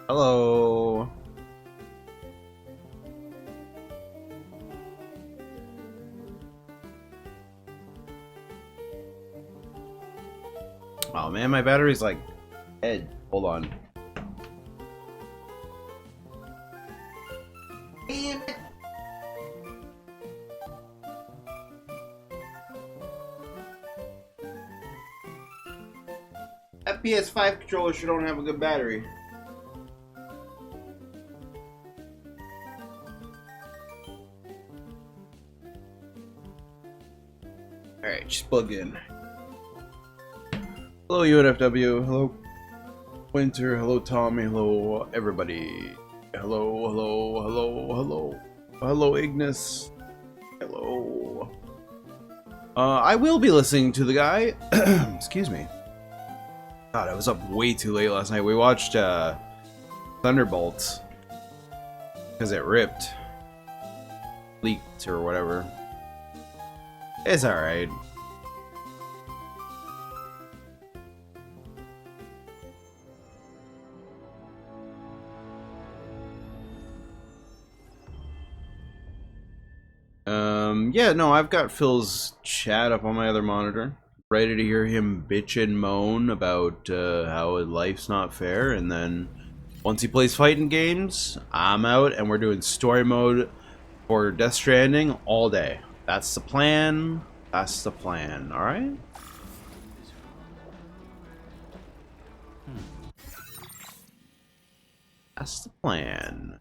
Hello. Oh man, my battery's like dead. Hold on. Damn it. That PS5 controller sure don't have a good battery. Alright, just plug in. Hello UNFW, hello Winter, hello Tommy, hello everybody. Hello Ignis. Hello. I will be listening to the guy. Excuse me. God, I was up way too late last night. We watched Thunderbolts because it ripped, leaked or whatever. It's all right. Yeah, no, I've got Phil's chat up on my other monitor, ready to hear him bitch and moan about how life's not fair, and then once he plays fighting games, I'm out, and we're doing story mode for Death Stranding all day. That's the plan. That's the plan, alright? That's the plan.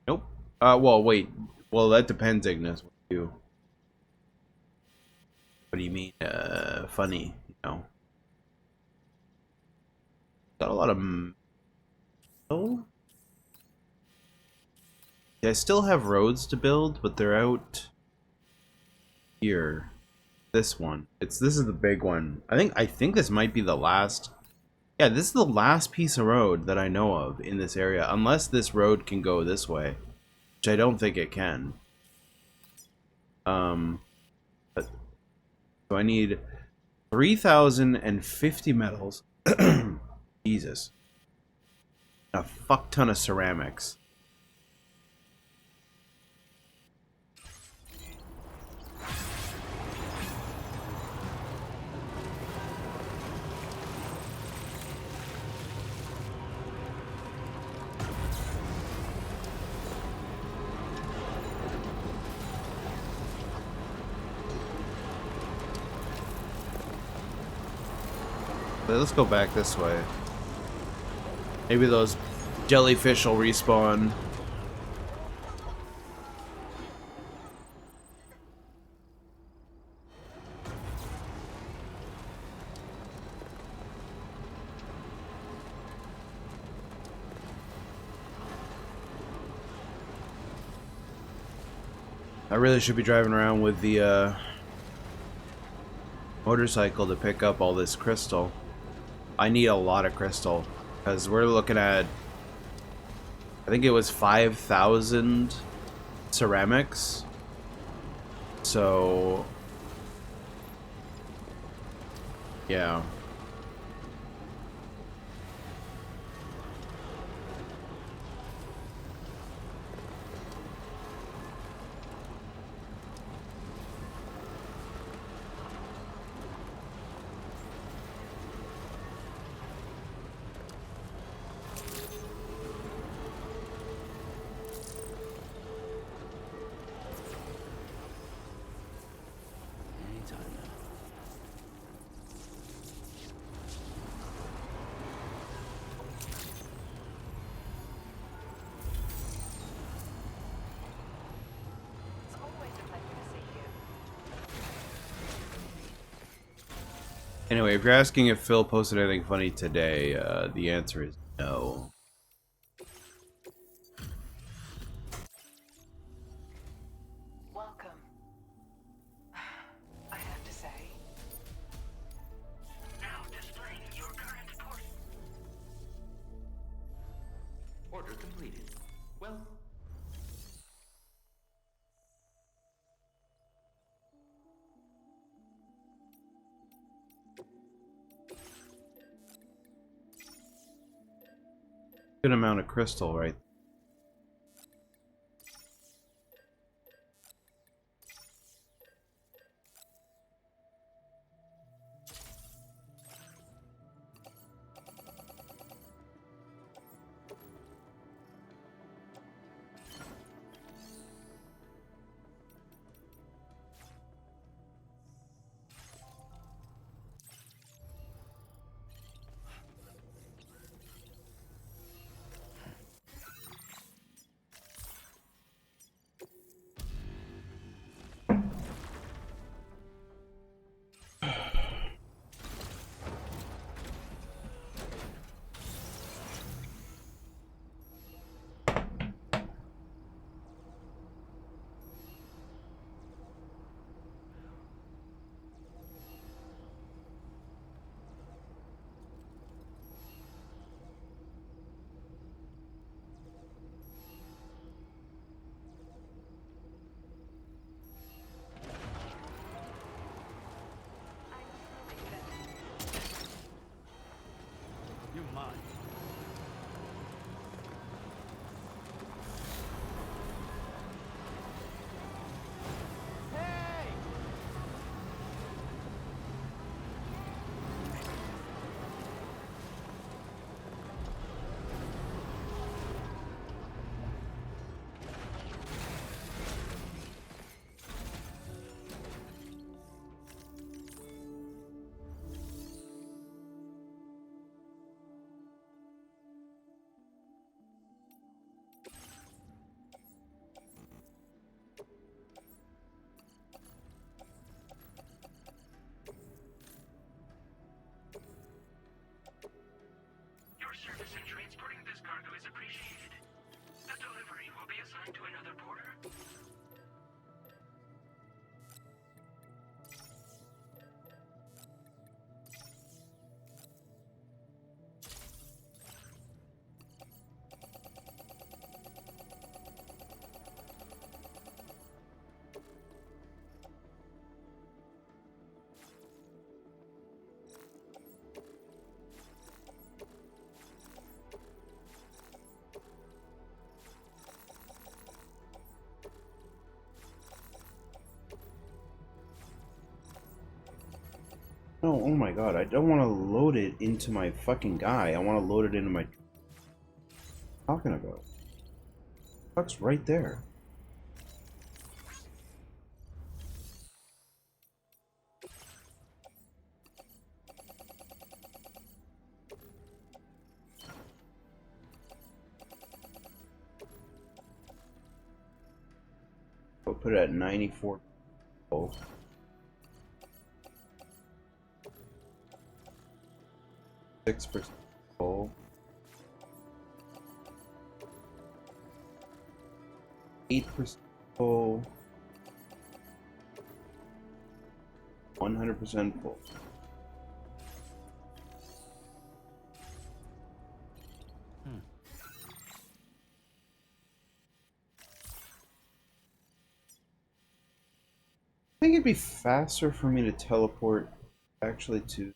Nope. Well, wait. Well, that depends, Ignis. What do you mean, funny, you know? Got a lot of... Oh? Yeah, I still have roads to build, but they're out... here. This one. This is the big one. I think this might be the last... Yeah, this is the last piece of road that I know of in this area, unless this road can go this way, which I don't think it can. But, so I need 3,050 metals. Jesus. A fuck ton of ceramics. Let's go back this way. Maybe those jellyfish will respawn. I really should be driving around with the motorcycle to pick up all this crystal. I need a lot of crystal because we're looking at, I think it was 5,000 ceramics. So yeah. Anyway, if you're asking if Phil posted anything funny today, the answer is no. Welcome. I have to say. Now displaying your current course. Order completed. Well. Good amount of crystal, right? You mind? Hey! Your service in transporting this cargo is appreciated. The delivery will be assigned to another porter. No, oh my god, I don't want to load it into my fucking guy. I want to load it into my... Talking about? Truck's right there. I'll put it at 94. Oh. 6% full. 8% full. 100% full. I think it'd be faster for me to teleport actually to...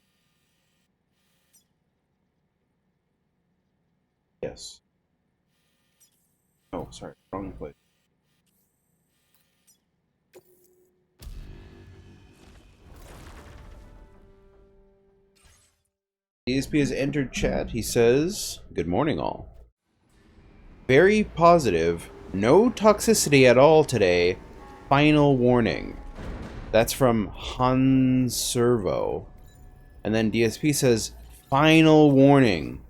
Yes. Oh, sorry, wrong place. DSP has entered chat. He says, "Good morning, all. Very positive. No toxicity at all today. Final warning." That's from Han Servo. And then DSP says, "Final warning."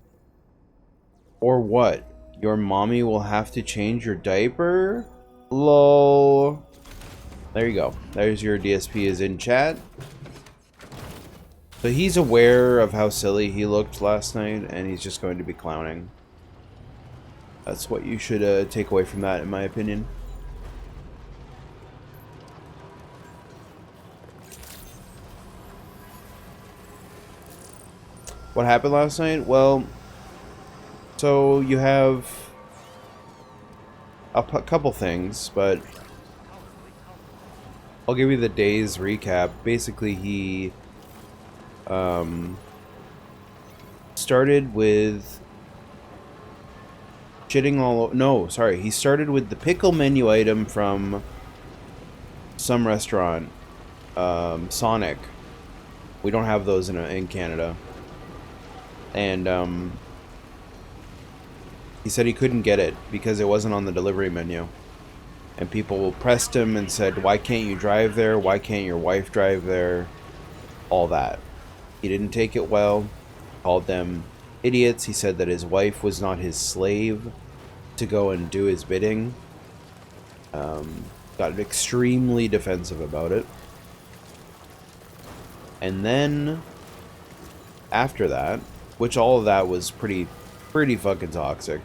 Or what? Your mommy will have to change your diaper? Lol. There you go. There's your DSP is in chat. So he's aware of how silly he looked last night, and he's just going to be clowning. That's what you should take away from that, in my opinion. What happened last night? Well, so you have a couple things, but I'll give you the day's recap. Basically, he started with shitting all. No, sorry. He started with the pickle menu item from some restaurant, Sonic. We don't have those in Canada. And he said he couldn't get it because it wasn't on the delivery menu. And people pressed him and said, "Why can't you drive there? Why can't your wife drive there?" All that. He didn't take it well. Called them idiots. He said that his wife was not his slave to go and do his bidding. Got extremely defensive about it. And then after that, which all of that was pretty fucking toxic.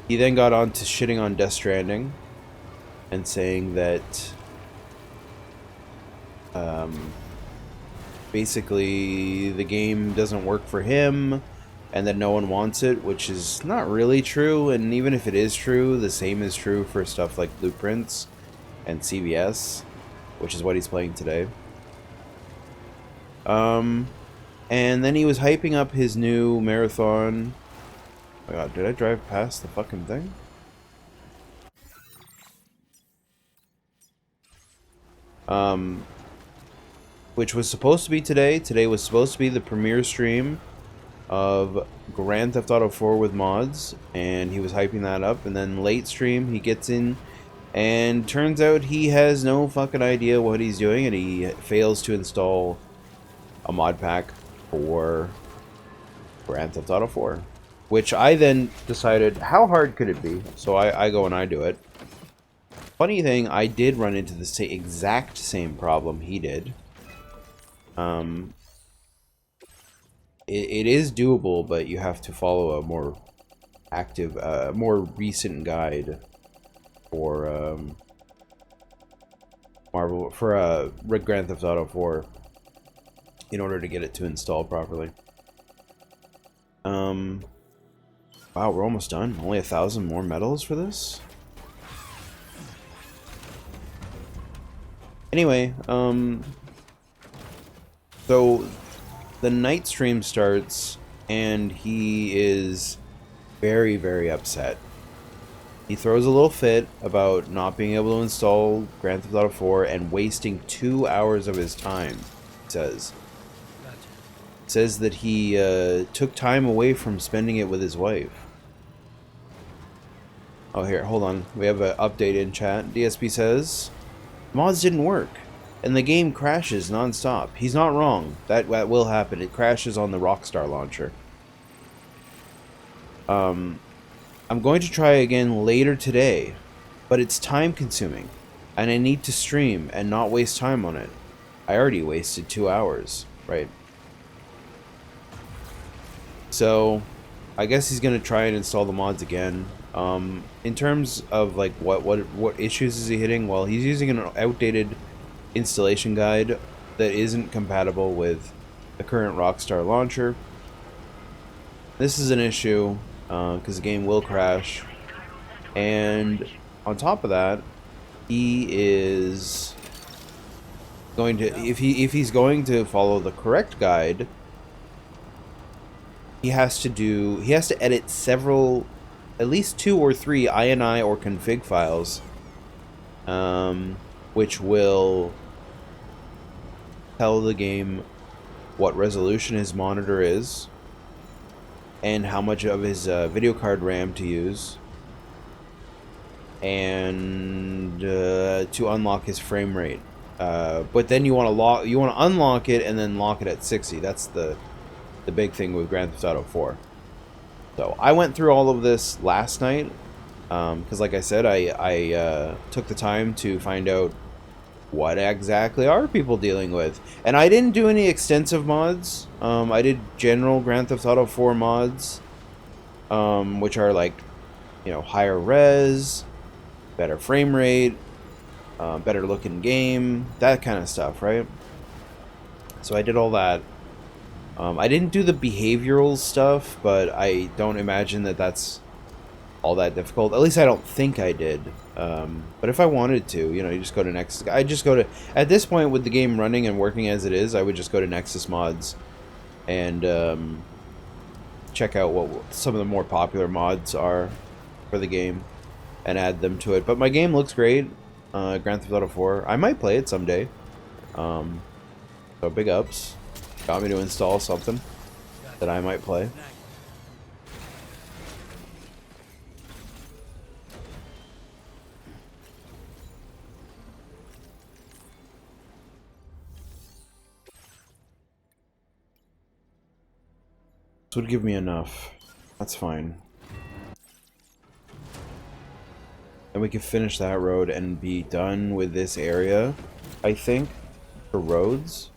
He then got on to shitting on Death Stranding and saying that basically the game doesn't work for him and that no one wants it, which is not really true. And even if it is true, the same is true for stuff like Blueprints and CVS, which is what he's playing today. And then he was hyping up his new marathon. Oh my god, did I drive past the fucking thing? Which was supposed to be today. Today was supposed to be the premiere stream of Grand Theft Auto 4 with mods, and he was hyping that up. And then late stream, he gets in, and turns out he has no fucking idea what he's doing, and he fails to install a mod pack for Grand Theft Auto 4. Which I then decided, how hard could it be? So I go and I do it. Funny thing, I did run into the exact same problem he did. It is doable, but you have to follow a more active, more recent guide for Grand Theft Auto 4 in order to get it to install properly. Wow, we're almost done. Only 1,000 more medals for this? Anyway, so the night stream starts, and he is very, very upset. He throws a little fit about not being able to install Grand Theft Auto 4 and wasting 2 hours of his time, he says. Says that he took time away from spending it with his wife. Oh, here, hold on. We have an update in chat. DSP says, mods didn't work, and the game crashes non-stop. He's not wrong. That will happen. It crashes on the Rockstar launcher. I'm going to try again later today, but it's time-consuming, and I need to stream and not waste time on it. I already wasted 2 hours, right? So, I guess he's gonna try and install the mods again. In terms of like what issues is he hitting? Well, he's using an outdated installation guide that isn't compatible with the current Rockstar launcher. This is an issue because the game will crash, and on top of that, he is going to if he's going to follow the correct guide. He has to edit several, at least 2 or 3 INI or config files, which will tell the game what resolution his monitor is and how much of his video card RAM to use, and to unlock his frame rate. But then you want to unlock it and then lock it at 60. That's the big thing with Grand Theft Auto 4. So I went through all of this last night because, like I said, I took the time to find out what exactly are people dealing with, and I didn't do any extensive mods. I did general Grand Theft Auto 4 mods, which are like, you know, higher res, better frame rate, better looking game, that kind of stuff, right? So I did all that. I didn't do the behavioral stuff, but I don't imagine that that's all that difficult. At least I don't think I did. But if I wanted to, you know, you just go to Nexus. I just go to, at this point with the game running and working as it is, I would just go to Nexus Mods and check out what some of the more popular mods are for the game and add them to it. But my game looks great. Grand Theft Auto 4. I might play it someday. So big ups. Got me to install something that I might play. This would give me enough. That's fine. And we can finish that road and be done with this area, I think, for roads.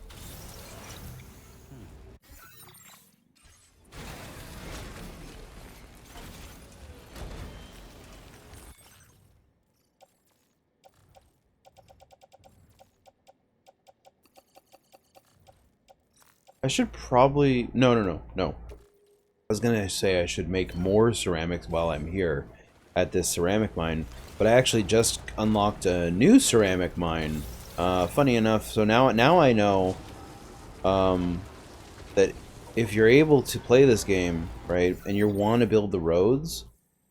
I should probably... No. I was gonna say I should make more ceramics while I'm here at this ceramic mine, but I actually just unlocked a new ceramic mine. Funny enough, so now I know that if you're able to play this game, right, and you want to build the roads,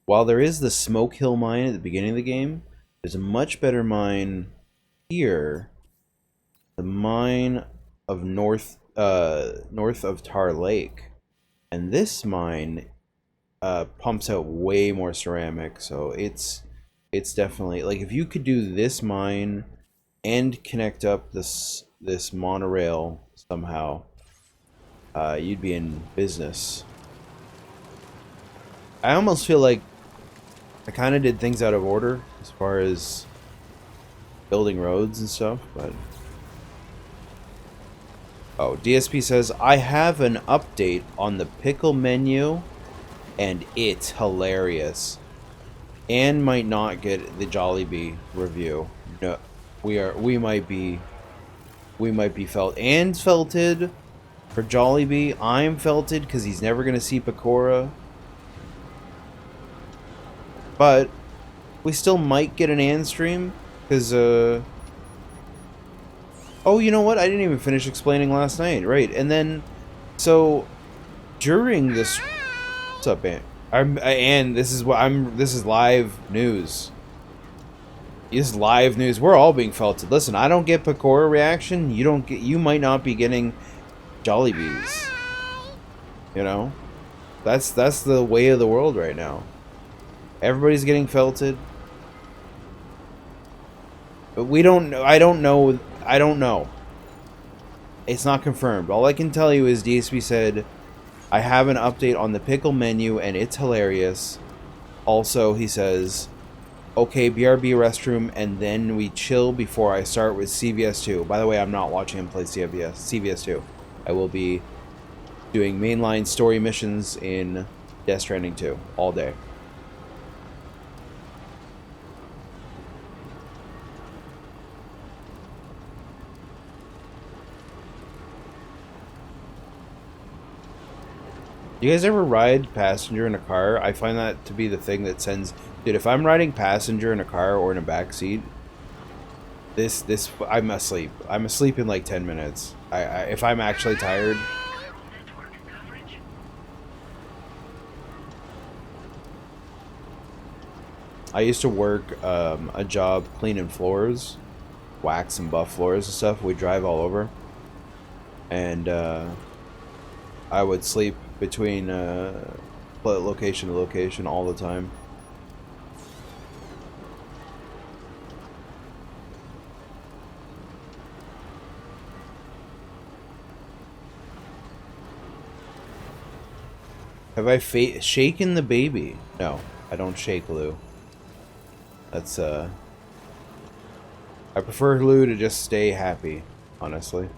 while there is the Smoke Hill mine at the beginning of the game, there's a much better mine here. The mine of north of Tar Lake, and this mine pumps out way more ceramic, so it's definitely, like, if you could do this mine and connect up this monorail somehow, you'd be in business. I almost feel like I kind of did things out of order as far as building roads and stuff, but... Oh, DSP says, I have an update on the pickle menu, and it's hilarious. Anne might not get the Jollibee review. No, we might be felt. Anne's felted for Jollibee. I'm felted because he's never gonna see Pecora. But we still might get an Anne stream because oh, you know what? I didn't even finish explaining last night. Right, and then, so, during this... What's up, Ann? Ann, this is live news. This is live news. We're all being felted. Listen, I don't get Pecora reaction. You might not be getting Jollibees. You know? That's the way of the world right now. Everybody's getting felted. But we don't know. I don't know. It's not confirmed. All I can tell you is DSP said, I have an update on the pickle menu and it's hilarious. Also, he says, okay, BRB restroom, and then we chill before I start with CVS 2. By the way, I'm not watching him play CVS 2. I will be doing mainline story missions in Death Stranding 2 all day. You guys ever ride passenger in a car? I find that to be the thing that sends... Dude, if I'm riding passenger in a car or in a back seat, I'm asleep. I'm asleep in like 10 minutes. If I'm actually tired. I used to work a job cleaning floors, wax and buff floors and stuff. We drive all over. And I would sleep between location to location all the time. Have I shaken the baby? No, I don't shake Lou. That's I prefer Lou to just stay happy, honestly.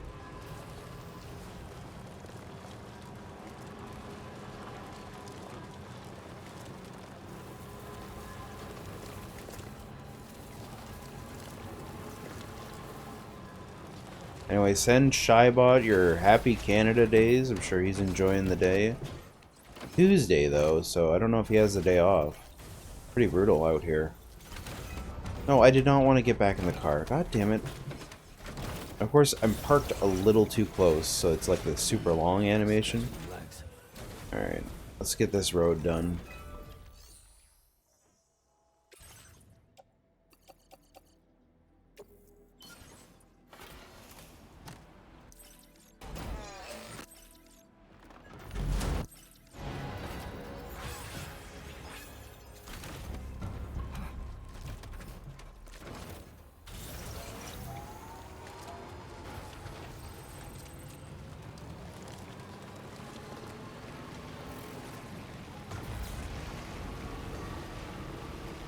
Anyway, send Shybot your happy Canada days. I'm sure he's enjoying the day. Tuesday, though, so I don't know if he has the day off. Pretty brutal out here. No, I did not want to get back in the car. God damn it. Of course, I'm parked a little too close, so it's like the super long animation. Alright, Let's get this road done.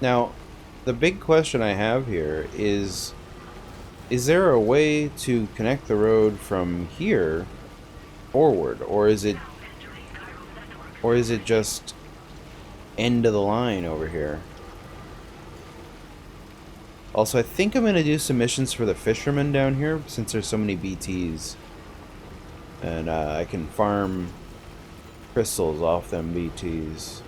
Now, the big question I have here is there a way to connect the road from here forward, or is it just end of the line over here? Also, I think I'm going to do some missions for the fishermen down here since there's so many BTs. And I can farm crystals off them BTs.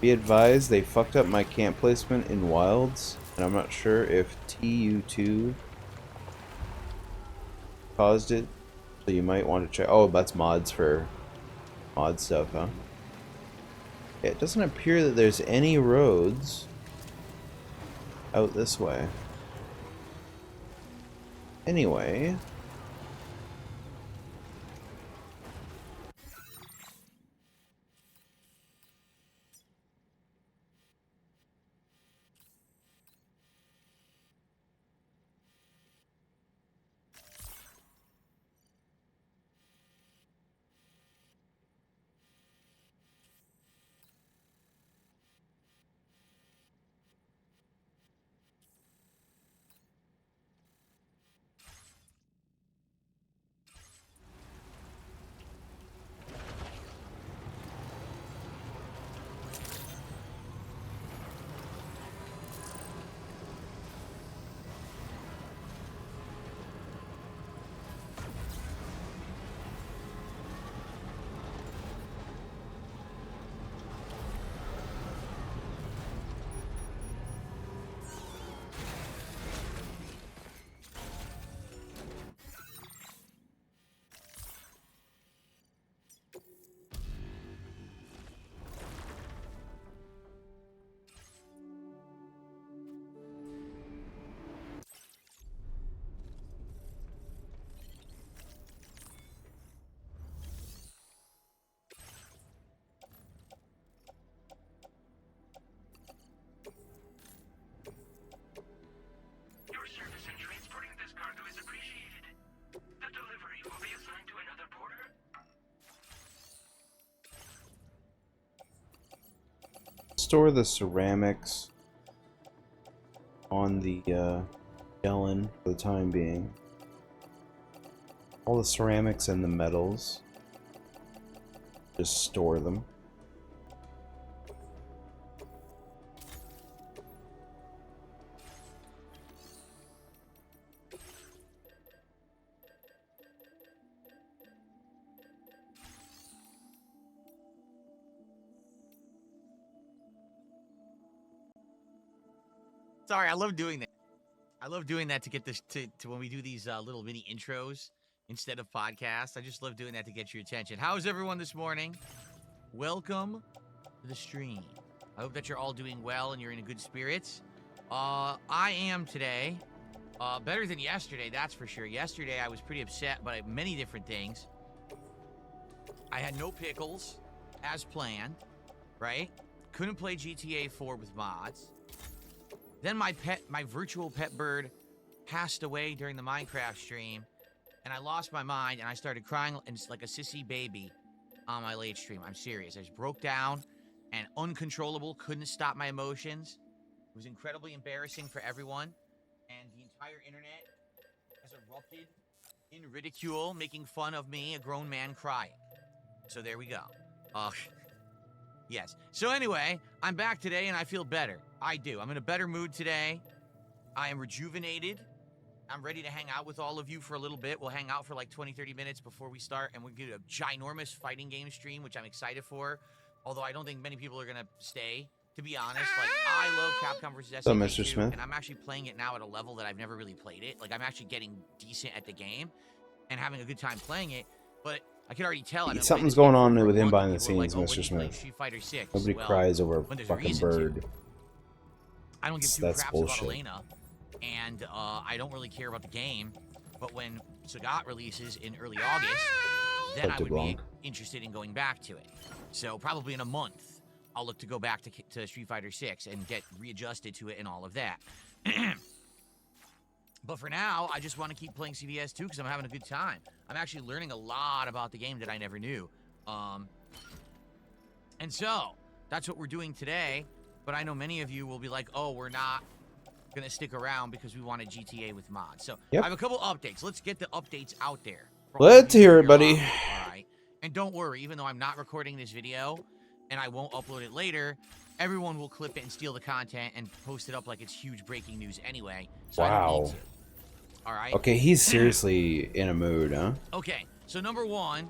Be advised, they fucked up my camp placement in Wilds, and I'm not sure if TU2 caused it, so you might want to check. Oh, that's mods for mod stuff, huh? Yeah, it doesn't appear that there's any roads out this way. Anyway... Your service in transporting this cargo is appreciated. The delivery will be assigned to another porter. Store the ceramics on the Yellen for the time being. All the ceramics and the metals. Just store them. Sorry, I love doing that. I love doing that to get this to when we do these little mini intros instead of podcasts. I just love doing that to get your attention. How's everyone this morning? Welcome to the stream. I hope that you're all doing well and you're in good spirits. I am today. Better than yesterday, that's for sure. Yesterday I was pretty upset by many different things. I had no pickles, as planned, right? Couldn't play GTA 4 with mods. Then my virtual pet bird, passed away during the Minecraft stream, and I lost my mind, and I started crying like a sissy baby on my late stream. I'm serious. I just broke down and uncontrollable, couldn't stop my emotions. It was incredibly embarrassing for everyone, and the entire internet has erupted in ridicule, making fun of me, a grown man crying. So there we go. Yes. So anyway, I'm back today and I feel better. I do. I'm in a better mood today. I am rejuvenated. I'm ready to hang out with all of you for a little bit. We'll hang out for like 20, 30 minutes before we start, and we'll get a ginormous fighting game stream, which I'm excited for. Although I don't think many people are going to stay to be honest. Like, I love Capcom vs. So, SNK Mr. 2, Smith? and I'm actually playing it now at a level that I've never really played it. Like, I'm actually getting decent at the game and having a good time playing it. But I can already tell. I've been playing Something's this game going for on over a with him month, behind and the people are like, scenes, "Oh, when Mr. do you play Smith. Street Fighter 6?" Nobody Well, cries over a when there's a fucking reason to. bird. I don't give two That's craps bullshit. about Elena, and I don't really care about the game. But when Sagat releases in early August, then I would be interested in going back to it. So probably in a month, I'll look to go back to Street Fighter 6 and get readjusted to it and all of that. But for now, I just want to keep playing CVS 2 because I'm having a good time. I'm actually learning a lot about the game that I never knew. And so, that's what we're doing today. But I know many of you will be like, oh, we're not going to stick around because we wanted GTA with mods. So, Yep. I have a couple updates. Let's get the updates out there. Let's hear it, buddy. All right. And don't worry, even though I'm not recording this video and I won't upload it later, everyone will clip it and steal the content and post it up like it's huge breaking news anyway. So I don't need to. All right. Okay, he's seriously in a mood, huh? Okay, so number one,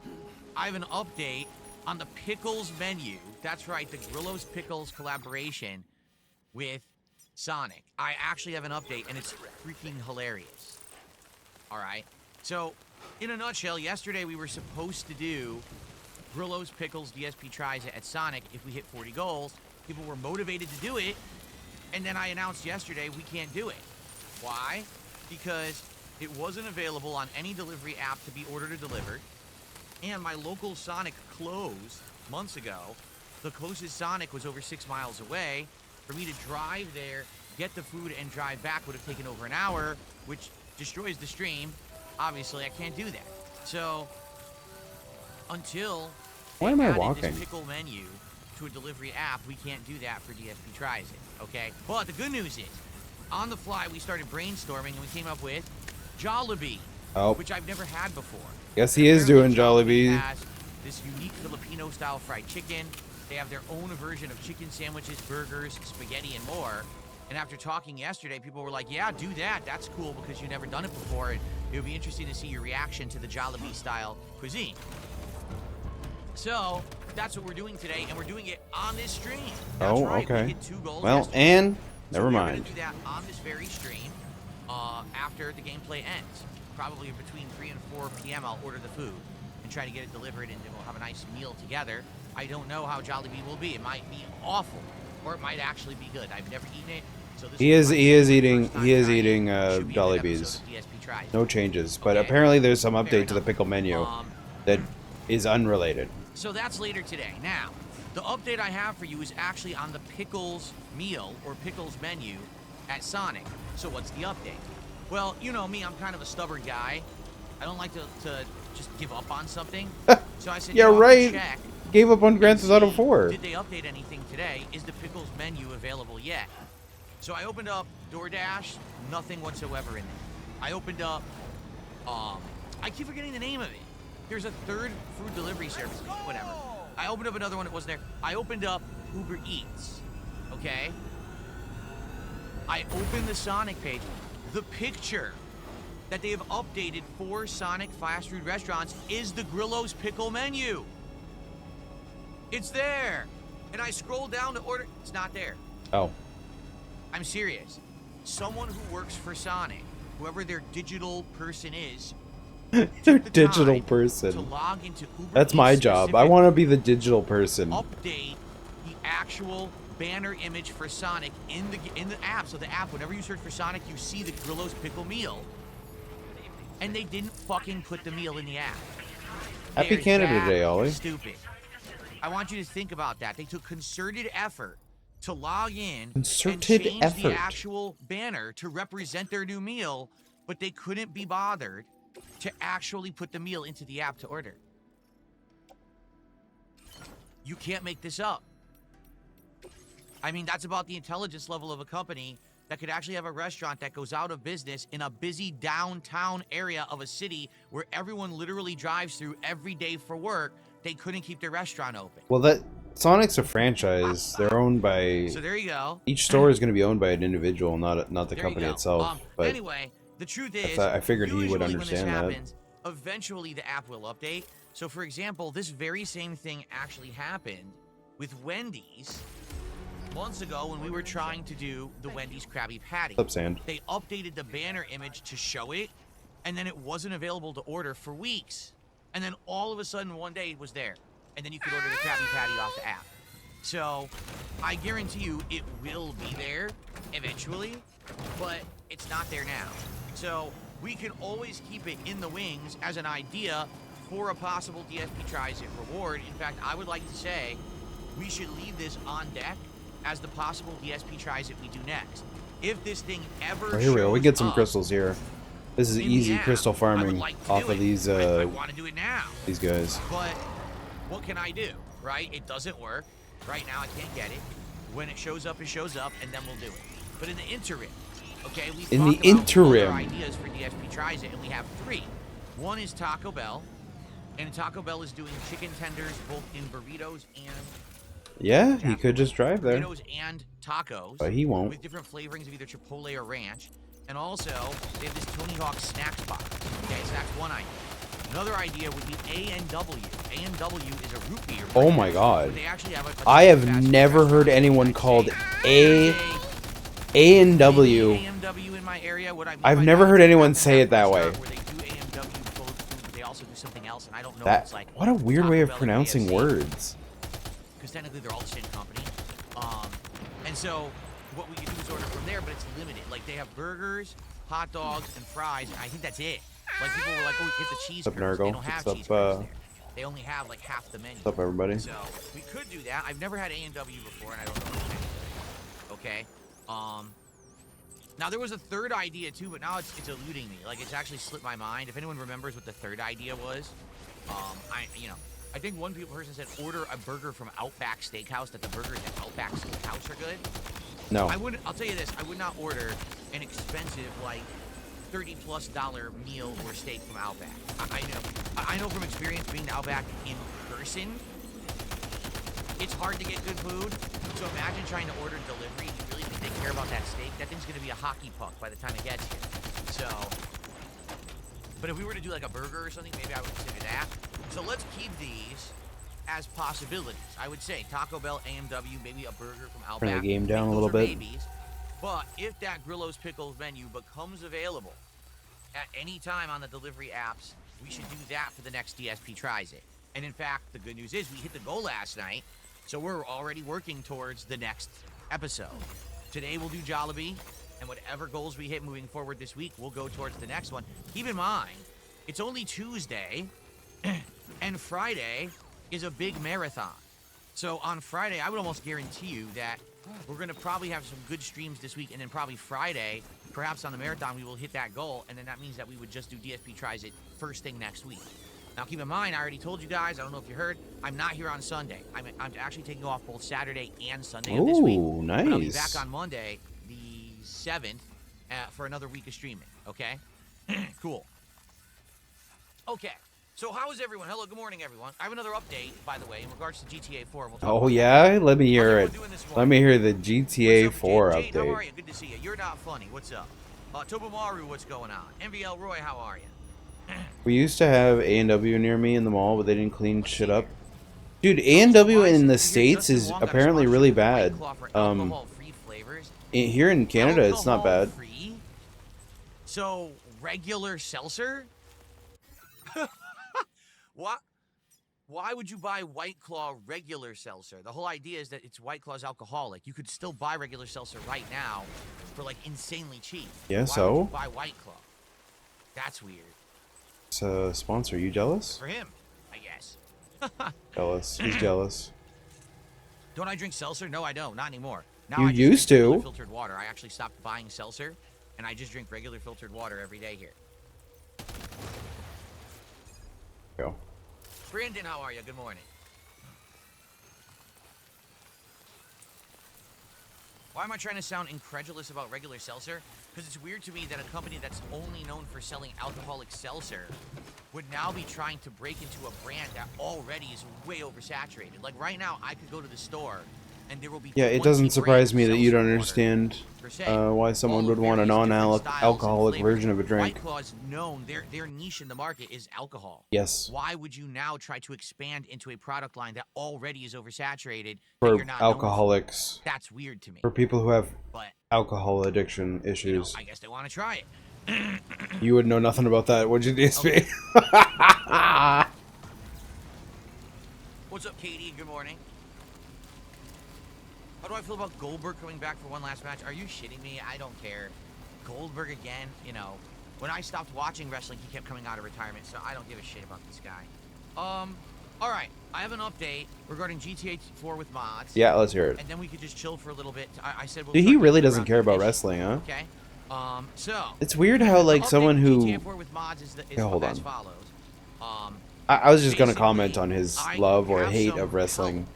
I have an update on the Pickles menu. That's right, the Grillo's Pickles collaboration with Sonic. I actually have an update, and it's freaking hilarious. All right, so in a nutshell, yesterday we were supposed to do Grillo's Pickles DSP tries at Sonic if we hit 40 goals. People were motivated to do it, and then I announced yesterday we can't do it. Why? Because it wasn't available on any delivery app to be ordered or delivered, and my local Sonic closed months ago. The closest Sonic was over 6 miles away. For me to drive there, get the food, and drive back would have taken over an hour, which destroys the stream. Obviously, I can't do that. So, until Why am I added walking? this pickle menu to a delivery app, we can't do that for DSP Tries It, okay? But the good news is, on the fly, we started brainstorming, and we came up with Jollibee, which I've never had before. Yes, he is doing Jollibee Jollibee. has this unique Filipino-style fried chicken. They have their own version of chicken sandwiches, burgers, spaghetti, and more. And after talking yesterday, people were like, yeah, do that. That's cool because you've never done it before. And it would be interesting to see your reaction to the Jollibee-style cuisine. So, that's what we're doing today, and we're doing it on this stream. That's right. Okay. We hit 2 goals Well, yesterday. and So never we're mind. going to do that on this very stream after the gameplay ends. Probably between 3 and 4 p.m. I'll order the food and try to get it delivered, and we'll have a nice meal together. I don't know how Jollibee will be. It might be awful, or it might actually be good. I've never eaten it, so this He is eating Should be a good Jollibees. episode of DSP Tries. No changes, but Okay. apparently there's some Fair update to the enough. pickle menu that is unrelated. So that's later today. Now, the update I have for you is actually on the Pickles meal or Pickles menu at Sonic. So what's the update? Well, you know me, I'm kind of a stubborn guy. I don't like to just give up on something. So I said, Yeah, you know, I'm right. gonna check Gave up on and Grand Theft Auto see, 4. Did they update anything today? Is the Pickles menu available yet? So I opened up DoorDash, nothing whatsoever in there. I opened up, I keep forgetting the name of it. There's a third food delivery service, whatever. I opened up another one, it wasn't there. I opened up Uber Eats, okay? I opened the Sonic page. The picture that they have updated for Sonic fast food restaurants is the Grillo's pickle menu. It's there. And I scroll down to order, it's not there. Oh. I'm serious. Someone who works for Sonic, whoever their digital person is, Their the digital time to person. log into Uber That's my Eats job. I specific, want to be the digital person. update the actual banner image for Sonic in the app. So the app, whenever you search for Sonic, you see the Grillo's pickle meal. And they didn't fucking put the meal in the app. Happy They're Canada that Day, Ollie. Stupid. I want you to think about that. They took concerted effort to log in Concerted and change effort. the actual banner to represent their new meal, but they couldn't be bothered to actually put the meal into the app to order. You can't make this up. I mean, that's about the intelligence level of a company that could actually have a restaurant that goes out of business in a busy downtown area of a city where everyone literally drives through every day for work. They couldn't keep their restaurant open. Well, that Sonic's a franchise. They're owned by. So there you go. Each store is going to be owned by an individual, not the There you company go. itself. But Anyway, the truth is, I figured he would usually understand when that. this happens, eventually the app will update. So, for example, this very same thing actually happened with Wendy's months ago when we were trying to do the Wendy's Krabby Patty. Flip sand. They updated the banner image to show it, and then it wasn't available to order for weeks. And then all of a sudden one day it was there. And then you could order the Krabby Patty off the app. So I guarantee you it will be there eventually, but it's not there now. So we can always keep it in the wings as an idea for a possible DSP Tries It reward. In fact, I would like to say we should leave this on deck as the possible DSP Tries It we do next. If this thing ever Here we go. We get some up crystals here. This is in easy the app, crystal I would farming like to off do of it. these I want to do it now. these guys. But what can I do, right? It doesn't work. Right now, I can't get it. When it shows up, and then we'll do it. But in the interim, okay, we've In the talked about interim. other ideas for DSP Tries It, and we have 3. One is Taco Bell, and Taco Bell is doing chicken tenders both in burritos and Yeah, he could just drive there. burritos and tacos, But he won't. with different flavorings of either Chipotle or Ranch. And also, they have this Tony Hawk Snacks box. Okay, so that's one idea. Another idea would be A&W. A&W is a root beer. Oh my god. They actually have a I have fast food never heard restaurant. anyone I'd called say A&W. A&W in my area. What I mean I've by never that heard is anyone they say have it that a way. restaurant where they do A&W full of food, but they also do something else, and I don't know if That it's like what a weird Taco way of Bell or pronouncing KFC. words. Because technically they're all the same company. And so what we can do is order from there, but it's limited. Like they have burgers, hot dogs, and fries, and I think that's it. Like people were like, oh, get the cheese What's up, curds. They Nurgle? don't have What's cheese up, curds there. They only have like half the menu. What's up, everybody? So we could do that. I've never had A&W before, and I don't know what it is. Okay. Now there was a third idea too, but now it's eluding me. Like it's actually slipped my mind. If anyone remembers what the third idea was, I think one person said order a burger from Outback Steakhouse. That the burgers at Outback Steakhouse are good. No. I'll tell you this. I would not order an expensive like $30+ meal or steak from Outback. I know from experience being to Outback in person, it's hard to get good food. So imagine trying to order delivery. You really think they care about that steak? That thing's gonna be a hockey puck by the time it gets here. So, but if we were to do like a burger or something, maybe I would consider that. So let's keep these as possibilities. I would say Taco Bell, A&W, maybe a burger from Outback. Turn the game down a Those little are bit. Maybes. But if that Grillo's Pickles menu becomes available at any time on the delivery apps, we should do that for the next DSP Tries It. And in fact, the good news is we hit the goal last night, so we're already working towards the next episode. Today we'll do Jollibee, and whatever goals we hit moving forward this week, we'll go towards the next one. Keep in mind, it's only Tuesday, and Friday is a big marathon. So on Friday, I would almost guarantee you that we're going to probably have some good streams this week, and then probably Friday, perhaps on the marathon, we will hit that goal, and then that means that we would just do DSP Tries It first thing next week. Now, keep in mind, I already told you guys, I don't know if you heard, I'm not here on Sunday. I'm actually taking off both Saturday and Sunday of this week. Ooh, But I'll be nice. back on Monday, the 7th, for another week of streaming, okay? Cool. Okay. So how is everyone? Hello, good morning, everyone. I have another update, by the way, in regards to GTA 4. We'll talk Oh about yeah? Let me How's hear everyone it. doing this Let morning? me hear the What's GTA up, 4 Jade? Jade, how are update. you? Good to see you. You're not funny. What's up? Tobomaru, what's going on? MVL Roy, how are you? We used to have A&W near me in the mall, but they didn't clean shit up. Dude, A&W in the States is apparently really bad. Here in Canada, it's not bad. Free? So, regular seltzer? What? Why would you buy White Claw regular seltzer? The whole idea is that it's White Claw's alcoholic. You could still buy regular seltzer right now for like insanely cheap. Yeah, Why so? would you buy White Claw? That's weird. It's a sponsor. You jealous? For him, I guess. Jealous. He's jealous. Don't I drink seltzer? No, I don't. Not anymore. Now You I just used drink regular to. filtered water. I actually stopped buying seltzer, and I just drink regular filtered water every day here. Go. Brandon, how are you? Good morning. Why am I trying to sound incredulous about regular seltzer? Because it's weird to me that a company that's only known for selling alcoholic seltzer would now be trying to break into a brand that already is way oversaturated. Like right now, I could go to the store and there will be Yeah, it 20 doesn't surprise brands me of that you don't seltzer water, understand per se, why all someone would of want a various different styles and non-alcoholic flavors. version of a White drink. Claw's known, their niche in the market is alcohol. Yes, Why would you now try to expand into a product line that already is oversaturated that for you're not known for? alcoholics, That's weird to me. for people who have But, alcohol addiction you know, issues. I guess they want to try it. You would know nothing about that, would you, DSP? Okay. What's up, Katie? Good morning. How do I feel about Goldberg coming back for one last match? Are you shitting me? I don't care. Goldberg again, you know. When I stopped watching wrestling, he kept coming out of retirement, so I don't give a shit about this guy. All right. I have an update regarding GTA 4 with mods. Yeah, let's hear it. And then we could just chill for a little bit. I said we'll Dude, start he really getting doesn't around care about finish. wrestling, huh? Okay. So It's weird how, like, the someone update who... GTA 4 with mods is hold as on. follows. I was just gonna Basically, comment on his I love or have hate some of wrestling. help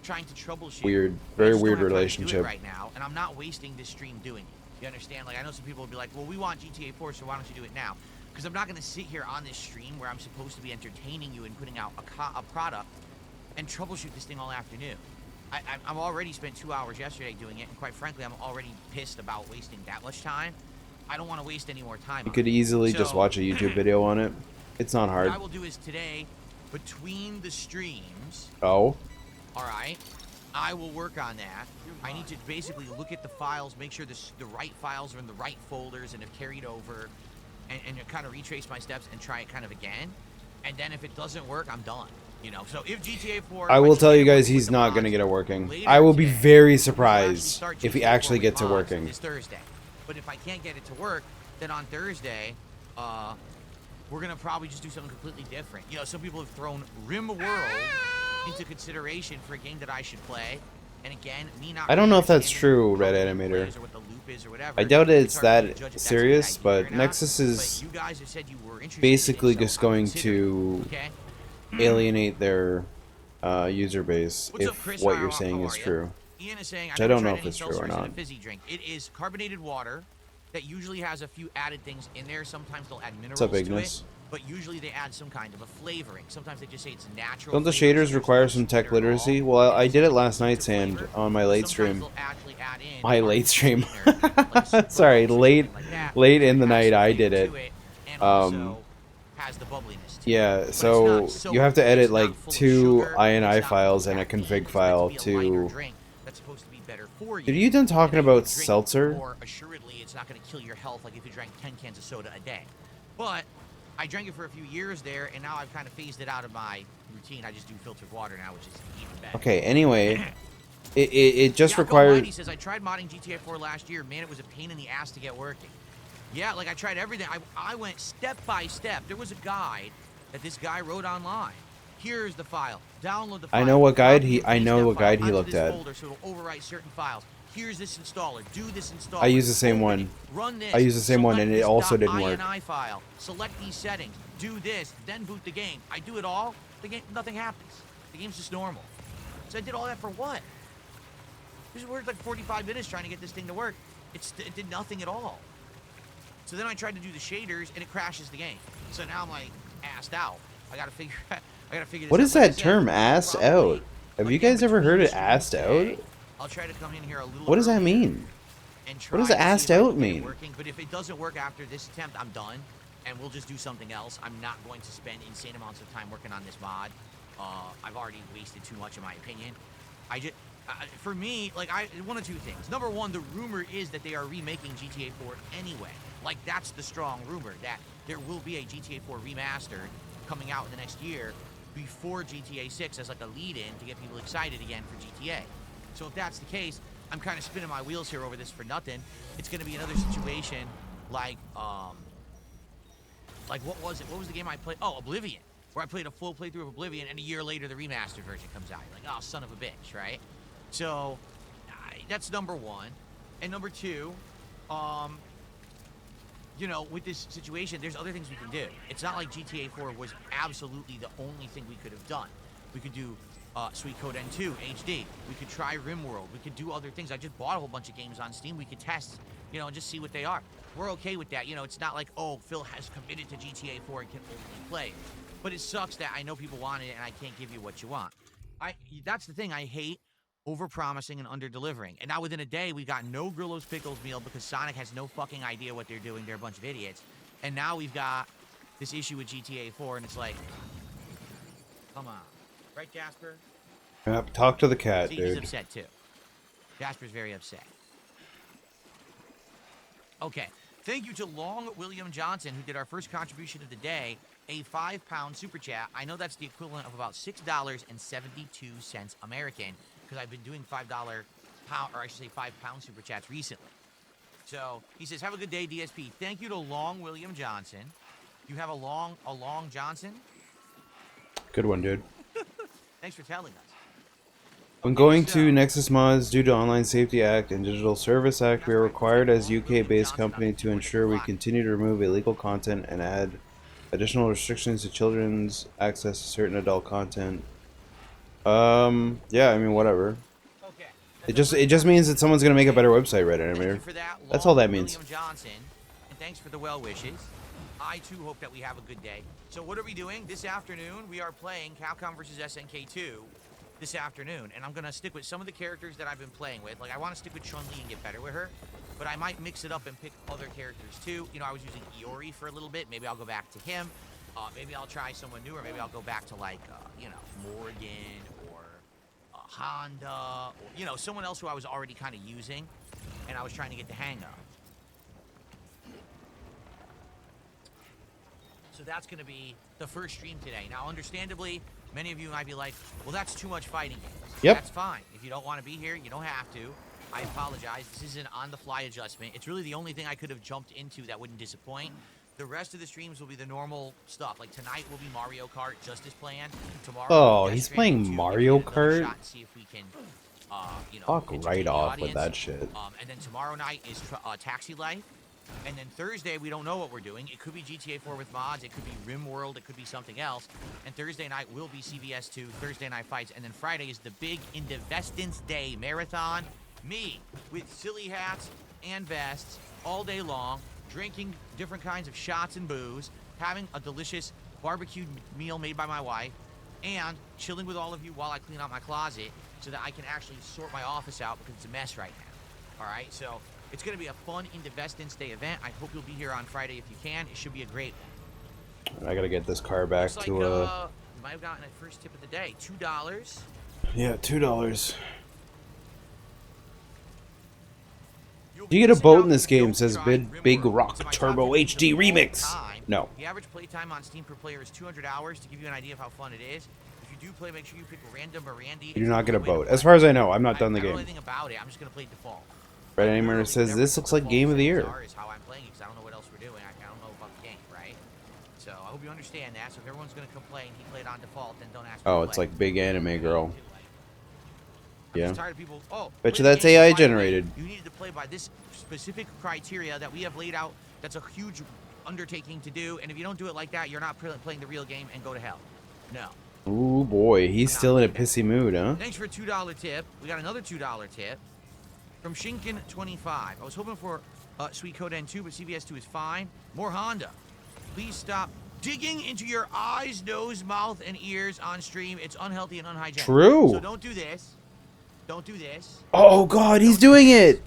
trying to troubleshoot. Weird, but I very just don't weird have time to do it relationship. right now, and I'm not wasting this stream doing it. You understand? Like, I know some people will be like, "Well, we want GTA 4, so why don't you do it now?" Because I'm not going to sit here on this stream where I'm supposed to be entertaining you and putting out a product and troubleshoot this thing all afternoon. I'm already spent 2 hours yesterday doing it, and quite frankly, I'm already pissed about wasting that much time. I don't want to waste any more time. You could easily just watch a YouTube video on it. It's not hard. What I will do is today, between the streams, Oh? alright, I will work on that. I need to basically look at the files, make sure the right files are in the right folders and have carried over, and kind of retrace my steps and try it kind of again. And then if it doesn't work, I'm done. You know, so if GTA 4... I will tell you guys he's not going to get it working. I will be very surprised if he actually gets it working. This Thursday. But if I can't get it to work, then on Thursday, we're going to probably just do something completely different. You know, some people have thrown Rim World into consideration for a game that I should play. And again, me not... I don't know if that's true, Red Animator. I doubt it's that serious, but Nexus is basically just going to alienate their user base if what you're saying is true. Ian is saying, Which I don't know if it's true or not. Fizzy drink. It is carbonated water that usually has a few added things in there. Sometimes they'll add minerals What's up, to Ignis? it, but usually they add some kind of a flavoring. Sometimes they just say it's natural. Don't the flavors, shaders so require there's no some tech sweetener at all. literacy? Well, I did it last night, It's Sand, flavor. on my late Sometimes stream. they'll actually add in My late artificial stream. sweetener, like a Sorry, sucrose or late something like that, late in the that night adds some I flavor did it. to and also has the bubbliness to it. Yeah, But so it's not you have to edit it's not like full of 2 sugar, INI it's not files full and a of caffeine, config it's file meant to be a lighter to... drink that's supposed to be better for you. Dude, are you done talking And if you about drink seltzer? more, assuredly, it's not going to kill your health like if you drank 10 cans of soda a day. But I drank it for a few years there, and now I've kind of phased it out of my routine. I just do filtered water now, which is even better. Okay, anyway, it just Yako requires... Mighty says, I tried modding GTA 4 last year. Man, it was a pain in the ass to get working. Yeah, like I tried everything. I went step by step. There was a guide that this guy wrote online. Here's the file. Download the file. I know what guide he Onto looked this at. folder so it'll overwrite certain files. Here's this installer. Do this installer. I use the same Open one. it. Run this. I use the same one, Select and it this also didn't work. .ini file. Select these settings. Do this. Then boot the game. I do it all. The game, nothing happens. The game's just normal. So I did all that for what? This worked like 45 minutes trying to get this thing to work. It did nothing at all. So then I tried to do the shaders, and it crashes the game. So now I'm like assed out. I gotta figure this What out. is Like I that said, term, assed probably, out? Have like, you guys in ever heard between it, assed today, out? I'll try to come in here a little What does that earlier mean? and What does try to see assed if I can out get it mean? working. But if it doesn't work after this attempt, I'm done, and we'll just do something else. I'm not going to spend insane amounts of time working on this mod. I've already wasted too much, in my opinion. For me, like, one of two things. Number one, the rumor is that they are remaking GTA 4 anyway. Like, that's the strong rumor, that there will be a GTA 4 remastered coming out in the next year before GTA 6 as like a lead-in to get people excited again for GTA. So if that's the case, I'm kind of spinning my wheels here over this for nothing. It's going to be another situation like what was it? What was the game I played? Oh, Oblivion, where I played a full playthrough of Oblivion, and a year later the remastered version comes out. You're like, oh, son of a bitch, right? So that's number one. And number two, you know, with this situation, there's other things we can do. It's not like GTA 4 was absolutely the only thing we could have done. We could do Sweet Code N2 HD. We could try RimWorld. We could do other things. I just bought a whole bunch of games on Steam. We could test, you know, and just see what they are. We're okay with that. You know, it's not like, oh, Phil has committed to GTA 4 and can only play. But it sucks that I know people want it and I can't give you what you want. That's the thing I hate over-promising and under-delivering. And now within a day, we got no Grillo's Pickles meal because Sonic has no fucking idea what they're doing. They're a bunch of idiots. And now we've got this issue with GTA 4, and it's like, come on. Right, Jasper? Yep, talk to the cat, See, dude. he's upset, too. Jasper's very upset. Okay. Thank you to Long William Johnson, who did our first contribution of the day, a £5 super chat. I know that's the equivalent of about $6.72 American, because I've been doing $5 pound, or I should say £5 super chats recently. So he says, "Have a good day, DSP." Thank you to Long William Johnson. You have a long Johnson. Good one, dude. Thanks for telling us. When Okay, going so- to Nexus Mods, due to Online Safety Act and Digital Service Act, we are required as UK-based company to ensure we continue to remove illegal content and add additional restrictions to children's access to certain adult content. Yeah, I mean, whatever. Okay. It just means that someone's gonna make a better website, Reddit. I Thank you mean, for that, that's all that Long means. William Johnson, and thanks for the well wishes. I too hope that we have a good day. So what are we doing this afternoon? We are playing Capcom vs SNK 2 this afternoon, and I'm gonna stick with some of the characters that I've been playing with. Like, I want to stick with Chun-Li and get better with her, but I might mix it up and pick other characters too. You know, I was using Iori for a little bit. Maybe I'll go back to him. Maybe I'll try someone new, or maybe I'll go back to like you know, Morgan or Honda, or you know, someone else who I was already kind of using, and I was trying to get the hang of. So that's going to be the first stream today. Now, understandably, many of you might be like, well, that's too much fighting games. Yep. That's fine. If you don't want to be here, you don't have to. I apologize. This is an on-the-fly adjustment. It's really the only thing I could have jumped into that wouldn't disappoint. The rest of the streams will be the normal stuff. Like tonight will be Mario Kart, just as planned. Tomorrow, Oh, Death he's Stranding playing 2, Mario give it another Kart? shot and see if we can, you know, Fuck entertain right the off with audience. that shit. And then tomorrow night is Taxi Life. And then Thursday, we don't know what we're doing. It could be GTA 4 with mods. It could be RimWorld. It could be something else. And Thursday night will be CVS 2, Thursday Night Fights. And then Friday is the big Indivestance Day Marathon. Me, with silly hats and vests all day long, drinking different kinds of shots and booze, having a delicious barbecued meal made by my wife, and chilling with all of you while I clean out my closet so that I can actually sort my office out because it's a mess right now. All right, so it's going to be a fun Indivestance Day event. I hope you'll be here on Friday if you can. It should be a great one. I gotta get this car back Looks to like, you might have gotten a first tip of the day. $2. yeah, $2. You get a boat in this game, says Big Rock Turbo HD Remix. No. The average playtime on Steam per player is 200 hours. To give you an idea of how fun it is, if you do play, make sure you pick Random or Randy. You do not get a boat. As far as I know, I'm not done the I don't know game. anything about it. I'm just gonna play default. Red Animator says this looks like Game of the Year. Is how I'm playing it because I don't know what else we're doing. I don't know about the game, right? So I hope you understand that. So if everyone's gonna complain he played on default, then don't ask. Oh, it's like Big Anime Girl. I'm Yeah. just tired of people. Oh, Bet play you the that's game, AI by the way, generated. You needed to play by this specific criteria that we have laid out. That's a huge undertaking to do, and if you don't do it like that, you're not playing the real game and go to hell. No. Ooh boy, he's still in a pissy mood, huh? Thanks for a $2 tip. We got another $2 tip from Shinkin25. I was hoping for Sweet Code N2, but CVS2 is fine. More Honda. Please stop digging into your eyes, nose, mouth, and ears on stream. It's unhealthy and unhygienic. True. So don't do this. Don't do this. Oh god, he's doing it!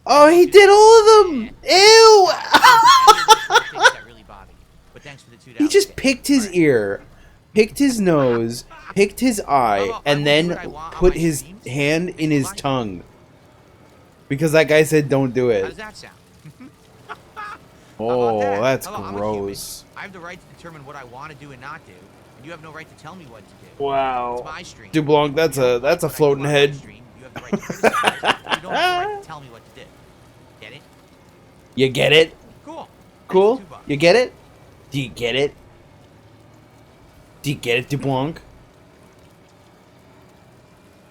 Oh, he did all of them! Ew! That really bother you. But thanks for the $2 He just tip. picked his ear, picked his nose, picked his eye, and then put his hand in his tongue. Because that guy said don't do How it. does that sound? Oh, that's I'm a human. gross. I have the right to determine what I want to do and not do, and you have no right to tell me what to do. It's Wow. my stream. Dublanc, that's a floating head. You have the right to criticize, but you don't have the right to tell me what to do. Get it? You get it? Cool. Cool? Thanks, $2. You get it? Do you get it? Do you get it, Dublanc?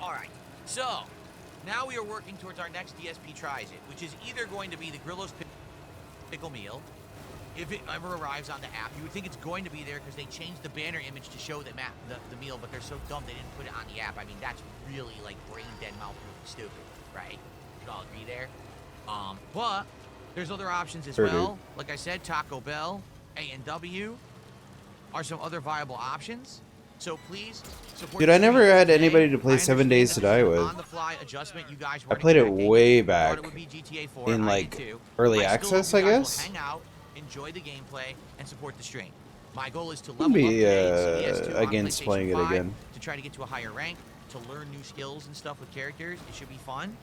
All right. So now we are working towards our next DSP tries it, which is either going to be the Grillo's pickle meal. If it ever arrives on the app, you would think it's going to be there because they changed the banner image to show the meal, but they're so dumb they didn't put it on the app. I mean, that's really like brain dead, mouth stupid, right? You can all agree there. But there's other options as well. Like I said, Taco Bell, A&W are some other viable options. So please support. Dude, the I never stream had today. anybody to play I 7 understand Days that to this is Die an with. on-the-fly adjustment. You guys I weren't played it expecting. way Thought back it would be GTA 4. in I like did too. early I still hope access, you I guys will guess. hang out, enjoy the gameplay, and support the stream. My goal is to Wouldn't level up be today CVS2 on against PlayStation playing it 5 again. to try to get to a higher rank, to learn new skills and stuff with characters. It should be fun.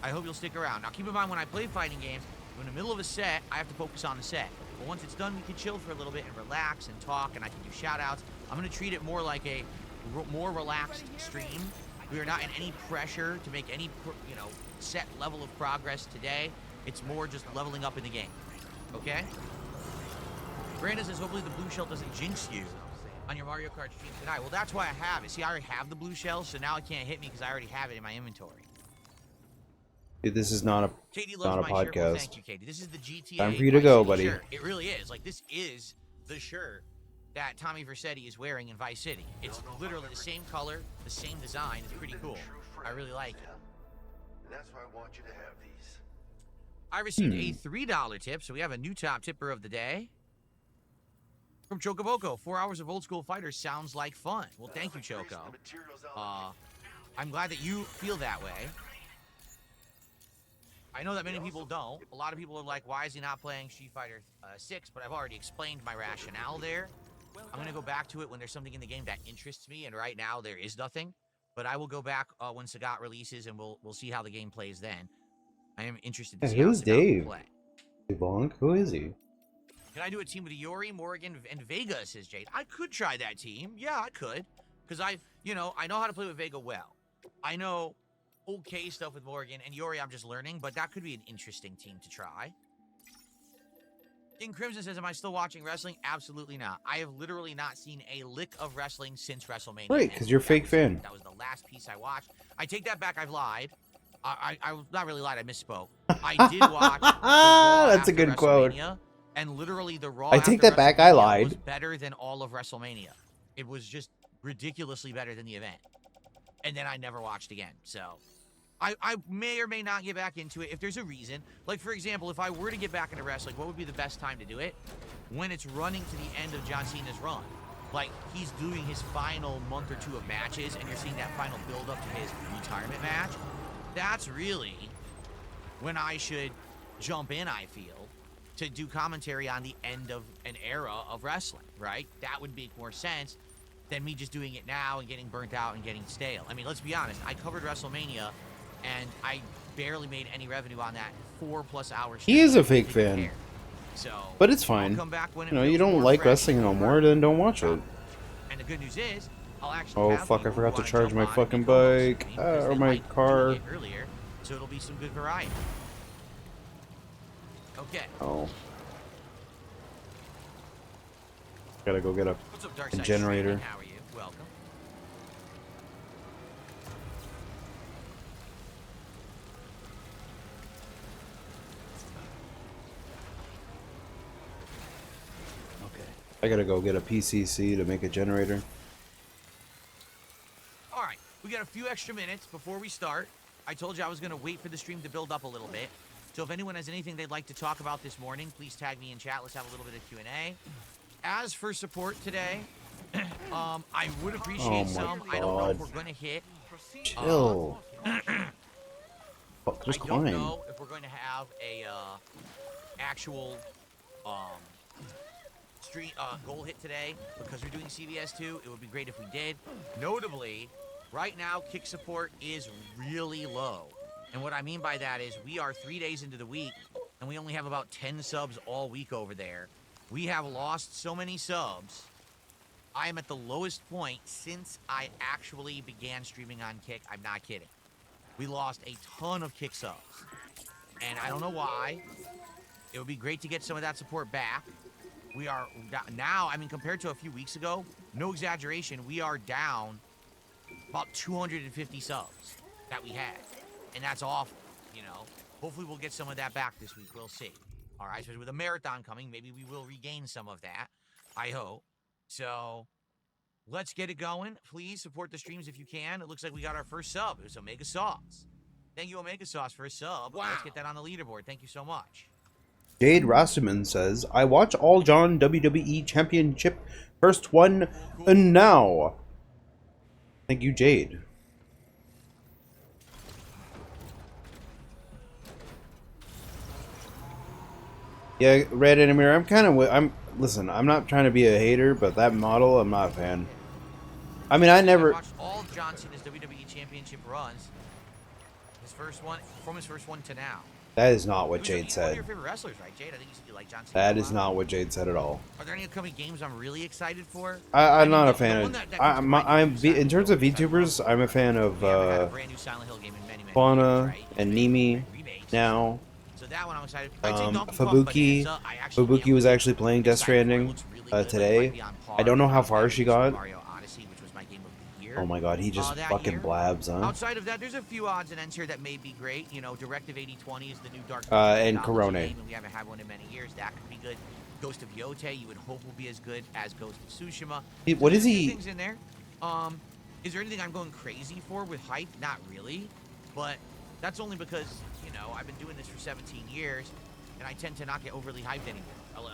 I hope you'll stick around. Now, keep in mind, when I play fighting games, in the middle of a set, I have to focus on the set. But once it's done, we can chill for a little bit and relax and talk, and I can do shout-outs. I'm going to treat it more like a more relaxed stream. We are not in any pressure to make any, set level of progress today. It's more just leveling up in the game. Okay? Brandon says, hopefully the blue shell doesn't jinx you on your Mario Kart stream tonight. Well, that's why I have it. See, I already have the blue shell, so now it can't hit me because I already have it in my inventory. Dude, this is not a Katie not a loves my shirt. Well, podcast. thank you, Katie. This is the GTA. Time for you to Vice go, City buddy. Shirt. It really is. Like, this is the shirt that Tommy Vercetti is wearing in Vice City. It's literally the same color, the same design. It's pretty cool. I really like it. That's why I want you to have these. I received a $3 tip, so we have a new top tipper of the day. From Chocoboko, 4 hours of old school fighters sounds like fun. Well, thank you, Choco. I'm glad that you feel that way. I know that many people don't. A lot of people are like, why is he not playing Street Fighter 6? But I've already explained my rationale there. I'm going to go back to it when there's something in the game that interests me, and right now there is nothing. But I will go back when Sagat releases, and we'll see how the game plays then. I am interested to see how Who's Sagat will Dave? play. Bonk? Who is he? Can I do a team with Yori, Morgan, and Vega, says Jade. I could try that team. Yeah, I could. Because I know how to play with Vega well. I know okay stuff with Morgan, and Yori I'm just learning, but that could be an interesting team to try. King Crimson says, am I still watching wrestling? Absolutely not. I have literally not seen a lick of wrestling since WrestleMania. Right, because you're a fake fan. That was the last piece I watched. I take that back. I've lied. I not really lied. I misspoke. I did watch the Raw That's a after good quote. WrestleMania, and literally the Raw I take after that back, I WrestleMania lied. was better than all of WrestleMania. It was just ridiculously better than the event. And then I never watched again. So I may or may not get back into it if there's a reason. Like, for example, if I were to get back into wrestling, what would be the best time to do it? When it's running to the end of John Cena's run. Like, he's doing his final month or two of matches, and you're seeing that final build-up to his retirement match. That's really when I should jump in, I feel, to do commentary on the end of an era of wrestling, right? That would make more sense than me just doing it now and getting burnt out and getting stale. I mean, let's be honest. I covered WrestleMania, and I barely made any revenue on that 4+ hours. He is a fake fan. So, but it's fine. I'll come back when it You know, you feels don't more like fresh wrestling no more, then don't watch it. And the good news is, I'll actually Oh have fuck, I people forgot to who charge wanna my jump on fucking and co-host with bike. me because Or they my liked car. doing it earlier, so it'll be some good variety. Okay. Oh. Gotta go get a What's up, Dark a Side generator. Streaming? How are you? Welcome. I gotta go get a PCC to make a generator. All right, we got a few extra minutes before we start. I told you I was going to wait for the stream to build up a little bit. So if anyone has anything they'd like to talk about this morning, please tag me in chat. Let's have a little bit of Q&A. As for support today, I would appreciate Oh my some. I don't know if God. we're going to hit. Chill. Fuck, just I don't climb. know if we're going to have a actual street goal hit today because we're doing CVS2. It would be great if we did. Notably, right now kick support is really low. And what I mean by that is we are 3 days into the week and we only have about 10 subs all week over there. We have lost so many subs. I am at the lowest point since I actually began streaming on Kick. I'm not kidding. We lost a ton of Kick subs. And I don't know why. It would be great to get some of that support back. We are now, I mean, compared to a few weeks ago, no exaggeration, we are down about 250 subs that we had. And that's awful, you know. Hopefully we'll get some of that back this week. We'll see. All right, so with a marathon coming, maybe we will regain some of that. I hope. So let's get it going. Please support the streams if you can. It looks like we got our first sub. It was Omega Sauce. Thank you, Omega Sauce, for a sub. Wow. Let's get that on the leaderboard. Thank you so much. Jade Rasterman says, I watch all John WWE Championship first one and now. Thank you, Jade. Yeah, Red Enemy. Listen, I'm not trying to be a hater, but that model, I'm not a fan. I mean, I I never. watched all of John Cena's WWE Championship runs. His first one, from his first one to now. That is not what He's Jade one of said. your favorite wrestlers, right, Jade? I think you said you like John Cena. That a is lot. not what Jade said at all. Are there any upcoming games I'm really excited for? I'm mean, not a the fan one of. that comes to mind is In terms of Silent Hill, VTubers, I'm a fan of we haven't had a brand new Silent Hill game in many years, Fauna right? and Nimi Remakes. now. So that one I'm excited. I'd say Donkey Kong Fabuki. Bonanza, I actually Fabuki am was really actually playing Death excited for. It Stranding looks really good, but it might today. be on par I don't know with how my far she Super got. Mario Odyssey, which was my game of the year. Oh my god, he just that fucking year. blabs, huh? Outside of that, there's a few odds and ends here that may be great. You know, Directive 8020 is the new Dark And mythology Corone. game, and we haven't had one in many years. That could be good. Ghost of Yotei, you would hope will be as good as Ghost of Tsushima. What is There's a few he? things in there. Is there anything I'm going crazy for with hype? Not really, but that's only because you know I've been doing this for 17 years, and I tend to not get overly hyped anymore.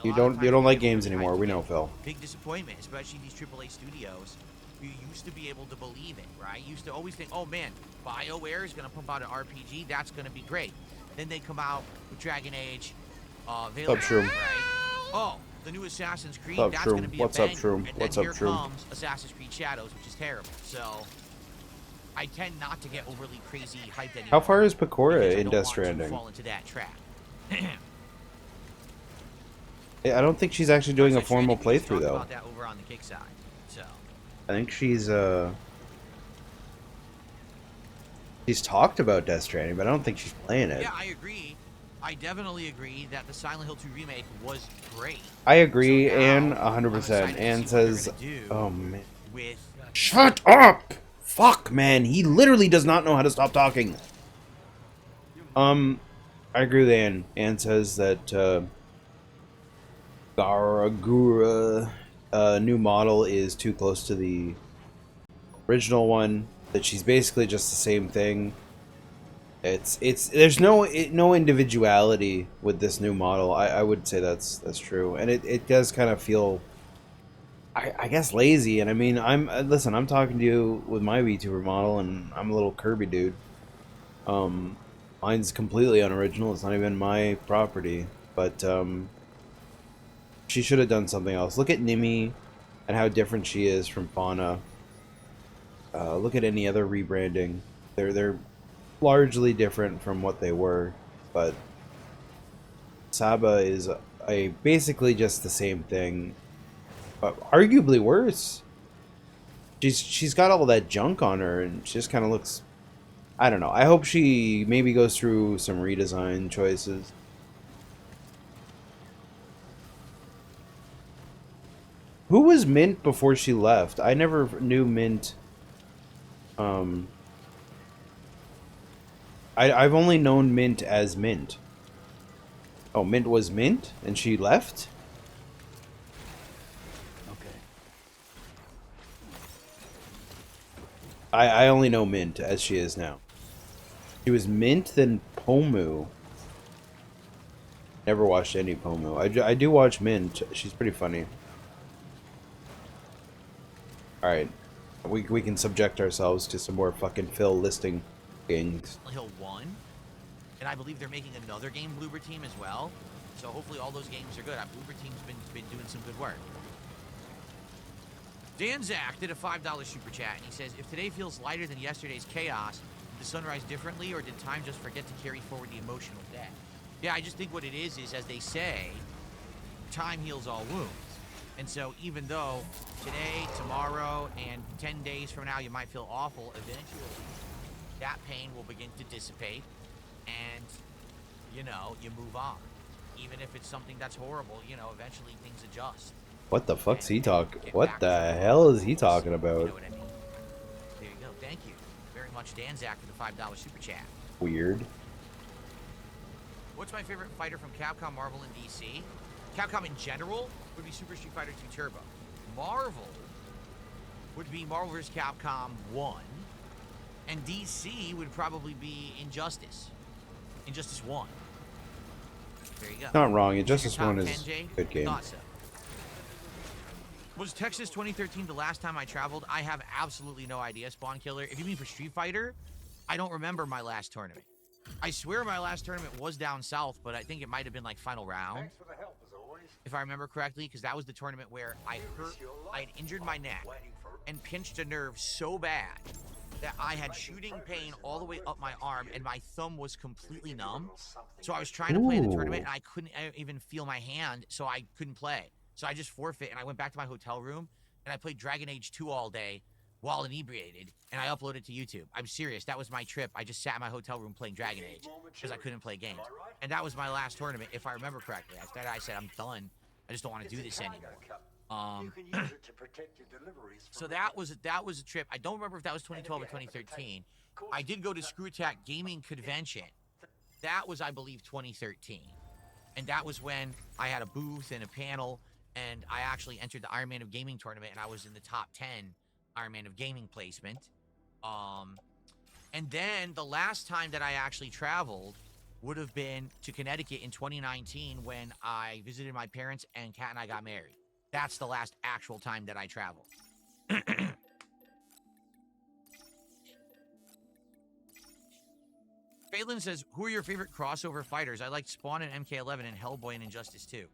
You don't like games anymore. We know, Phil. Big disappointment, especially these AAA studios. You used to be able to believe it, right? You used to always think, oh man, BioWare is going to pump out an RPG. That's going to be great. Then they come out with Dragon Age, Veil, Shroom? right? Oh, the new Assassin's Creed. What's up, That's going to Shroom? be What's a up, banger. Shroom? And What's then up, here Shroom? comes Assassin's Creed Shadows, which is terrible. So I tend not to get overly crazy hyped anymore. How far is Pecora because I in don't Death want to Stranding? fall into that trap. I don't think she's actually doing a Death formal Stranding, we just playthrough talked though. about that over on the kick side. So I think she's talked about Death Stranding, but I don't think she's playing it. yeah, I agree. I definitely agree that the Silent Hill 2 remake was great. I agree, So now, and I'm 100%. excited to And see what they're says, gonna do "Oh man, with shut up! Fuck, man, he literally does not know how to stop talking." I agree with Anne. Anne says that Garagura new model is too close to the original one. That she's basically just the same thing. There's no individuality with this new model. I would say that's true, and it does kind of feel, I guess, lazy. And I mean, listen, I'm talking to you with my VTuber model, and I'm a little Kirby dude. Mine's completely unoriginal. It's not even my property, but she should have done something else. Look at Nimi and how different she is from Fauna. Look at any other rebranding. They're largely different from what they were, but Saba is basically just the same thing, but arguably worse. She's got all that junk on her, and she just kind of looks. I don't know. I hope she maybe goes through some redesign choices. Who was Mint before she left? I never knew Mint. I've only known Mint as Mint. Oh, Mint was Mint, and she left? Okay. I only know Mint as she is now. She was Mint, then Pomu. Never watched any Pomu. I do watch Mint. She's pretty funny. Alright. We can subject ourselves to some more fucking Phil listing things. Silent Hill 1, and I believe they're making another game, Bloober Team, as well. So hopefully all those games are good. Bloober Team's been doing some good work. Dan Zach did a $5 super chat, and he says, if today feels lighter than yesterday's chaos, did the sun rise differently, or did time just forget to carry forward the emotional debt? Yeah, I just think what it is, as they say, time heals all wounds. And so even though today, tomorrow, and 10 days from now you might feel awful, eventually that pain will begin to dissipate, and, you know, you move on. Even if it's something that's horrible, you know, eventually things adjust. What the fuck's he talking? What the hell is he talking about? You know what I mean? There you go. Thank you very much, Dan Zach, for the $5 super chat. Weird. What's my favorite fighter from Capcom, Marvel, and DC? Capcom in general would be Super Street Fighter 2 Turbo. Marvel would be Marvel vs. Capcom 1. And DC would probably be Injustice. Injustice 1. There you go. Not wrong. Injustice Your top 1 is 10, Jay? a good game. Thought so. Was Texas 2013 the last time I traveled? I have absolutely no idea, Spawn Killer. If you mean for Street Fighter, I don't remember my last tournament. I swear my last tournament was down south, but I think it might have been like final round, if I remember correctly, because that was the tournament where I had injured my neck and pinched a nerve so bad that I had shooting pain all the way up my arm and my thumb was completely numb. So I was trying to play in the tournament and I couldn't even feel my hand, so I couldn't play. So I just forfeit and I went back to my hotel room and I played Dragon Age 2 all day while inebriated and I uploaded to YouTube. I'm serious. That was my trip. I just sat in my hotel room playing Dragon Age because I couldn't play games. And that was my last tournament, if I remember correctly. After that, I said, I'm done. I just don't want to do this anymore. So that was a trip. I don't remember if that was 2012 or 2013. I did go to Screw Attack Gaming Convention. That was, I believe, 2013. And that was when I had a booth and a panel, and I actually entered the Iron Man of Gaming tournament, and I was in the top 10 Iron Man of Gaming placement. And then the last time that I actually traveled would have been to Connecticut in 2019 when I visited my parents and Kat and I got married. That's the last actual time that I traveled. Phelan says, who are your favorite crossover fighters? I liked Spawn and MK11 and Hellboy and Injustice 2.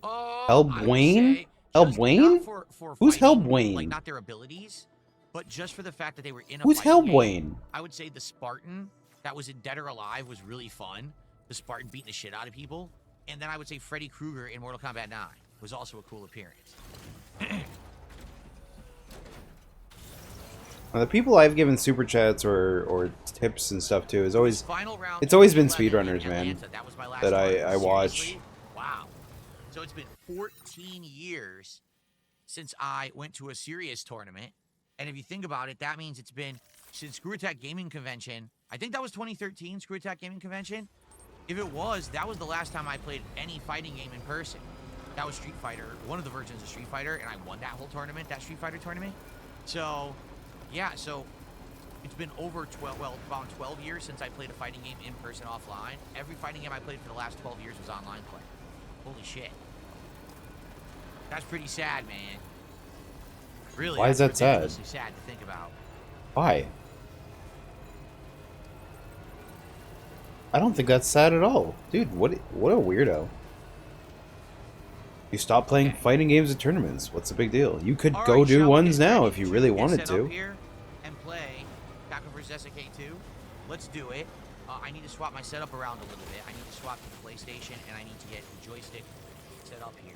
Hellboy? Hellboy? For Who's fighting, Hellboy? like, not their abilities, but just for the fact that they were in a Who's fighting Hellboy? game. I would say the Spartan that was in Dead or Alive was really fun. The Spartan beating the shit out of people. And then I would say Freddy Krueger in Mortal Kombat 9 was also a cool appearance. The people I've given super chats or tips and stuff to is always Round, it's always been speedrunners, Atlanta, man. that was my last That tournament. I watch. Wow. So it's been 14 years since I went to a serious tournament. And if you think about it, that means it's been since Screw Attack Gaming Convention. I think that was 2013, Screw Attack Gaming Convention. If it was, that was the last time I played any fighting game in person. That was Street Fighter, one of the versions of Street Fighter, and I won that whole tournament, that Street Fighter tournament. So, yeah, so it's been over 12, well, about 12 years since I played a fighting game in person offline. Every fighting game I played for the last 12 years was online play. Holy shit. That's pretty sad, man. Really, why is that sad? Ridiculously sad to think about. Why? I don't think that's sad at all. Dude, what a weirdo. You stop playing fighting games at tournaments. What's the big deal? You could All go right, do shall we ones get now ready if you really get wanted set to. up here and play Capcom vs. SNK2. Let's do it. I need to swap my setup around a little bit. I need to swap to the PlayStation, and I need to get the joystick set up here.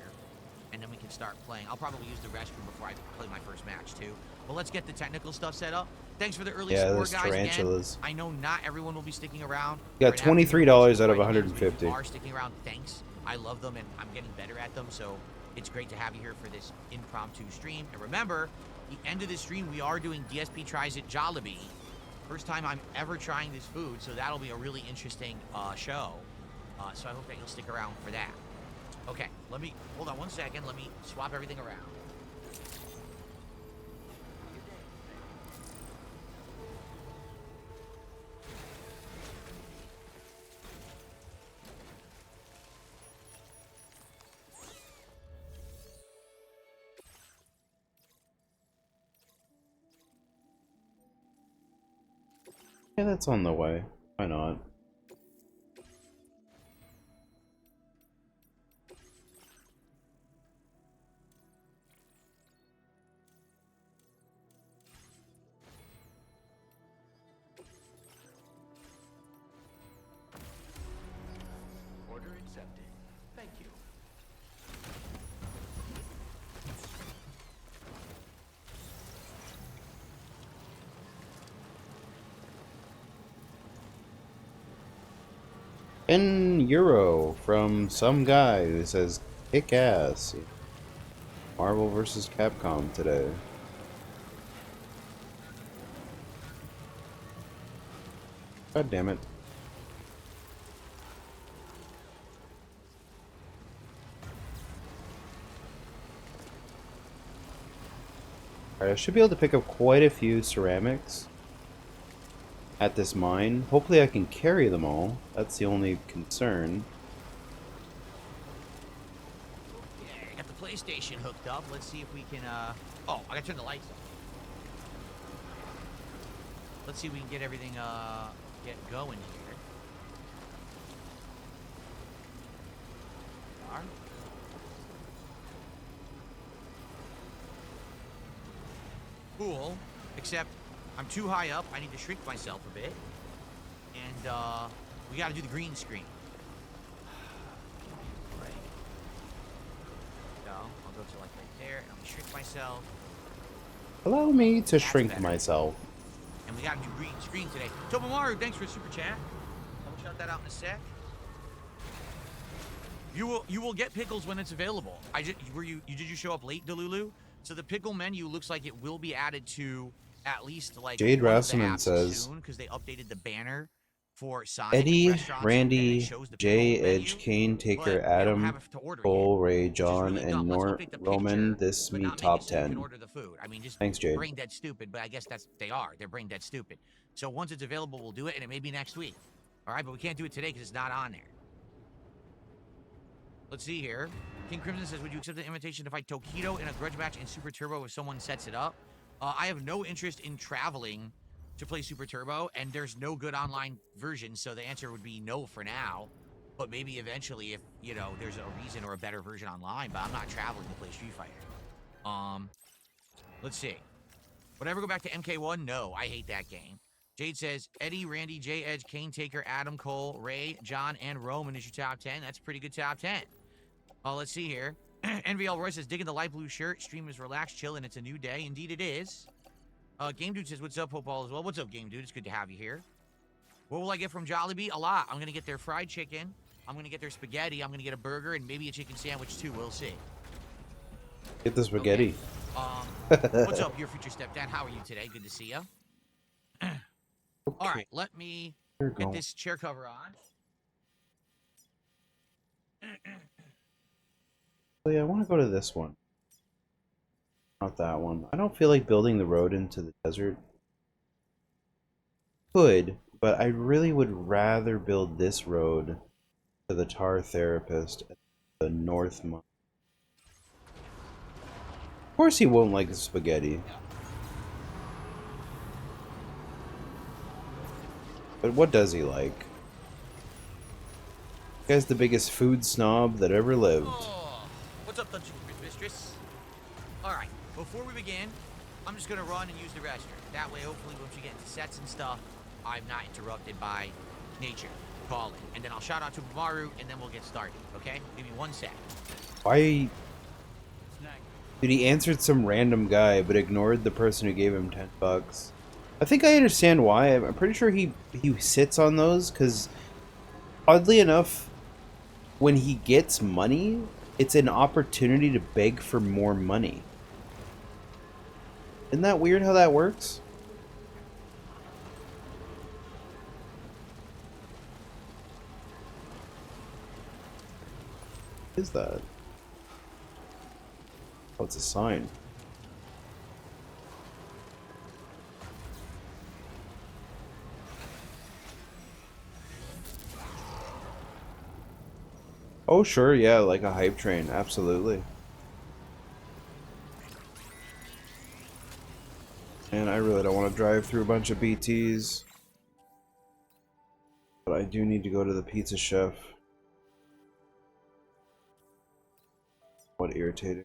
And then we can start playing. I'll probably use the restroom before I play my first match, too. But let's get the technical stuff set up. Thanks for the early support, guys. Tarantulas. Again, I know not everyone will be sticking around. You got $23 out of 150. If you are sticking around, thanks. I love them, and I'm getting better at them, so it's great to have you here for this impromptu stream. And remember, the end of the stream, we are doing DSP Tries It Jollibee. First time I'm ever trying this food, so that'll be a really interesting show. So I hope that you'll stick around for that. Okay, hold on one second. Let me swap everything around. Yeah, that's on the way. Why not? Order accepted. Thank you. €10 from some guy who says kick ass. Marvel vs. Capcom today. God damn it. Alright, I should be able to pick up quite a few ceramics at this mine. Hopefully I can carry them all. That's the only concern. Yeah, I got the PlayStation hooked up. Let's see if we can, oh, I gotta turn the lights on. Let's see if we can get everything, get going here. Are. Cool, except I'm too high up. I need to shrink myself a bit. And, we gotta do the green screen. Right. So, I'll go to like right there, and I'm gonna shrink myself. Allow me to That's shrink better. myself. And we gotta do green screen today. Tobomaru, thanks for a super chat. I'll shout that out in a sec. You will get pickles when it's available. Did you show up late, Delulu? So the pickle menu looks like it will be added to at least like Jade one of the Rasselman apps says, soon because they updated the banner for Sonic Eddie, restaurants, and it Randy, shows the Jay, pickle Edge, menu, Kane, but Taker, they don't Adam, have it to order Cole, yet, Ray, which is John, really and dumb. Let's update the Roman. picture, This but me not make top it so you can 10. order the food. I mean, just Thanks, Jade. brain dead stupid, but I guess they're brain dead stupid. So once it's available, we'll do it, and it may be next week. All right, but we can't do it today because it's not on there. Let's see here. King Crimson says, would you accept the invitation to fight Tokido in a grudge match in Super Turbo if someone sets it up? I have no interest in traveling to play Super Turbo, and there's no good online version, so the answer would be no for now. But maybe eventually if, you know, there's a reason or a better version online, but I'm not traveling to play Street Fighter. Let's see. Would I ever go back to MK1? No, I hate that game. Jade says, Eddie, Randy, J, Edge, Kane, Taker, Adam, Cole, Ray, John, and Roman is your top 10. That's a pretty good top 10. Let's see here. NVL Roy says, digging the light blue shirt. Stream is relaxed, chill, and it's a new day. Indeed it is. Game Dude says, what's up, Popal as well? What's up, Game Dude? It's good to have you here. What will I get from Jollibee? A lot. I'm going to get their fried chicken. I'm going to get their spaghetti. I'm going to get a burger and maybe a chicken sandwich, too. We'll see. Get the spaghetti. Okay. What's up, your future stepdad? How are you today? Good to see you. All right, let me get this chair cover on. Oh, yeah, I want to go to this one. Not that one. I don't feel like building the road into the desert. Could, but I really would rather build this road to the Tar Therapist at the North Mine. Of course he won't like the spaghetti. But what does he like? This guy's the biggest food snob that ever lived. Oh, what's up, Dungeon Mistress? Alright, before we begin, I'm just gonna run and use the restroom. That way, hopefully, once we get into sets and stuff, I'm not interrupted by nature calling. And then I'll shout out to Maru, and then we'll get started, okay? Give me 1 sec. Why? Dude, he answered some random guy, but ignored the person who gave him $10. I think I understand why. I'm pretty sure he sits on those, because oddly enough, when he gets money, it's an opportunity to beg for more money. Isn't that weird how that works? What is that? Oh, it's a sign. Oh, sure, yeah, like a hype train, absolutely. And I really don't want to drive through a bunch of BTs. But I do need to go to the pizza chef. What irritating.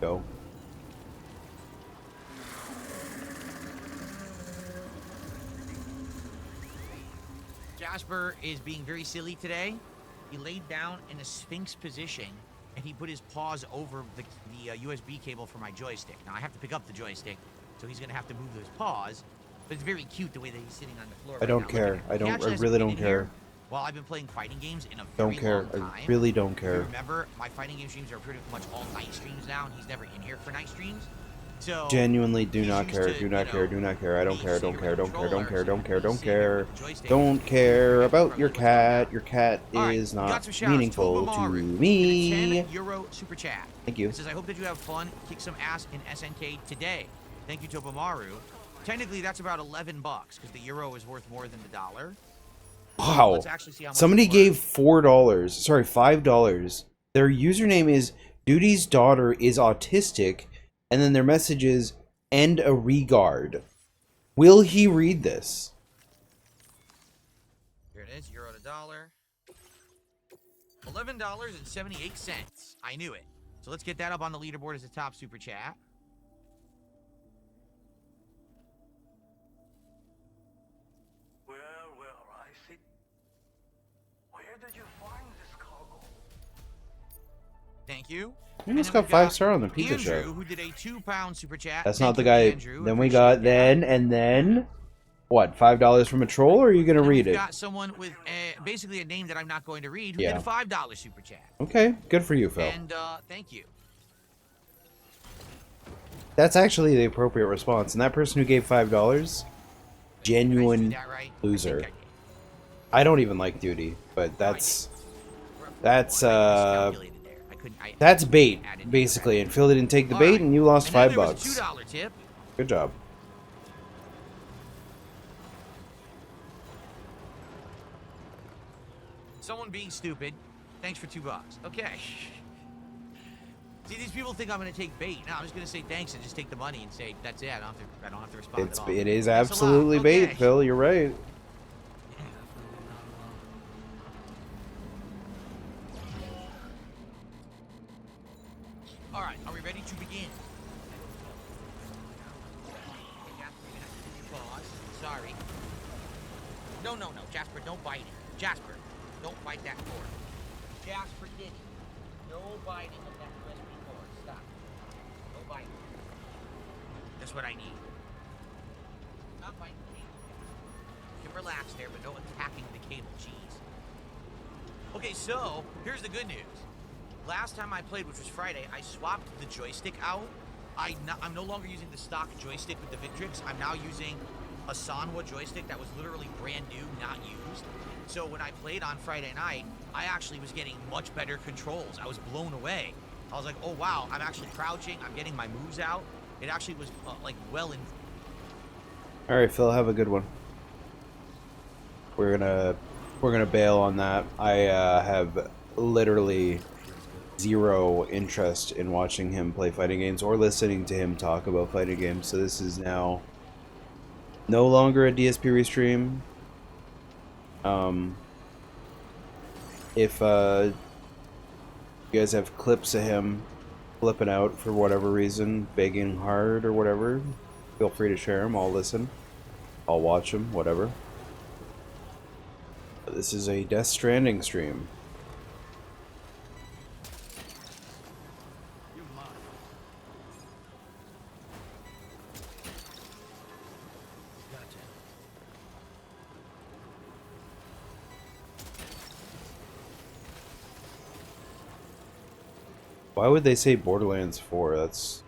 Go. Jasper is being very silly today. He laid down in a sphinx position, and he put his paws over the USB cable for my joystick. Now, I have to pick up the joystick, so he's going to have to move his paws, but it's very cute the way that he's sitting on the floor I don't care. I really don't care. Well, I've been playing fighting games in a Don't very care. long time. I really don't If you care. remember, my fighting game streams are pretty much all night streams now, and he's never in here for night streams. So Genuinely do he's not used care. to, Do not care. Do not care. I don't me care. sitting Don't care. with a Don't care. Don't care. controller, Don't care. Don't sitting here care. with the joystick, Don't care about your what's going on. cat. Your cat All right, is we got not some shout-outs. meaningful to Tobomaru, me. €10 super chat. Thank you. It says, I hope that you have fun, kick some ass in SNK today. Thank you, Tobomaru. technically that's about $11 because the euro is worth more than the dollar. Wow. Let's actually see how much Somebody it's gave worth. $4. Sorry, $5. Their username is Duty's daughter is autistic, and then their message is "and a regard." Will he read this? Here it is, euro to dollar. $11.78. I knew it. So let's get that up on the leaderboard as a top super chat. Well, I see. Where did you find this cargo? Thank you. We And almost then got we've 5-star on the pizza Andrew, show. who did a £2 super chat. That's Thank not the you, guy. Andrew. Then we Appreciate got that. and then what? $5 from a troll, or are you gonna And read we've it? got someone with basically a name that I'm not going to read who Yeah. did a $5 super chat. Okay, good for you, Phil. And thank you. That's actually the appropriate response. And that person who gave $5, Did I genuine just do that right? loser. I think I did. I don't even like Duty, but that's We're at 4 that's I miscalculated there. I couldn't. that's bait added basically. And incorrectly. Phil didn't take the All bait, right. and you lost And then $5. there was a $2 tip. Good job. Someone being stupid. Thanks for $2. Okay. See, these people think I'm going to take bait. No, I'm just going to say thanks and just take the money and say that's it. I don't have to respond at all. It is Thanks a lot. absolutely bait, Okay. Phil. You're right. All right, are we ready to begin? Jasper, you're gonna have to do your boss. Sorry. No, Jasper, don't bite it. Jasper, don't bite that cord. Jasper did it. No biting of that USB cord. Stop. No biting. That's what I need. Not biting the cable. You can relax there, but no attacking the cable. Jeez. Okay, so here's the good news. Last time I played, which was Friday, I swapped the joystick out. I'm no longer using the stock joystick with the Victrix. I'm now using a Sanwa joystick that was literally brand new, not used. So when I played on Friday night, I actually was getting much better controls. I was blown away. I was like, oh wow, I'm actually crouching. I'm getting my moves out. It actually was like well in. All right, Phil, have a good one. We're gonna bail on that. I have literally zero interest in watching him play fighting games or listening to him talk about fighting games. So this is now no longer a DSP restream. If you guys have clips of him flipping out for whatever reason, begging hard or whatever, feel free to share them. I'll listen. I'll watch them, whatever. But this is a Death Stranding stream. Why would they say Borderlands 4? That's...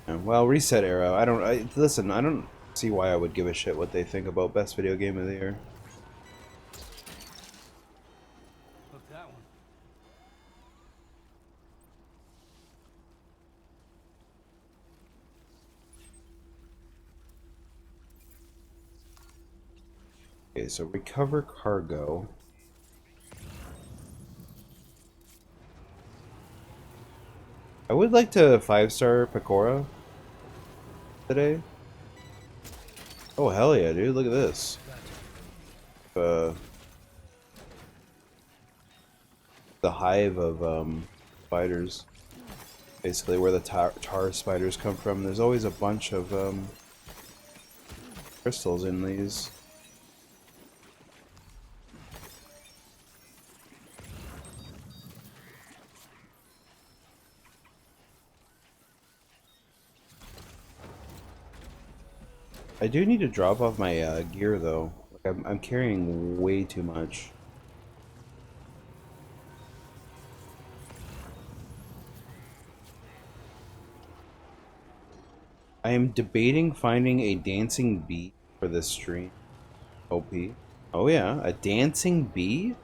well, Reset Era. Listen, I don't see why I would give a shit what they think about best video game of the year. Look that one. Okay, so recover cargo. I would like to 5-star Pecora today. Oh hell yeah, dude! Look at this. The hive of spiders. Basically, where the tar spiders come from. There's always a bunch of crystals in these. I do need to drop off my gear though. Like, I'm carrying way too much. I am debating finding a dancing bee for this stream. OP. Oh yeah, a dancing bee?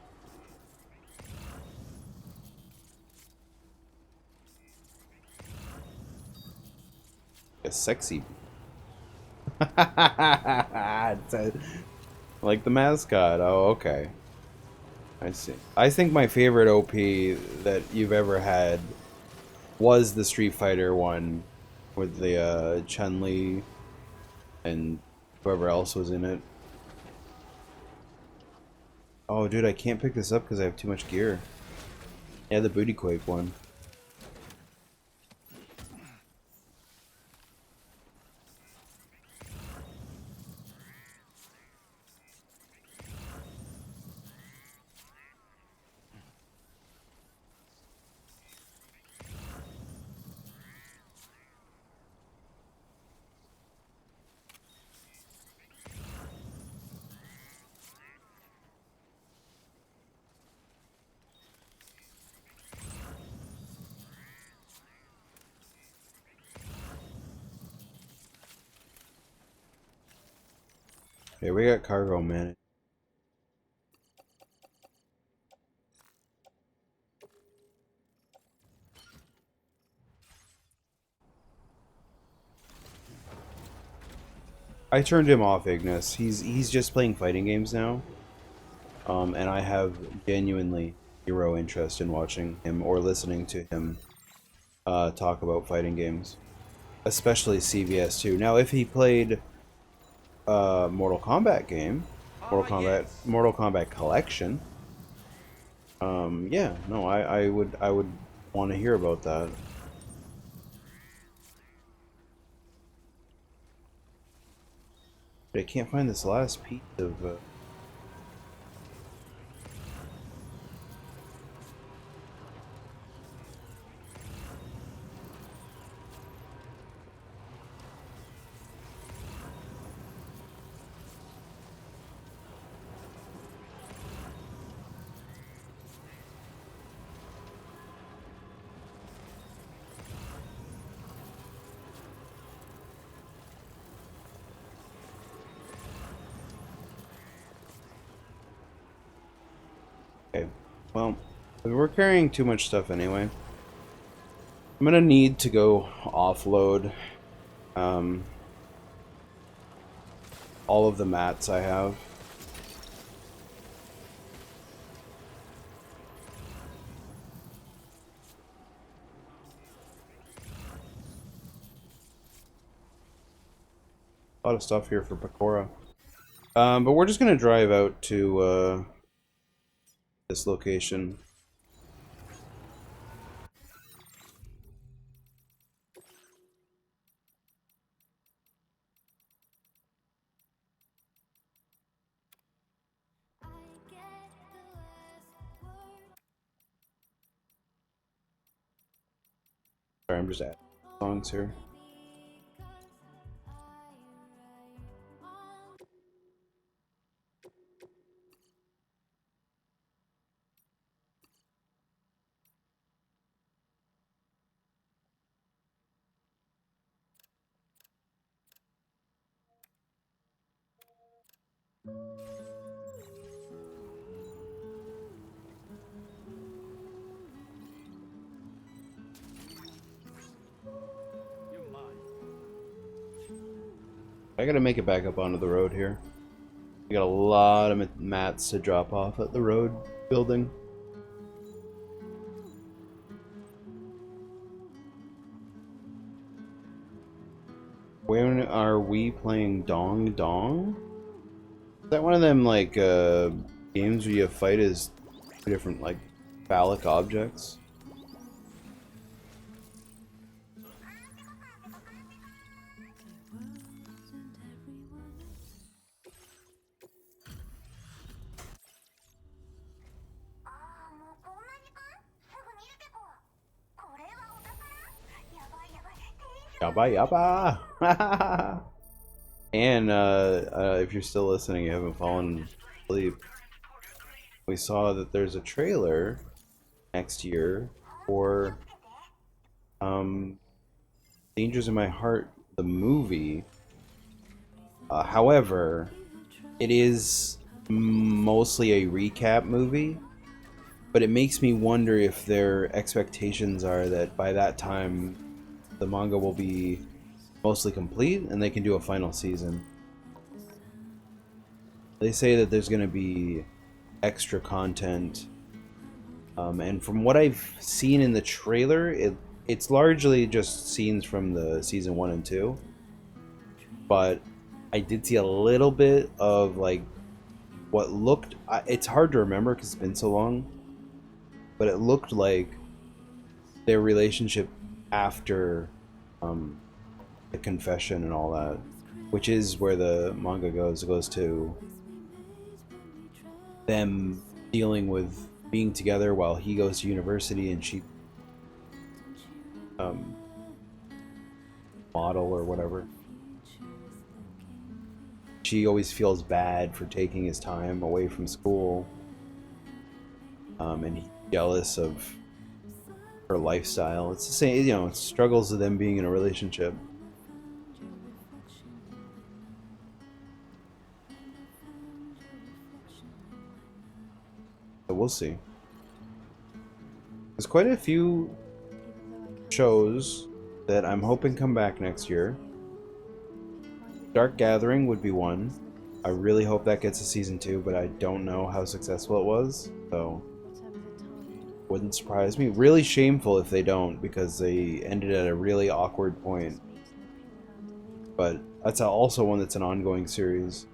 A sexy bee. Like the mascot. Oh, okay. I see. I think my favorite OP that you've ever had was the Street Fighter one with the Chun-Li and whoever else was in it. Oh, dude, I can't pick this up because I have too much gear. Yeah, the Booty Quake one. Okay, we got cargo man. I turned him off, Ignis. He's just playing fighting games now. And I have genuinely zero interest in watching him or listening to him talk about fighting games. Especially CVS 2. Now if he played Mortal Kombat game, Mortal Kombat Collection, yeah, no, I would want to hear about that. But I can't find this last piece of okay. Well, we're carrying too much stuff anyway. I'm gonna need to go offload all of the mats I have. A lot of stuff here for Pecora. But we're just gonna drive out to this location. Sorry, I'm just adding songs here. You're mine. I gotta make it back up onto the road here. We got a lot of mats to drop off at the road building. When are we playing Dong Dong? Is that one of them like games where you fight as different like phallic objects? Yabba yabba! And if you're still listening, you haven't fallen asleep. We saw that there's a trailer next year for Dangers in My Heart, the movie. However, it is mostly a recap movie, but it makes me wonder if their expectations are that by that time the manga will be mostly complete, and they can do a final season. They say that there's going to be extra content, and from what I've seen in the trailer, it's largely just scenes from the season 1 and 2. But I did see a little bit of like what looked. It's hard to remember because it's been so long, but it looked like their relationship after the confession and all that, which is where the manga goes. It goes to them dealing with being together while he goes to university and she model or whatever. She always feels bad for taking his time away from school, and he's jealous of her lifestyle. It's the same, you know, it struggles with them being in a relationship. So we'll see. There's quite a few shows that I'm hoping come back next year. Dark Gathering would be one. I really hope that gets a season 2, but I don't know how successful it was, so wouldn't surprise me. Really shameful if they don't, because they ended at a really awkward point. But that's also one that's an ongoing series.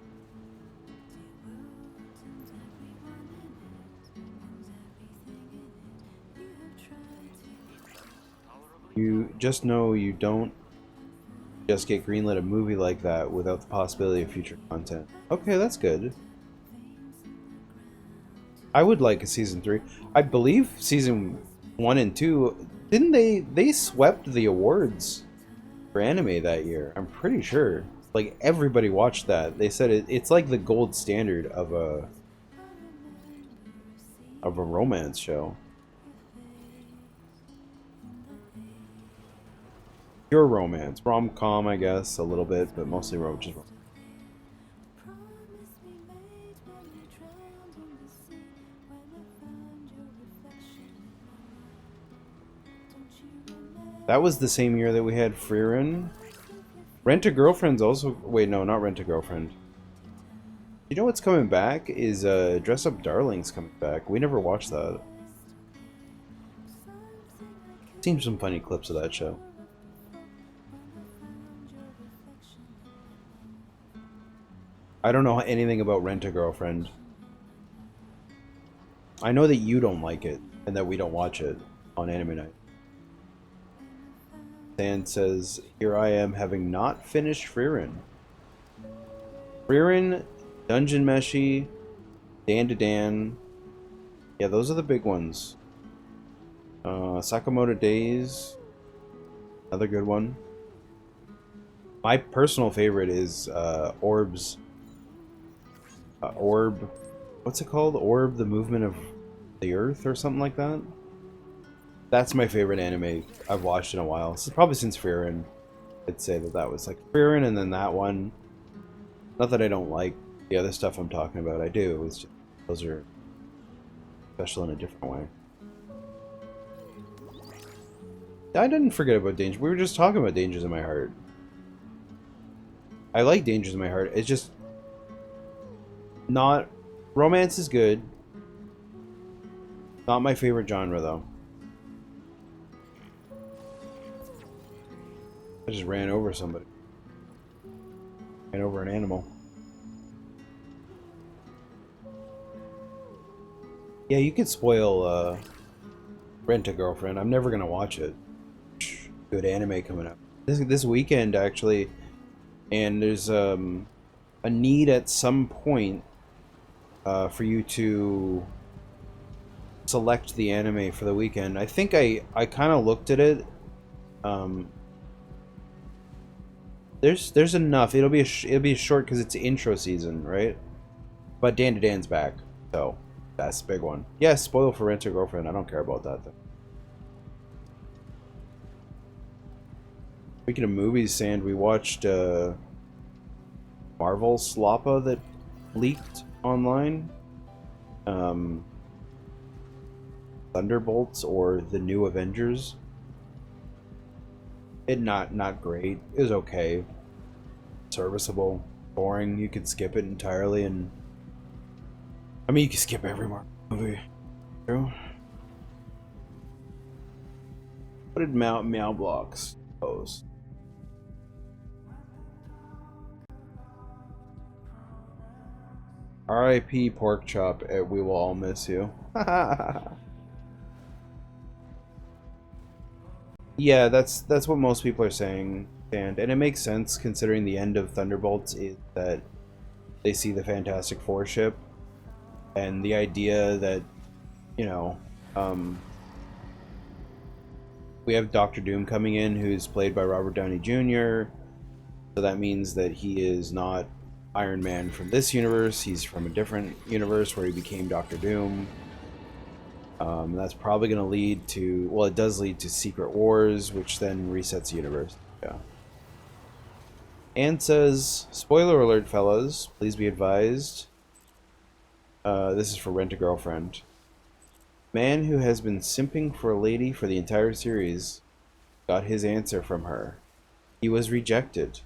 You just know you don't just get greenlit a movie like that without the possibility of future content. Okay, that's good. I would like a season 3. I believe season 1 and 2, didn't they swept the awards for anime that year? I'm pretty sure. Like everybody watched that. They said it's like the gold standard of a romance show. Pure romance, rom-com, I guess, a little bit, but mostly just that was the same year that we had Frieren. Rent-A-Girlfriend's also... Wait, no, not Rent-A-Girlfriend. You know what's coming back is Dress Up Darling's coming back. We never watched that. Seen some funny clips of that show. I don't know anything about Rent-A-Girlfriend. I know that you don't like it, and that we don't watch it on Anime Night. Dan says, here I am having not finished Frieren. Frieren, Dungeon Meshi, Dan to Dan. Yeah, those are the big ones. Sakamoto Days, another good one. My personal favorite is Orb's. Orb, what's it called? Orb, the Movement of the Earth, or something like that. That's my favorite anime I've watched in a while. This is probably since Frieren. I'd say that was like Frieren, and then that one. Not that I don't like the other stuff I'm talking about. I do. It's just, those are special in a different way. I didn't forget about Danger. We were just talking about Dangers in My Heart. I like Dangers in My Heart. It's just not... Romance is good. Not my favorite genre, though. I just ran over somebody. Ran over an animal. Yeah, you could spoil Rent-A-Girlfriend. I'm never gonna watch it. Good anime coming up. This weekend, actually. And there's a need at some point for you to select the anime for the weekend. I think I kind of looked at it. There's enough. It'll be a short because it's intro season, right? But Dan to Dan's back, so that's the big one. Yeah, spoil for Rent-A-Girlfriend. I don't care about that though. Speaking of movies, Sand, we watched Marvel Slappa that leaked online. Thunderbolts or the New Avengers. Not great. It was okay. Serviceable. Boring. You could skip it entirely, and I mean you can skip every Marvel movie. True. What did Meow Blocks pose? R.I.P. Pork Chop. We will all miss you. Yeah, that's what most people are saying, and it makes sense considering the end of Thunderbolts is that they see the Fantastic Four ship, and the idea that, you know, we have Doctor Doom coming in, who's played by Robert Downey Jr., so that means that he is not Iron Man from this universe, he's from a different universe where he became Doctor Doom. That's probably going to lead to, well, it does lead to Secret Wars, which then resets the universe. Yeah. And says, spoiler alert, fellas, please be advised. This is for Rent a Girlfriend. Man who has been simping for a lady for the entire series got his answer from her. He was rejected.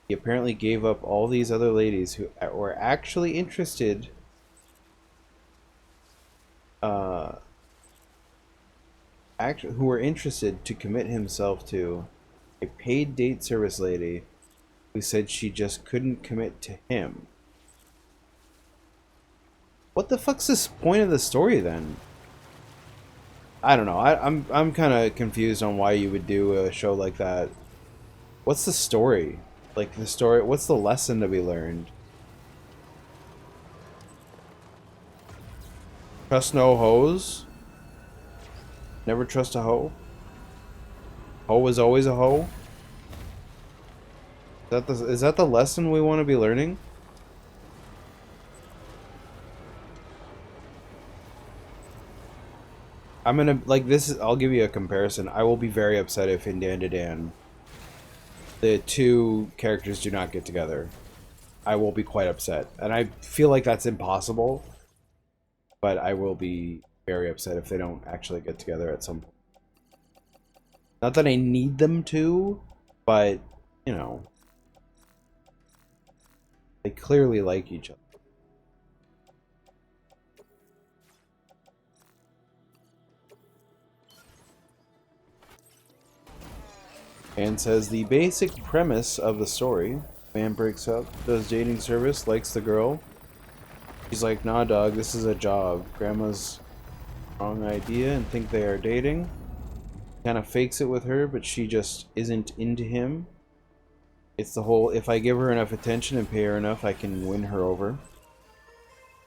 He apparently gave up all these other ladies who were actually interested who were interested to commit himself to a paid date service lady who said she just couldn't commit to him. What the fuck's the point of the story then? I don't know. I'm kind of confused on why you would do a show like that. What's the story? Like the story, what's the lesson to be learned? Trust no hoes? Never trust a hoe? Hoe is always a hoe? Is that the lesson we want to be learning? I'm gonna, like, this is, I'll give you a comparison. I will be very upset if in Dan to Dan the two characters do not get together. I will be quite upset. And I feel like that's impossible. But I will be very upset if they don't actually get together at some point. Not that I need them to, but, you know, they clearly like each other. And says the basic premise of the story: man breaks up, does dating service, likes the girl. He's like, nah dog, this is a job. Grandma's wrong idea and think they are dating. Kind of fakes it with her, but she just isn't into him. It's the whole, if I give her enough attention and pay her enough, I can win her over.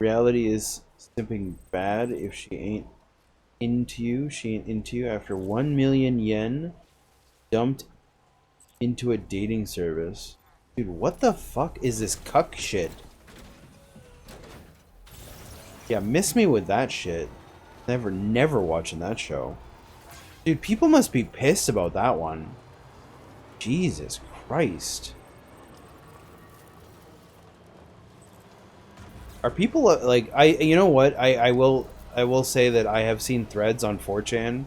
Reality is simping bad. If she ain't into you, she ain't into you. After 1 million yen dumped into a dating service. Dude, what the fuck is this cuck shit? Yeah, miss me with that shit. Never watching that show. Dude, people must be pissed about that one. Jesus Christ. Are people like, you know what? I will say that I have seen threads on 4chan,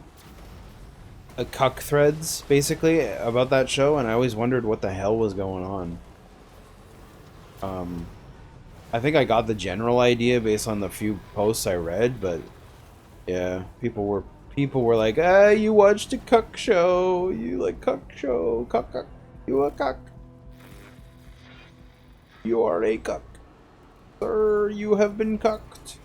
cuck threads basically about that show, and I always wondered what the hell was going on. I think I got the general idea based on the few posts I read, but yeah, people were like, ah, you watched a cuck show, you like cuck show, cuck, you a cuck, you are a cuck, sir, you have been cucked.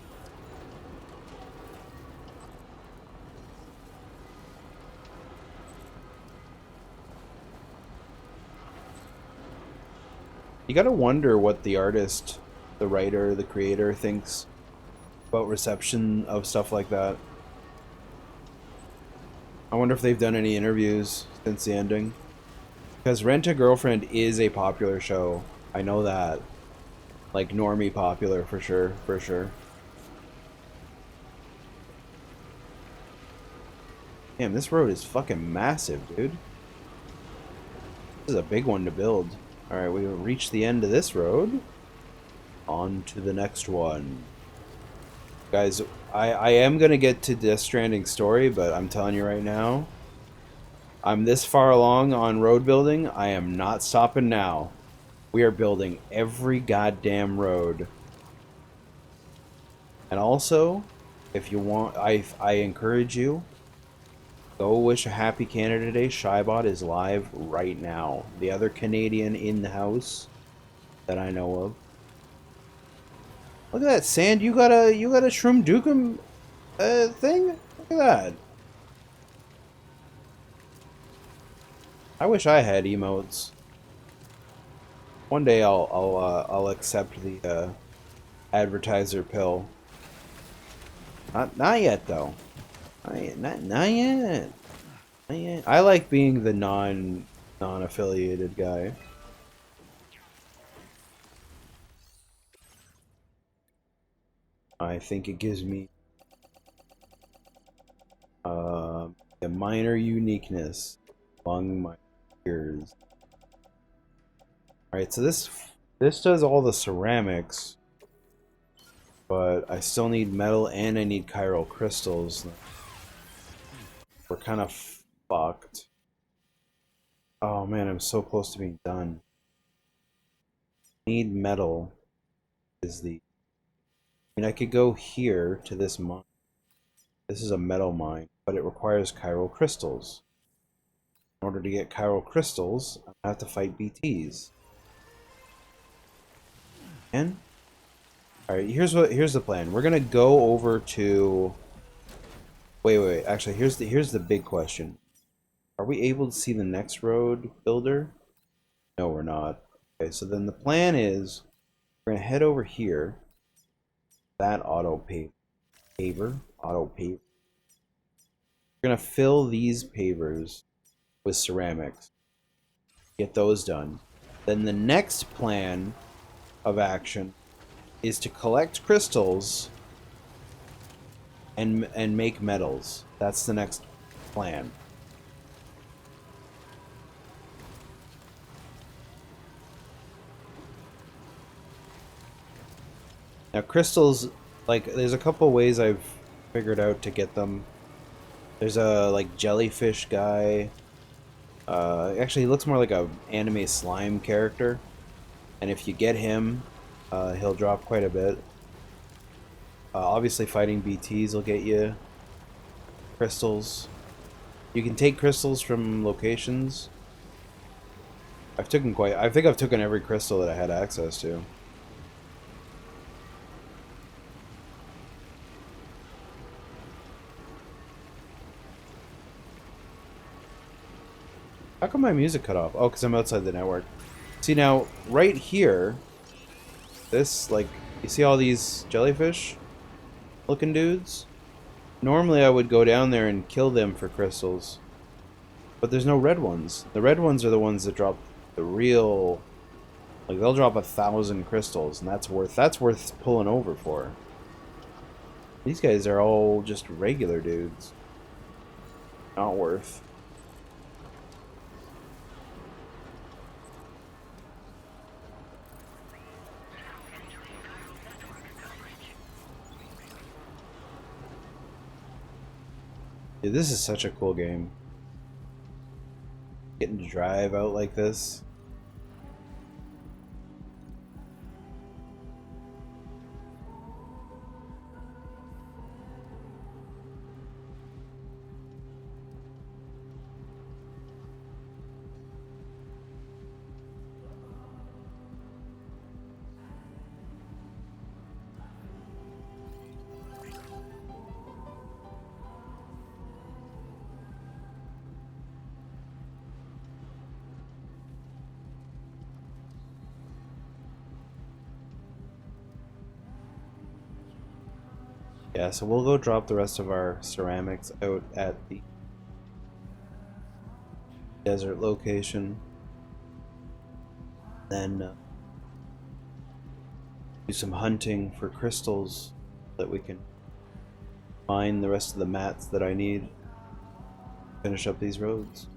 You gotta wonder what the artist, the writer, the creator thinks about reception of stuff like that. I wonder if they've done any interviews since the ending. Because Rent a Girlfriend is a popular show. I know that. Like, normie popular, for sure, for sure. Damn, this road is fucking massive, dude. This is a big one to build. Alright, we reached the end of this road. On to the next one. Guys, I am going to get to Death Stranding story, but I'm telling you right now, I'm this far along on road building. I am not stopping now. We are building every goddamn road. And also, if you want, I encourage you, go wish a happy Canada Day. Shybot is live right now. The other Canadian in the house that I know of. Look at that, Sand. You got a Shroom Dukem thing? Look at that. I wish I had emotes. One day I'll accept the advertiser pill. Not yet though. Not yet. Not yet. I like being the non-affiliated guy. I think it gives me a minor uniqueness among my peers. Alright, so this does all the ceramics, but I still need metal and I need chiral crystals. We're kind of fucked. Oh man, I'm so close to being done. Need metal is the... I mean, I could go here to this mine. This is a metal mine, but it requires chiral crystals. In order to get chiral crystals, I have to fight BTs. And alright, here's the plan. We're gonna go over to... Wait. Actually, here's the big question. Are we able to see the next road builder? No, we're not. Okay, so then the plan is we're gonna head over here. That auto paver. We're gonna fill these pavers with ceramics. Get those done. Then the next plan of action is to collect crystals and make metals. That's the next plan. Now crystals, like, there's a couple ways I've figured out to get them. There's a like jellyfish guy. Actually, he looks more like a anime slime character, and if you get him, he'll drop quite a bit. Obviously, fighting BTs will get you crystals. You can take crystals from locations. I think I've taken every crystal that I had access to. How come my music cut off? Oh, because I'm outside the network. See now, right here, this, like, you see all these jellyfish looking dudes? Normally I would go down there and kill them for crystals. But there's no red ones. The red ones are the ones that drop the real... Like, they'll drop 1,000 crystals, and that's worth pulling over for. These guys are all just regular dudes. Not worth. Dude, this is such a cool game. Getting to drive out like this. Yeah, so we'll go drop the rest of our ceramics out at the desert location. Then do some hunting for crystals so that we can mine the rest of the mats that I need to finish up these roads.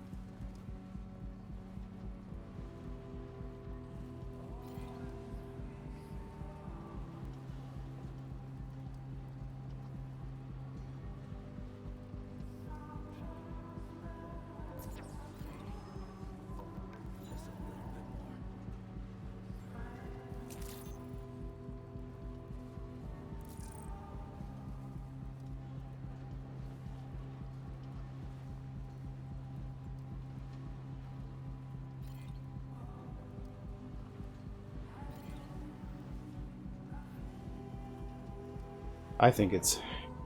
I think it's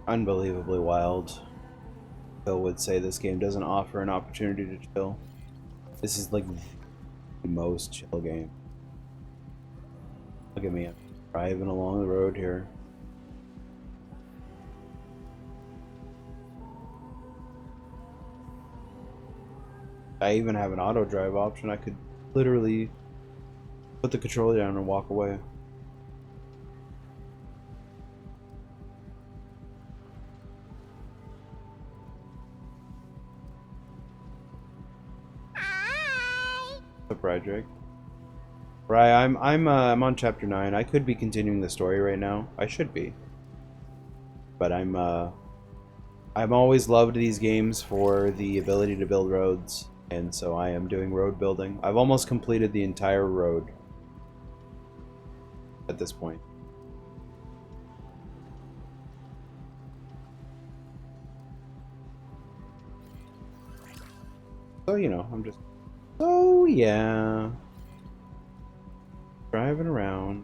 unbelievably wild. Phil would say this game doesn't offer an opportunity to chill. This is like the most chill game. Look at me, I'm driving along the road here. I even have an auto drive option. I could literally put the controller down and walk away. What's up, Roderick? Right, I'm on chapter 9. I could be continuing the story right now. I should be. But I've always loved these games for the ability to build roads, and so I am doing road building. I've almost completed the entire road at this point. So, you know, I'm just... Oh, yeah. Driving around.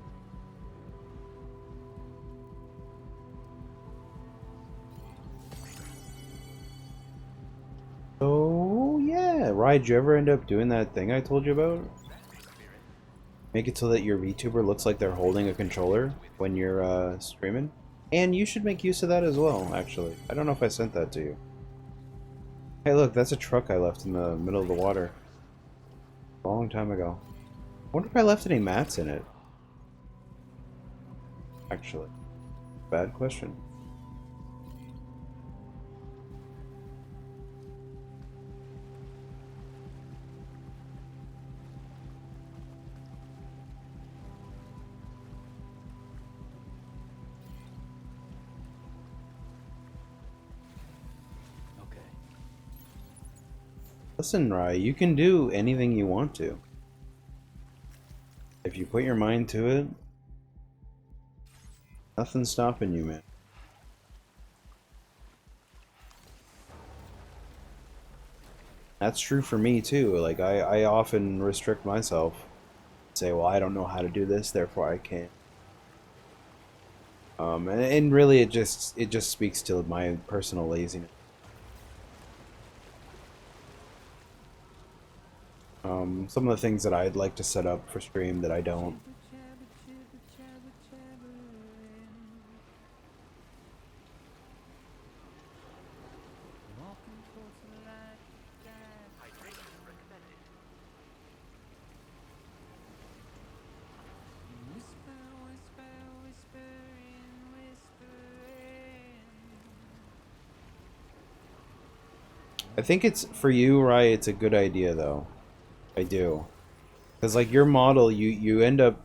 Oh, yeah. Ryan, did you ever end up doing that thing I told you about? Make it so that your VTuber looks like they're holding a controller when you're streaming? And you should make use of that as well, actually. I don't know if I sent that to you. Hey, look, that's a truck I left in the middle of the water. A long time ago. I wonder if I left any mats in it. Actually. Bad question. Okay. Listen, Rai, you can do anything you want to. If you put your mind to it, nothing's stopping you, man. That's true for me too. Like I often restrict myself. Say, well, I don't know how to do this, therefore I can't. And really it just speaks to my personal laziness. Some of the things that I'd like to set up for stream that I don't. I think it's, for you, Rai, it's a good idea though. I do. Because like your model, you end up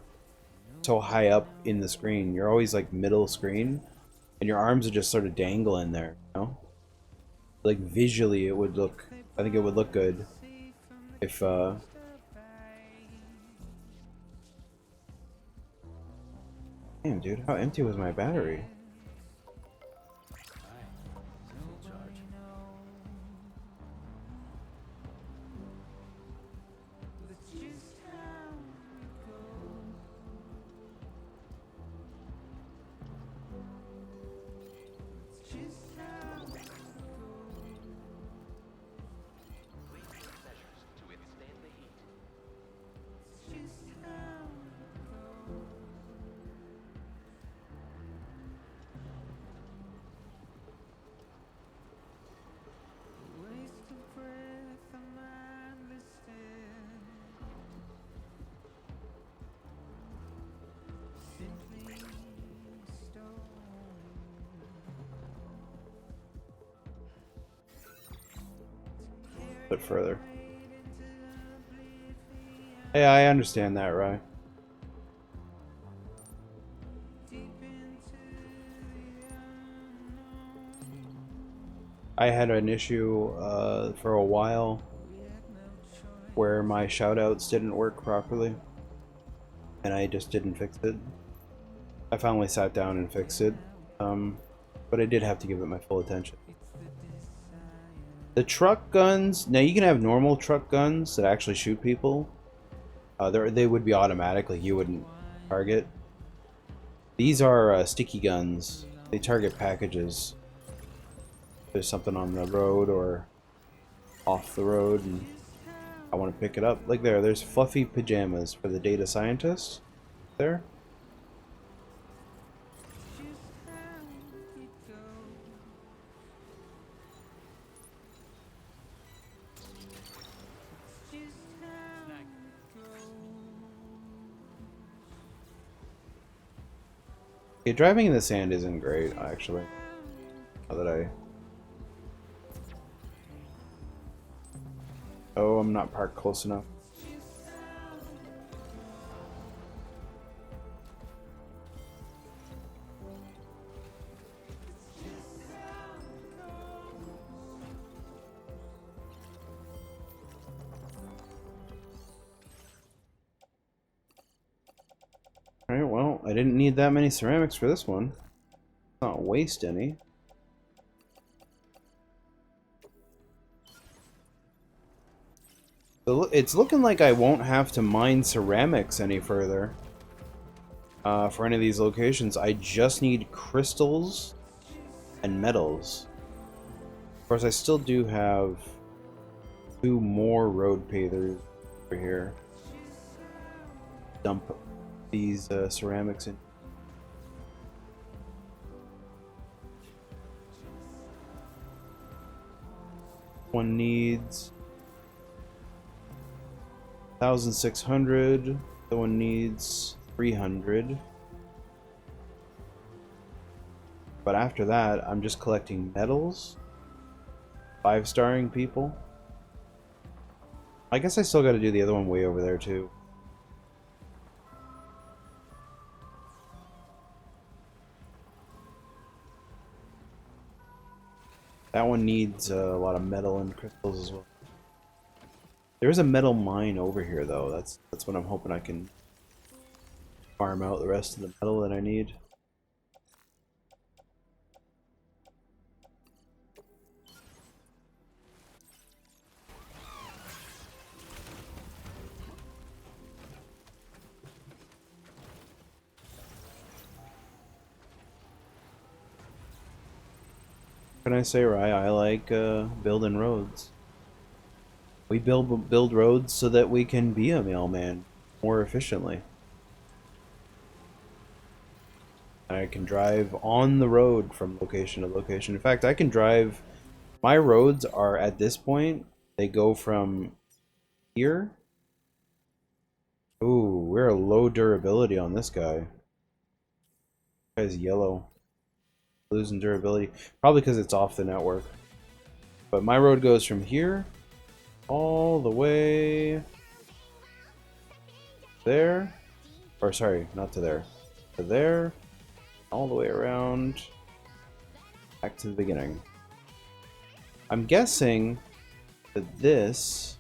so high up in the screen. You're always like middle screen. And your arms are just sort of dangling there, you know? Like visually it would look, I think it would look good if damn, dude, how empty was my battery? Bit further. Hey, I understand that, right? I had an issue for a while where my shoutouts didn't work properly, and I just didn't fix it. I finally sat down and fixed it, but I did have to give it my full attention. The truck guns, now you can have normal truck guns that actually shoot people. They would be automatic, like you wouldn't target. These are sticky guns They target packages. There's something on the road or off the road, and I want to pick it up. Like there's fluffy pajamas for the data scientist. There. Okay, driving in the sand isn't great, actually. Now that I... Oh, I'm not parked close enough. Alright, well, I didn't need that many ceramics for this one. Not waste any. So it's looking like I won't have to mine ceramics any further for any of these locations. I just need crystals and metals. Of course, I still do have 2 more road pavers over here. Dump these ceramics in. One needs 1,600. The one needs 300. But after that, I'm just collecting metals. 5-starring people. I guess I still got to do the other one way over there too. That one needs a lot of metal and crystals as well. There is a metal mine over here though. That's what I'm hoping I can farm out the rest of the metal that I need. What can I say, Rye? I like building roads. We build roads so that we can be a mailman more efficiently. I can drive on the road from location to location. In fact, I can drive... My roads are, at this point, they go from here. Ooh, we're low durability on this guy. This guy's yellow. Losing durability. Probably because it's off the network. But my road goes from here all the way there. Or sorry, not to there. To there. All the way around. Back to the beginning. I'm guessing that this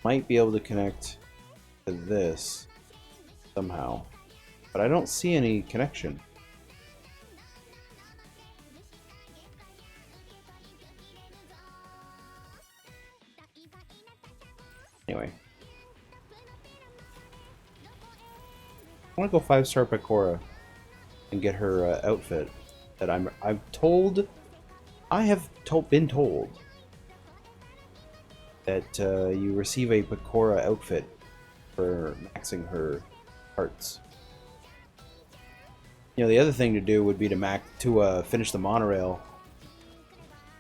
might be able to connect to this somehow. But I don't see any connection. Anyway. I want to go 5-star Pecora and get her outfit that I have been told that you receive a Pecora outfit for maxing her parts. You know, the other thing to do would be to finish the monorail.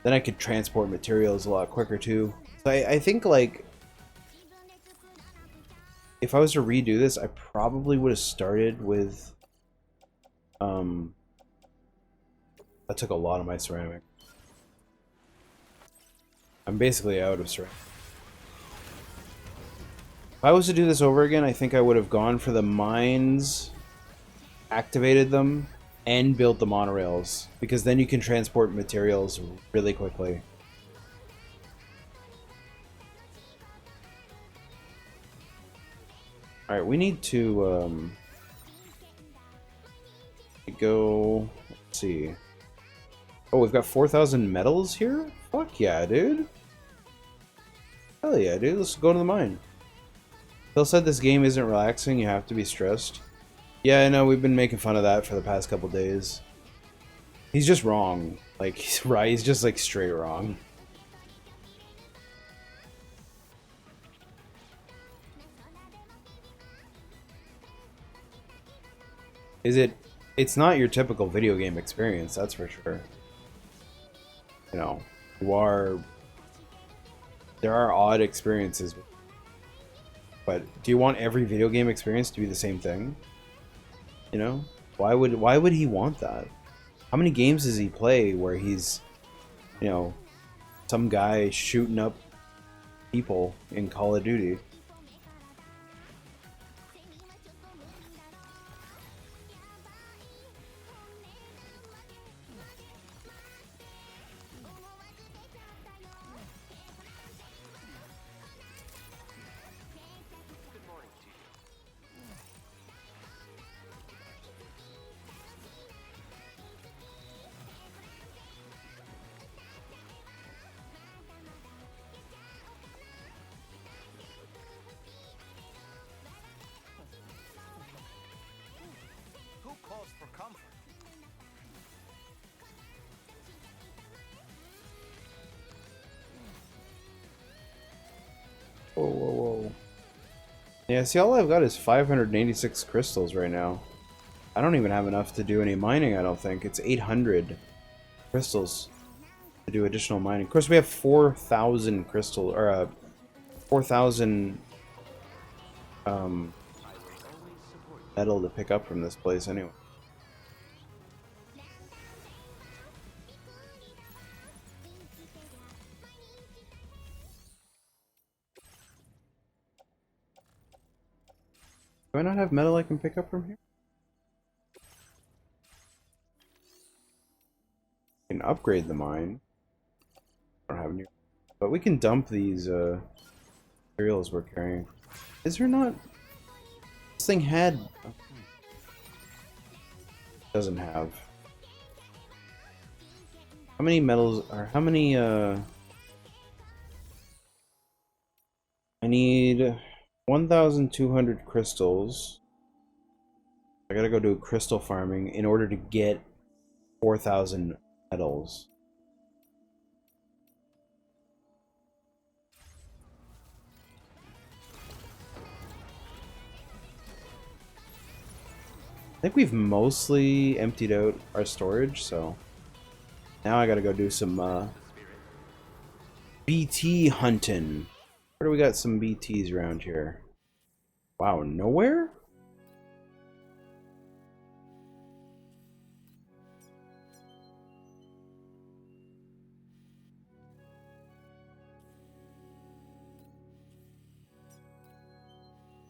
Then I could transport materials a lot quicker too. So I think, like, if I was to redo this, I probably would have started with that took a lot of my ceramic. I'm basically out of ceramic. If I was to do this over again, I think I would have gone for the mines, activated them, and built the monorails, because then you can transport materials really quickly. Alright, we need to go, let's see. Oh, we've got 4,000 metals here? Fuck yeah, dude. Hell yeah, dude. Let's go to the mine. Phil said this game isn't relaxing, you have to be stressed. Yeah, I know, we've been making fun of that for the past couple days. He's just wrong. Like, he's right. He's just like straight wrong. Is it? It's not your typical video game experience, that's for sure. You know, you are. There are odd experiences, but do you want every video game experience to be the same thing? You know, why would he want that? How many games does he play where he's, you know, some guy shooting up people in Call of Duty? Good morning to you. Who calls for comfort? Whoa, whoa, whoa. Yeah, see, all I've got is 586 crystals right now. I don't even have enough to do any mining, I don't think. It's 800 crystals to do additional mining. Of course, we have 4,000 crystal, or 4,000 metal to pick up from this place anyway. Do I not have metal I can pick up from here? I can upgrade the mine. I don't have any, but we can dump these materials we're carrying. Is there not? This thing had. Doesn't have. How many metals are? How many? I need 1,200 crystals. I gotta go do crystal farming in order to get 4,000 metals. I think we've mostly emptied out our storage, so now I gotta go do some BT hunting. Where do we got some BTs around here? Wow, nowhere?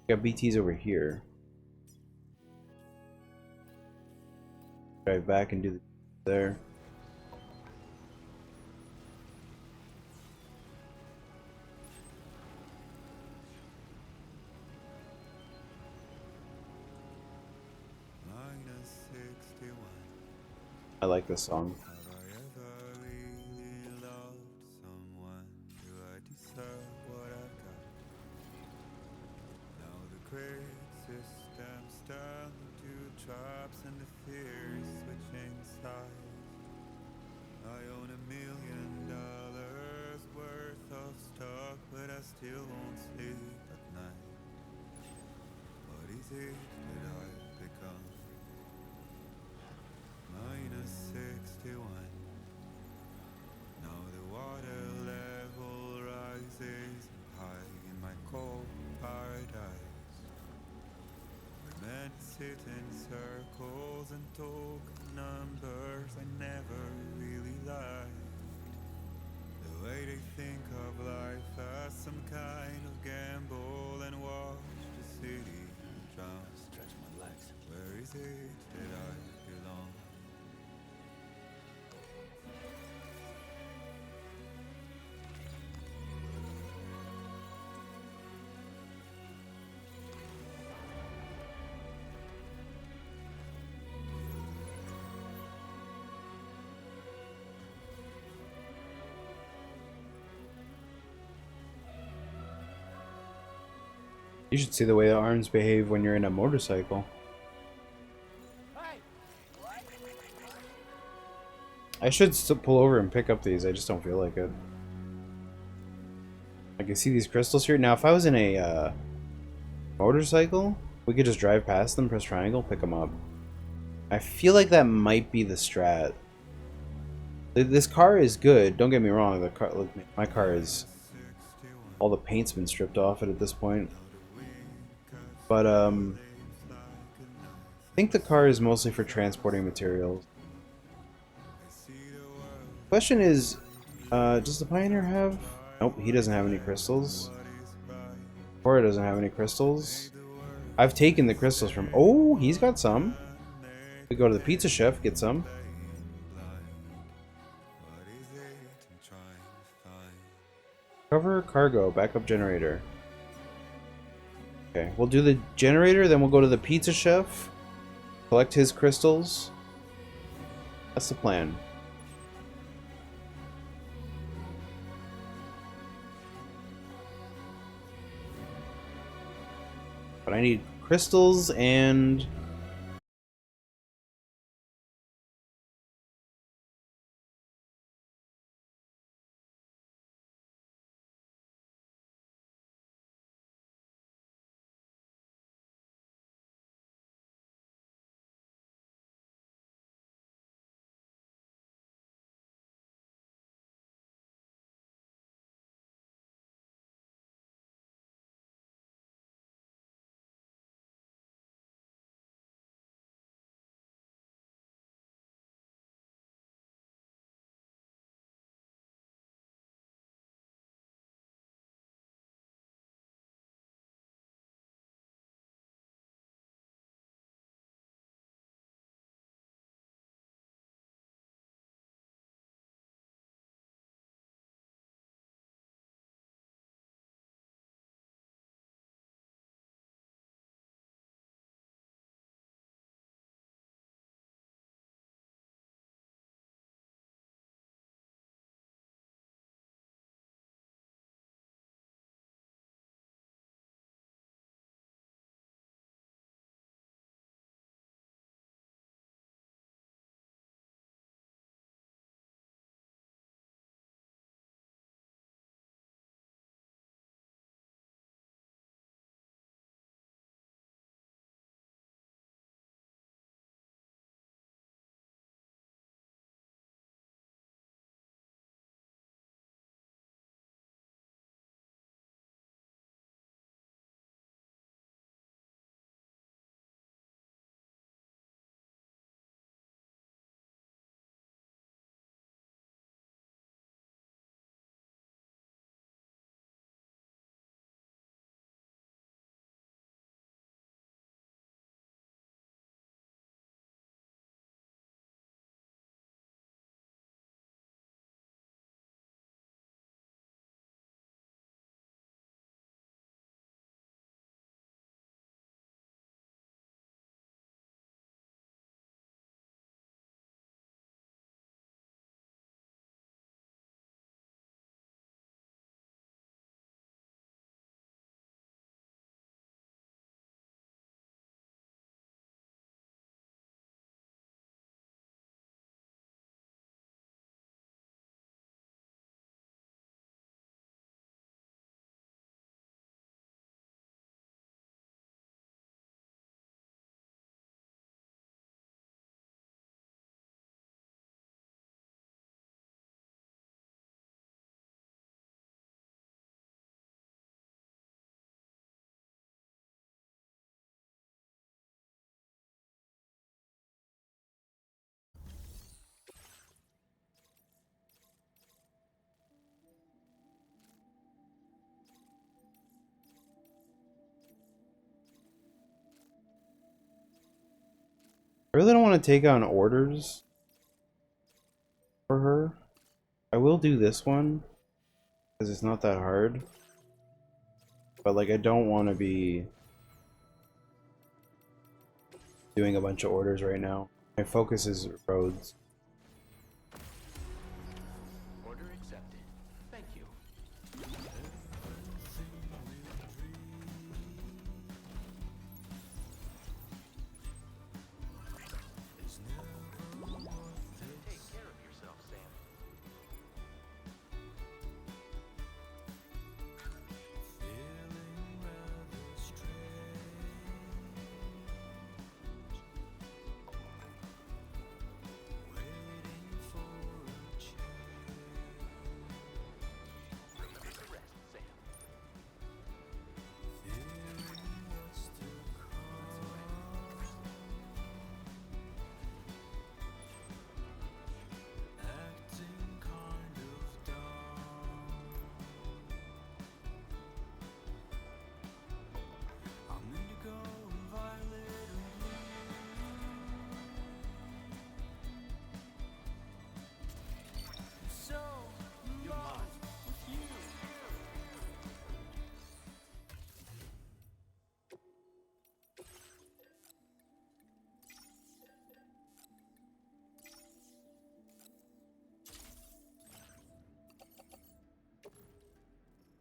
Got BTs over here. Drive back and do the there. I like this song. Traps and the fears switching sides. I own $1 million worth of stock, but I still won't sleep at night. What is it that I've become? -61. Now the water level rises high in my cold paradise. Men sit in circles and talk numbers I never really liked. The way they think of life as some kind of gamble and watch the city drown. Stretch my legs. Where is it that I belong? You should see the way the arms behave when you're in a motorcycle. Hey! I should still pull over and pick up these. I just don't feel like it. I can see these crystals here. Now, if I was in a motorcycle, we could just drive past them, press triangle, pick them up. I feel like that might be the strat. This car is good. Don't get me wrong. The car, my car is, all the paint's been stripped off it at this point. But I think the car is mostly for transporting materials. Question is, does the Pioneer have? Nope, he doesn't have any crystals. Cora doesn't have any crystals. I've taken the crystals from. Oh, he's got some. We go to the pizza chef, get some. Cover cargo, backup generator. Okay, we'll do the generator, then we'll go to the pizza chef, collect his crystals. That's the plan. But I need crystals and... I really don't want to take on orders for her. I will do this one, because it's not that hard. But, like, I don't want to be doing a bunch of orders right now. My focus is roads. Order accepted. Thank you. Take care of yourselves.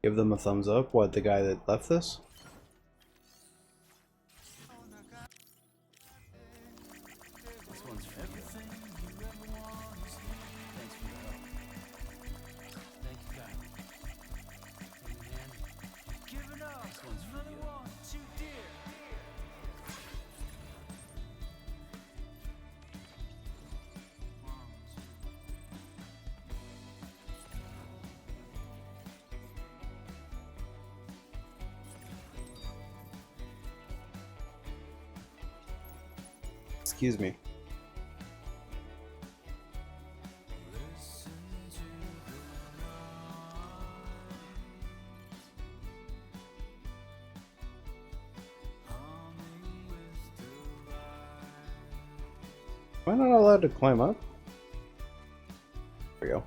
Give them a thumbs up. What, the guy that left this? This one's for you. Thanks for the help. Thank you, guy. Give me a hand. This one's for you. Excuse me. Am I not allowed to climb up? There we go.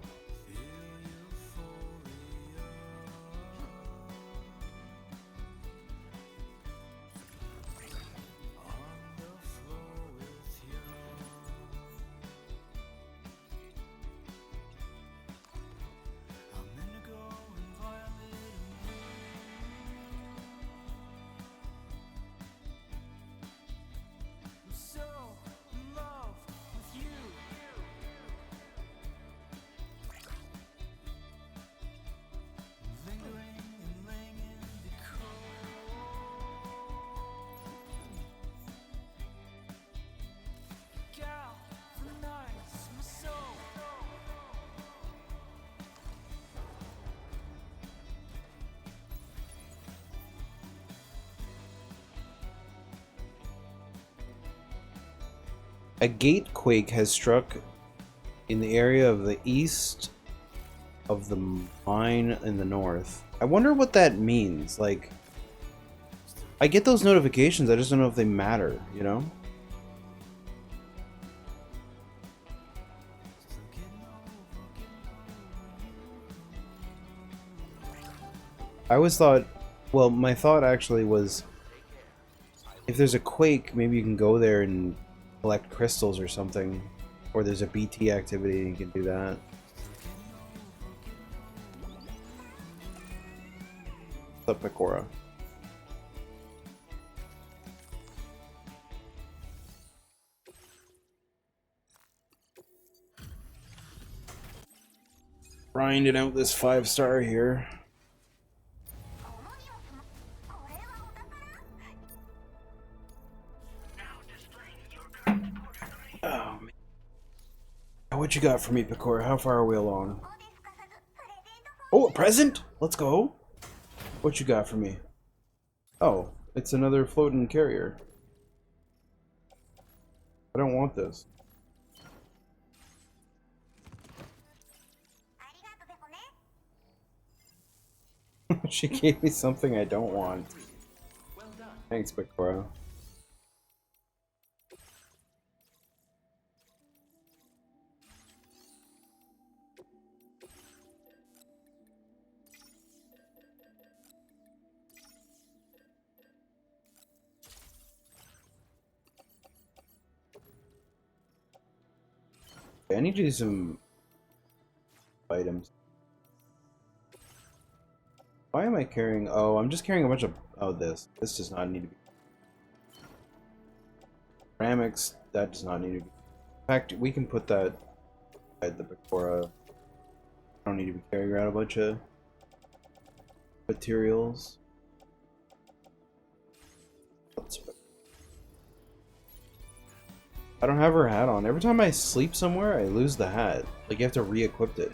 A gate quake has struck in the area of the east of the mine in the north. I wonder what that means. Like, I get those notifications, I just don't know if they matter, you know? I always thought, well, my thought actually was, if there's a quake, maybe you can go there and collect crystals or something. Or there's a BT activity and you can do that. What's up, Pecora? Grinding out this 5-star here. Oh, man. What you got for me, Pecora? How far are we along? Oh, a present? Let's go. What you got for me? Oh, it's another floating carrier. I don't want this. She gave me something I don't want. Thanks, Pecora. I need to do some items. Why am I carrying? Oh, I'm just carrying a bunch of. Oh, this. This does not need to be. Ceramics. That does not need to be. In fact, we can put that at the Pecora. I don't need to be carrying around a bunch of materials. I don't have her hat on. Every time I sleep somewhere, I lose the hat. Like, you have to re-equip it.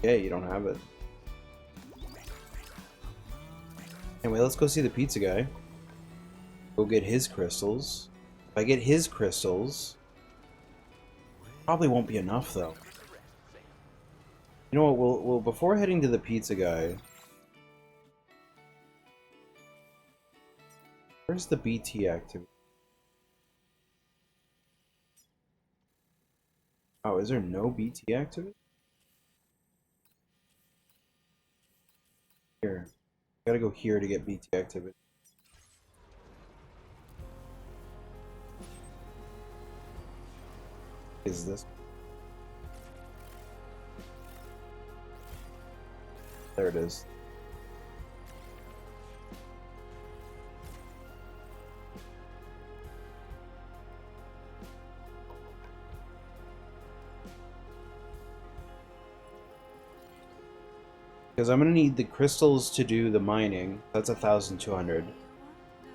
Yeah, you don't have it. Anyway, let's go see the pizza guy. Go get his crystals. If I get his crystals, probably won't be enough, though. You know what, we'll before heading to the pizza guy... Where's the BT activity? Oh, is there no BT activity? Here. Gotta go here to get BT activity. Is this? There it is. Because I'm gonna need the crystals to do the mining. That's 1,200.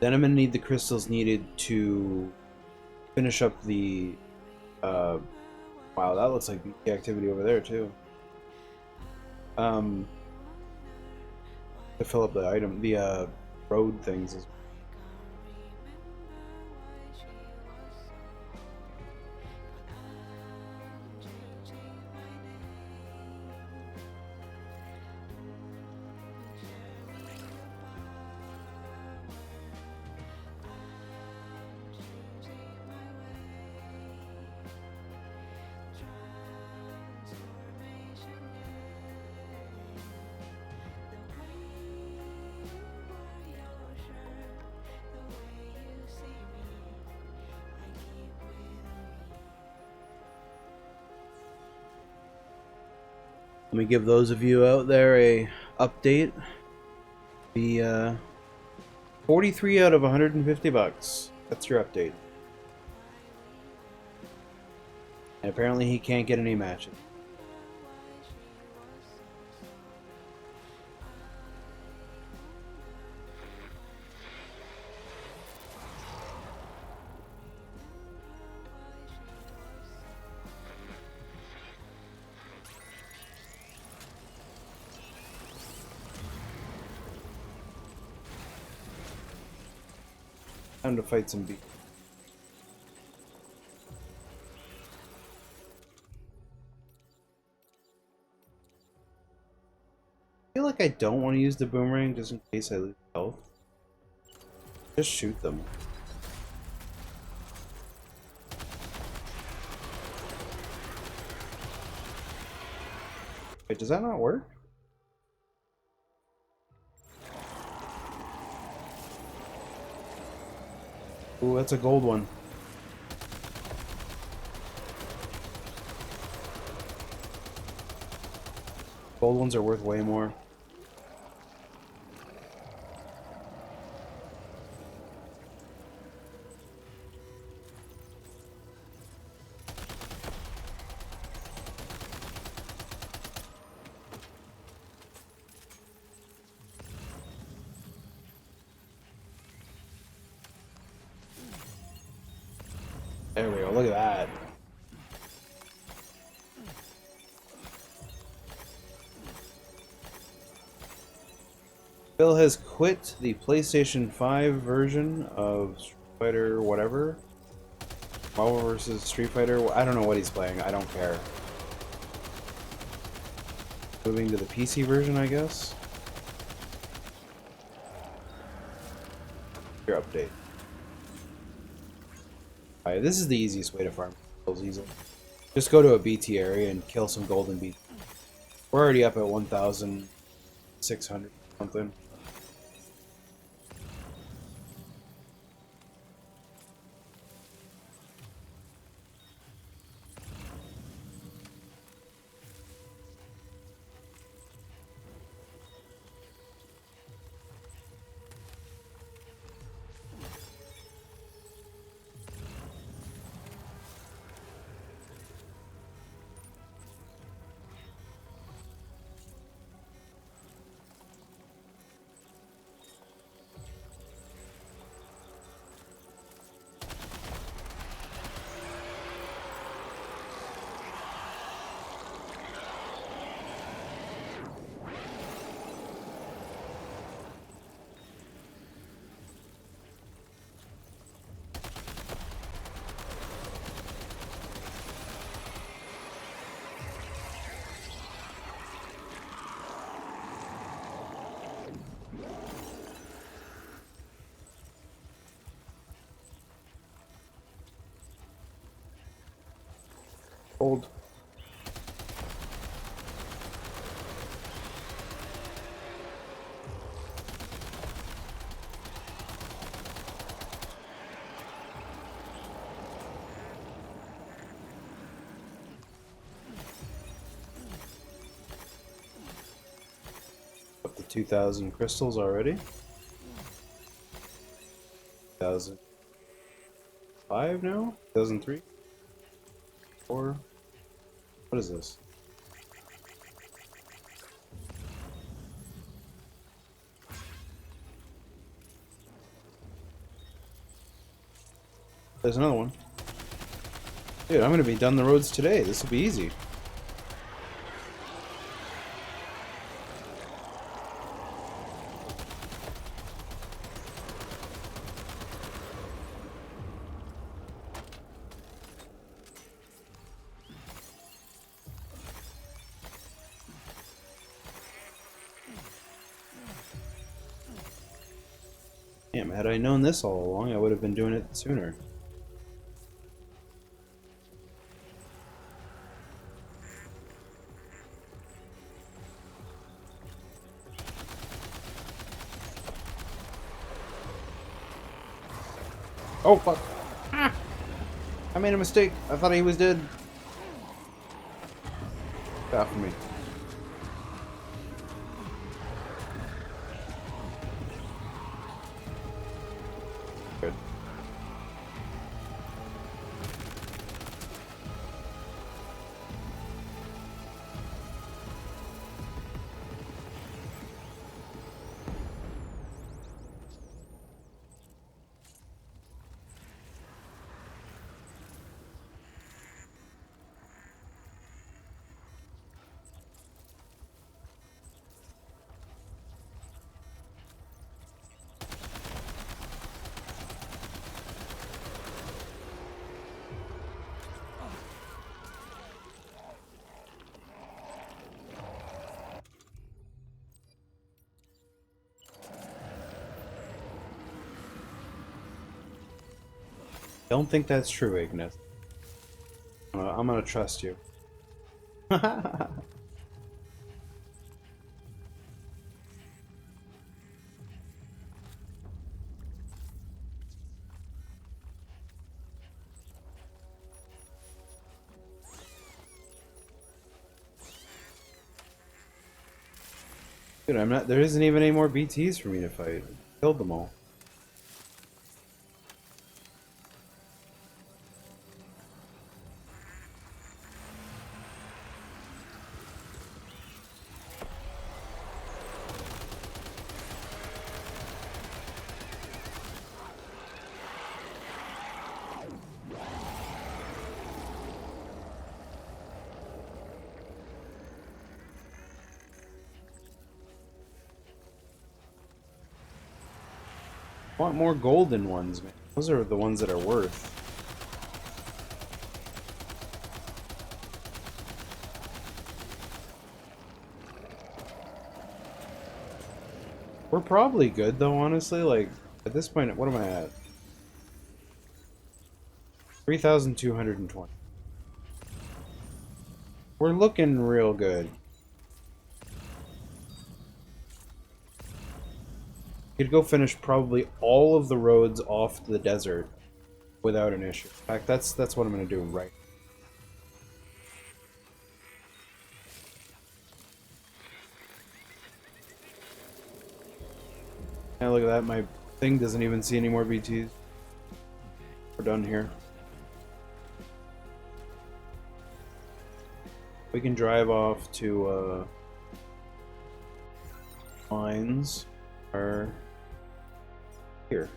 Then I'm gonna need the crystals needed to finish up the. Wow, that looks like the activity over there too. To fill up the item, the road things. Let me give those of you out there a update. The 43 out of 150 bucks. That's your update. And apparently he can't get any matches. Time to fight some beef. I feel like I don't want to use the boomerang just in case I lose health. Just shoot them. Wait, does that not work? Ooh, that's a gold one. Gold ones are worth way more. There we go, look at that. Phil has quit the PlayStation 5 version of Street Fighter whatever. Marvel vs. Street Fighter. I don't know what he's playing. I don't care. Moving to the PC version, I guess. Your update. Alright, this is the easiest way to farm kills easily. Just go to a BT area and kill some golden BT. We're already up at 1,600 something. Old. at 2,000 crystals already. 2005 now? 2003? 4? What is this? There's another one. Dude, I'm gonna be done the roads today. This will be easy. Damn, had I known this all along, I would have been doing it sooner. Oh, fuck. Ah! I made a mistake. I thought he was dead. Get off of me. Good. Don't think that's true, Ignis. I'm gonna trust you. Dude, I'm not. There isn't even any more BTs for me to fight. Killed them all. I want more golden ones, man. Those are the ones that are worth. We're probably good though, honestly. Like, at this point, what am I at? 3,220. We're looking real good. Could go finish probably all of the roads off the desert without an issue. In fact, that's what I'm gonna do right. Yeah, look at that. My thing doesn't even see any more BTs. We're done here. We can drive off to mines are here.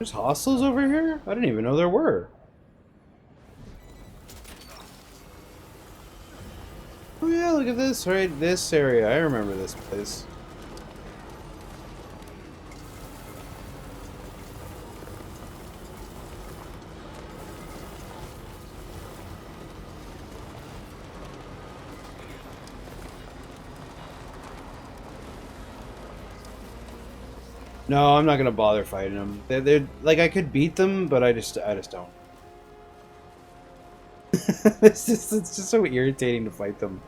There's hostels over here? I didn't even know there were. Oh yeah, look at this, right? This area. I remember this place. No, I'm not gonna bother fighting them. They're like I could beat them, but I just don't. It's just so irritating to fight them.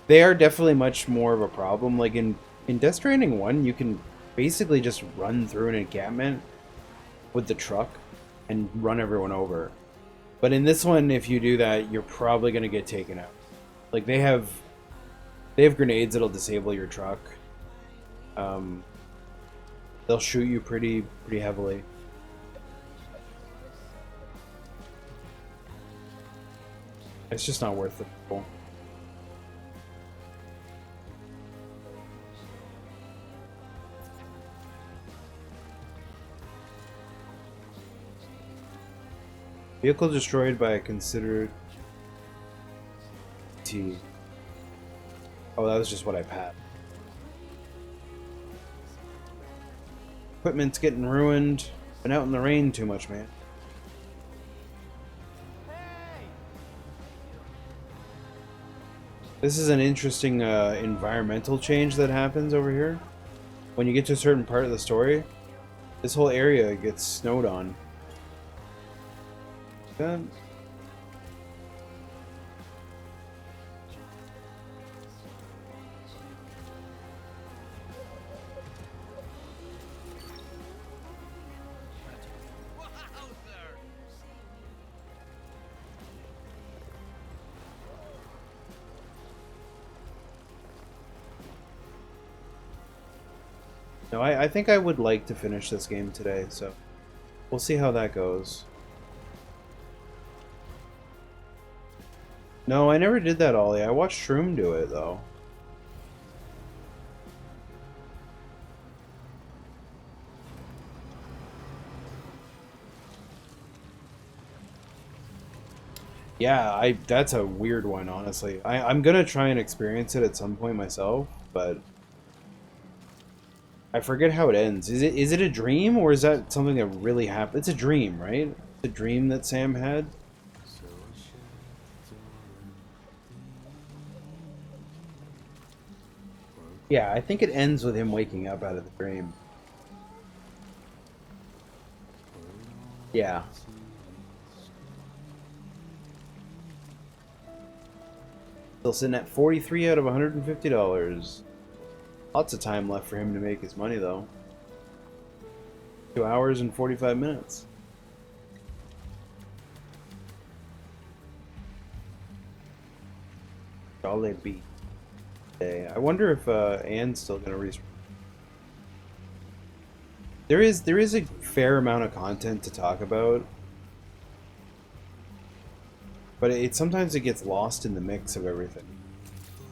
They are definitely much more of a problem. Like in Death Stranding 1, you can basically just run through an encampment with the truck and run everyone over. But in this one, if you do that, you're probably gonna get taken out. Like they have grenades that'll disable your truck. They'll shoot you pretty heavily. It's just not worth it. Vehicle destroyed by a considered T. Oh, that was just what I had. Equipment's getting ruined. Been out in the rain too much, man. This is an interesting environmental change that happens over here. When you get to a certain part of the story, this whole area gets snowed on. No, I think I would like to finish this game today, so we'll see how that goes. No, I never did that, Ollie. I watched Shroom do it, though. Yeah, that's a weird one, honestly. I'm gonna try and experience it at some point myself, but I forget how it ends. Is it a dream, or is that something that really happened? It's a dream, right? It's a dream that Sam had? Yeah, I think it ends with him waking up out of the dream. Yeah. Still sitting at 43 out of $150. Lots of time left for him to make his money, though. 2 hours and 45 minutes. Jolly beat. I wonder if Anne's still gonna respawn. There is a fair amount of content to talk about, but sometimes it gets lost in the mix of everything.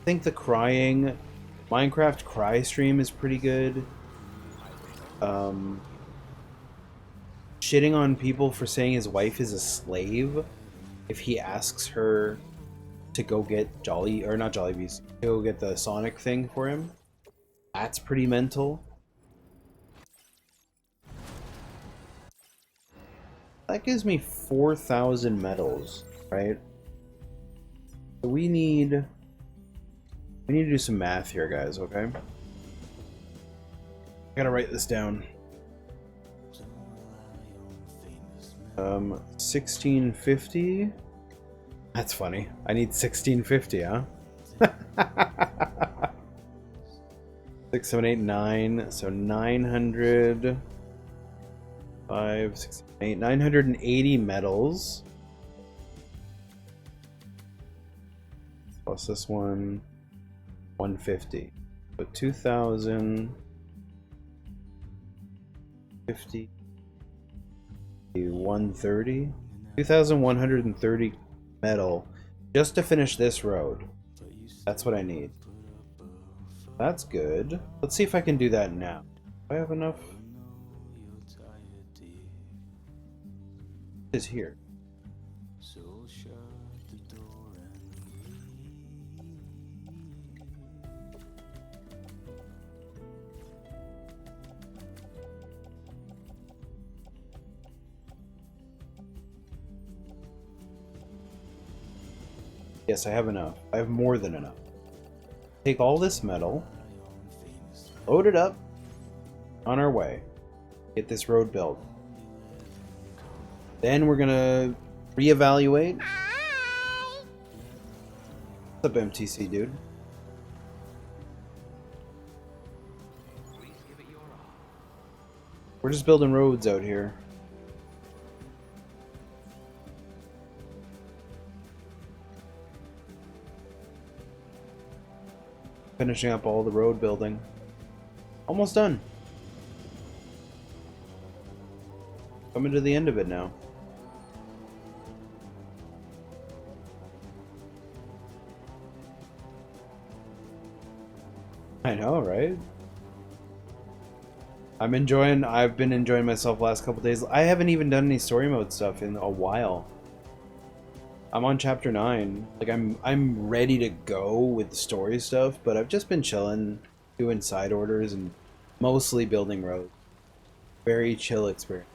I think the crying Minecraft cry stream is pretty good. Shitting on people for saying his wife is a slave if he asks her to go get not Jollibees, to go get the Sonic thing for him. That's pretty mental. That gives me 4,000 medals, right? So we need to do some math here, guys, okay? I gotta write this down. 1650. That's funny. I need 1650, huh? 6, 7, 8, 9. So 900. 5, 6, 8, 980 medals. Plus this one. 150. So 2,050. 130. 2,130 metal just to finish this road. That's what I need. That's good. Let's see if I can do that now. Do I have enough? Is here. So shut the door and leave. Yes, I have enough. I have more than enough. Take all this metal, load it up, on our way. Get this road built. Then we're gonna reevaluate. What's up, MTC, dude? We're just building roads out here. Finishing up all the road building. Almost done. Coming to the end of it now. I know, right? I've been enjoying myself last couple days. I haven't even done any story mode stuff in a while. I'm on chapter 9. Like I'm ready to go with the story stuff, but I've just been chilling, doing side orders and mostly building roads. Very chill experience.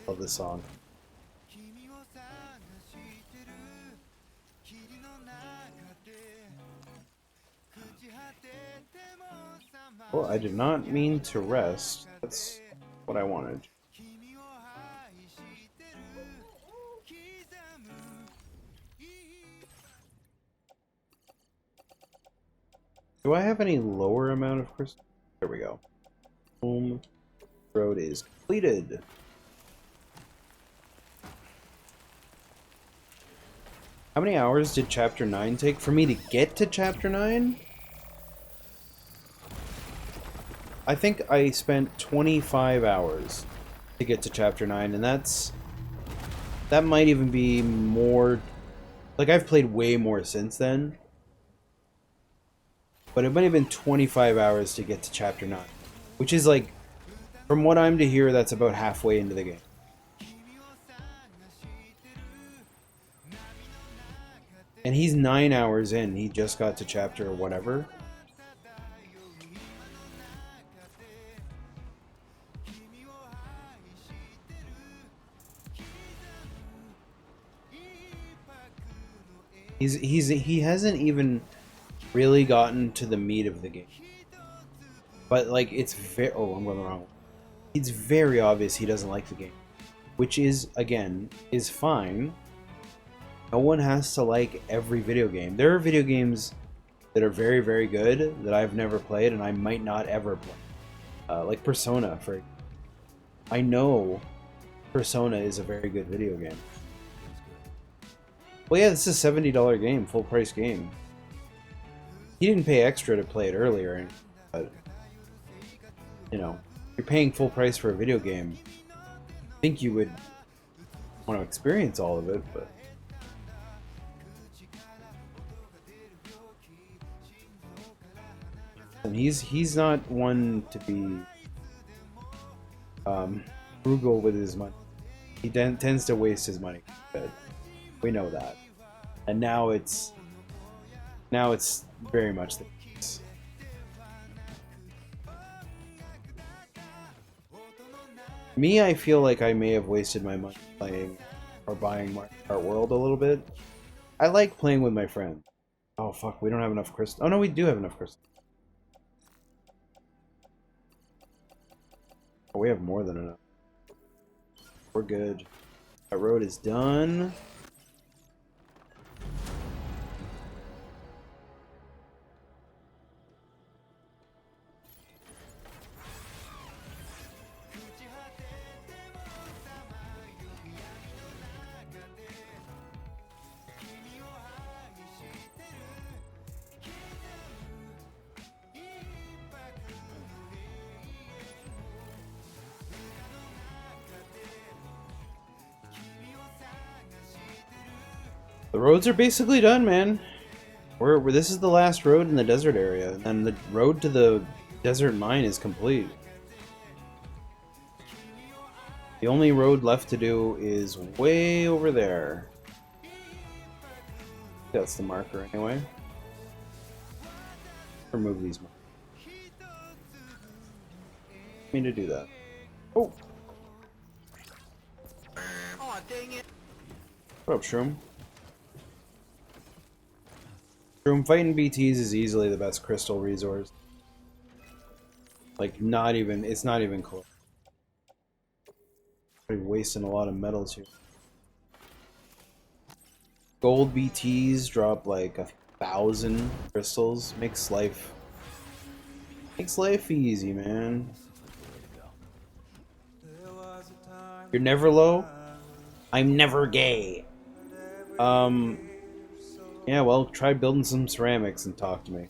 Love this song. Well, I did not mean to rest. That's what I wanted. Do I have any lower amount of crystal? There we go. Home road is completed. How many hours did chapter 9 take for me to get to chapter 9? I think I spent 25 hours to get to chapter 9, and that might even be more. Like, I've played way more since then, but it might have been 25 hours to get to chapter 9, which is like, from what I'm to hear, that's about halfway into the game. And he's 9 hours in. He just got to chapter whatever. He hasn't even really gotten to the meat of the game. But like it's very I'm going the wrong way. It's very obvious he doesn't like the game, which is again is fine. No one has to like every video game. There are video games that are very, very good that I've never played and I might not ever play. Like Persona, I know Persona is a very good video game. Well, yeah, this is a $70 game, full price game. He didn't pay extra to play it earlier, but you know, you're paying full price for a video game. I think you would want to experience all of it, but. And he's not one to be frugal with his money. He tends to waste his money, but we know that. And now it's very much the case. Me, I feel like I may have wasted my money playing or buying Mario Kart World a little bit. I like playing with my friends. Oh fuck, we don't have enough crystal. Oh no, we do have enough crystal. Oh, we have more than enough. We're good. That road is done. The roads are basically done, man. This is the last road in the desert area, and the road to the desert mine is complete. The only road left to do is way over there. That's the marker anyway. Remove these markers. I mean to do that. Oh! Oh, dang it. What up, Shroom? Shroom, fighting BTs is easily the best crystal resource. Like, it's not even close. We're wasting a lot of metals here. Gold BTs drop like 1,000 crystals. Makes life easy, man. You're never low? I'm never gay. Yeah, well, try building some ceramics and talk to me.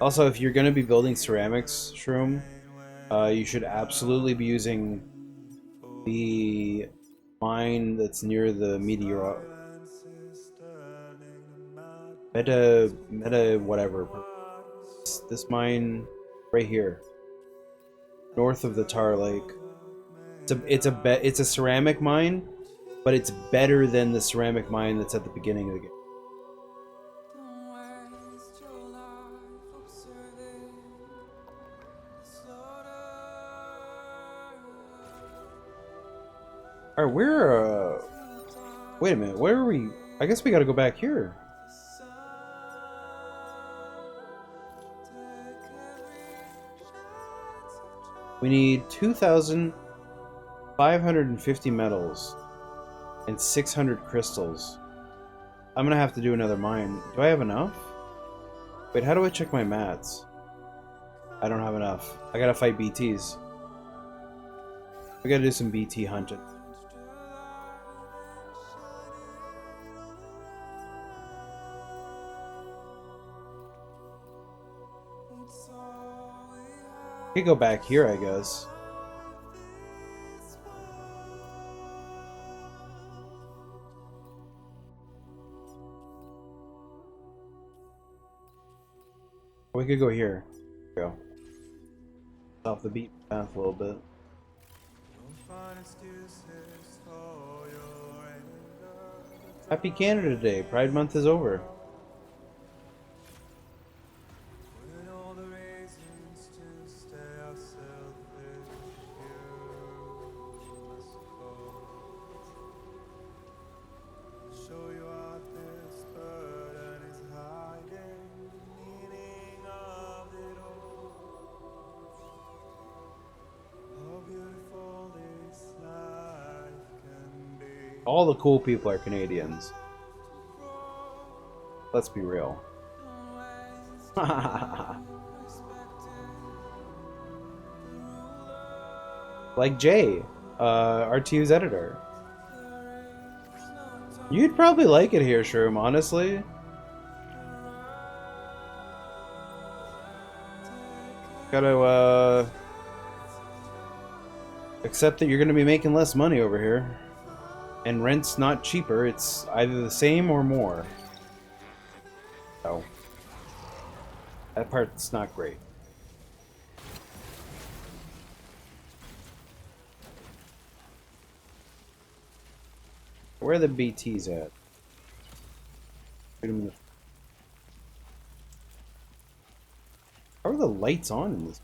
Also, if you're gonna be building ceramics, Shroom, you should absolutely be using the mine that's near the meteor. Meta whatever. This mine right here, north of the Tar Lake. It's a ceramic mine, but it's better than the ceramic mine that's at the beginning of the game. Alright, wait a minute, where are we? I guess we gotta go back here. We need 2,550 metals and 600 crystals. I'm gonna have to do another mine. Do I have enough? Wait, how do I check my mats? I don't have enough. I gotta fight BTs. We gotta do some BT hunting. We could go back here, I guess. We could go here. Go. Off the beaten path a little bit. Happy Canada Day. Pride Month is over. All the cool people are Canadians. Let's be real. Like Jay, R2's editor. You'd probably like it here, Shroom, honestly. Gotta, accept that you're gonna be making less money over here. And rent's not cheaper, it's either the same or more. So, that part's not great. Where are the BTs at? How are the lights on in this?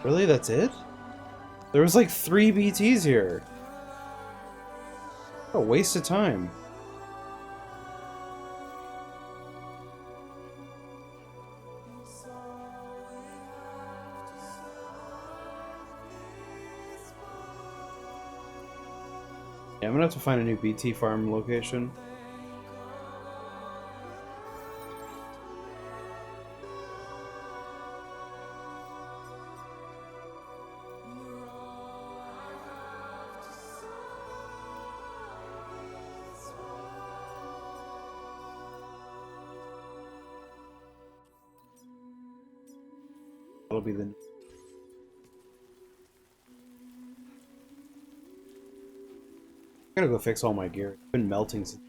Really? That's it? There was like 3 BTs here. What a waste of time. Yeah, I'm gonna have to find a new BT farm location. That'll be the... I gotta go fix all my gear. It's been melting since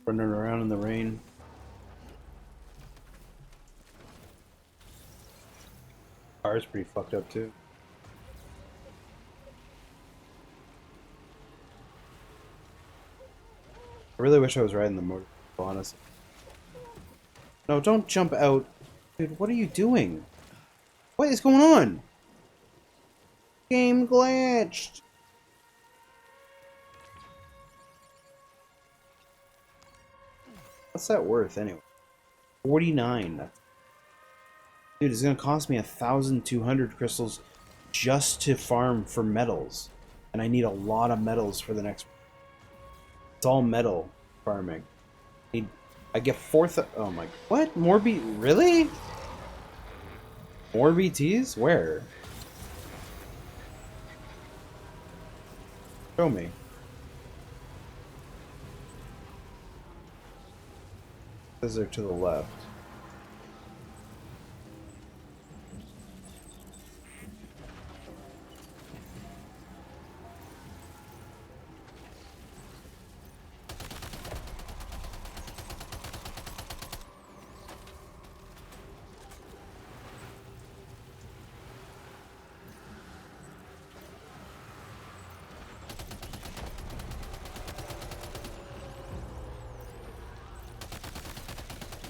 running around in the rain. Car's pretty fucked up too. I really wish I was riding the motorcycle, honestly. No, don't jump out. Dude, what are you doing? What is going on? Game glitched! What's that worth anyway? 49. Dude, it's gonna cost me 1,200 crystals just to farm for metals. And I need a lot of metals for the next... It's all metal farming. I get 4,000... Oh my... What? More B... Really? More BTs? Where? Show me. Those are to the left.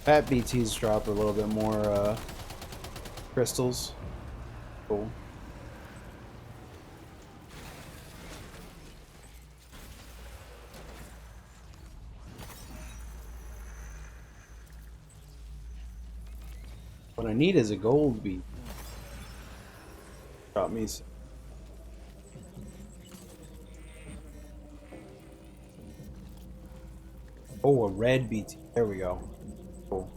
Fat BTs drop a little bit more crystals. Cool. What I need is a gold beat. Drop me some. Oh, a red BT. There we go. Cool.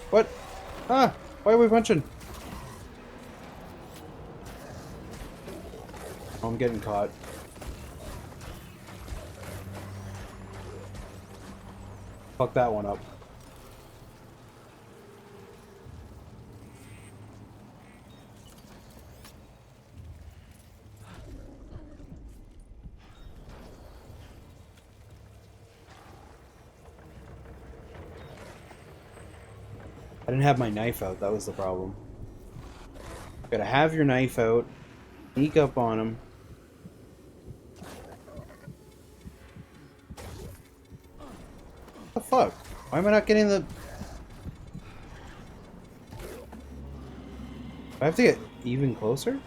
What? Ah! Why are we punching? Oh, I'm getting caught. Fuck that one up. I didn't have my knife out, that was the problem. Gotta have your knife out, sneak up on him. What the fuck? Why am I not getting the... Do I have to get even closer?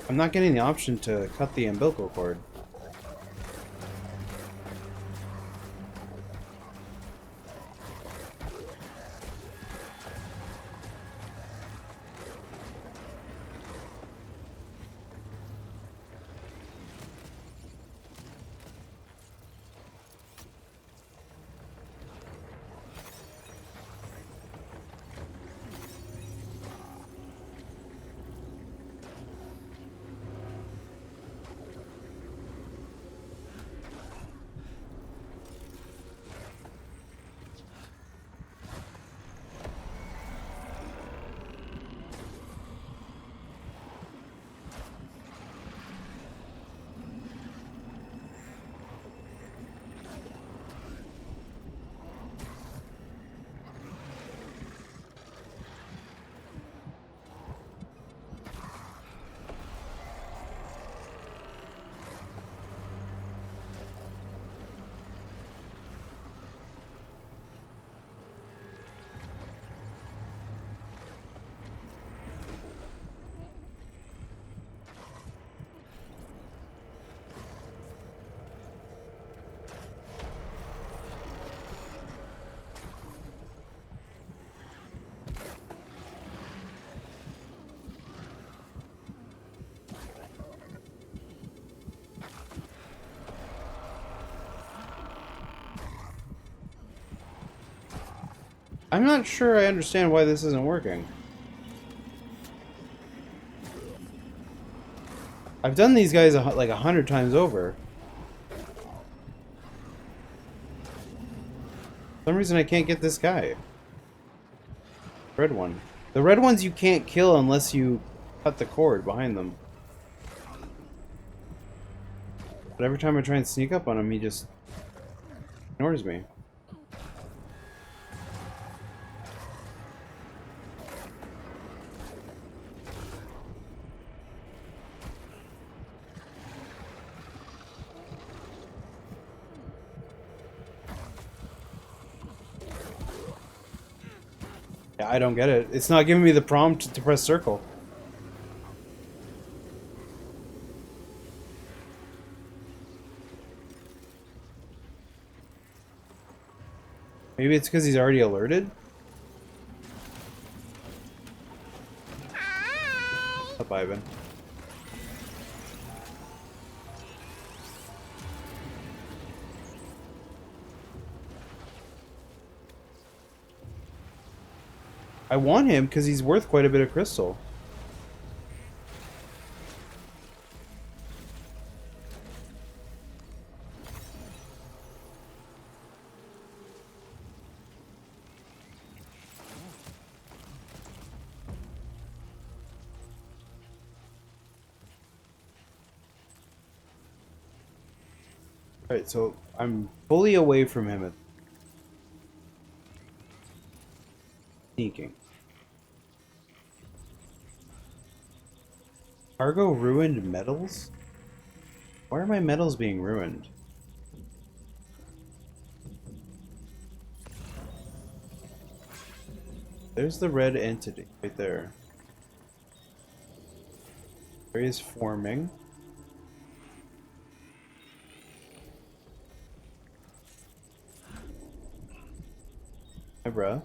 I'm not getting the option to cut the umbilical cord. I'm not sure I understand why this isn't working. I've done these guys like 100 times over. For some reason I can't get this guy. Red one. The red ones you can't kill unless you cut the cord behind them. But every time I try and sneak up on him, he just ignores me. Yeah, I don't get it. It's not giving me the prompt to press circle. Maybe it's because he's already alerted? What's up, Ivan? I want him because he's worth quite a bit of crystal. Alright, so I'm fully away from him at sneaking. Cargo ruined metals? Why are my metals being ruined? There's the red entity right there. There he is forming. Hi, bruh.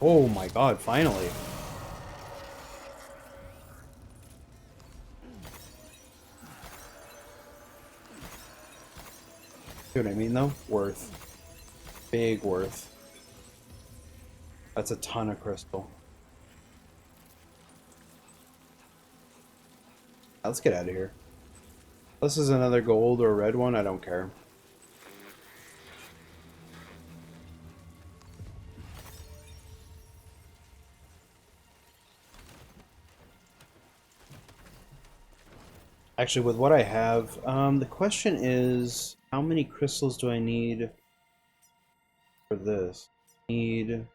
Oh my god, finally. See what I mean though? Worth. Big worth. That's a ton of crystal. Let's get out of here. This is another gold or red one, I don't care. Actually, with what I have, the question is, how many crystals do I need for this? I need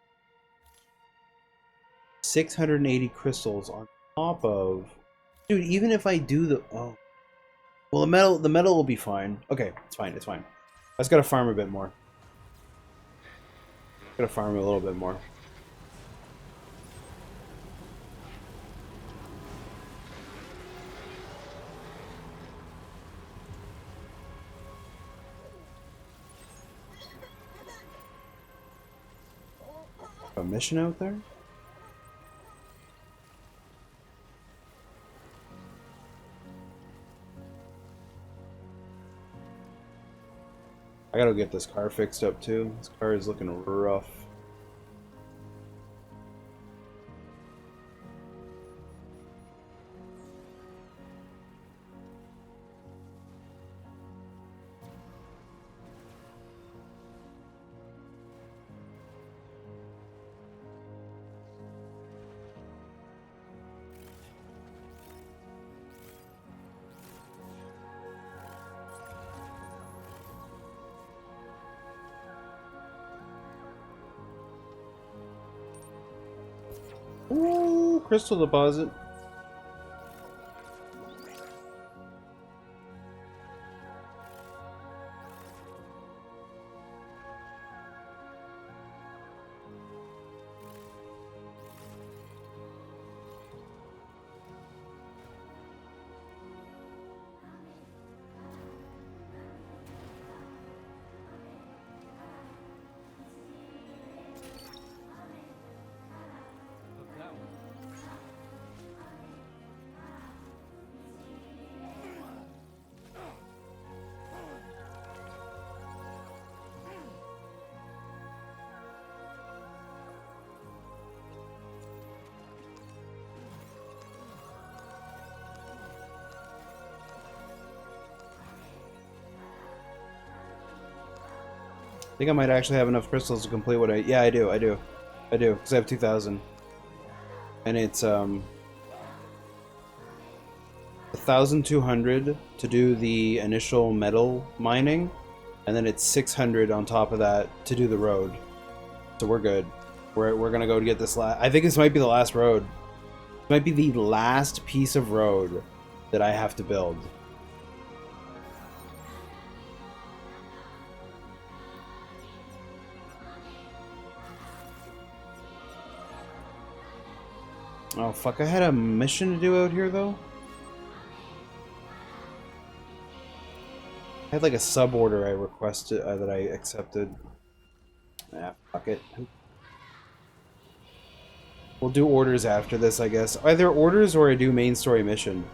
680 crystals on top of... Dude, even if I do the... Oh. Well, the metal will be fine. Okay, it's fine, it's fine. I just gotta farm a bit more. Gotta farm a little bit more. A mission out there? I gotta get this car fixed up too. This car is looking rough. Ooh, crystal deposit. Hook that one. I think I might actually have enough crystals to complete what I... Yeah, I do, because I have 2,000. And it's, 1,200 to do the initial metal mining, and then it's 600 on top of that to do the road. So we're good. We're gonna go to get this last... I think this might be the last road. This might be the last piece of road that I have to build. Oh fuck, I had a mission to do out here though? I had like a sub order I requested, that I accepted. Ah, fuck it. We'll do orders after this, I guess. Either orders or I do main story mission.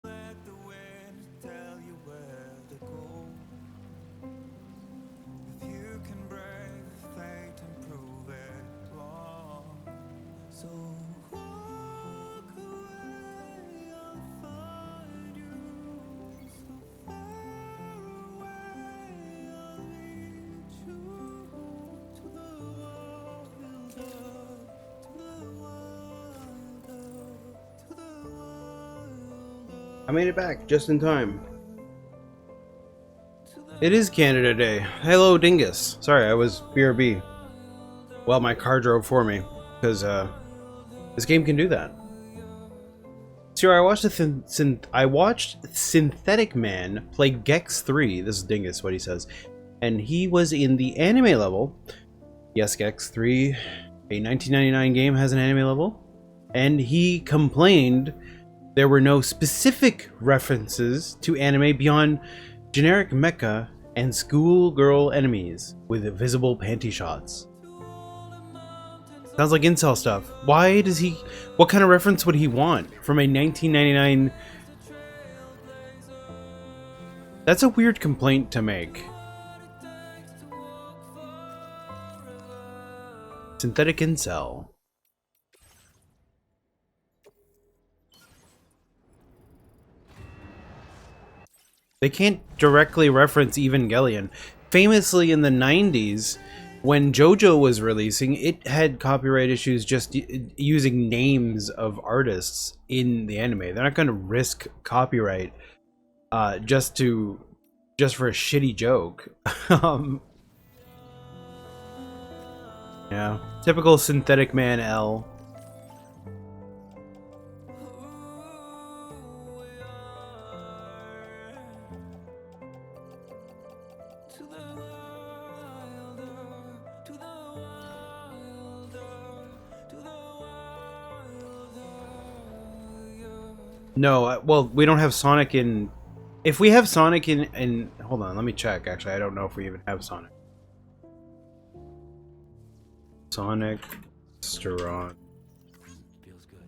Let the wind tell you where to go. If you can brave fate and prove it wrong, so walk away, I'll find you. So far away, I'll lead you to the wild earth, to the wild earth, to the wild earth. I made it back just in time. It is Canada Day. Hello, Dingus. Sorry, I was BRB. Well, my car drove for me, because this game can do that. So I watched Synthetic Man play Gex 3. This is Dingus, what he says. And he was in the anime level. Yes, Gex 3, a 1999 game, has an anime level. And he complained there were no specific references to anime beyond generic mecha and schoolgirl enemies with visible panty shots. Sounds like incel stuff. Why does he... What kind of reference would he want from a 1999... That's a weird complaint to make. Synthetic incel. They can't directly reference Evangelion. Famously in the 90s, when JoJo was releasing, it had copyright issues just using names of artists in the anime. They're not going to risk copyright just for a shitty joke. Yeah, typical synthetic man L. No, well, we don't have Sonic in... If we have Sonic in... Hold on, let me check. Actually, I don't know if we even have Sonic. Sonic restaurant. Feels good.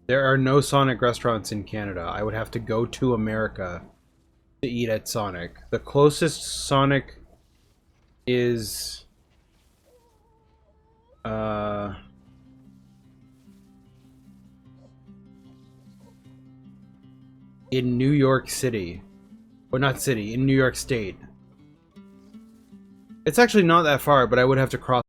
There are no Sonic restaurants in Canada. I would have to go to America to eat at Sonic. The closest Sonic is in New York City. Or not city, in New York State. It's actually not that far, but I would have to cross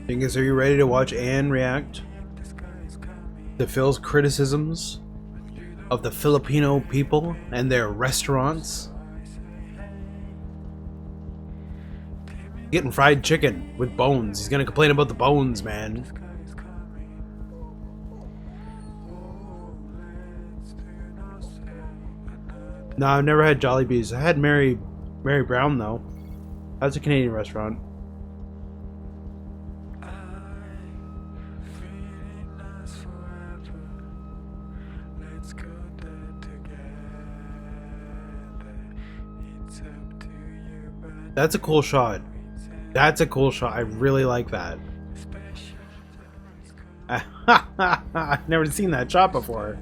Dingus, are you ready to watch Anne react to Phil's criticisms of the Filipino people and their restaurants? Getting fried chicken with bones. He's gonna complain about the bones, man. No, I've never had Jollibees. I had Mary Brown though. That's a Canadian restaurant. That's a cool shot. That's a cool shot. I really like that. I've never seen that shot before.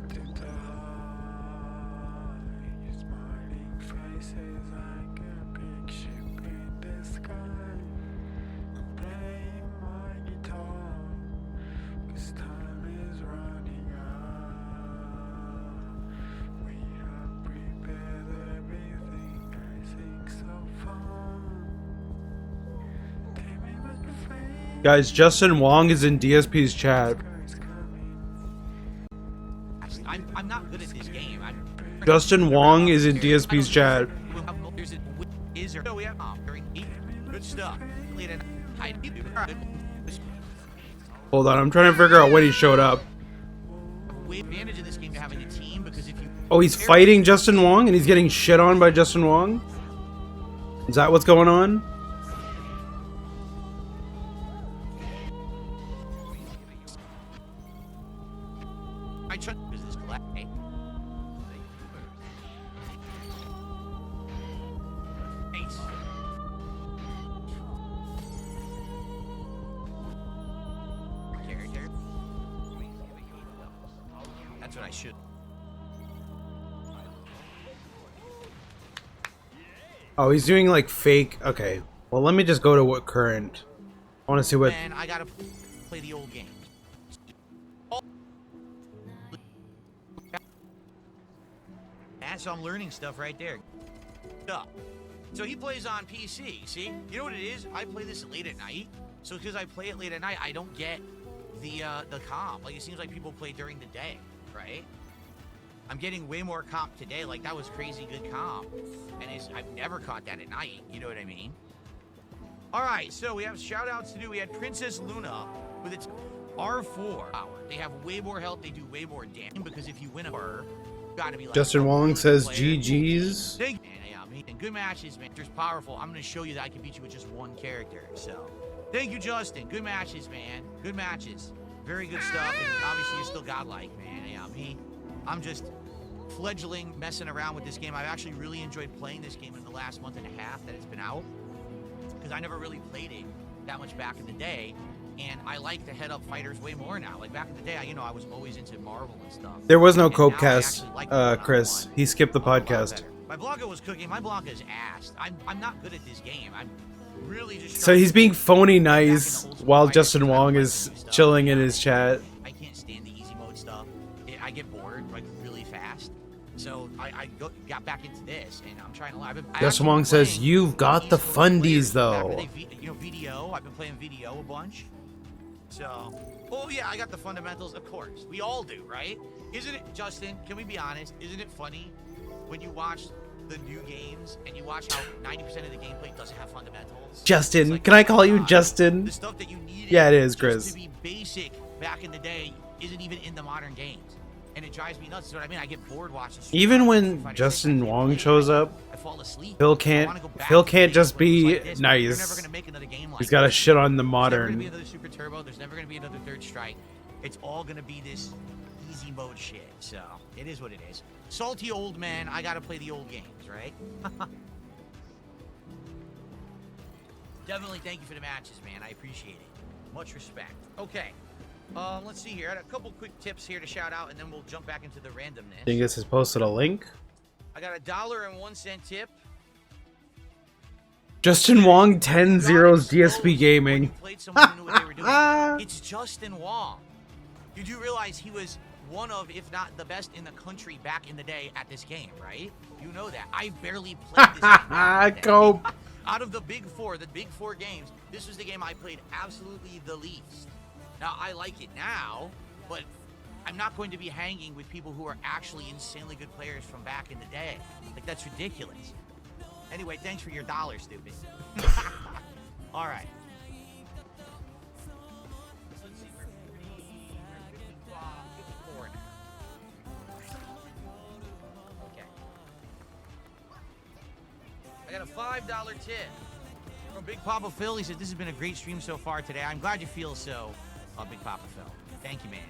Guys, Justin Wong is in DSP's chat. I'm not good at this game. Justin Wong is in DSP's chat. Good stuff. Hold on, I'm trying to figure out when he showed up. Advantage of this game to having a team because if you Oh, he's fighting Justin Wong and he's getting shit on by Justin Wong? Is that what's going on? I trust business collect. Ace. Character. That's what I should. Oh, he's doing like fake. Okay. Well, let me just go to what current. I want to see what. Man, I gotta play the old game. So I'm learning stuff right there. So he plays on PC. See, you know what it is? I play this late at night. So because I play it late at night, I don't get the comp. Like it seems like people play during the day, right? I'm getting way more comp today. Like that was crazy good comp, and I've never caught that at night. You know what I mean? All right, so we have shout outs to do. We had Princess Luna with its R4 power. They have way more health. They do way more damage because if you win a bar, gotta be like Justin Wong says GG's. Thank you. And good matches, man. Just powerful. I'm gonna show you that I can beat you with just one character. So, thank you, Justin. Good matches, man. Good matches. Very good stuff. And obviously, you're still godlike, man. Yeah, I'm just fledgling, messing around with this game. I've actually really enjoyed playing this game in the last month and a half that it's been out because I never really played it that much back in the day. And I like the head-up fighters way more now. Like back in the day, I was always into Marvel and stuff. There was no And now I Copecast, actually like the Chris. one-on-one He skipped the a lot podcast. better. My Blanca was cooking. My Blanca's ass. I'm not good at this game. I'm really just. So he's being phony nice Back in the old while school Justin fighters, Wong I is like stuff. chilling in his chat. I can't stand the easy mode stuff. I get bored like really fast. So I got back into this, and I'm trying to learn. Justin Wong says, "You've got the fundies, though." VDO. I've been playing VDO a bunch. So, oh yeah, I got the fundamentals. Of course, we all do, right? Isn't it, Justin? Can we be honest? Isn't it funny when you watch the new games and you watch how 90% of the gameplay doesn't have fundamentals? Justin, It's like, can I call oh you my God, Justin? The stuff that you needed Yeah, it is, just Chris. to be basic back in the day isn't even in the modern games, and it drives me nuts. So what I mean, I get bored watching. Street Even Fighter, when Street Fighter Justin 6, I Wong play, shows up, I fall asleep. Phil I can't. wanna go back Phil to can't games just where it's be like this, but They're never nice. gonna make another game like He's got to this. shit on the There's never gonna be modern. another Super Turbo. There's never gonna be another Third Strike. It's all gonna be this easy mode shit. So it is what it is. Salty old man. I gotta play the old games, right? Definitely thank you for the matches, man. I appreciate it. Much respect. Okay. Let's see here. I had a couple quick tips here to shout out, and then we'll jump back into the randomness. Dingus has posted a link. I got $1.01 tip. Justin Wong 10 zeros DSP Gaming. Played someone who knew what they were doing. It's Justin Wong. You do realize he was one of, if not the best in the country back in the day at this game, right? You know that. I barely played this game. back in the day. Cope. Out of the big four games, this was the game I played absolutely the least. Now, I like it now, but I'm not going to be hanging with people who are actually insanely good players from back in the day. Like, that's ridiculous. Anyway, thanks for your dollar, stupid. All right. Let's see, we're 54 now. Okay. I got a $5 tip from Big Papa Phil. He said, this has been a great stream so far today. I'm glad you feel so, Big Papa Phil. Thank you, man.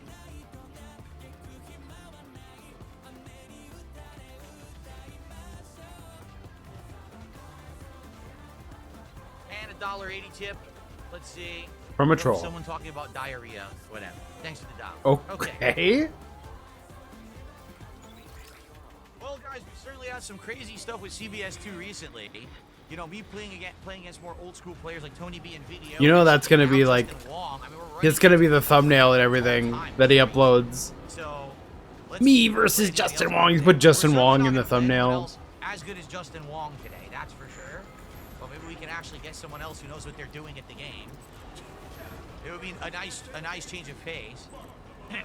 And a $1.80 tip. Let's see. From a troll. Someone talking about diarrhea. Whatever. Thanks for the dollar. Okay. Well, guys, we certainly had some crazy stuff with CBS2 recently. You know, me playing against more old school players like Tony B and Video. You know that's gonna be like, it's gonna be the thumbnail and everything that he uploads. So, Me versus Justin Wong. He's put Justin Wong in the thumbnail. As good as Justin Wong today, that's for sure. But maybe we can actually get someone else who knows what they're doing at the game. It would be a nice change of pace.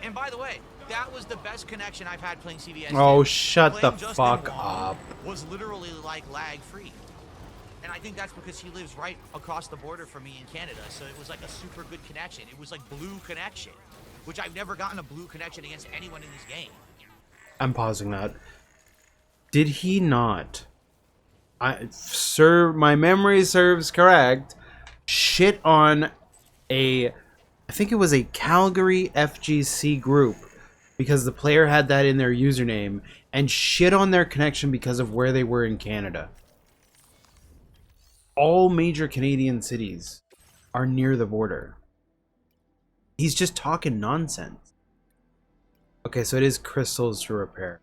And by the way, that was the best connection I've had playing CBS. Oh, shut the Playing Justin fuck Wong up. Was literally like lag free. And I think that's because he lives right across the border from me in Canada, so it was like a super good connection. It was like blue connection, which I've never gotten a blue connection against anyone in this game. I'm pausing that. Did he not? My memory serves correct. Shit on I think it was a Calgary FGC group because the player had that in their username, and shit on their connection because of where they were in Canada. All major Canadian cities are near the border. He's just talking nonsense. Okay, so it is crystals to repair.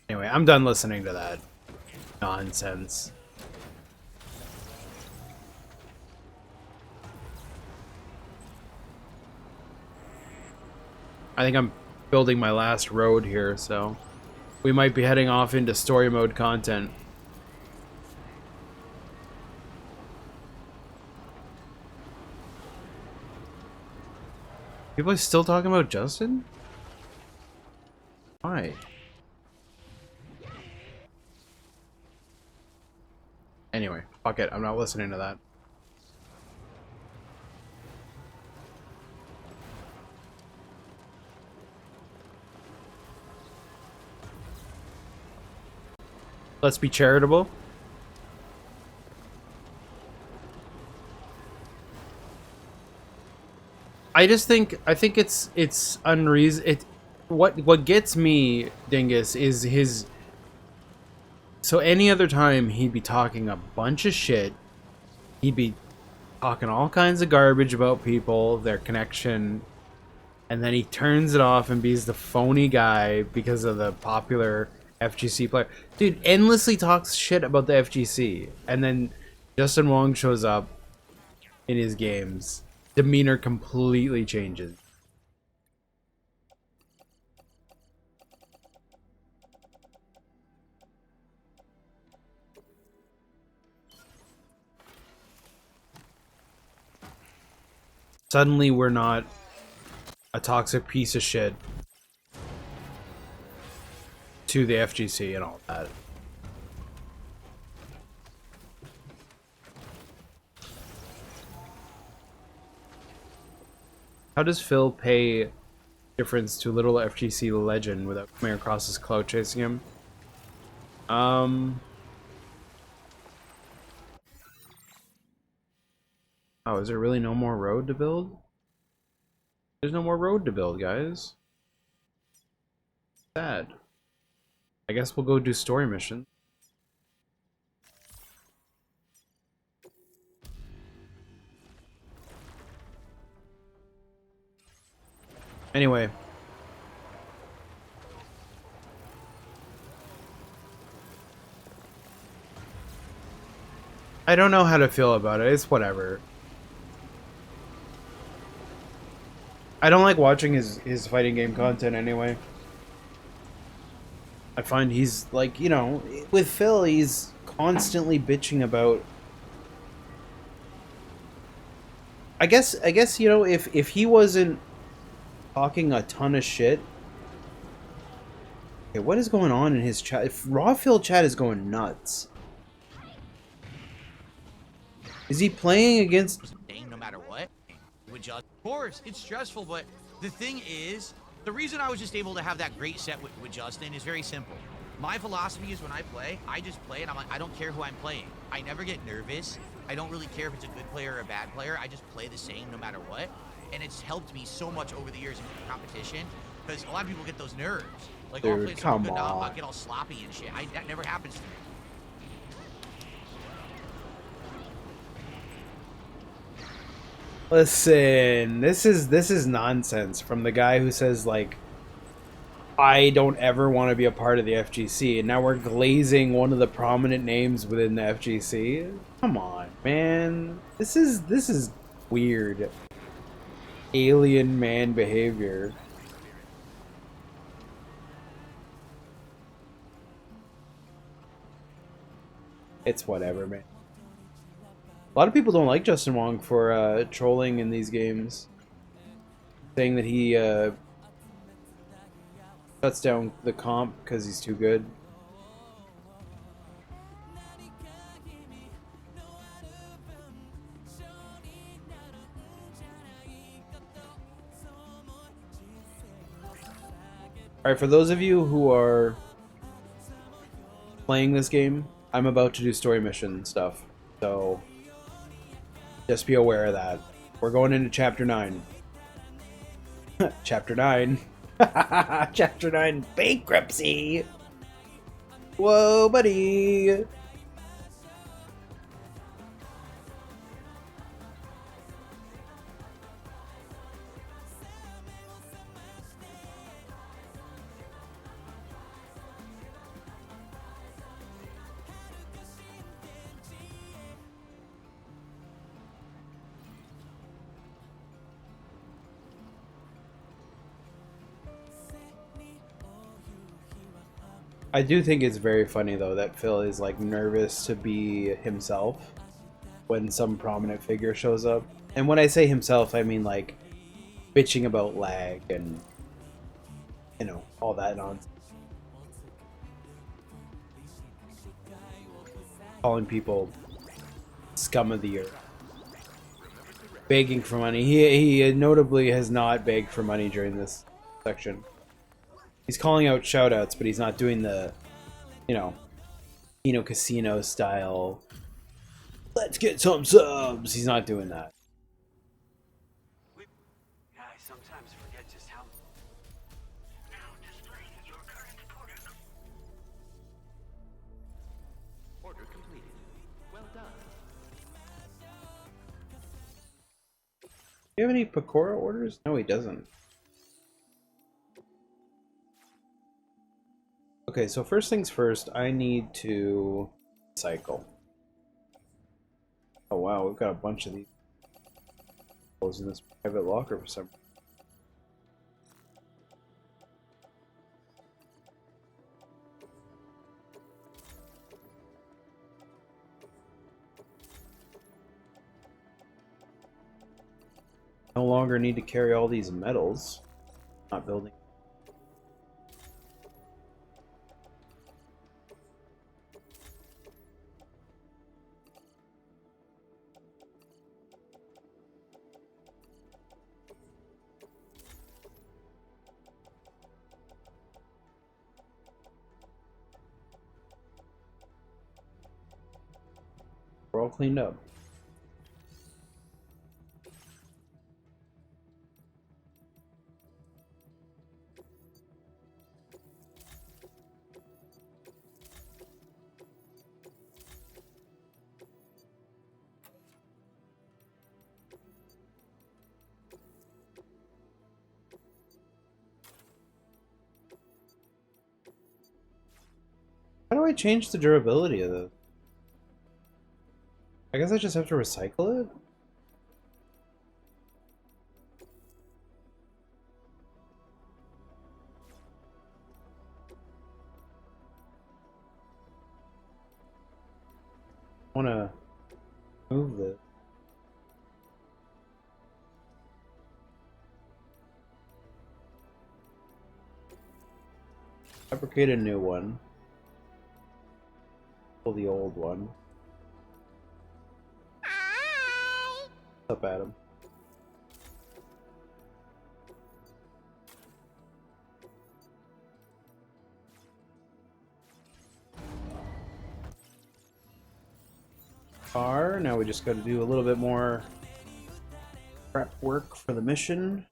Anyway, I'm done listening to that nonsense. I think I'm building my last road here, so we might be heading off into story mode content. People are still talking about Justin? Why? Anyway, fuck it. I'm not listening to that. Let's be charitable. I think it's unreason. What gets me, Dingus, is his. So any other time he'd be talking a bunch of shit. He'd be talking all kinds of garbage about people, their connection, and then he turns it off and be's the phony guy because of the popular FGC player. Dude, endlessly talks shit about the FGC, and then Justin Wong shows up in his games. Demeanor completely changes. Suddenly we're not a toxic piece of shit to the FGC and all that. How does Phil pay difference to little FGC legend without coming across as clout chasing him? Oh, is there really no more road to build? There's no more road to build, guys. Sad. I guess we'll go do story mission. Anyway. I don't know how to feel about it. It's whatever. I don't like watching his fighting game content anyway. I find he's like, you know, with Phil, he's constantly bitching about. I guess you know, if he wasn't talking a ton of shit. Okay, what is going on in his chat? If Raw Phil chat is going nuts. Is he playing against? No matter what, would just, of course, it's stressful, but the thing is, the reason I was just able to have that great set with Justin is very simple. My philosophy is when I play, I just play and I'm like, I don't care who I'm playing. I never get nervous. I don't really care if it's a good player or a bad player. I just play the same no matter what. And it's helped me so much over the years in competition because a lot of people get those nerves. Like, oh, I'm Dude, playing so come good now, I on. get all sloppy and shit. That never happens to me. Listen, this is nonsense from the guy who says like I don't ever want to be a part of the FGC, and now we're glazing one of the prominent names within the FGC. Come on, man. This is weird. Alien man behavior. It's whatever, man. A lot of people don't like Justin Wong for trolling in these games, saying that he shuts down the comp because he's too good. Alright, for those of you who are playing this game, I'm about to do story mission stuff. So, just be aware of that. We're going into Chapter 9. Chapter 9. Chapter 9 bankruptcy! Whoa, buddy! I do think it's very funny though that Phil is like nervous to be himself when some prominent figure shows up. And when I say himself, I mean like bitching about lag and you know, all that nonsense. Calling people scum of the earth. Begging for money. He notably has not begged for money during this section. He's calling out shoutouts, but he's not doing the, you know, Casino style. Let's get some subs. He's not doing that. I sometimes forget just how. Now displaying your current order. Order completed. Well done. Do you have any Pecora orders? No, he doesn't. Okay, so first things first, I need to cycle. Oh wow, we've got a bunch of these in this private locker for some reason. No longer need to carry all these metals. Not building. We're all cleaned up. How do I change the durability of this? I guess I just have to recycle it? want to move this. Fabricate a new one. Pull the old one. What's up, Adam? Now we just got to do a little bit more prep work for the mission.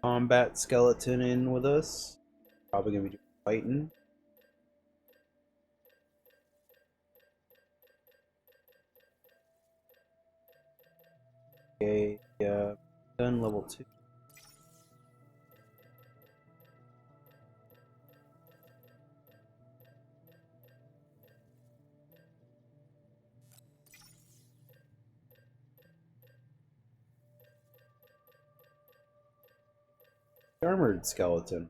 Combat skeleton in with us. Probably gonna be fighting. Okay, gun level 2. Armored skeleton.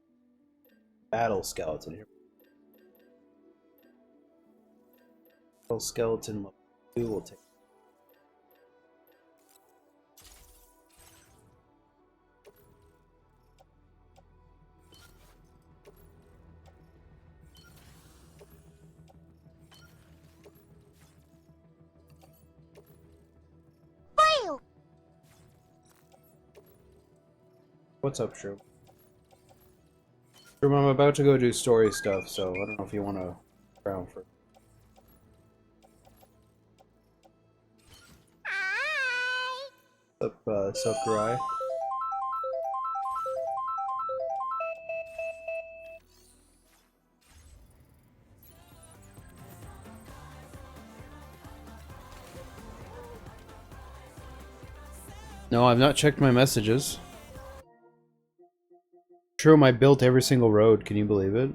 Battle skeleton here. Battle skeleton level 2 will take. What's up, Shroom? Shroom, I'm about to go do story stuff, so I don't know if you want to round for. What's up, Sakurai? No, I've not checked my messages. True, I built every single road. Can you believe it?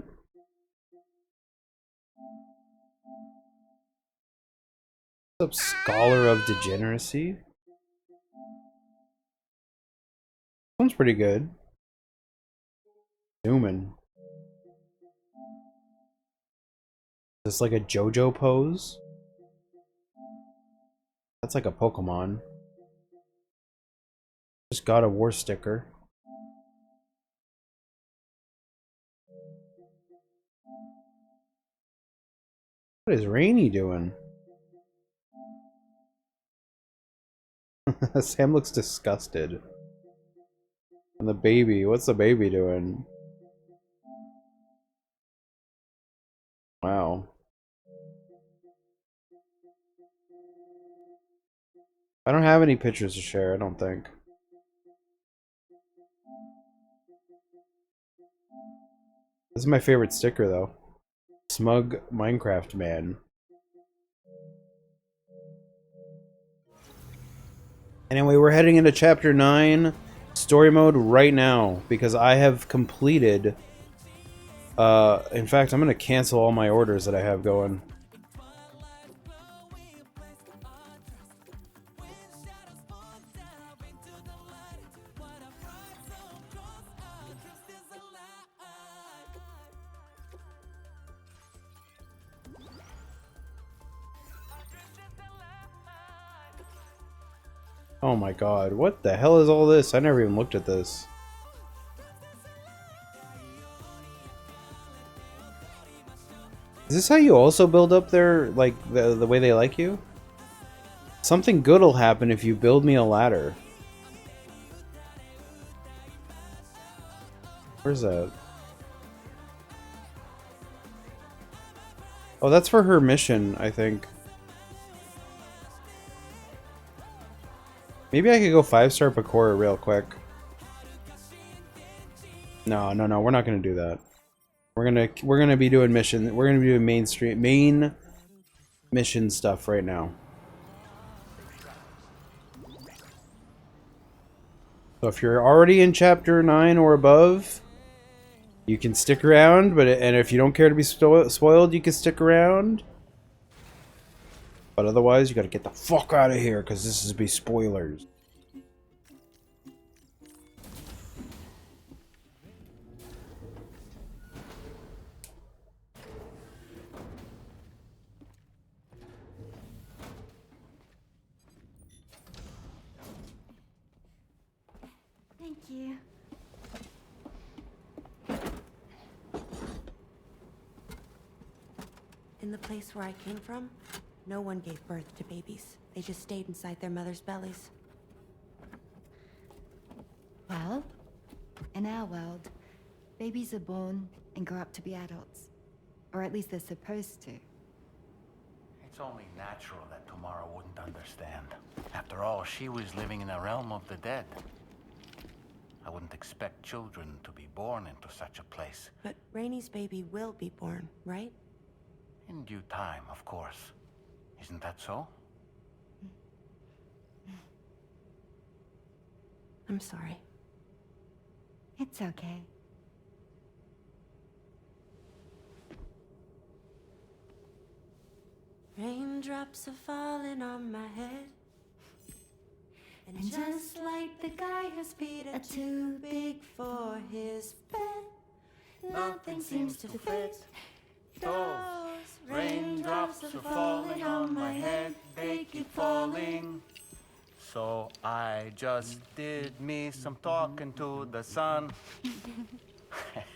What's up, Scholar of Degeneracy? Sounds pretty good. Zooming. Is this like a JoJo pose? That's like a Pokemon. Just got a war sticker. What is Rainy doing? Sam looks disgusted. And the baby, what's the baby doing? Wow. I don't have any pictures to share, I don't think. This is my favorite sticker, though. Smug Minecraft Man. Anyway, we're heading into Chapter 9, Story Mode, right now, because I have completed... in fact, I'm going to cancel all my orders that I have going. Oh my god, what the hell is all this? I never even looked at this. Is this how you also build up their, like, the way they like you? Something good will happen if you build me a ladder. Where's that? Oh, that's for her mission, I think. Maybe I could go 5-star Pecora real quick. No, we're not gonna do that. We're gonna be doing mission. We're gonna be doing main mission stuff right now. So if you're already in chapter 9 or above, you can stick around. And if you don't care to be spoiled, you can stick around. But otherwise, you gotta get the fuck out of here, because this is be spoilers. you. In the place where I came from, no one gave birth to babies. They just stayed inside their mother's bellies. Well, in our world, babies are born and grow up to be adults. Or at least they're supposed to. It's only natural that Tamara wouldn't understand. After all, she was living in a realm of the dead. I wouldn't expect children to be born into such a place. But Rainy's baby will be born, right? In due time, of course. Isn't that so? I'm sorry. It's okay. Raindrops are falling on my head. And just like the guy whose feet are too big for his bed, nothing seems to fit. Those raindrops are falling on my head, they keep falling. So I just did me some talking to the sun.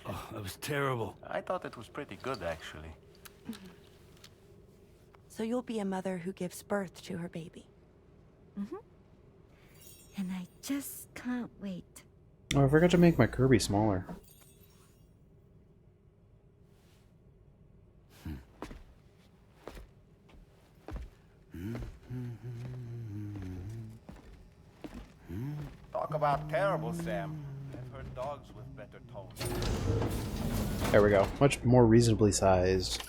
Oh, that was terrible. I thought it was pretty good, actually. So you'll be a mother who gives birth to her baby. And I just can't wait. Oh, I forgot to make my Kirby smaller. Talk about terrible, Sam. I've heard dogs with better tones. There we go. Much more reasonably sized.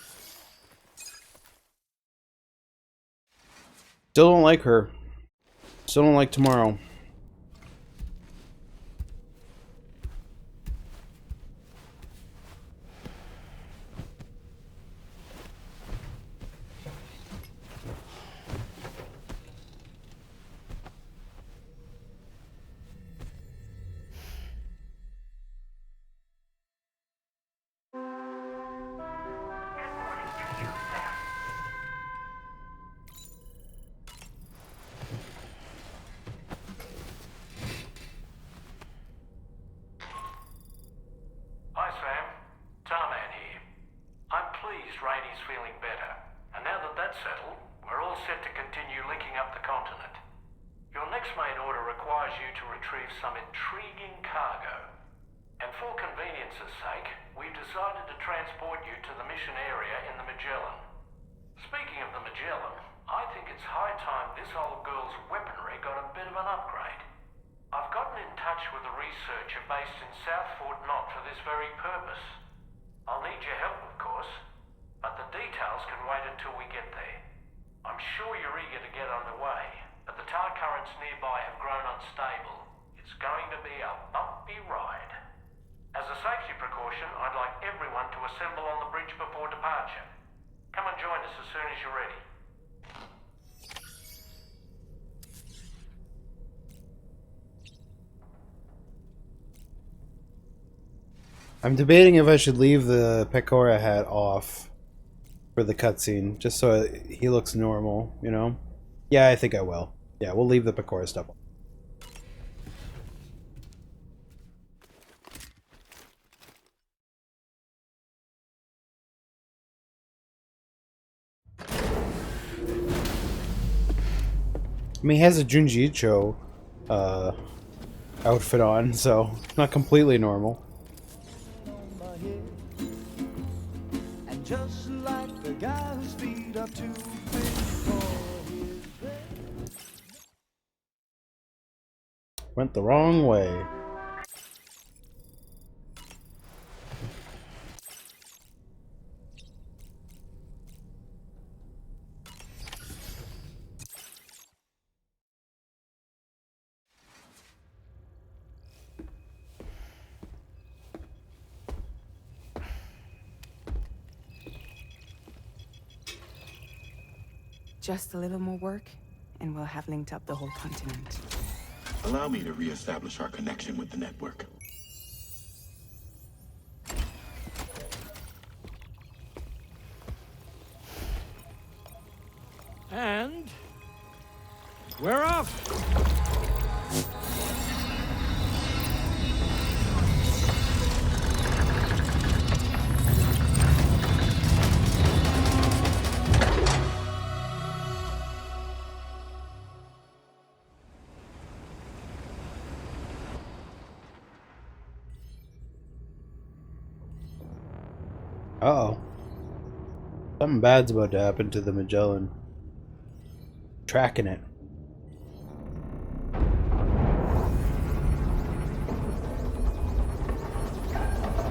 Still don't like her. Still don't like Tomorrow. Hi, Sam. Tarman here. I'm pleased Rainy's feeling better. And now that that's settled, we're all set to continue linking up the continent. Your next main order requires you to retrieve some intriguing cargo. And for convenience's sake, we've decided to transport you to the mission area in the Magellan. Speaking of the Magellan, I think it's high time this old girl's weaponry got a bit of an upgrade. I've gotten in touch with a researcher based in South Fort Knott for this very purpose. I'll need your help, of course, but the details can wait until we get there. I'm sure you're eager to get underway, but the tar currents nearby have grown unstable. It's going to be a bumpy ride. As a safety precaution, I'd like everyone to assemble on the bridge before departure. Come and join us as soon as you're ready. I'm debating if I should leave the Pecora hat off for the cutscene, just so he looks normal, you know? Yeah, I think I will. Yeah, we'll leave the Pecora stuff on. I mean, he has a Junji Ito outfit on, so not completely normal. And just like the guy whose feet are too big for his bed. Went the wrong way. Just a little more work, and we'll have linked up the whole continent. Allow me to reestablish our connection with the network. And we're off. Uh-oh. Something bad's about to happen to the Magellan. Tracking it.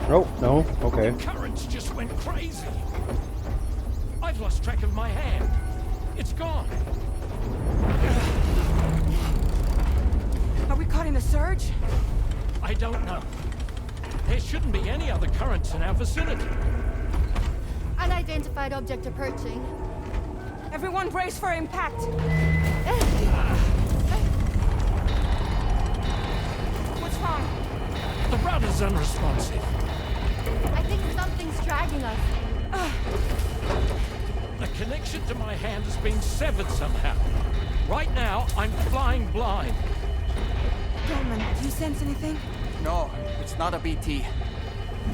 Oh, no. Okay. The currents just went crazy. I've lost track of my hand. It's gone. Are we caught in a surge? I don't know. There shouldn't be any other currents in our vicinity. Unidentified object approaching. Everyone brace for impact. What's wrong? The rudder's unresponsive. I think something's dragging us. The connection to my hand has been severed somehow. Right now, I'm flying blind. Gilman, do you sense anything? No, it's not a BT.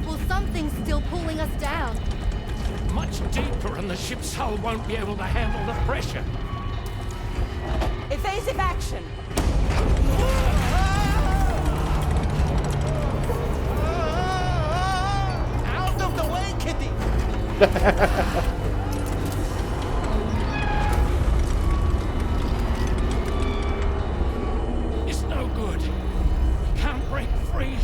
Well, something's still pulling us down. Much deeper, and the ship's hull won't be able to handle the pressure. Evasive action. Out of the way, Kitty! It's no good. Can't break free.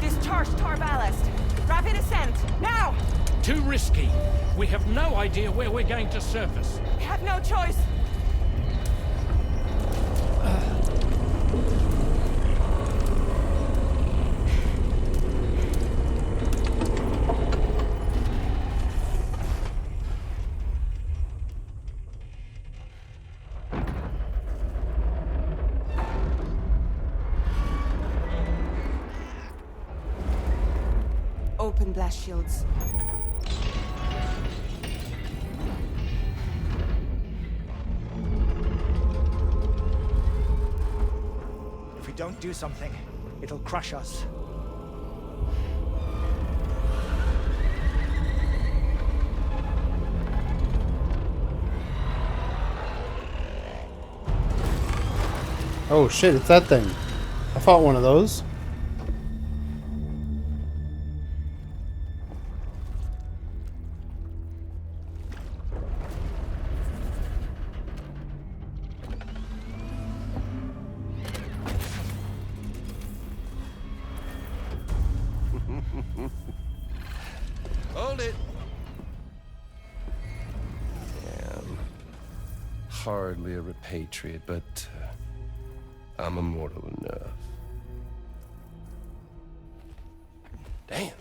Discharge tar ballast. Rapid ascent. Now! Too risky. We have no idea where we're going to surface. We have no choice. Open blast shields. If we don't do something, it'll crush us. Oh shit, it's that thing. I fought one of those. Hold it. Damn. Hardly a repatriate, but I'm immortal enough. Damn.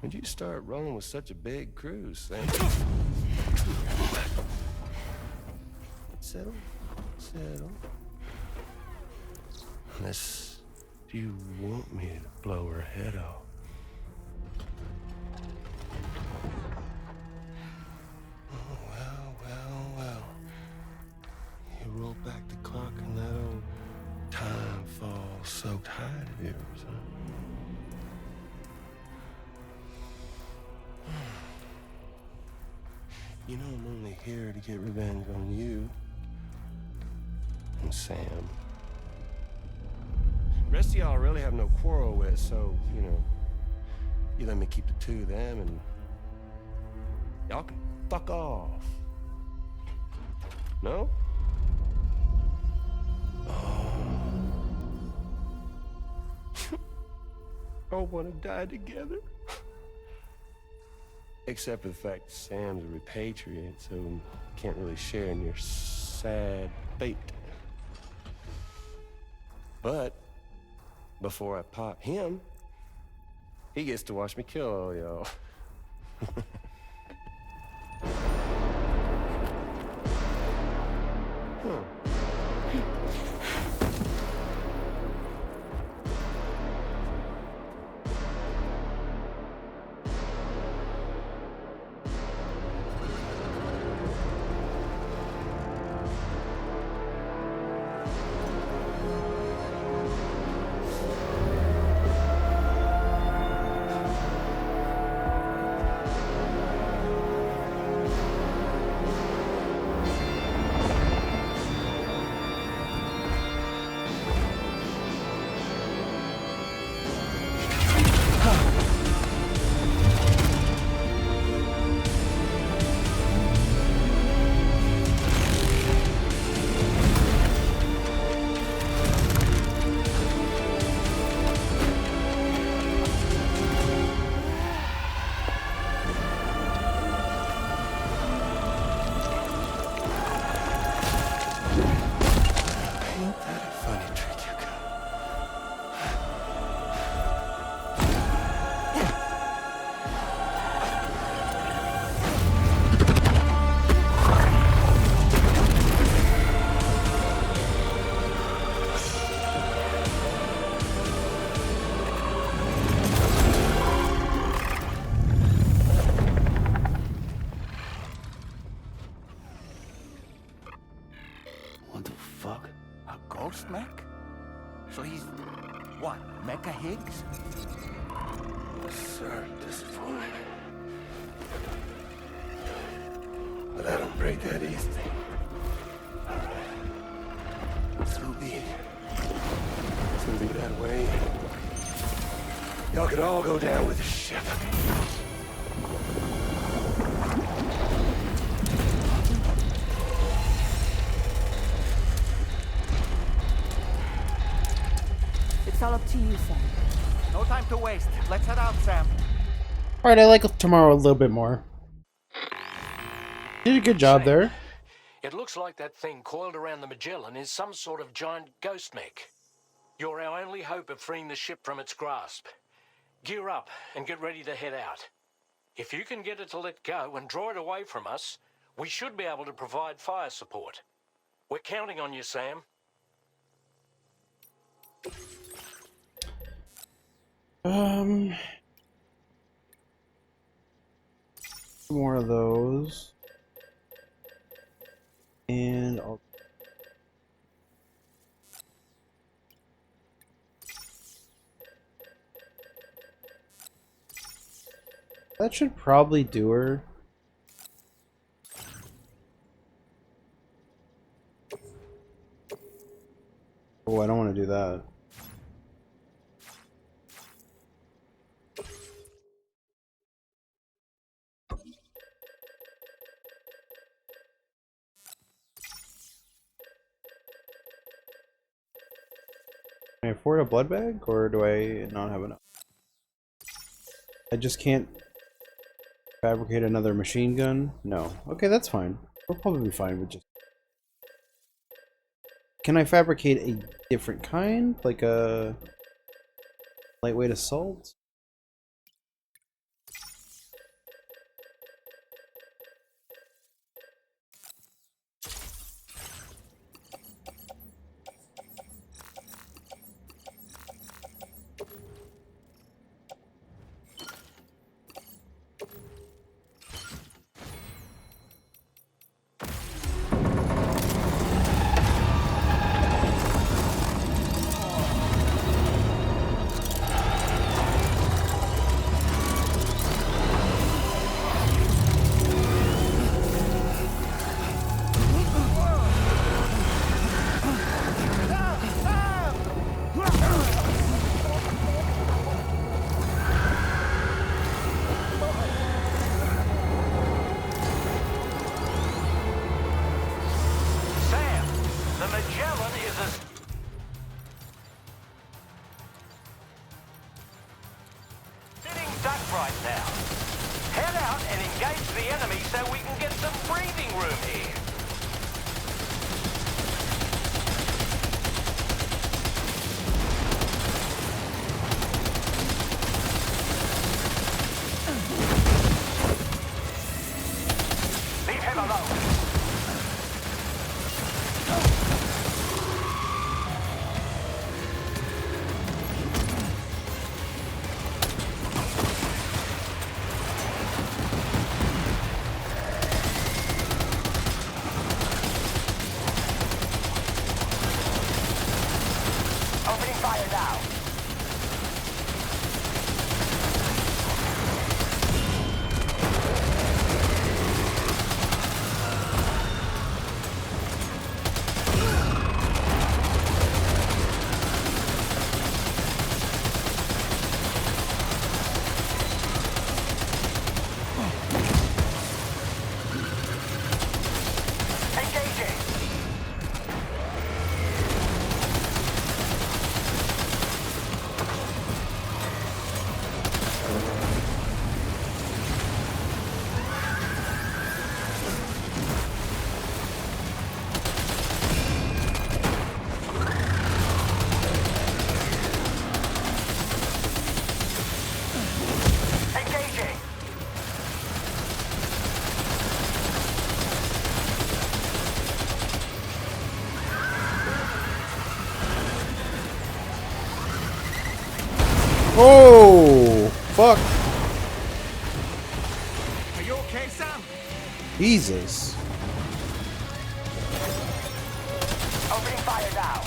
When'd you start rolling with such a big crew, Sam? Settle. Settle. Unless you want me to blow her head off. Roll back the clock and that old time fall soaked hide of yours, huh? You know I'm only here to get revenge on you and Sam. Rest of y'all really have no quarrel with, so, you know, you let me keep the two of them and y'all can fuck off. No? All want to die together. Except for the fact Sam's a repatriate, so can't really share in your sad fate. But before I pop him, he gets to watch me kill all y'all. Ghost mech? So he's what? Mecha Higgs? Sir, disappointing. But I don't break that easy. So be it. It's gonna be that way. Y'all could all go down with the ship. It's all up to you, Sam. No time to waste. Let's head out, Sam. Alright, I like tomorrow a little bit more. Did a good job there. It looks like that thing coiled around the Magellan is some sort of giant ghost mech. You're our only hope of freeing the ship from its grasp. Gear up and get ready to head out. If you can get it to let go and draw it away from us, we should be able to provide fire support. We're counting on you, Sam. More of those. And I'll... That should probably do her. Oh, I don't want to do that. Can I afford a blood bag, or do I not have enough? I just can't fabricate another machine gun? No. Okay, that's fine. We'll probably be fine with just... Can I fabricate a different kind? Like a lightweight assault? Oh, fuck. Are you okay, Sam? Jesus. Opening fire now.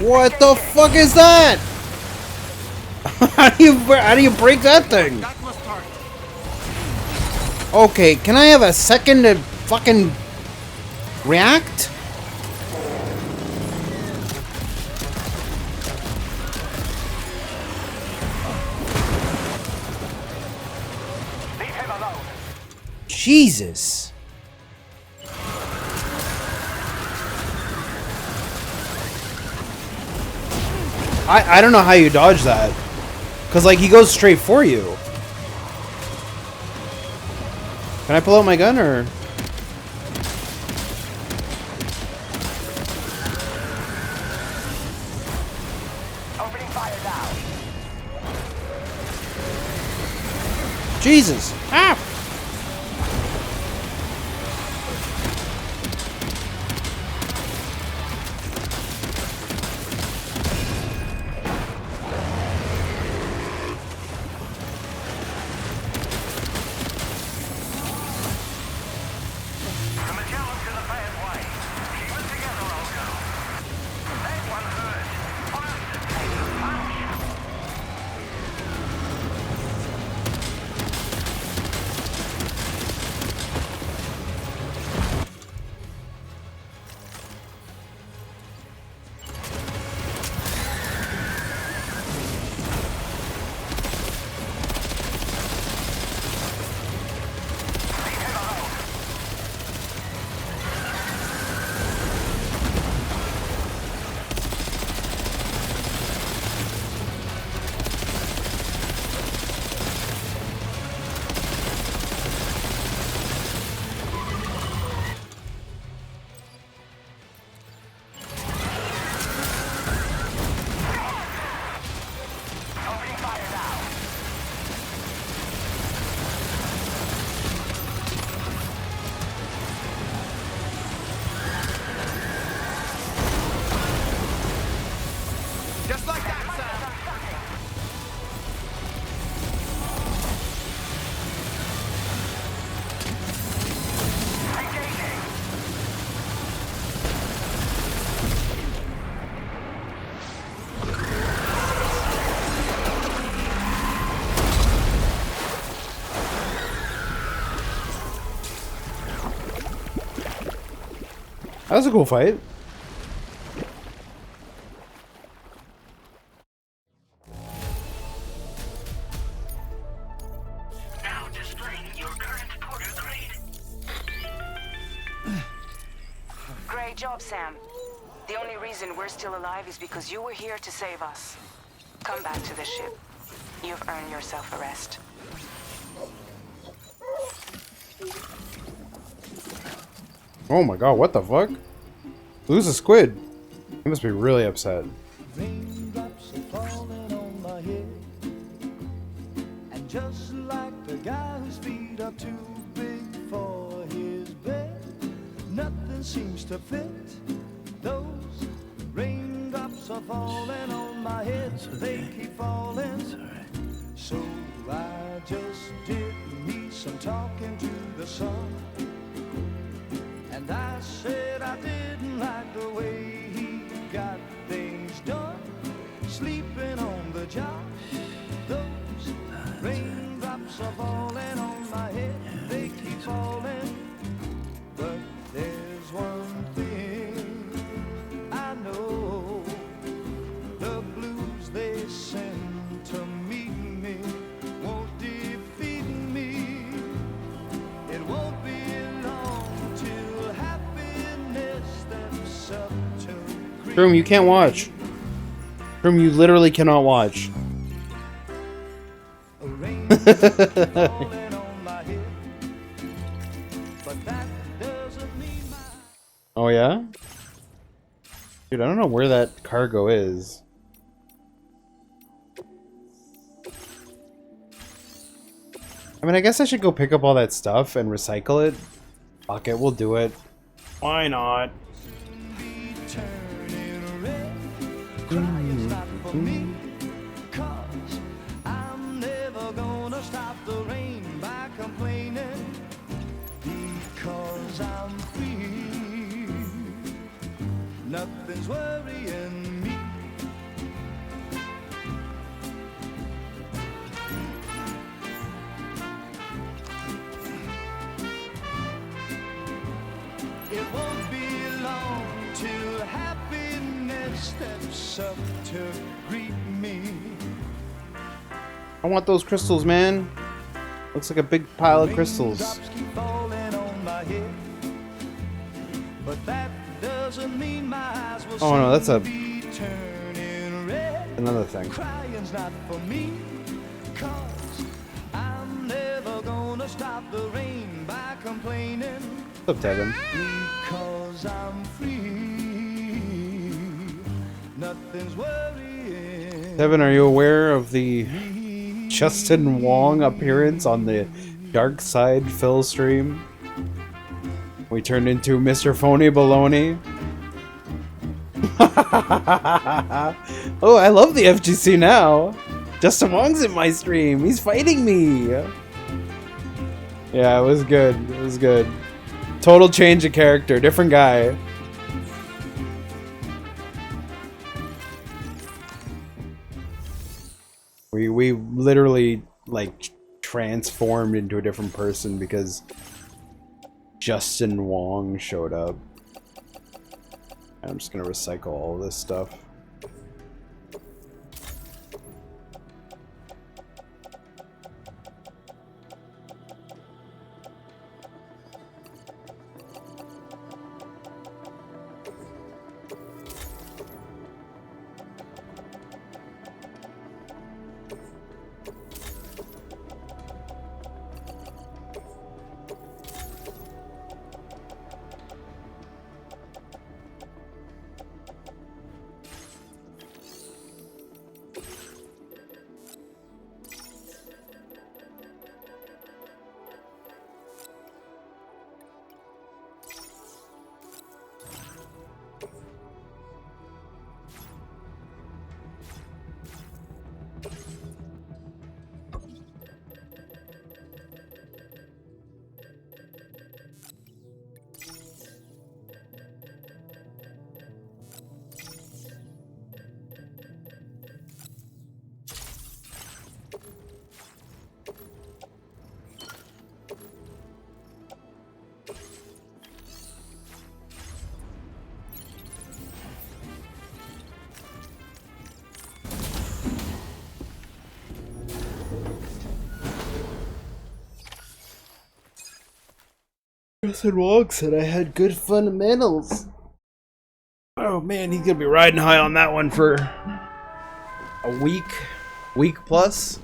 What the fuck is that? How do you break that thing? Okay, can I have a second to fucking react? Jesus. I don't know how you dodge that. Cause like he goes straight for you. Can I pull out my gun or? Opening fire now. Jesus. Ah! Just like that, Sam. That was a cool fight. Now displaying your current porter grade. Great job, Sam. The only reason we're still alive is because you were here to save us. Come back to the ship. You've earned yourself a rest. Oh my god, what the fuck? Lose a squid. He must be really upset. Raindrops are falling on my head, and just like the guy whose feet are too big for his bed, nothing seems to fit. Those raindrops are falling on my head, they keep falling. So I just did me some talking to the sun, and I said I didn't like the way he got things done, sleeping on the job. Those raindrops are falling on my head, they keep falling. But there's one thing I know, the blues they send to meet me won't defeat me. It won't be long till happiness steps up to Shroom, you can't watch. Shroom, you literally cannot watch. Oh yeah? Dude, I don't know where that cargo is. I mean, I guess I should go pick up all that stuff and recycle it. Fuck it, we'll do it. Why not? I'm never gonna stop the rain by complaining, because I'm free. Nothing's worrying me. steps up to greet me. I want those crystals, man. Looks like a big pile of crystals. Raindrops keep falling on my head, but that doesn't mean my eyes will Oh no, that's soon be turning red. another thing. Crying's not for me, 'cause I'm never gonna stop the rain by complaining. What's up, Tevin? Because I'm free, nothing's worrying. Tevin, are you aware of the Justin Wong appearance on the Dark Side Phil stream? We turned into Mr. Phony Baloney. Oh, I love the FGC now. Justin Wong's in my stream. He's fighting me. Yeah, it was good. It was good. Total change of character. Different guy. We literally like transformed into a different person because Justin Wong showed up. I'm just gonna recycle all this stuff. Justin Wong said I had good fundamentals. Oh man, he's gonna be riding high on that one for a week plus.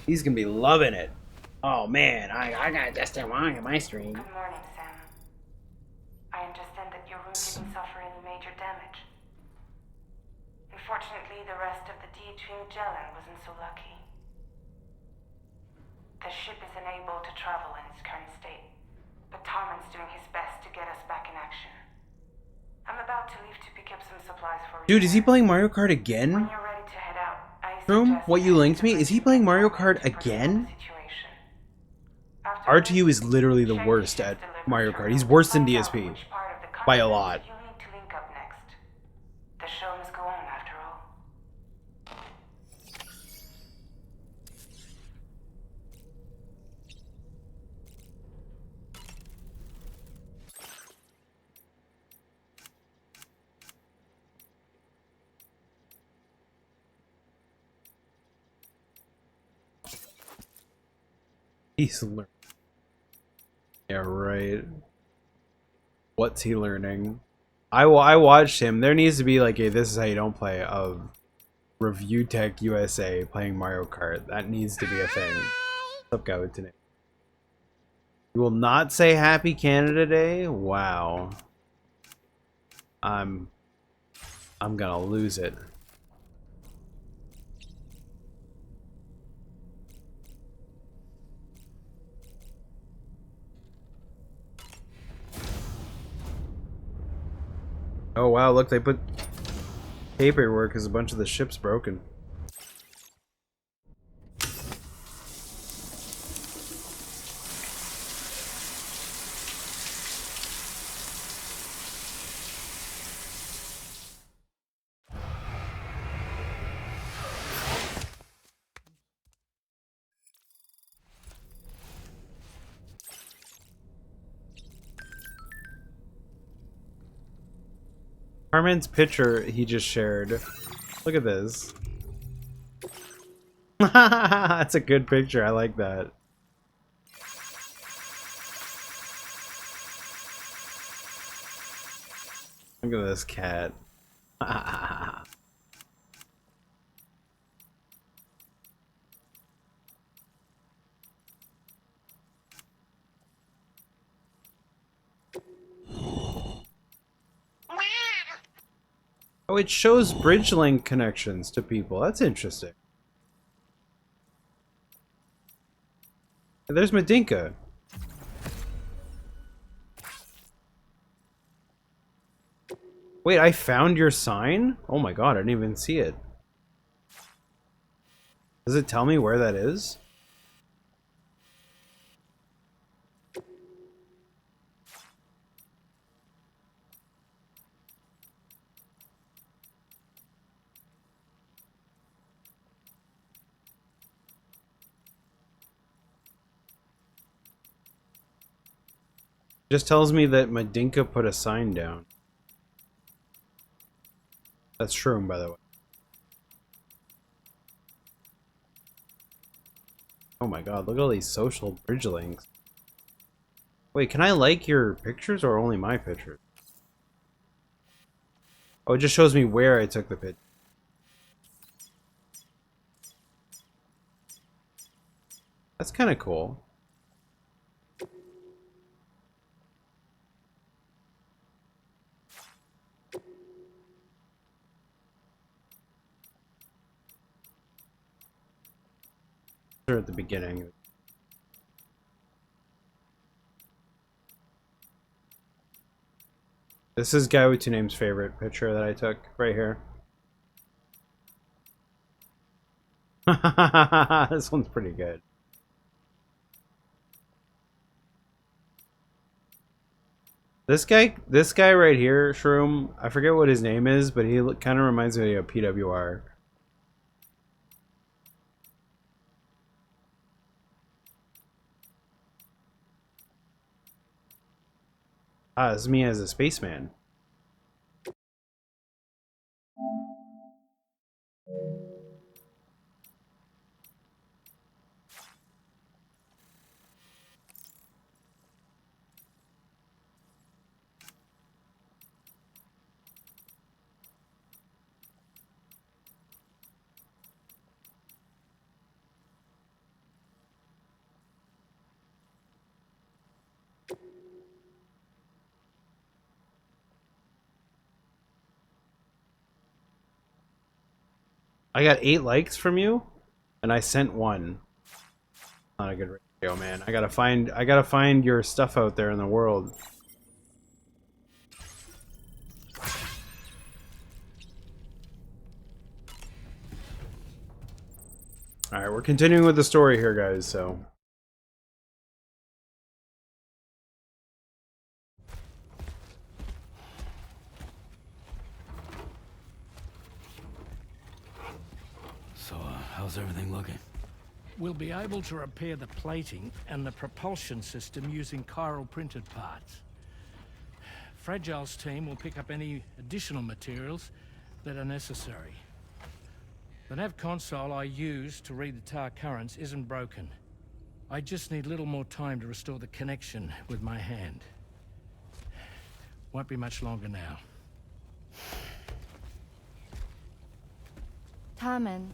He's gonna be loving it. Oh man, I got Justin Wong in my stream. Good morning, Sam. I understand that your room didn't suffer any major damage. Unfortunately, the rest of the DHV Magellan wasn't so lucky. The ship is unable to travel in its current state, but Tarman's doing his best to get us back in action. I'm about to leave to pick up some supplies for Dude, is he playing Mario Kart When again? you're ready to head out, I Room, suggest what you linked me? Is he playing Mario Kart again? R2U is literally the worst at Mario Kart. He's worse than DSP. By a lot. You need to link up next. The show must go on after all. He's learning. Yeah, right. What's he learning? I watched him. There needs to be like a "this is how you don't play" of Review Tech USA playing Mario Kart. That needs to be a thing. What's up, guy today? You will not say Happy Canada Day? Wow. I'm gonna lose it. Oh wow, look, they put paperwork because a bunch of the ship's broken. Carmen's picture he just shared. Look at this. That's a good picture. I like that. Look at this cat. Oh, it shows bridge link connections to people. That's interesting. There's Madinka. Wait, I found your sign? Oh my god, I didn't even see it. Does it tell me where that is? Just tells me that Madinka put a sign down. That's Shroom, by the way. Oh my god, look at all these social bridge links. Wait, can I like your pictures or only my pictures? Oh, it just shows me where I took the picture. That's kind of cool. At the beginning. This is Guy with Two Names' favorite picture that I took right here. This one's pretty good. This guy right here, Shroom, I forget what his name is, but he kind of reminds me of PWR. Ah, this is me as a spaceman. I got 8 likes from you, and I sent 1. Not a good ratio, man. I gotta find your stuff out there in the world. Alright, we're continuing with the story here, guys, so. So, how's everything looking? We'll be able to repair the plating and the propulsion system using chiral printed parts. Fragile's team will pick up any additional materials that are necessary. The nav console I use to read the tar currents isn't broken. I just need a little more time to restore the connection with my hand. Won't be much longer now. Tarman.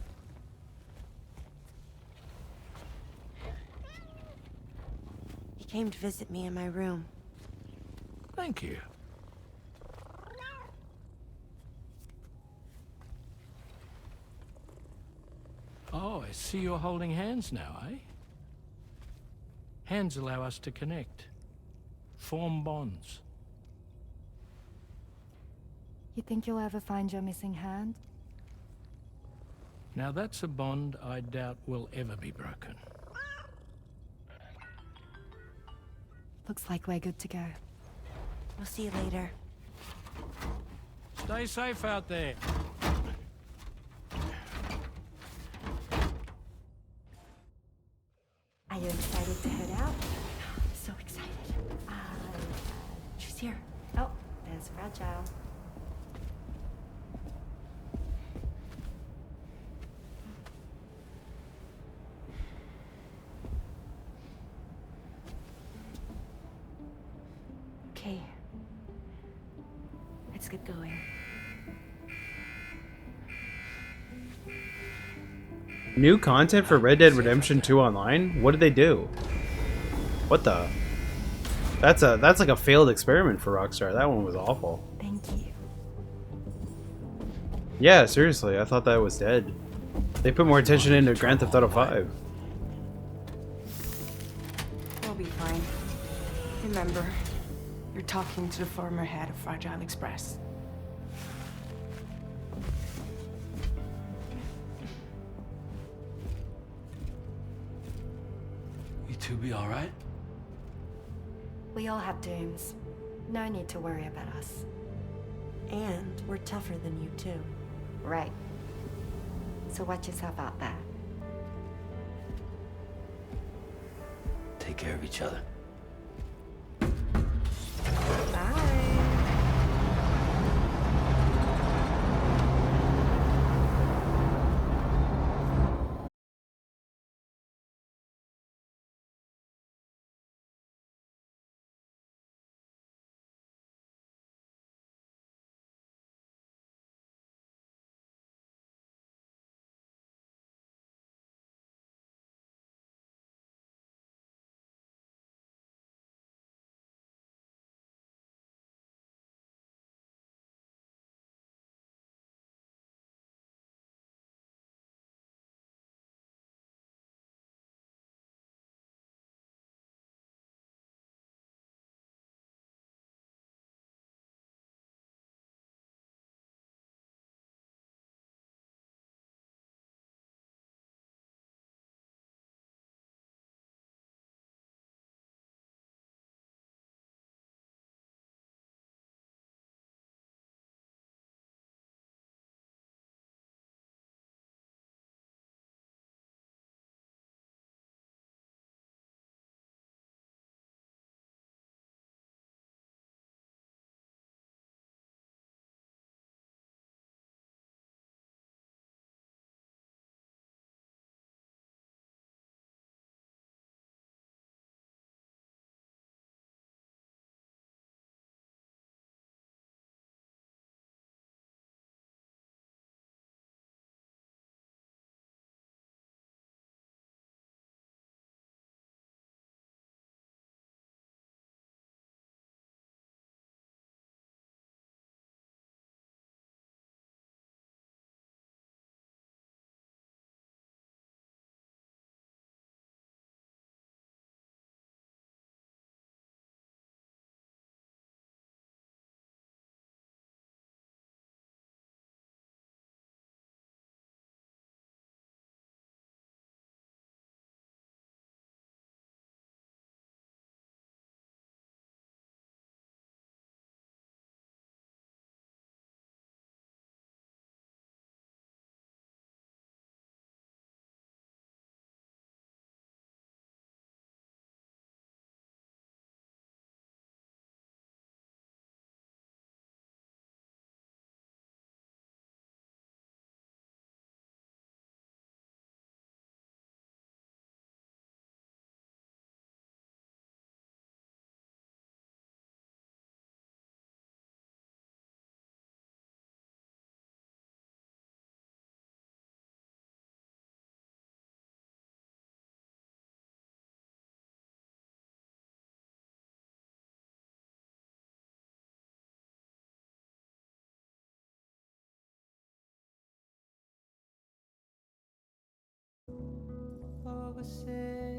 He came to visit me in my room. Thank you. Oh, I see you're holding hands now, eh? Hands allow us to connect. Form bonds. You think you'll ever find your missing hand? Now that's a bond I doubt will ever be broken. Looks like we're good to go. We'll see you later. Stay safe out there. Are you excited to head out? So excited. She's here. Oh, there's Fragile. Let's get going. New content for Red Dead Redemption 2 Online? What did they do? What the? That's like a failed experiment for Rockstar. That one was awful. Thank you. Yeah, seriously, I thought that was dead. They put more attention into Grand Theft Auto 5. We'll be fine. Remember, you're talking to the former head of Fragile Express. You two be alright? We all have dooms. No need to worry about us. And we're tougher than you too. Right. So watch yourself out there. Take care of each other. Oversensitized,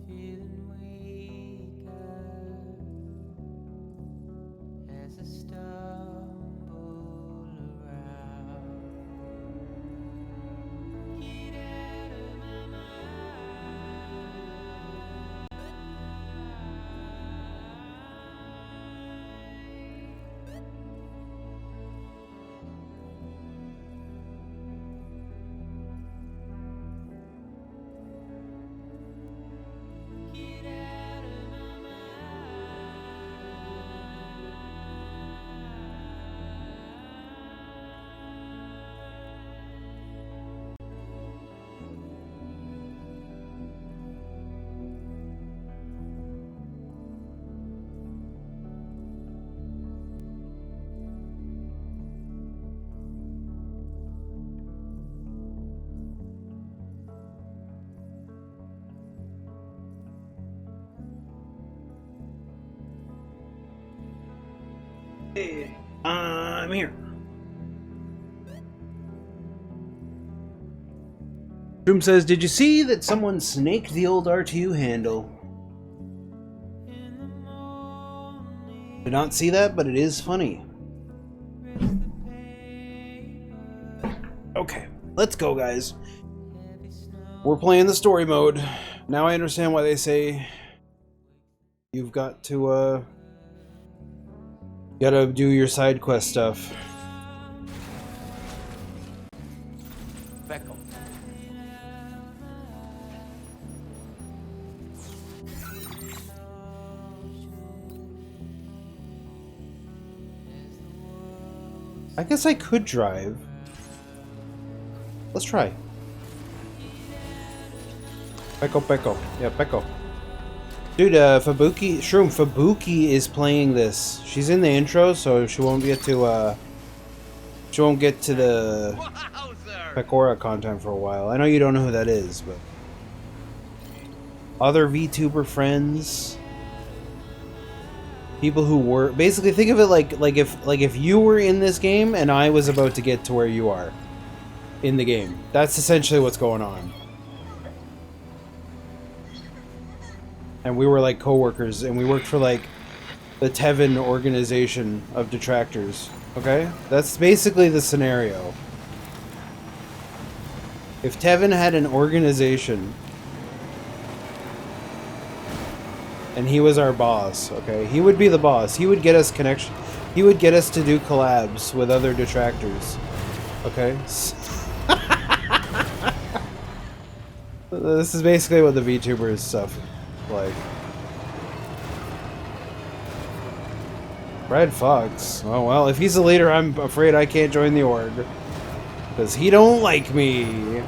feeling weaker as I stumble around. Get out of my mind. Hey, I'm here. Shroom says, did you see that someone snaked the old R2 handle? Did not see that, but it is funny. Okay, let's go, guys. We're playing the story mode. Now I understand why they say you've got to, gotta do your side quest stuff. Beckel. I guess I could drive. Let's try. Peko. Yeah, Peko. Dude, Fabuki is playing this. She's in the intro, so she won't get to, the Pekora content for a while. I know you don't know who that is, but... Other VTuber friends... People who were... Basically, think of it like if you were in this game, and I was about to get to where you are. In the game. That's essentially what's going on. And we were like co-workers, and we worked for like the Tevin organization of detractors. Okay? That's basically the scenario. If Tevin had an organization and he was our boss, okay? He would be the boss. He would get us connection. He would get us to do collabs with other detractors. Okay? This is basically what the VTubers stuff like. Red Fox. Oh well, if he's the leader, I'm afraid I can't join the org. Because he don't like me.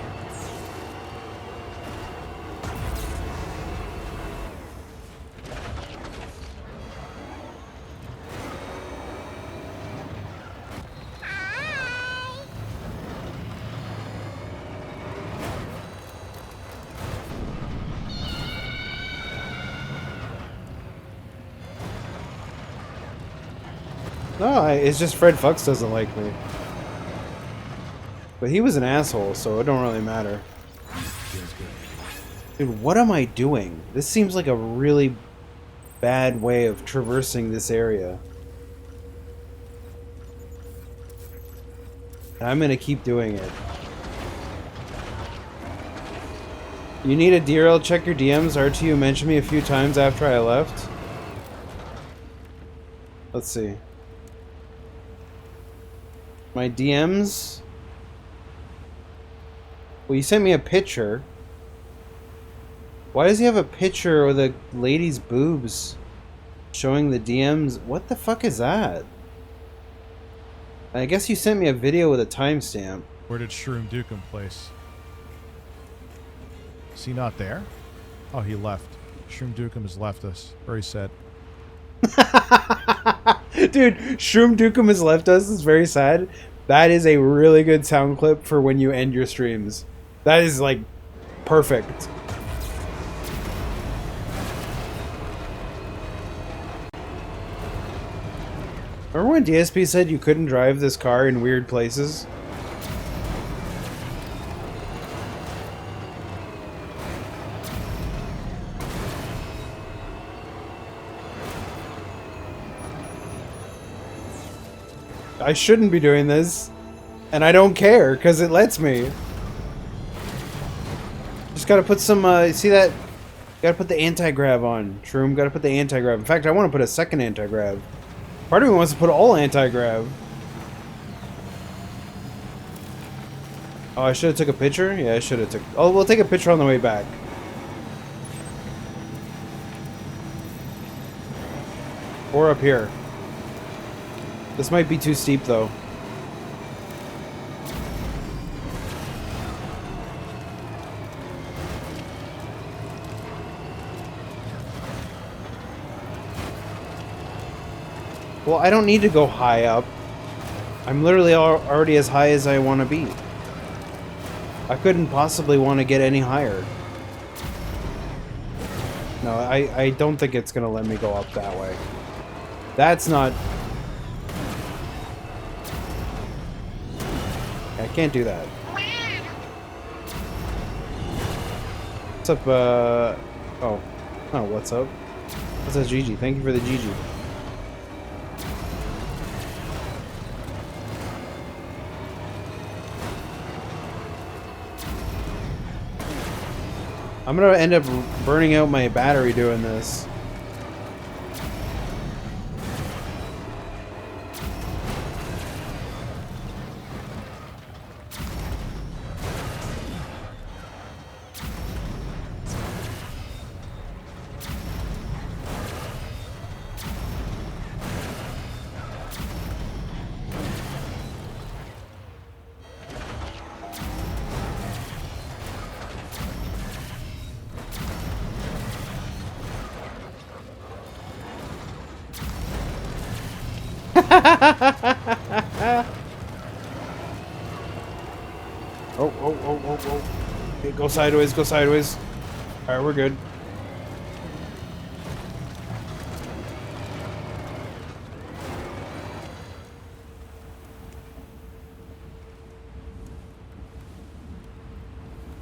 No, it's just Fred Fox doesn't like me. But he was an asshole, so it don't really matter. Dude, what am I doing? This seems like a really bad way of traversing this area. And I'm gonna keep doing it. You need a DRL, check your DMs. RTU mentioned me a few times after I left. Let's see. My DMs? Well, you sent me a picture. Why does he have a picture of the lady's boobs showing the DMs? What the fuck is that? I guess you sent me a video with a timestamp. Where did Shroom Dukem place? Is he not there? Oh, he left. Shroom Dukem has left us. Very sad. Dude, Shroom Dukem has left us. It's very sad. That is a really good sound clip for when you end your streams. That is, like, perfect. Remember when DSP said you couldn't drive this car in weird places? I shouldn't be doing this, and I don't care because it lets me. Just gotta put some, see that? Gotta put the anti-grav on. Shroom, gotta put the anti-grav. In fact, I want to put a second anti-grav. Part of me wants to put all anti-grav. Oh, I should have took a picture? Yeah, I should have took... Oh, we'll take a picture on the way back. Or up here. This might be too steep, though. Well, I don't need to go high up. I'm literally already as high as I want to be. I couldn't possibly want to get any higher. No, I don't think it's going to let me go up that way. That's not... I can't do that. What's up, oh. Oh, what's up? What's up, Gigi? Thank you for the Gigi. I'm gonna end up burning out my battery doing this. Oh. Okay, go sideways, go sideways. Alright, we're good.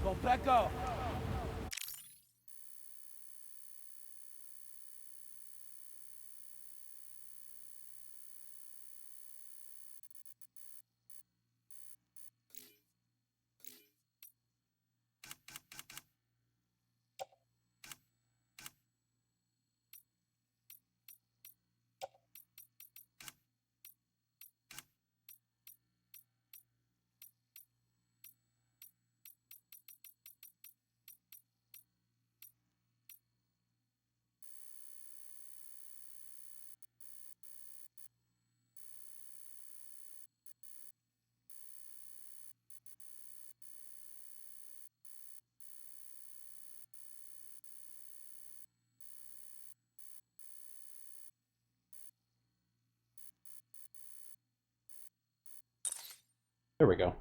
Go back up. There we go.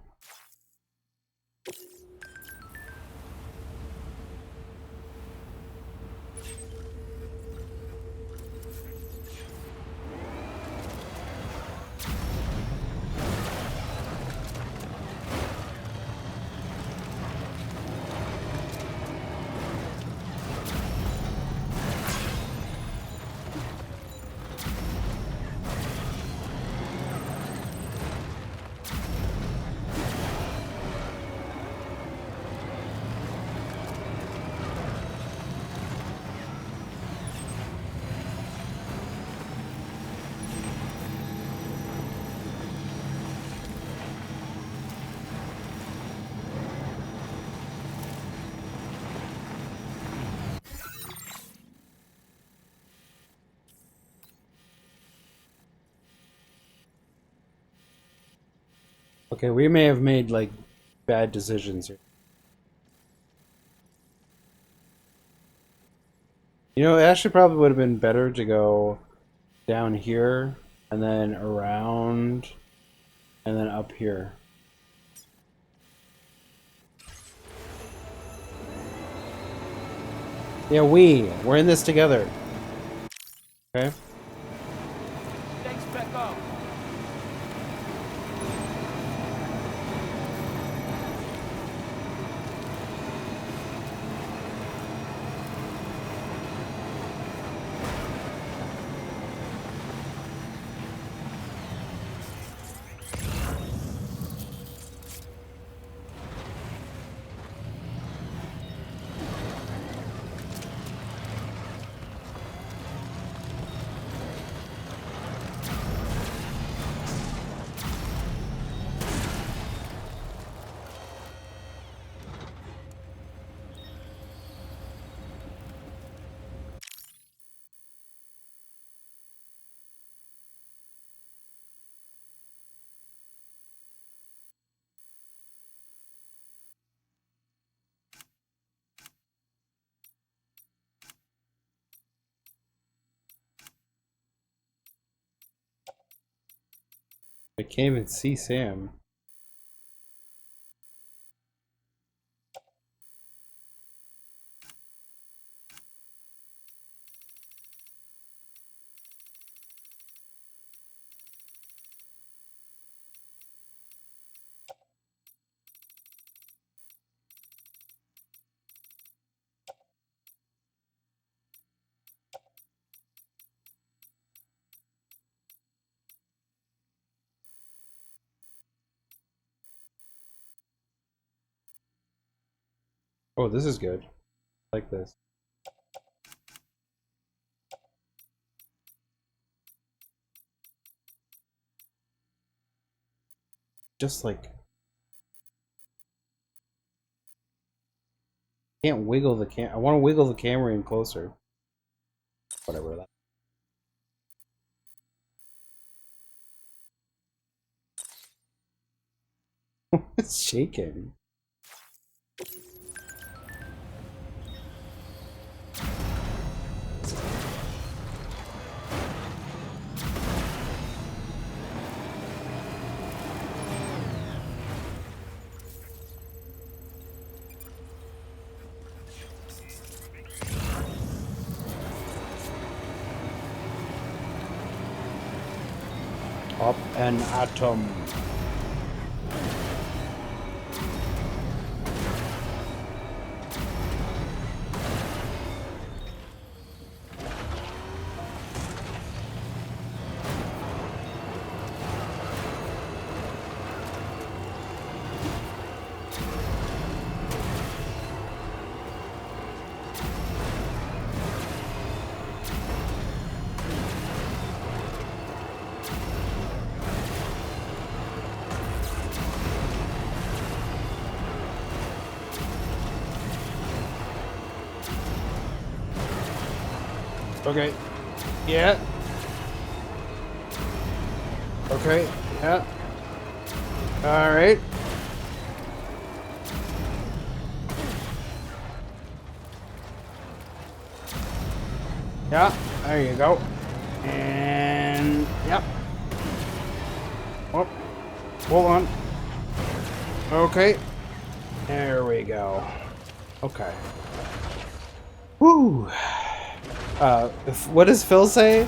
Okay, we may have made, like, bad decisions here. You know, it actually probably would have been better to go down here, and then around, and then up here. Yeah, we're in this together. Okay? Thanks, back up. I can't even see Sam. Oh, this is good. I like this. Just like can't wiggle the cam. I want to wiggle the camera in closer. Whatever that. It's shaking. Up an atom. Okay. Yeah. Okay. Yeah. All right. Yeah. There you go. And yep. Oh, hold on. Okay. There we go. Okay. Woo. What does Phil say?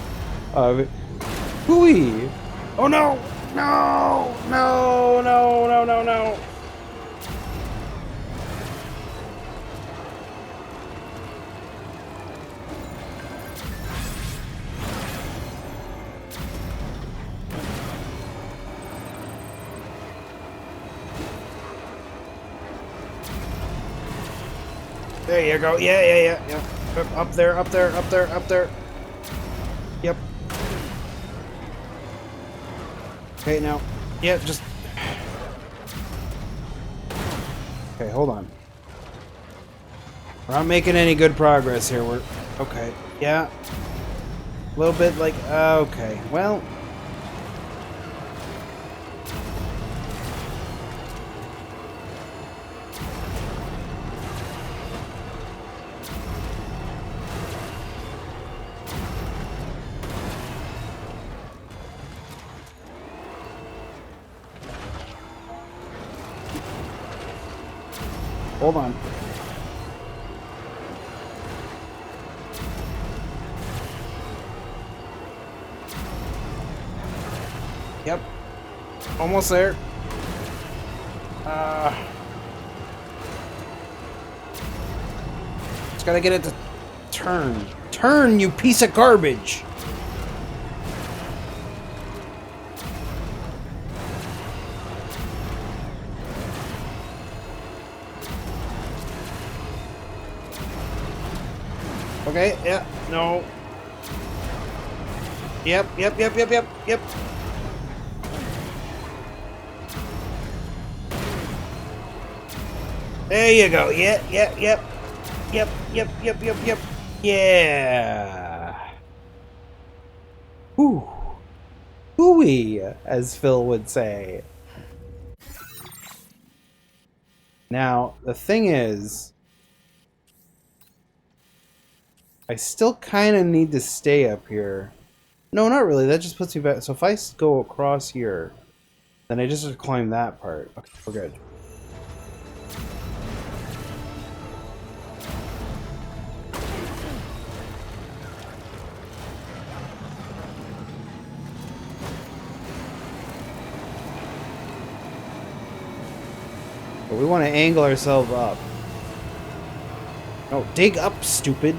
Hooey! Oh no! No! No! No! No! No! No! There you go. Yeah, yeah, yeah, yeah. Up there, up there, up there, up there. Yep. Okay, now. Yeah, just... Okay, hold on. We're not making any good progress here. We're... Okay. Yeah. A little bit like... Okay. Well... Hold on. Yep. Almost there. Just gotta get it to turn. Turn, you piece of garbage! Okay, yeah, no. Yep, yep, yep, yep, yep, yep. There you go. Yeah, yeah, yep. Yep, yep, yep, yep, yep. Yeah. Ooh. Hooey, as Phil would say. Now, the thing is, I still kind of need to stay up here. No, not really. That just puts me back. So if I go across here, then I just have to climb that part. Okay, we're good. But we want to angle ourselves up. No, dig up, stupid.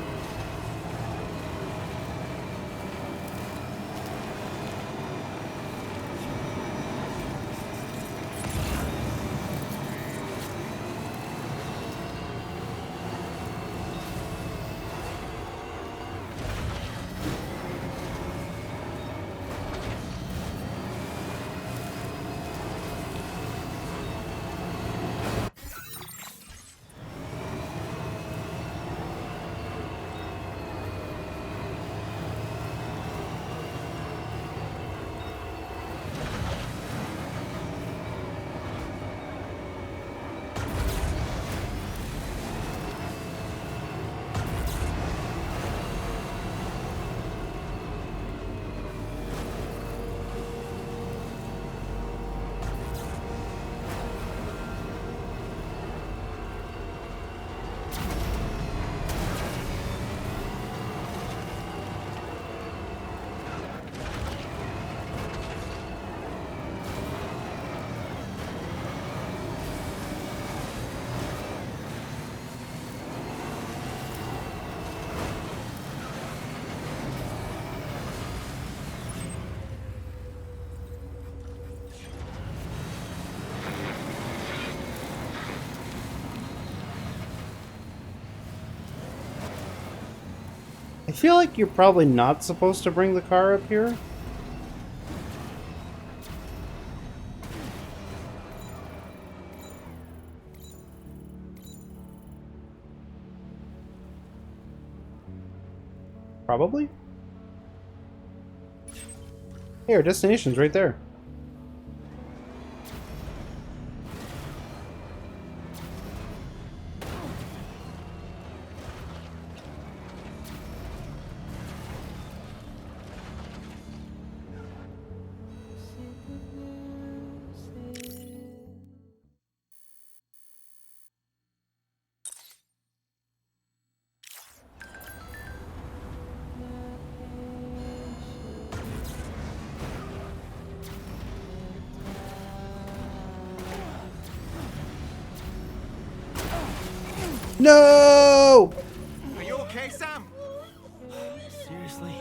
I feel like you're probably not supposed to bring the car up here. Probably? Hey, our destination's right there. No! Are you okay, Sam? Seriously?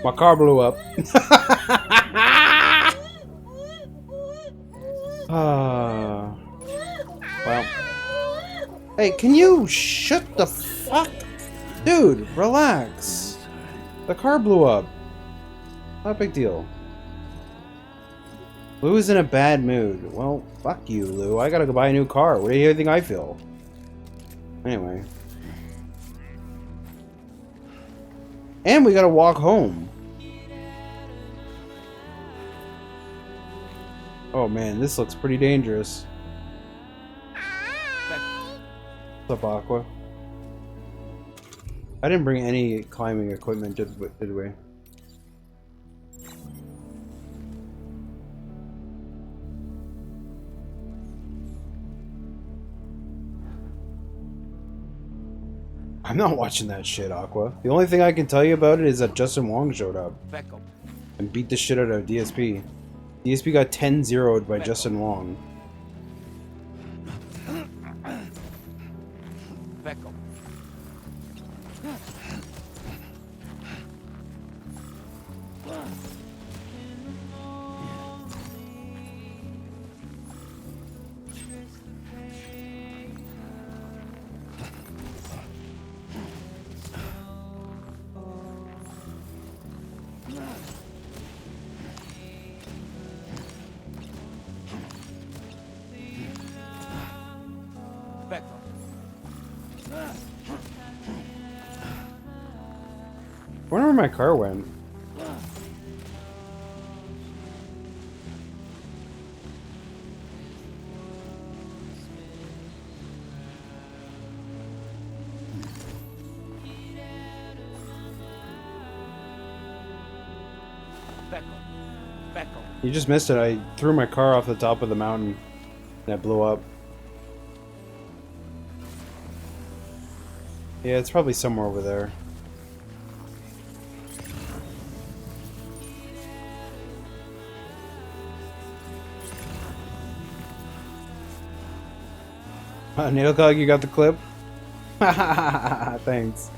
My car blew up. Well. Hey, can you shut the fuck? Dude, relax. The car blew up. Not a big deal. Lou is in a bad mood. Well, fuck you, Lou. I gotta go buy a new car. What do you think I feel? Anyway. And we gotta walk home. Oh man, this looks pretty dangerous. What's up, Aqua? I didn't bring any climbing equipment, did we? I'm not watching that shit, Aqua. The only thing I can tell you about it is that Justin Wong showed up and beat the shit out of DSP. DSP got 10-0'd by Justin Wong. I wonder where my car went. You just missed it. I threw my car off the top of the mountain and it blew up. Yeah, it's probably somewhere over there. Nailcog, you got the clip? Thanks.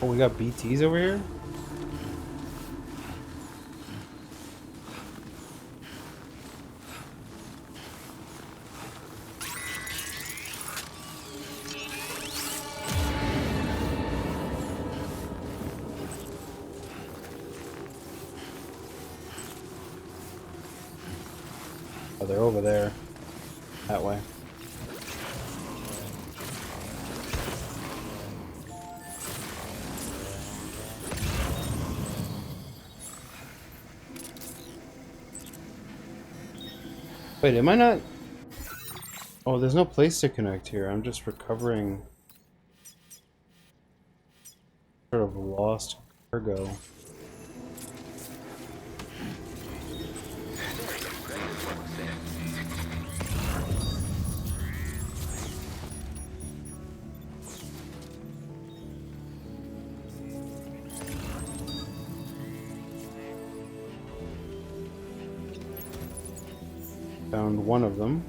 Oh, we got BTs over here? Oh, they're over there. That way. Wait, am I not... Oh, there's no place to connect here. I'm just recovering... sort of lost cargo. Found one of them.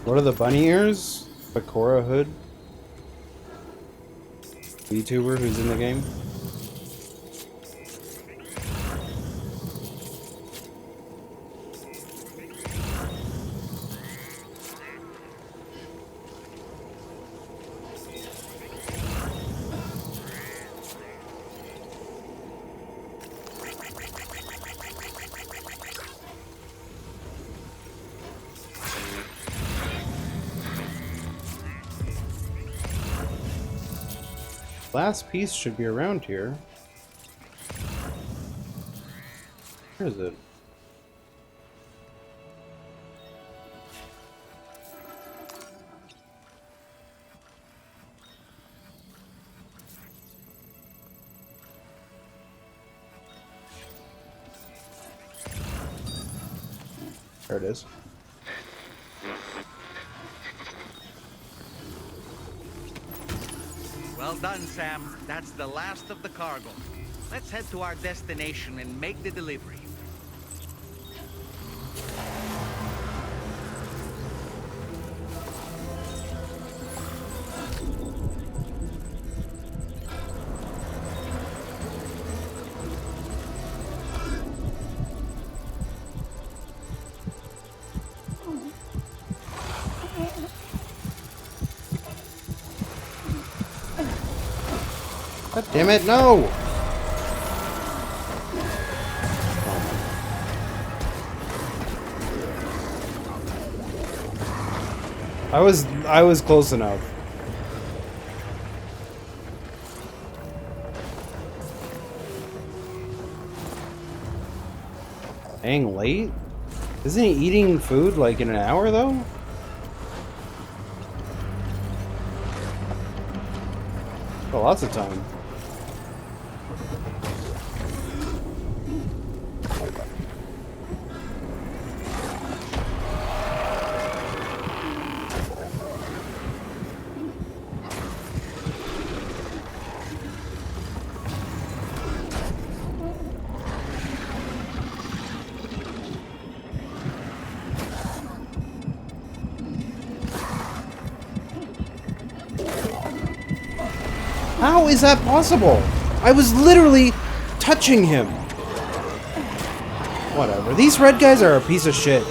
What are the bunny ears? Bakura Hood? VTuber who's in the game? Last piece should be around here. Where is it? There it is. Well done, Sam. That's the last of the cargo. Let's head to our destination and make the delivery. God damn it, no! I was close enough. Dang, late? Isn't he eating food like in an hour though? Oh, lots of time. How is that possible? I was literally touching him. Whatever. These red guys are a piece of shit.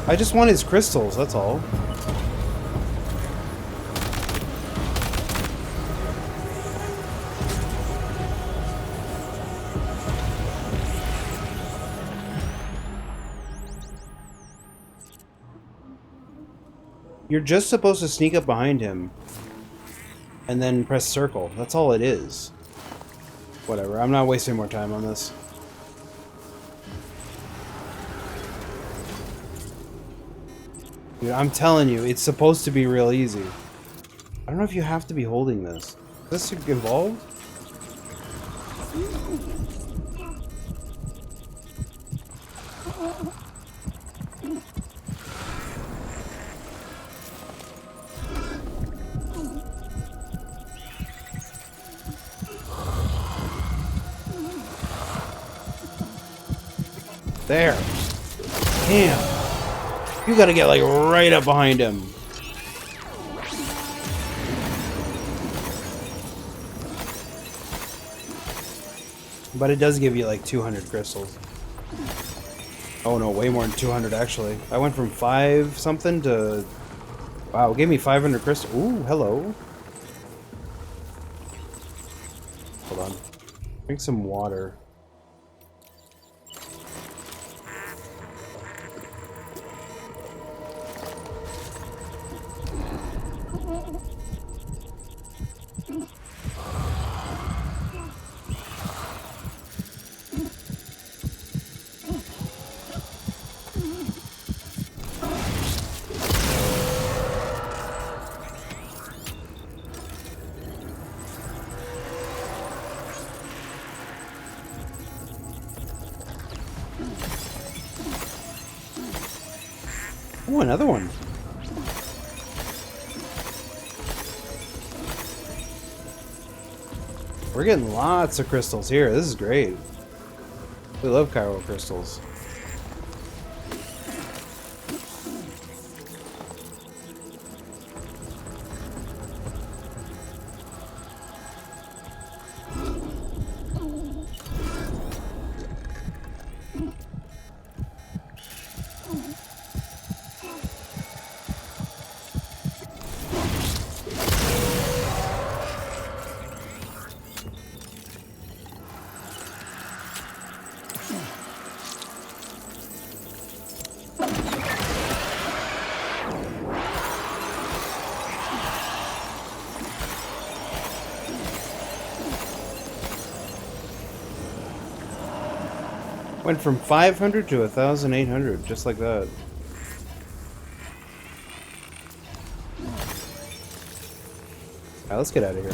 I just want his crystals, that's all. You're just supposed to sneak up behind him and then press circle. That's all it is. Whatever, I'm not wasting more time on this. Dude, I'm telling you, it's supposed to be real easy. I don't know if you have to be holding this. Is this involved? There. Damn. You gotta get like right up behind him. But it does give you like 200 crystals. Oh no, way more than 200 actually. I went from 5 something to... Wow, it gave me 500 crystals. Ooh, hello. Hold on. Drink some water. Oh, another one. We're getting lots of crystals here. This is great. We love chiral crystals. Went from 500 to 1,800, just like that. Alright, let's get out of here.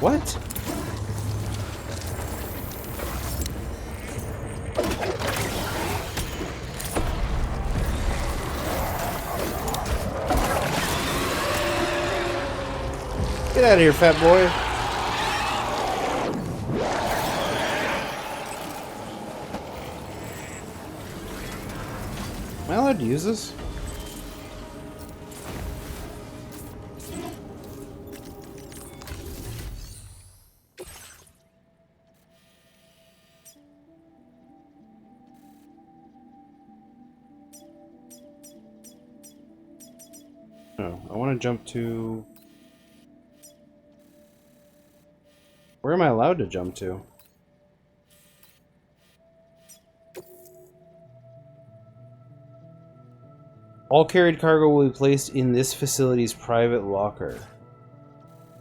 What? Get out of here, fat boy. Am I allowed to use this? No, I want to jump to... Where am I allowed to jump to? All carried cargo will be placed in this facility's private locker.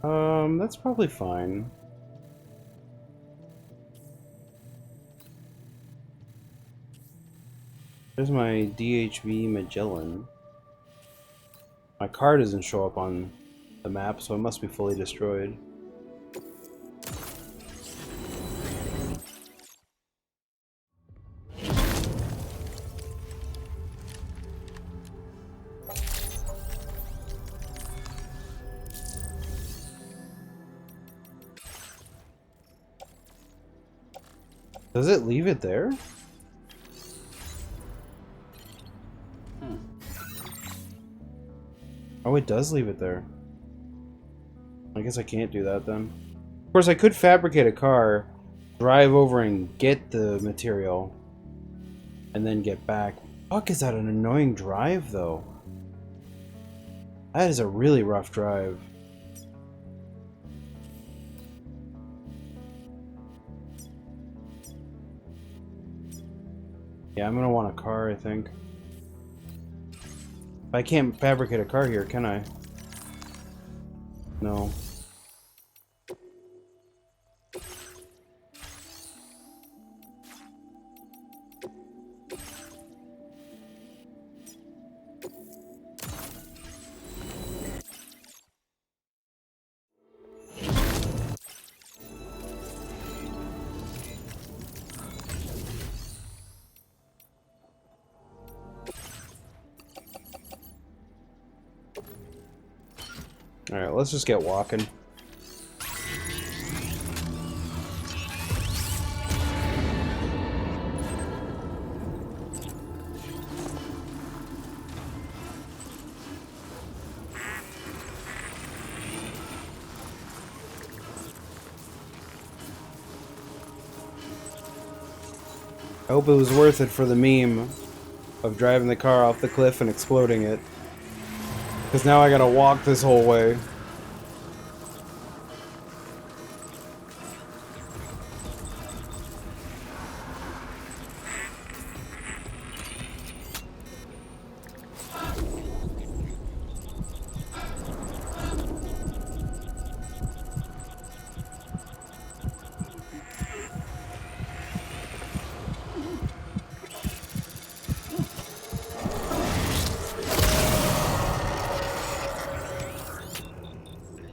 That's probably fine. There's my DHB Magellan. My car doesn't show up on the map, so it must be fully destroyed. Does it leave it there? Oh, it does leave it there. I guess I can't do that then. Of course, I could fabricate a car, drive over and get the material, and then get back. Fuck, is that an annoying drive, though? That is a really rough drive. Yeah, I'm gonna want a car, I think. I can't fabricate a car here, can I? No. Alright, let's just get walking. I hope it was worth it for the meme of driving the car off the cliff and exploding it. Because now I gotta walk this whole way.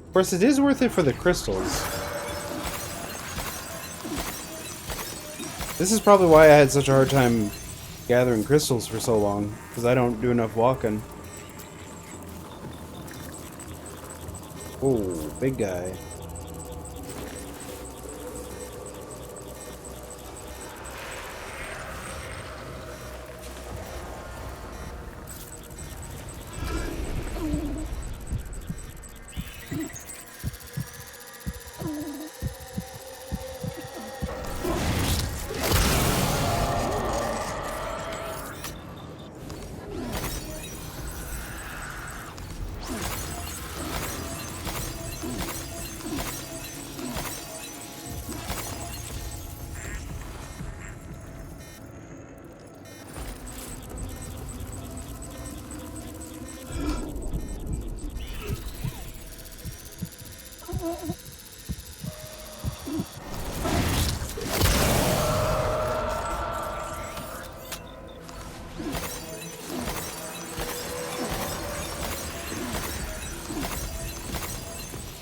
Of course, it is worth it for the crystals. This is probably why I had such a hard time gathering crystals for so long, because I don't do enough walking. Oh, big guy.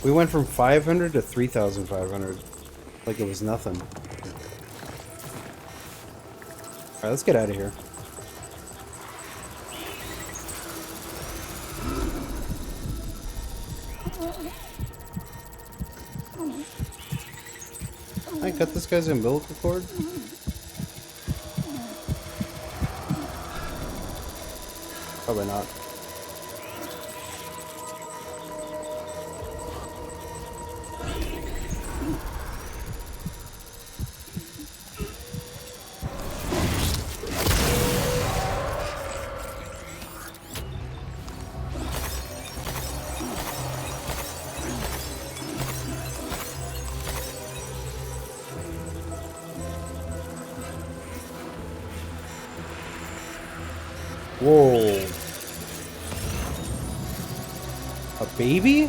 We went from 500 to 3,500. Like it was nothing. Alright, let's get out of here. I cut this guy's umbilical cord? Probably not. Whoa. A baby?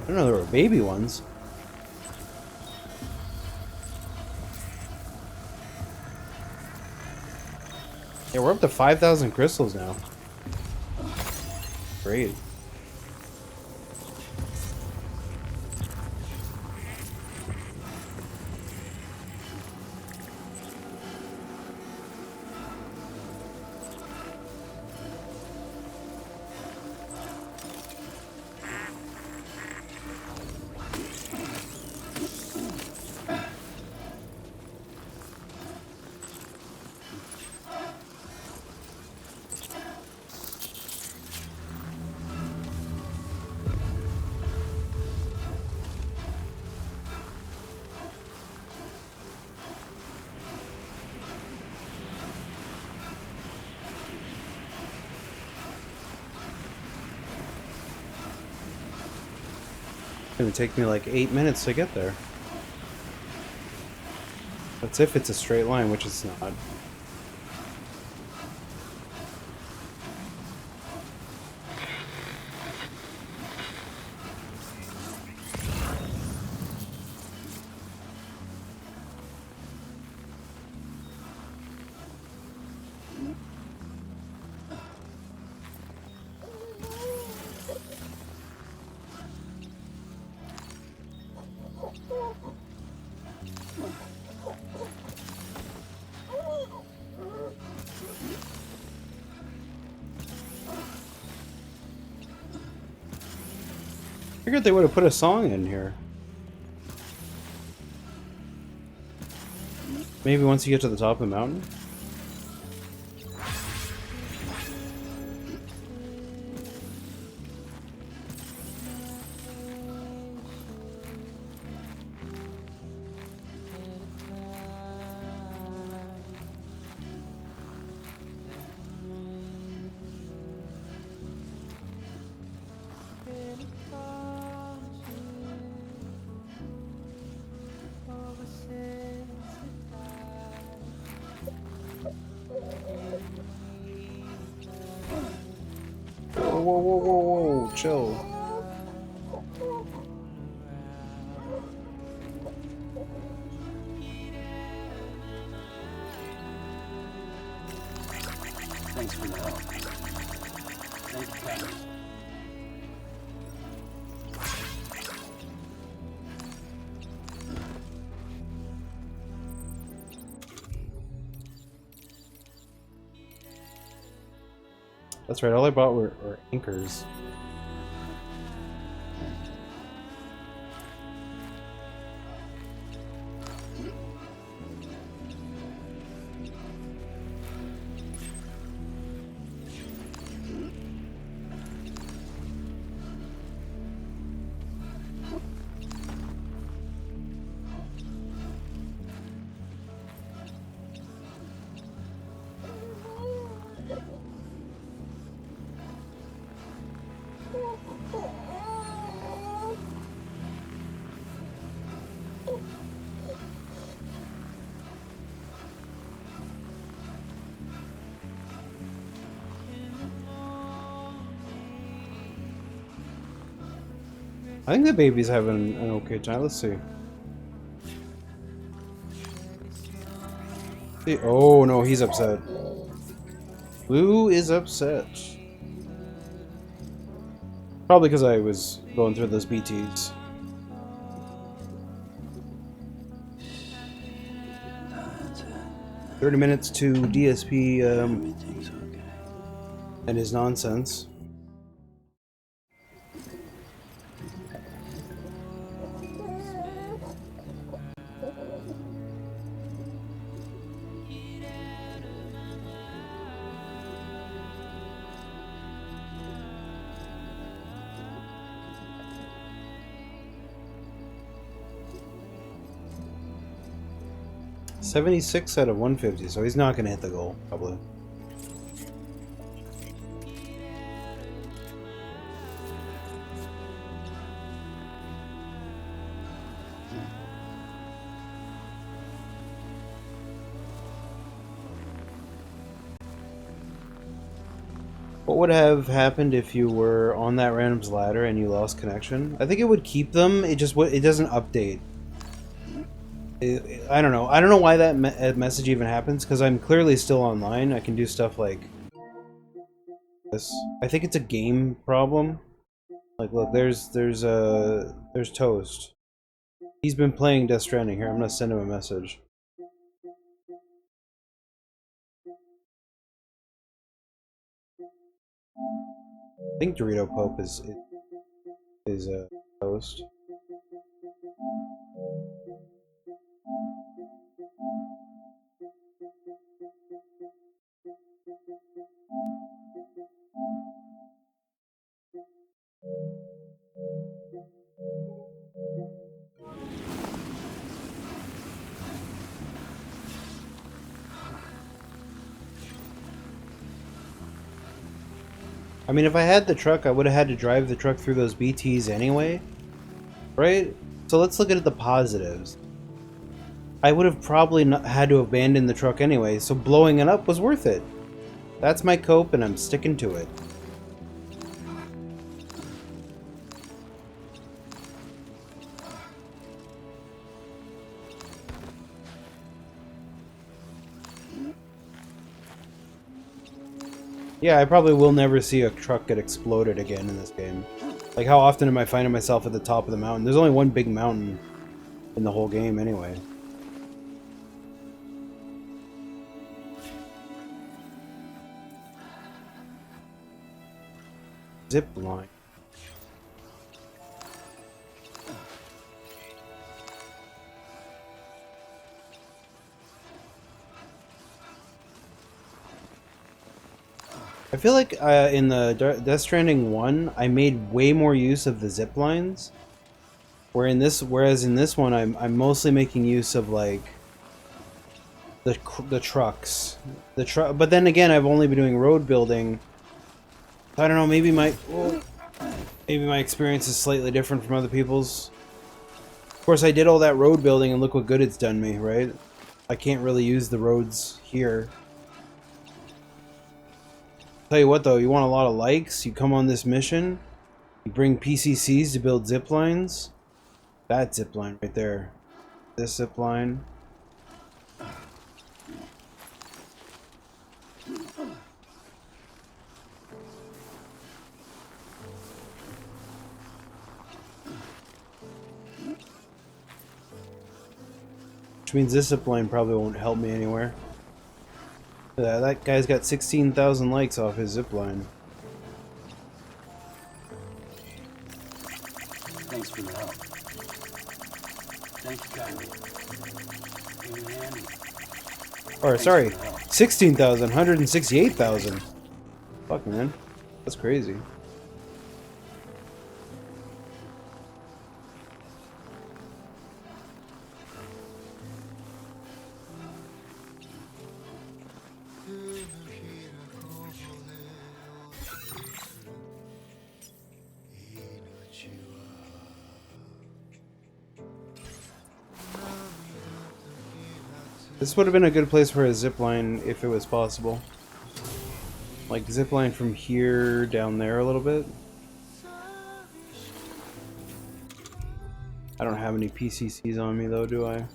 I don't know there were baby ones. Yeah, we're up to 5,000 crystals now. Great. It would take me like 8 minutes to get there. That's if it's a straight line, which it's not. I figured they would have put a song in here. Maybe once you get to the top of the mountain? Whoa, whoa, whoa, whoa, whoa, chill. Thanks for the help. Thank you, Travis. That's right, all I bought were anchors. I think the baby's having an okay time. Let's see. Oh no, he's upset. Blue is upset. Probably because I was going through those BTs. "30 minutes to DSP and his nonsense." "76 out of 150, so he's not going to hit the goal, probably. What would have happened if you were on that random's ladder and you lost connection? I think it would keep them. It doesn't update. I don't know. I don't know why that message even happens, because I'm clearly still online. I can do stuff like this. I think it's a game problem. Like, look, there's Toast. He's been playing Death Stranding. Here, I'm gonna send him a message. I think Dorito Pope is Toast. I mean, if I had the truck, I would have had to drive the truck through those BTs anyway. Right? So let's look at the positives. I would have probably not had to abandon the truck anyway, so blowing it up was worth it. That's my cope, and I'm sticking to it. Yeah, I probably will never see a truck get exploded again in this game. Like, how often am I finding myself at the top of the mountain? There's only one big mountain in the whole game anyway. Zip line. I feel like in the Death Stranding 1, I made way more use of the zip lines. Whereas in this one, I'm mostly making use of like the trucks, But then again, I've only been doing road building. I don't know. Maybe my experience is slightly different from other people's. Of course, I did all that road building, and look what good it's done me, right? I can't really use the roads here. Tell you what though, you want a lot of likes, you come on this mission, you bring PCCs to build zip lines. That zip line right there. This zip line. Which means this zip line probably won't help me anywhere. That guy's got 16,000 likes off his zip line. Thanks for the help. Thanks, Kylie. Or, sorry, 16,000, 168,000. Fuck, man. That's crazy. This would have been a good place for a zipline if it was possible. Like zipline from here down there a little bit. I don't have any PCCs on me though, do I?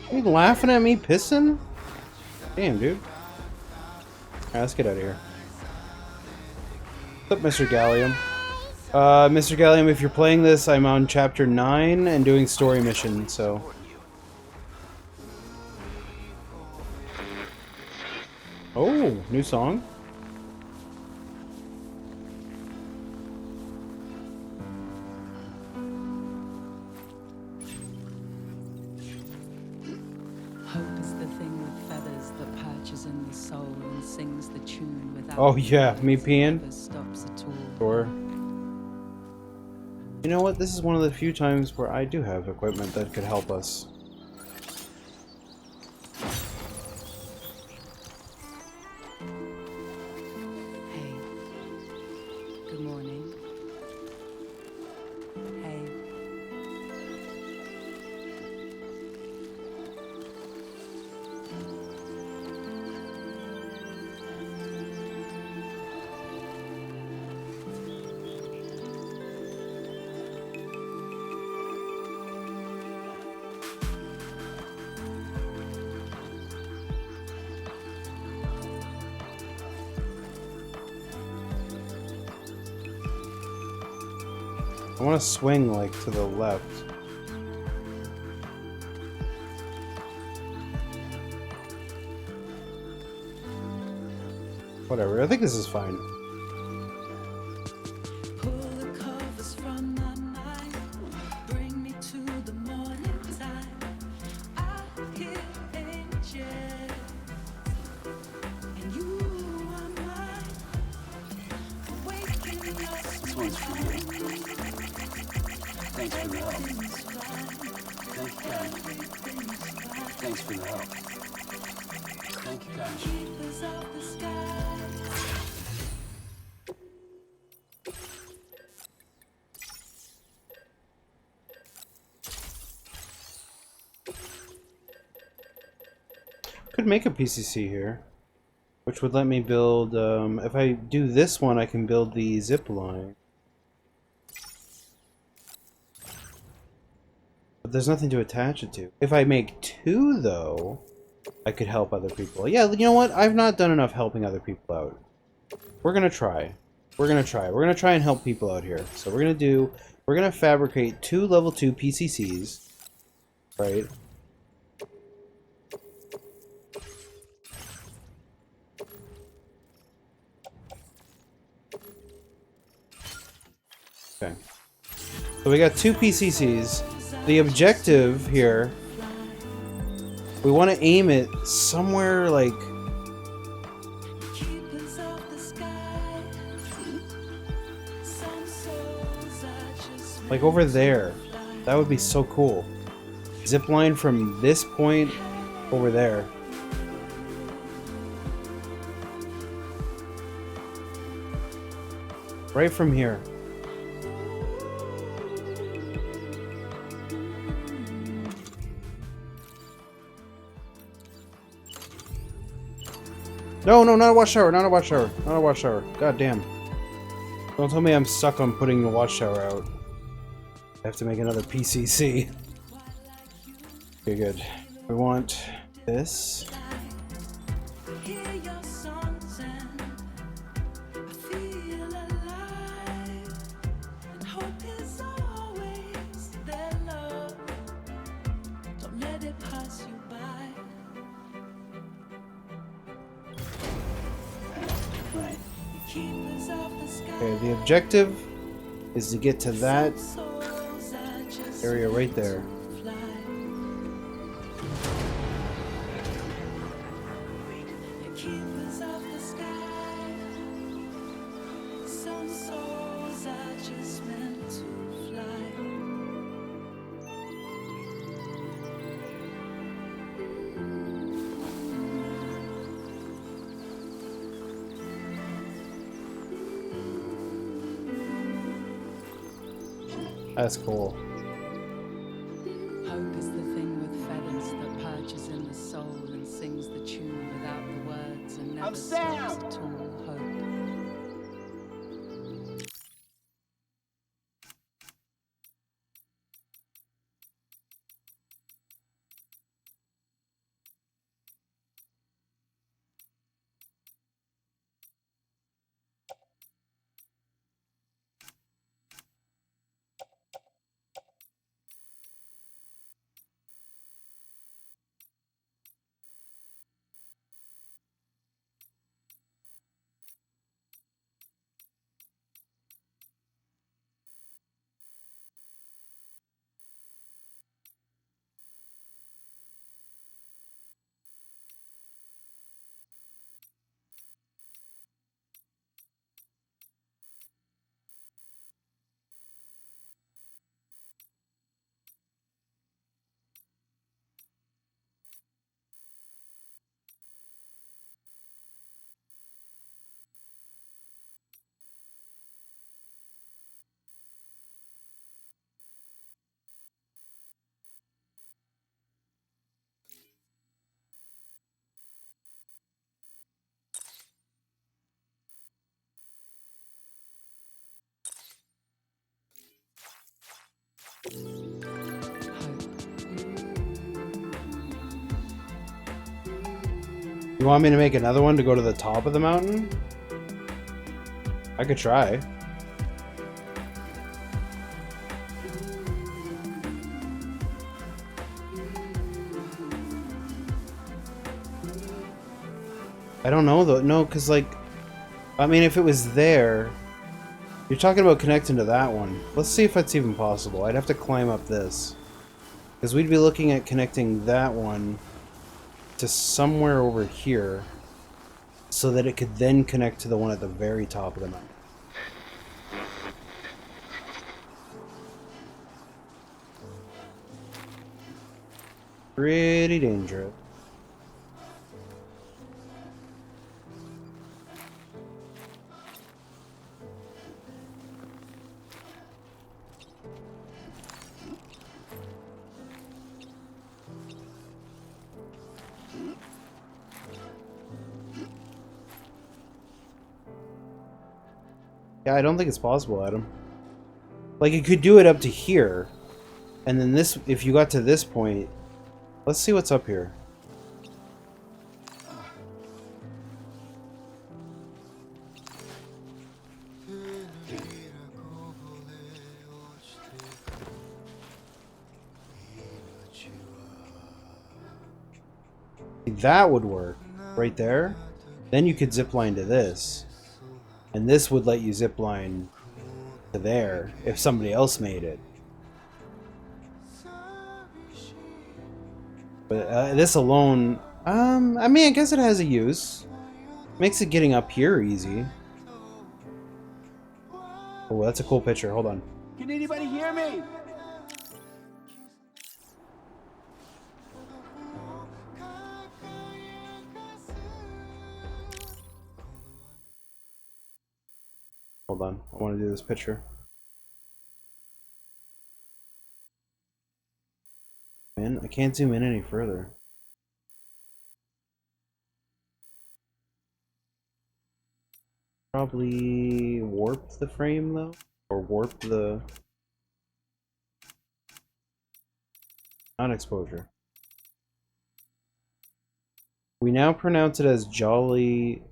Are you laughing at me pissing? Damn, dude. Alright, let's get out of here. What's up, Mr. Gallium? Mr. Gallium, if you're playing this, I'm on chapter 9 and doing story mission, so... Oh, new song? Oh yeah, me peeing? Sure. You know what? This is one of the few times where I do have equipment that could help us. Hey. Good morning. Hey. I want to swing, like, to the left. Whatever. I think this is fine. Pull the covers from my mind, bring me to the morning time. I hear angels, and you are mine. Awaken us. This one's for you. Thanks for the help. Thank you, guys. Thanks for the help. Thank you, guys. Keepers of the sky. Could make a PCC here, which would let me build. If I do this one, I can build the zip line. But there's nothing to attach it to. If I make two, though, I could help other people. Yeah, you know what? I've not done enough helping other people out. We're gonna try. We're gonna try. We're gonna try and help people out here. So we're gonna fabricate 2 level 2 PCCs, right? Okay. So we got 2 PCCs. The objective here, we want to aim it somewhere like over there. That would be so cool. Zip line from this point over there. Right from here. No, no, not a watchtower, not a watchtower, not a watchtower. God damn. Don't tell me I'm stuck on putting the watchtower out. I have to make another PCC. Okay, good. We want this. Okay, the objective is to get to that area right there. That's cool. Hope is the thing with feathers that perches in the soul and sings the tune without the words and never stops at all. Hope. You want me to make another one to go to the top of the mountain? I could try. I don't know though. No, because like I mean, if it was there... You're talking about connecting to that one. Let's see if that's even possible. I'd have to climb up this. Because we'd be looking at connecting that one to somewhere over here so that it could then connect to the one at the very top of the mountain. Pretty dangerous. Yeah, I don't think it's possible, Adam. Like, it could do it up to here. And then this, if you got to this point... Let's see what's up here. That would work. Right there. Then you could zipline to this. And this would let you zipline to there if somebody else made it. But this alone, I mean, I guess it has a use. Makes it getting up here easy. Oh, that's a cool picture. Hold on. Can anybody hear me? Hold on. I want to do this picture. Man, I can't zoom in any further. Probably warp the frame though, or warp the non-exposure. We now pronounce it as Jollaby.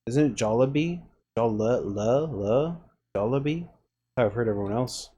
Isn't it Jollaby? Jollaby? That's how I've heard everyone else.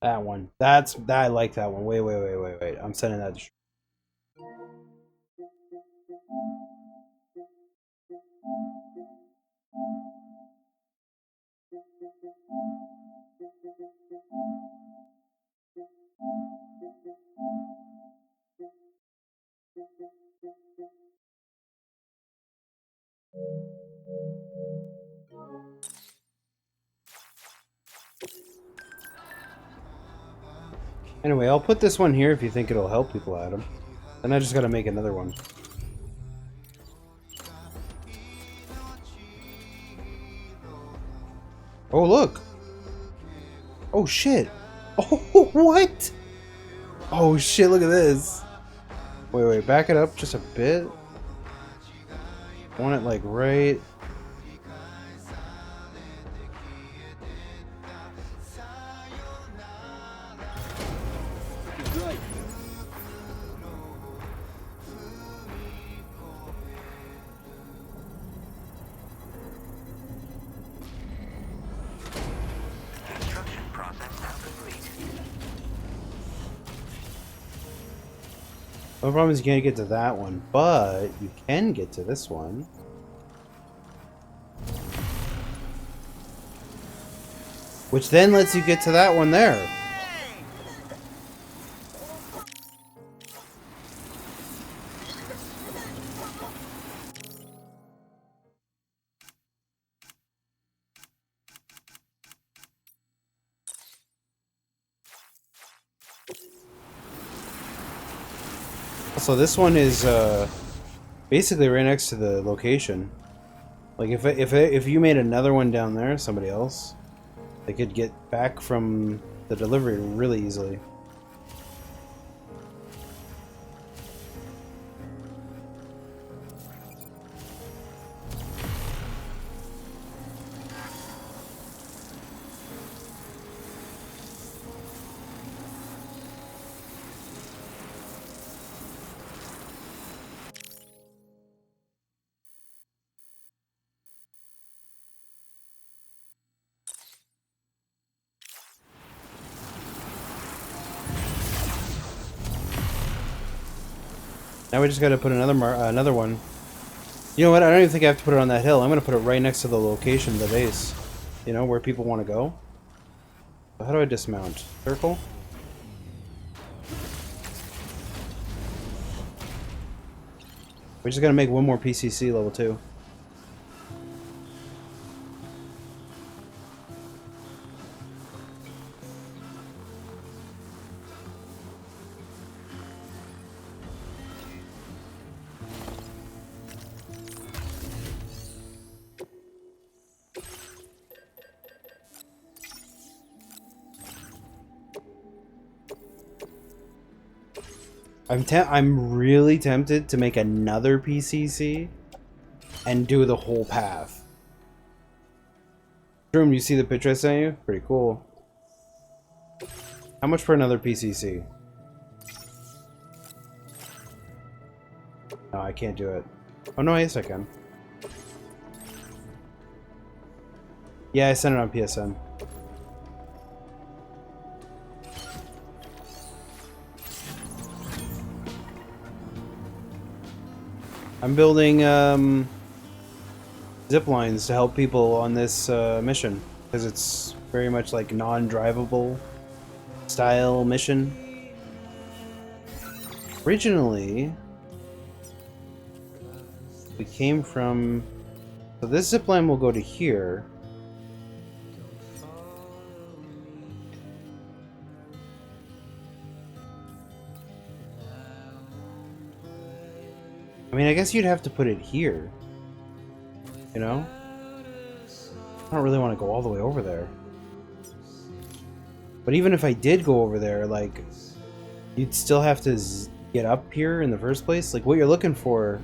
That one. I like that one. Wait. I'm sending that to... Anyway, I'll put this one here if you think it'll help people, Adam. Then I just gotta make another one. Oh, look! Oh, shit! Oh, what? Oh, shit, look at this! Wait, back it up just a bit. I want it, like, right... The problem is you can't get to that one, but you can get to this one. Which then lets you get to that one there. So this one is basically right next to the location. Like if you made another one down there, somebody else, they could get back from the delivery really easily. Now we just got to put another one. You know what? I don't even think I have to put it on that hill. I'm going to put it right next to the location of the base. You know, where people want to go. How do I dismount? Circle? We just got to make one more PCC level 2. I'm really tempted to make another PCC and do the whole path. Droom, you see the picture I sent you? Pretty cool. How much for another PCC? No, I can't do it. Oh no, yes I can. Yeah, I sent it on PSN. I'm building zip lines to help people on this mission because it's very much like non-drivable style mission. Originally, we came from... So this zip line will go to here. I mean, I guess you'd have to put it here. You know? I don't really want to go all the way over there. But even if I did go over there, like, you'd still have to get up here in the first place. Like, what you're looking for...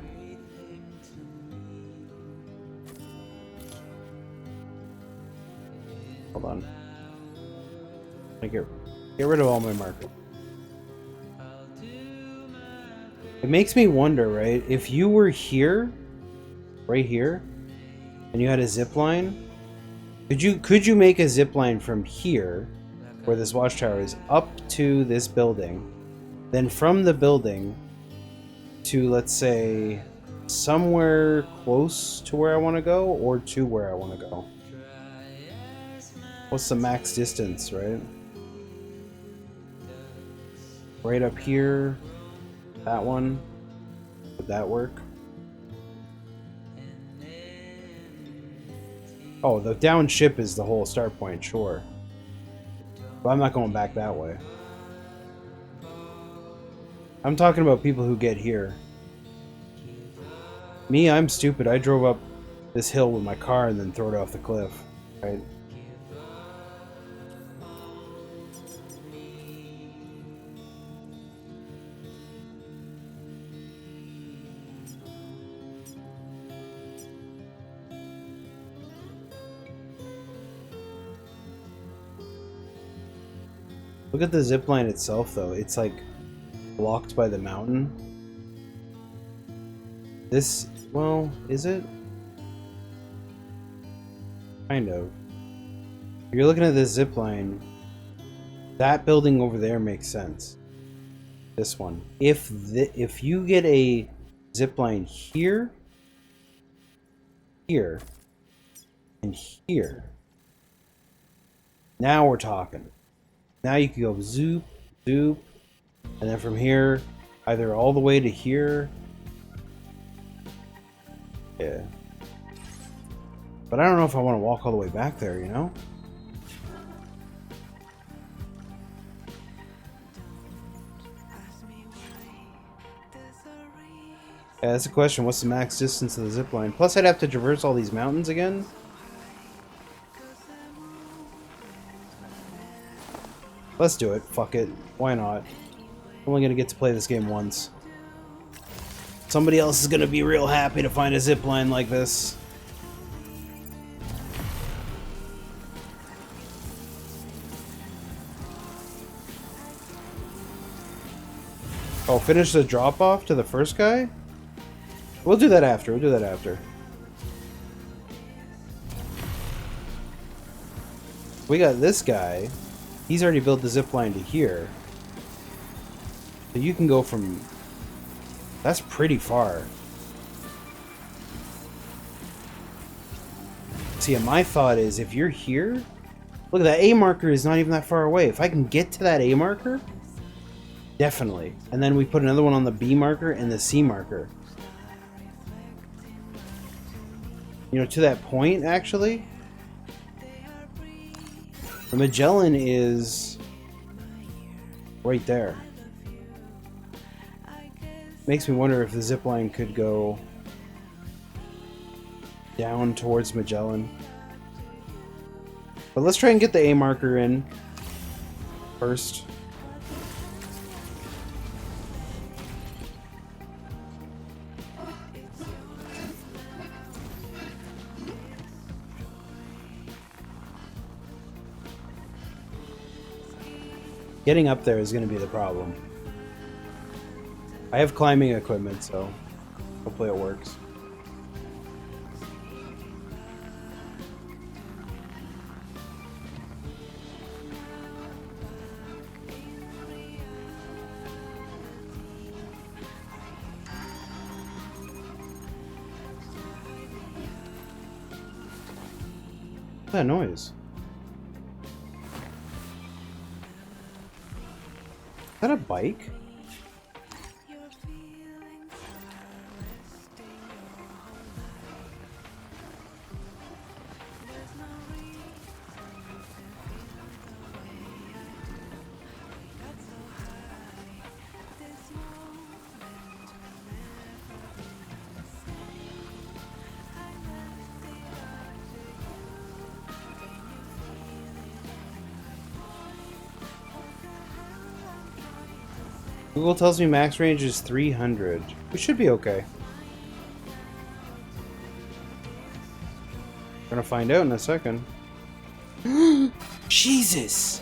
Hold on. I get rid of all my markers. It makes me wonder, right? If you were here, right here, and you had a zip line, could you make a zip line from here, where this watchtower is, up to this building, then from the building to, let's say, somewhere close to where I want to go, or to where I want to go? What's the max distance, right? Right up here. That one. Would that work? Oh, the down ship is the whole start point, sure. But I'm not going back that way. I'm talking about people who get here. Me, I'm stupid. I drove up this hill with my car and then threw it off the cliff, right? Look at the zipline itself, though. It's like blocked by the mountain. This, well, is it? Kind of. If you're looking at this zipline, that building over there makes sense. This one. If you get a zipline here, here, and here, now we're talking. Now you can go zoop, zoop, and then from here, either all the way to here. Yeah. But I don't know if I want to walk all the way back there, you know? Yeah, that's the question. What's the max distance of the zip line? Plus, I'd have to traverse all these mountains again. Let's do it. Fuck it. Why not? I'm only gonna get to play this game once. Somebody else is gonna be real happy to find a zip line like this. Oh, finish the drop-off to the first guy? We'll do that after. We'll do that after. We got this guy. He's already built the zip line to here. So you can go from... That's pretty far. See, my thought is, if you're here... Look, that A marker is not even that far away. If I can get to that A marker... Definitely. And then we put another one on the B marker and the C marker. You know, to that point, actually. The Magellan is right there. Makes me wonder if the zipline could go down towards Magellan. But let's try and get the A marker in first. Getting up there is going to be the problem. I have climbing equipment, so hopefully it works. What's that noise? Is that a bike? Google tells me max range is 300. We should be okay. Gonna find out in a second. Jesus!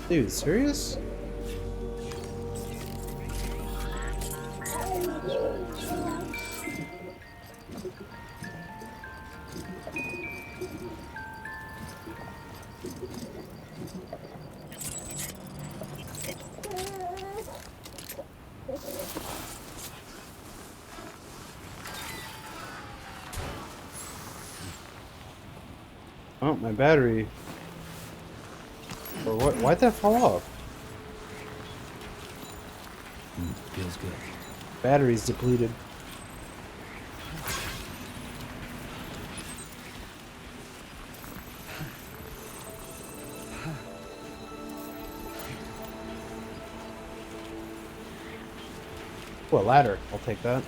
Dude, serious? Oh, my battery. Or what? Why'd that fall off? Feels good. Battery's depleted. Oh, a ladder. I'll take that.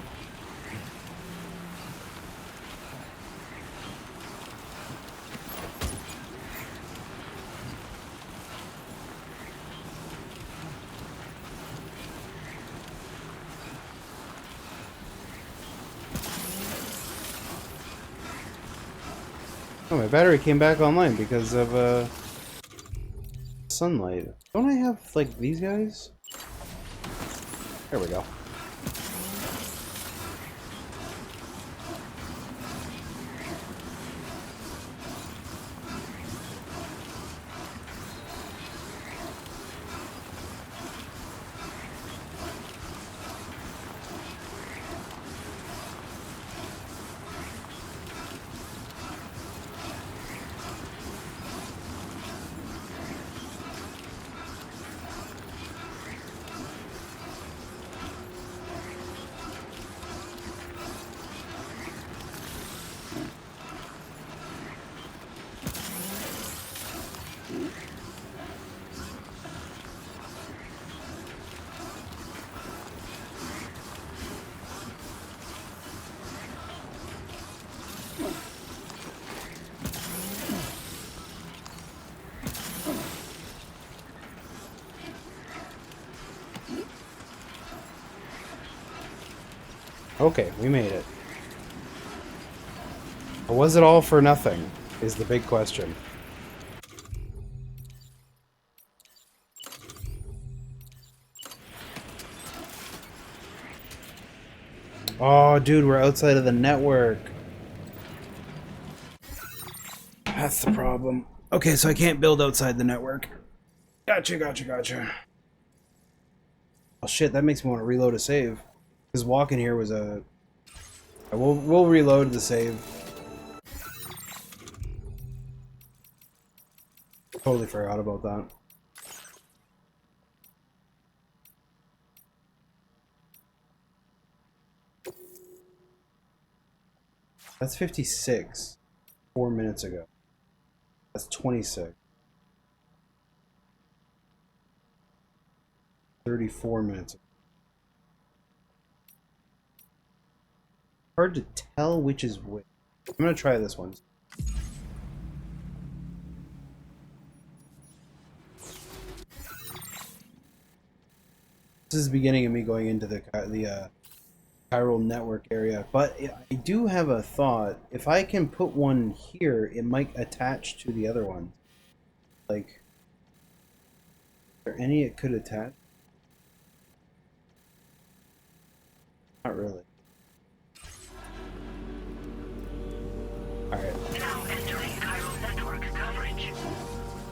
Oh, my battery came back online because of sunlight. Don't I have like these guys? There we go. Okay, we made it. But was it all for nothing, is the big question. Oh, dude, we're outside of the network. That's the problem. Okay, so I can't build outside the network. Gotcha. Oh shit, that makes me want to reload a save. Because walking here was a... We'll reload the save. Totally forgot about that. That's 56. 4 minutes ago. That's 26. 34 minutes ago. Hard to tell which is which. I'm gonna try this one. This is the beginning of me going into the chiral network area, but I do have a thought. If I can put one here, it might attach to the other one. Like, is there any it could attach? Not really. Alright.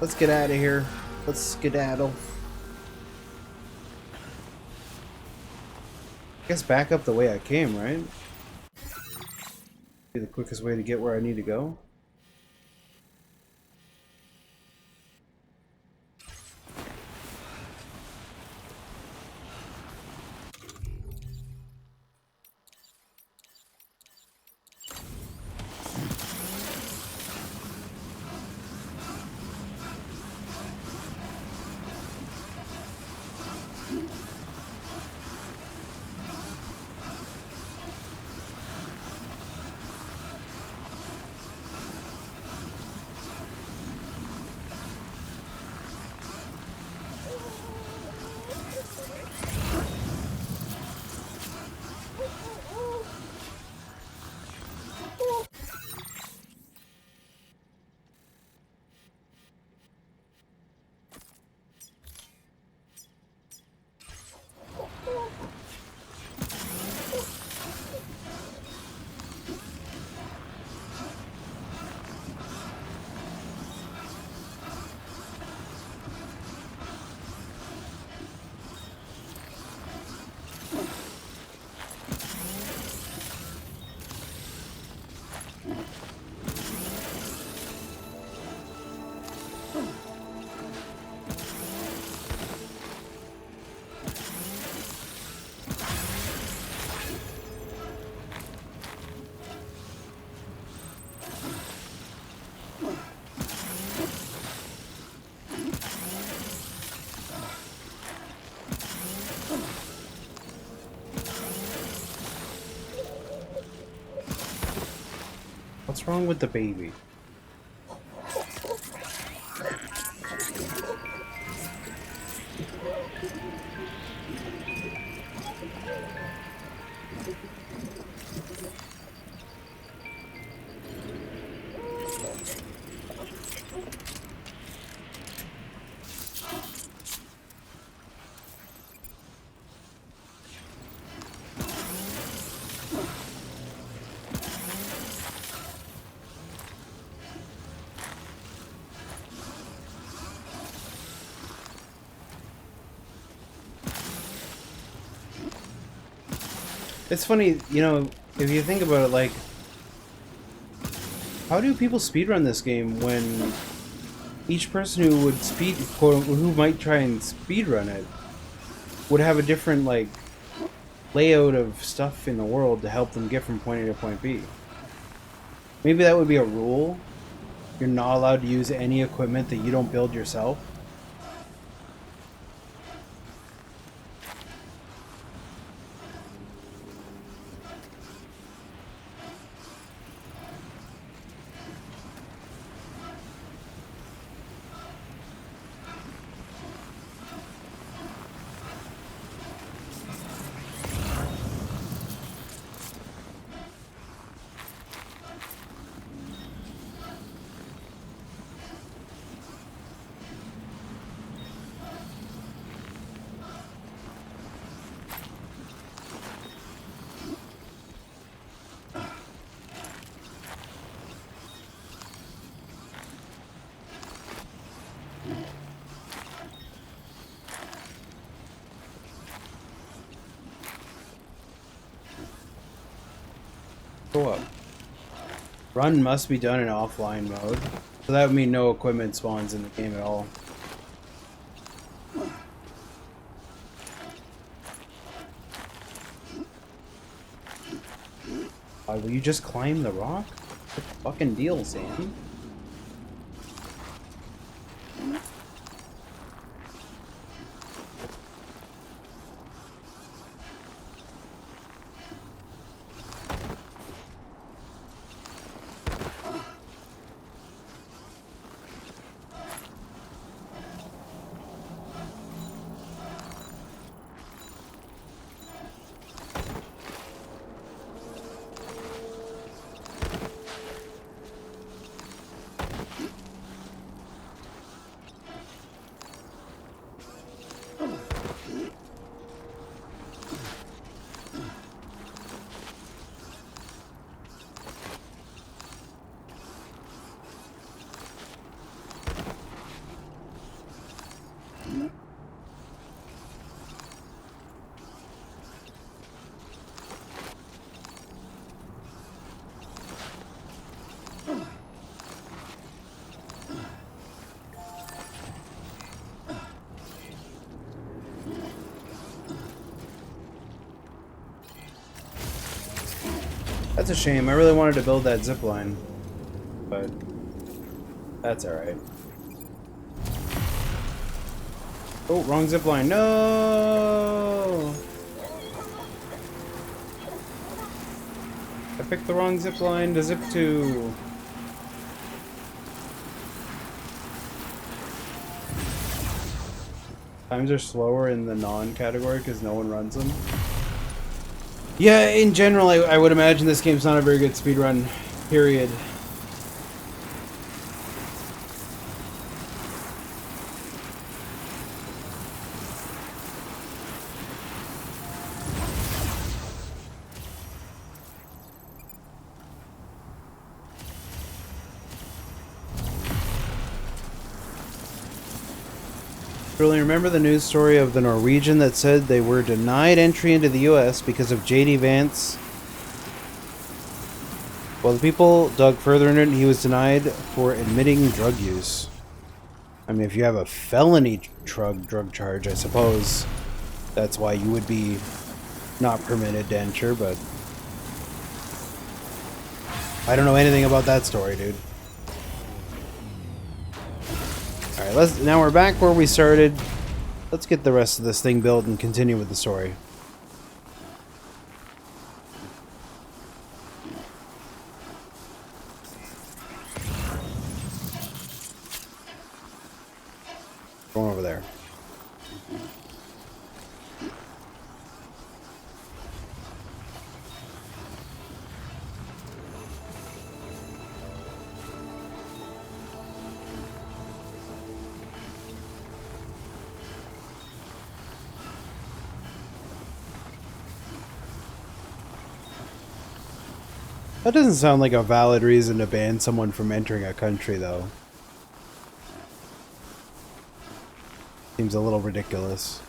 Let's get out of here. Let's skedaddle. I guess back up the way I came, right? Be the quickest way to get where I need to go. What's wrong with the baby? It's funny, you know, if you think about it, like, how do people speedrun this game when each person who would who might try and speedrun it would have a different, like, layout of stuff in the world to help them get from point A to point B? Maybe that would be a rule. You're not allowed to use any equipment that you don't build yourself. Go up. Run must be done in offline mode. So that would mean no equipment spawns in the game at all. Why, will you just climb the rock? What's the fucking deal, Sam? That's a shame. I really wanted to build that zip line, but that's alright. Oh, wrong zip line. No! I picked the wrong zip line to zip to. Times are slower in the non-category because no one runs them. Yeah, in general, I would imagine this game's not a very good speedrun, period. Really remember the news story of the Norwegian that said they were denied entry into the US because of J.D. Vance? While the people dug further into it, he was denied for admitting drug use. I mean, if you have a felony drug charge, I suppose that's why you would be not permitted to enter, but I don't know anything about that story, dude. Alright, now we're back where we started. Let's get the rest of this thing built and continue with the story. Going over there. That doesn't sound like a valid reason to ban someone from entering a country, though. Seems a little ridiculous.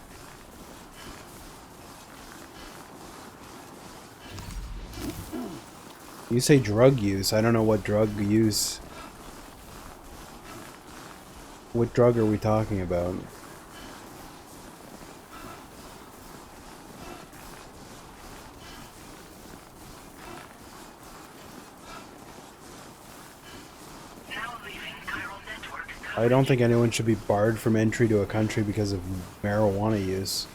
You say drug use. I don't know what drug use. What drug are we talking about? I don't think anyone should be barred from entry to a country because of marijuana use.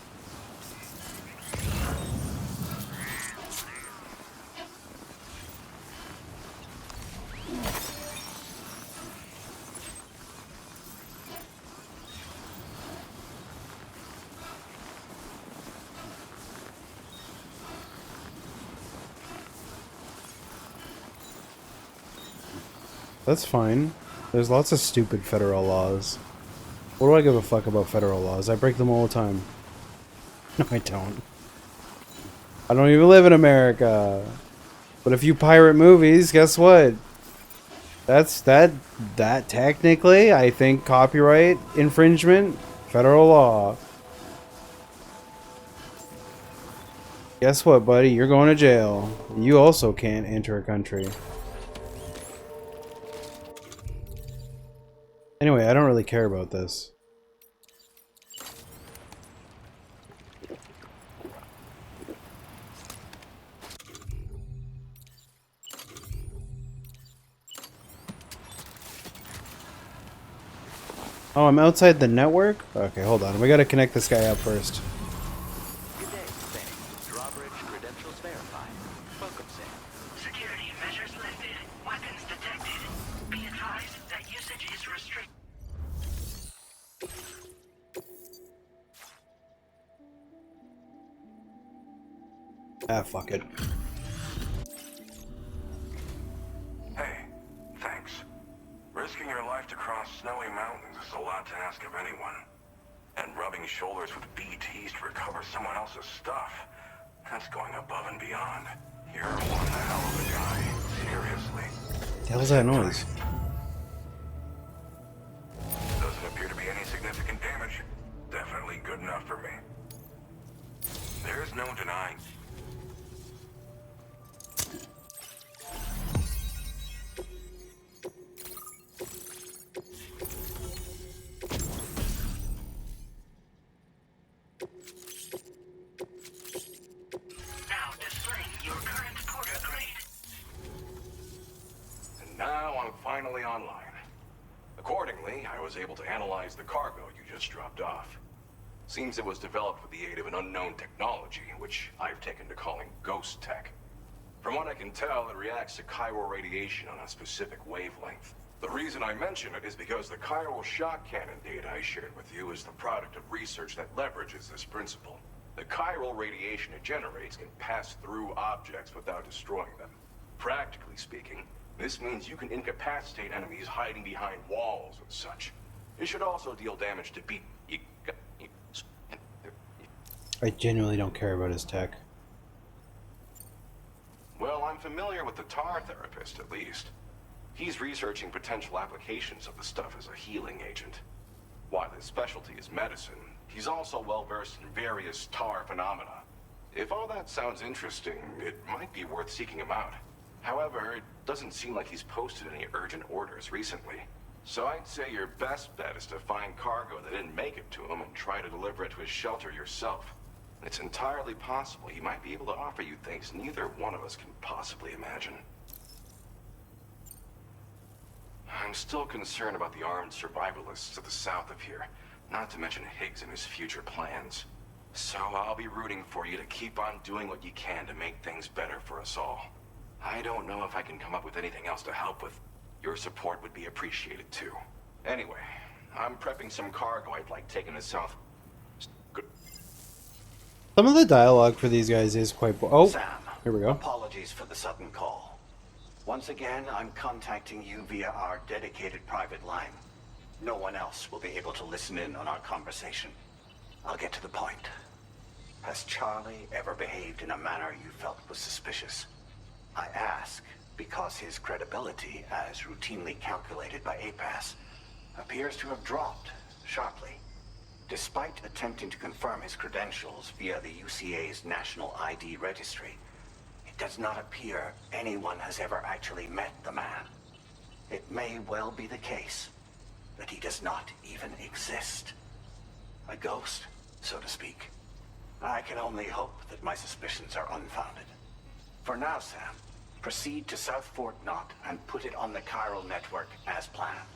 That's fine. There's lots of stupid federal laws. What do I give a fuck about federal laws? I break them all the time. No, I don't. I don't even live in America. But if you pirate movies, guess what? That technically, I think copyright infringement, federal law. Guess what, buddy? You're going to jail. You also can't enter a country. Anyway, I don't really care about this. Oh, I'm outside the network? Okay, hold on. We gotta connect this guy up first. Good day, Sam. Drawbridge credentials verified. Welcome, Sam. Security measures lifted. Weapons detected. Be advised that usage is restricted. Ah, fuck it. Hey, thanks. Risking your life to cross snowy mountains is a lot to ask of anyone. And rubbing shoulders with BTs to recover someone else's stuff, that's going above and beyond. You're one hell of a guy. Seriously. The hell's that noise? Doesn't appear to be any significant damage. Definitely good enough for me. There's no denying. Now displaying your current porter grade. And now I'm finally online. Accordingly, I was able to analyze the cargo you just dropped off. Seems it was developed with the aid of an unknown technology, which I've taken to calling ghost tech. From what I can tell, it reacts to chiral radiation on a specific wavelength. The reason I mention it is because the chiral shock cannon data I shared with you is the product of research that leverages this principle. The chiral radiation it generates can pass through objects without destroying them. Practically speaking, this means you can incapacitate enemies hiding behind walls and such. It should also deal damage to I genuinely don't care about his tech. Well, I'm familiar with the tar therapist, at least. He's researching potential applications of the stuff as a healing agent. While his specialty is medicine, he's also well-versed in various tar phenomena. If all that sounds interesting, it might be worth seeking him out. However, it doesn't seem like he's posted any urgent orders recently. So I'd say your best bet is to find cargo that didn't make it to him and try to deliver it to his shelter yourself. It's entirely possible he might be able to offer you things neither one of us can possibly imagine. I'm still concerned about the armed survivalists to the south of here, not to mention Higgs and his future plans. So I'll be rooting for you to keep on doing what you can to make things better for us all. I don't know if I can come up with anything else to help with. Your support would be appreciated too. Anyway, I'm prepping some cargo I'd like taken to south. Good. Some of the dialogue for these guys is quite... Oh, Sam, here we go. apologies for the sudden call. Once again, I'm contacting you via our dedicated private line. No one else will be able to listen in on our conversation. I'll get to the point. Has Charlie ever behaved in a manner you felt was suspicious? I ask because his credibility, as routinely calculated by APAS, appears to have dropped sharply. Despite attempting to confirm his credentials via the UCA's National ID Registry, it does not appear anyone has ever actually met the man. It may well be the case that he does not even exist. A ghost, so to speak. I can only hope that my suspicions are unfounded. For now, Sam, proceed to South Fort Knot and put it on the chiral network as planned.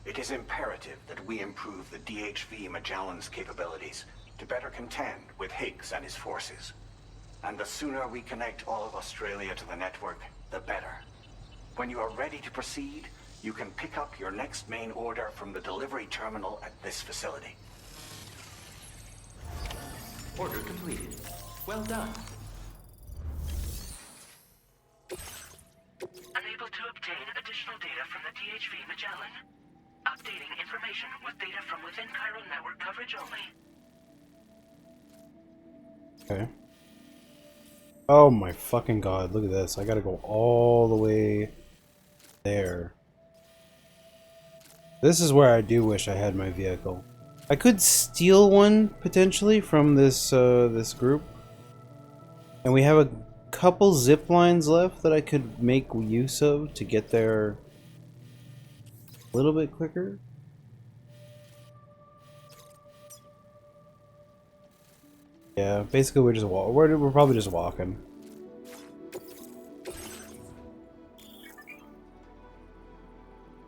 It is imperative that we improve the DHV Magellan's capabilities to better contend with Higgs and his forces. And the sooner we connect all of Australia to the network, the better. When you are ready to proceed, you can pick up your next main order from the delivery terminal at this facility. Order completed. Well done. Unable to obtain additional data from the DHV Magellan. Updating information with data from within chiral network coverage only. Okay. Oh my fucking god, look at this. I gotta go all the way there. This is where I do wish I had my vehicle. I could steal one, potentially, from this, this group. And we have a couple zip lines left that I could make use of to get there a little bit quicker. Yeah, basically we're just we're probably just walking.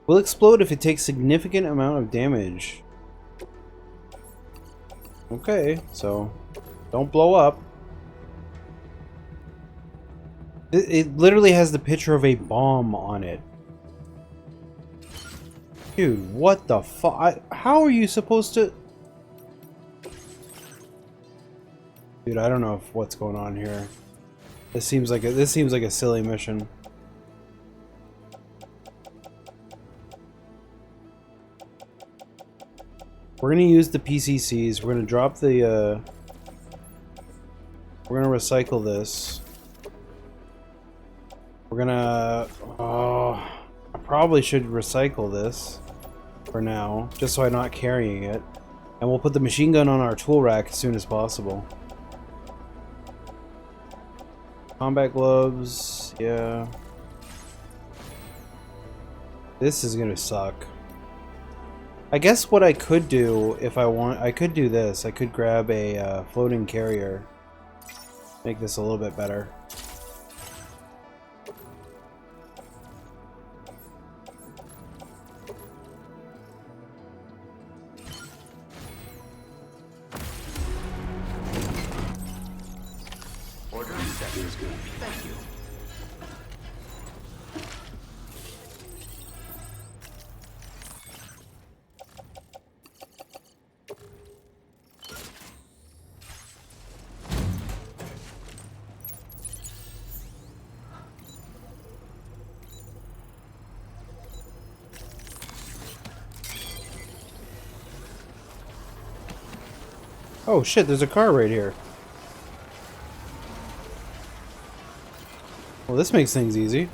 Will explode if it takes significant amount of damage. Okay, so don't blow up. It literally has the picture of a bomb on it. Dude, what the fuck? How are you supposed to... Dude, I don't know what's going on here. This seems like a silly mission. We're gonna use the PCCs. We're gonna drop the. We're gonna recycle this. We're gonna. I probably should recycle this for now, just so I'm not carrying it. And we'll put the machine gun on our tool rack as soon as possible. Combat gloves, yeah. This is gonna suck. I guess what I could do, if I want, I could do this. I could grab a floating carrier. Make this a little bit better. Order accepted. Thank you. Oh shit, there's a car right here. Well, this makes things easy.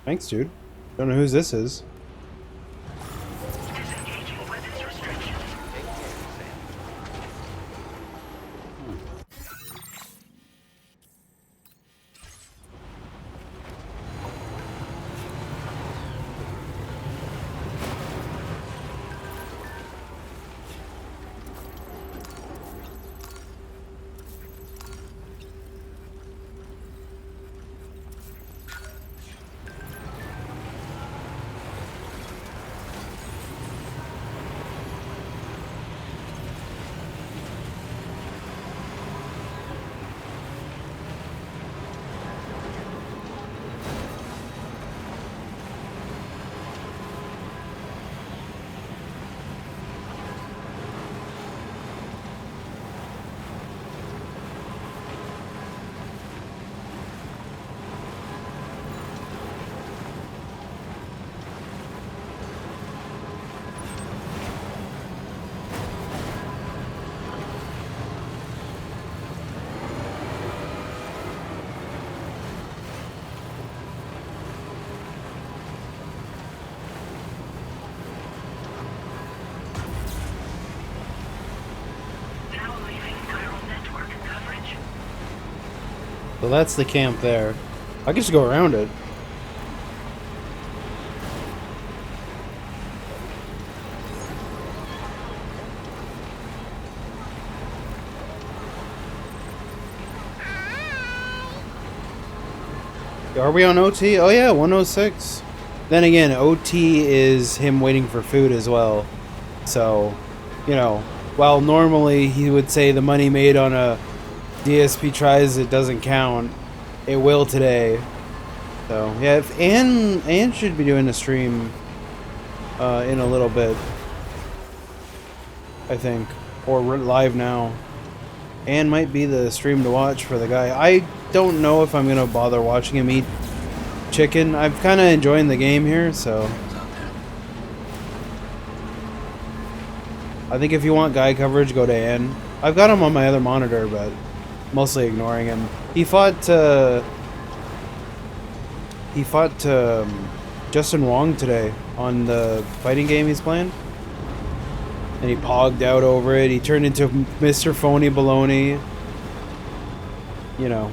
Thanks, dude. Don't know whose this is. So that's the camp there. I can just go around it. Are we on OT? Oh yeah, 106. Then again, OT is him waiting for food as well. So, you know, while normally he would say the money made on a DSP tries it doesn't count, it will today. So yeah, if Anne should be doing a stream in a little bit, I think, or we're live now. Anne might be the stream to watch for the guy. I don't know if I'm gonna bother watching him eat chicken. I'm kind of enjoying the game here, so I think if you want guy coverage, go to Anne. I've got him on my other monitor, but mostly ignoring him. He fought Justin Wong today on the fighting game he's playing, and he pogged out over it. He turned into Mr. Phony Baloney, you know.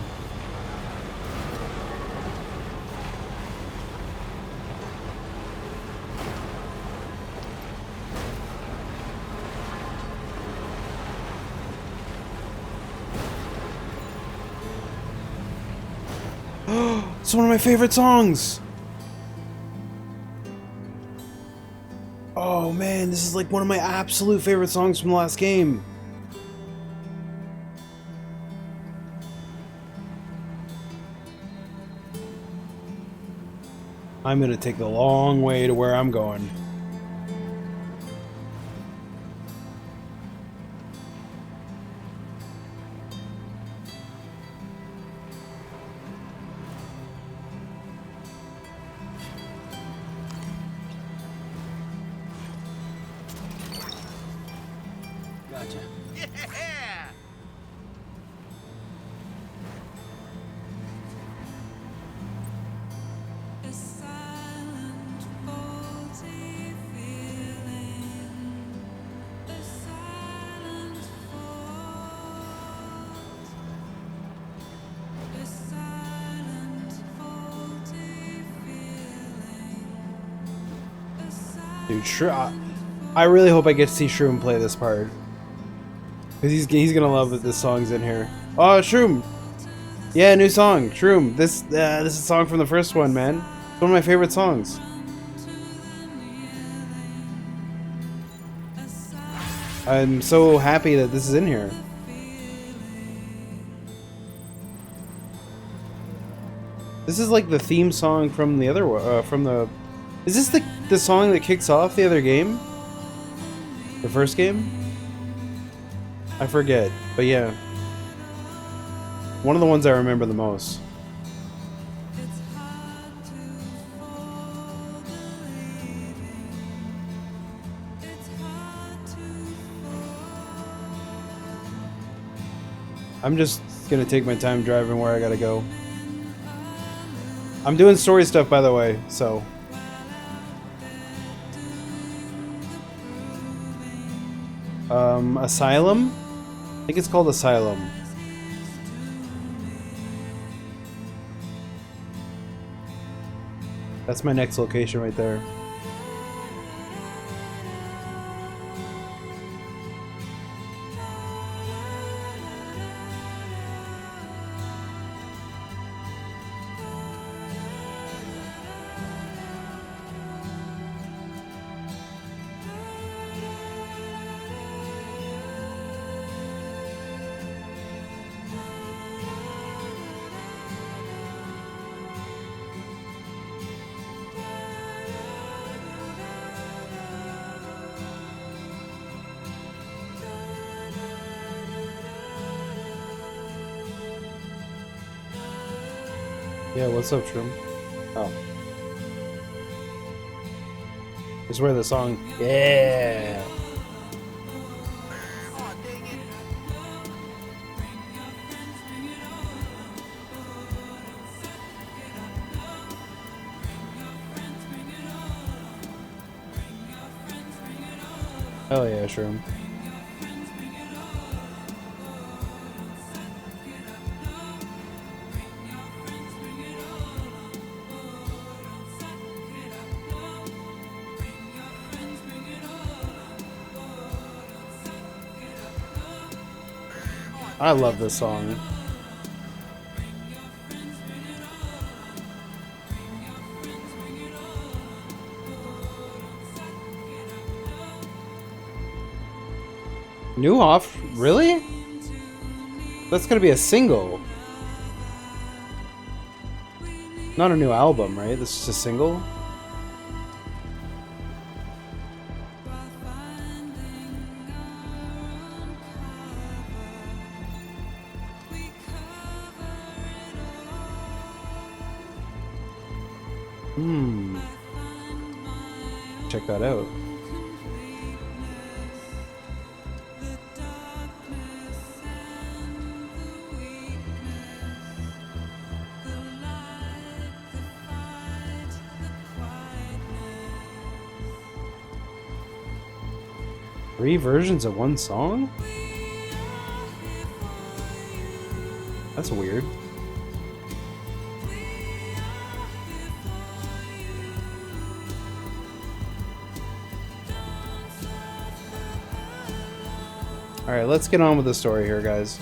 It's one of my favorite songs. Oh man, this is like one of my absolute favorite songs from the last game. I'm gonna take the long way to where I'm going. Gotcha. Yeah! Dude, I really hope I get to see Shroom play this part. Because he's gonna love that this song's in here. Oh, Shroom! Yeah, new song, Shroom. This is a song from the first one, man. It's one of my favorite songs. I'm so happy that this is in here. This is like the theme song from the other one. Is this the song that kicks off the other game? The first game? I forget, but yeah. One of the ones I remember the most. I'm just gonna take my time driving where I gotta go. I'm doing story stuff, by the way, so. Asylum? I think it's called Asylum. That's my next location right there. Yeah, what's up, Shroom? Oh. This is where the song... Yeah! Hell yeah, Shroom. I love this song. New off? Really? That's gonna be a single. Not a new album, right? This is a single? Check that out. Three versions of one song? That's weird. Alright, let's get on with the story here, guys.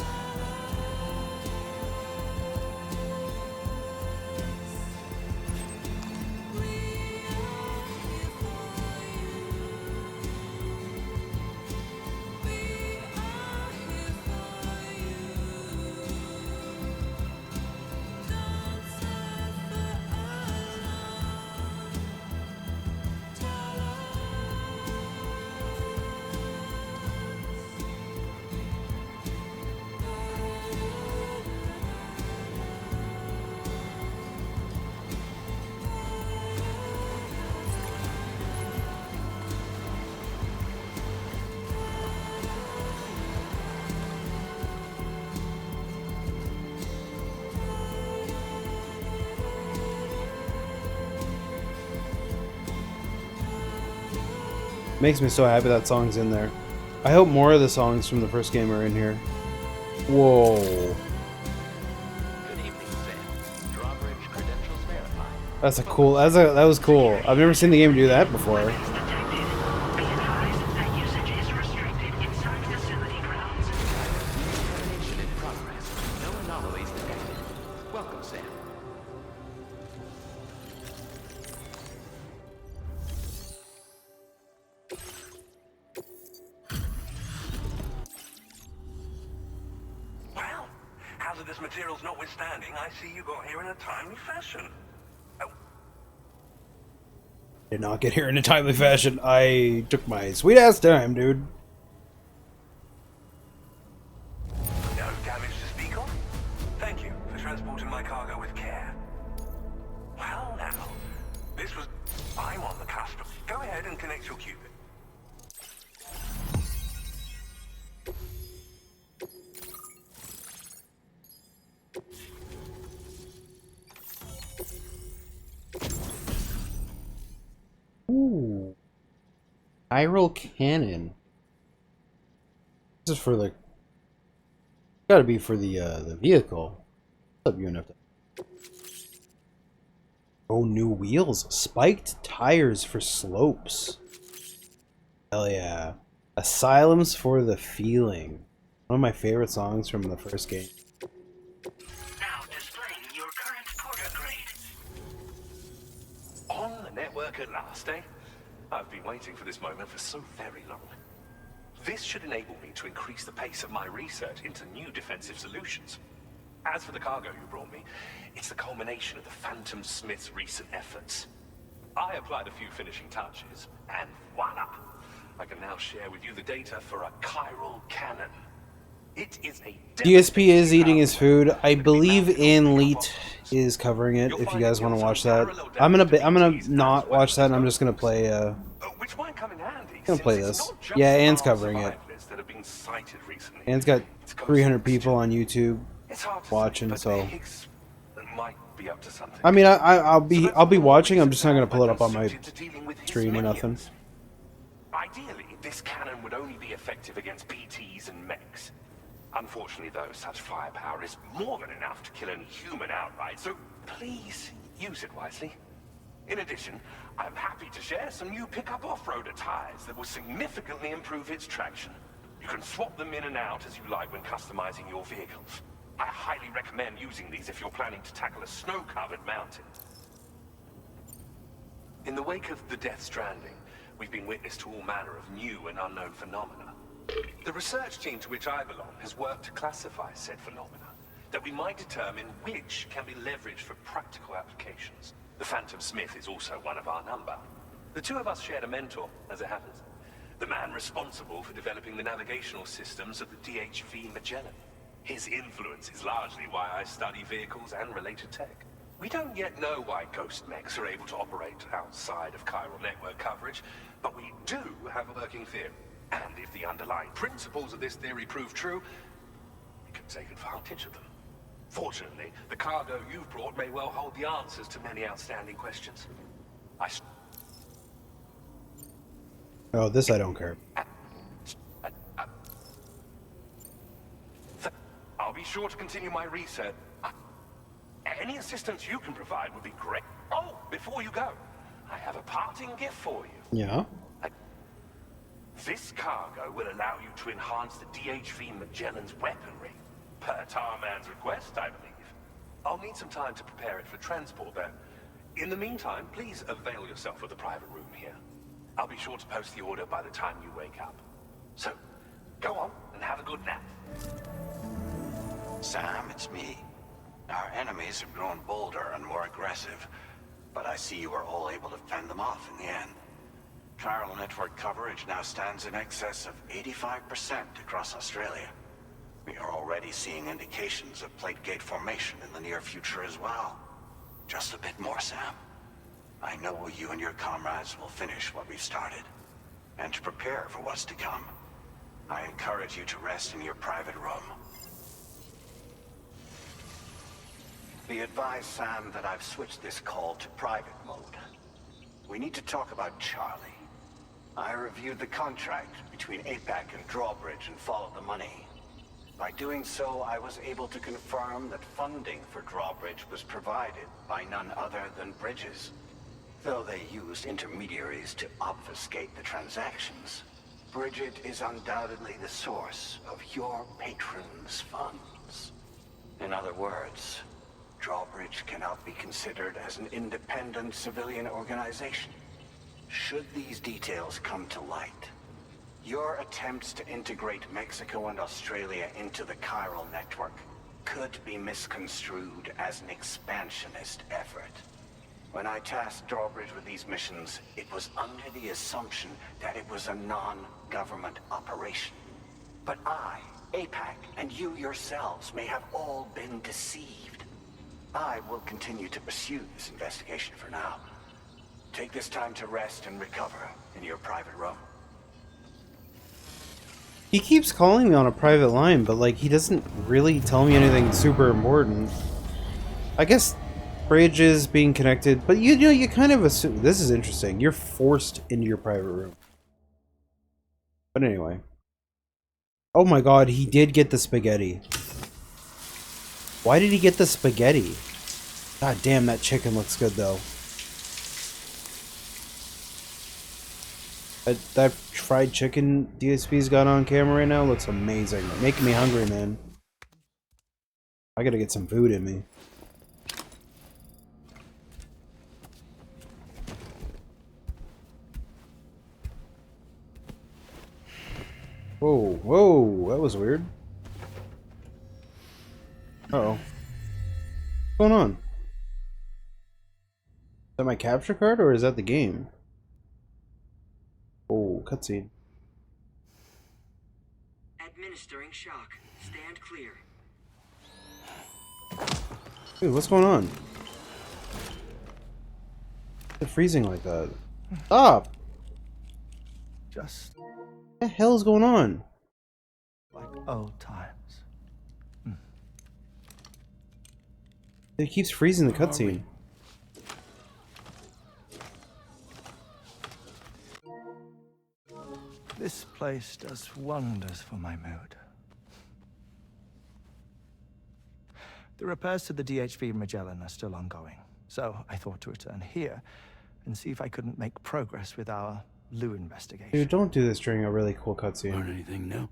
Makes me so happy that song's in there. I hope more of the songs from the first game are in here. Whoa. Good evening, Sam. Drawbridge credentials verified. That's a cool. That was cool. I've never seen the game do that before. Hazardous materials notwithstanding, I see you got here in a timely fashion. Did not get here in a timely fashion. I took my sweet ass time, dude. No damage to speak of? Thank you for transporting my cargo with care. Well now, this was... I'm on the cusp. Go ahead and connect your qubit. Ooh. Chiral cannon. This is for the... Gotta be for the vehicle. What's up, UNF? Oh, new wheels. Spiked tires for slopes. Hell yeah. Asylums for the Feeling. One of my favorite songs from the first game. Now displaying your current porter grade. On the network at last, eh? I've been waiting for this moment for so very long. This should enable me to increase the pace of my research into new defensive solutions. As for the cargo you brought me, it's the culmination of the Phantom Smith's recent efforts. I applied a few finishing touches, and voila! I can now share with you the data for a chiral cannon. It is a DSP is eating his food. I believe Leet is covering it. If you guys want to watch that, I'm gonna not watch that. And I'm just gonna play. Which might come in handy. Gonna play this. Yeah, Anne's covering it. Anne's got 300 people on YouTube watching, so. I mean, I'll be watching. I'm just not gonna pull it up on my stream or nothing. Ideally, this cannon would only be effective against PTs and mechs. Unfortunately, though, such firepower is more than enough to kill any human outright, so please use it wisely. In addition, I'm happy to share some new pickup off-roader tires that will significantly improve its traction. You can swap them in and out as you like when customizing your vehicles. I highly recommend using these if you're planning to tackle a snow-covered mountain. In the wake of the Death Stranding, we've been witness to all manner of new and unknown phenomena. The research team to which I belong has worked to classify said phenomena, that we might determine which can be leveraged for practical applications. The Phantom Smith is also one of our number. The two of us shared a mentor, as it happens. The man responsible for developing the navigational systems of the DHV Magellan. His influence is largely why I study vehicles and related tech. We don't yet know why ghost mechs are able to operate outside of chiral network coverage, but we do have a working theory. And if the underlying principles of this theory prove true, we can take advantage of them. Fortunately, the cargo you've brought may well hold the answers to many outstanding questions. Oh, this I don't care. I'll be sure to continue my research. Any assistance you can provide would be great. Oh, before you go, I have a parting gift for you. Yeah? This cargo will allow you to enhance the DHV Magellan's weaponry. Per Tarman's request, I believe. I'll need some time to prepare it for transport, though. In the meantime, please avail yourself of the private room here. I'll be sure to post the order by the time you wake up. So, go on and have a good nap. Sam, it's me. Our enemies have grown bolder and more aggressive, but I see you were all able to fend them off in the end. Chiral network coverage now stands in excess of 85% across Australia. We are already seeing indications of plate gate formation in the near future as well. Just a bit more, Sam. I know you and your comrades will finish what we've started, and to prepare for what's to come. I encourage you to rest in your private room. Be advised, Sam, that I've switched this call to private mode. We need to talk about Charlie. I reviewed the contract between APAC and Drawbridge and followed the money. By doing so, I was able to confirm that funding for Drawbridge was provided by none other than Bridges. Though they used intermediaries to obfuscate the transactions, Bridget is undoubtedly the source of your patron's funds. In other words, Drawbridge cannot be considered as an independent civilian organization. Should these details come to light, your attempts to integrate Mexico and Australia into the chiral network could be misconstrued as an expansionist effort. When I tasked Drawbridge with these missions, it was under the assumption that it was a non-government operation. But I, APAC, and you yourselves may have all been deceived. I will continue to pursue this investigation for now. Take this time to rest and recover in your private room. He keeps calling me on a private line, but like he doesn't really tell me anything super important. I guess Bridges being connected, but you know, you kind of assume this is interesting. You're forced into your private room. But anyway. Oh my god, he did get the spaghetti. Why did he get the spaghetti? God damn, that chicken looks good though. That fried chicken DSP's got on camera right now looks amazing. Making me hungry, man. I gotta get some food in me. Whoa, whoa, that was weird. Uh-oh. What's going on? Is that my capture card or is that the game? Oh, cutscene. Administering shock. Stand clear. Dude, what's going on? It's freezing like that. Stop! Just What the hell is going on? like old times. It keeps freezing the cutscene. This place does wonders for my mood. The repairs to the DHV Magellan are still ongoing, so I thought to return here and see if I couldn't make progress with our Lou investigation. Dude, don't do this during a really cool cutscene. Learn anything new?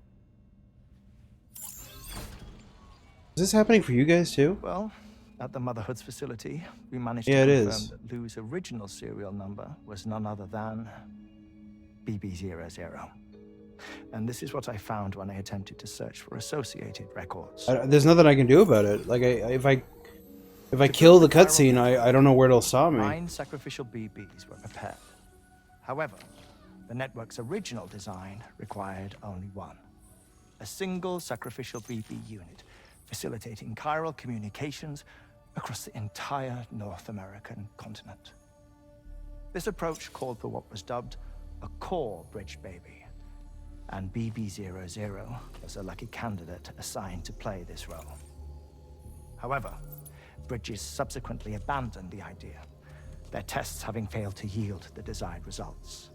Is this happening for you guys too? Well, at the Motherhood's facility, we managed Yeah, to it confirm is. that Lou's original serial number was none other than BB00. And this is what I found when I attempted to search for associated records. There's nothing I can do about it. Like, if I kill the cutscene, I don't know where it'll stop me. 9 sacrificial BBs were prepared. However, the network's original design required only one. A single sacrificial BB unit, facilitating chiral communications across the entire North American continent. This approach called for what was dubbed a core bridge baby, and BB00 was a lucky candidate assigned to play this role. However, Bridges subsequently abandoned the idea, their tests having failed to yield the desired results.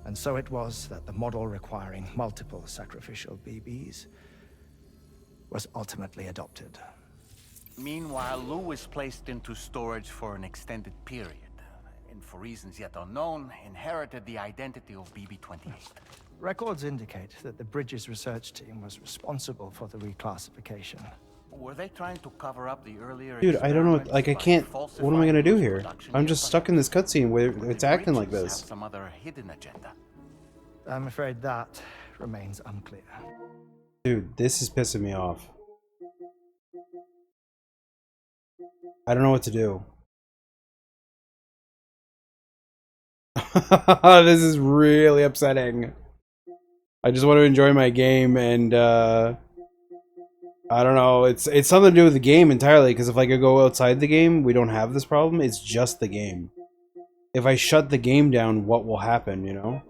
And so it was that the model requiring multiple sacrificial BBs was ultimately adopted. Meanwhile, Lou was placed into storage for an extended period, and for reasons yet unknown, inherited the identity of BB-28. Records indicate that the Bridges research team was responsible for the reclassification. Were they trying to cover up the earlier Dude, I don't know. Like, I can't. What am I gonna do here? I'm just stuck in this cutscene where it's acting like this. Some other hidden agenda. I'm afraid that remains unclear. Dude, this is pissing me off. I don't know what to do. This is really upsetting. I just want to enjoy my game, and I don't know. It's something to do with the game entirely, because if I could go outside the game, we don't have this problem. It's just the game. If I shut the game down, what will happen, you know?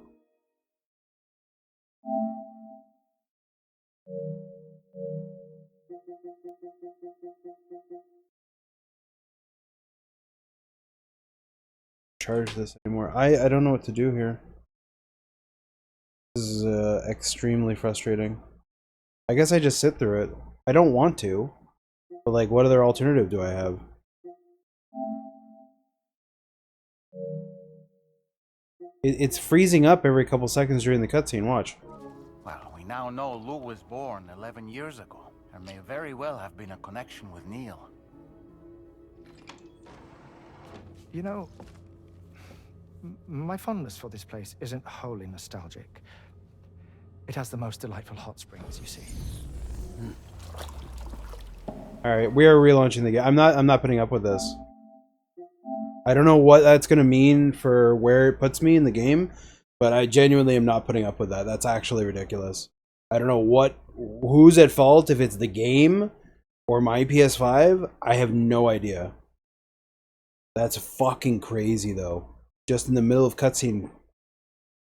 Charge this anymore. I don't know what to do here. This is extremely frustrating. I guess I just sit through it. I don't want to, but like, what other alternative do I have? It's freezing up every couple seconds during the cutscene. Watch. Well, we now know Lou was born 11 years ago. There may very well have been a connection with Neil. You know, my fondness for this place isn't wholly nostalgic. It has the most delightful hot springs, you see. Alright, we are relaunching the game. I'm not putting up with this. I don't know what that's gonna mean for where it puts me in the game, but I genuinely am not putting up with that. That's actually ridiculous. I don't know who's at fault, if it's the game or my PS5. I have no idea. That's fucking crazy though. Just in the middle of cutscene,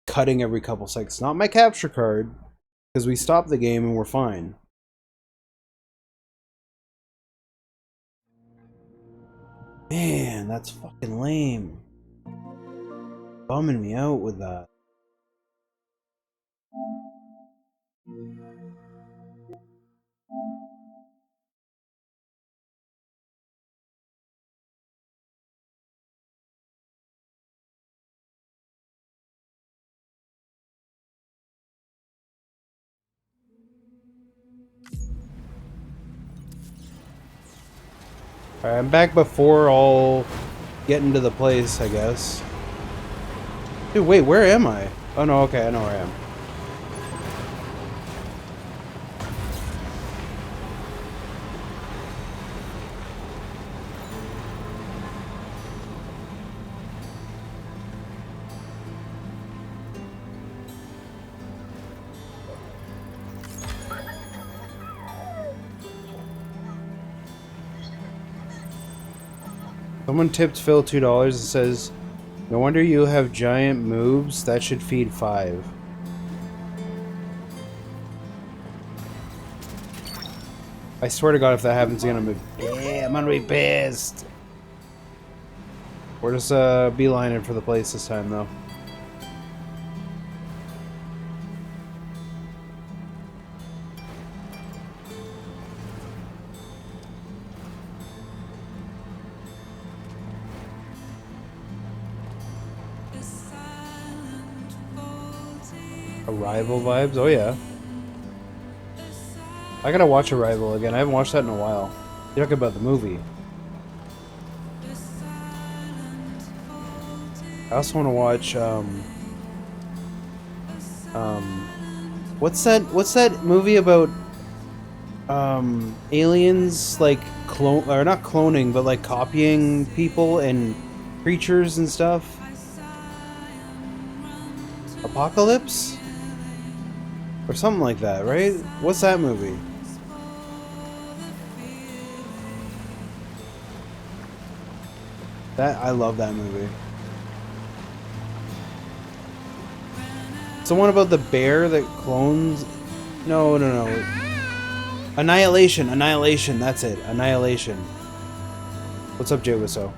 cutting every couple seconds. Not my capture card, because we stopped the game and we're fine. Man, that's fucking lame. Bumming me out with that. Alright, I'm back before all getting to the place, I guess. Dude, wait, where am I? Oh no, okay, I know where I am. Someone tipped Phil $2 and says, "No wonder you have giant moves. That should feed 5." I swear to God, if that happens again, I'm gonna be pissed. We're just beelining for the place this time, though. Arrival vibes? Oh yeah. I gotta watch Arrival again. I haven't watched that in a while. You're talking about the movie. I also want to watch what's that movie about aliens, like clone, or not cloning, but like copying people and creatures and stuff? Apocalypse? Or something like that, right? What's that movie? I love that movie. It's the one about the bear that clones. No. Annihilation. That's it. Annihilation. What's up, Jay Wisso?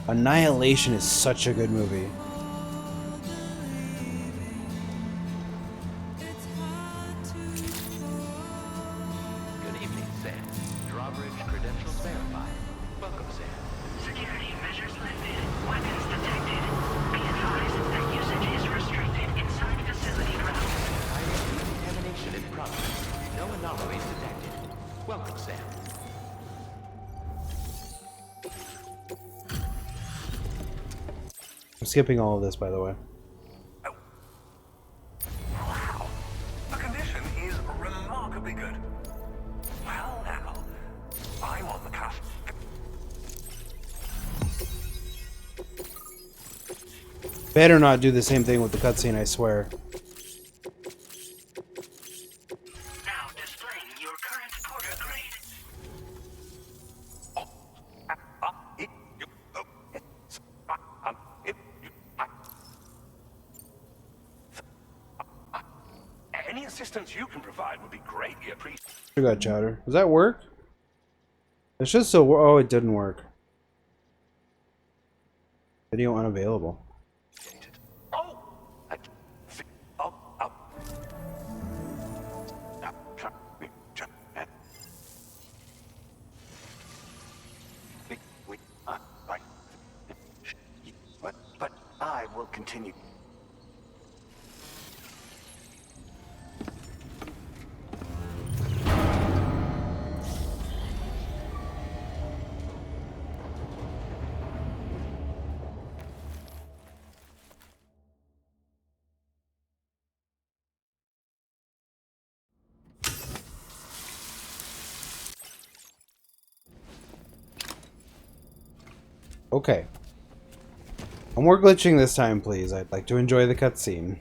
Annihilation is such a good movie. Good evening, Sam. Drawbridge credentials verified. Welcome, Sam. Security measures lifted. Weapons detected. Be advised that usage is restricted inside facility grounds. Decontamination in progress. No anomalies detected. Welcome, Sam. I'm skipping all of this, by the way. Wow. The condition is remarkably good. Well, now, I'm on the cusp. Better not do the same thing with the cutscene, I swear. Now displaying your current porter grade. Any assistance you can provide would be greatly appreciated. Sugar chowder. Does that work? It's just so. Oh, it didn't work. Video unavailable. But I will continue. Okay. No more glitching this time, please. I'd like to enjoy the cutscene.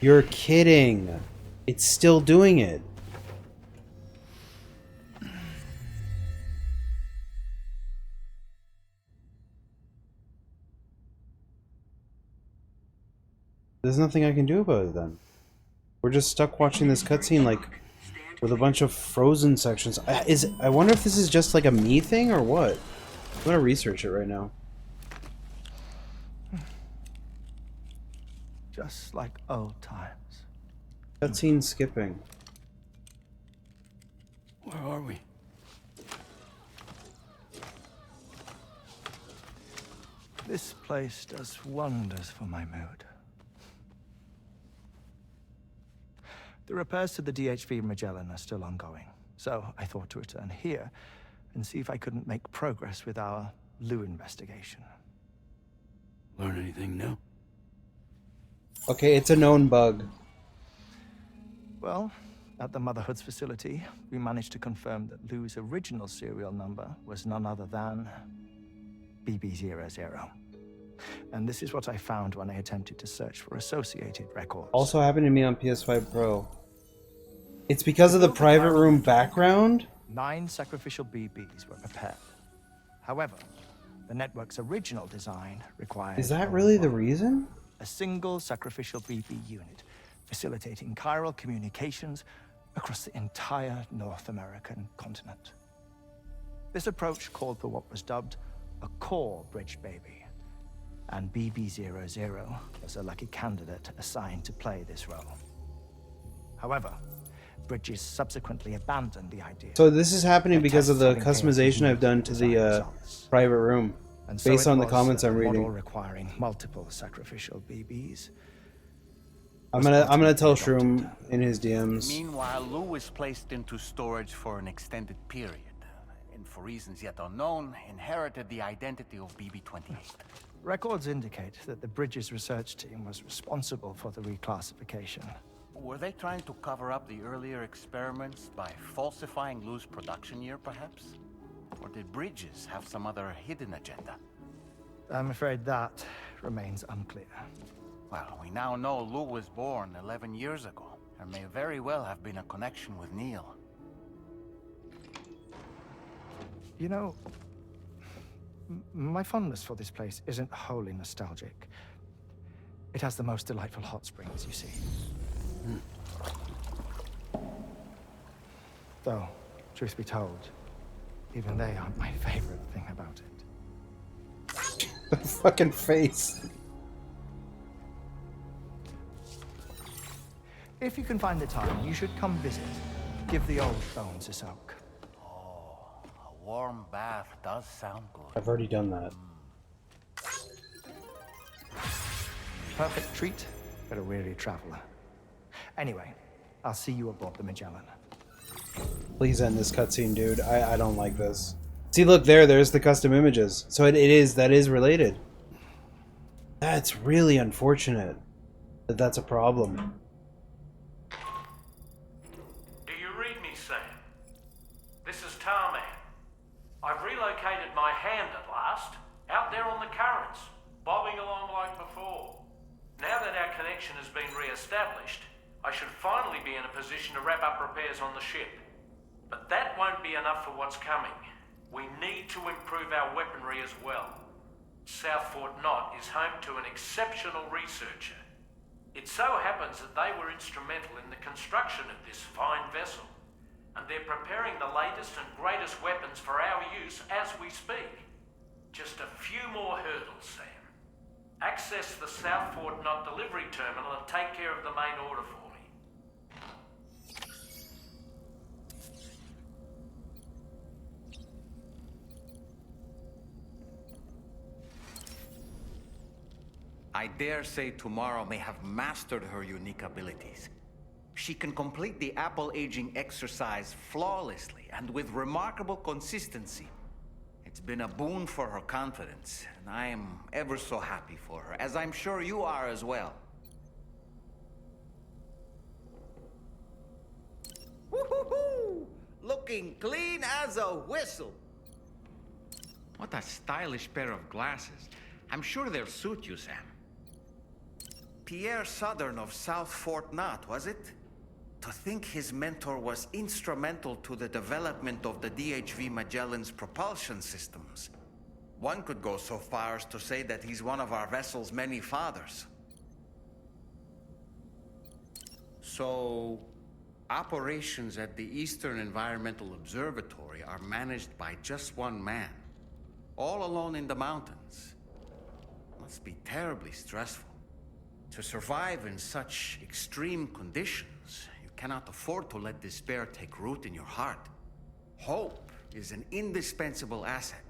You're kidding. It's still doing it. There's nothing I can do about it then. We're just stuck watching this cutscene like with a bunch of frozen sections. I wonder if this is just like a me thing or what? I'm gonna research it right now. Just like old times. Cutscene skipping. Where are we? This place does wonders for my mood. The repairs to the DHV Magellan are still ongoing, so I thought to return here and see if I couldn't make progress with our Lou investigation. Learn anything new? Okay, it's a known bug. Well, at the Motherhood's facility, we managed to confirm that Lou's original serial number was none other than BB00. And this is what I found when I attempted to search for associated records. Also happened to me on PS5 Pro. It's because of the private room background? 9 sacrificial BBs were prepared. However, the network's original design required... Is that really the reason? A single sacrificial BB unit, facilitating chiral communications across the entire North American continent. This approach called for what was dubbed a core bridge baby, and BB00 was a lucky candidate assigned to play this role. However, Bridges subsequently abandoned the idea. So this is happening because of the customization I've done to the private room, and so based on the was comments a I'm model reading. requiring multiple sacrificial BBs. I'm gonna tell Shroom in his DMs. Meanwhile, Lou is placed into storage for an extended period, and for reasons yet unknown, inherited the identity of BB-28. Records indicate that the Bridges research team was responsible for the reclassification. Were they trying to cover up the earlier experiments by falsifying Lou's production year, perhaps? Or did Bridges have some other hidden agenda? I'm afraid that remains unclear. Well, we now know Lou was born 11 years ago. There may very well have been a connection with Neil. You know, my fondness for this place isn't wholly nostalgic. It has the most delightful hot springs, you see. Though, truth be told, even they aren't my favorite thing about it. The fucking face. If you can find the time, you should come visit. Give the old bones a soak. A warm bath does sound good. I've already done that. Perfect treat for a weary traveler. Anyway, I'll see you aboard the Magellan. Please end this cutscene, dude. I don't like this. See, look there's the custom images. So that is related. That's really unfortunate that that's a problem. Do you read me, Sam? This is Tarman. I've relocated my hand at last, out there on the currents, bobbing along like before. Now that our connection has been re-established, I should finally be in a position to wrap up repairs on the ship. But that won't be enough for what's coming. We need to improve our weaponry as well. South Fort Knot is home to an exceptional researcher. It so happens that they were instrumental in the construction of this fine vessel, and they're preparing the latest and greatest weapons for our use as we speak. Just a few more hurdles, Sam. Access the South Fort Knot delivery terminal and take care of the main order for me. I dare say tomorrow may have mastered her unique abilities. She can complete the apple aging exercise flawlessly and with remarkable consistency. It's been a boon for her confidence, and I am ever so happy for her, as I'm sure you are as well. Woo-hoo-hoo! Looking clean as a whistle. What a stylish pair of glasses. I'm sure they'll suit you, Sam. Pierre Southern of South Fort Knot, was it? To think his mentor was instrumental to the development of the DHV Magellan's propulsion systems. One could go so far as to say that he's one of our vessel's many fathers. So, operations at the Eastern Environmental Observatory are managed by just one man, all alone in the mountains. Must be terribly stressful. To survive in such extreme conditions, you cannot afford to let despair take root in your heart. Hope is an indispensable asset.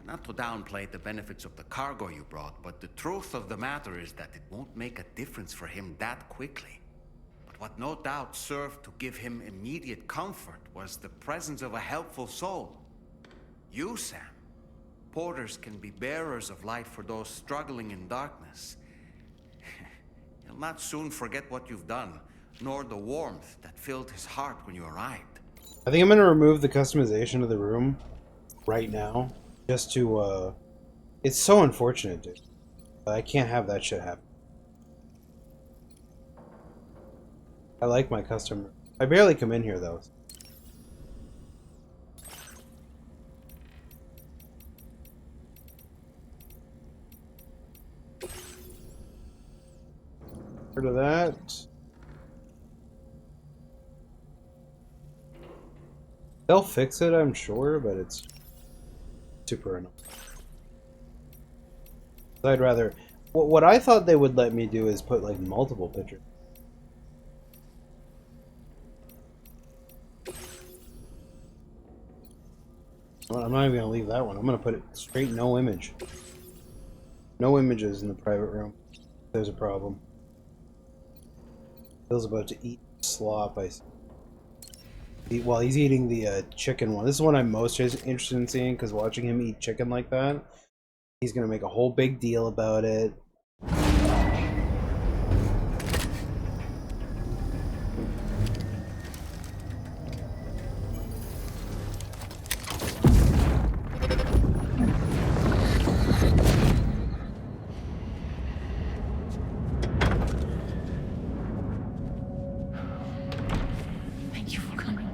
Not to downplay the benefits of the cargo you brought, but the truth of the matter is that it won't make a difference for him that quickly. But what no doubt served to give him immediate comfort was the presence of a helpful soul. You, Sam. Porters can be bearers of light for those struggling in darkness. He'll not soon forget what you've done, nor the warmth that filled his heart when you arrived. I think I'm gonna remove the customization of the room right now, just to, it's so unfortunate, dude. I can't have that shit happen. I like my custom. I barely come in here, though. Heard of that? They'll fix it, I'm sure, but it's super annoying. I'd rather... What I thought they would let me do is put, like, multiple pictures. Well, I'm not even going to leave that one. I'm going to put it straight no image. No images in the private room. There's a problem. Bill's about to eat slop. Well, he's eating the chicken one. This is one I'm most interested in seeing, because watching him eat chicken like that, he's gonna make a whole big deal about it. Thank you for coming.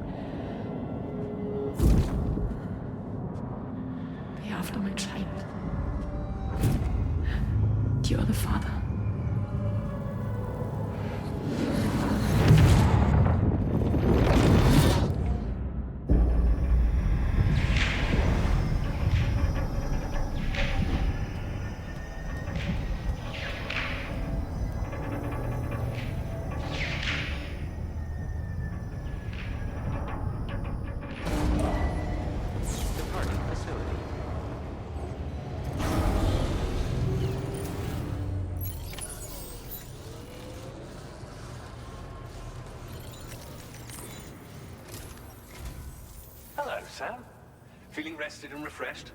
Wir auf dem Schein. You're the father. Departing facility. Hello, Sam. Feeling rested and refreshed?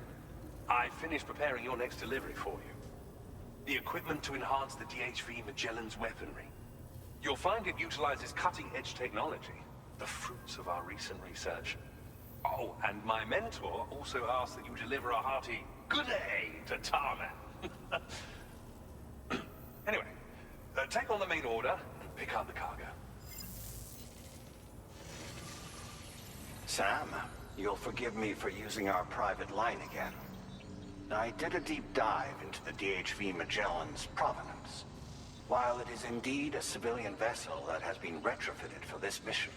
I finished preparing your next delivery for you. The equipment to enhance the DHV Magellan's weaponry. You'll find it utilizes cutting-edge technology, the fruits of our recent research. Oh, and my mentor also asked that you deliver a hearty good day to Tarman. Anyway, take on the main order and pick up the cargo. Sam, you'll forgive me for using our private line again. I did a deep dive into the DHV Magellan's provenance. While it is indeed a civilian vessel that has been retrofitted for this mission,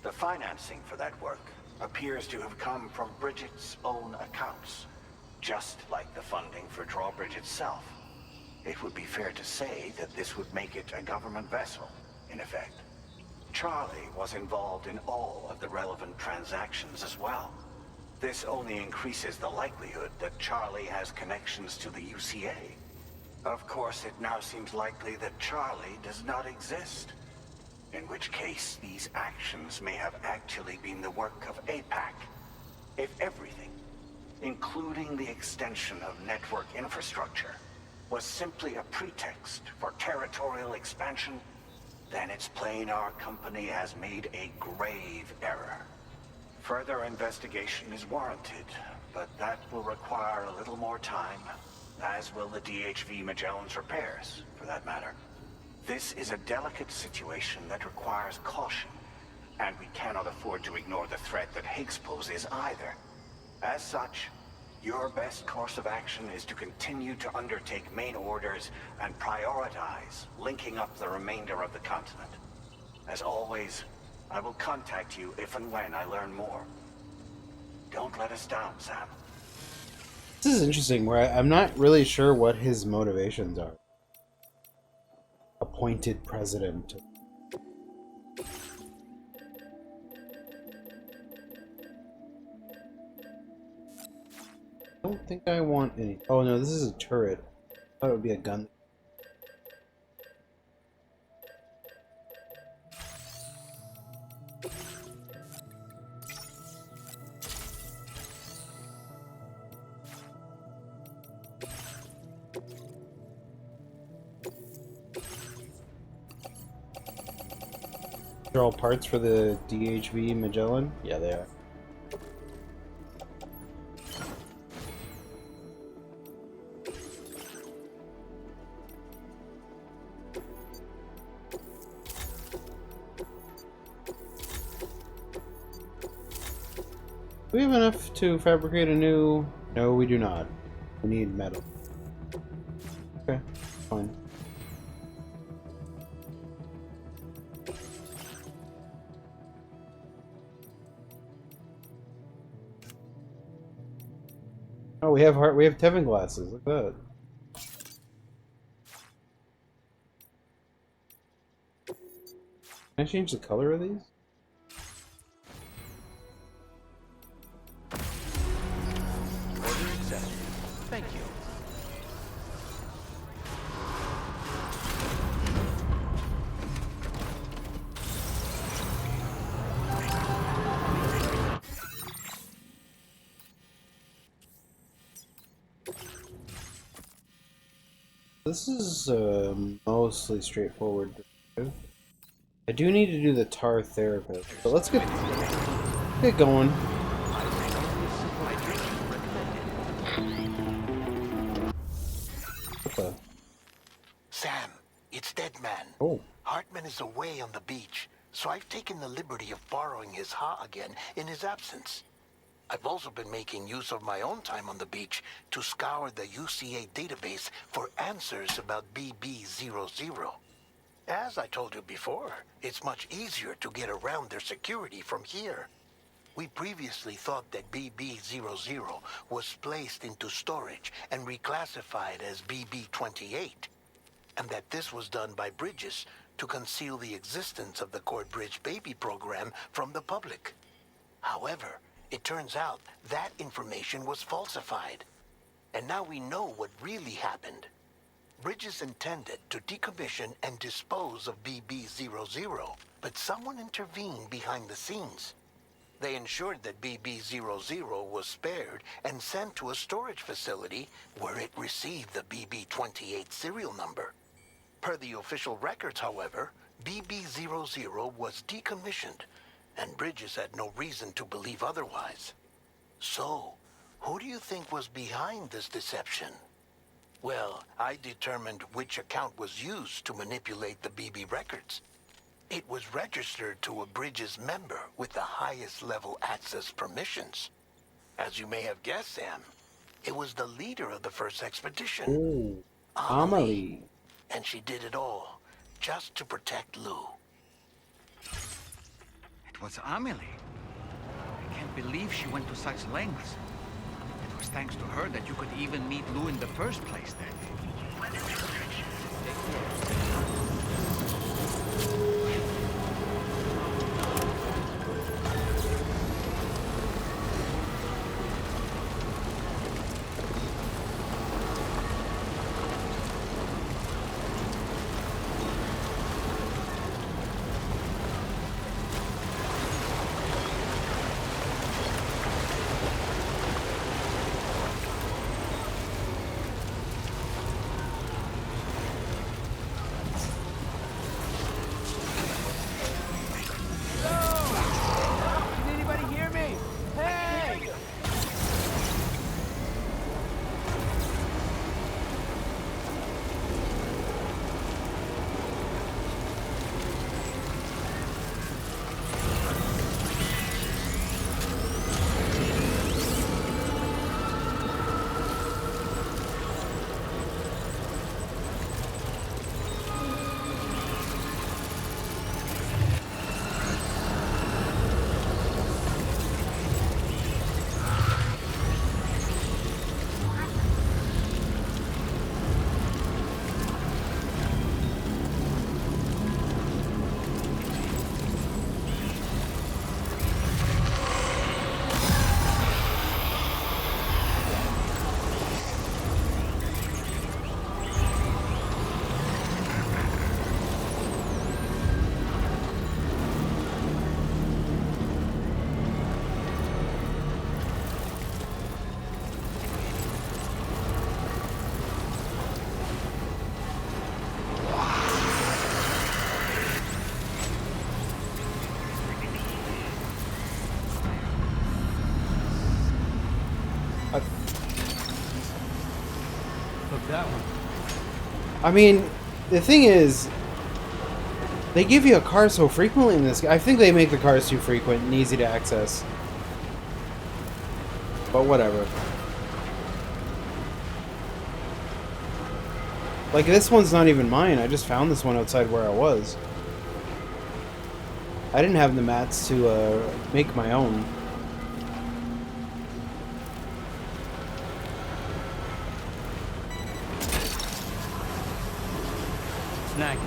the financing for that work appears to have come from Bridget's own accounts, just like the funding for Drawbridge itself. It would be fair to say that this would make it a government vessel, in effect. Charlie was involved in all of the relevant transactions as well. This only increases the likelihood that Charlie has connections to the UCA. Of course, it now seems likely that Charlie does not exist. In which case, these actions may have actually been the work of APAC. If everything, including the extension of network infrastructure, was simply a pretext for territorial expansion, then it's plain our company has made a grave error. Further investigation is warranted, but that will require a little more time, as will the DHV Magellan's repairs, for that matter. This is a delicate situation that requires caution, and we cannot afford to ignore the threat that Higgs poses either. As such, your best course of action is to continue to undertake main orders and prioritize linking up the remainder of the continent. As always, I will contact you if and when I learn more. Don't let us down, Sam. This is interesting, where I'm not really sure what his motivations are. Appointed president. I don't think I want any. Oh no, this is a turret. I thought it would be a gun. They're all parts for the DHV Magellan? Yeah, they are. Do we have enough to fabricate a new... No, we do not. We need metal. Okay, fine. Oh, we have Tevin glasses. Look at that. Can I change the color of these? Order accepted. Thank you. this is mostly straightforward. I do need to do the tar therapist, but let's get going. What the? Sam, it's Deadman. Oh. Hartman is away on the beach, so I've taken the liberty of borrowing his Ha again in his absence. I've also been making use of my own time on the beach to scour the UCA database for answers about BB00. As I told you before, it's much easier to get around their security from here. We previously thought that BB00 was placed into storage and reclassified as BB28, and that this was done by Bridges to conceal the existence of the Corbridge Baby program from the public. However, it turns out that information was falsified, and now we know what really happened. Bridges intended to decommission and dispose of BB00, but someone intervened behind the scenes. They ensured that BB00 was spared and sent to a storage facility where it received the BB28 serial number. Per the official records, however, BB00 was decommissioned, and Bridges had no reason to believe otherwise. So, who do you think was behind this deception? Well, I determined which account was used to manipulate the BB records. It was registered to a Bridges member with the highest level access permissions. As you may have guessed, Sam, it was the leader of the first expedition. Ooh, Amelie. And she did it all just to protect Lou. It was Amelie. I can't believe she went to such lengths. It was thanks to her that you could even meet Lou in the first place then. That one. I mean, the thing is, they give you a car so frequently in this. I think they make the cars too frequent and easy to access. But whatever. Like, this one's not even mine. I just found this one outside where I was. I didn't have the mats to make my own. Snack.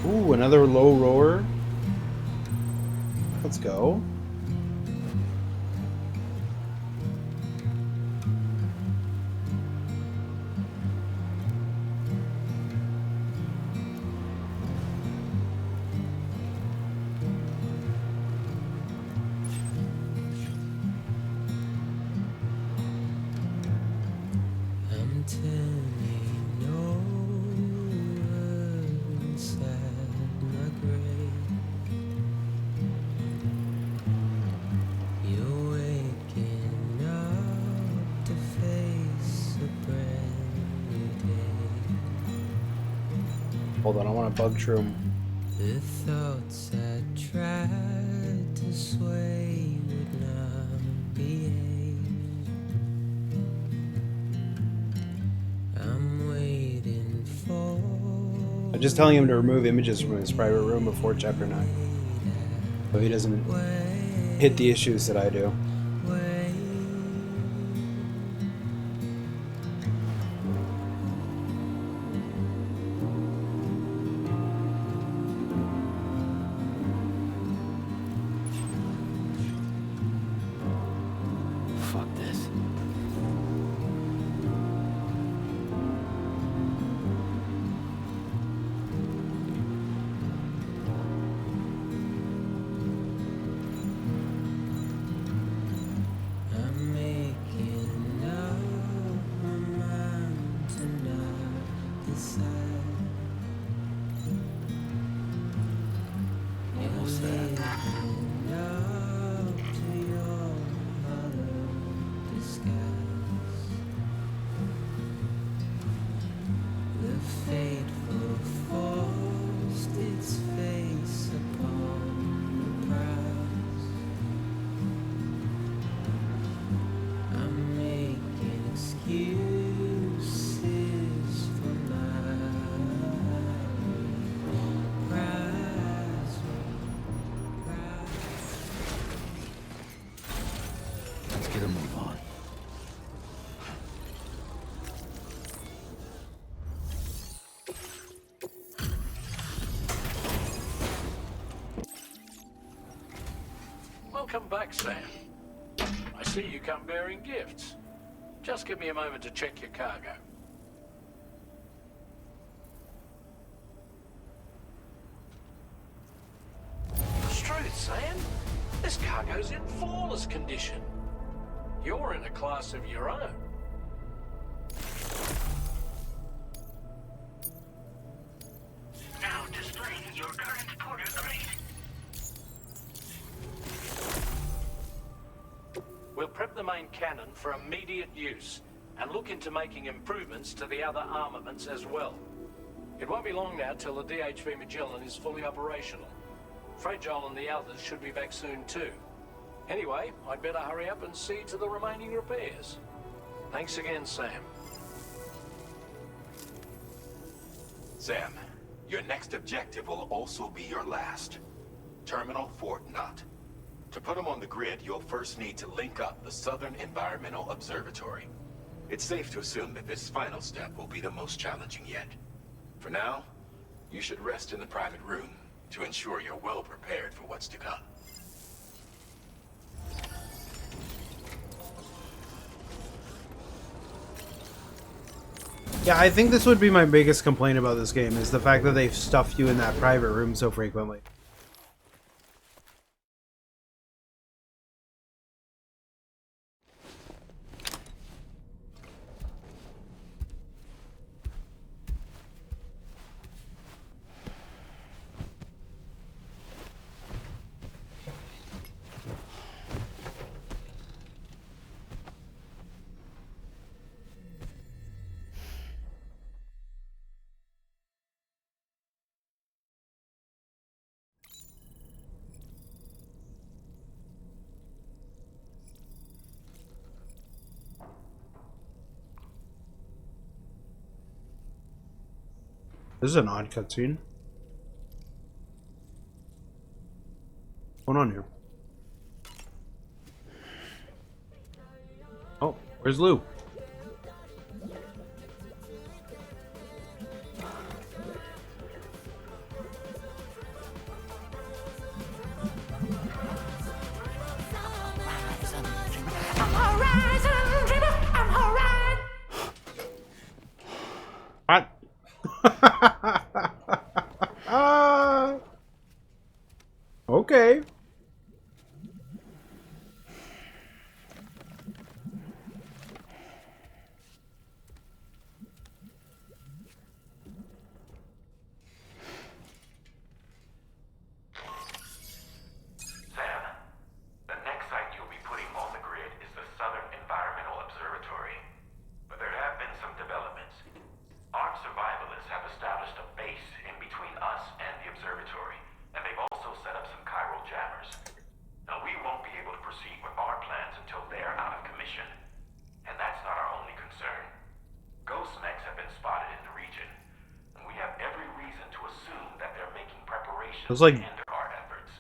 Ooh, another low roar. Let's go. Hold on, I want a bug shroom. The thoughts I tried to sway would not behave. I'm waiting for. I'm just telling him to remove images from his private room before Chapter 9. So he doesn't hit the issues that I do. Fuck this. I'm making up my mind to not decide. Almost there. Up to your hollow disguise. The fateful forced its face upon the prize. I'm making excuses for my prize. Let's get a move on. Welcome back, Sam. I see you come bearing gifts. Just give me a moment to check your cargo. Truth, Sam. This cargo's in flawless condition. You're in a class of your own. Now displaying your current porter grade. We'll prep the main cannon for immediate use and look into making improvements to the other armaments as well. It won't be long now till the DHV Magellan is fully operational. Fragile and the others should be back soon too. Anyway, I'd better hurry up and see to the remaining repairs. Thanks again, Sam. Sam, your next objective will also be your last. Terminal Fort Knott. To put them on the grid, you'll first need to link up the Southern Environmental Observatory. It's safe to assume that this final step will be the most challenging yet. For now, you should rest in the private room to ensure you're well prepared for what's to come. Yeah, I think this would be my biggest complaint about this game, is the fact that they've stuffed you in that private room so frequently. This is an odd cutscene. What's going on here? Oh, where's Lou? What? Okay. Looks like and our efforts.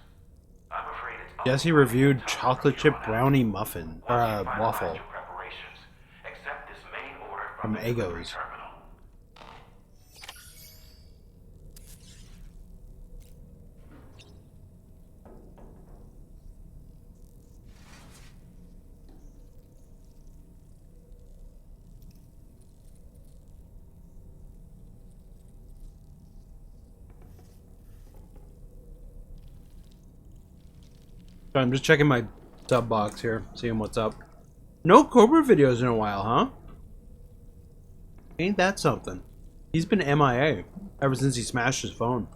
I'm afraid it's Jesse reviewed chocolate chip brownie muffin or waffle preparations. Accept this main order from the delivery Eggo's. terminal. So I'm just checking my sub box here, seeing what's up. No Cobra videos in a while, huh? Ain't that something? He's been MIA ever since he smashed his phone.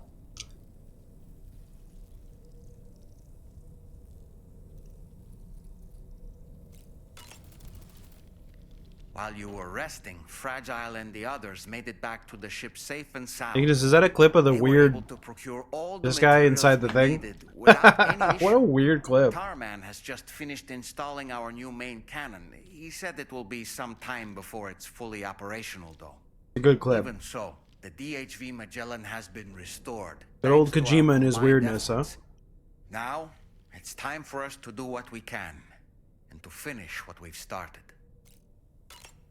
While you were resting, Fragile and the others made it back to the ship safe and sound. Ignis, is that a clip of the They were weird able to procure all the this guy materials inside the we thing? needed without any issue. What a weird clip. Tarman has just finished installing our new main cannon. He said it will be some time before it's fully operational, though. A good clip. Even so, the DHV Magellan has been restored. Good old thanks to our Kojima and his combined weirdness, huh? efforts. Now, it's time for us to do what we can, and to finish what we've started.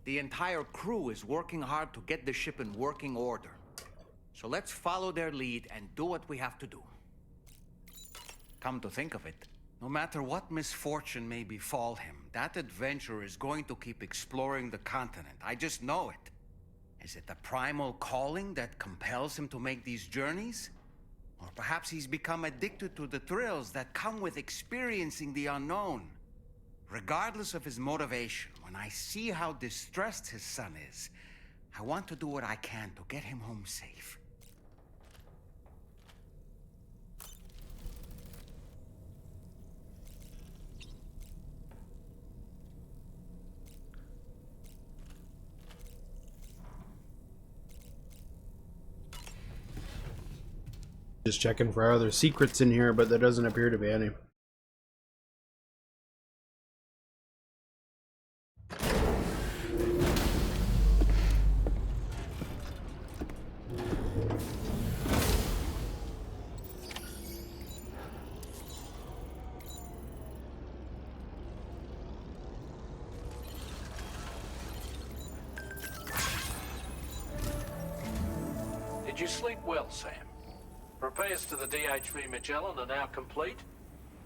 The entire crew is working hard to get the ship in working order. So let's follow their lead and do what we have to do. Come to think of it, no matter what misfortune may befall him, that adventurer is going to keep exploring the continent. I just know it. Is it the primal calling that compels him to make these journeys? Or perhaps he's become addicted to the thrills that come with experiencing the unknown. Regardless of his motivation, when I see how distressed his son is, I want to do what I can to get him home safe. Just checking for other secrets in here, but there doesn't appear to be any. Did you sleep well, Sam? Repairs to the DHV Magellan are now complete.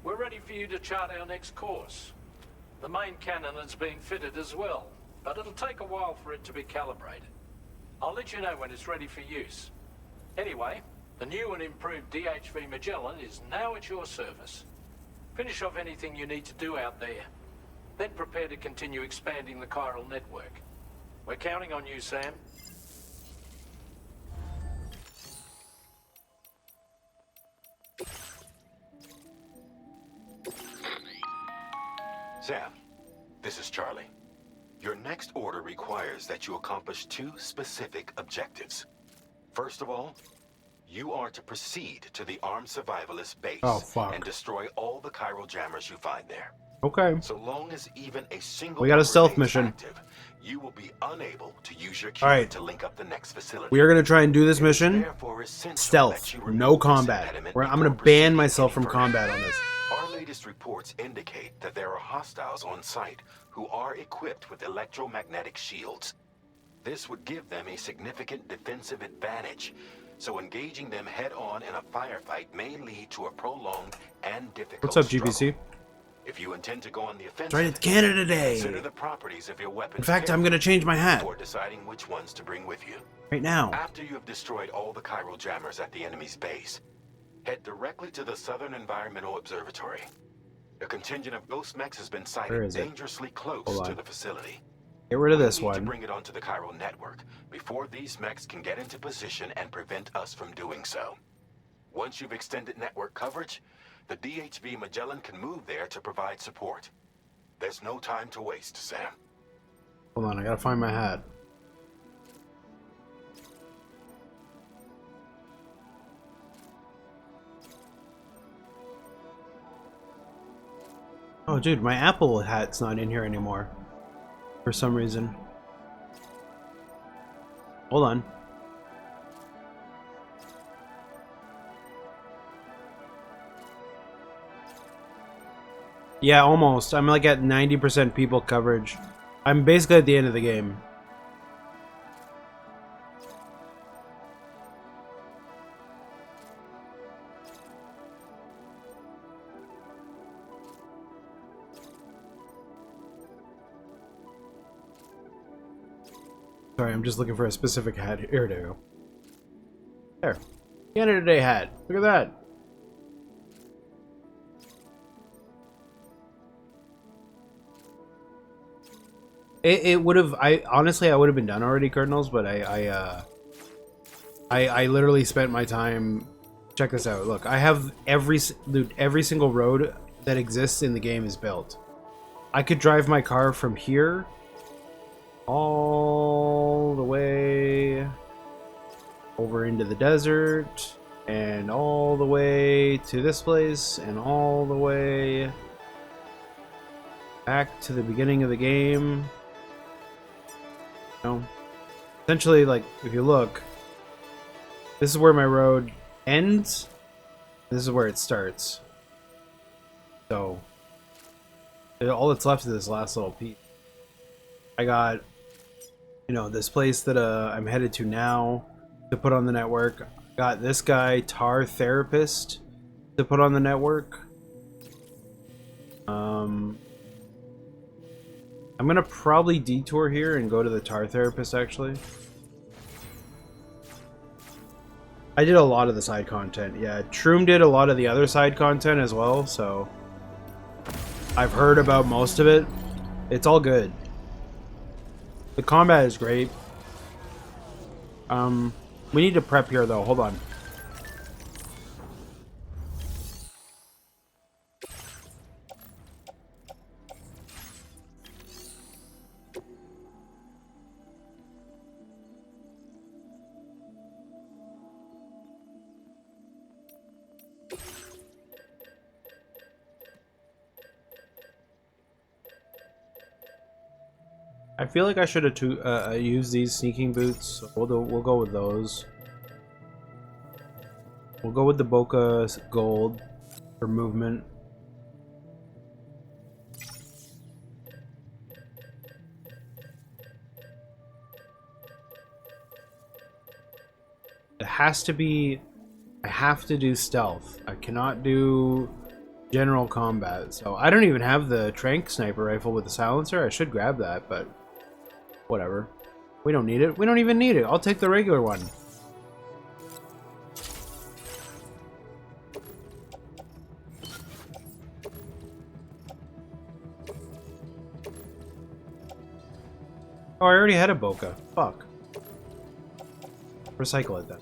We're ready for you to chart our next course. The main cannon is being fitted as well, but it'll take a while for it to be calibrated. I'll let you know when it's ready for use. Anyway, the new and improved DHV Magellan is now at your service. Finish off anything you need to do out there. Then prepare to continue expanding the chiral network. We're counting on you, Sam. Sam, this is Charlie. Your next order requires that you accomplish two specific objectives. First of all, you are to proceed to the armed survivalist base and destroy all the chiral jammers you find there. Okay. So long as even a single We got a stealth remains mission. active, you will be unable to use your All right. to link up the next facility. We are going to try and do this mission stealth, no combat. I'm going to ban myself from combat on this. Our latest reports indicate that there are hostiles on site who are equipped with electromagnetic shields. This would give them a significant defensive advantage, so engaging them head-on in a firefight may lead to a prolonged and difficult What's up, struggle. GPC? If you intend to go on the offensive, Right, it's Canada Day. consider the properties of your weapons. In fact, I'm going to change my hat before deciding which ones to bring with you. right now. After you have destroyed all the chiral jammers at the enemy's base, head directly to the Southern Environmental Observatory. A contingent of ghost mechs has been Where sighted is it? dangerously close Hold to on. the facility. Get rid of We this need to one. bring it onto the chiral network before these mechs can get into position and prevent us from doing so. Once you've extended network coverage, the DHV Magellan can move there to provide support. There's no time to waste, Sam. Hold on, I got to find my hat. Oh, dude, my Apple hat's not in here anymore. For some reason. Hold on. Yeah, almost. I'm like at 90% people coverage. I'm basically at the end of the game. Sorry, I'm just looking for a specific hat. Here we go. There. Canada Day hat. Look at that. It would have. Honestly, I would have been done already, Cardinals. But I literally spent my time. Check this out. Look, I have every single road that exists in the game is built. I could drive my car from here all the way over into the desert, and all the way to this place, and all the way back to the beginning of the game. You know, essentially, like, if you look, this is where my road ends, this is where it starts. So all that's left is this last little piece. I got, you know, this place that I'm headed to now to put on the network. Got this guy, Tar Therapist, to put on the network. I'm gonna probably detour here and go to the Tar Therapist, actually. I did a lot of the side content. Yeah, Troom did a lot of the other side content as well, so I've heard about most of it. It's all good. The combat is great. We need to prep here, though. Hold on. I feel like I should have used these sneaking boots. We'll go with those. We'll go with the Bokeh Gold for movement. It has to be... I have to do stealth. I cannot do general combat. So I don't even have the Trank Sniper Rifle with the silencer. I should grab that, but whatever. We don't need it. We don't even need it. I'll take the regular one. Oh, I already had a Bokeh. Fuck. Recycle it then.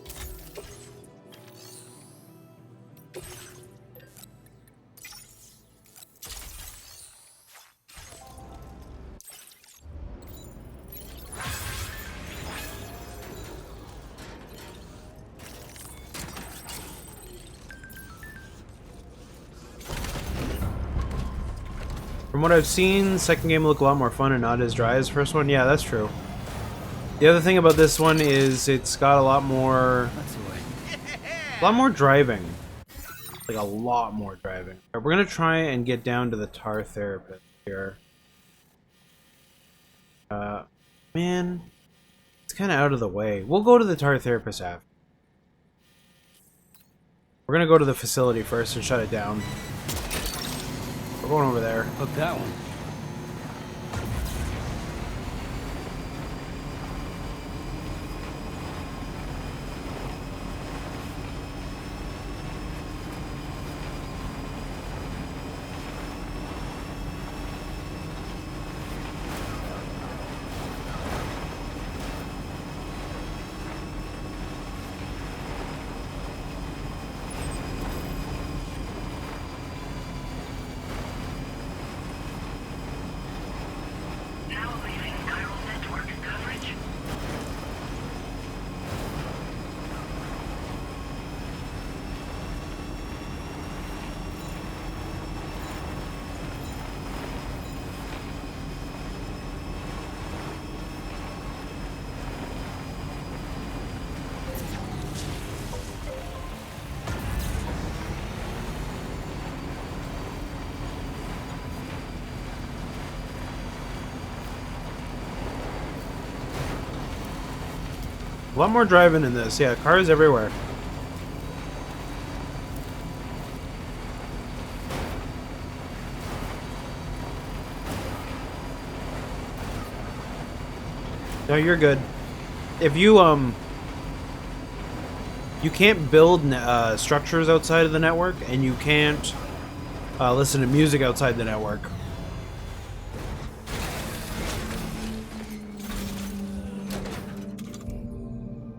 From what I've seen, second game looked a lot more fun and not as dry as the first one. Yeah, that's true. The other thing about this one is it's got a lot more driving. Like a lot more driving. Right, we're gonna try and get down to the Tar Therapist here. Man, it's kind of out of the way. We'll go to the Tar Therapist after. We're gonna go to the facility first and shut it down. We're going over there. Hook that one. A lot more driving in this. Yeah, cars everywhere. No, you're good. If you you can't build structures outside of the network, and you can't listen to music outside the network.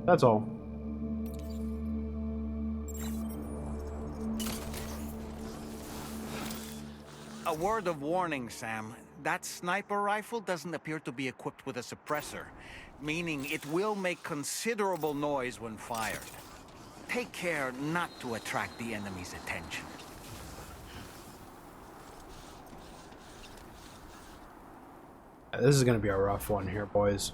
That's all. A word of warning, Sam. That sniper rifle doesn't appear to be equipped with a suppressor, meaning it will make considerable noise when fired. Take care not to attract the enemy's attention. This is gonna be a rough one here, boys.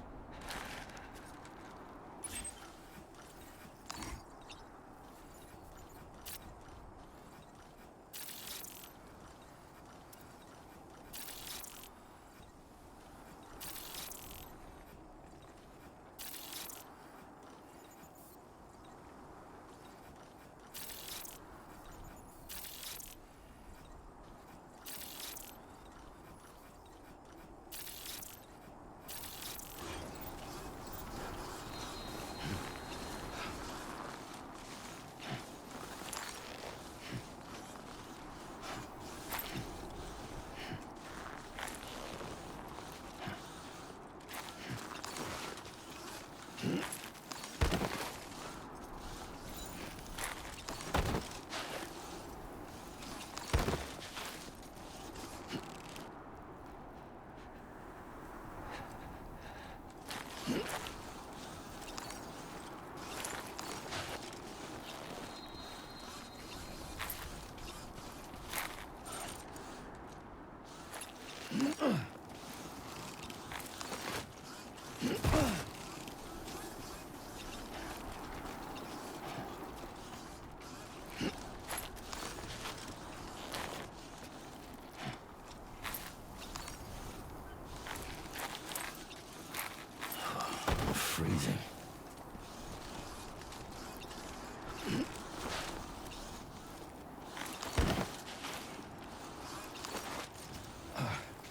Freezing.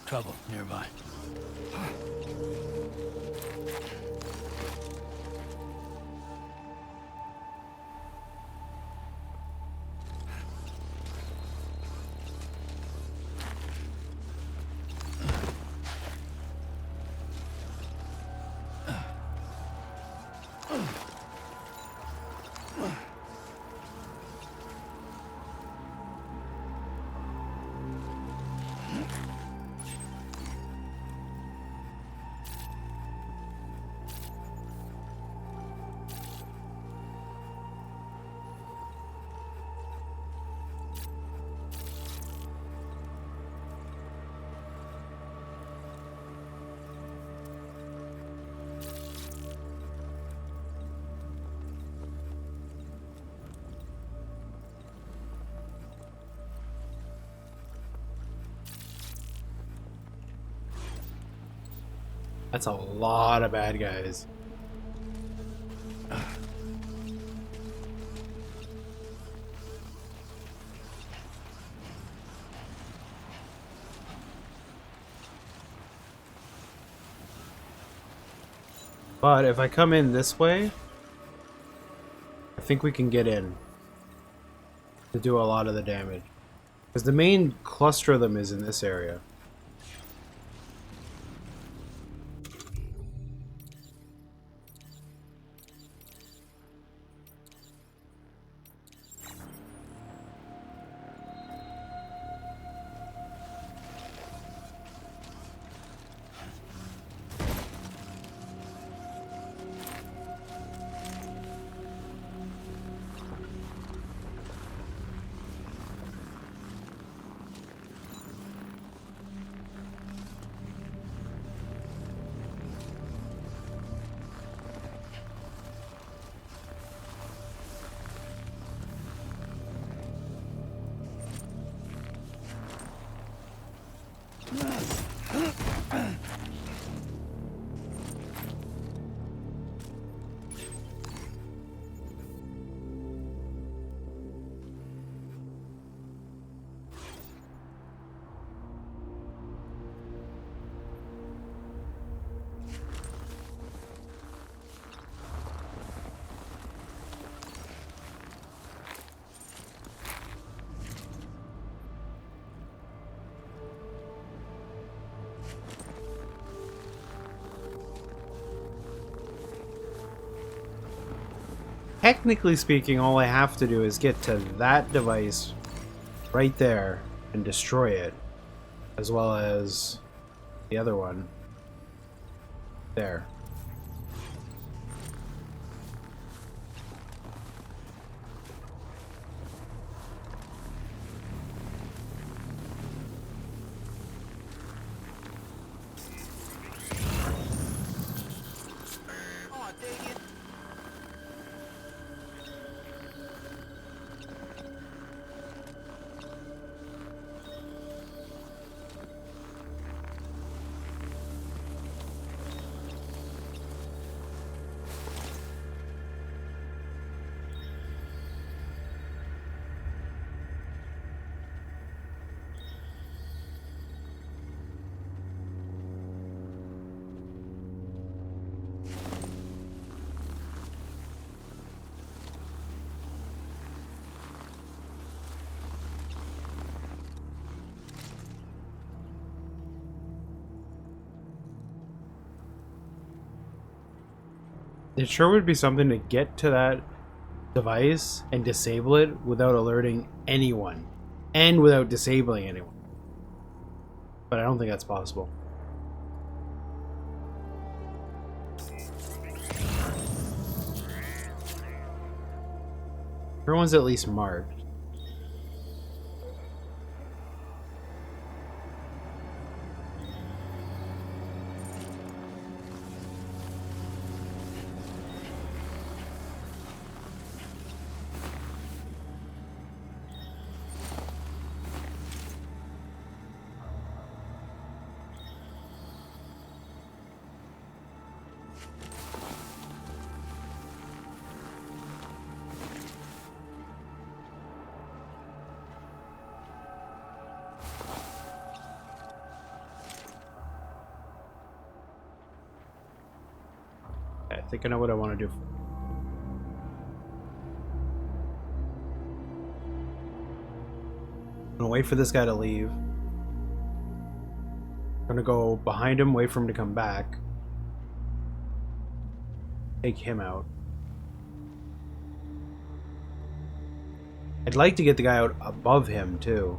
Trouble nearby. That's a lot of bad guys. But if I come in this way, I think we can get in to do a lot of the damage. Because the main cluster of them is in this area. technically speaking, all I have to do is get to that device right there and destroy it, as well as the other one there. It sure would be something to get to that device and disable it without alerting anyone and without disabling anyone. But I don't think that's possible. Everyone's at least marked. I think I know what I want to do. I'm gonna wait for this guy to leave. I'm gonna go behind him, wait for him to come back. Take him out. I'd like to get the guy out above him, too.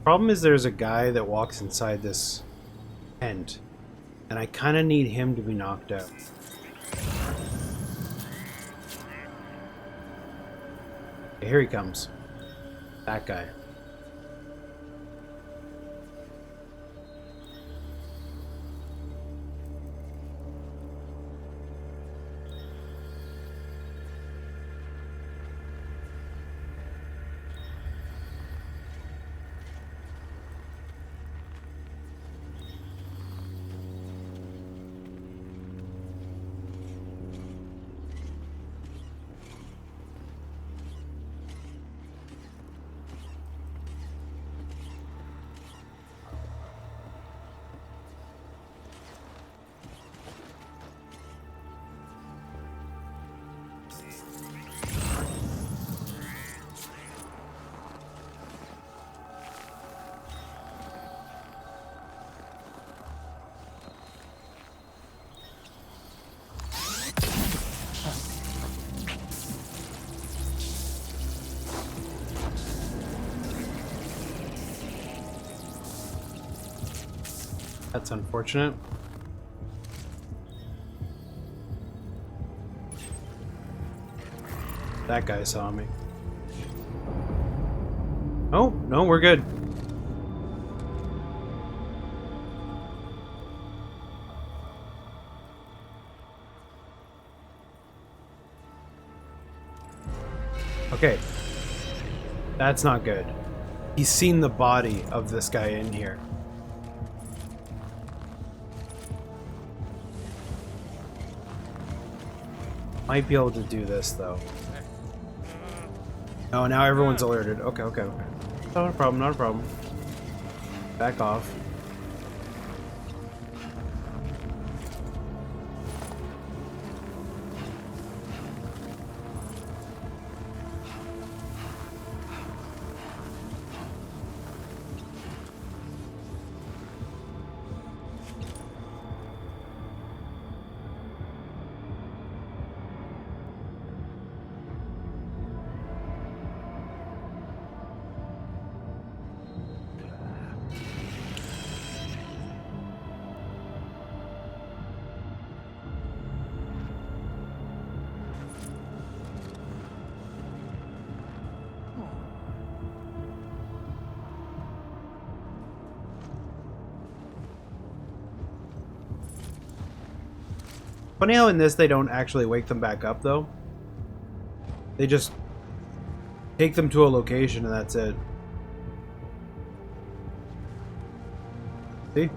Problem is there's a guy that walks inside this tent, and I kind of need him to be knocked out. Okay, here he comes. That guy. That's unfortunate. That guy saw me. Oh, no, we're good. Okay. That's not good. He's seen the body of this guy in here. Might be able to do this, though. Oh, now everyone's alerted. Okay, okay, okay. Not a problem, not a problem. Back off. Funny how in this they don't actually wake them back up, though. They just take them to a location and that's it. See?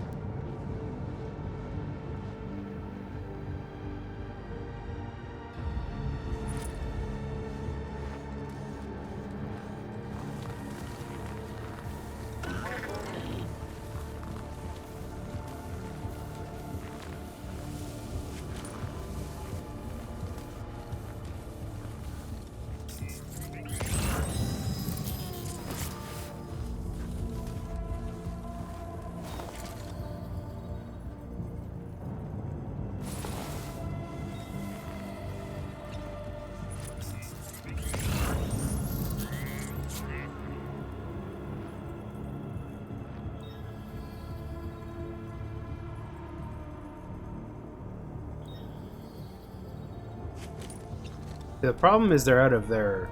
The problem is they're out of their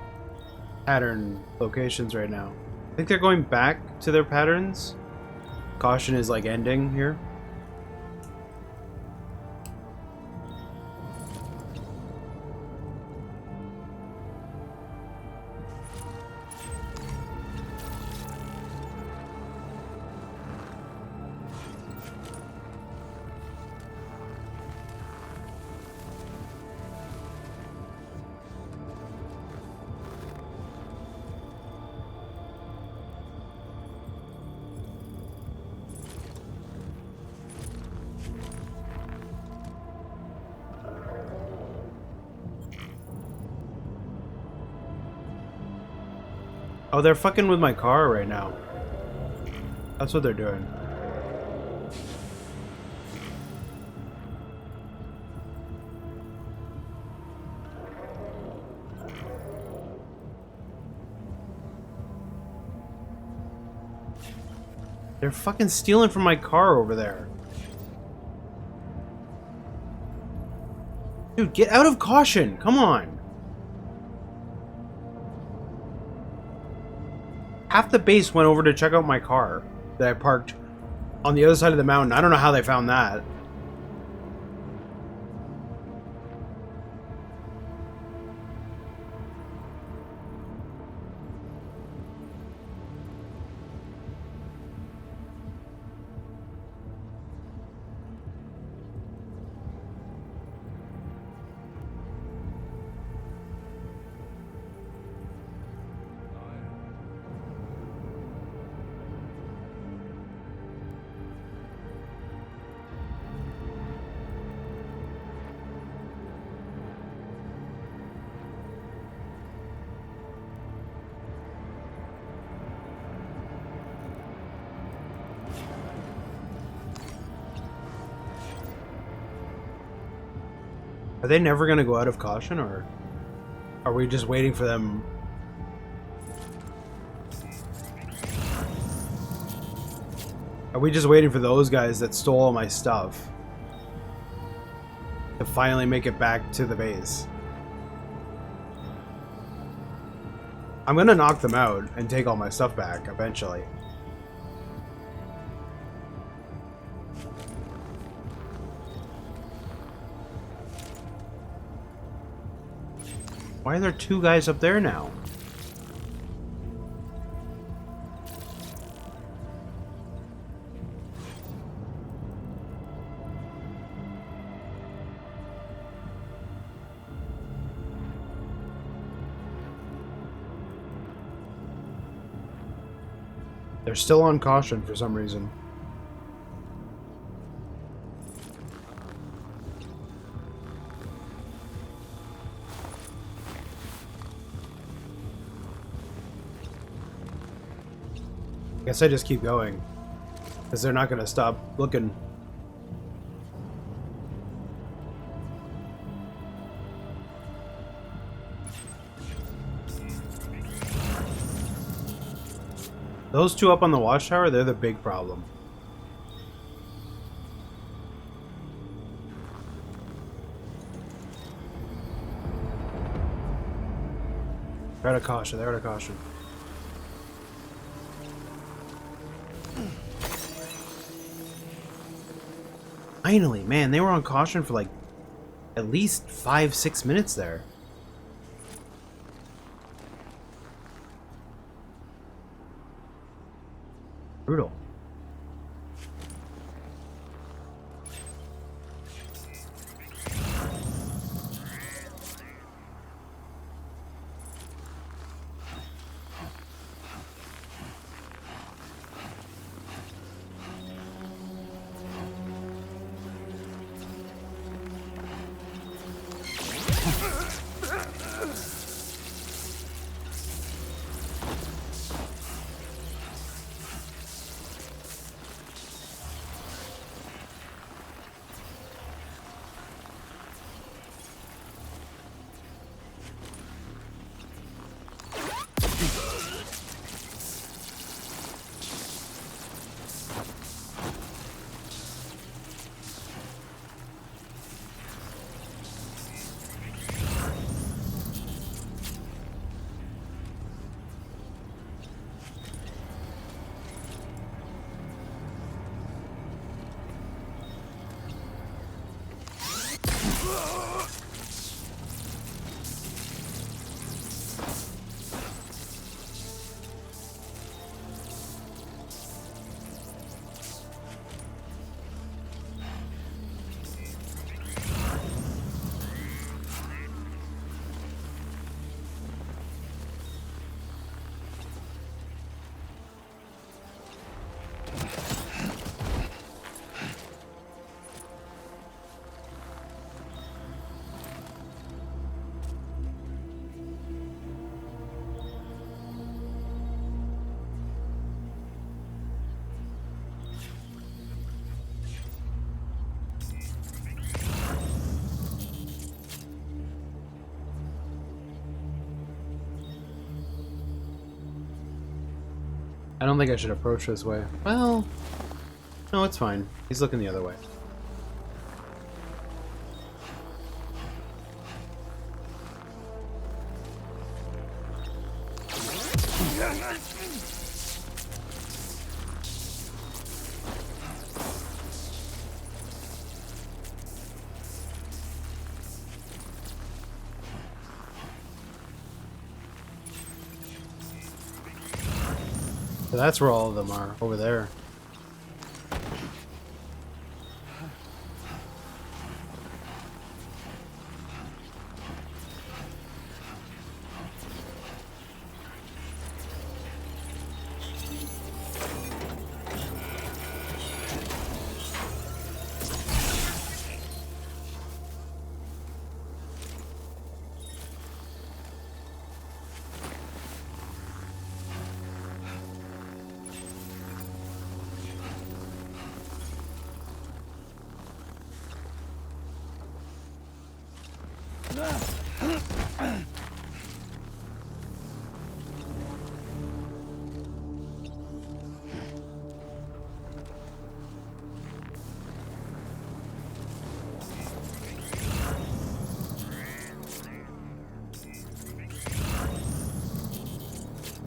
pattern locations right now. I think they're going back to their patterns. Caution is like ending here. Oh, they're fucking with my car right now. That's what they're doing. They're fucking stealing from my car over there. Dude, get out of caution. Come on. Half the base went over to check out my car that I parked on the other side of the mountain. I don't know how they found that. Are they never going to go out of caution, or are we just waiting for them? Are we just waiting for those guys that stole all my stuff to finally make it back to the base? I'm going to knock them out and take all my stuff back eventually. Why are there two guys up there now? They're still on caution for some reason. Guess I just keep going, because they're not going to stop looking. Those two up on the watchtower, they're the big problem. They're out of caution, they're out of caution. Finally, man, they were on caution for like at least 5-6 minutes there. Brutal. I don't think I should approach this way. Well, no, it's fine. He's looking the other way. So that's where all of them are, over there.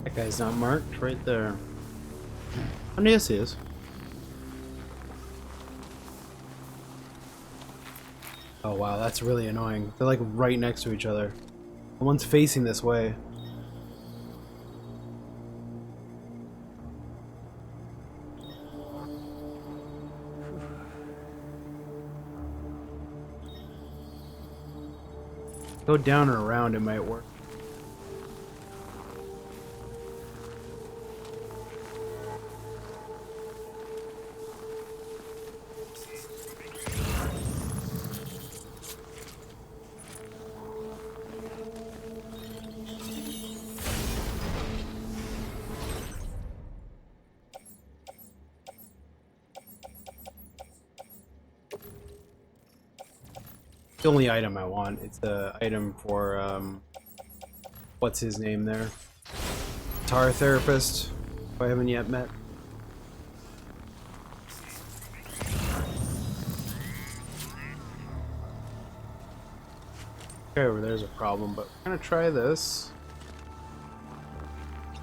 That guy's not marked right there. Oh, yes, he is. Oh wow, that's really annoying. They're like right next to each other. The one's facing this way. Go down or around, it might work. The only item I want. It's the item for, what's his name there? Guitar therapist, who I haven't yet met. Okay, over there's a problem, but we're gonna try this.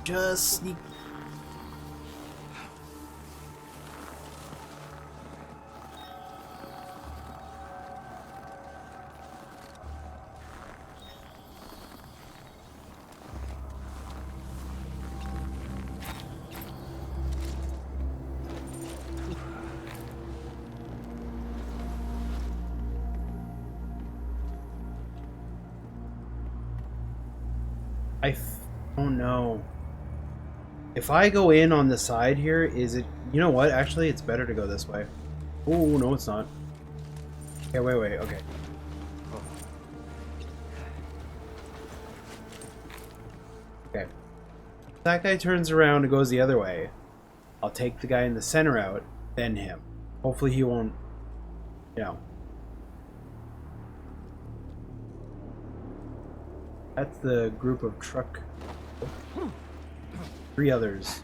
Just sneak. I don't know. If I go in on the side here, is it... You know what? Actually, it's better to go this way. Oh, no, it's not. Okay, wait, okay. Oh. Okay. If that guy turns around and goes the other way, I'll take the guy in the center out, then him. Hopefully he won't... You know. That's the group of truck. 3 others.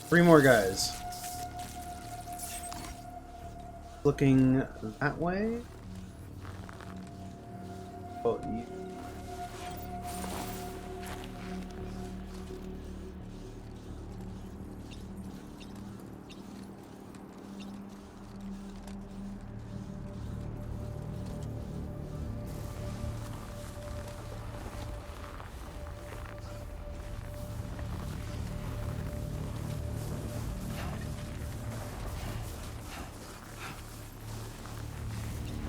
Three more guys. Looking that way. Oh, yeah.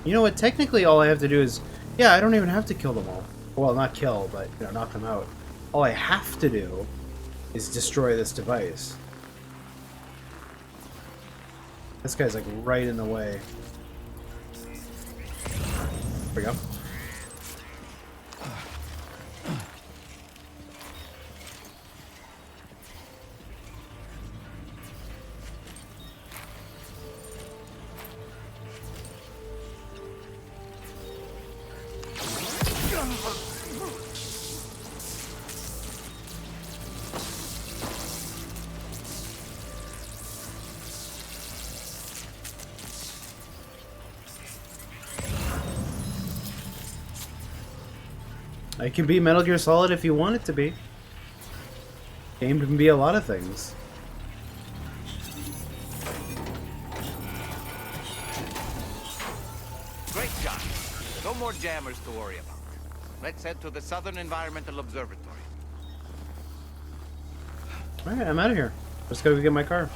You know what? Technically, all I have to do is... Yeah, I don't even have to kill them all. Well, not kill, but, you know, knock them out. All I have to do is destroy this device. This guy's like right in the way. There we go. It can be Metal Gear Solid if you want it to be. Game can be a lot of things. Great job. No more jammers to worry about. Let's head to the Southern Environmental Observatory. Alright, I'm out of here. Let's go get my car.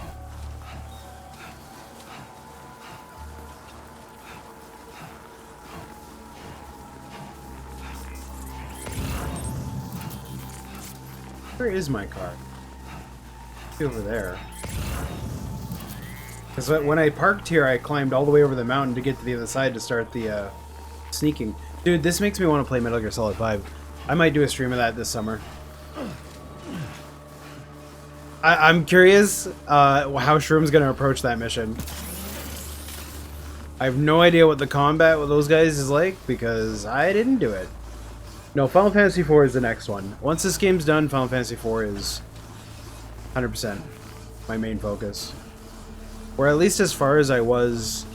Where is my car? Over there. Because when I parked here, I climbed all the way over the mountain to get to the other side to start the sneaking. Dude, this makes me want to play Metal Gear Solid 5. I might do a stream of that this summer. I'm curious how Shroom's going to approach that mission. I have no idea what the combat with those guys is like because I didn't do it. No, Final Fantasy IV is the next one. Once this game's done, Final Fantasy IV is 100% my main focus. Or at least as far as I was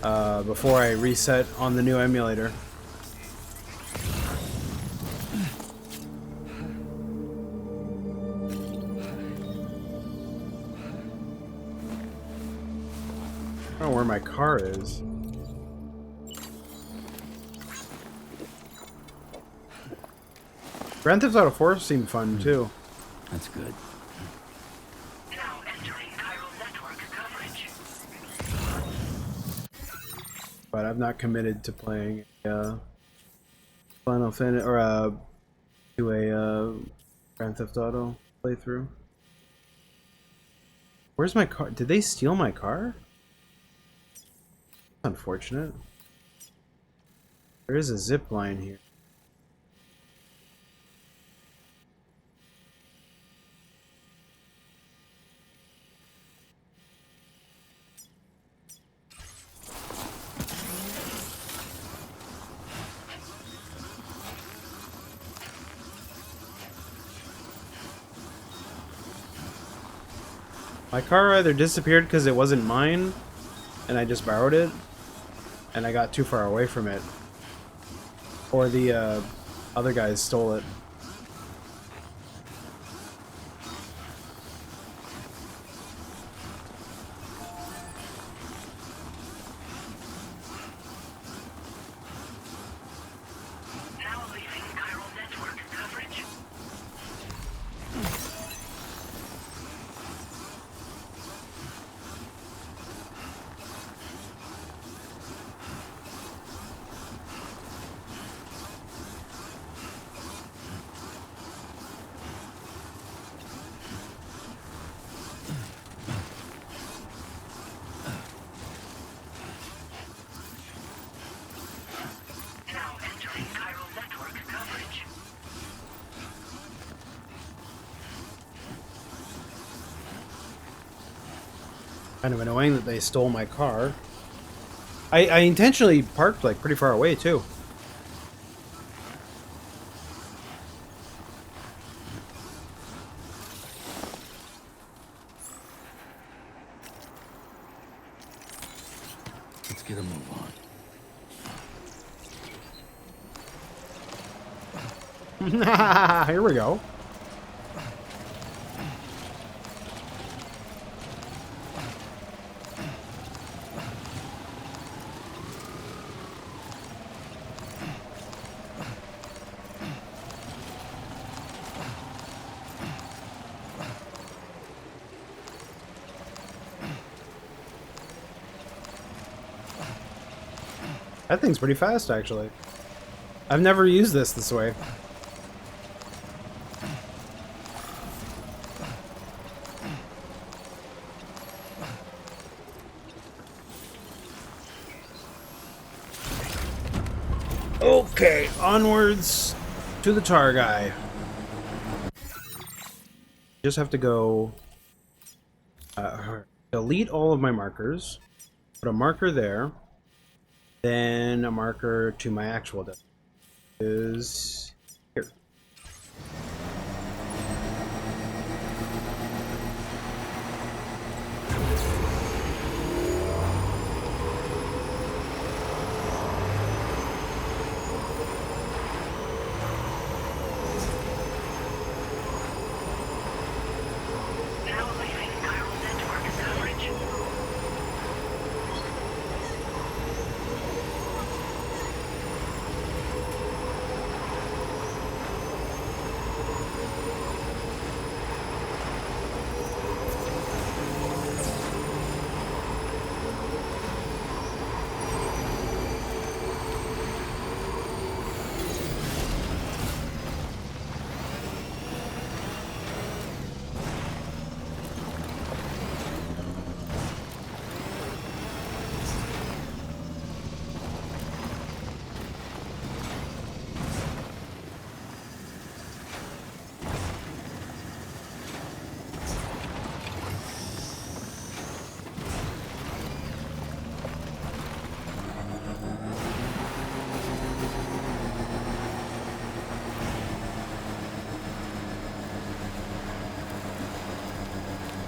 before I reset on the new emulator. I don't know where my car is. Grand Theft Auto 4 seemed fun too. That's good. Now entering chiral network coverage. But I'm not committed to playing Final Fantasy or to a Grand Theft Auto playthrough. Where's my car? Did they steal my car? Unfortunate. There is a zip line here. My car either disappeared because it wasn't mine, and I just borrowed it, and I got too far away from it, or the other guys stole it. Now leaving chiral network coverage. Now entering chiral network coverage. Kind of annoying that they stole my car. I intentionally parked like pretty far away too. Let's get a move on. Here we go. That thing's pretty fast, actually. I've never used this way. Okay, onwards to the tar guy. Just have to go delete all of my markers, put a marker there, then a marker to my actual desk is here. Now leaving chiral network coverage.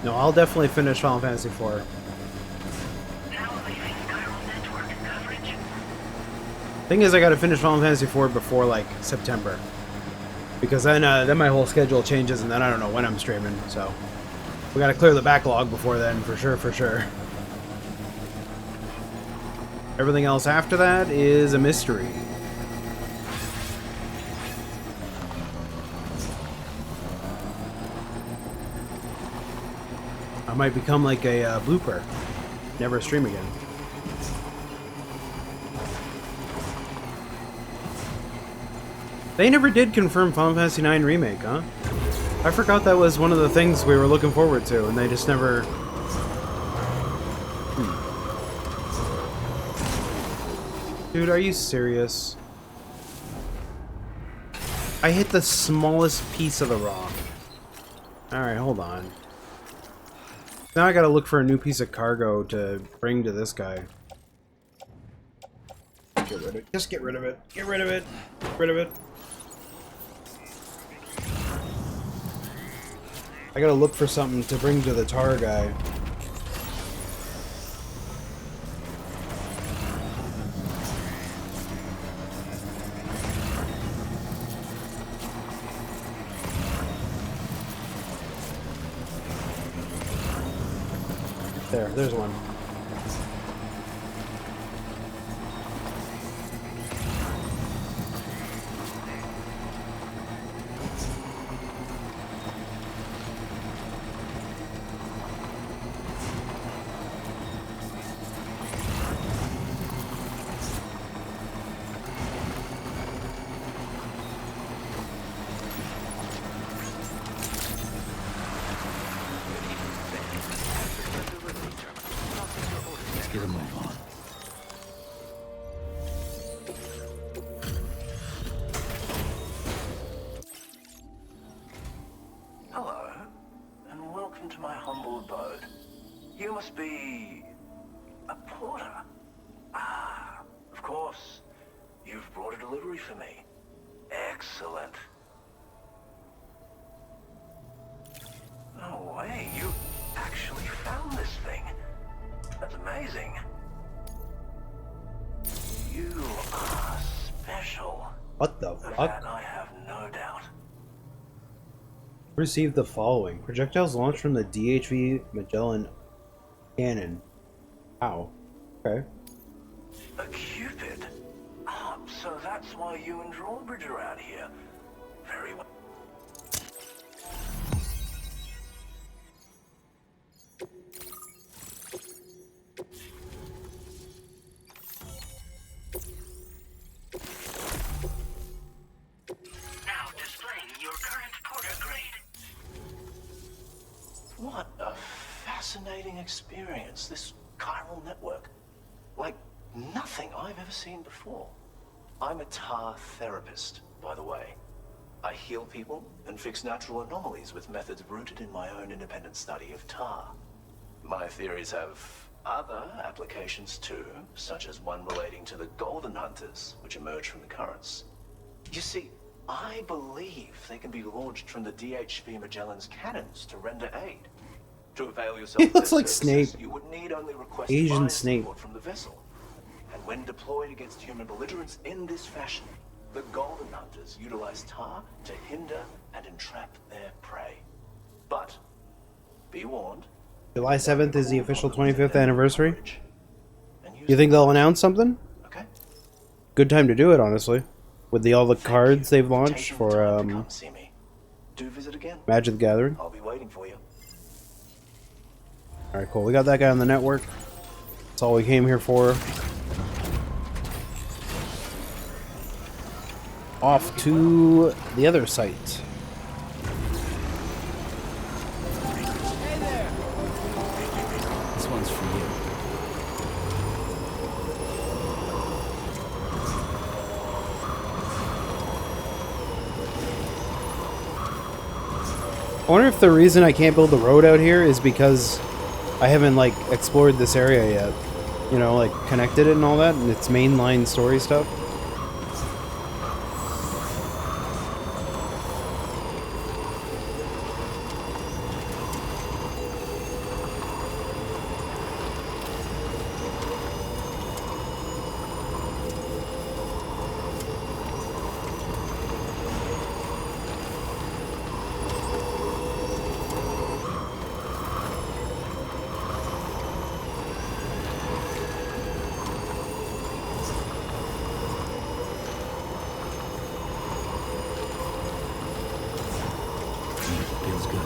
No, I'll definitely finish Final Fantasy IV. Now leaving chiral network coverage. Thing is, I gotta finish Final Fantasy IV before like September, because then my whole schedule changes, and then I don't know when I'm streaming. So we gotta clear the backlog before then, for sure, for sure. Everything else after that is a mystery. I might become like a blooper, never stream again. They never did confirm Final Fantasy IX Remake, huh? I forgot that was one of the things we were looking forward to, and they just never... Dude, are you serious? I hit the smallest piece of the rock. Alright, hold on. Now I gotta look for a new piece of cargo to bring to this guy. Get rid of it. Just get rid of it. Get rid of it. Get rid of it. I gotta look for something to bring to the tar guy. There's one. Let's get a move on. Hello, and welcome to my humble abode. You must be a porter. Ah, of course. You've brought a delivery for me. Excellent. No way, you actually found this thing. That's amazing. You are special. What the Of fuck? that I have no doubt. Received the following. Projectiles launched from the DHV Magellan cannon. Wow. Okay. A Cupid? Ah, so that's why you and Drawbridge are out here. Very well. Now displaying your current porter grade. What a fascinating experience, this chiral network. Like nothing I've ever seen before. I'm a tar therapist, by the way. I heal people and fix natural anomalies with methods rooted in my own independent study of tar. My theories have other applications too, such as one relating to the golden hunters, which emerge from the currents. You see, I believe they can be launched from the DHV Magellan's cannons to render aid. To avail yourself He of looks their like services, Snape. you would need only request Asian fire Snape. support from the vessel. And when deployed against human belligerents in this fashion, the golden hunters utilize tar to hinder and entrap their prey. But be warned, July 7th is the official 25th anniversary. You think they'll announce something? Okay. Good time to do it, honestly. With all the cards they've launched for do visit again. Magic the Gathering. I'll be waiting for you. Alright, cool. We got that guy on the network. That's all we came here for. Off to the other site. This one's for you. I wonder if the reason I can't build the road out here is because I haven't, like, explored this area yet. You know, like, connected it and all that, and it's mainline story stuff. Feels good.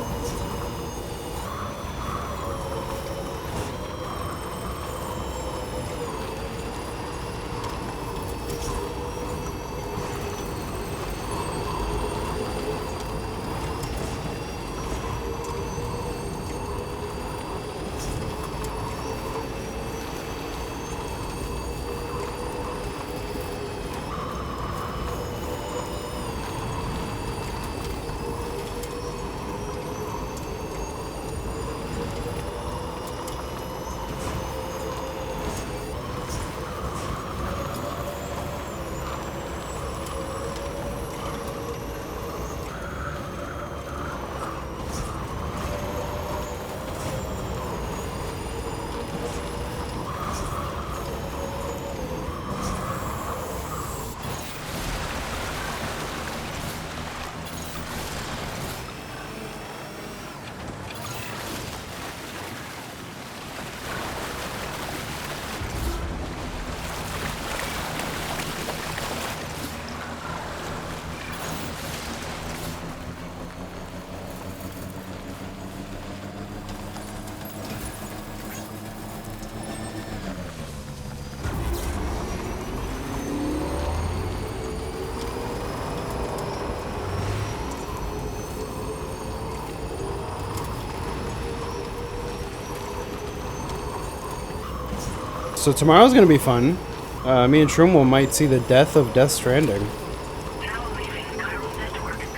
So tomorrow's gonna be fun. Me and Shroomwell might see the death of Death Stranding.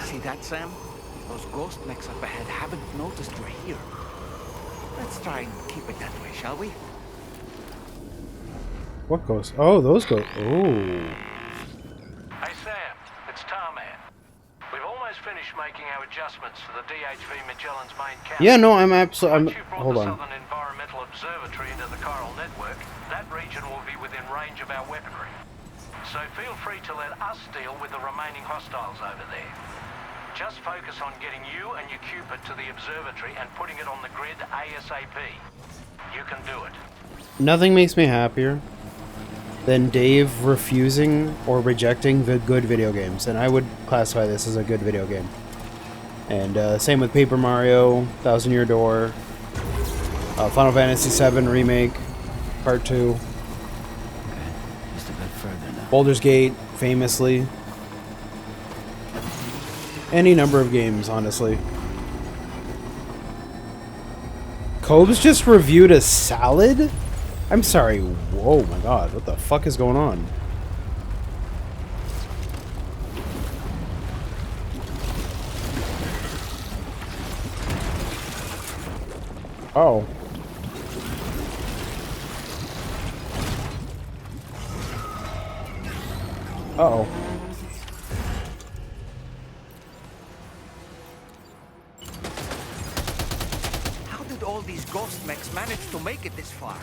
See that, Sam? Those ghost mechs up ahead haven't noticed we're here. Let's try and keep it that way, shall we? What goes? Oh, those go. Oh. Hey Sam, it's Tarman. We've almost finished making our adjustments to the DHV Magellan's main camp. Yeah, no, I'm absolutely. Hold on. Southern Environmental Observatory into the Chiral Network, that region will be within range of our weaponry. So feel free to let us deal with the remaining hostiles over there. Just focus on getting you and your Cupid to the observatory and putting it on the grid ASAP. You can do it. Nothing makes me happier than Dave refusing or rejecting the good video games, and I would classify this as a good video game. And same with Paper Mario, Thousand Year Door, Final Fantasy VII Remake, Part 2, Just a bit further now. Baldur's Gate, famously. Any number of games, honestly. Cobes just reviewed a salad? I'm sorry. Whoa, my god. What the fuck is going on? Oh. Uh-oh. How did all these ghost mechs manage to make it this far?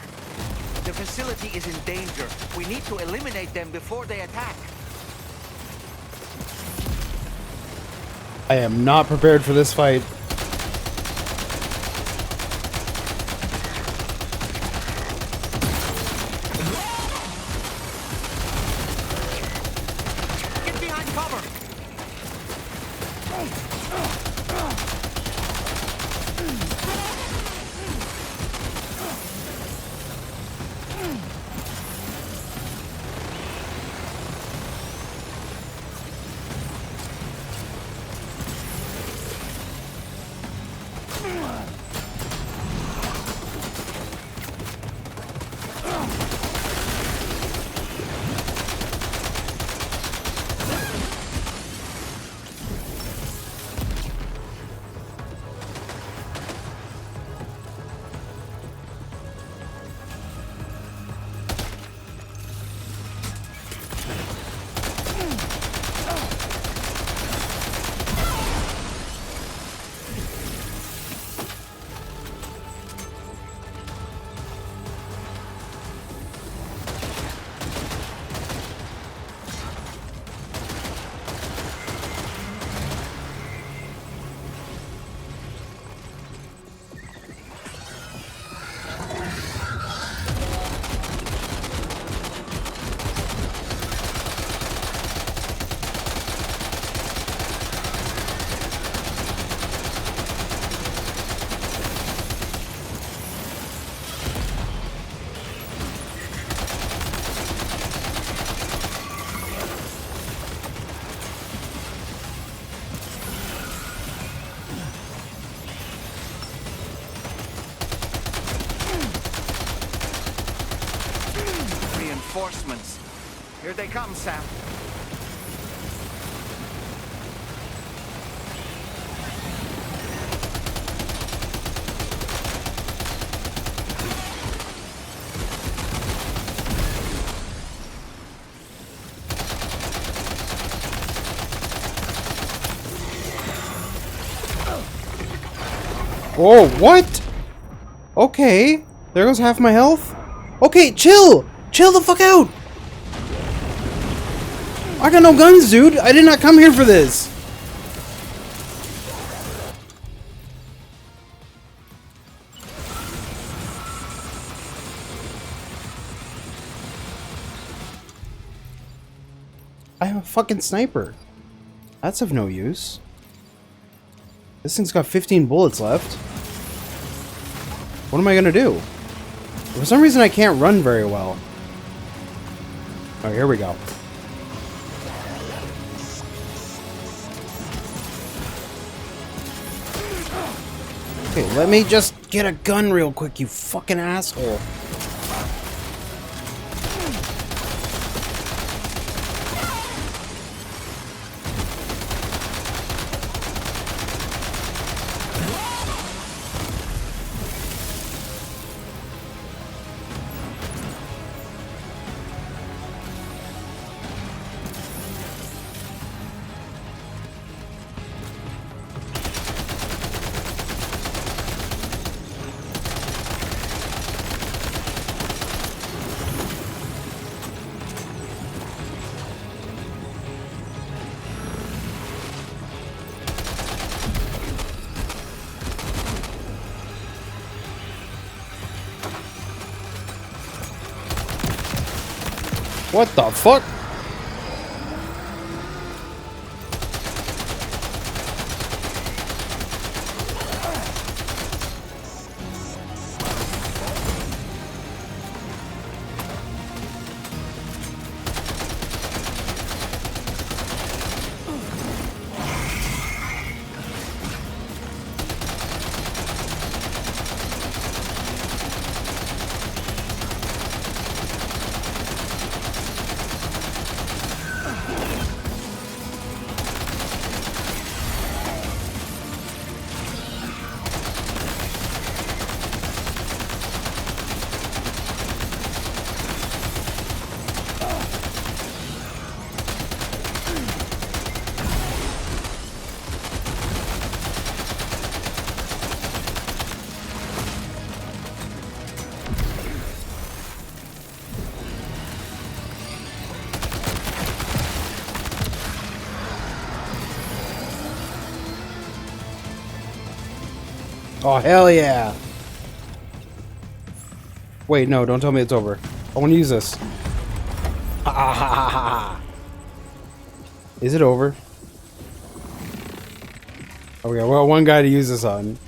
The facility is in danger. We need to eliminate them before they attack. I am not prepared for this fight. Get behind cover! Reinforcements. Here they come, Sam. Whoa, what? Okay. There goes half my health. Okay, chill! Chill the fuck out! I got no guns, dude! I did not come here for this! I have a fucking sniper. That's of no use. This thing's got 15 bullets left. What am I gonna do? For some reason I can't run very well. Alright, here we go. Okay, let me just get a gun real quick, you fucking asshole. What the fuck? Oh, hell yeah. Wait, no, don't tell me it's over. I want to use this. Is it over? Okay, well, one guy to use this on.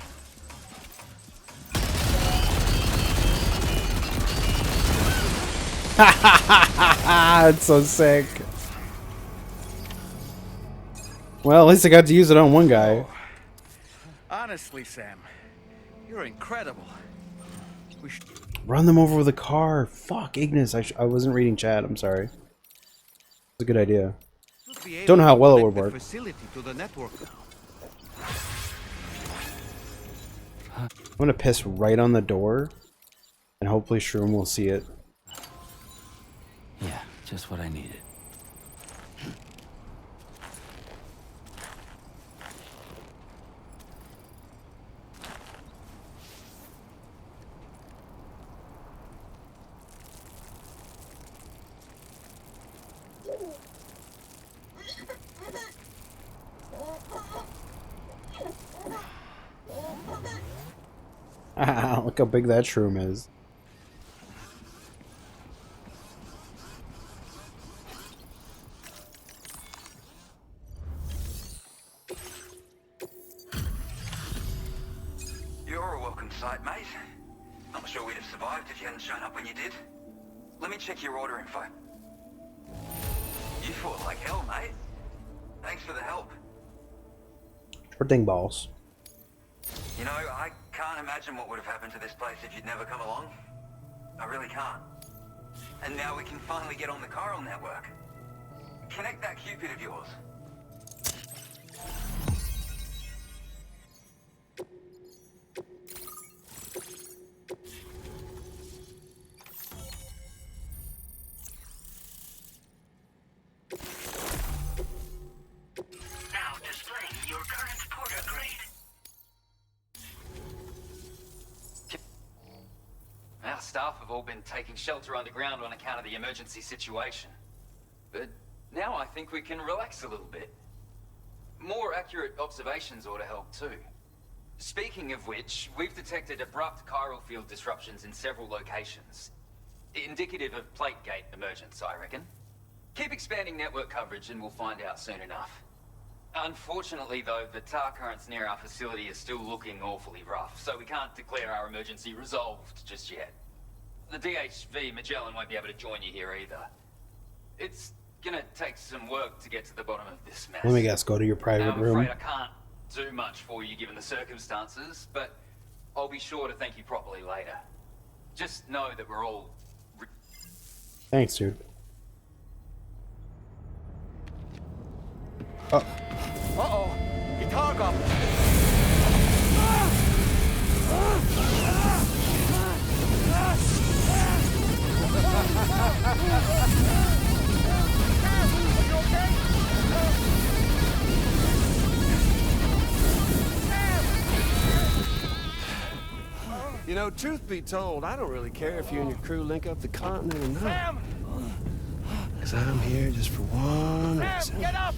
It's so sick. Well, at least I got to use it on one guy. Honestly, Sam, you're incredible. We should Run them over with a car. Fuck, Ignis. I wasn't reading chat. I'm sorry. It's a good idea. Don't know how well it would work. Facility to the network now. I'm gonna piss right on the door, and hopefully Shroom will see it. Yeah, just what I needed. Look how big that shroom is. You're a welcome sight, mate. Not sure we'd have survived if you hadn't shown up when you did. Let me check your order info. You fought like hell, mate. Thanks for the help. Or ding balls. You know, I can't imagine what would have happened to this place if you'd never come along. I really can't. And now we can finally get on the chiral network. Connect that Cupid of yours. Now displaying your current porter grade. Our staff have all been taking shelter underground on account of the emergency situation. But now I think we can relax a little bit. More accurate observations ought to help too. Speaking of which, we've detected abrupt chiral field disruptions in several locations. Indicative of plate gate emergence, I reckon. Keep expanding network coverage and we'll find out soon enough. Unfortunately though, the tar currents near our facility are still looking awfully rough, so we can't declare our emergency resolved just yet. The DHV Magellan won't be able to join you here either. It's gonna take some work to get to the bottom of this mess. Let me guess, go to your private I'm room. afraid I can't do much for you given the circumstances, but I'll be sure to thank you properly later. Just know that we're all... Thanks, dude. Oh. Uh-oh! Guitar goblin! You know, truth be told, I don't really care if you and your crew link up the continent or not. Because I'm here just for one reason. Get up!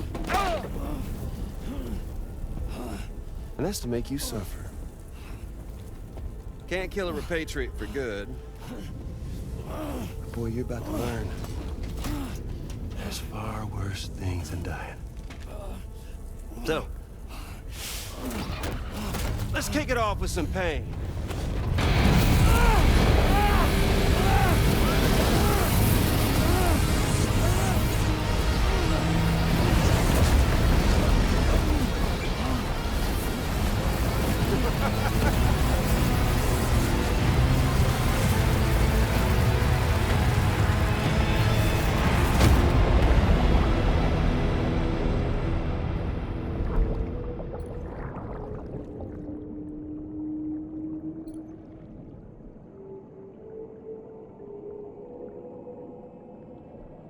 And that's to make you suffer. Can't kill a repatriate for good. But boy, you're about to learn. There's far worse things than dying. So, let's kick it off with some pain.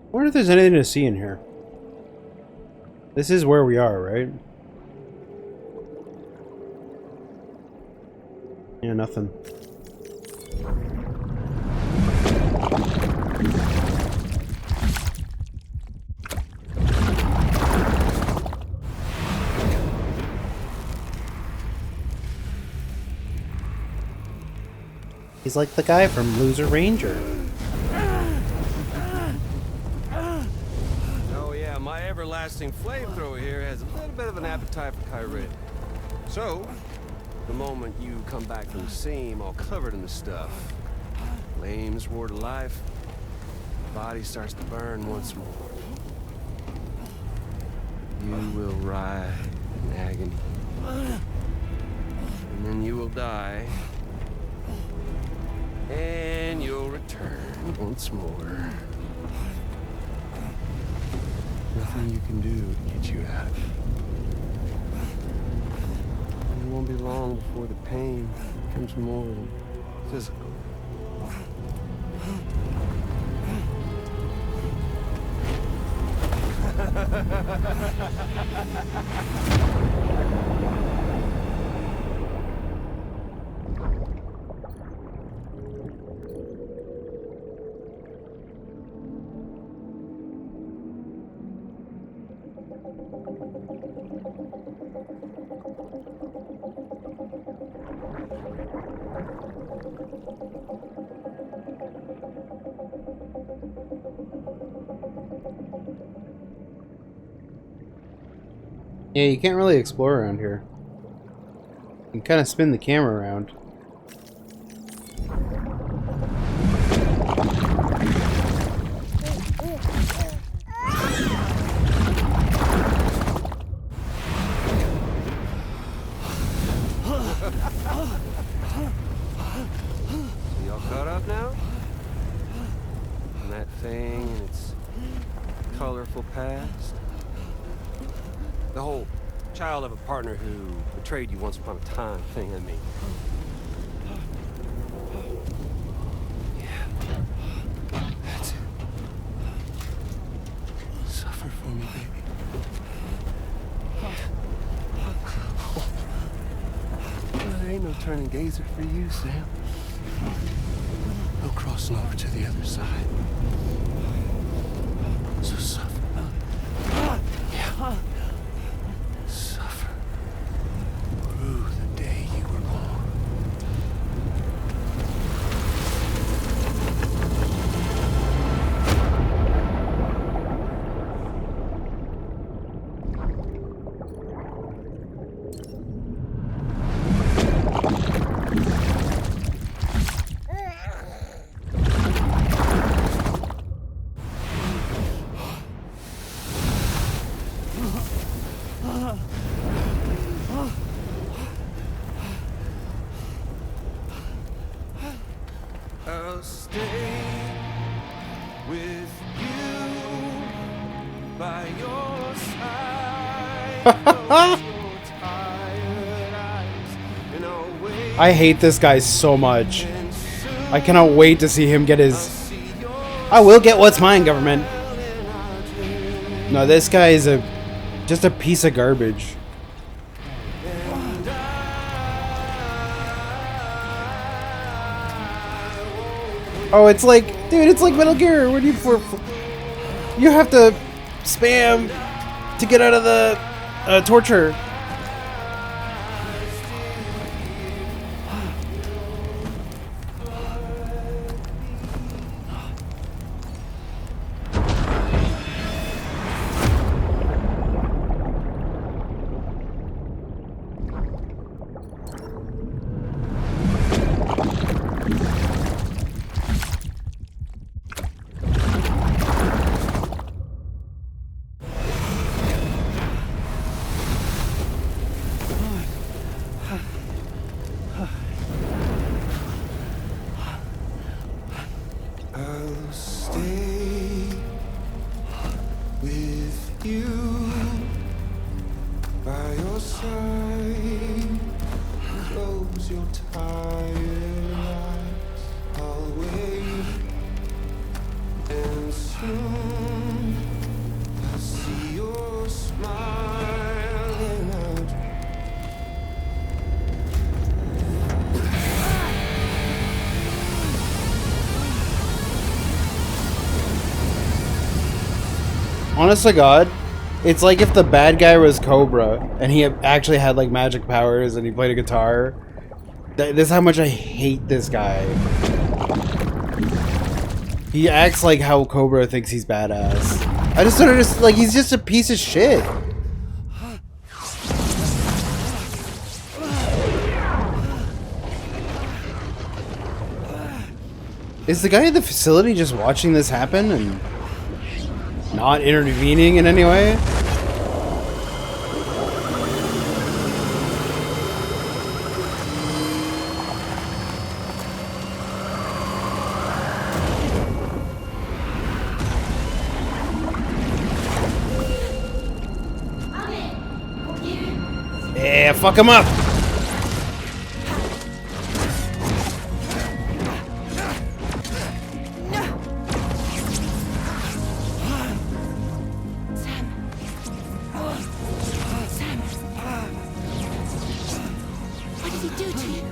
I wonder if there's anything to see in here. This is where we are, right? Yeah, nothing. He's like the guy from Loser Ranger. Oh yeah, my everlasting flamethrower here has a little bit of an appetite for Kyrie. So, the moment you come back from the scene all covered in the stuff, flames roar to life, the body starts to burn once more. You will writhe in agony. And then you will die. And you'll return once more. Nothing you can do to get you out of it. And it won't be long before the pain becomes more than physical. Yeah, you can't really explore around here. You can kind of spin the camera around. So y'all caught up now? And that thing and its colorful past? The whole child of a partner who betrayed you once upon a time thing, I mean. Yeah. That's it. Suffer for me, baby. Well, there ain't no turning gazer for you, Sam. No crossing over to the other side. So suffer. Yeah. Suffer. Through the day you were born. I'll stay with you by your side. I hate this guy so much. I cannot wait to see him get his... I will get what's mine, government. No, this guy is just a piece of garbage. Oh, it's like, dude, it's like Metal Gear. Where do you have to spam to get out of the torture. I'll stay with you by your side. Close your tired eyes. I'll wait, and soon I'll see your smile, and I'll Honest to God, it's like if the bad guy was Cobra and he actually had like magic powers and he played a guitar. This is how much I hate this guy. He acts like how Cobra thinks he's badass. I just don't understand. Like, he's just a piece of shit. Is the guy at the facility just watching this happen and not intervening in any way? Yeah, fuck him up! What did he do to you?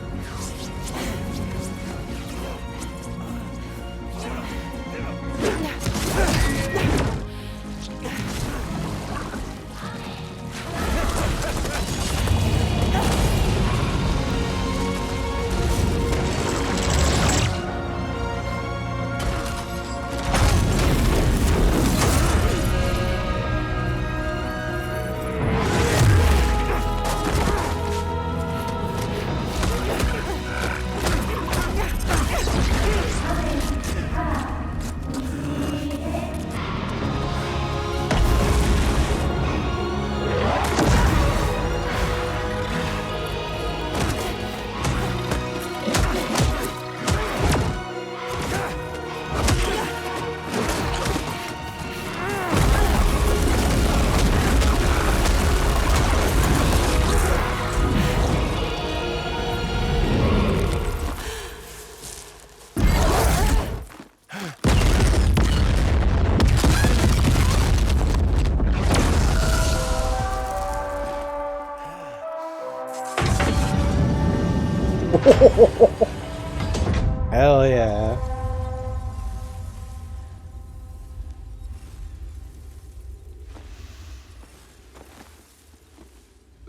Hell yeah.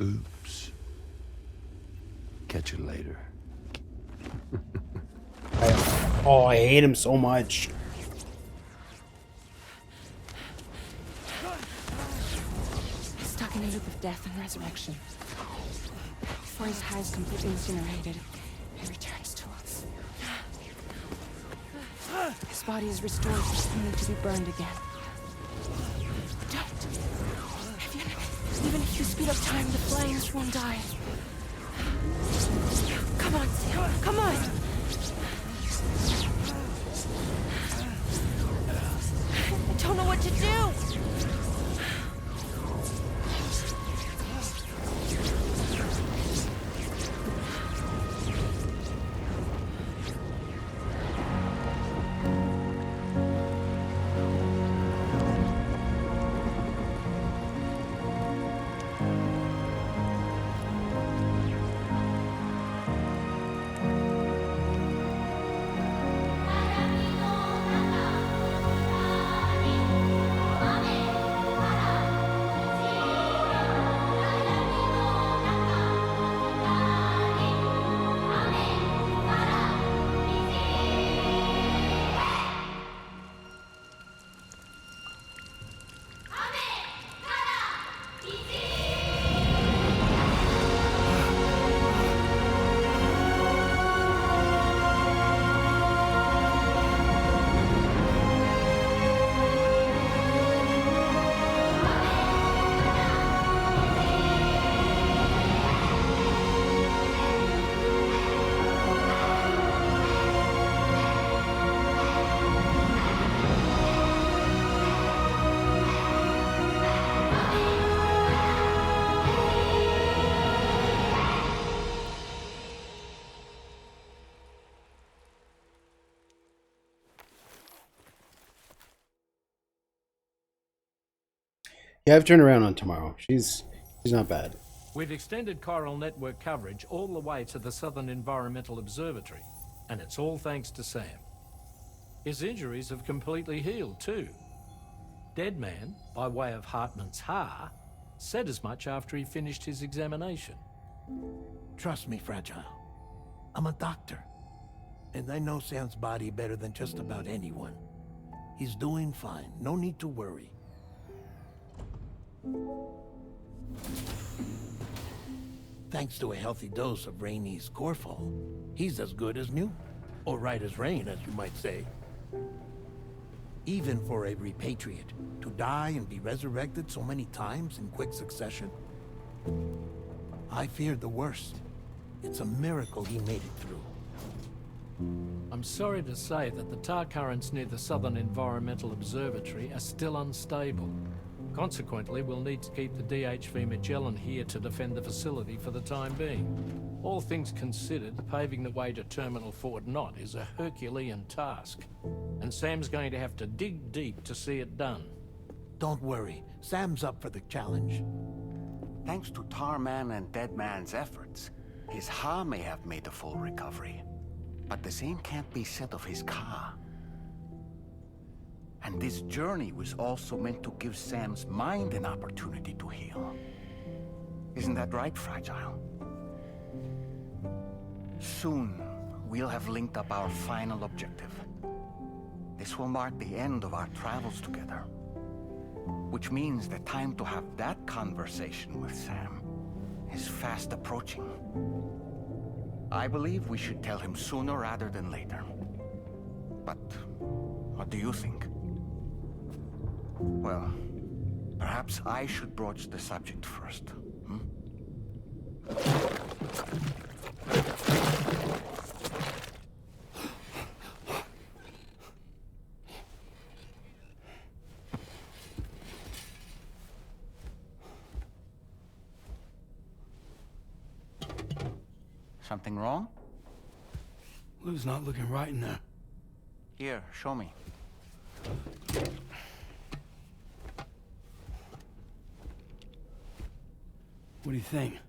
Oops. Catch you later. I hate him so much. Stuck in a loop of death and resurrection. Before his hair is completely incinerated, he returns to us. His body is restored just only to be burned again. Don't. Even if you speed up time, the flames won't die. Come on, Sam. Come on. I don't know what to do. Yeah, I've turned around on tomorrow. She's not bad. We've extended chiral network coverage all the way to the Southern Environmental Observatory, and it's all thanks to Sam. His injuries have completely healed, too. Dead Man, by way of Hartman's Ha, said as much after he finished his examination. Trust me, Fragile. I'm a doctor. And I know Sam's body better than just about anyone. He's doing fine. No need to worry. Thanks to a healthy dose of Rainey's Corfol, he's as good as new. Or right as rain, as you might say. Even for a repatriate, to die and be resurrected so many times in quick succession. I feared the worst. It's a miracle he made it through. I'm sorry to say that the tar currents near the Southern Environmental Observatory are still unstable. Consequently, we'll need to keep the DHV Magellan here to defend the facility for the time being. All things considered, paving the way to Terminal Fort Knott is a Herculean task, and Sam's going to have to dig deep to see it done. Don't worry, Sam's up for the challenge. Thanks to Tarman and Deadman's efforts, his Ha may have made a full recovery. But the same can't be said of his Ka. And this journey was also meant to give Sam's mind an opportunity to heal. Isn't that right, Fragile? Soon, we'll have linked up our final objective. This will mark the end of our travels together. Which means the time to have that conversation with Sam is fast approaching. I believe we should tell him sooner rather than later. But what do you think? Well, perhaps I should broach the subject first. Something wrong? Lou's not looking right in there. Here, show me. What do you think?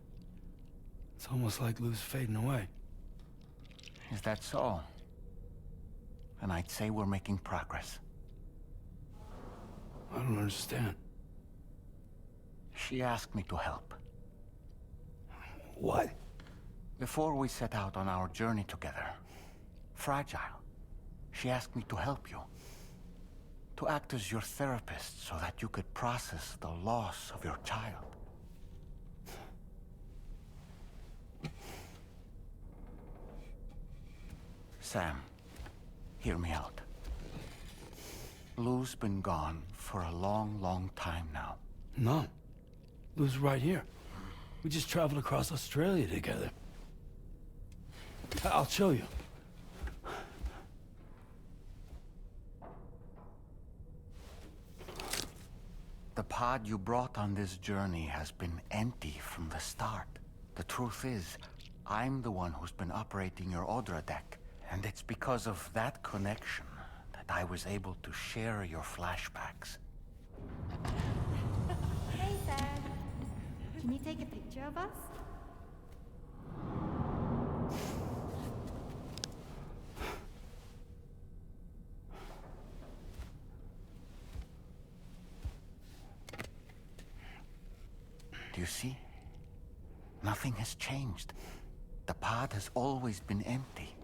It's almost like Lou's fading away. Is that so? And I'd say we're making progress. I don't understand. She asked me to help. What? Before we set out on our journey together, Fragile, she asked me to help you. To act as your therapist so that you could process the loss of your child. Sam, hear me out. Lou's been gone for a long, long time now. No. Lou's right here. We just traveled across Australia together. I'll show you. The pod you brought on this journey has been empty from the start. The truth is, I'm the one who's been operating your Odra deck, and it's because of that connection that I was able to share your flashbacks. Hey, Sam. Can you take a picture of us? Do you see? Nothing has changed. The pod has always been empty.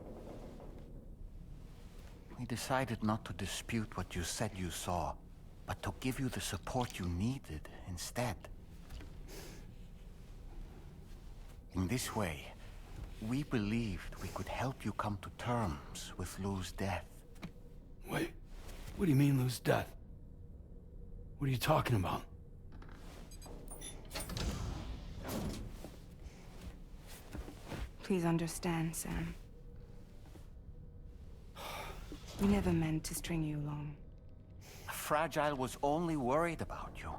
We decided not to dispute what you said you saw, but to give you the support you needed instead. In this way, we believed we could help you come to terms with Lou's death. Wait, what do you mean Lou's death? What are you talking about? Please understand, Sam. We never meant to string you along. Fragile was only worried about you.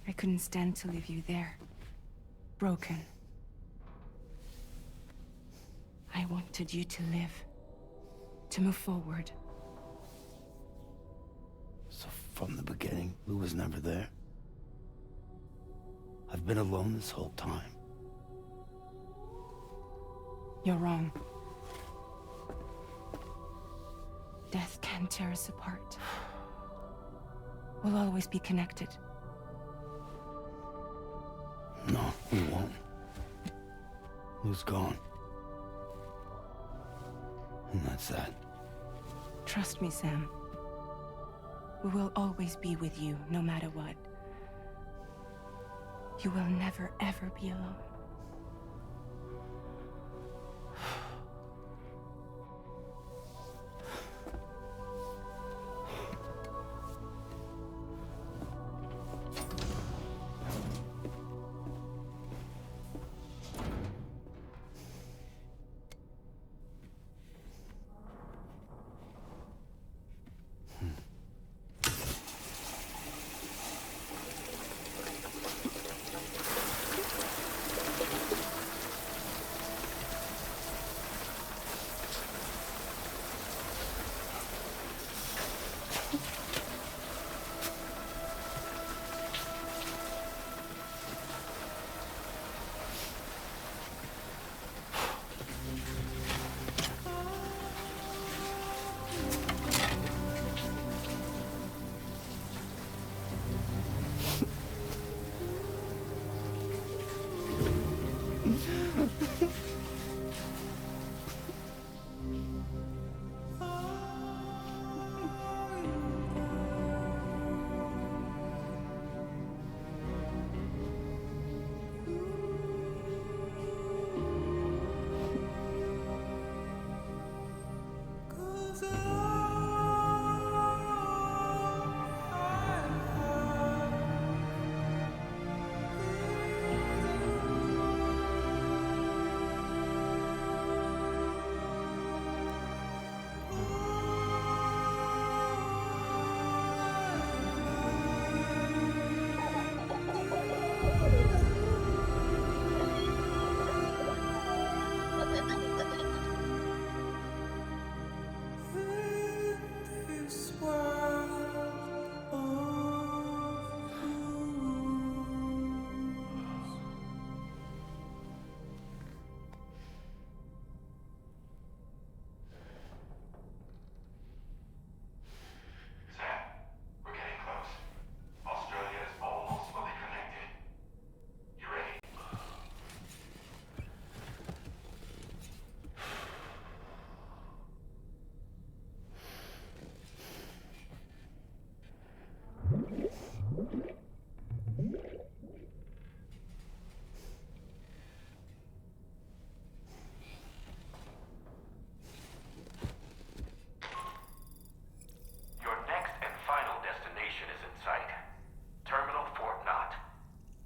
I couldn't stand to leave you there. Broken. I wanted you to live. To move forward. So from the beginning, Lou was never there? I've been alone this whole time. You're wrong. Death can tear us apart. We'll always be connected. No, we won't. Lou's gone. And that's that. Trust me, Sam. We will always be with you, no matter what. You will never, ever be alone. Your next and final destination is in sight. Terminal Fort Knott.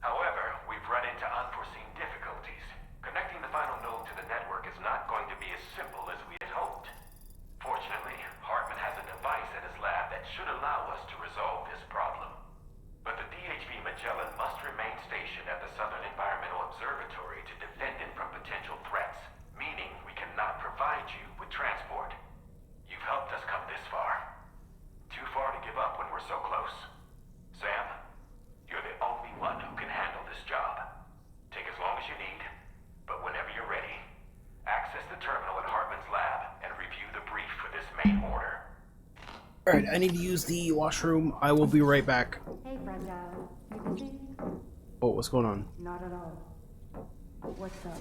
However, we've run into unforeseen difficulties. Connecting the final node to the network is not going to be as simple as we had hoped. Fortunately, Hartman has a device in his lab that should allow us to resolve this problem. But the DHV Magellan must remain stationed at the Southern Environmental Observatory to defend it from potential threats, meaning we cannot provide you with transport. You've helped us come this far. Too far to give up when we're so close. Sam, you're the only one who can handle this job. Take as long as you need, but whenever you're ready, access the terminal at Hartman's lab and review the brief for this main order. Alright, I need to use the washroom. I will be right back. Hey, Fragile. You busy? Oh, what's going on? Not at all. What's up?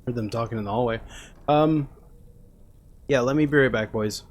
Heard them talking in the hallway. Yeah, let me be right back, boys.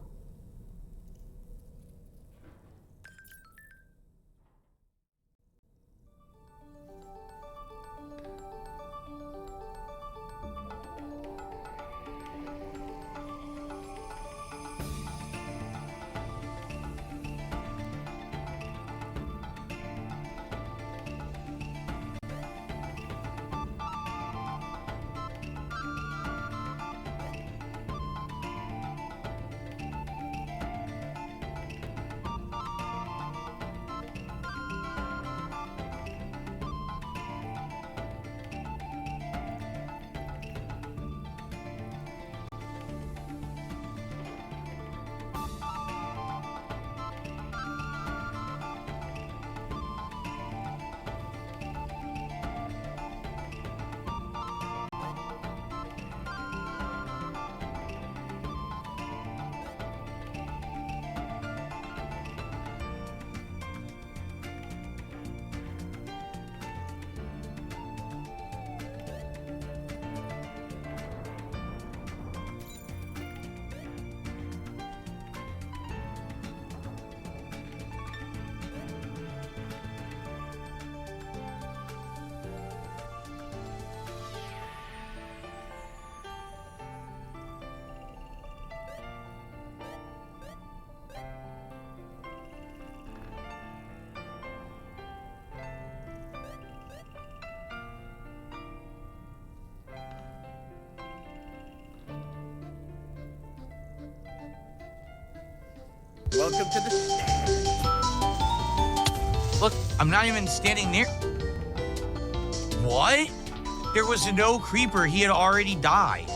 Welcome to the stand. Look, I'm not even standing near. What? There was no creeper. He had already died.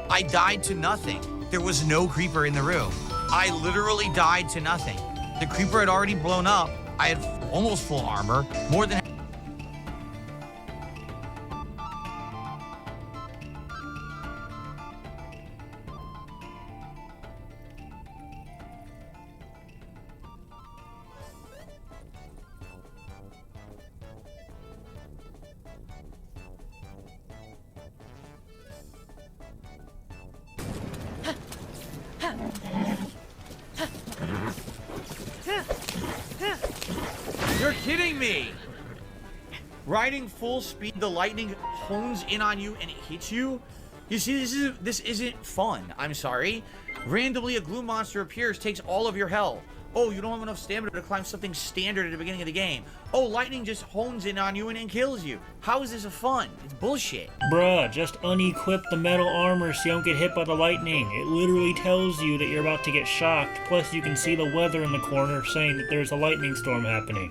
I died to nothing. There was no creeper in the room. I literally died to nothing. The creeper had already blown up. I had almost full armor. More than. You're kidding me! Riding full speed, the lightning hones in on you and it hits you? You see, this isn't fun. I'm sorry. Randomly, a glue monster appears, takes all of your health. Oh, you don't have enough stamina to climb something standard at the beginning of the game. Oh, lightning just hones in on you and then kills you. How is this a fun? It's bullshit. Bruh, just unequip the metal armor so you don't get hit by the lightning. It literally tells you that you're about to get shocked. Plus, you can see the weather in the corner saying that there's a lightning storm happening.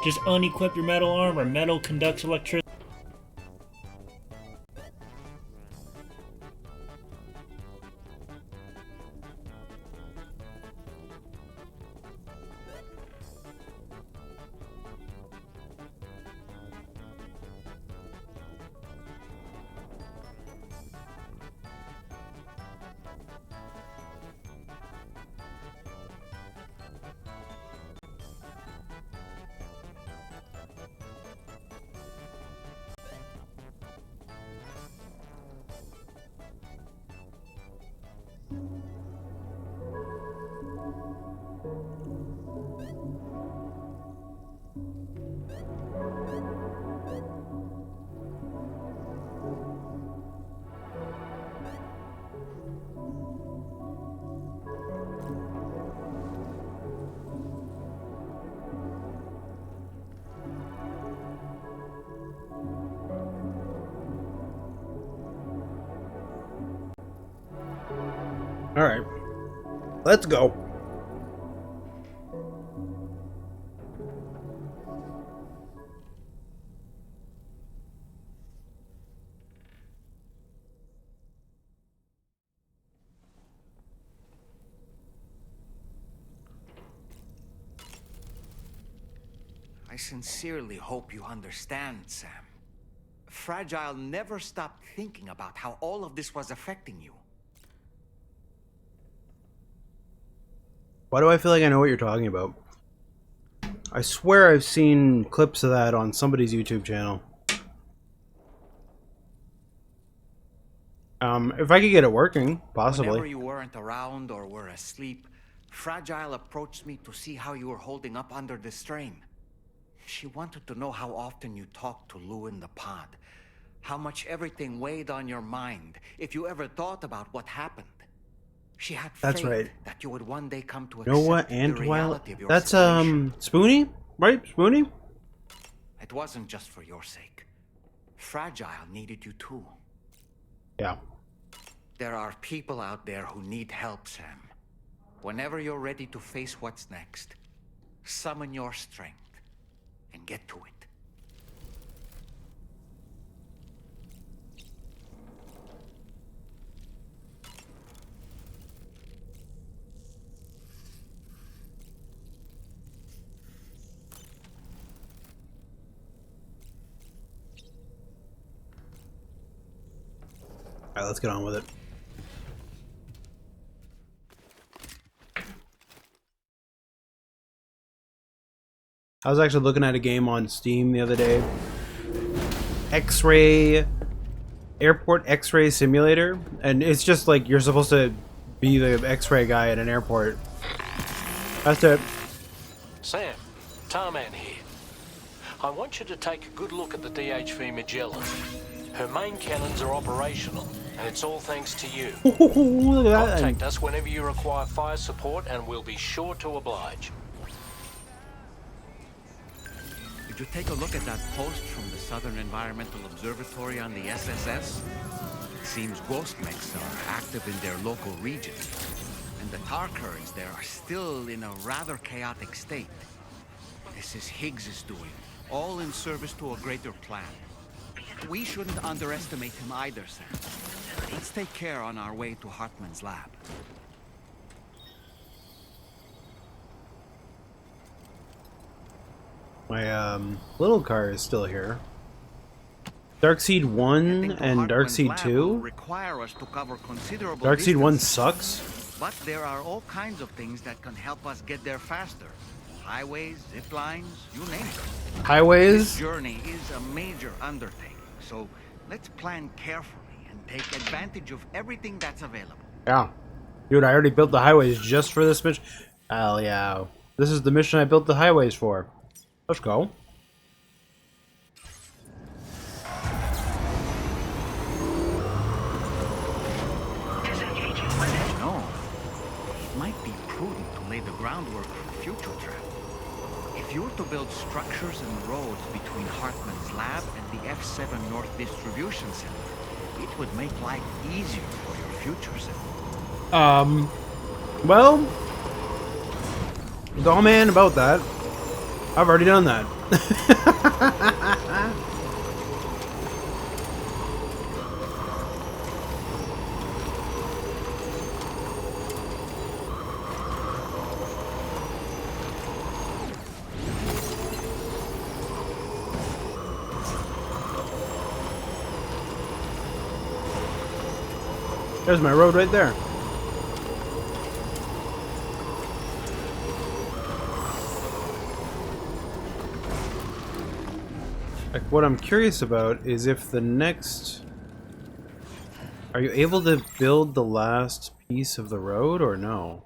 Just unequip your metal armor. Metal conducts electricity. All right, let's go. I sincerely hope you understand, Sam. Fragile never stopped thinking about how all of this was affecting you. Why do I feel like I know what you're talking about? I swear I've seen clips of that on somebody's YouTube channel. If I could get it working, possibly. Whenever you weren't around or were asleep, Fragile approached me to see how you were holding up under the strain. She wanted to know how often you talked to Lou in the pod, how much everything weighed on your mind, if you ever thought about what happened. She had That's faith right. that you would one day come to Noah accept the and reality of your That's situation. Spoonie, right? Spoonie. It wasn't just for your sake. Fragile needed you too. Yeah. There are people out there who need help, Sam. Whenever you're ready to face what's next, summon your strength and get to it. All right, let's get on with it. I was actually looking at a game on Steam the other day. Airport X-ray Simulator, and it's just like you're supposed to be the X-ray guy at an airport. That's it. Sam, Tarman here. I want you to take a good look at the DHV Magellan. Her main cannons are operational, and it's all thanks to you. Look at that. Contact us whenever you require fire support, and we'll be sure to oblige. Did you take a look at that post from the Southern Environmental Observatory on the SSS? It seems ghost mechs are active in their local region, and the tar currents there are still in a rather chaotic state. This is Higgs's doing, all in service to a greater plan. We shouldn't underestimate him either, Sam. Let's take care on our way to Hartman's lab. My little car is still here. Darkseid 1 and Darkseid 2? Require us to cover considerable Darkseid 1 distances. sucks? But there are all kinds of things that can help us get there faster. Highways, zip lines, you name it. Highways? This journey is a major undertaking, so let's plan carefully and take advantage of everything that's available. Yeah. Dude, I already built the highways just for this mission. Hell yeah. This is the mission I built the highways for. Let's go. No. It might be prudent to lay the groundwork for future travel. If you were to build structures and roads between Hartman's lab and the F7 North Distribution Center, it would make life easier for your future self. Well, oh man, about that. I've already done that. There's my road right there. Like, what I'm curious about is if the next... Are you able to build the last piece of the road or no?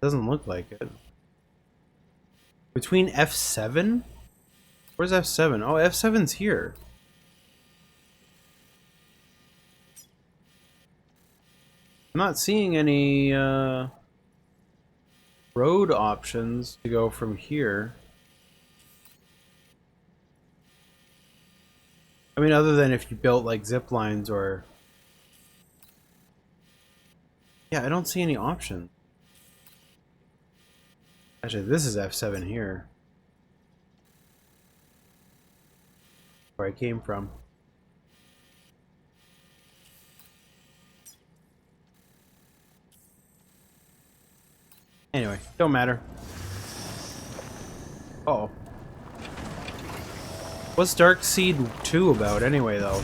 Doesn't look like it. Between F7? Where's F7? Oh, F7's here. I'm not seeing any road options to go from here. I mean, other than if you built like zip lines or... Yeah, I don't see any options. Actually, this is F7 here. Where I came from. Anyway, don't matter. Uh-oh. What's Darkseid 2 about anyway, though?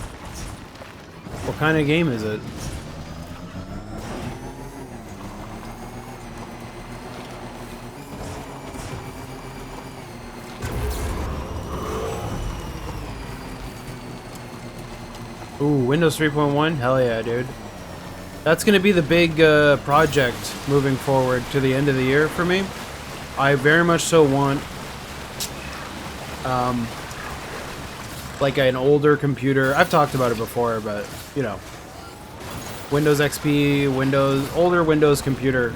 What kind of game is it? Ooh, Windows 3.1? Hell yeah, dude. That's going to be the big project moving forward to the end of the year for me. I very much so want like an older computer. I've talked about it before, but you know, Windows XP, older Windows computer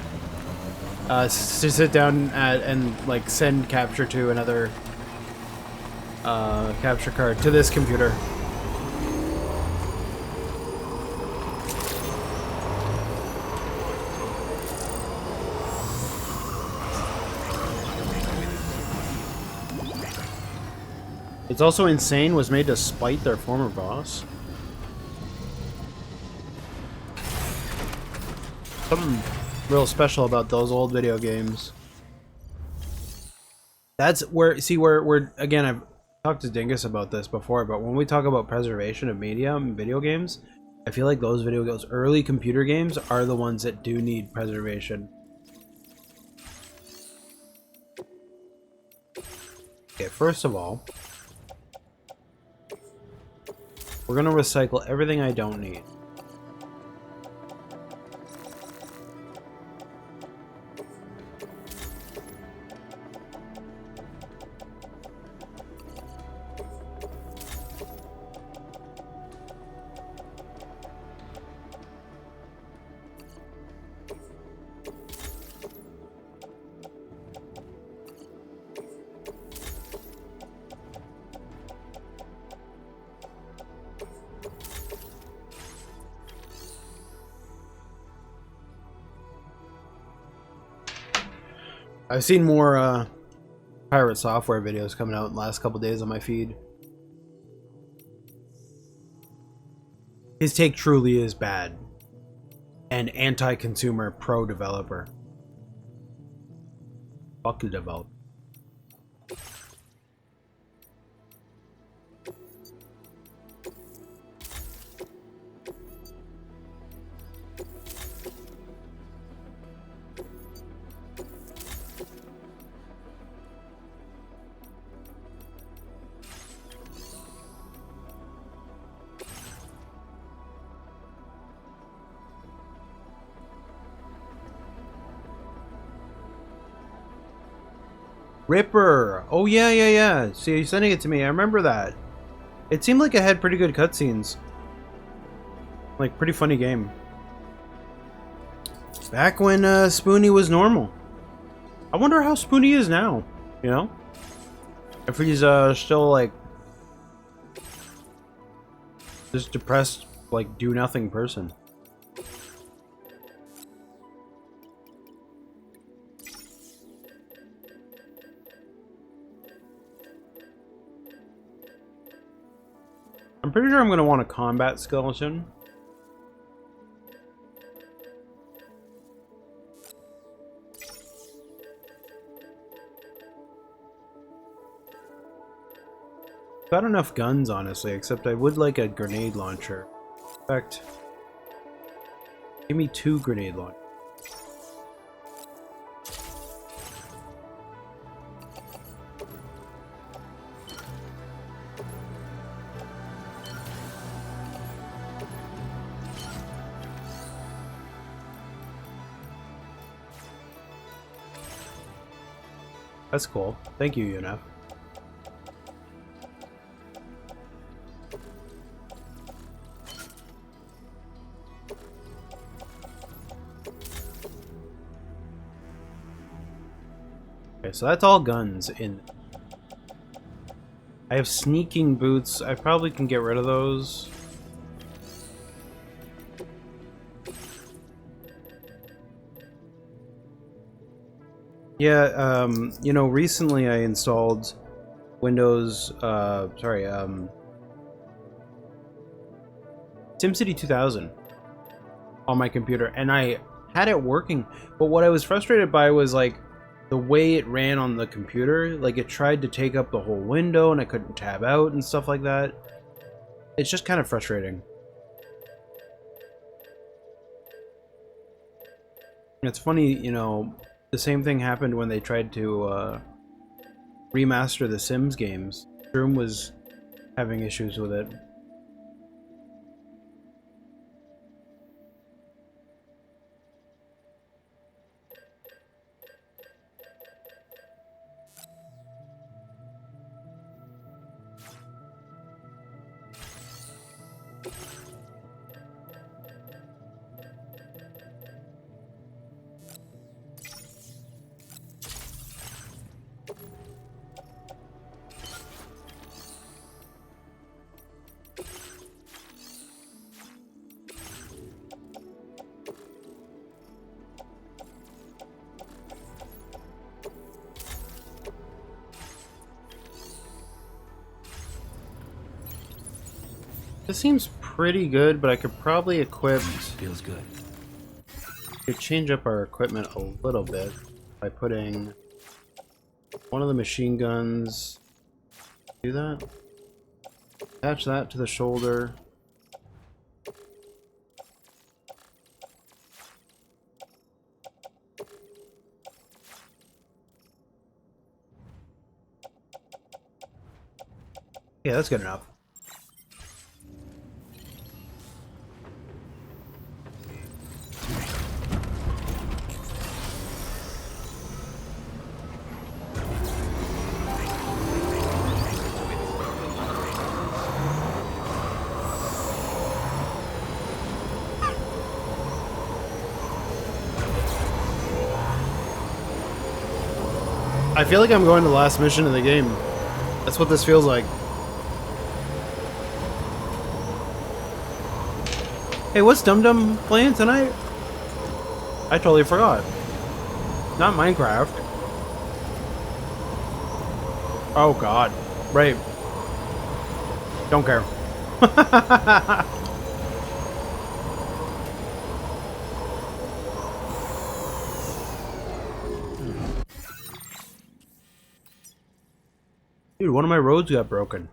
to sit down and like send capture to another capture card to this computer. It's also insane was made to spite their former boss. Something real special about those old video games. That's where, see, we're again, I've talked to Dingus about this before, but when we talk about preservation of media in video games, I feel like those early computer games are the ones that do need preservation. Okay, first of all, we're gonna recycle everything I don't need. I've seen more pirate software videos coming out in the last couple days on my feed. His take truly is bad. And anti-consumer, pro-developer. Fuck the developer. Ripper! Oh yeah, yeah, yeah. See, you're sending it to me. I remember that. It seemed like it had pretty good cutscenes. Like, pretty funny game. Back when Spoonie was normal. I wonder how Spoonie is now, you know? If he's still, like, this depressed, like, do-nothing person. I'm pretty sure I'm going to want a combat skeleton. Got enough guns, honestly, except I would like a grenade launcher. In fact, give me 2 grenade launchers. That's cool. Thank you, Yunef. Okay, so that's all guns in. I have sneaking boots. I probably can get rid of those. Yeah, you know, recently I installed Windows, SimCity 2000 on my computer, and I had it working, but what I was frustrated by was, like, the way it ran on the computer. Like, it tried to take up the whole window, and I couldn't tab out and stuff like that. It's just kind of frustrating. It's funny, you know, the same thing happened when they tried to remaster the Sims games. Shroom was having issues with it. This seems pretty good, but I could probably equip... Feels good. Could change up our equipment a little bit by putting one of the machine guns. Do that. Attach that to the shoulder. Yeah, that's good enough. I feel like I'm going to the last mission of the game. That's what this feels like. Hey, what's Dum Dum playing tonight? I totally forgot. Not Minecraft. Oh God. Right. Don't care. Dude, one of my roads got broken.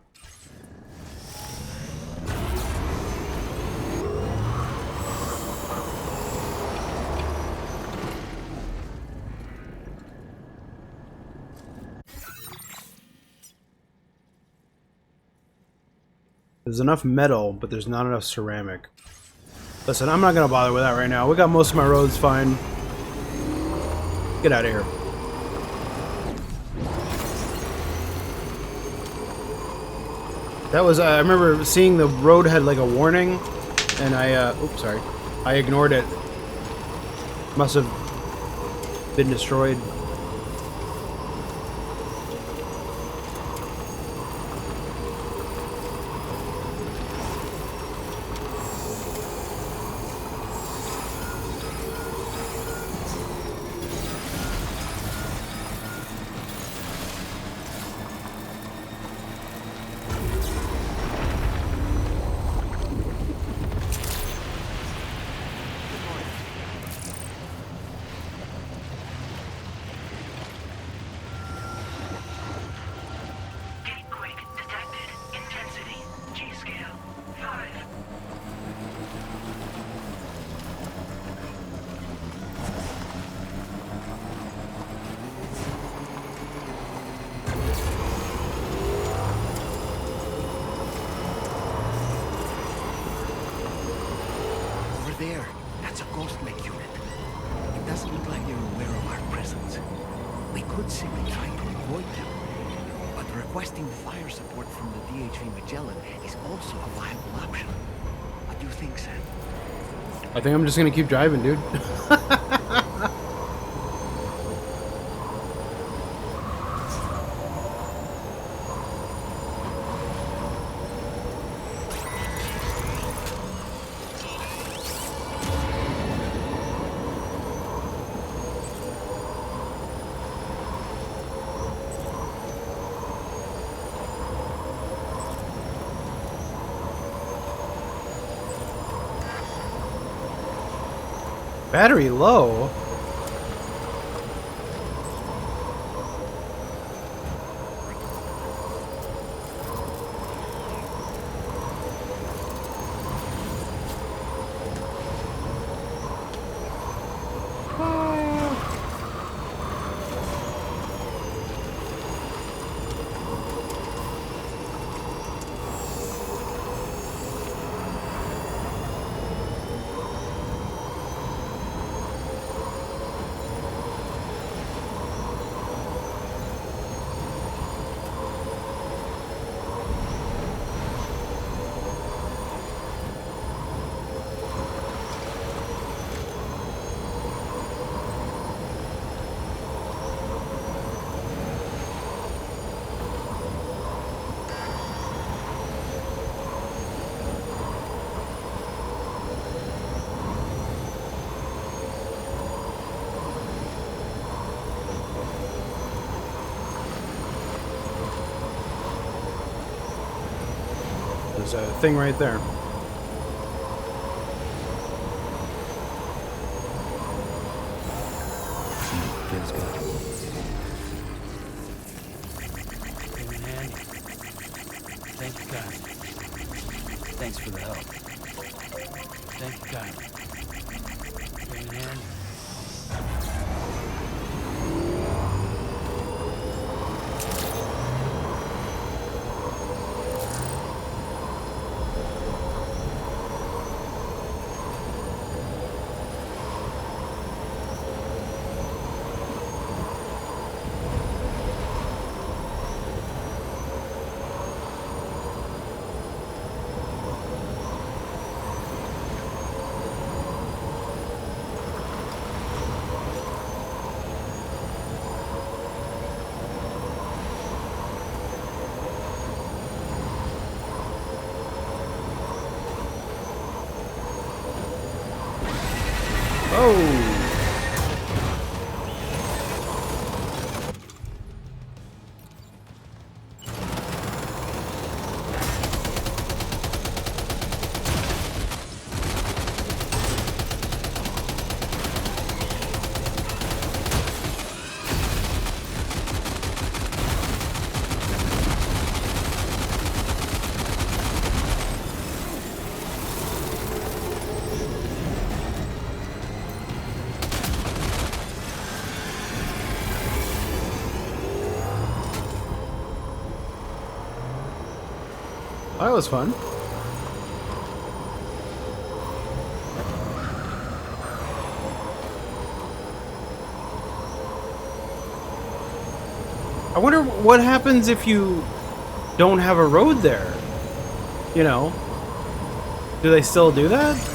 There's enough metal, but there's not enough ceramic. Listen, I'm not gonna bother with that right now. We got most of my roads fine. Get out of here. That was, I remember seeing the road had like a warning, and oops, sorry. I ignored it. Must have been destroyed. Gatequake detected. Intensity. G-scale. 5. Over there. That's a ghost mech unit. It doesn't look like they're aware of our presence. We could simply try to avoid them. But requesting fire support from the DHV Magellan is also a viable option. What do you think, Sam? I think I'm just gonna keep driving, dude. Battery low? There's a thing right there. Feels good. Came in handy. Thank you, guys. Thanks for the help. Thank you, guys. Came in handy. was fun. I wonder what happens if you don't have a road there. You know, do they still do that?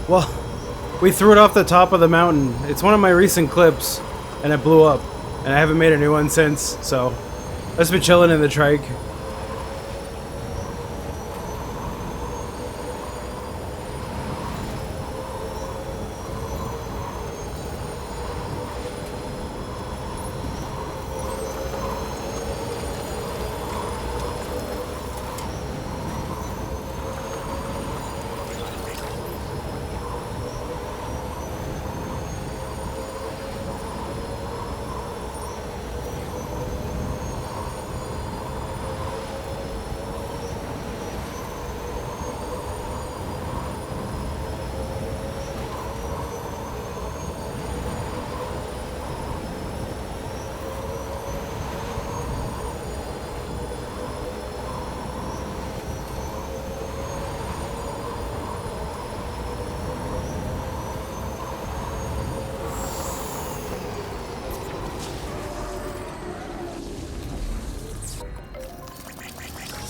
Well, we threw it off the top of the mountain. It's one of my recent clips, and it blew up. And I haven't made a new one since, so I've just been chilling in the trike.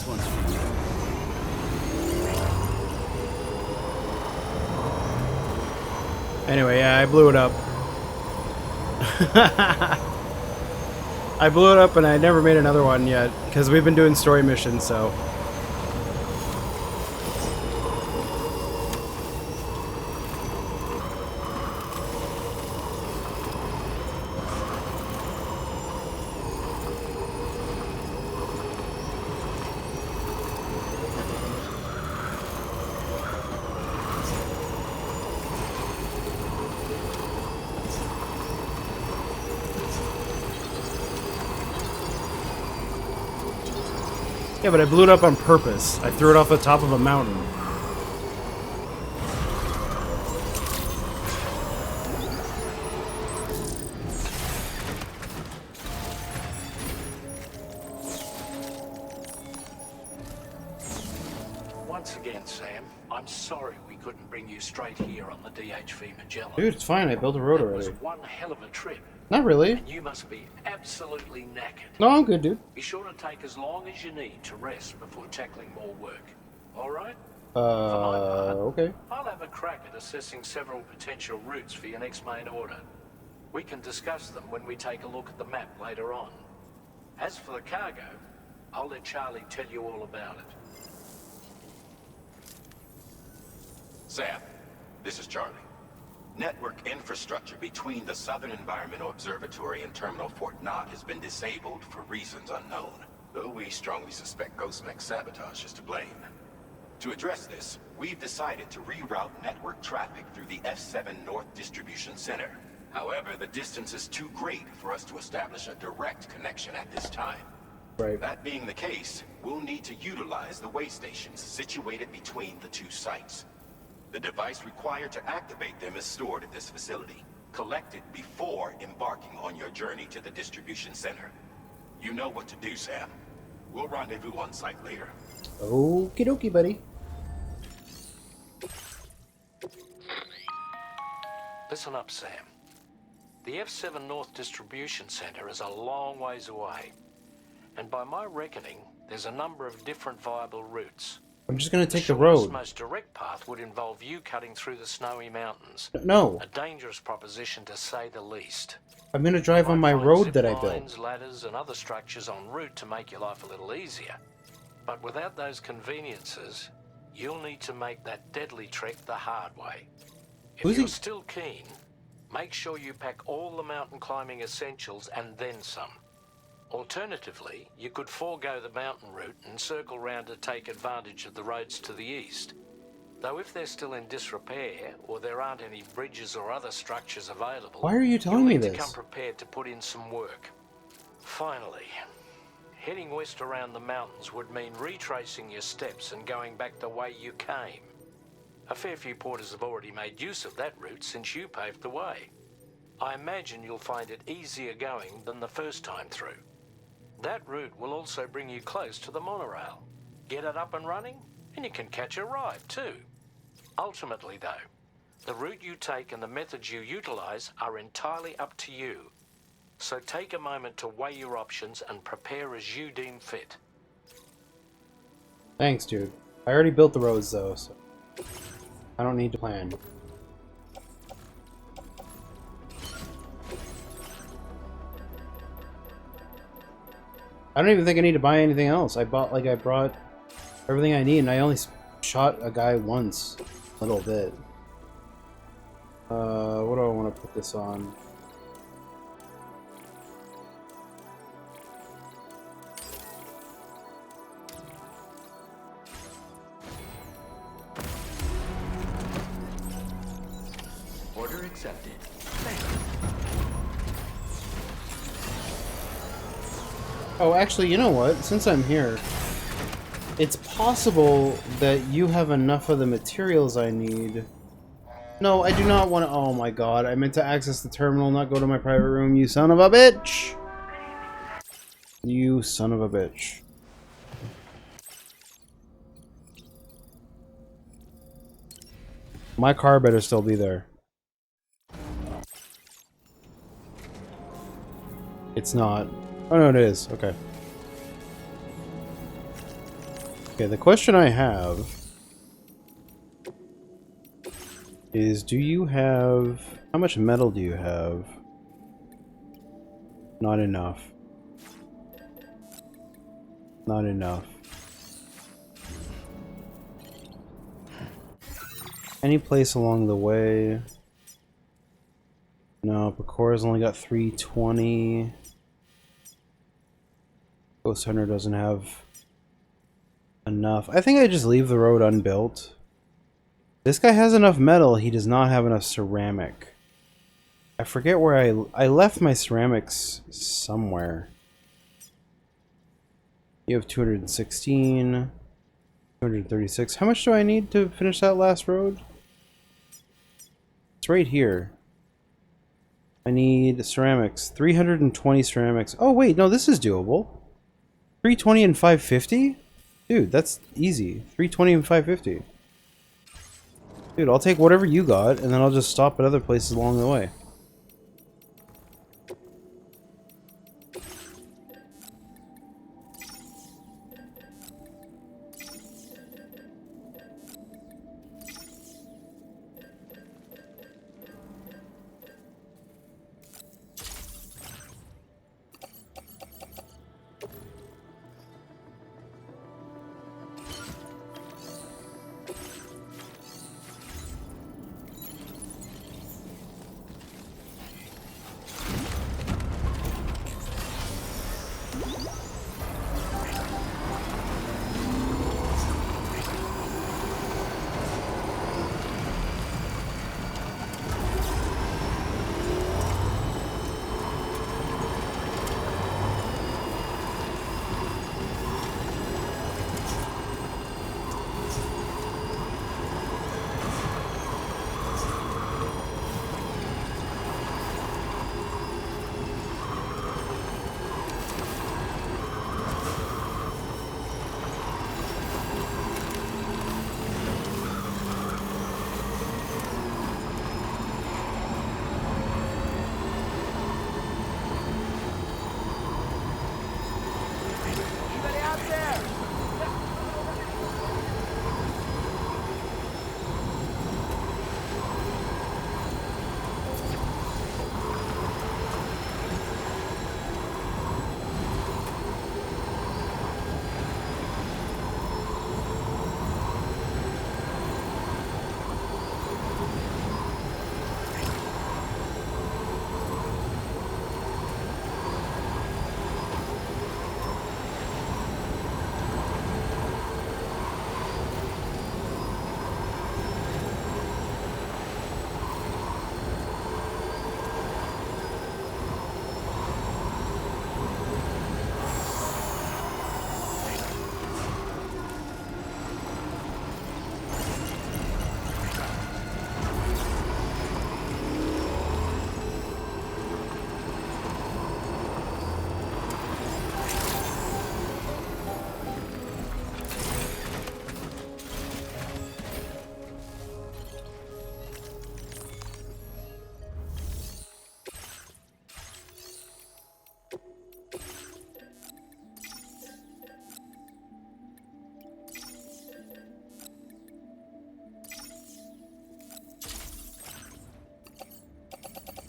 This one's for you. Anyway, yeah, I blew it up. I blew it up and I never made another one yet, because we've been doing story missions, so... Yeah, but I blew it up on purpose. I threw it off the top of a mountain. Once again, Sam, I'm sorry we couldn't bring you straight here on the DHV Magellan. Dude, it's fine. I built a road It already. was one hell of a trip. Not really. And you must be absolutely knackered. No, I'm good, dude. Be sure to take as long as you need to rest before tackling more work. All right? Okay. I'll have a crack at assessing several potential routes for your next main order. We can discuss them when we take a look at the map later on. As for the cargo, I'll let Charlie tell you all about it. Sam, this is Charlie. Network infrastructure between the Southern Environmental Observatory and Terminal Fort Knott has been disabled for reasons unknown, though we strongly suspect Ghostmech sabotage is to blame. To address this, we've decided to reroute network traffic through the F7 North Distribution Center. However, the distance is too great for us to establish a direct connection at this time. Right. That being the case, we'll need to utilize the way stations situated between the two sites. The device required to activate them is stored at this facility. Collect it before embarking on your journey to the distribution center. You know what to do, Sam. We'll rendezvous on site later. Okie dokie, buddy. Listen up, Sam. The F7 North Distribution Center is a long ways away. And by my reckoning, there's a number of different viable routes. I'm just gonna take the shortest, road. most direct path would involve you cutting through the snowy mountains. No. A dangerous proposition to say the least. I'm gonna drive on my Find road zip that I lines, built. ladders, and other structures en route to make your life a little easier. But without those conveniences, you'll need to make that deadly trek the hard way. If you're still keen, make sure you pack all the mountain climbing essentials and then some. Alternatively, you could forego the mountain route and circle round to take advantage of the roads to the east. Though if they're still in disrepair, or there aren't any bridges or other structures available, Why are you telling you'll me need this? to come prepared to put in some work. Finally, heading west around the mountains would mean retracing your steps and going back the way you came. A fair few porters have already made use of that route since you paved the way. I imagine you'll find it easier going than the first time through. That route will also bring you close to the monorail. Get it up and running, and you can catch a ride too. Ultimately though, the route you take and the methods you utilize are entirely up to you. So take a moment to weigh your options and prepare as you deem fit. Thanks, dude. I already built the roads though, so I don't need to plan. I don't even think I need to buy anything else. I brought everything I need, and I only shot a guy once, a little bit. What do I want to put this on? Order accepted. Oh, actually, you know what? Since I'm here, it's possible that you have enough of the materials I need. No, I do not want to. Oh my god, I meant to access the terminal, not go to my private room, you son of a bitch! You son of a bitch. My car better still be there. It's not. Oh no, it is. Okay. Okay, the question I have is, do you have... How much metal do you have? Not enough. Not enough. Any place along the way? No, Pacora's only got 320. Ghost Hunter doesn't have enough. I think I just leave the road unbuilt. This guy has enough metal, he does not have enough ceramic. I forget where I left my ceramics somewhere. You have 216, 236. How much do I need to finish that last road? It's right here. I need ceramics. 320 ceramics. Oh wait, no, this is doable. 320 and 550? Dude, that's easy. 320 and 550. Dude, I'll take whatever you got, and then I'll just stop at other places along the way.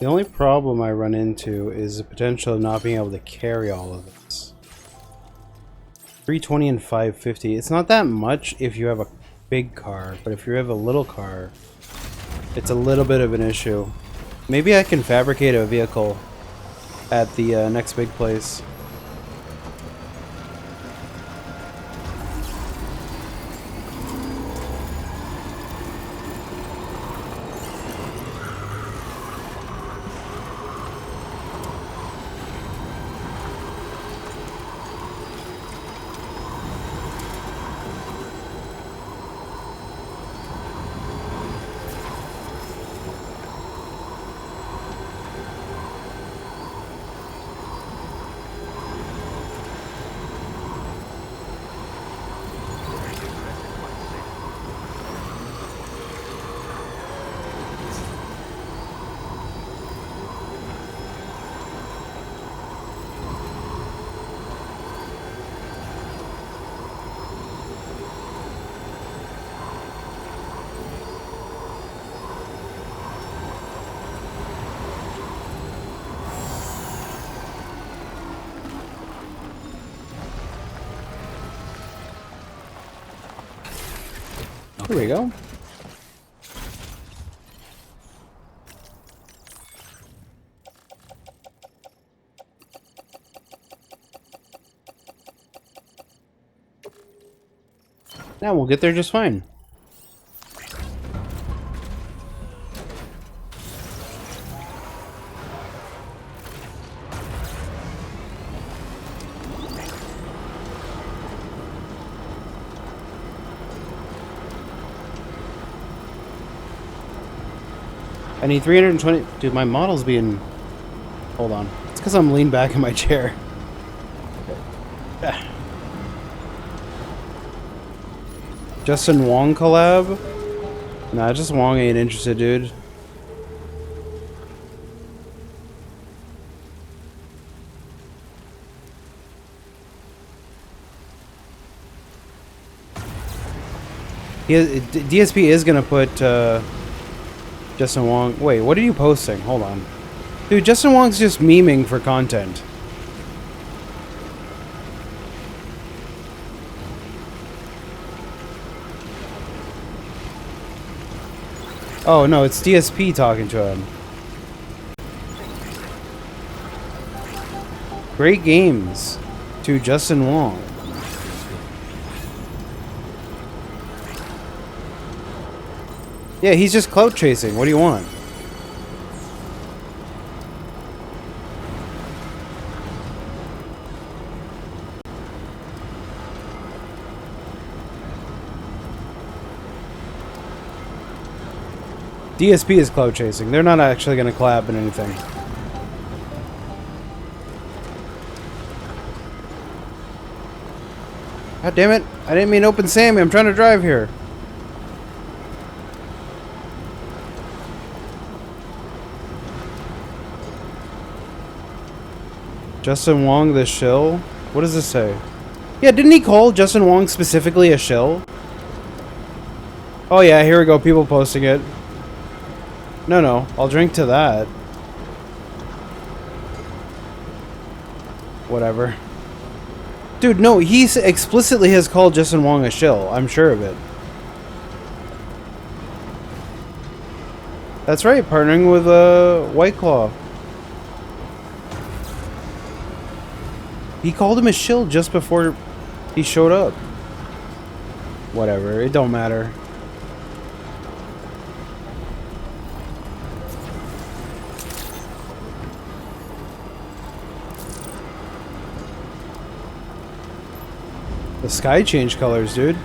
The only problem I run into is the potential of not being able to carry all of this. 320 and 550. It's not that much if you have a big car, but if you have a little car, it's a little bit of an issue. Maybe I can fabricate a vehicle at the next big place. Here we go. Now we'll get there just fine. I need 320. Dude, my model's being... Hold on. It's because I'm leaned back in my chair. Justin Wong collab? Nah, just Wong ain't interested, dude. DSP is gonna put Justin Wong. Wait, what are you posting? Hold on. Dude, Justin Wong's just memeing for content. Oh no, it's DSP talking to him. Great games to Justin Wong. Yeah, he's just clout chasing. What do you want? DSP is clout chasing. They're not actually going to collab in anything. God damn it. I didn't mean open Sammy. I'm trying to drive here. Justin Wong the shill? What does this say? Yeah, didn't he call Justin Wong specifically a shill? Oh yeah, here we go. People posting it. No, I'll drink to that. Whatever. Dude, no, he explicitly has called Justin Wong a shill. I'm sure of it. That's right, partnering with White Claw. He called him a shill just before he showed up. Whatever, it don't matter. The sky changed colors, dude.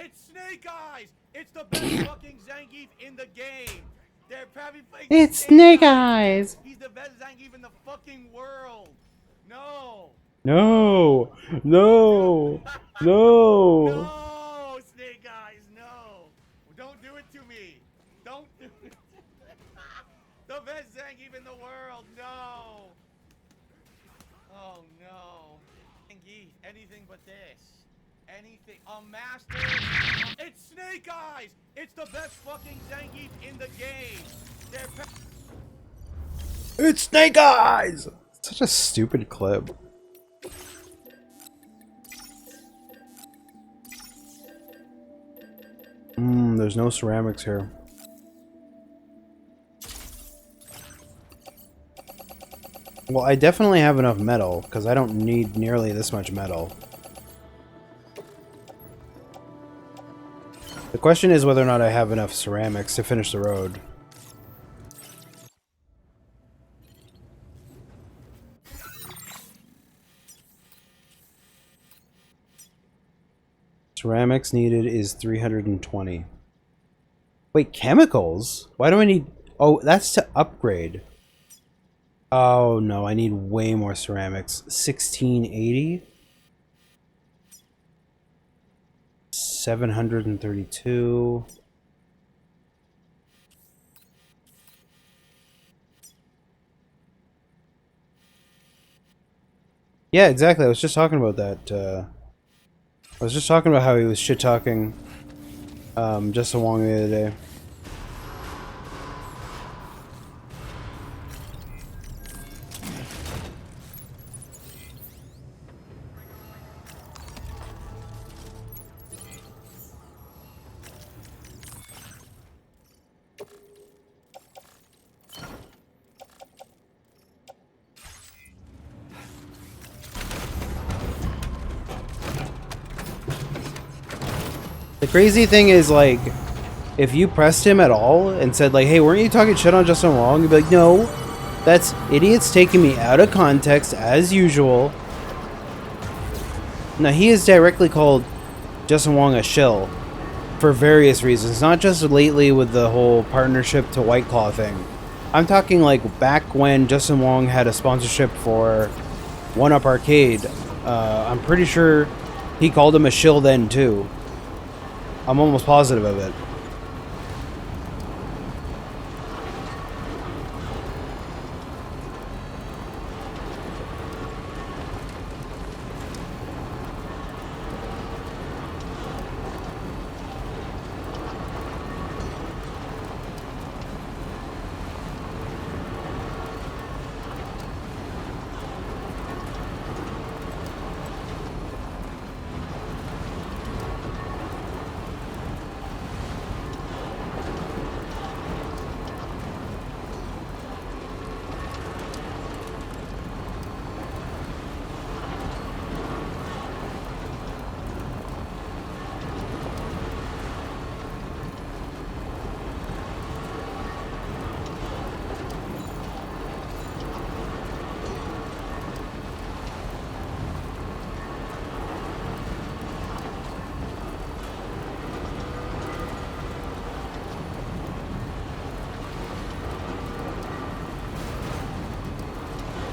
It's Snake Eyes! It's the best fucking Zangief in the game! They're probably playing It's Snake Eyes! He's the best Zangief in the fucking world! No! No! No! No! No, Snake Eyes, no! Don't do it to me! Don't do it! The best Zangief in the world, no! Oh no. Zangief, anything but this. Anything. A master. It's Snake Eyes! It's the best fucking Zangief in the game! It's Snake Eyes! Such a stupid clip. There's no ceramics here. Well, I definitely have enough metal, because I don't need nearly this much metal. The question is whether or not I have enough ceramics to finish the road. Ceramics needed is 320. Wait, chemicals? Why do I need... Oh, that's to upgrade. Oh, no, I need way more ceramics. 1680? 732. Yeah, exactly. I was just talking about that. I was just talking about how he was shit-talking Justin Wong the other day. The crazy thing is, like, if you pressed him at all and said, like, hey, weren't you talking shit on Justin Wong? He'd be like, no, that's idiots taking me out of context, as usual. Now, he has directly called Justin Wong a shill for various reasons, not just lately with the whole partnership to White Claw thing. I'm talking, like, back when Justin Wong had a sponsorship for 1UP Arcade. I'm pretty sure he called him a shill then, too. I'm almost positive of it.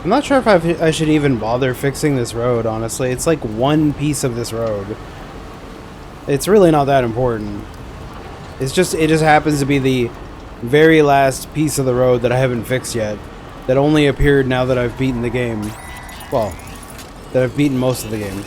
I'm not sure if I should even bother fixing this road, honestly. It's like one piece of this road. It's really not that important. It just happens to be the very last piece of the road that I haven't fixed yet. That only appeared now that I've beaten the game. Well, that I've beaten most of the game.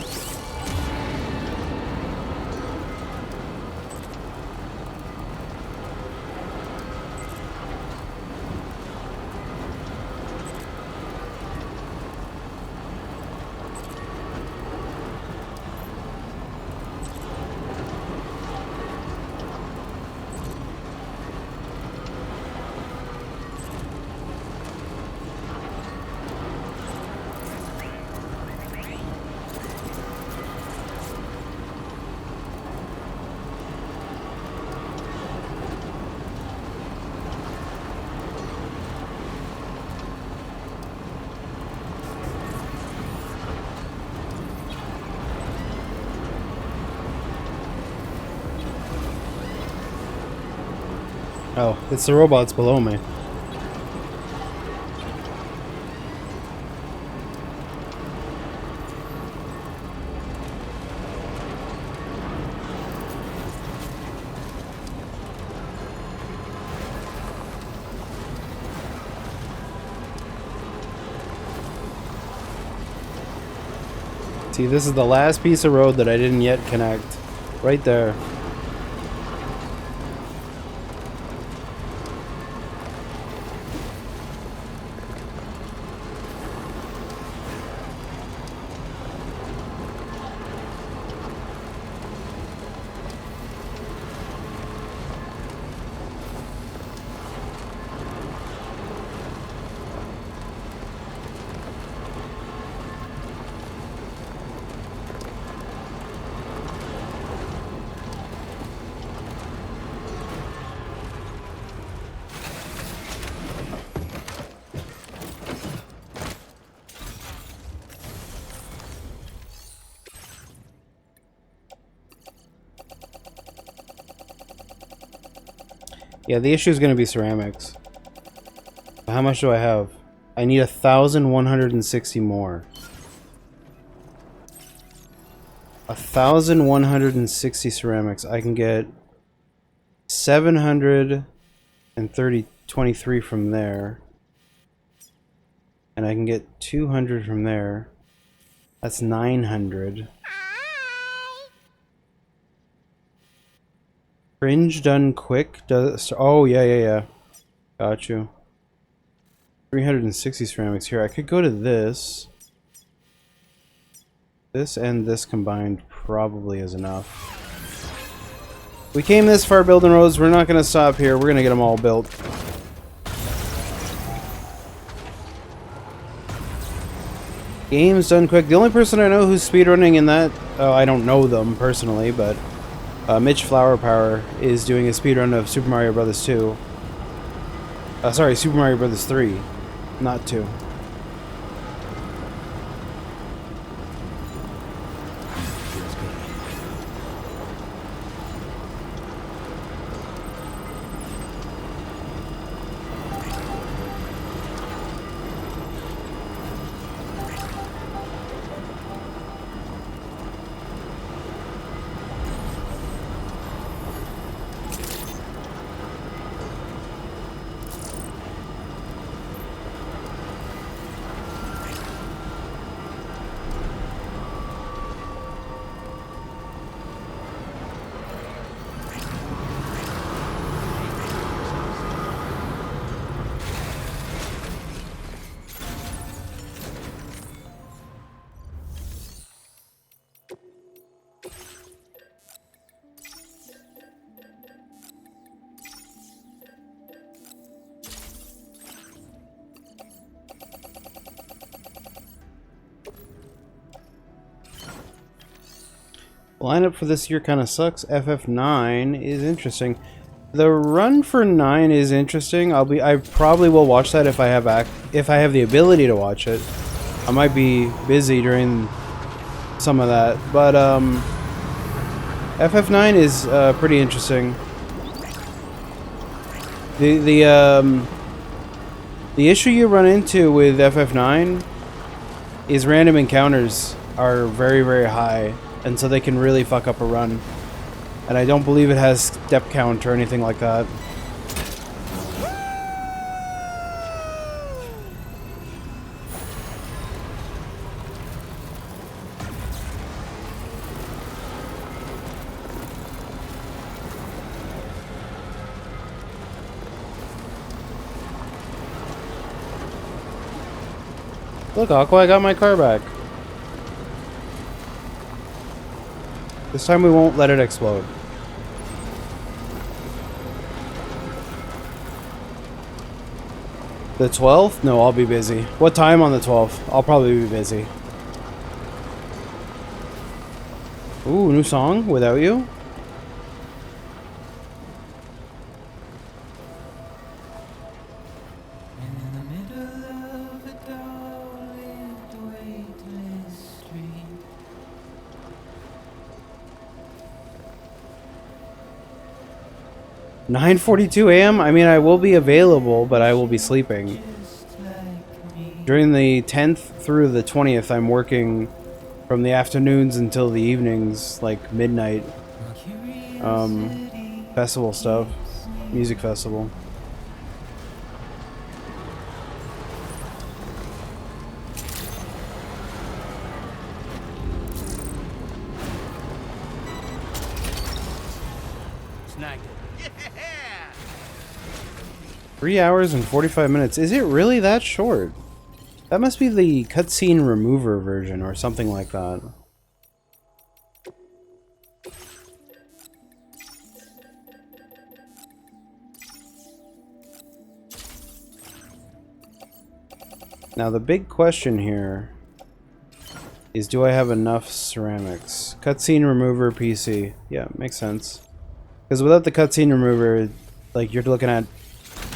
Oh, it's the robots below me. See, this is the last piece of road that I didn't yet connect. Right there. Yeah, the issue is going to be ceramics. How much do I have? I need 1,160 more. 1,160 ceramics. I can get 723 from there. And I can get 200 from there. That's 900. Fringe done quick. Does oh yeah. Got you. 360 ceramics here. I could go to this. This and this combined probably is enough. We came this far building roads. We're not gonna stop here. We're gonna get them all built. Game's done quick. The only person I know who's speedrunning in that, oh, I don't know them personally, but Mitch Flower Power is doing a speedrun of Super Mario Bros. 2. Sorry, Super Mario Bros. 3, not 2. Lineup for this year kind of sucks. FF9 is interesting. The run for 9 is interesting. I probably will watch that if I have the ability to watch it. I might be busy during some of that, but FF9 is pretty interesting. The issue you run into with FF9 is random encounters are very, very high, and so they can really fuck up a run. And I don't believe it has step count or anything like that. Look, Aqua, I got my car back. This time we won't let it explode. The 12th? No, I'll be busy. What time on the 12th? I'll probably be busy. Ooh, new song? Without You? 9:42 a.m. I mean, I will be available, but I will be sleeping. During the 10th through the 20th, I'm working from the afternoons until the evenings, like midnight. Festival stuff. Music festival. Snagged it. 3 hours and 45 minutes. Is it really that short? That must be the cutscene remover version or something like that. Now the big question here is, do I have enough ceramics? Cutscene remover PC. Yeah, makes sense. Because without the cutscene remover, like, you're looking at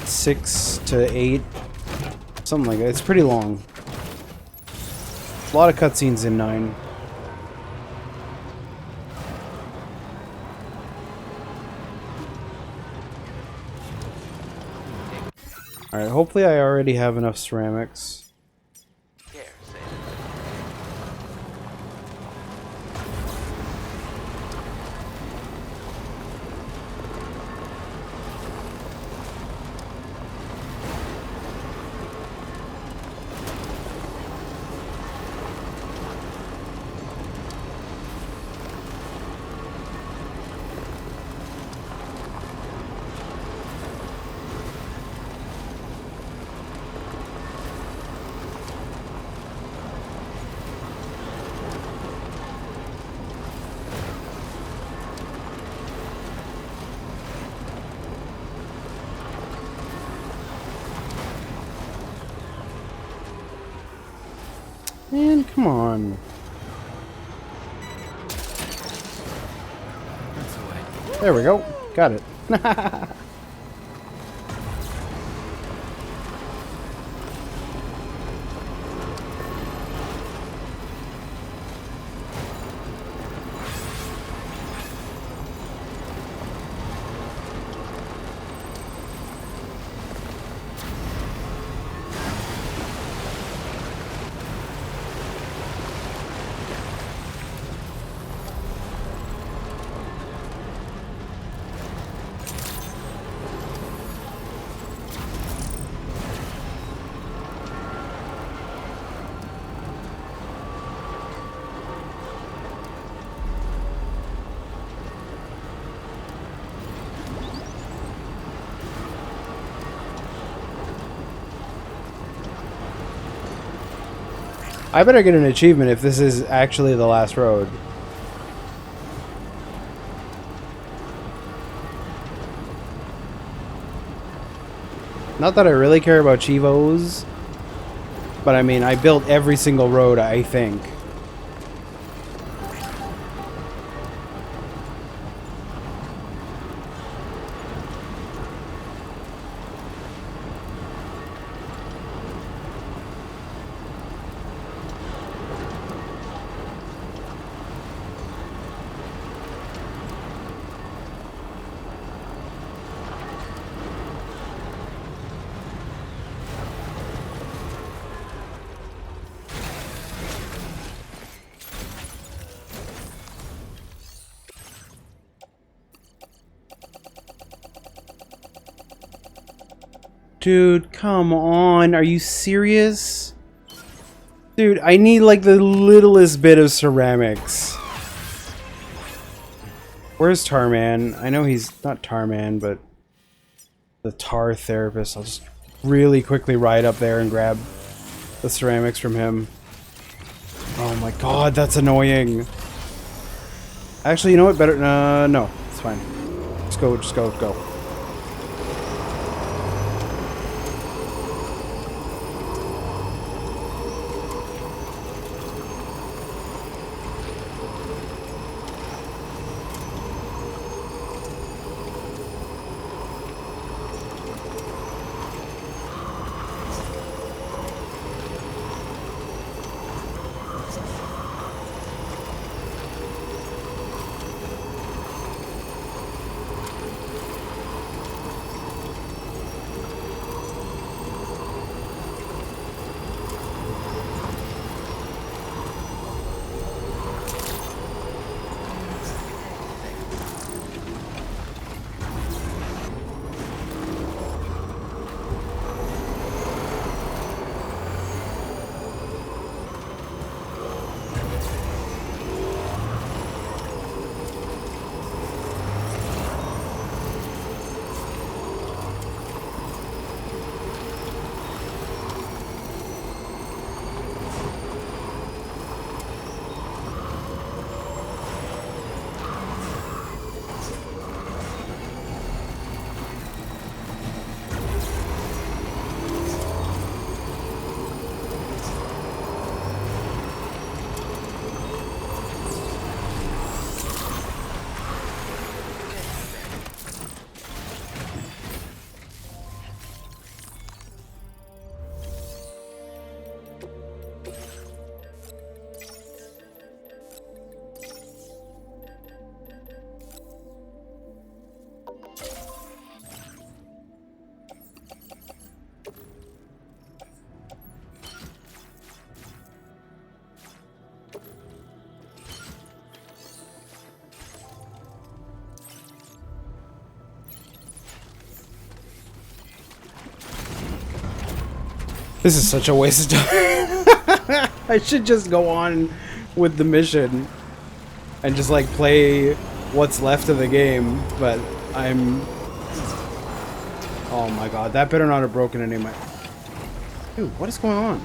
6 to 8, something like that. It's pretty long. A lot of cutscenes in 9. Alright, hopefully I already have enough ceramics. Man, come on. There we go. Got it. I better get an achievement if this is actually the last road. Not that I really care about Chivos, but I mean, I built every single road, I think. Dude, come on. Are you serious? Dude, I need like the littlest bit of ceramics. Where's Tarman? I know he's not Tarman, but the tar therapist. I'll just really quickly ride up there and grab the ceramics from him. Oh my god, that's annoying. Actually, you know what? Better, no, it's fine. Just go, go. This is such a waste of time. I should just go on with the mission and just like play what's left of the game, but I'm... Oh my god, that better not have broken any of my... Dude, what is going on?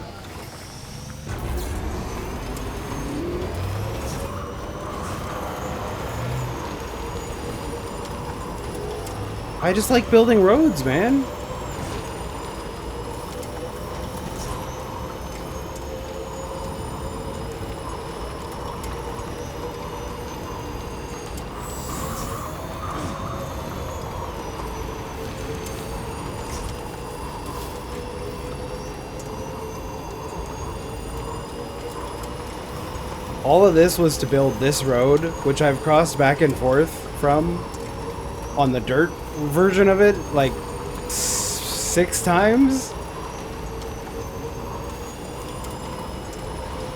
I just like building roads, man. All of this was to build this road, which I've crossed back and forth from on the dirt version of it, like 6 times.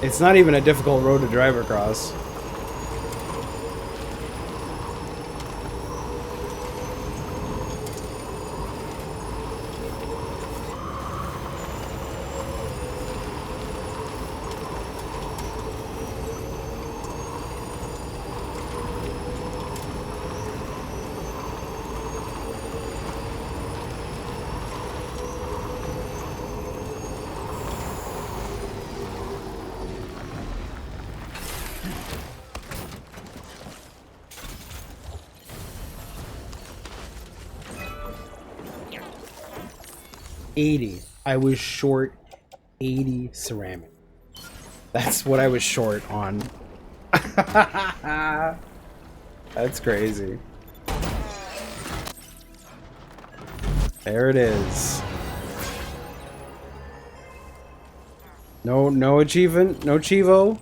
It's not even a difficult road to drive across. I was short 80 ceramic. That's what I was short on. That's crazy. There it is. No achievement, no Chivo.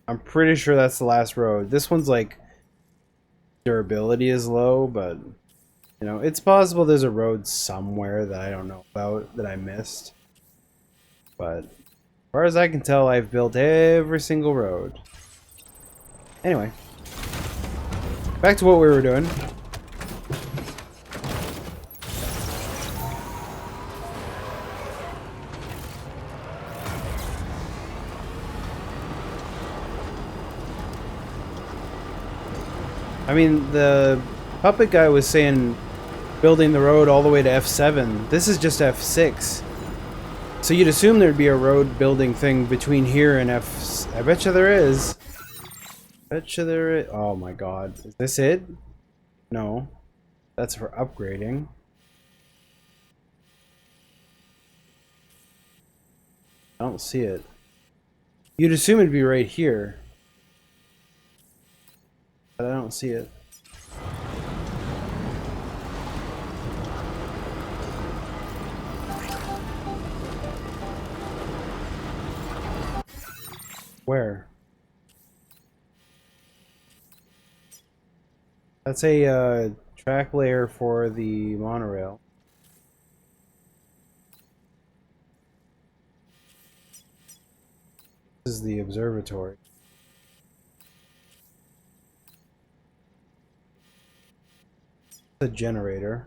I'm pretty sure that's the last road. This one's like durability is low, but you know, it's possible there's a road somewhere that I don't know about that I missed. But as far as I can tell, I've built every single road. Anyway, back to what we were doing. I mean, the puppet guy was saying building the road all the way to F7. This is just F6. So you'd assume there'd be a road building thing between here and F... I bet you there is. Betcha there is. Oh my god. Is this it? No. That's for upgrading. I don't see it. You'd assume it'd be right here. But I don't see it. Where? That's a track layer for the monorail. This is the observatory. The generator.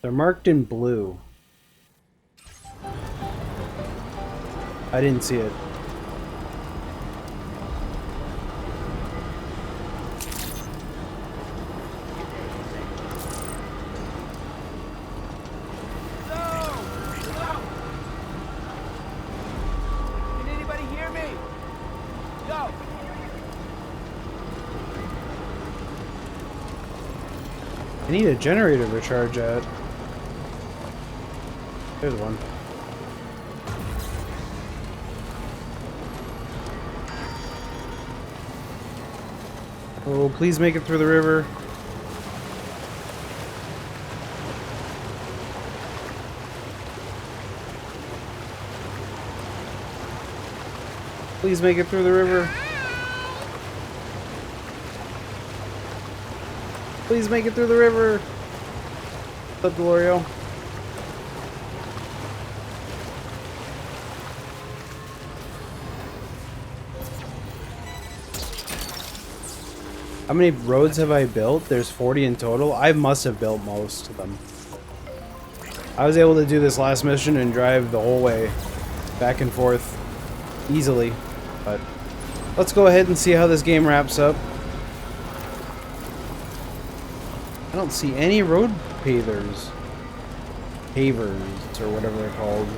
They're marked in blue. I didn't see it. Can anybody hear me? Yo! I need a generator to charge at. There's one. Oh, please make it through the river. Please make it through the river. Please make it through the river. What's up, Delorio? How many roads have I built? There's 40 in total. I must have built most of them. I was able to do this last mission and drive the whole way back and forth easily. But let's go ahead and see how this game wraps up. I don't see any road pavers. Pavers, or whatever they're called.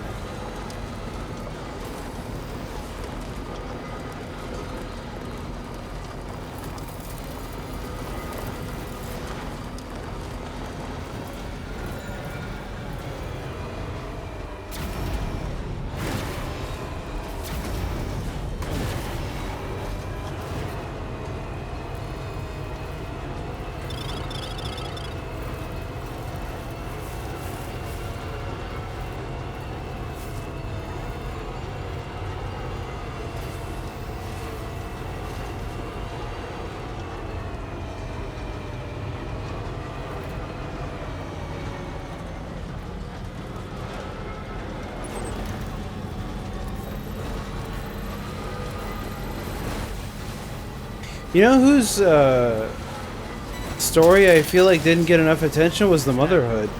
You know whose story I feel like didn't get enough attention was the Motherhood.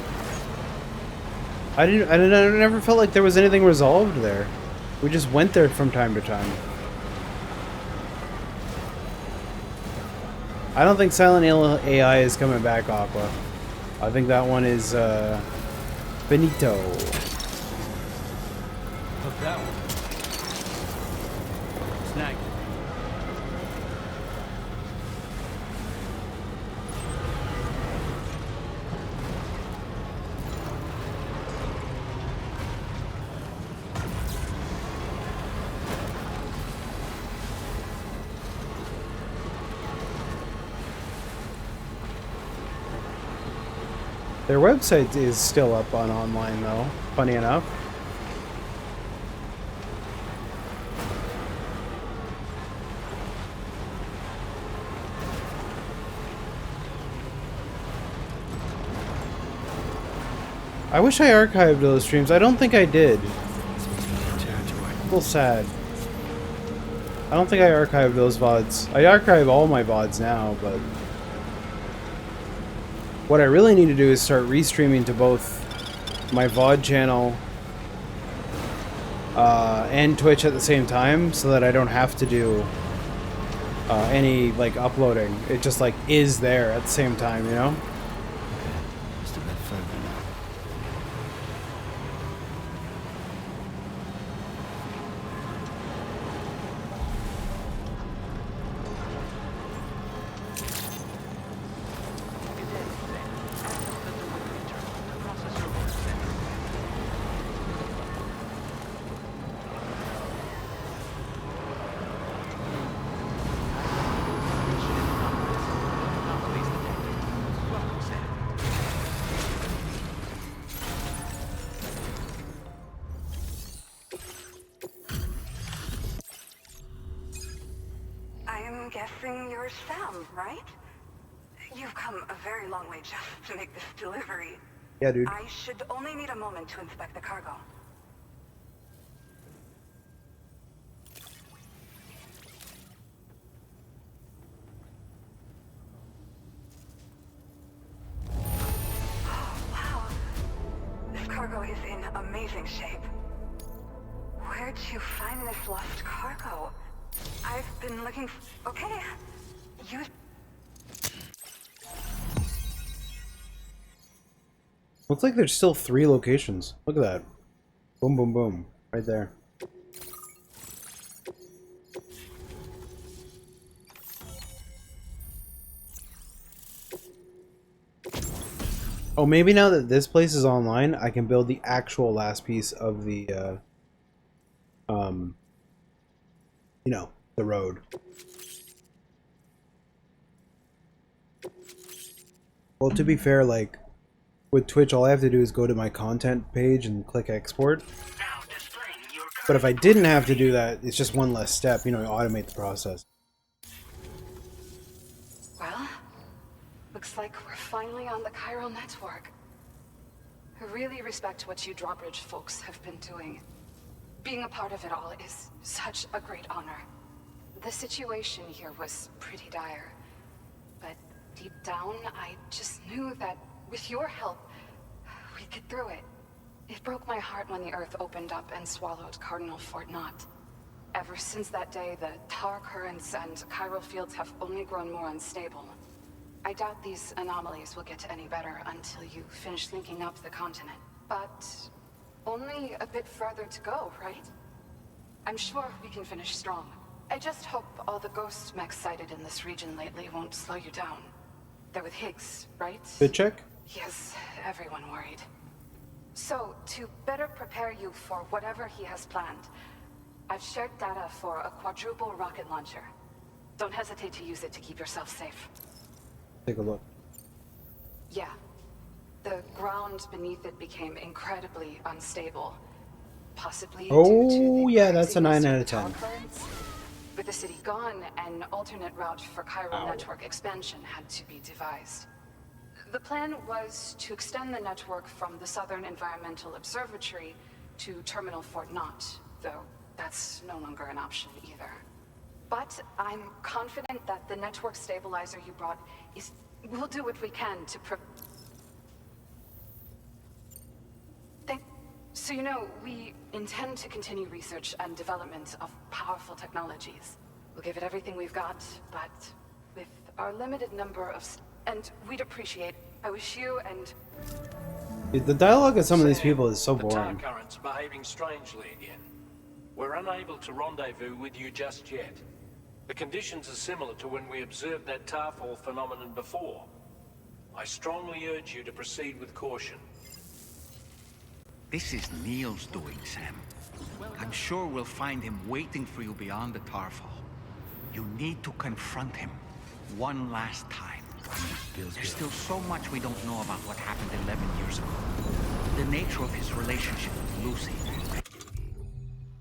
I never felt like there was anything resolved there. We just went there from time to time. I don't think Silent Hill AI is coming back, Aqua. I think that one is finito. Look that one. Snag. Their website is still up on online though, funny enough. I wish I archived those streams. I don't think I did. A little sad. I don't think I archived those VODs. I archive all my VODs now, but what I really need to do is start restreaming to both my VOD channel and Twitch at the same time, so that I don't have to do any like uploading. It just like is there at the same time, you know? Just a bit further now. I'm guessing you're Sam, right? You've come a very long way just to make this delivery. Yeah, dude. I should only need a moment to inspect the cargo. Oh, wow. This cargo is in amazing shape. Where'd you find this lost cargo? I've been looking for... Okay. You... Looks like there's still 3 locations. Look at that. Boom, boom, boom. Right there. Oh, maybe now that this place is online, I can build the actual last piece of the, you know, the road. Well, to be fair, like, with Twitch, all I have to do is go to my content page and click export. But if I didn't have to do that, it's just one less step, you know, automate the process. Well, looks like we're finally on the chiral network. I really respect what you drawbridge folks have been doing. Being a part of it all is such a great honor. The situation here was pretty dire. Deep down, I just knew that with your help, we'd get through it. It broke my heart when the Earth opened up and swallowed Cardinal Fort Knott. Ever since that day, the tar currents and chiral fields have only grown more unstable. I doubt these anomalies will get any better until you finish linking up the continent. But only a bit further to go, right? I'm sure we can finish strong. I just hope all the ghost mechs sighted in this region lately won't slow you down. They're with Higgs, right? Fit check? Yes, everyone worried. So, to better prepare you for whatever he has planned, I've shared data for a quadruple rocket launcher. Don't hesitate to use it to keep yourself safe. Take a look. Yeah. The ground beneath it became incredibly unstable. Possibly due to the Yeah, that's a craziness 9 out of of 10. tall currents. With the city gone, an alternate route for chiral network expansion had to be devised. The plan was to extend the network from the Southern Environmental Observatory to Terminal Fort Knott, though that's no longer an option either. But I'm confident that the network stabilizer you brought is... We'll do what we can to So you know, we intend to continue research and development of powerful technologies. We'll give it everything we've got, but with our limited number of... And we'd appreciate... I wish you and... The dialogue of some of these people is so The tar boring. current's behaving strangely again. We're unable to rendezvous with you just yet. The conditions are similar to when we observed that tarfall phenomenon before. I strongly urge you to proceed with caution. This is Neil's doing, Sam. I'm sure we'll find him waiting for you beyond the tarfall. You need to confront him one last time. There's still so much we don't know about what happened 11 years ago. The nature of his relationship with Lucy.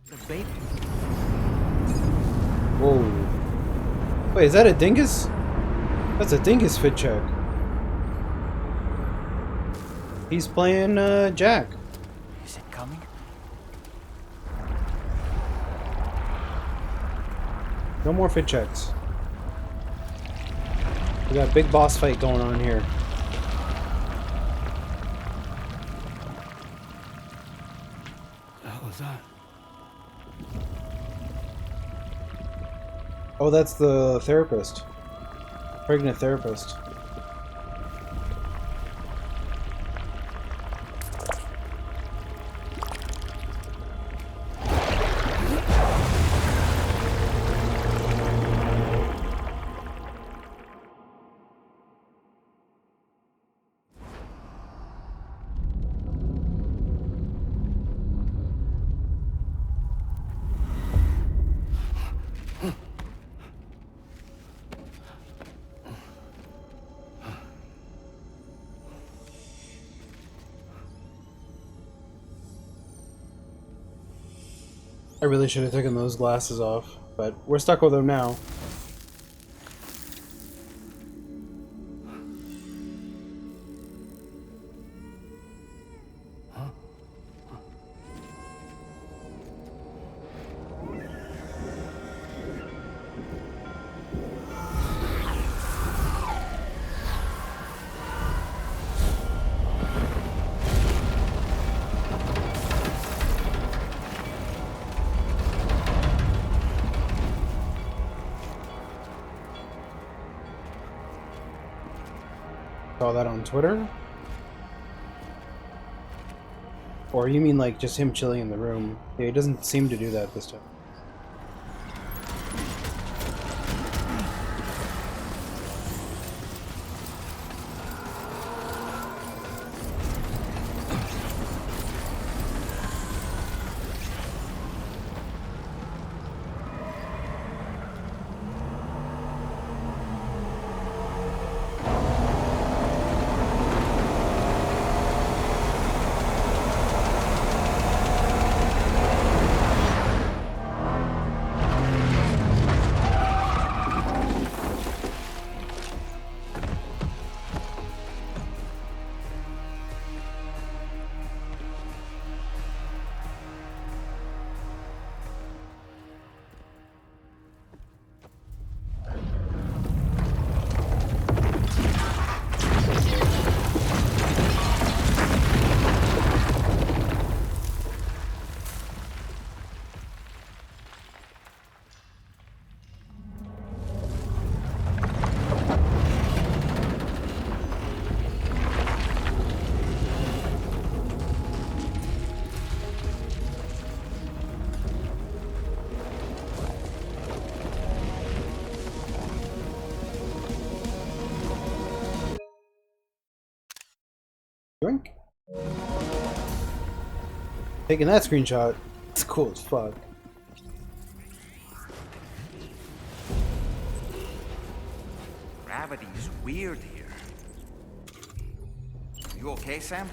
The baby. Whoa. Wait, is that a dingus? That's a dingus fit check. He's playing Jack. Is it coming? No more fit checks. We got a big boss fight going on here. The hell was that? Oh, that's the therapist. Pregnant therapist. I really should have taken those glasses off, but we're stuck with them now. Saw that on Twitter? Or you mean like just him chilling in the room? Yeah, he doesn't seem to do that this time. Yoink. Taking that screenshot. It's cool as fuck. Gravity's weird here. You okay, Sam?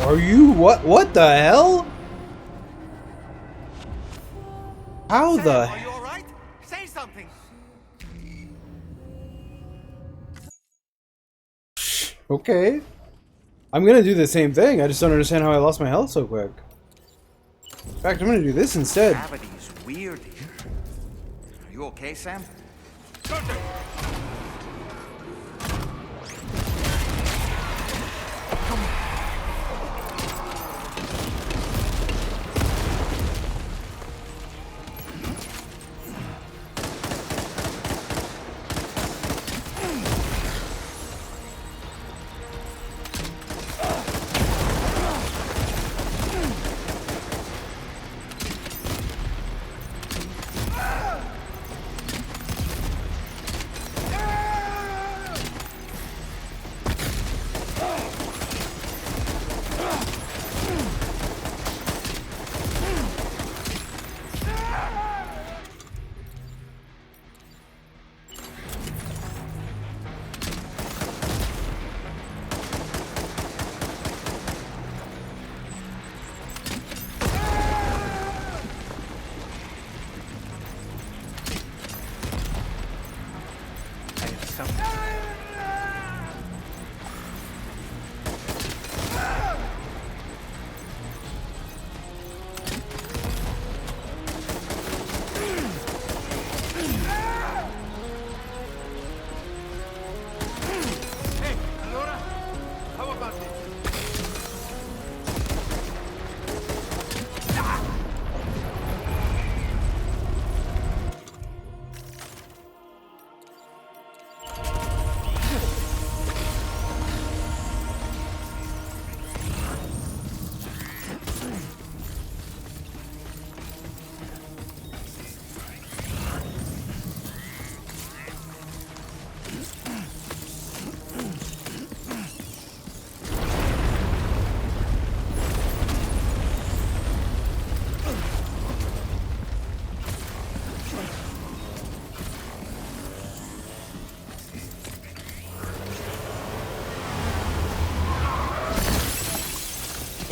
Are you what the hell? How Sam, the are you alright? Say something. Okay. I'm gonna do the same thing. I just don't understand how I lost my health so quick. In fact, I'm gonna do this instead. Gravity's weird here. Are you okay, Sam?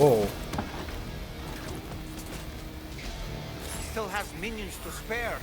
Whoa. Still has minions to spare.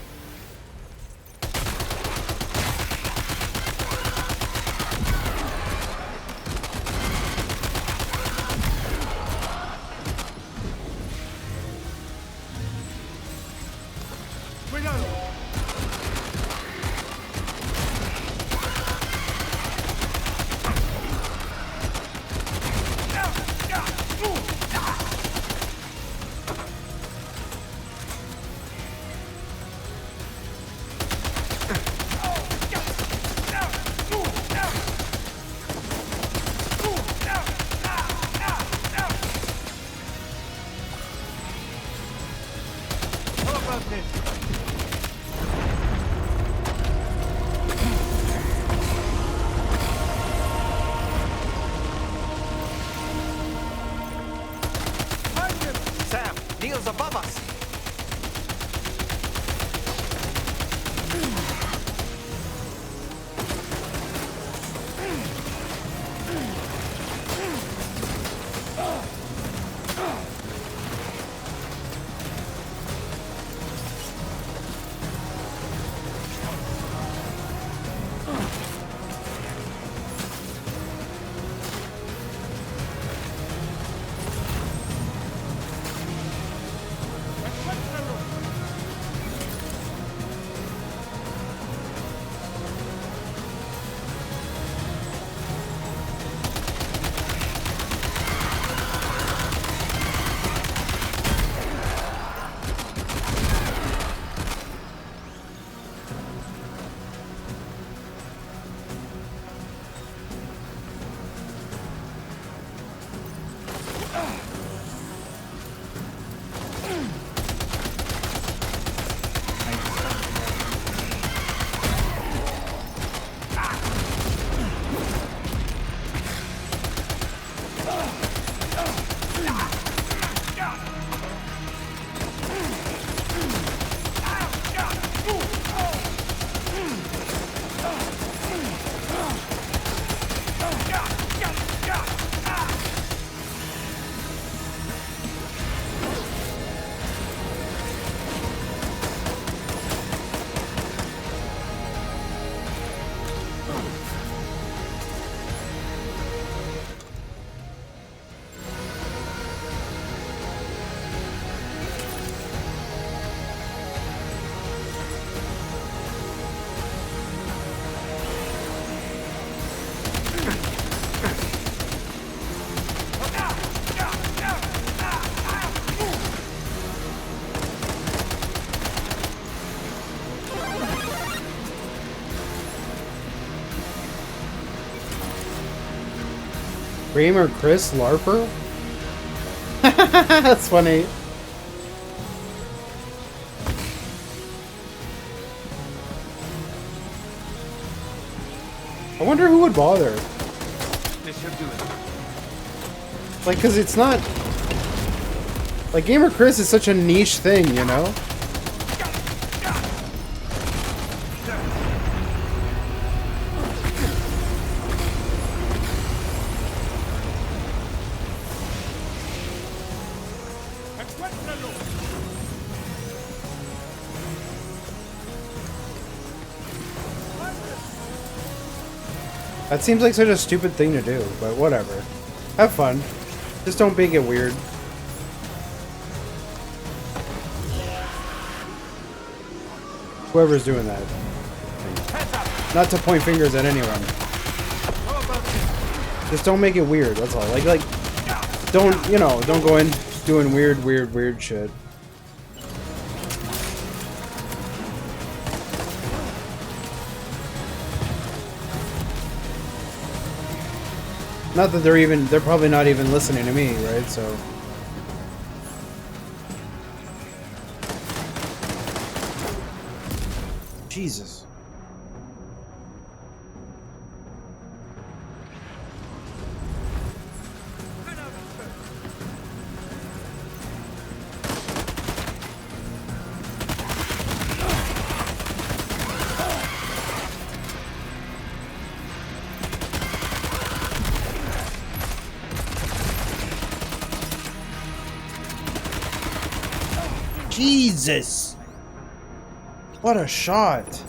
Kramer Chris Larper? That's funny. I wonder who would bother. This should do it. Like, because it's not... Like, Gamer Chris is such a niche thing, you know? That seems like such a stupid thing to do, but whatever. Have fun. Just don't make it weird. Whoever's doing that. Not to point fingers at anyone. Just don't make it weird, that's all. Like, don't, you know, don't go in doing weird shit. Not that they're probably not even listening to me, right? So. Jesus. Jesus! What a shot!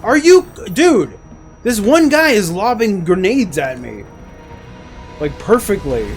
Are you... Dude! This one guy is lobbing grenades at me. Like, perfectly.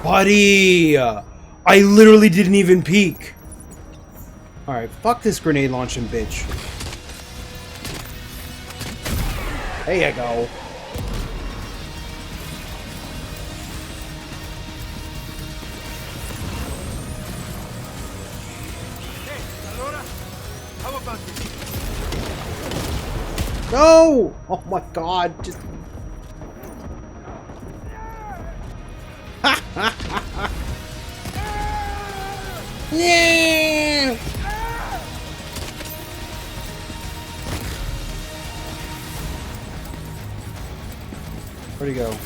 Buddy! I literally didn't even peek. Alright, fuck this grenade launching bitch. There you go. How about this? No! Oh my god, just... Yeah! Where'd he go?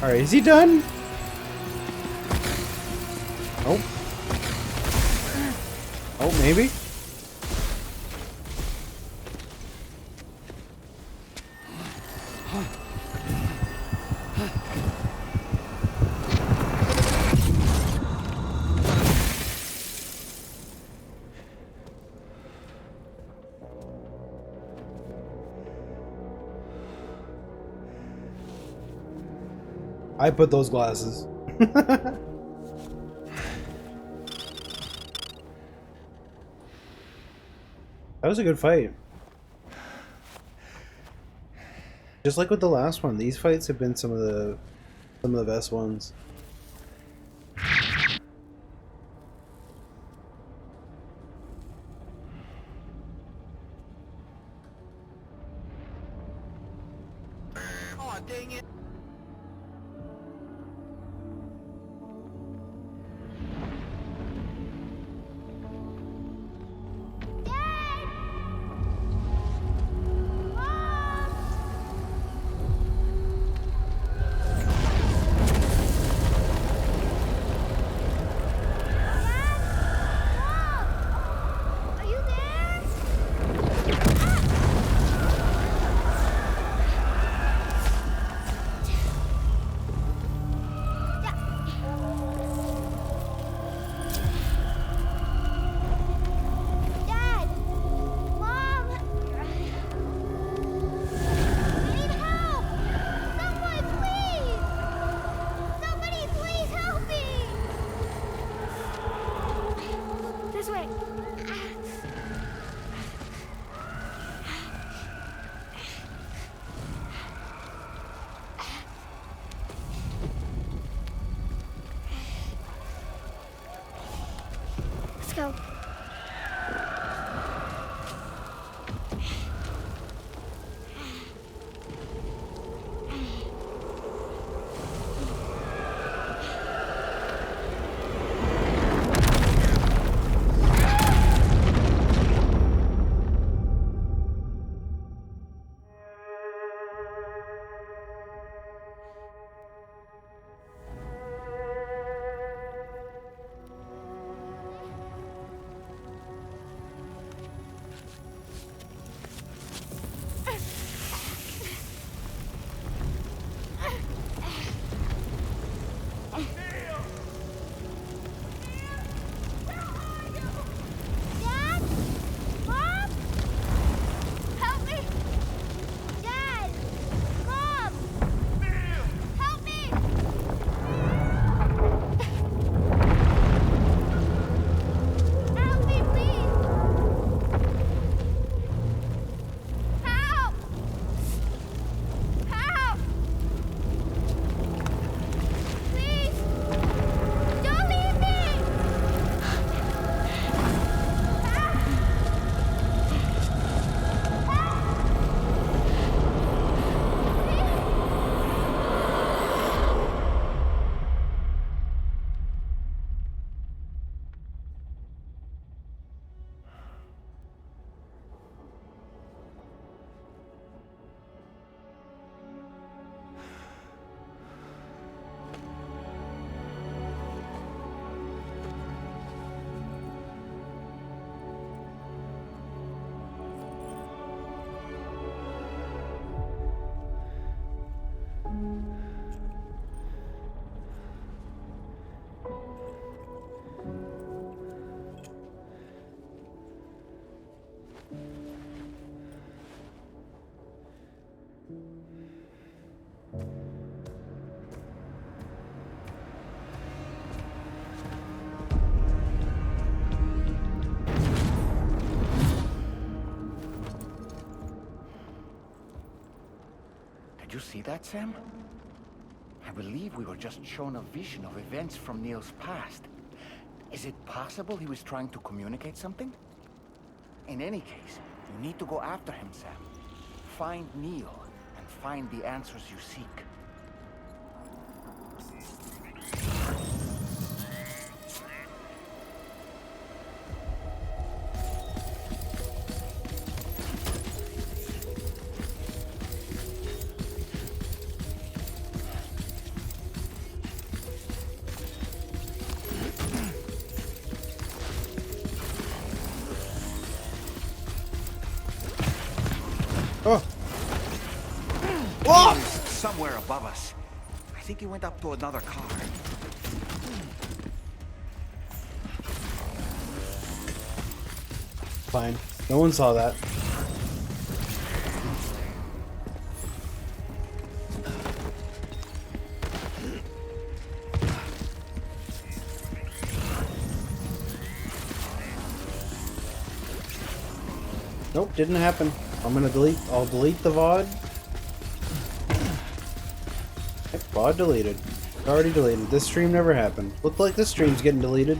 Alright, is he done? Oh. Oh, maybe? I put those glasses. That was a good fight. Just like with the last one, these fights have been some of the best ones. Oh, dang it. Are you there? Dad! Mom! I need help! Someone, please! Somebody, please help me! This way. Let's go. Dad? Mom? Help me! Dad! Mom! Help me! Help me, please! Help! Help! Please! Don't leave me! Did you see that, Sam? I believe we were just shown a vision of events from Neil's past. Is it possible he was trying to communicate something? In any case, you need to go after him, Sam. Find Neil, and find the answers you seek. Oh! Whoa! Somewhere above us. I think he went up to another car. Fine. No one saw that. Nope, didn't happen. I'll delete the VOD. Pod deleted. Already deleted. This stream never happened. Looked like this stream's getting deleted.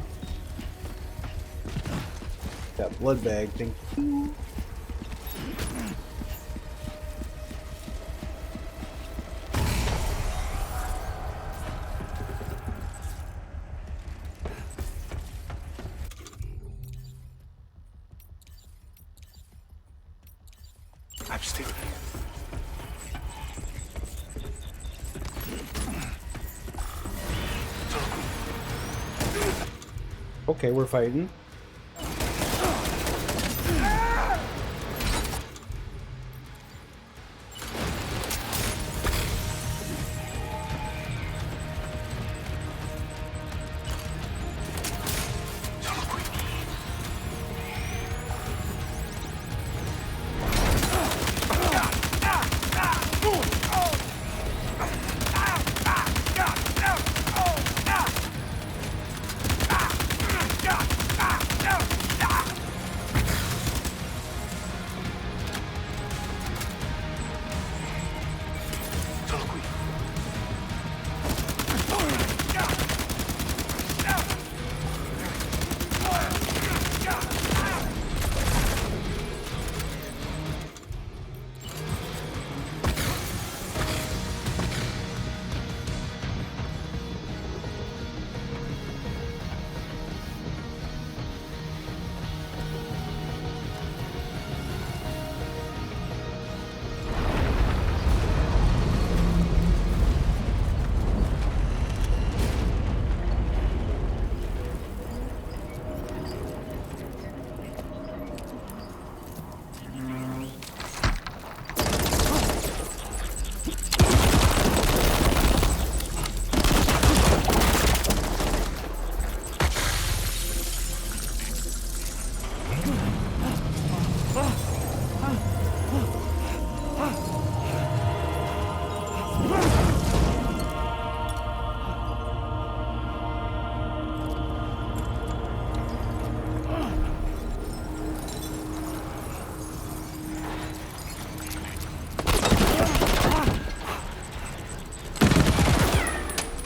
Got blood bag thing. I'm still here. Okay, we're fighting.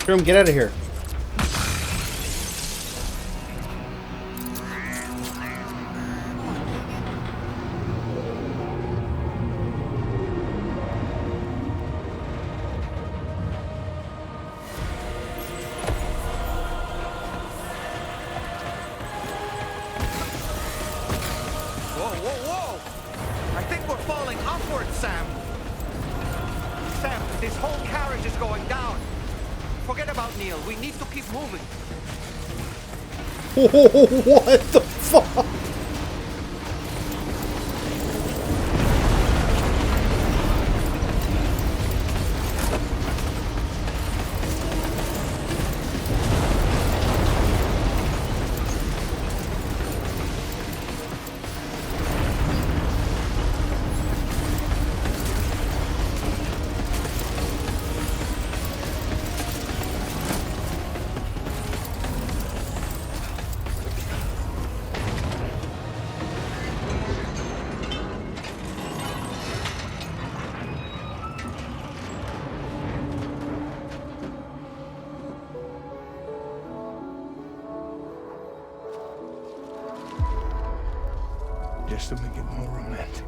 Shroom, get out of here. Whoa, whoa, whoa! I think we're falling upward, Sam. Sam, this whole carriage is going down. Forget about Neil. We need to keep moving. What the fuck? Just to make it more romantic.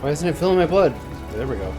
Why isn't it filling my blood? There we go.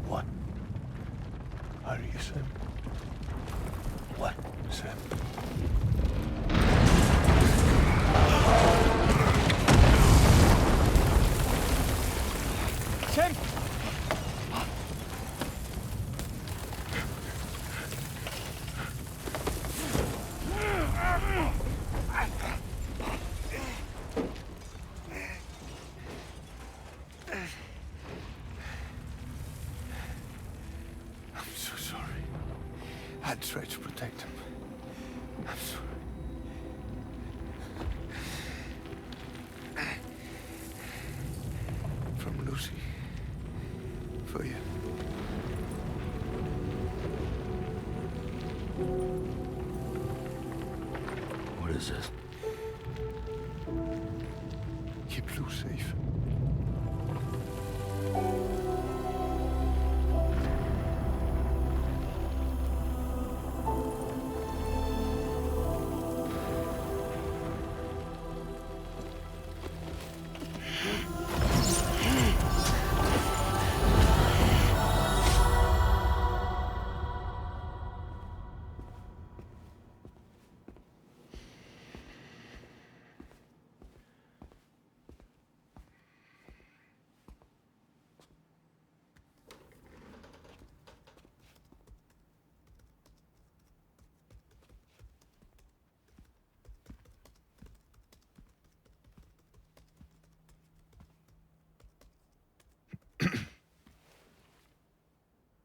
What? Are you Sam? What, Sam? Sam! I'm so sorry. I tried to protect him. I'm sorry. From Lucy. For you. What is this? Keep Lou safe.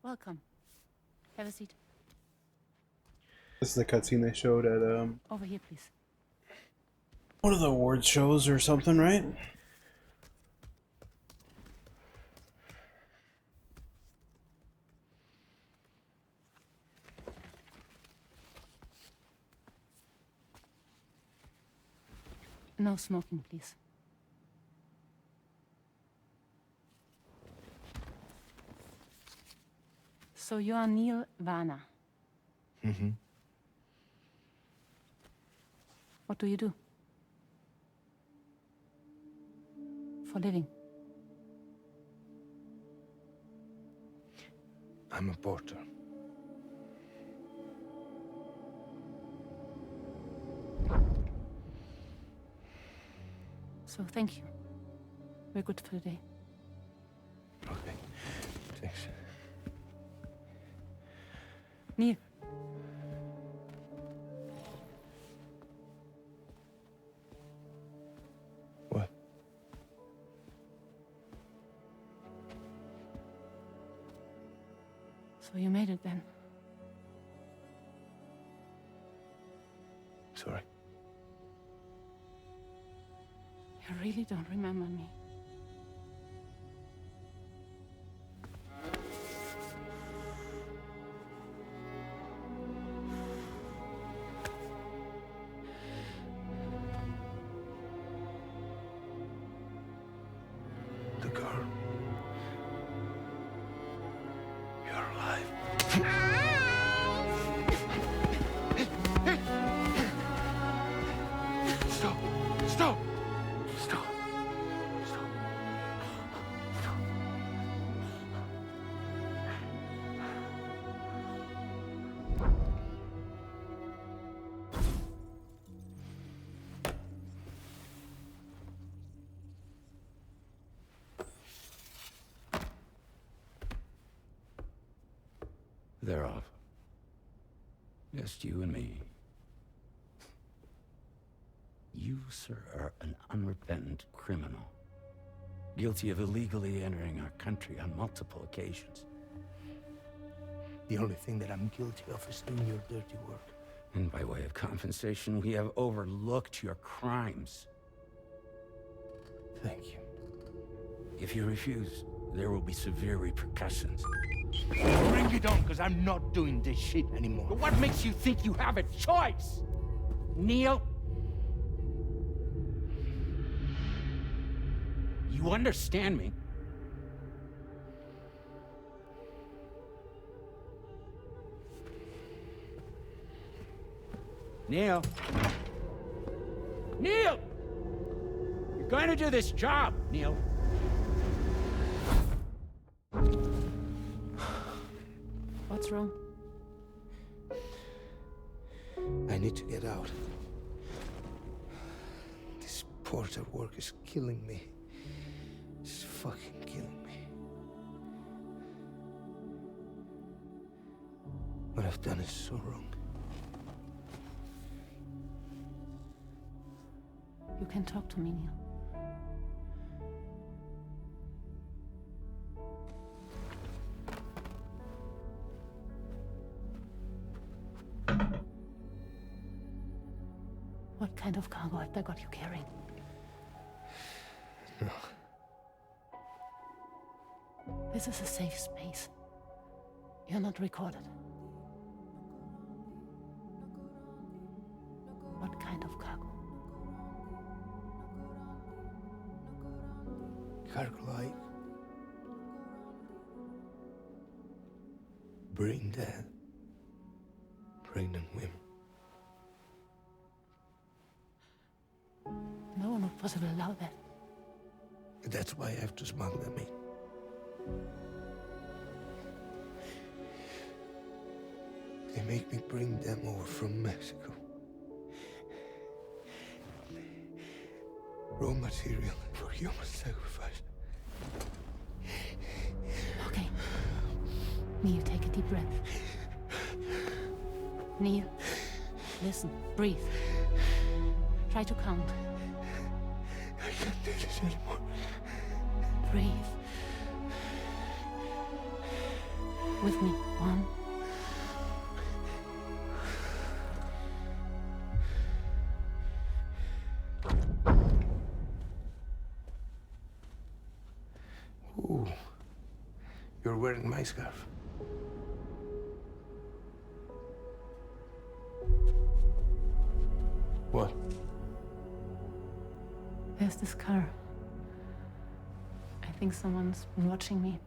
Welcome. Have a seat. This is the cutscene they showed at Over here, please. one of the awards shows or something, right? No smoking, please. So you are Neil Varner. Mm-hmm. What do you do? For living? I'm a porter. So thank you. We're good for the day. Okay. Thanks. Neil. What? So you made it then? Sorry. You really don't remember me. The girl. You're alive. Stop! Stop! Stop! Stop! Stop! They're off. Just you and me. You, sir, are an unrepentant criminal. Guilty of illegally entering our country on multiple occasions. The only thing that I'm guilty of is doing your dirty work. And by way of compensation, we have overlooked your crimes. Thank you. If you refuse, there will be severe repercussions. Bring it on, because I'm not doing this shit anymore. But what makes you think you have a choice? Neil? You understand me? Neil? Neil! You're going to do this job, Neil. What's wrong? I need to get out. This porter work is killing me. It's fucking killing me. What I've done is so wrong. You can talk to me, Neil. What kind of cargo have they got you carrying? No. This is a safe space. You're not recorded. What kind of cargo? Cargo like brain dead, pregnant women. No one would possibly allow that. That's why I have to smuggle them in. They make me bring them over from Mexico. Raw material for human sacrifice. Okay. Neil, take a deep breath. Neil, listen, breathe. Try to count. I can't do this anymore. Breathe. With me. 1. Ooh, you're wearing my scarf. What? There's this car. I think someone's been watching me.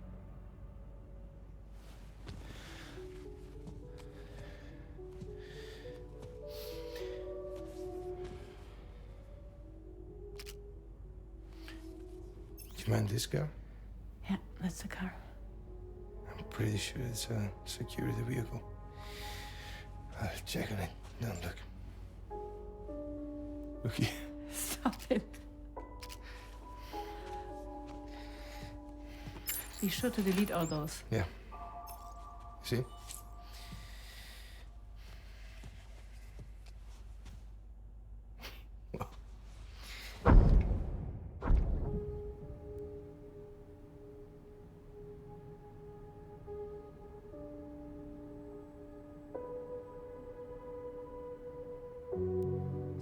Do you mind this car? Yeah, that's the car. I'm pretty sure it's a security vehicle. I'll check on it. Now look. Look here. Stop it. Be sure to delete all those. Yeah. See?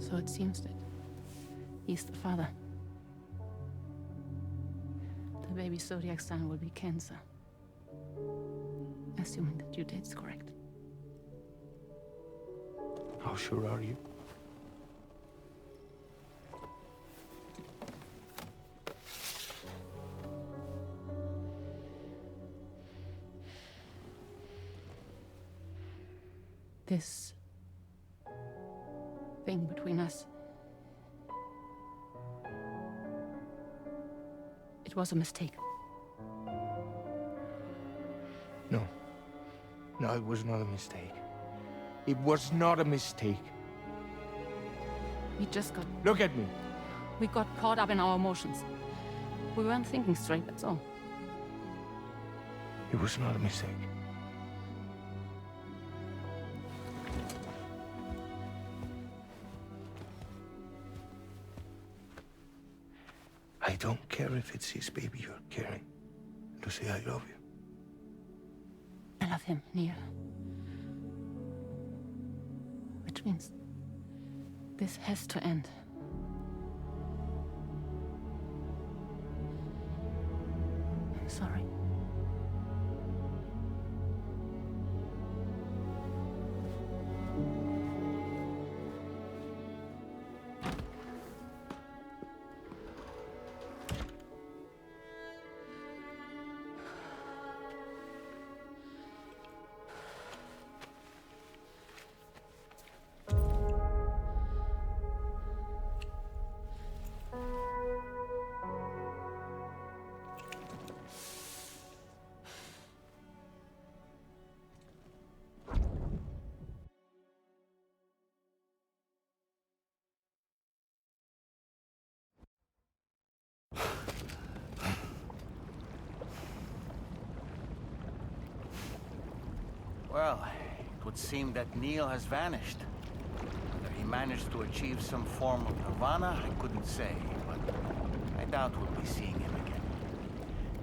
So it seems that he's the father. The baby zodiac sign will be Cancer. Assuming that due date is correct. How sure are you? This thing between us. It was a mistake. No. No, it was not a mistake. It was not a mistake. We just got... Look at me. We got caught up in our emotions. We weren't thinking straight, that's all. It was not a mistake. I don't care if it's his baby you're carrying. Lucy, I love you. I love him, Neil. Which means this has to end. I'm sorry. Well, it would seem that Neil has vanished. Whether he managed to achieve some form of nirvana, I couldn't say, but I doubt we'll be seeing him again.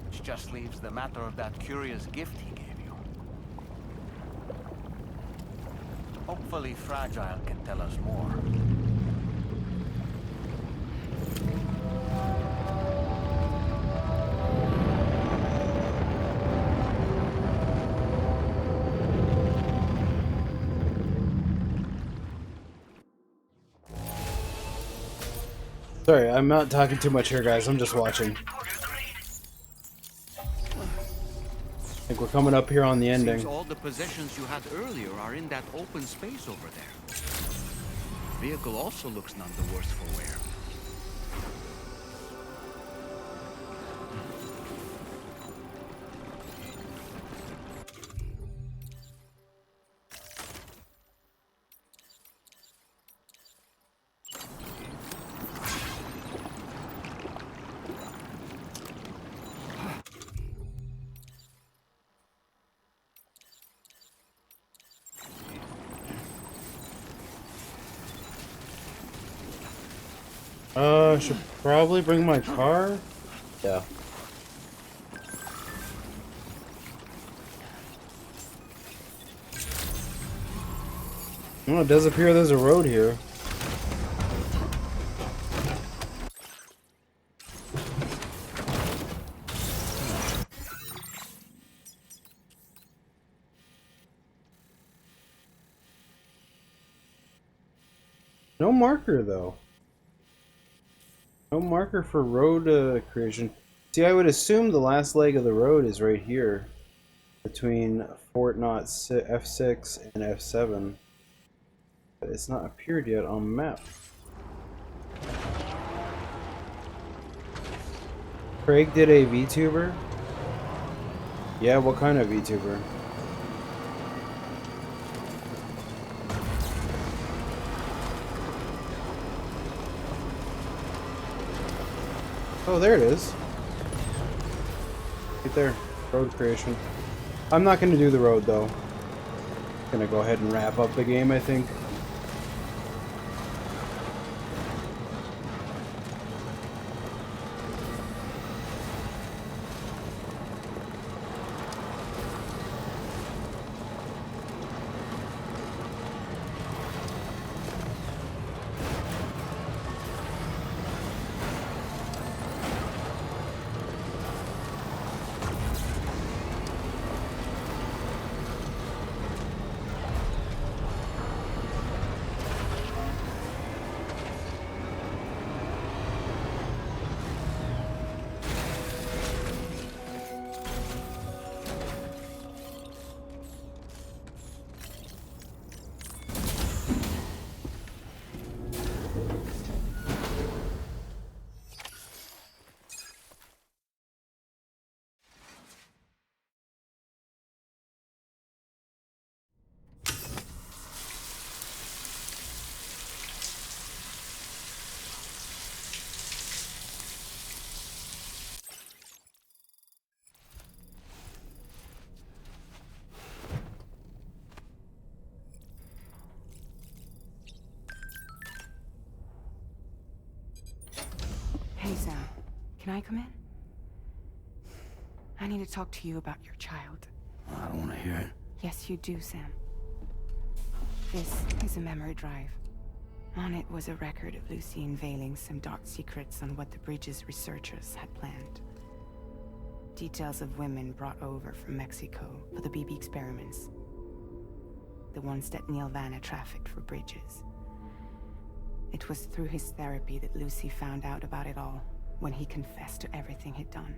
Which just leaves the matter of that curious gift he gave you. Hopefully Fragile can tell us more. Sorry, I'm not talking too much here, guys. I'm just watching. I think we're coming up here on the ending. Seems all the possessions you had earlier are in that open space over there. The vehicle also looks none the worse for wear. I should probably bring my car. Yeah. Oh, it does appear there's a road here. No marker, though. No marker for road creation. See, I would assume the last leg of the road is right here. Between Fort Knott F6 and F7. But it's not appeared yet on the map. Craig did a VTuber. Yeah, what kind of VTuber? Oh, there it is. Right there. Road creation. I'm not going to do the road, though. Gonna go ahead and wrap up the game, I think. Hey, Sam. Can I come in? I need to talk to you about your child. I don't want to hear it. Yes, you do, Sam. This is a memory drive. On it was a record of Lucy unveiling some dark secrets on what the Bridges researchers had planned. Details of women brought over from Mexico for the BB experiments. The ones that Neil Vanna trafficked for Bridges. It was through his therapy that Lucy found out about it all, when he confessed to everything he'd done.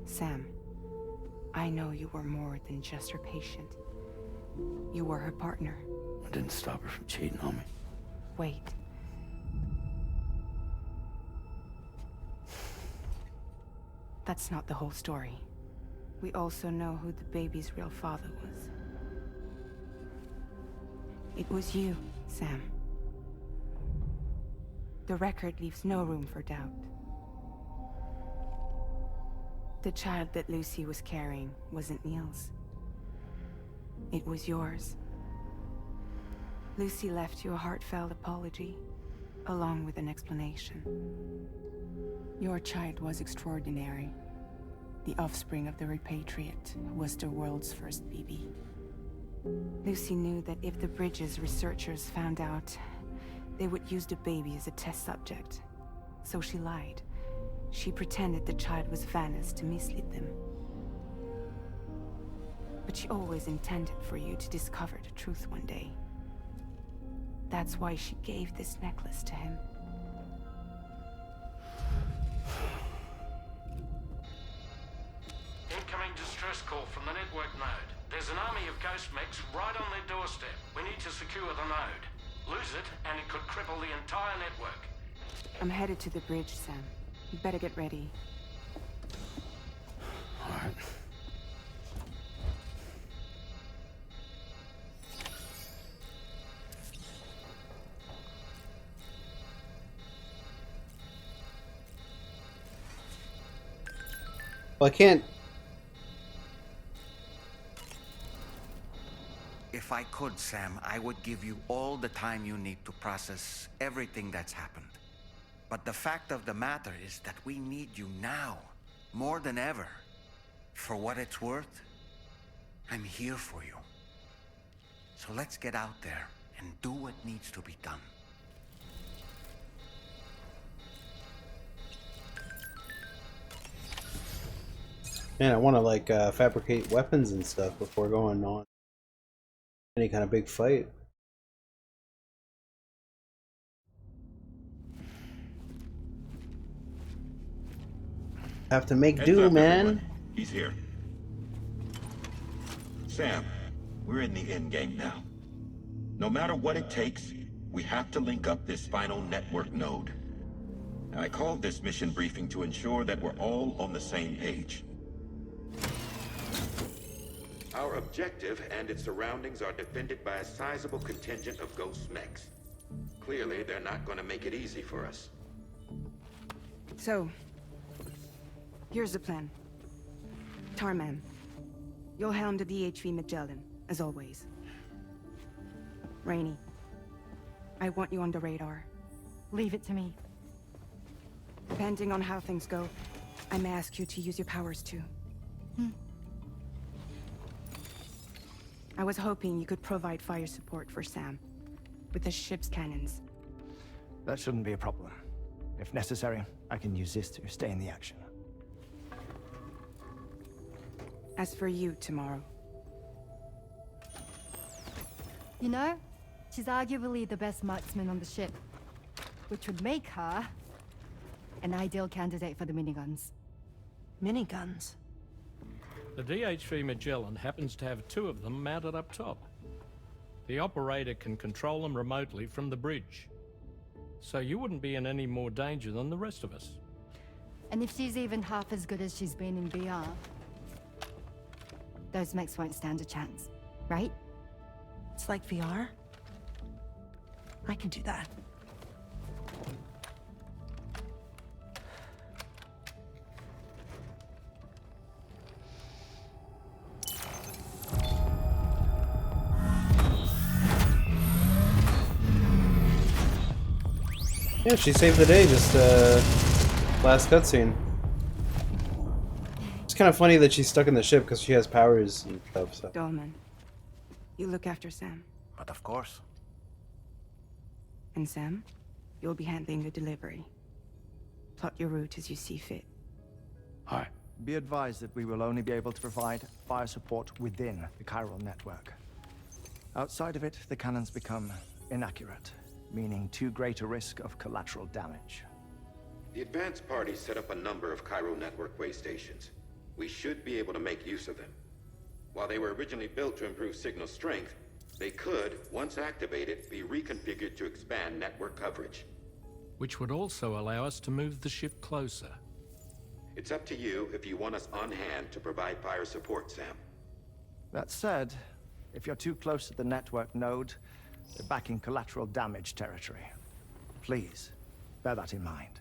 Sam, I know you were more than just her patient. You were her partner. I didn't stop her from cheating on me. Wait. That's not the whole story. We also know who the baby's real father was. It was you, Sam. The record leaves no room for doubt. The child that Lucy was carrying wasn't Neil's. It was yours. Lucy left you a heartfelt apology, along with an explanation. Your child was extraordinary. The offspring of the repatriate who was the world's first BB. Lucy knew that if the Bridges researchers found out, they would use the baby as a test subject. So she lied. She pretended the child was Vanna's to mislead them. But she always intended for you to discover the truth one day. That's why she gave this necklace to him. Incoming distress call from the network node. There's an army of ghost mechs right on their doorstep. We need to secure the node. Lose it, and it could cripple the entire network. I'm headed to the bridge, Sam. You better get ready. All right. Well, I can't. If I could, Sam, I would give you all the time you need to process everything that's happened. But the fact of the matter is that we need you now, more than ever. For what it's worth, I'm here for you. So let's get out there and do what needs to be done. Man, I want to like fabricate weapons and stuff before going on any kind of big fight. Have to make do, man. Everyone. He's here. Sam, we're in the end game now. No matter what it takes, we have to link up this final network node. I called this mission briefing to ensure that we're all on the same page. Our objective and its surroundings are defended by a sizable contingent of ghost mechs. Clearly, they're not going to make it easy for us. So, here's the plan. Tarman, you'll helm the DHV Magellan, as always. Rainey, I want you on the radar. Leave it to me. Depending on how things go, I may ask you to use your powers too. I was hoping you could provide fire support for Sam, with the ship's cannons. That shouldn't be a problem. If necessary, I can use this to stay in the action. As for you, tomorrow. You know, she's arguably the best marksman on the ship, which would make her an ideal candidate for the miniguns. Miniguns? The DHV Magellan happens to have 2 of them mounted up top. The operator can control them remotely from the bridge. So you wouldn't be in any more danger than the rest of us. And if she's even half as good as she's been in VR, those mechs won't stand a chance, right? It's like VR? I can do that. Yeah, she saved the day just last cutscene. It's kind of funny that she's stuck in the ship because she has powers and stuff. So. Dolman, you look after Sam. But of course. And Sam, you'll be handling the delivery. Plot your route as you see fit. Hi. Be advised that we will only be able to provide fire support within the chiral network. Outside of it, the cannons become inaccurate, meaning too great a risk of collateral damage. The advanced party set up a number of chiral network way stations. We should be able to make use of them. While they were originally built to improve signal strength, they could, once activated, be reconfigured to expand network coverage. Which would also allow us to move the ship closer. It's up to you if you want us on hand to provide fire support, Sam. That said, if you're too close to the network node, you're back in collateral damage territory. Please, bear that in mind.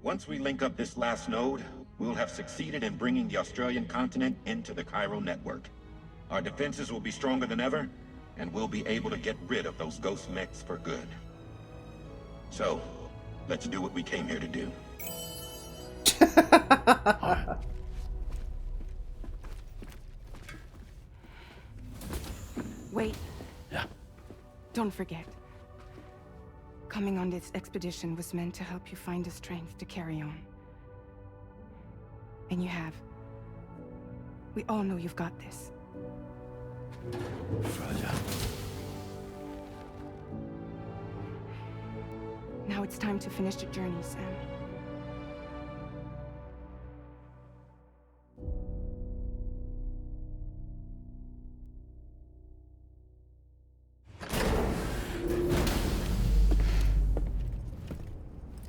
Once we link up this last node, we'll have succeeded in bringing the Australian continent into the chiral network. Our defenses will be stronger than ever, and we'll be able to get rid of those ghost mechs for good. So, let's do what we came here to do. Wait. Yeah. Don't forget. Coming on this expedition was meant to help you find the strength to carry on. And you have. We all know you've got this. Fragile. Now it's time to finish the journey, Sam.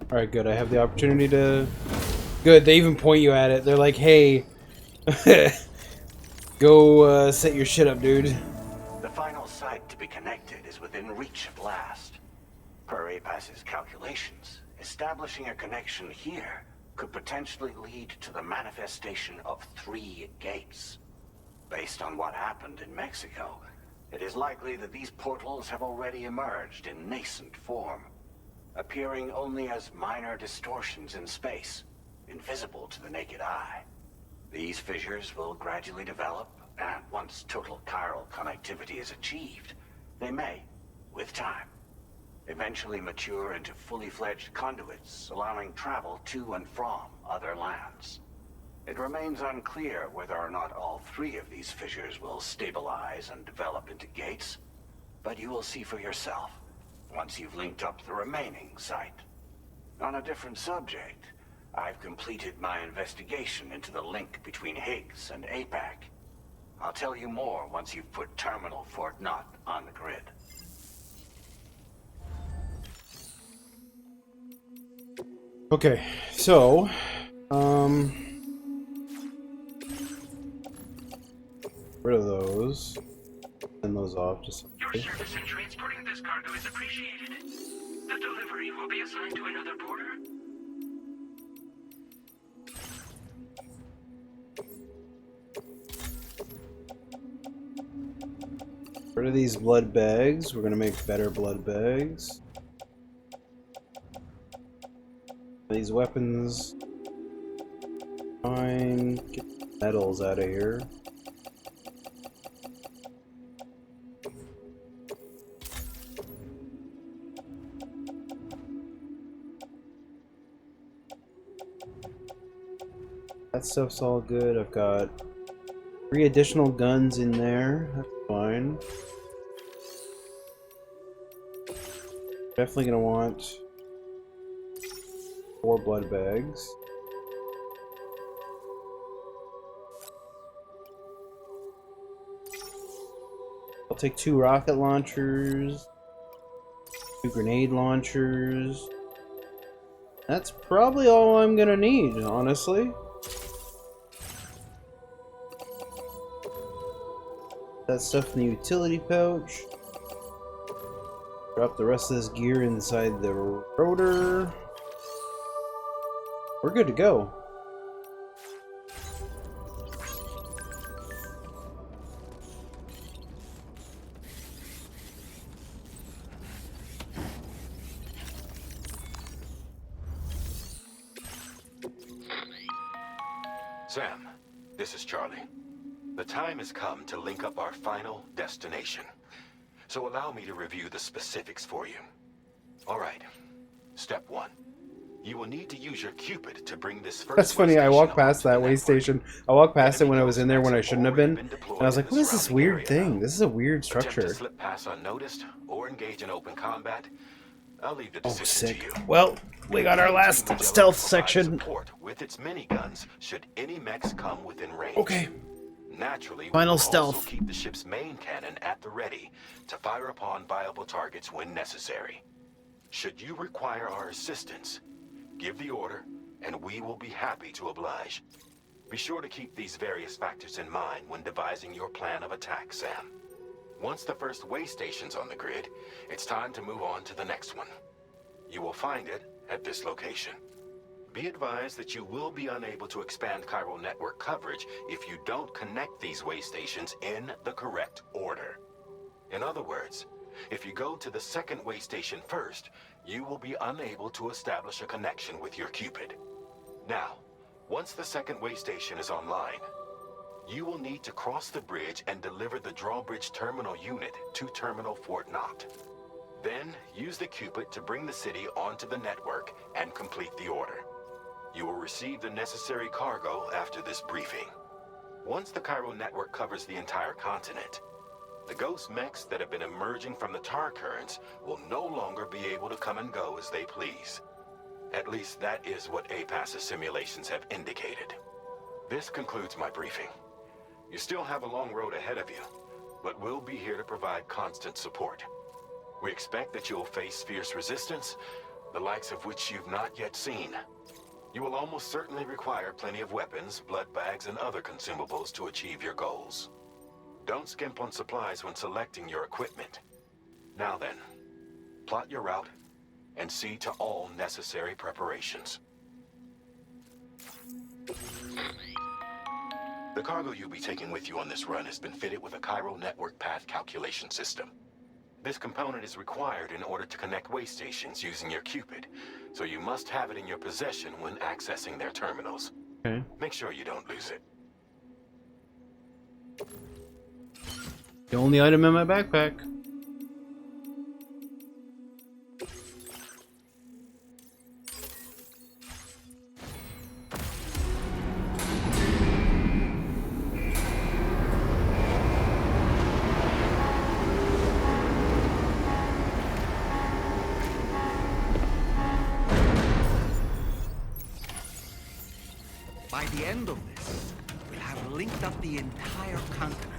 Alright, good. I have the opportunity to... Good, they even point you at it. They're like, hey, go set your shit up, dude. The final site to be connected is within reach at last. Per APAS's calculations, establishing a connection here could potentially lead to the manifestation of 3 gates. Based on what happened in Mexico, it is likely that these portals have already emerged in nascent form, appearing only as minor distortions in space, invisible to the naked eye. These fissures will gradually develop, and once total chiral connectivity is achieved, they may, with time, eventually mature into fully fledged conduits, allowing travel to and from other lands. It remains unclear whether or not all 3 of these fissures will stabilize and develop into gates, but you will see for yourself once you've linked up the remaining site. On a different subject, I've completed my investigation into the link between Higgs and APAC. I'll tell you more once you've put Terminal Fort Knott on the grid. Okay, so rid of those. Send those off just. Your service in transporting this cargo is appreciated. The delivery will be assigned to another porter. Rid of these blood bags. We're gonna make better blood bags. These weapons. Fine. Get the metals out of here. That stuff's all good. I've got 3 additional guns in there. That's fine. Definitely gonna want 4 blood bags. I'll take 2 rocket launchers, 2 grenade launchers. That's probably all I'm gonna need, honestly. That stuff in the utility pouch. Drop the rest of this gear inside the rotor. We're good to go. Sam, this is Charlie. The time has come to link up our final destination. So allow me to review the specifics for you. All right. Step 1. You will need to use your Cupid to bring this first. That's funny, I walked past that way station. I walked past it when I was in there when I shouldn't have been. And I was like, what is this weird thing? This is a weird structure. Attempt to slip past unnoticed or engage in open combat. I'll leave the decision to you. Well, we got our last stealth section. With its miniguns, should any mechs come within range. Okay. Naturally, Final we'll stealth. also keep the ship's main cannon at the ready to fire upon viable targets when necessary. Should you require our assistance, give the order, and we will be happy to oblige. Be sure to keep these various factors in mind when devising your plan of attack, Sam. Once the first way station's on the grid, it's time to move on to the next one. You will find it at this location. Be advised that you will be unable to expand chiral network coverage if you don't connect these way stations in the correct order. In other words, if you go to the second way station first, you will be unable to establish a connection with your Cupid. Now, once the second way station is online, you will need to cross the bridge and deliver the drawbridge terminal unit to Terminal Fort Knott. Then, use the Cupid to bring the city onto the network and complete the order. You will receive the necessary cargo after this briefing. Once the chiral network covers the entire continent, the ghost mechs that have been emerging from the tar currents will no longer be able to come and go as they please. At least that is what APAS's simulations have indicated. This concludes my briefing. You still have a long road ahead of you, but we'll be here to provide constant support. We expect that you'll face fierce resistance, the likes of which you've not yet seen. You will almost certainly require plenty of weapons, blood bags, and other consumables to achieve your goals. Don't skimp on supplies when selecting your equipment. Now then, plot your route and see to all necessary preparations. The cargo you'll be taking with you on this run has been fitted with a chiral network path calculation system. This component is required in order to connect way stations using your Cupid, so you must have it in your possession when accessing their terminals. Okay. Make sure you don't lose it. The only item in my backpack. By the end of this, we'll have linked up the entire continent.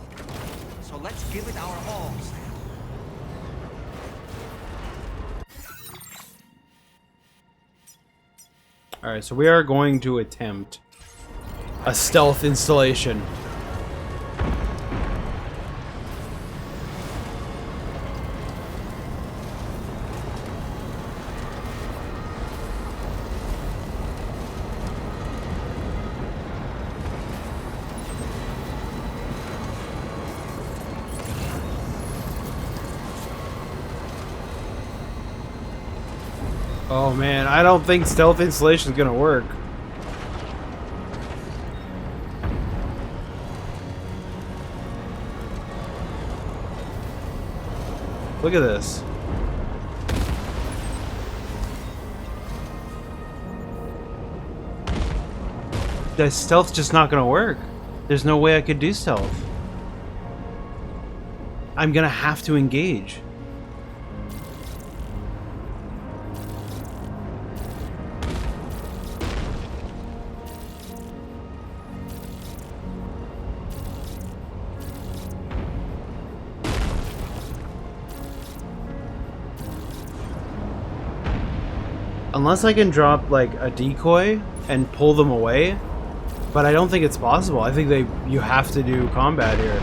So let's give it our all, Sam. Alright, so we are going to attempt a stealth installation. Oh man, I don't think stealth installation is gonna work. Look at this. The stealth's just not gonna work. There's no way I could do stealth. I'm gonna have to engage. Unless I can drop like a decoy and pull them away, but I don't think it's possible. I think you have to do combat here.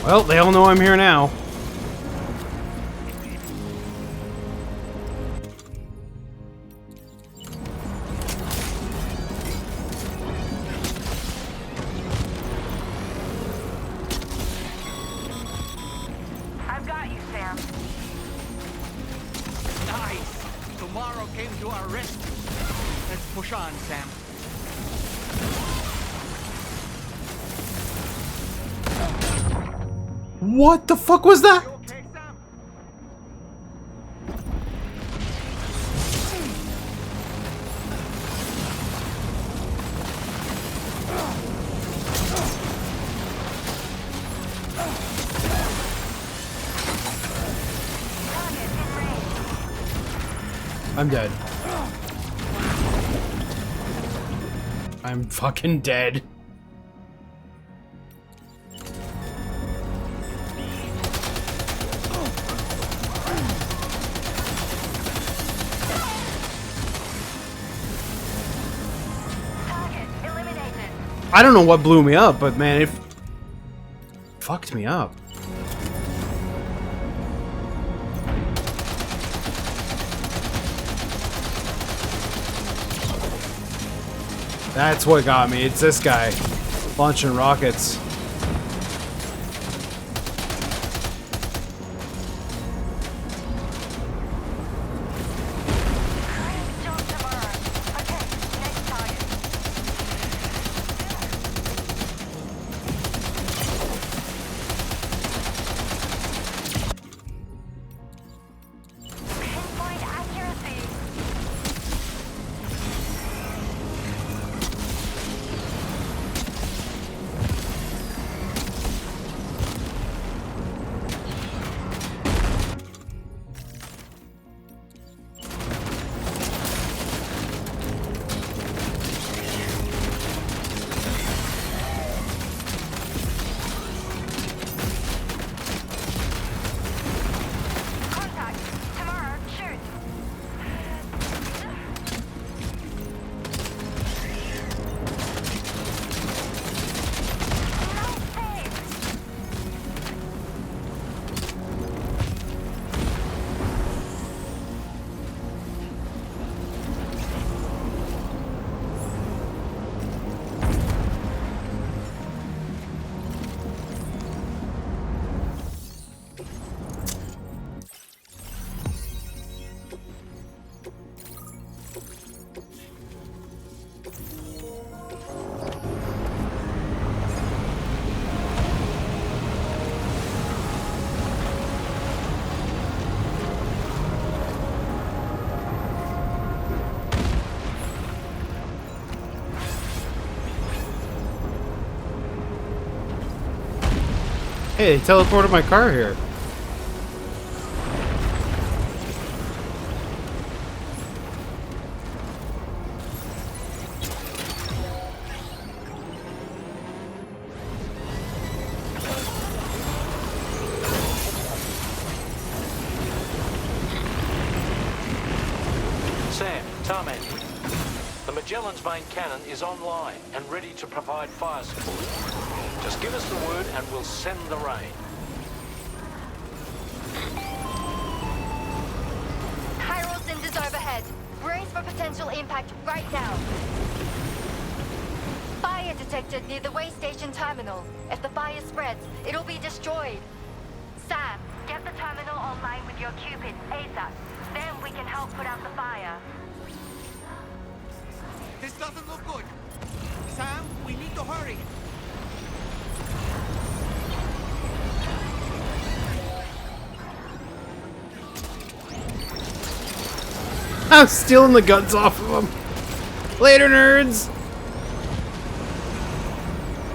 Well, they all know I'm here now. I've got you, Sam. Nice! Tomorrow came to our rescue. Let's push on, Sam. What the fuck was that? I'm dead. I'm fucking dead. I don't know what blew me up, but man, it fucked me up. That's what got me. It's this guy launching rockets. Hey, they teleported my car here. Sam, Tarman here. The Magellan's main cannon is online and ready to provide fire support. Just give us the word and we'll send the rain. Chiral cinders overhead. Brace for potential impact right now. Fire detected near the way station terminal. If the fire spreads, it'll be destroyed. Sam, get the terminal online with your Cupid ASAP. Then we can help put out the fire. This doesn't look good. Sam, we need to hurry. I'm stealing the guns off of them. Later, nerds.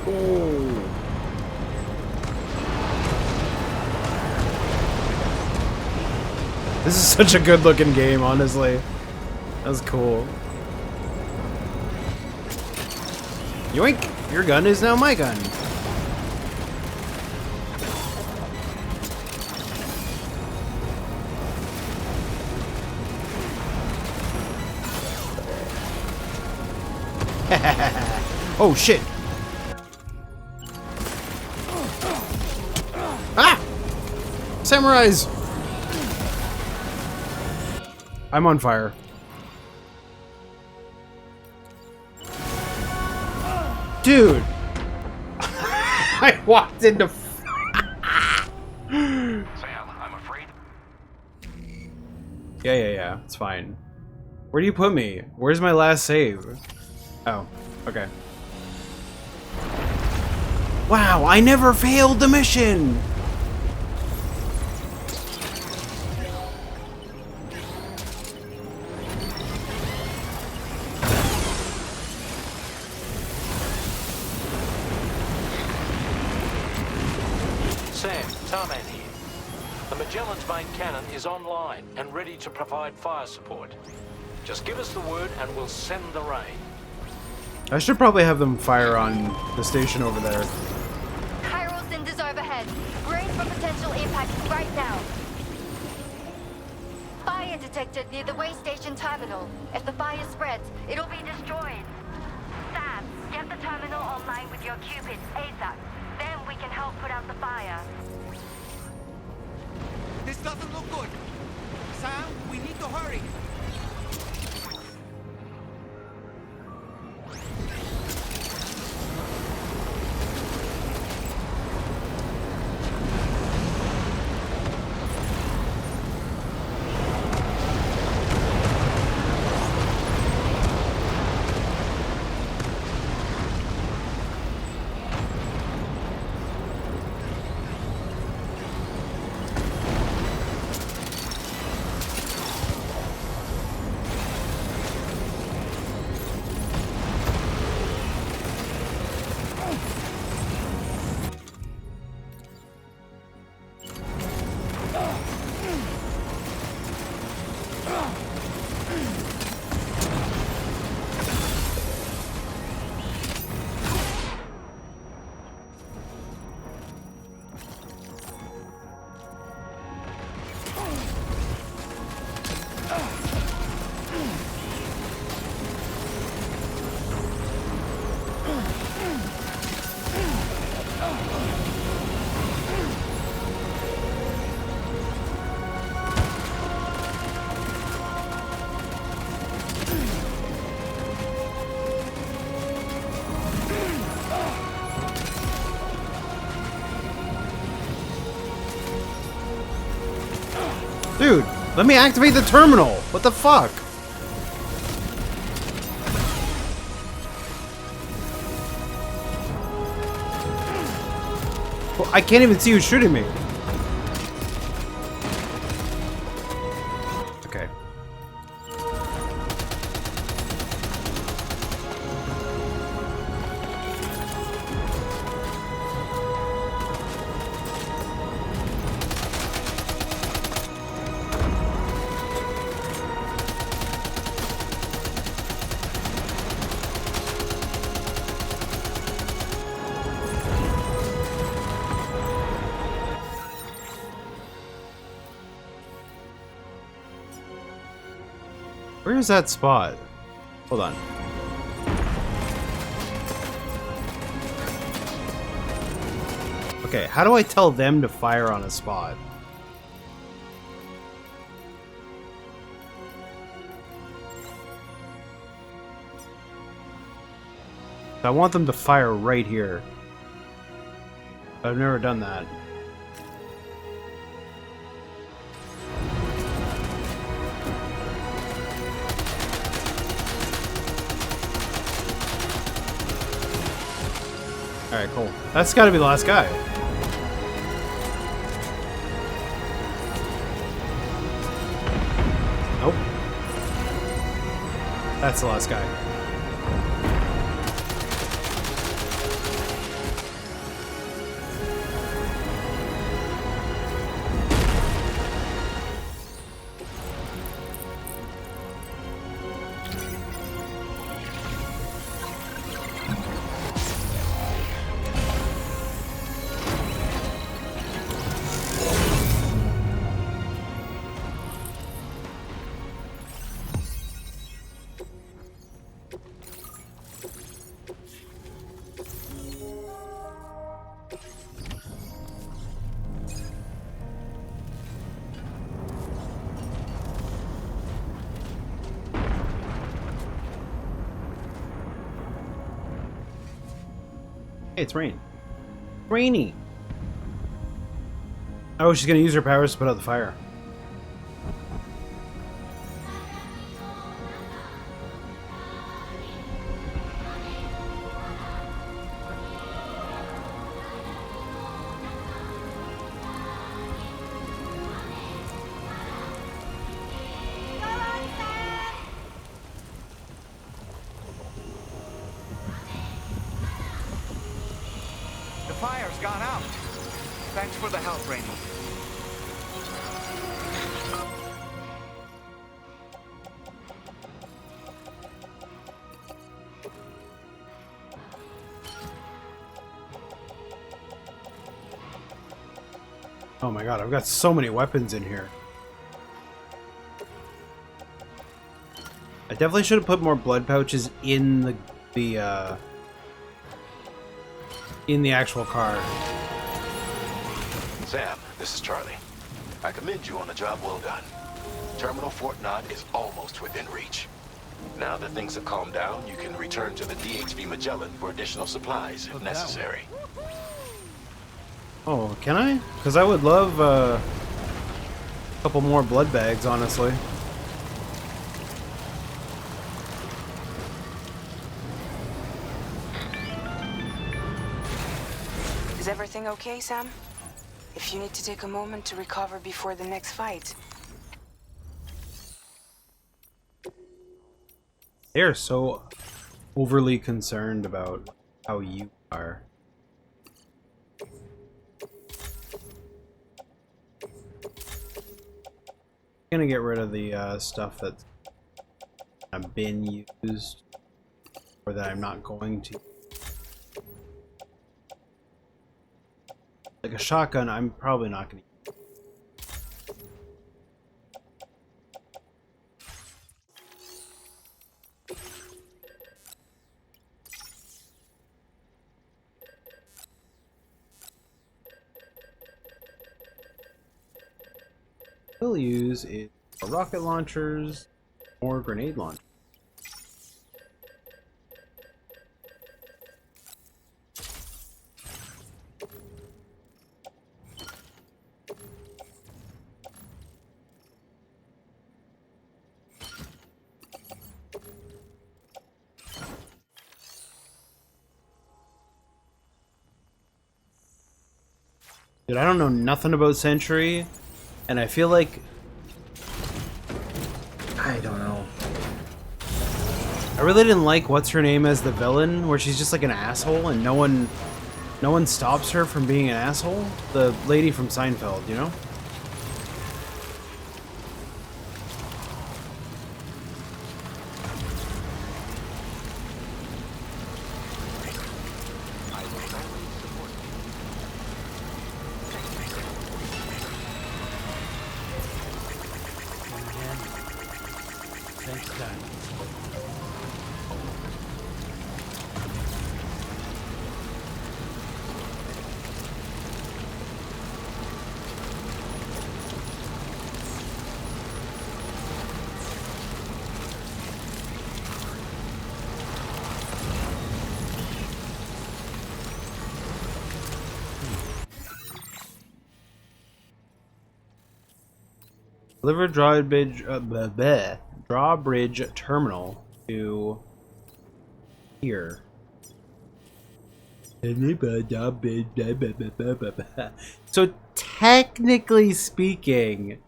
Oh. This is such a good looking game, honestly. That was cool. Yoink! Your gun is now my gun. Oh shit! Ah! Samurais! I'm on fire. Dude! I walked into... Sam, I'm afraid... Yeah. It's fine. Where do you put me? Where's my last save? Oh, okay. Wow, I never failed the mission! Sam, Tarman here. The Magellan's main cannon is online and ready to provide fire support. Just give us the word and we'll send the rain. I should probably have them fire on the station over there. Chiral cinders overhead. Brace for potential impact right now. Fire detected near the way station terminal. If the fire spreads, it'll be destroyed. Sam, get the terminal online with your Cupid ASAP. Then we can help put out the fire. This doesn't look good. Sam, we need to hurry. Dude, let me activate the terminal. What the fuck? Well, I can't even see who's shooting me. Okay. Where is that spot? Hold on. Okay, how do I tell them to fire on a spot? I want them to fire right here. I've never done that. Alright, cool. That's gotta be the last guy. Nope. That's the last guy. Hey, it's rain. Rainy. Oh, she's gonna use her powers to put out the fire. The fire's gone out. Thanks for the help, Rainy. Oh my god, I've got so many weapons in here. I definitely should have put more blood pouches in the actual car. Sam, this is Charlie. I commend you on a job well done. Terminal Fort Knott is almost within reach. Now that things have calmed down, you can return to the DHV Magellan for additional supplies if necessary. Oh, can I? Because I would love a couple more blood bags, honestly. Is everything okay, Sam? If you need to take a moment to recover before the next fight. They are so overly concerned about how you are. I'm gonna get rid of the stuff that's been used or that I'm not going to. Like a shotgun, I'm probably not going to. We'll use is rocket launchers or grenade launchers. Dude, I don't know nothing about Sentry, and I feel like... I don't know. I really didn't like what's-her-name as the villain, where she's just like an asshole and no one stops her from being an asshole. The lady from Seinfeld, you know? Thanks, God. Deliver drawbridge terminal to here. So technically speaking,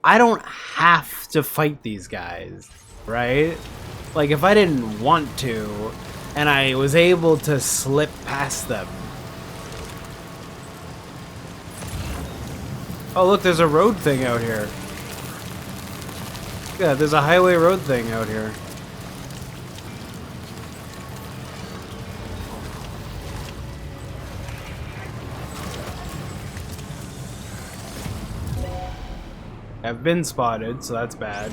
I don't have to fight these guys, right? Like if I didn't want to, and I was able to slip past them. Oh look, there's a road thing out here. Yeah, there's a highway road thing out here. I've been spotted, so that's bad.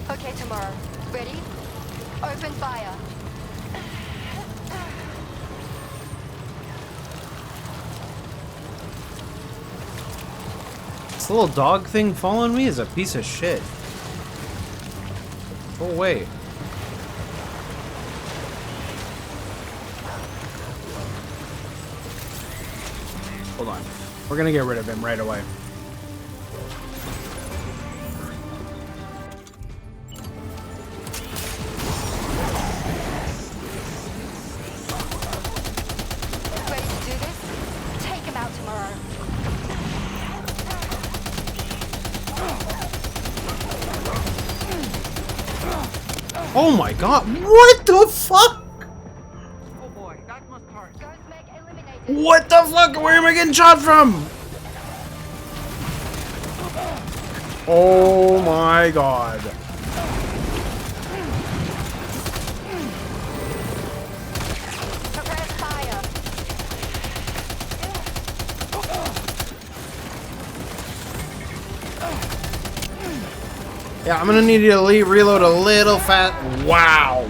Okay, tomorrow. Ready? Open fire. This little dog thing following me is a piece of shit. Go away. Hold on. We're gonna get rid of him right away. Ready to do this? Take him out tomorrow. Oh my god, what the fuck? Oh boy, that must hurt. What the fuck? Where am I getting shot from? Oh my god. Prepare fire. Yeah, I'm gonna need you to reload a little fast. Wow.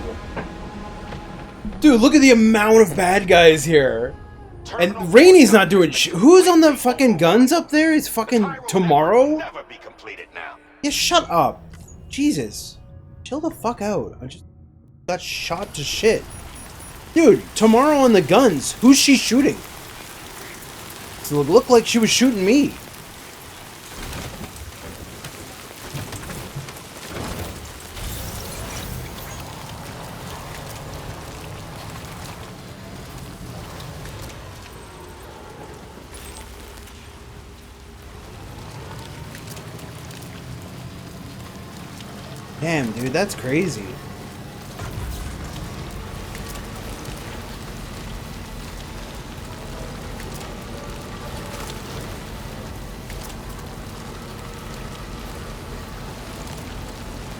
Dude, look at the amount of bad guys here. And Rainey's not doing shit. Who's on the fucking guns up there? Is fucking Tomorrow? Yeah, shut up. Jesus. Chill the fuck out. I just got shot to shit. Dude, Tomorrow on the guns. Who's she shooting? So it looked like she was shooting me. Damn, dude, that's crazy.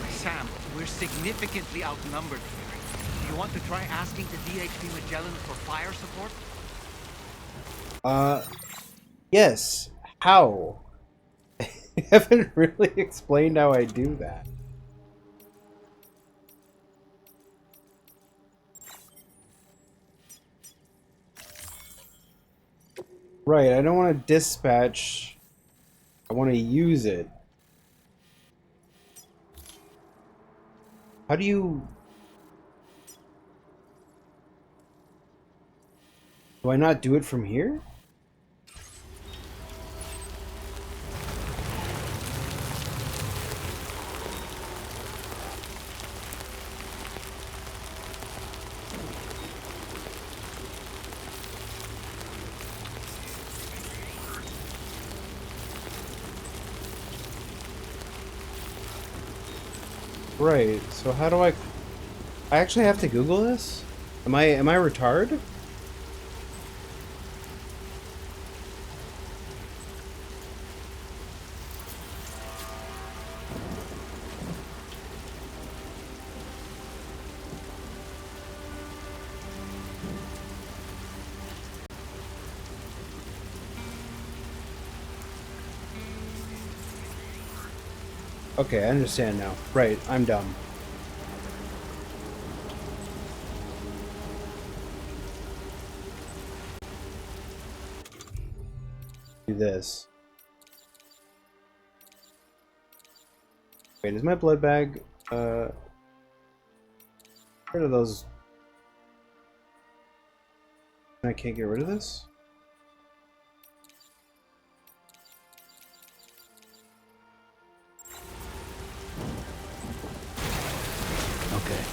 Sam, we're significantly outnumbered here. Do you want to try asking the DHP Magellan for fire support? Yes. How? I haven't really explained how I do that. Right, I don't want to dispatch. I want to use it. How do you... Do I not do it from here? Right. So how do I actually have to Google this? Am I retarded? Okay, I understand now. Right, I'm dumb. Do this. Wait, is my blood bag, get rid of those. I can't get rid of this? Okay.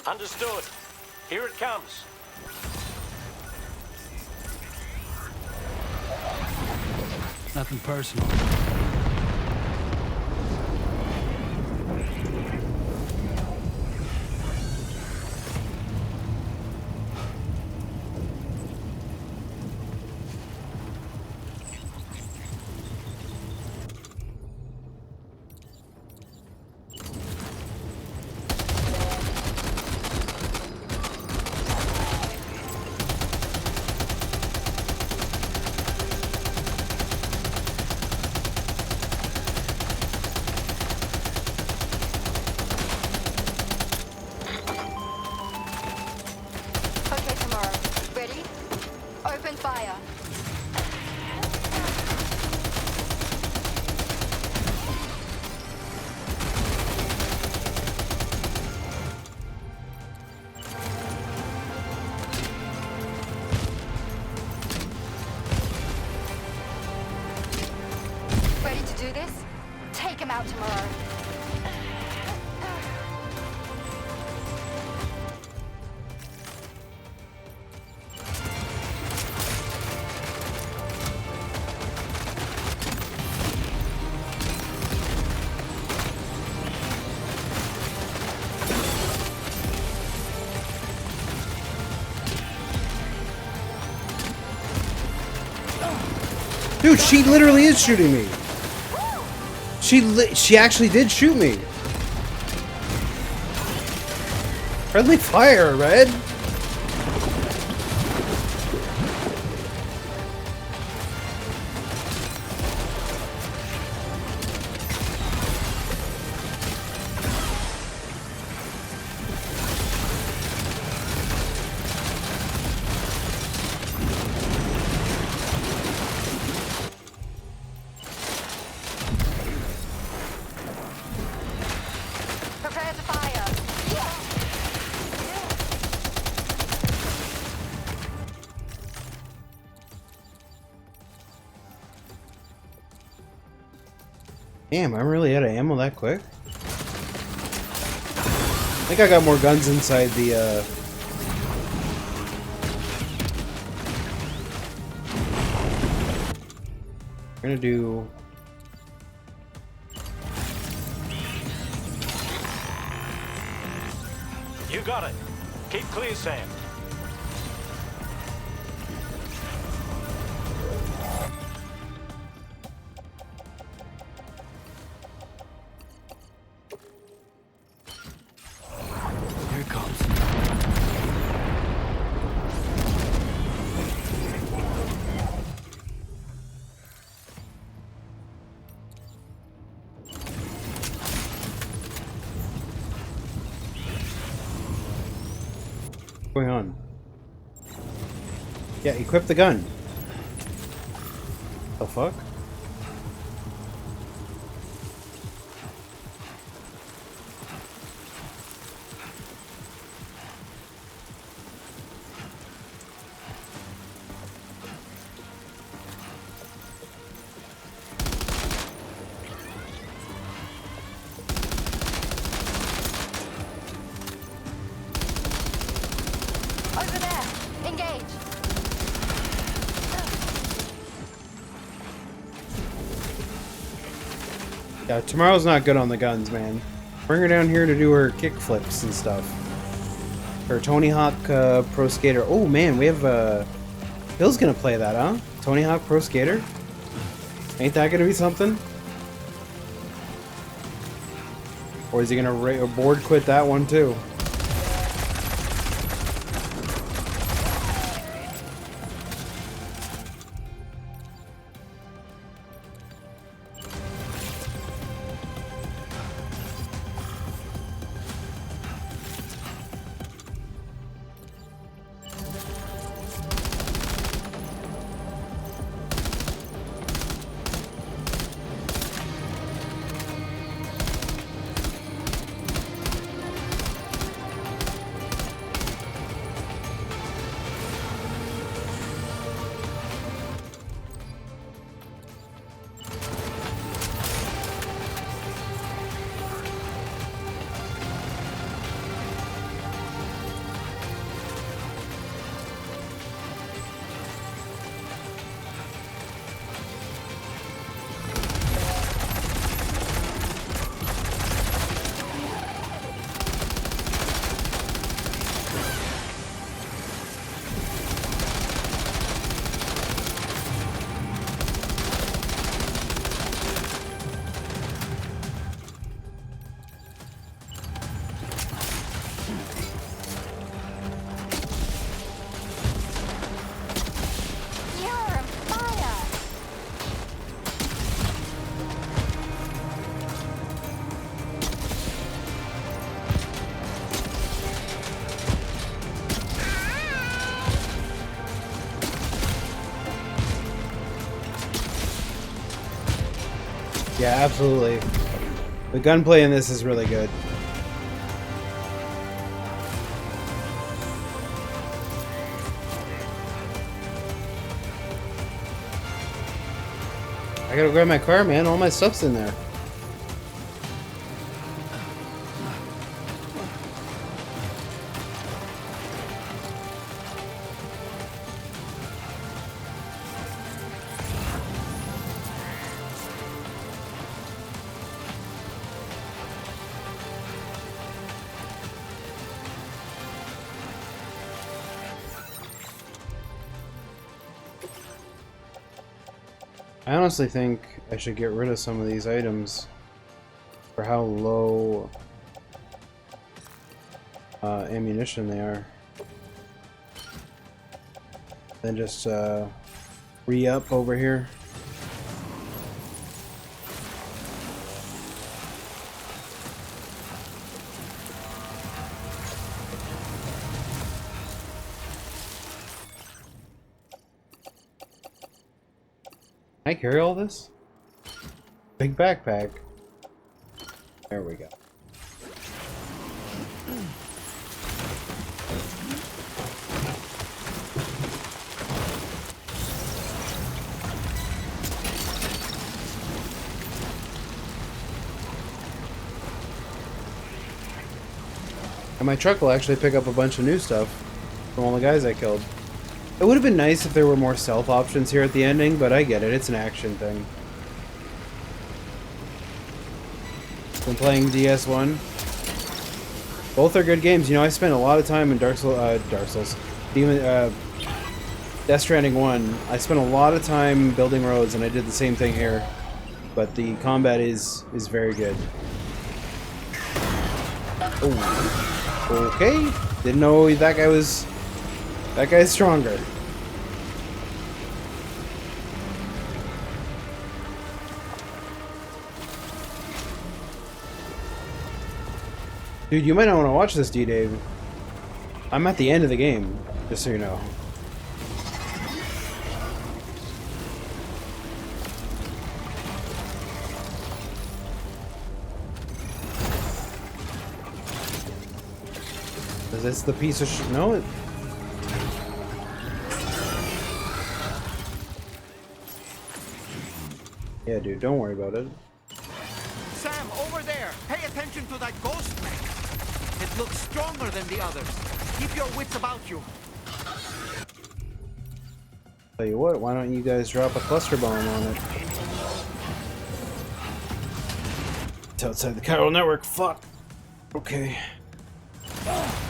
Understood. Here it comes. Nothing personal. Okay, tomorrow. Ready? Open fire. Ready to do this? Take him out tomorrow. Dude, she literally is shooting me. She actually did shoot me. Friendly fire, Red. Prepare to fire. Damn, I'm really out of ammo that quick. I think I got more guns inside the, We're gonna do... You got it. Keep clear, Sam. Here it comes. What's going on? Yeah, equip the gun. The fuck? Yeah, tomorrow's not good on the guns, man. Bring her down here to do her kick flips and stuff. Her Tony Hawk Pro Skater. Oh man, we have Bill's gonna play that, huh? Tony Hawk Pro Skater? Ain't that gonna be something? Or is he gonna board quit that one too? Yeah, absolutely. The gunplay in this is really good. I gotta grab my car, man. All my stuff's in there. I honestly think I should get rid of some of these items for how low ammunition they are. Then just re-up over here. Can I carry all this? Big backpack. There we go. And my truck will actually pick up a bunch of new stuff from all the guys I killed. It would have been nice if there were more stealth options here at the ending, but I get it. It's an action thing. Been playing DS1. Both are good games. You know, I spent a lot of time in Death Stranding 1. I spent a lot of time building roads, and I did the same thing here. But the combat is very good. Oh. Okay. Didn't know that guy was... That guy's stronger. Dude, you might not want to watch this, D-Dave. I'm at the end of the game, just so you know. Is this the piece of no, it... Yeah, dude, don't worry about it. Sam, over there! Pay attention to that ghost mech! It looks stronger than the others. Keep your wits about you. Tell you what, why don't you guys drop a cluster bomb on it? It's outside the chiral network. Fuck. Okay. Oh!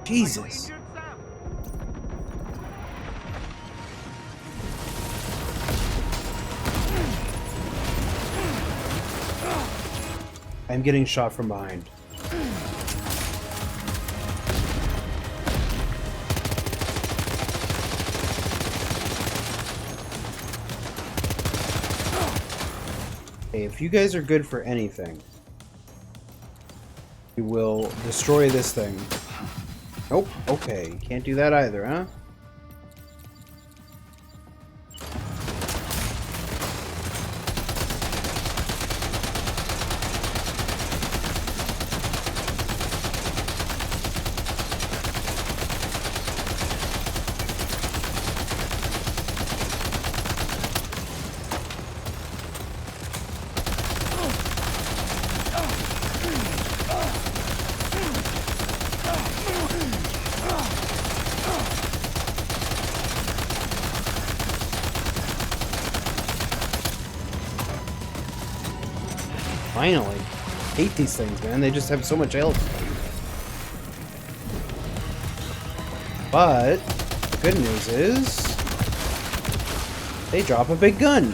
Jesus. I'm getting shot from behind. Hey, if you guys are good for anything, you will destroy this thing. Nope. Okay. Can't do that either, huh? Finally. Hate these things, man. They just have so much health. But the good news is they drop a big gun.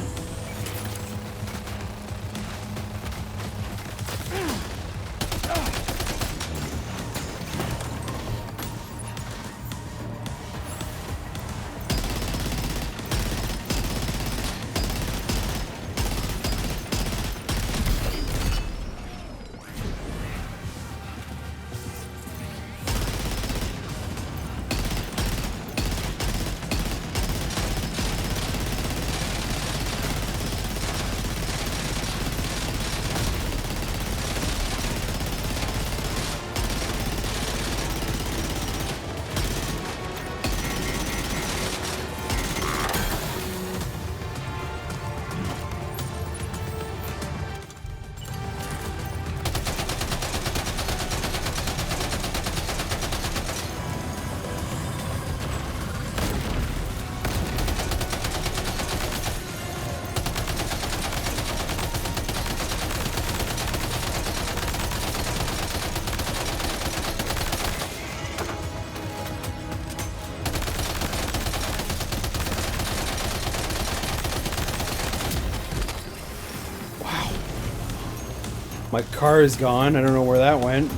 My car is gone. I don't know where that went.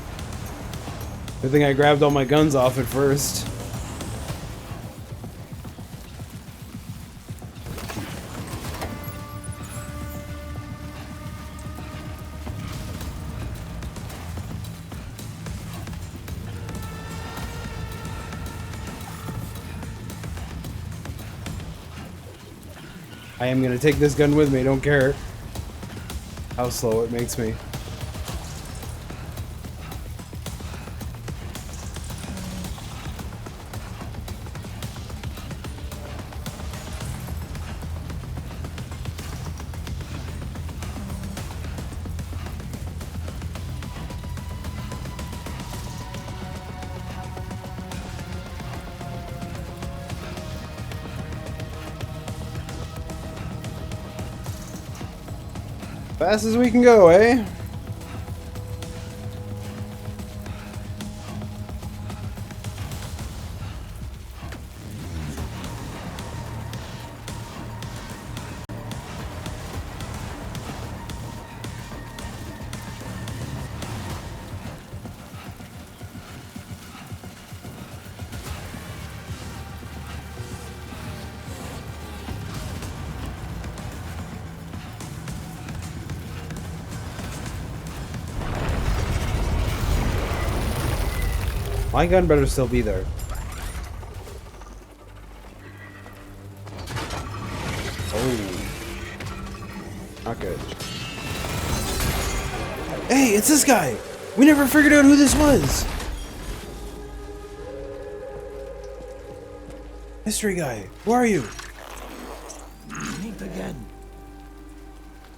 Good thing I grabbed all my guns off at first. I am gonna take this gun with me, don't care how slow it makes me. Fast as we can go, eh? My gun better still be there. Oh. Not good. Hey, it's this guy! We never figured out who this was. Mystery guy, who are you? Meet again.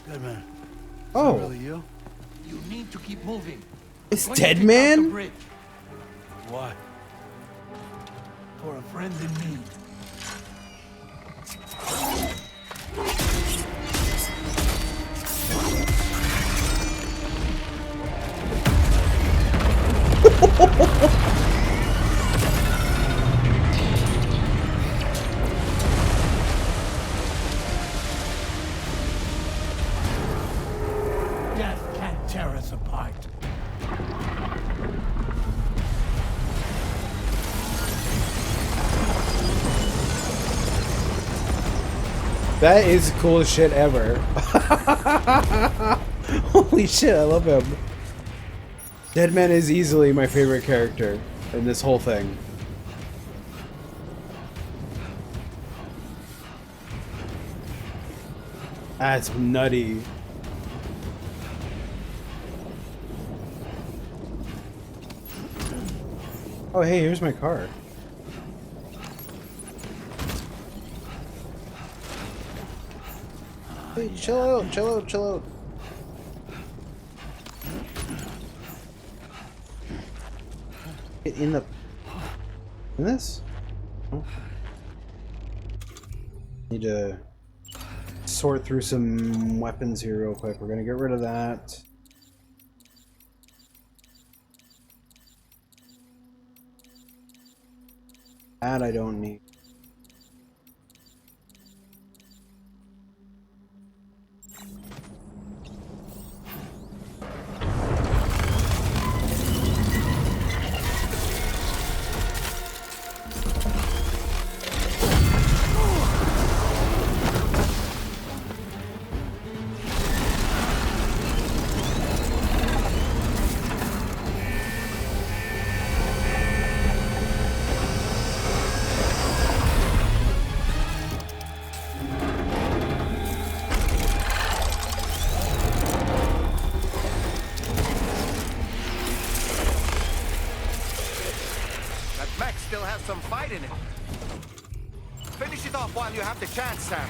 Good man. Oh. Really you? You need to keep moving. It's Going to Dead take out Man? the bridge. Why? For a friend in need. Death can't tear us apart. That is the coolest shit ever. Holy shit, I love him. Deadman is easily my favorite character in this whole thing. That's nutty. Oh, hey, here's my car. Hey, chill out, chill out, chill out. Get in this? Oh. Need to sort through some weapons here real quick. We're gonna get rid of that. That I don't need. That mech still has some fight in it. Finish it off while you have the chance, Sam.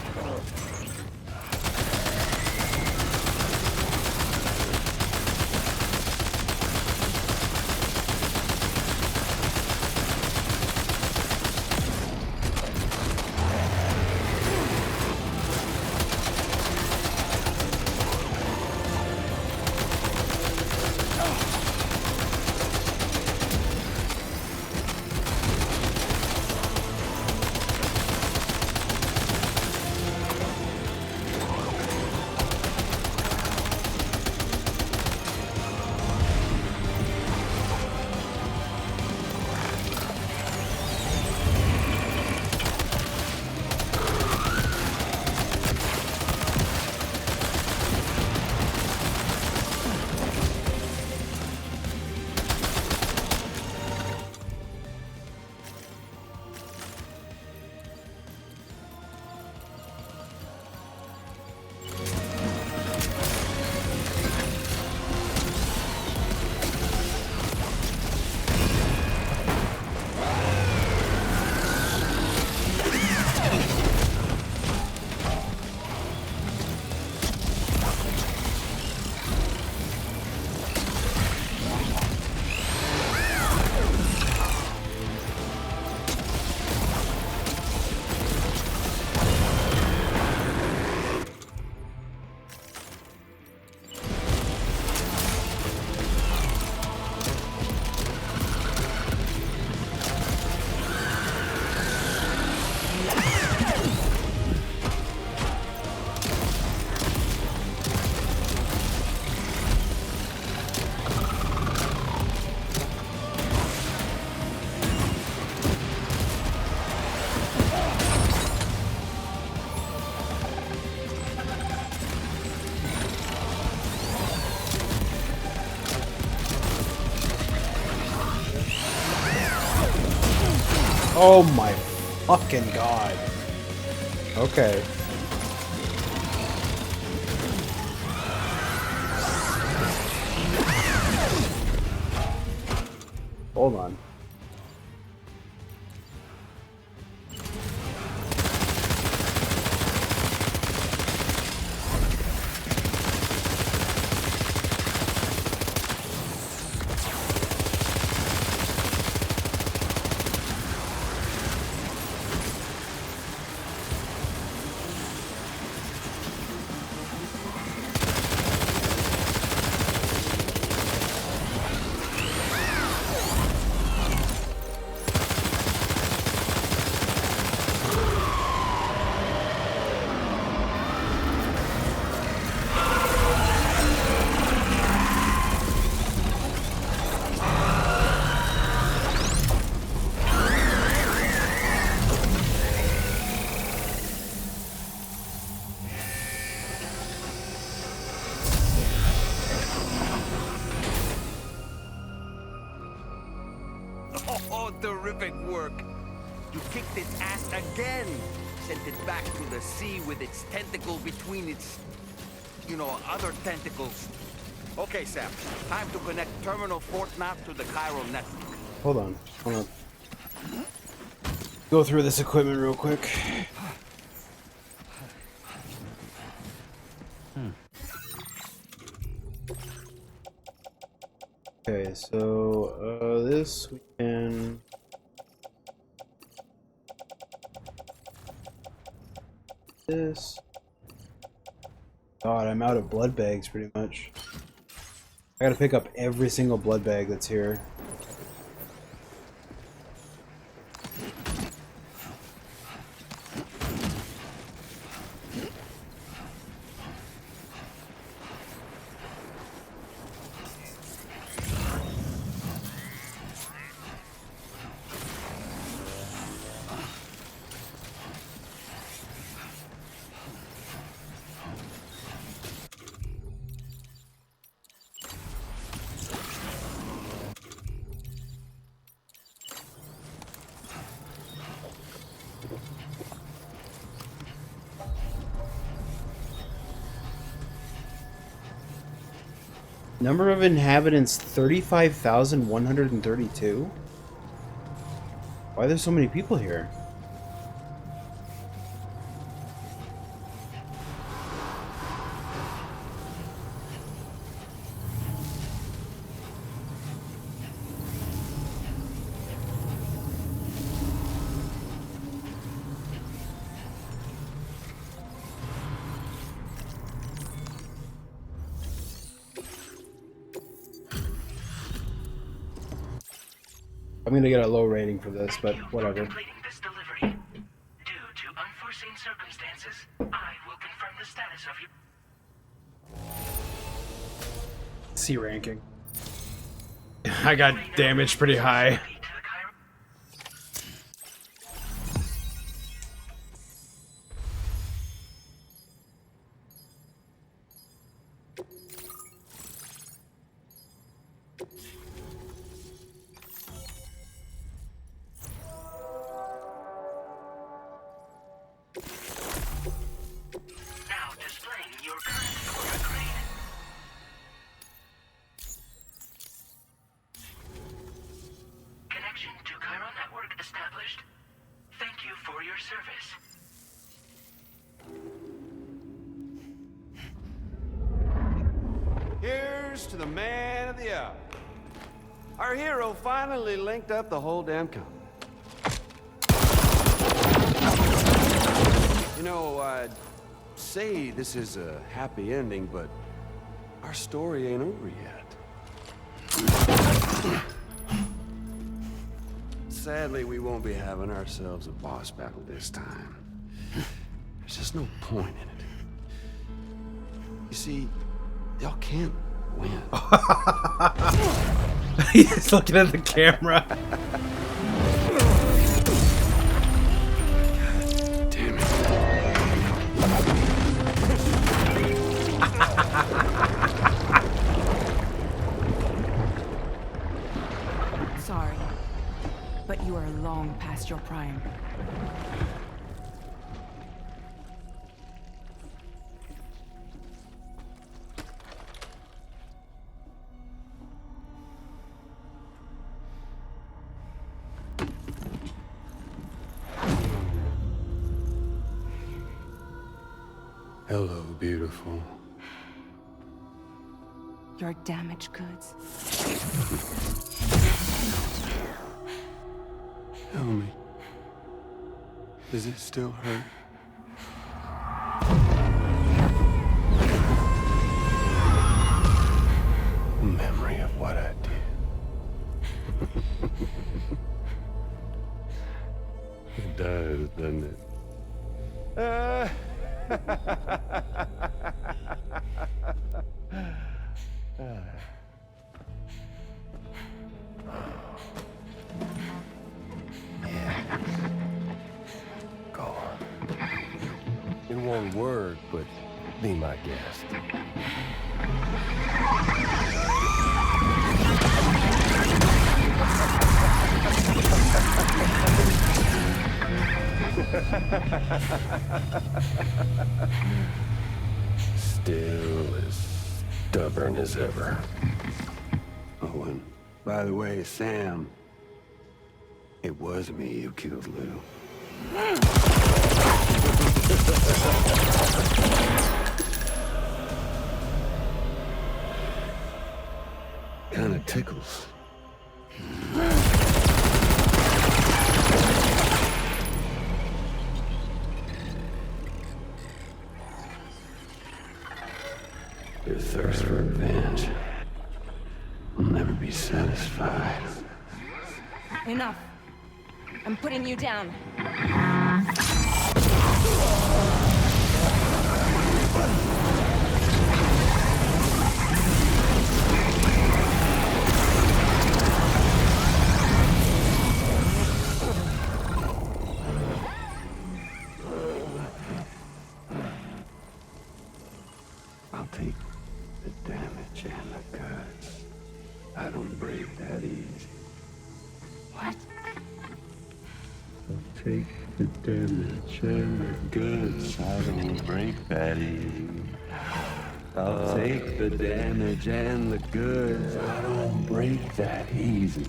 Oh my fucking god. Okay. Hold on. Oh, terrific work. You kicked its ass again. Sent it back to the sea with its tentacle between its, other tentacles. Okay, Sam. Time to connect Terminal Fort Knot to the chiral network. Hold on. Go through this equipment real quick. Okay, so this we can. This. God, I'm out of blood bags pretty much. I gotta pick up every single blood bag that's here. Number of inhabitants 35,132? Why are there so many people here? I'm gonna get a low rating for this, but whatever. Completing this delivery. Due to unforeseen circumstances, I will confirm the status of your C ranking. I got damaged pretty high. now displaying your current order grade. Connection to chiral network established. Thank you for your service. Here's to the man of the hour. Our hero finally linked up the whole damn company. You know, I'd say this is a happy ending, but our story ain't over yet. Sadly, we won't be having ourselves a boss battle this time. There's just no point in it. You see, y'all can't win. He's looking at the camera. Damn it. Sorry, but you are long past your prime. Hello, beautiful. Your damaged goods. Tell me, does it still hurt? Memory of what I did. It does, doesn't it? Yeah. Go on. It won't work, but be my guest. Still as stubborn as ever. Oh, and by the way, Sam, it was me who killed Lou. Kinda tickles. Your thirst for revenge will never be satisfied. Enough. I'm putting you down. I'll take the damage and the cuts. I don't break that easy. What? I'll take the damage and the goods. I don't break that easy. I'll take the damage and the goods. I don't break that easy.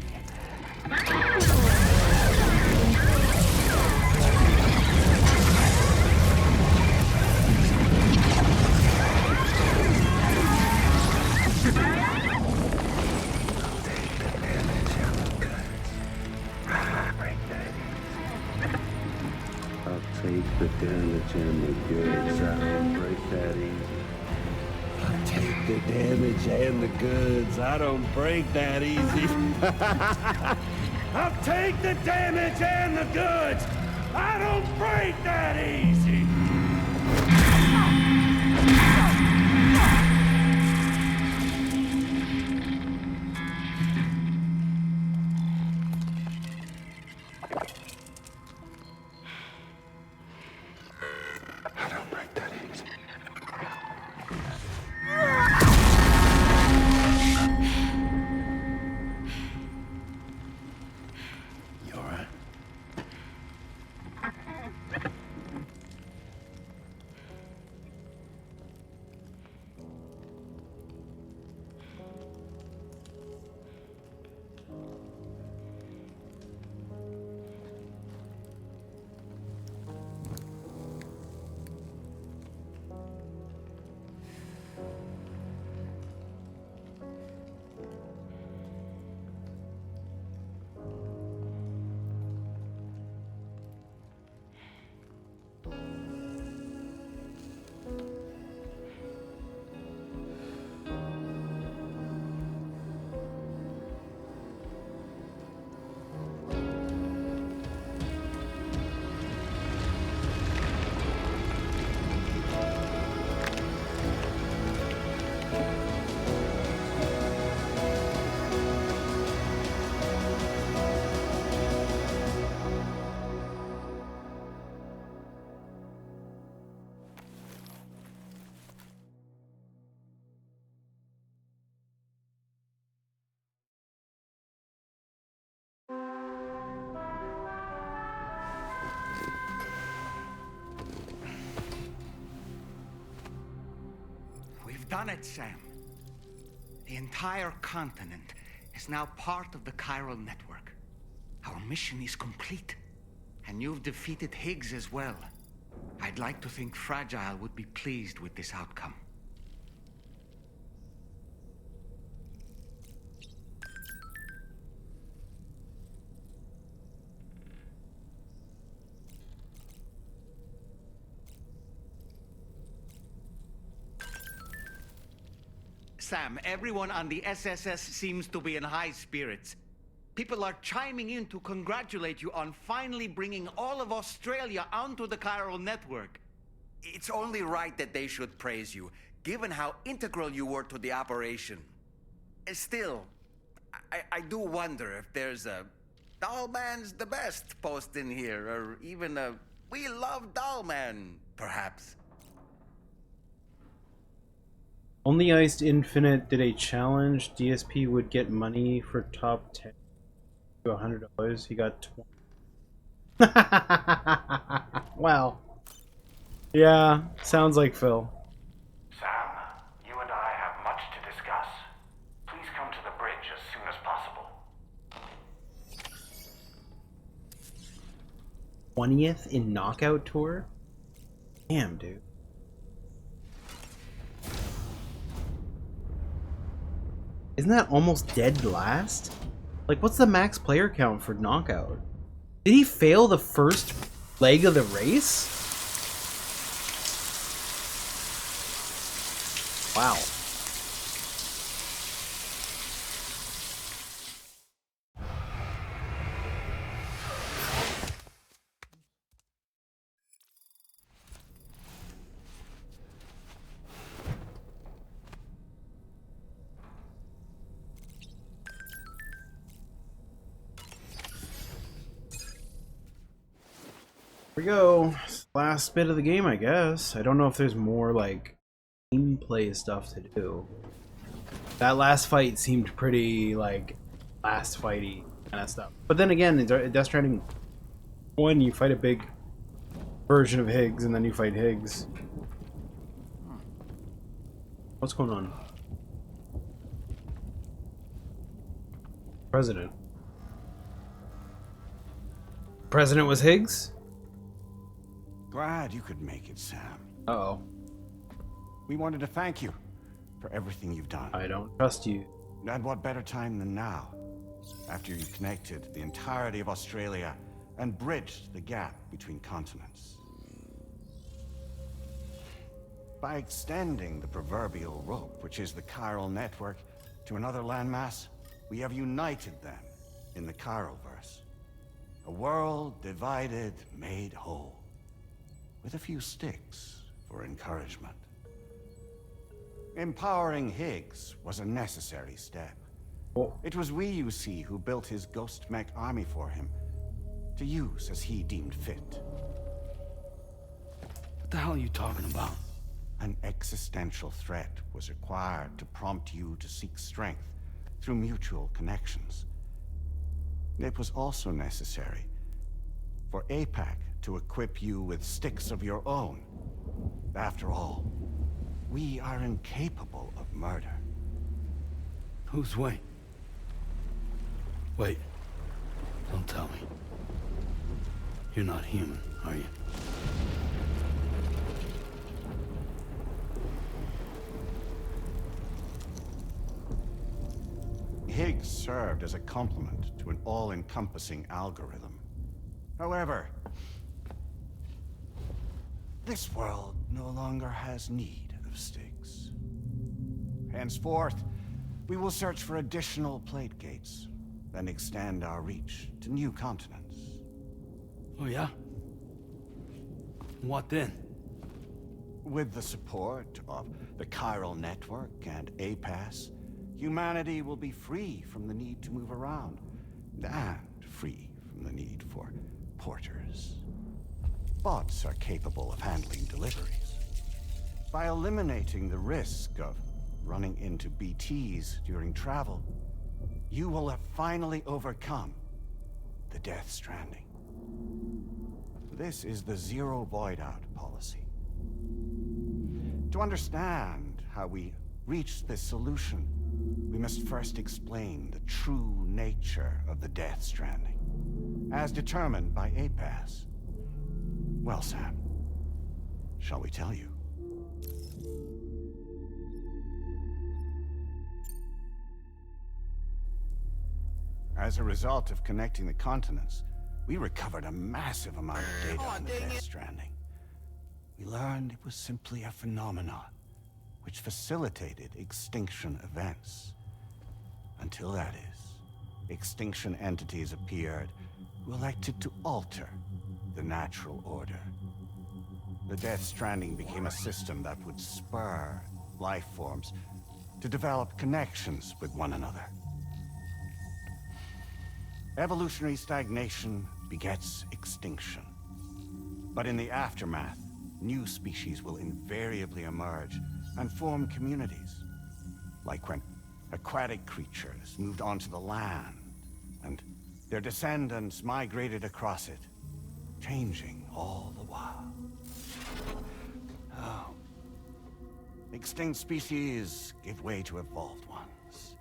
Take the damage and the goods. I don't break that easy. I'll take the damage and the goods. I don't break that easy. I'll take the damage and the goods. I don't break that easy. Done it, Sam. The entire continent is now part of the chiral network. Our mission is complete. And you've defeated Higgs as well. I'd like to think Fragile would be pleased with this outcome. Sam, everyone on the SSS seems to be in high spirits. People are chiming in to congratulate you on finally bringing all of Australia onto the chiral network. It's only right that they should praise you, given how integral you were to the operation. Still, I do wonder if there's a Dollman's the best post in here, or even a We Love Dollman, perhaps. Only Iced Infinite did a challenge. DSP would get money for top 10 to $100. He got 20. Wow. Yeah, sounds like Phil. Sam, you and I have much to discuss. Please come to the bridge as soon as possible. 20th in Knockout Tour? Damn, dude. Isn't that almost dead last? Like, what's the max player count for Knockout? Did he fail the first leg of the race? Wow. Here we go. Last bit of the game, I guess. I don't know if there's more, like, gameplay stuff to do. That last fight seemed pretty, like, last fighty kind of stuff. But then again, in Death Stranding 1, you fight a big version of Higgs, and then you fight Higgs. What's going on? President. President was Higgs? Glad you could make it, Sam. Uh-oh. We wanted to thank you for everything you've done. I don't trust you. And what better time than now, after you connected the entirety of Australia and bridged the gap between continents. By extending the proverbial rope, which is the chiral network, to another landmass, we have united them in the Chiroverse. A world divided, made whole. With a few sticks for encouragement. Empowering Higgs was a necessary step. It was we, you see, who built his ghost mech army for him, to use as he deemed fit. What the hell are you talking about? An existential threat was required to prompt you to seek strength through mutual connections. It was also necessary for APAC to equip you with sticks of your own. After all, we are incapable of murder. Who's Wayne? Wait. Don't tell me. You're not human, are you? Higgs served as a complement to an all-encompassing algorithm. However, this world no longer has need of sticks. Henceforth, we will search for additional plate gates, then extend our reach to new continents. Oh yeah? What then? With the support of the chiral network and APAS, humanity will be free from the need to move around, and free from the need for porters. Bots are capable of handling deliveries. By eliminating the risk of running into BTs during travel, you will have finally overcome the Death Stranding. This is the Zero Void Out policy. To understand how we reached this solution, we must first explain the true nature of the Death Stranding, as determined by APAS. Well, Sam, Shall we tell you? As a result of connecting the continents, we recovered a massive amount of data on the Death Stranding. We learned it was simply a phenomenon which facilitated extinction events. Until that is, extinction entities appeared who elected to alter the natural order. The Death Stranding became a system that would spur life forms to develop connections with one another. Evolutionary stagnation begets extinction. But in the aftermath, new species will invariably emerge and form communities. Like when aquatic creatures moved onto the land, and their descendants migrated across it, changing all the while. Oh. Extinct species give way to evolved ones.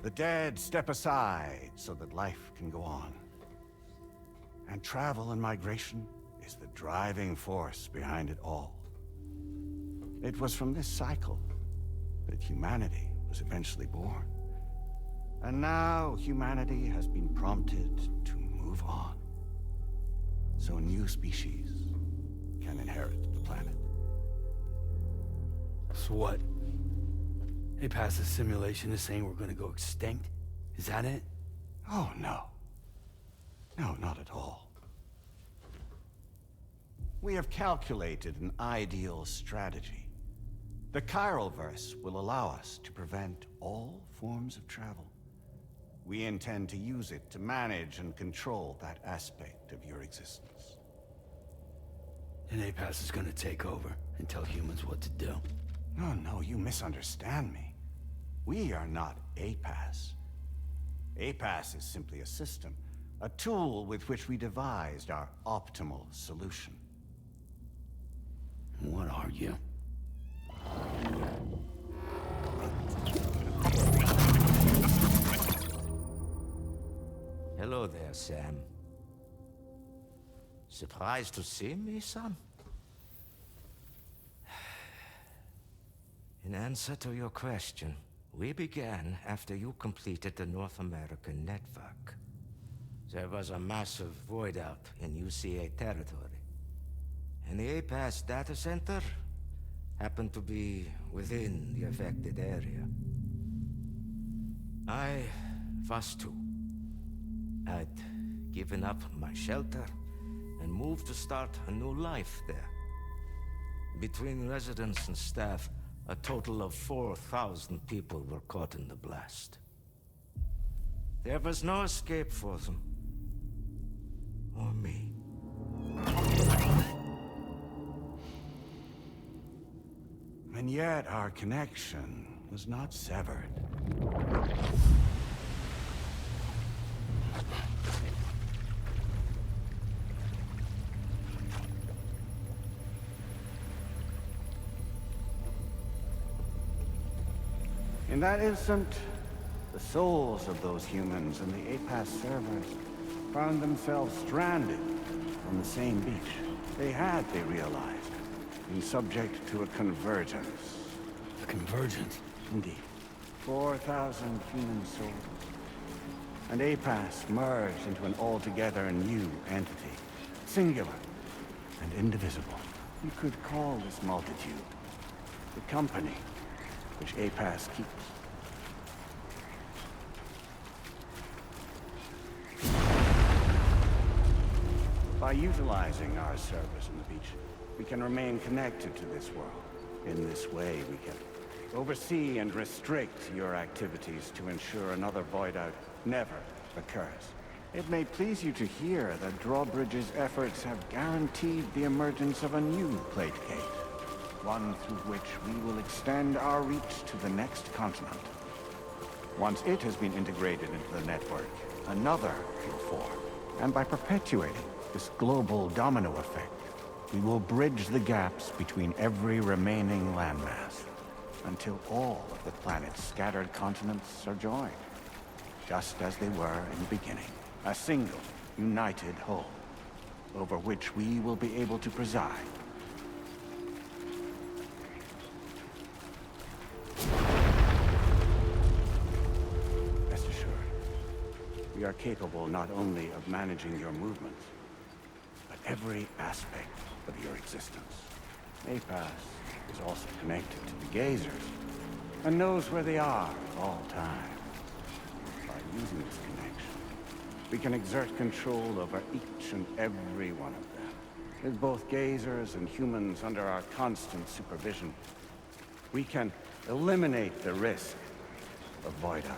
The dead step aside so that life can go on. And travel and migration is the driving force behind it all. It was from this cycle that humanity was eventually born. And now humanity has been prompted to move on. So new species can inherit the planet. So what? APAS's simulation is saying we're gonna go extinct? Is that it? Oh, no. No, not at all. We have calculated an ideal strategy. The Chiralverse will allow us to prevent all forms of travel. We intend to use it to manage and control that aspect of your existence. And APAS is gonna take over and tell humans what to do. No, no, you misunderstand me. We are not APAS. APAS is simply a system, a tool with which we devised our optimal solution. What are you? Hello there, Sam. Surprised to see me, son? In answer to your question, we began after you completed the North American network. There was a massive void out in UCA territory, and the APAS data center happened to be within the affected area. I was too. I'd given up my shelter and moved to start a new life there. Between residents and staff, a total of 4,000 people were caught in the blast. There was no escape for them. Or me. And yet our connection was not severed. In that instant, the souls of those humans and the APAS servers found themselves stranded on the same beach. They realized, been subject to a convergence. A convergence? Indeed. 4,000 human souls. And APAS merged into an altogether new entity. Singular and indivisible. You could call this multitude the company which APAS keeps. By utilizing our servers on the beach, we can remain connected to this world. In this way, we can oversee and restrict your activities to ensure another void out never occurs. It may please you to hear that Drawbridge's efforts have guaranteed the emergence of a new plate gate. One through which we will extend our reach to the next continent. Once it has been integrated into the network, another will form. And by perpetuating this global domino effect, we will bridge the gaps between every remaining landmass, until all of the planet's scattered continents are joined, just as they were in the beginning. A single, united whole, over which we will be able to preside are capable not only of managing your movements, but every aspect of your existence. APAS is also connected to the gazers, and knows where they are at all times. By using this connection, we can exert control over each and every one of them. With both gazers and humans under our constant supervision, we can eliminate the risk of void us.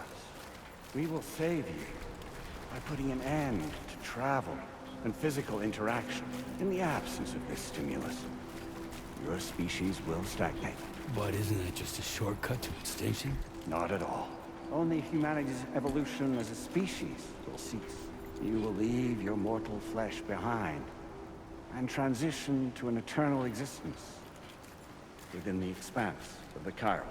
We will save you by putting an end to travel and physical interaction in the absence of this stimulus. Your species will stagnate. But isn't that just a shortcut to extinction? Not at all. Only humanity's evolution as a species will cease. You will leave your mortal flesh behind and transition to an eternal existence within the expanse of the Chiroverse.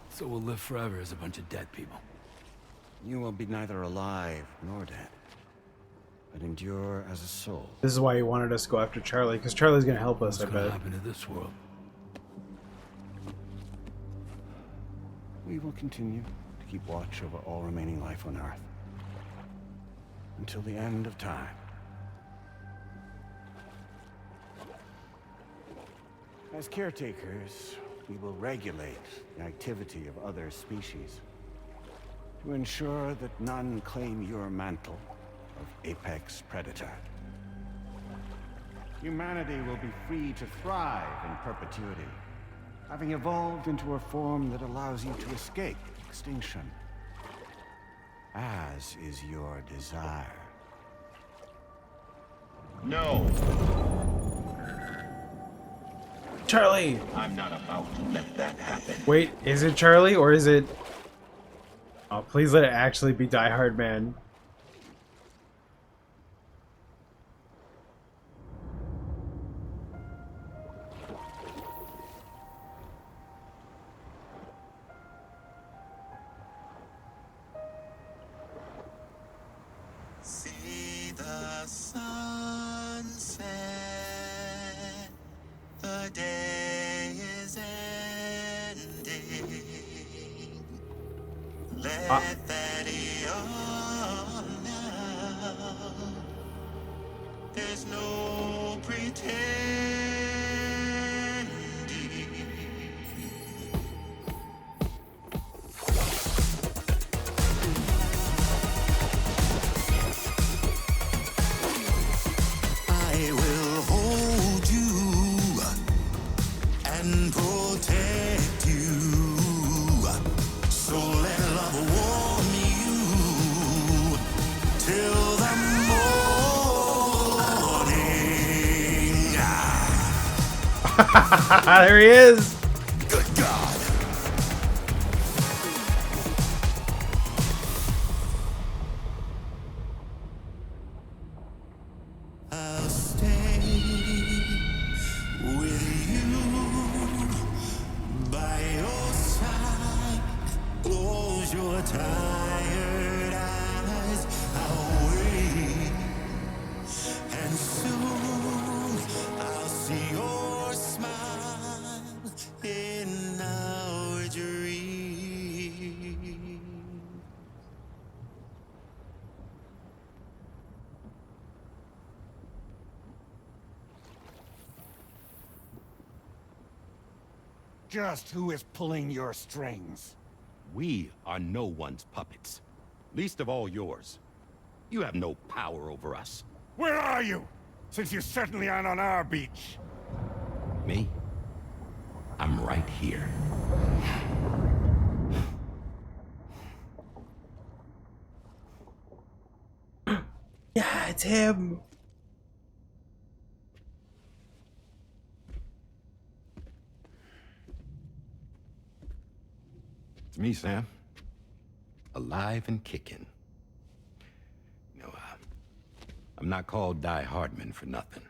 So we'll live forever as a bunch of dead people. You will be neither alive nor dead, but endure as a soul. This is why he wanted us to go after Charlie, because Charlie's gonna help us, I bet. What's gonna happen to this world? We will continue to keep watch over all remaining life on Earth until the end of time. As caretakers, we will regulate the activity of other species to ensure that none claim your mantle of apex predator. Humanity will be free to thrive in perpetuity, having evolved into a form that allows you to escape extinction, as is your desire. No! Charlie! I'm not about to let that happen. Wait, is it Charlie or is it... Oh, please let it actually be Die Hard Man. See the sunset, the day is ending. Let that yawn now. There's no pretending. I will hold you and protect you. So let love warm you till the morning. There he is! Good God! I'll stay with you by your side. Close your tired eyes. I'll wait, and soon I'll see your smile in our dream. Just who is pulling your strings? We are no one's puppets. Least of all yours. You have no power over us. Where are you? Since you certainly aren't on our beach. Me? I'm right here. Yeah, it's him! It's me, Sam. Alive and kicking. No, I'm not called Die Hardman for nothing.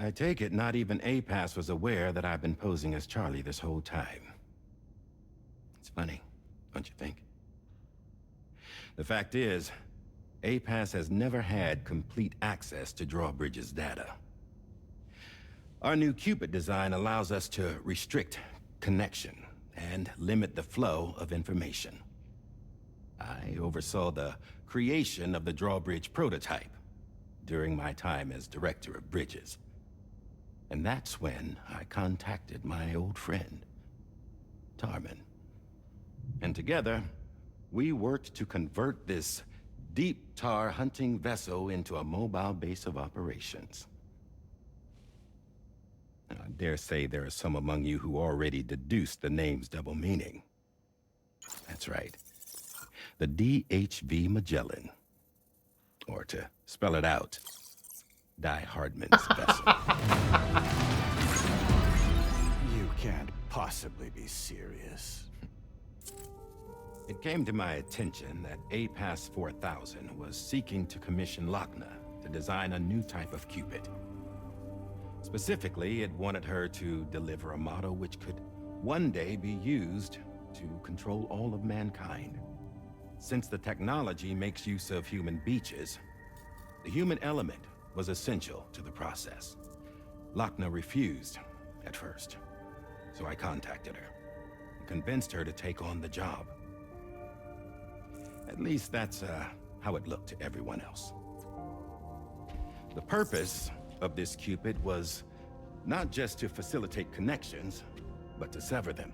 I take it not even APAS was aware that I've been posing as Charlie this whole time. It's funny, don't you think? The fact is, APAS has never had complete access to Drawbridge's data. Our new Cupid design allows us to restrict connection and limit the flow of information. I oversaw the creation of the Drawbridge prototype during my time as Director of Bridges. And that's when I contacted my old friend, Tarman. And together, we worked to convert this deep tar hunting vessel into a mobile base of operations. I dare say there are some among you who already deduced the name's double meaning. That's right. The DHV Magellan. Or to spell it out, Die Hardman's vessel. You can't possibly be serious. It came to my attention that APAS 4000 was seeking to commission Lochna to design a new type of Cupid. Specifically, it wanted her to deliver a model which could one day be used to control all of mankind. Since the technology makes use of human beaches, the human element was essential to the process. Lochna refused at first, so I contacted her and convinced her to take on the job. At least that's how it looked to everyone else. The purpose of this Cupid was not just to facilitate connections, but to sever them.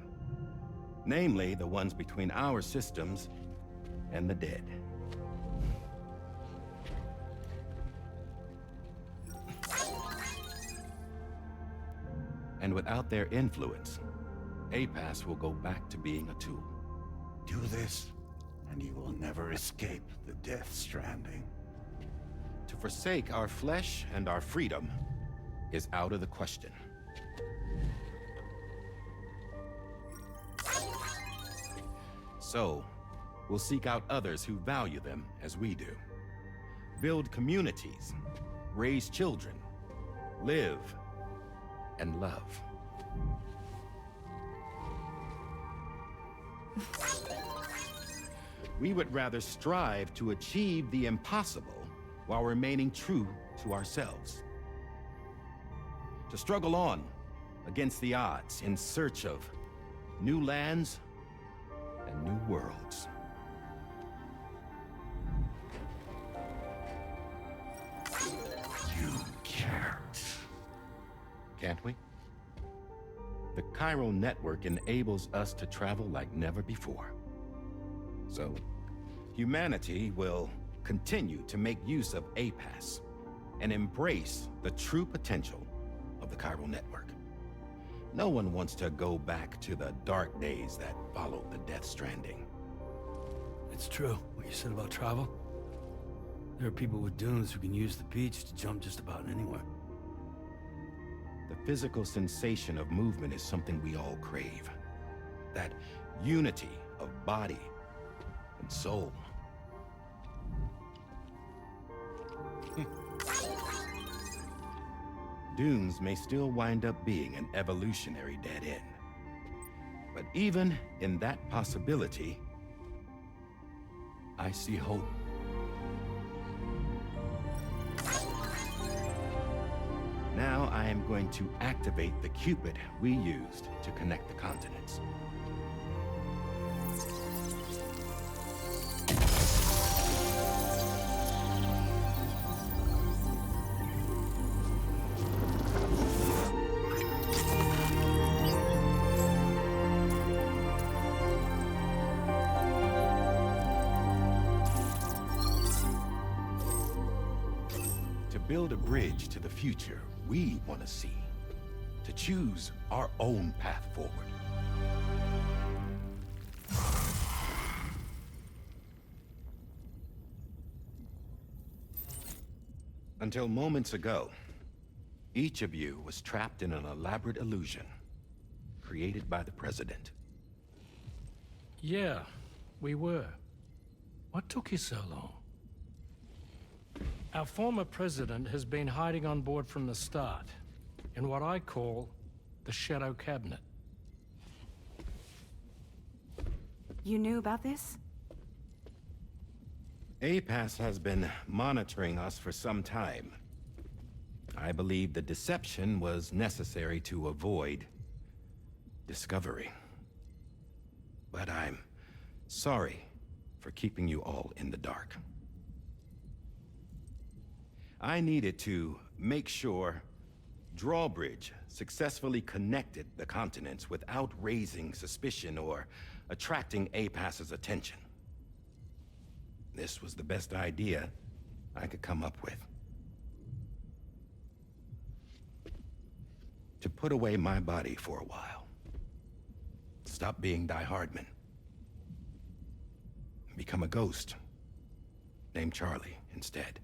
Namely, the ones between our systems and the dead. And without their influence, APAS will go back to being a tool. Do this, and you will never escape the death stranding. To forsake our flesh and our freedom is out of the question. So, we'll seek out others who value them as we do. Build communities, raise children, live, and love. We would rather strive to achieve the impossible while remaining true to ourselves. To struggle on against the odds in search of new lands and new worlds. You can't. Can't we? The chiral network enables us to travel like never before. So, humanity will continue to make use of APAS and embrace the true potential of the chiral network. No one wants to go back to the dark days that followed the Death Stranding. It's true, what you said about travel. There are people with dunes who can use the beach to jump just about anywhere. The physical sensation of movement is something we all crave. That unity of body and soul. Dunes may still wind up being an evolutionary dead end. But even in that possibility, I see hope. Now I am going to activate the Cupid we used to connect the continents. To build a bridge to the future we want to see, to choose our own path forward. Until moments ago, each of you was trapped in an elaborate illusion created by the President. Yeah, we were. What took you so long? Our former president has been hiding on board from the start. in what I call the Shadow Cabinet. You knew about this? APAS has been monitoring us for some time. I believe the deception was necessary to avoid discovery. But I'm sorry for keeping you all in the dark. I needed to make sure Drawbridge successfully connected the continents without raising suspicion or attracting APAS's attention. This was the best idea I could come up with. To put away my body for a while. Stop being Die Hardman. Become a ghost. Named Charlie instead.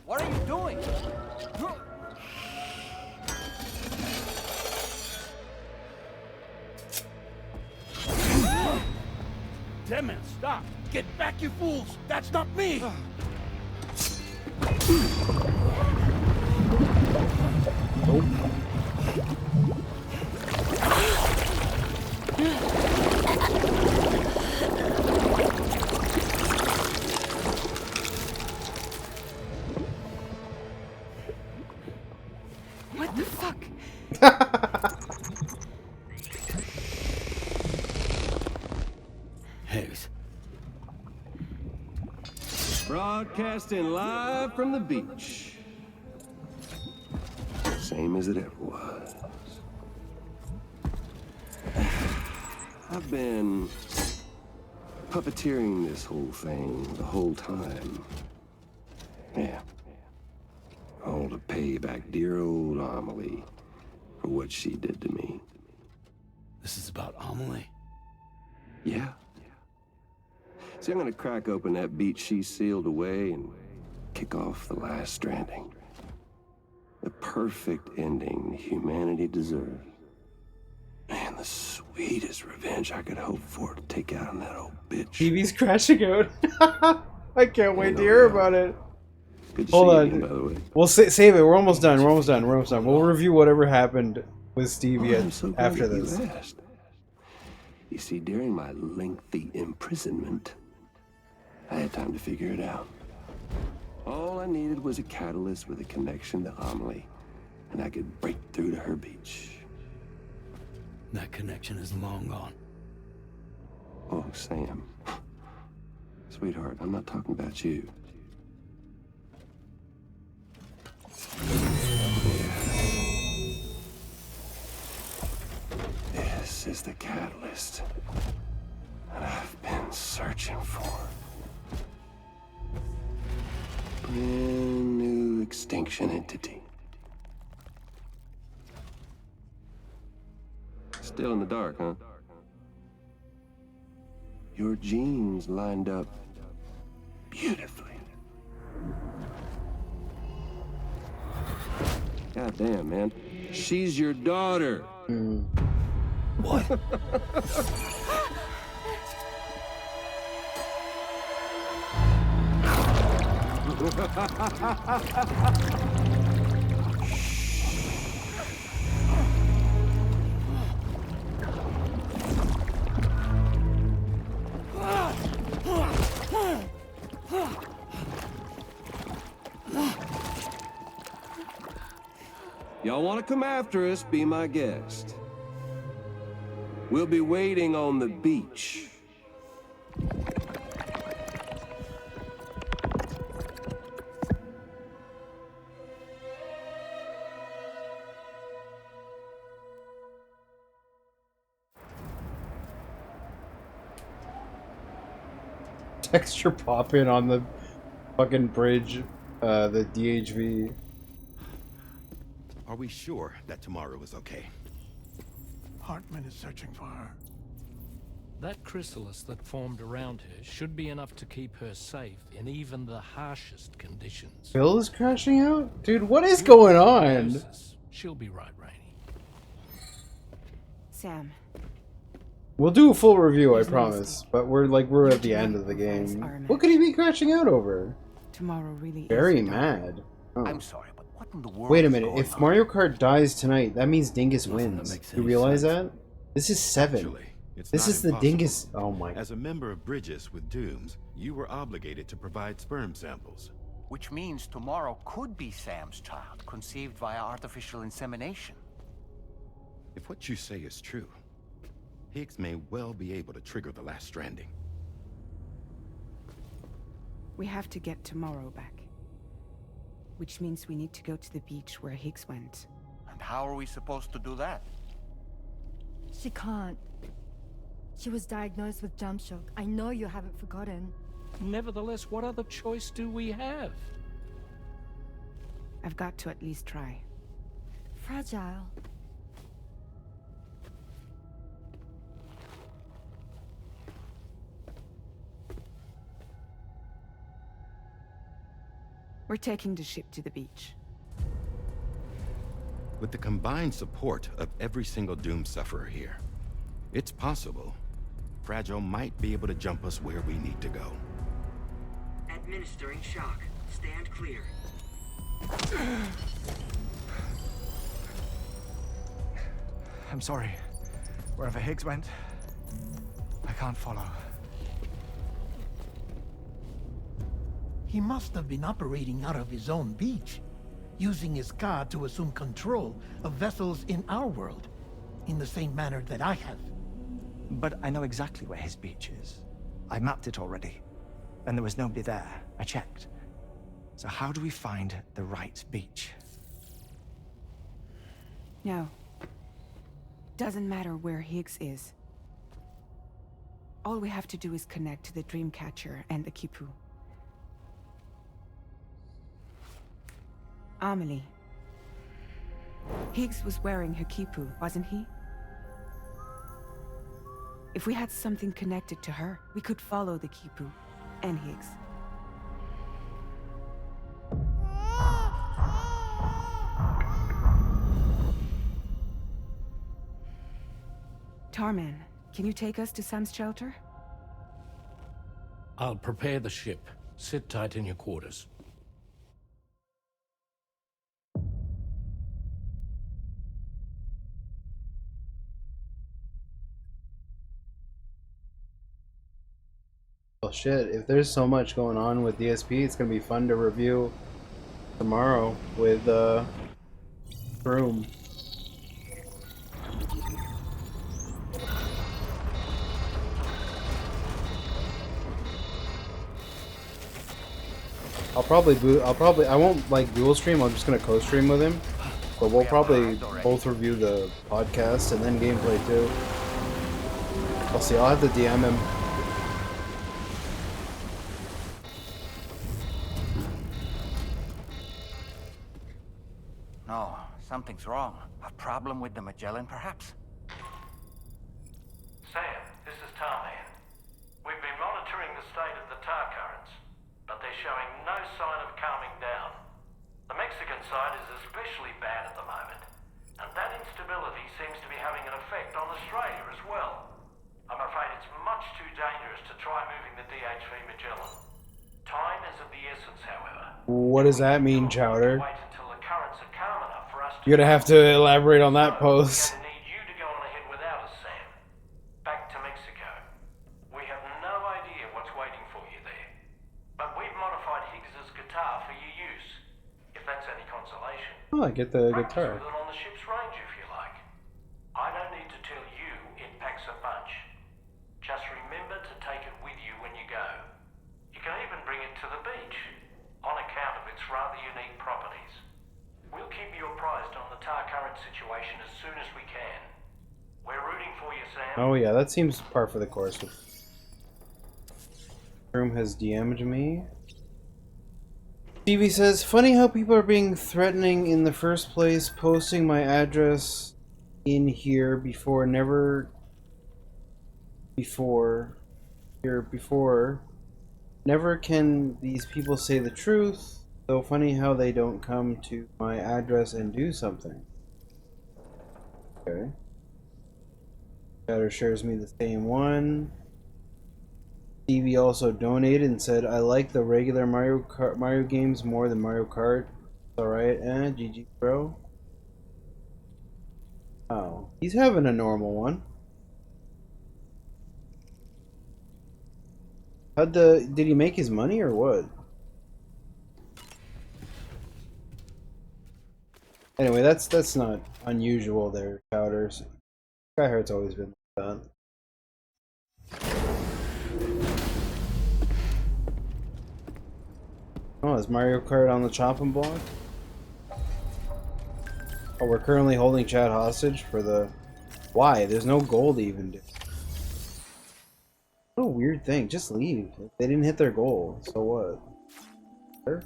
What are you doing? Damn it, stop! Get back, you fools! That's not me! What the fuck? Higgs. Broadcasting live from the beach. Same as it ever was. I've been puppeteering this whole thing the whole time. Yeah. All to pay back dear old Amelie for what she did to me. This is about Amelie? Yeah. See, I'm gonna crack open that beach she sealed away and kick off the last Stranding. The perfect ending humanity deserves. Man, the sweetest revenge I could hope for to take out on that old bitch. TV's crashing out. I can't wait to hear about it. Good to Hold see on. you again, by the way. We'll save it. We're almost done. We're almost done. We're almost done. We'll review whatever happened with Stevie I'm so glad after that this. you asked. You see, during my lengthy imprisonment, I had time to figure it out. All I needed was a catalyst with a connection to Amelie, and I could break through to her beach. That connection is long gone. Oh, Sam. Sweetheart, I'm not talking about you. This is the catalyst that I've been searching for. Brand new extinction entity. Still in the dark, huh? Your genes lined up beautifully. God damn, man. She's your daughter. What? Y'all want to come after us, be my guest. We'll be waiting on the beach. Texture popping on the fucking bridge, the DHV. Are we sure that tomorrow is okay? Hartman is searching for her. That chrysalis that formed around her should be enough to keep her safe in even the harshest conditions. Bill is crashing out? Dude, what is going on? She'll be right, Rainey. Sam, We'll do a full review, I promise. But we're at the end of the game. What could he be crashing out over? Tomorrow really Very is mad. Oh. I'm sorry, but what in the world Wait a is minute. going If on? Mario Kart dies tonight, that means Dingus wins. makes You any realize sense. that? This is 7. Actually, it's This not is the impossible. Dingus. Oh my. As a member of Bridges with Dooms, you were obligated to provide sperm samples. Which means tomorrow could be Sam's child, conceived via artificial insemination. If what you say is true, Higgs may well be able to trigger the last stranding. We have to get Tomorrow back. Which means we need to go to the beach where Higgs went. And how are we supposed to do that? She can't. She was diagnosed with jump shock. I know you haven't forgotten. Nevertheless, what other choice do we have? I've got to at least try. Fragile. We're taking the ship to the beach. With the combined support of every single Doom sufferer here, it's possible Fragile might be able to jump us where we need to go. Administering shock. Stand clear. I'm sorry. Wherever Higgs went, I can't follow. He must have been operating out of his own beach, using his car to assume control of vessels in our world, in the same manner that I have. But I know exactly where his beach is. I mapped it already, and there was nobody there. I checked. So how do we find the right beach? No. Doesn't matter where Higgs is. All we have to do is connect to the Dreamcatcher and the Kipu. Amelie. Higgs was wearing her Kipu, wasn't he? If we had something connected to her, we could follow the Kipu and Higgs. Tarman, can you take us to Sam's shelter? I'll prepare the ship. Sit tight in your quarters. Well, shit, if there's so much going on with DSP, it's gonna be fun to review tomorrow with, Broom. I won't, like, dual stream, I'm just gonna co-stream with him. But we'll probably both review the podcast and then gameplay, too. I'll see, I'll have to DM him. No, something's wrong. A problem with the Magellan, perhaps? Sam, this is Tarman. We've been monitoring the state of the tar currents, but they're showing no sign of calming down. The Mexican side is especially bad at the moment, and that instability seems to be having an effect on Australia as well. I'm afraid it's much too dangerous to try moving the DHV Magellan. Time is of the essence, however. What does that mean, Chowder? Wait until the currents are calm enough for us to... You're gonna have to elaborate on that post. We need you to go on ahead without us, Sam. Back to Mexico. We have no idea what's waiting for you there. But we've modified Higgs's guitar for your use, if that's any consolation. Oh, I get the Practice guitar. with it on the ship's range if you like. I don't need to tell you it packs a punch. Just remember to take it with you when you go. You can even bring it to the beach, on account of its rather unique properties. We'll keep you apprised on the tar current situation as soon as we can. We're rooting for you, Sam. Oh yeah, that seems par for the course. Room has DM'd me. Stevie says, funny how people are being threatening in the first place, posting my address in here before, never can these people say the truth, though funny how they don't come to my address and do something. Okay. Chatter shares me the same one. Stevie also donated and said, I like the regular Mario games more than Mario Kart. Alright, GG, bro. Oh, he's having a normal one. Did he make his money or what? Anyway, that's not unusual there, Chowders. Skyheart's always been like that. Oh, is Mario Kart on the chopping block? Oh, we're currently holding Chad hostage for the... Why? There's no goal to even do. What a weird thing. Just leave. They didn't hit their goal, so what? Sure.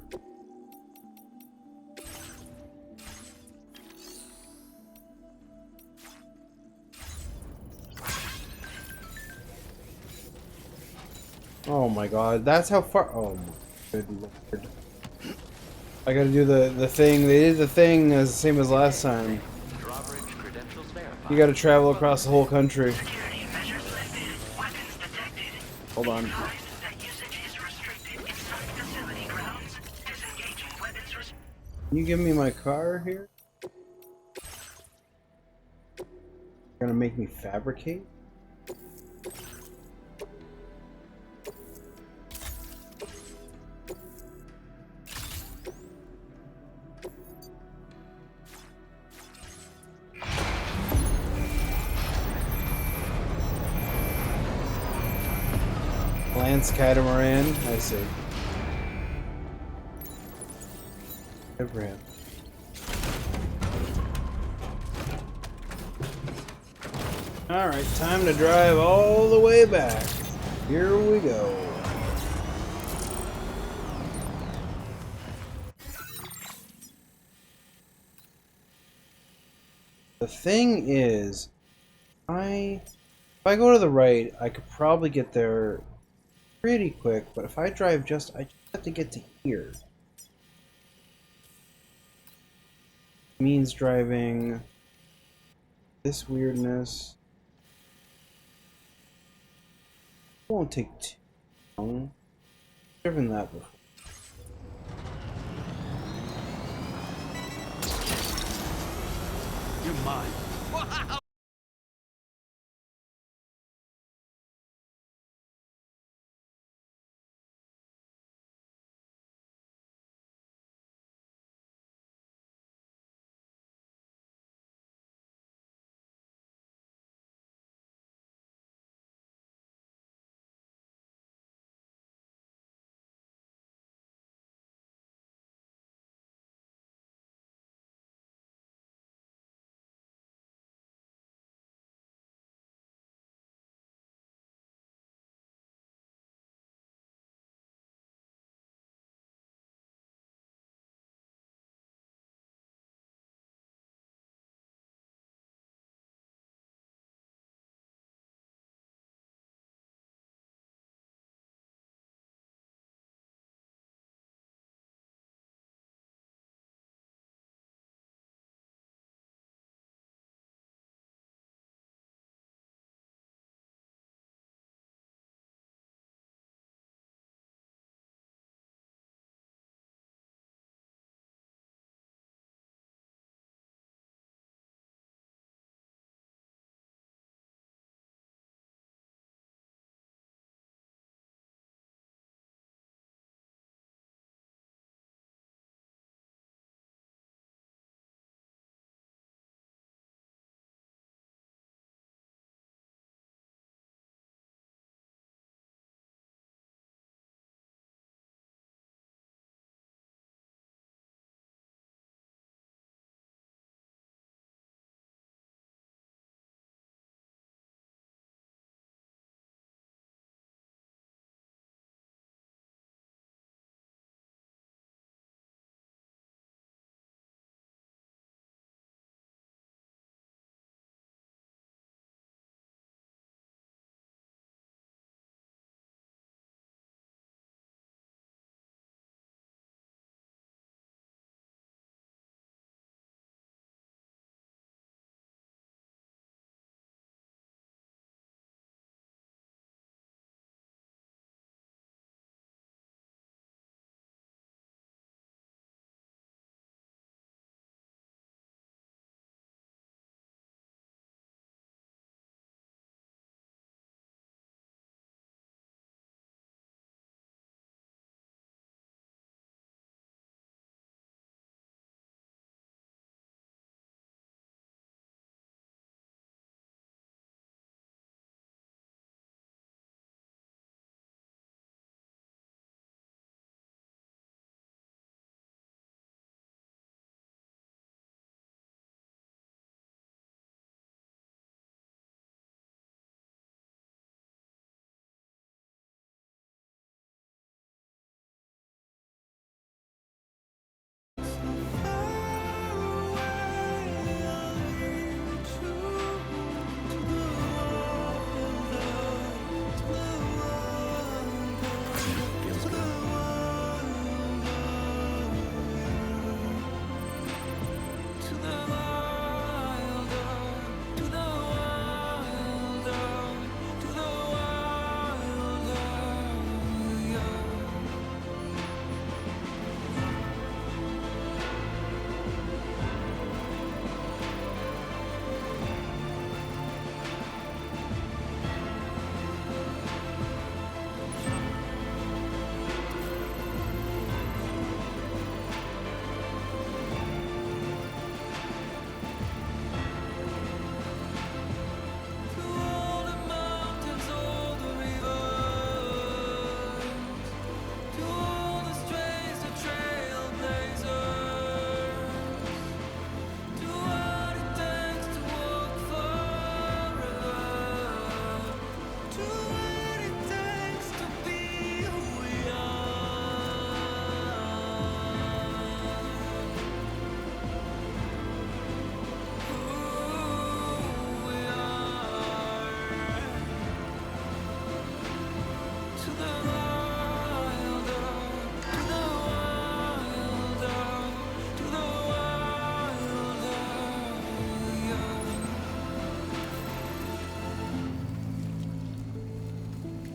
Oh my god, that's how far... Oh my good lord. I gotta do the thing. They did the thing as the same as last time. You gotta travel across the whole country. Hold on. Can you give me my car here? You're gonna make me fabricate? Lance Catamaran, I see. Good for him. Alright, time to drive all the way back. Here we go. The thing is, if I go to the right, I could probably get there pretty quick, but if I drive I just have to get to here. It means driving this weirdness. It won't take too long. I've driven that before. You're mine. Wow.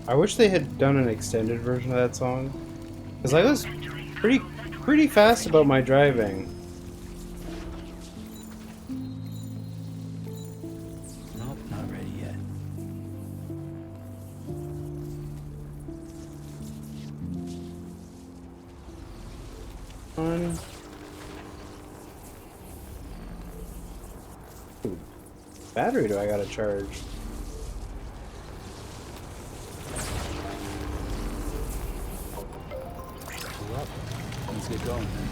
I wish they had done an extended version of that song, because I was pretty fast about my driving. Nope, not ready yet. Ooh, battery do I gotta charge? Well, let's get going then.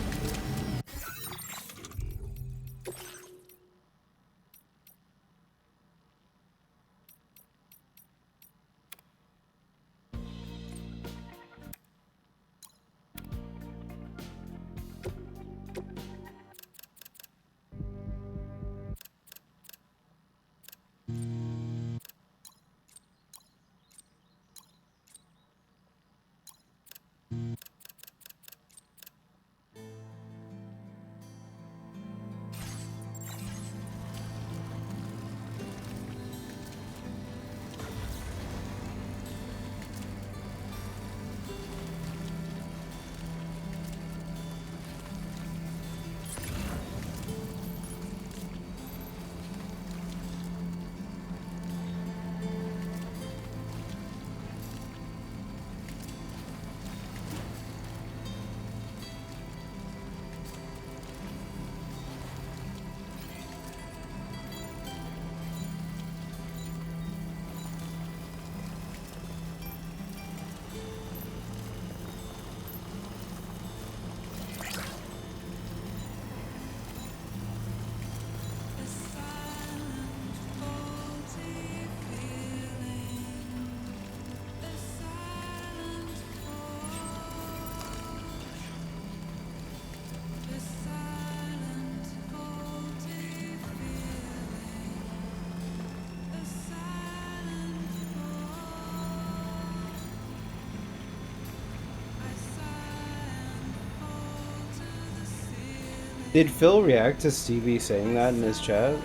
Did Phil react to Stevie saying that in his chat?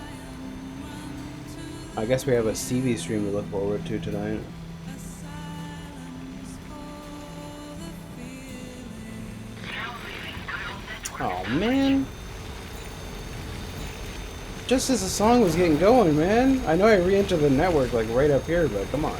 I guess we have a Stevie stream to look forward to tonight. Oh man. Just as the song was getting going, man. I know I re-entered the network like right up here, but come on.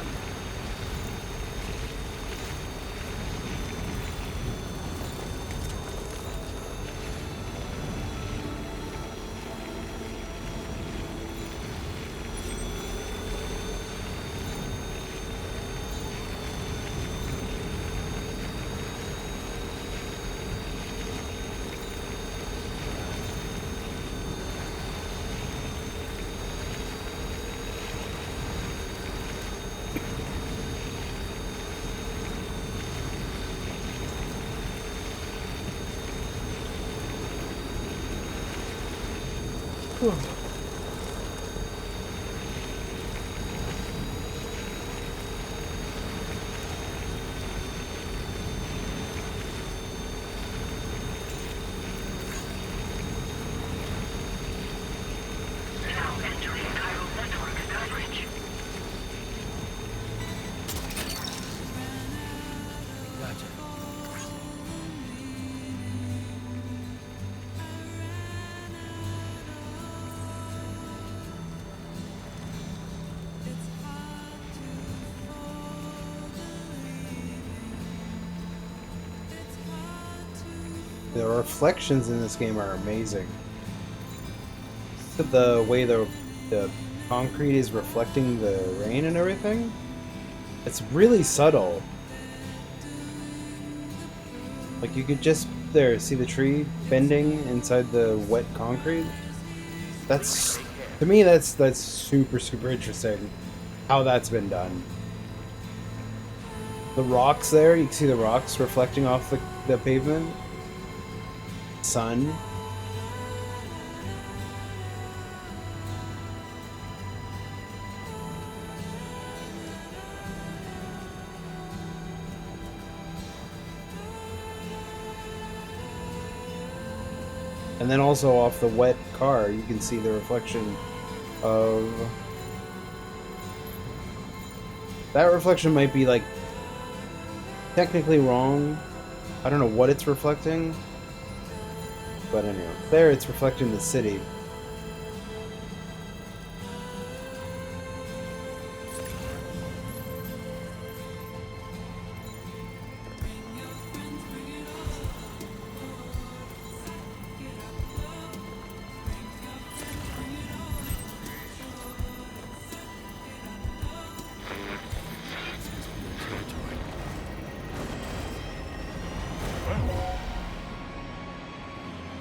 The reflections in this game are amazing. The way the concrete is reflecting the rain and everything, it's really subtle. Like you could just see the tree bending inside the wet concrete. That's, to me, that's super interesting how that's been done. The rocks there, you can see the rocks reflecting off the pavement. Sun. And then also off the wet car, you can see the reflection of... That reflection might be, like, technically wrong. I don't know what it's reflecting. But anyway, there it's reflecting the city.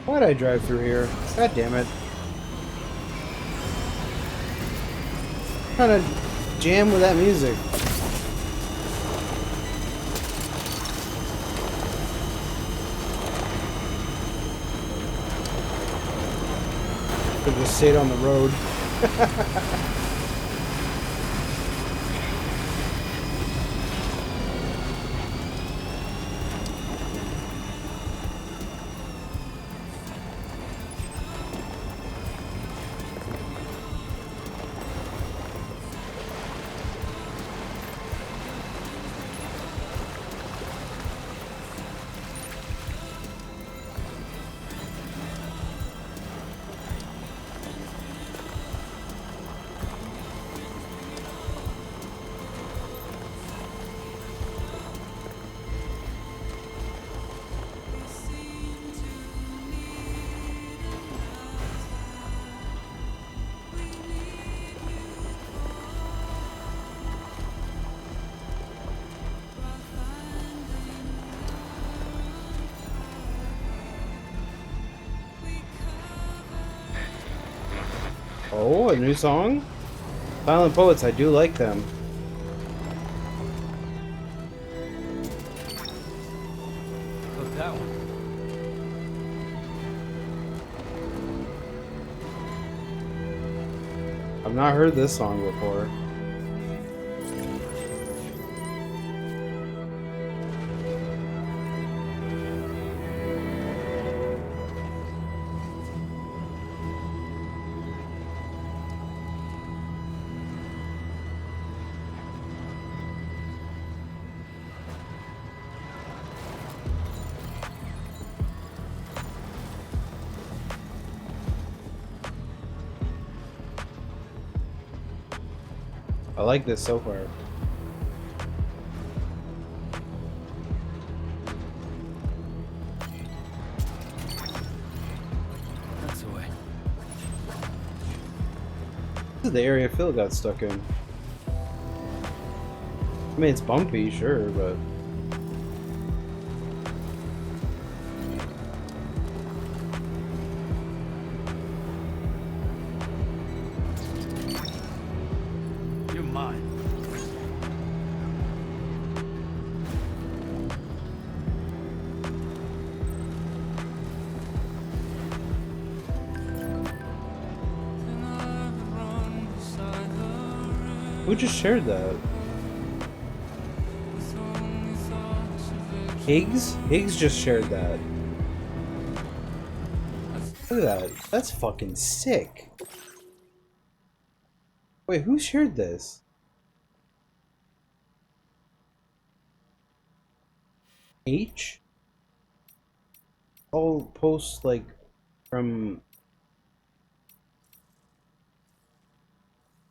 Why'd I drive through here? God damn it. Trying to jam with that music. Could just stayed on the road. Oh, a new song? Silent Poets, I do like them. Look, that one. I've not heard this song before. I like this so far. That's the way. This is the area Phil got stuck in. I mean, it's bumpy, sure, but... You're mine. Who just shared that? Higgs? Higgs just shared that. Look at that. That's fucking sick. Wait, who shared this? H? All posts like from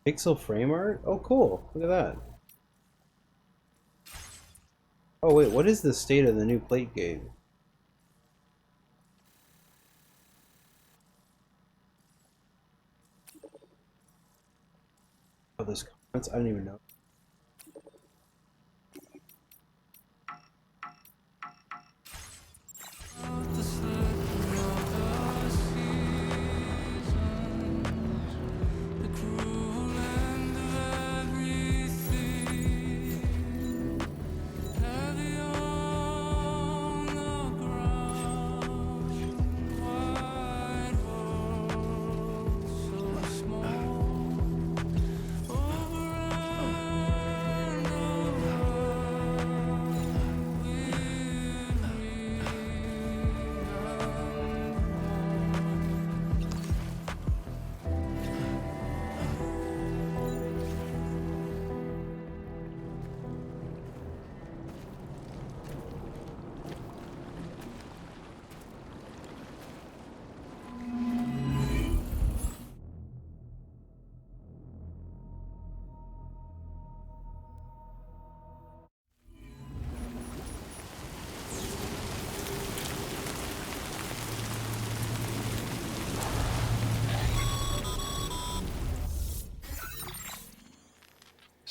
Pixel Frame Art? Oh cool. Look at that. Oh wait, what is the state of the new plate game? Oh, there's comments? I don't even know.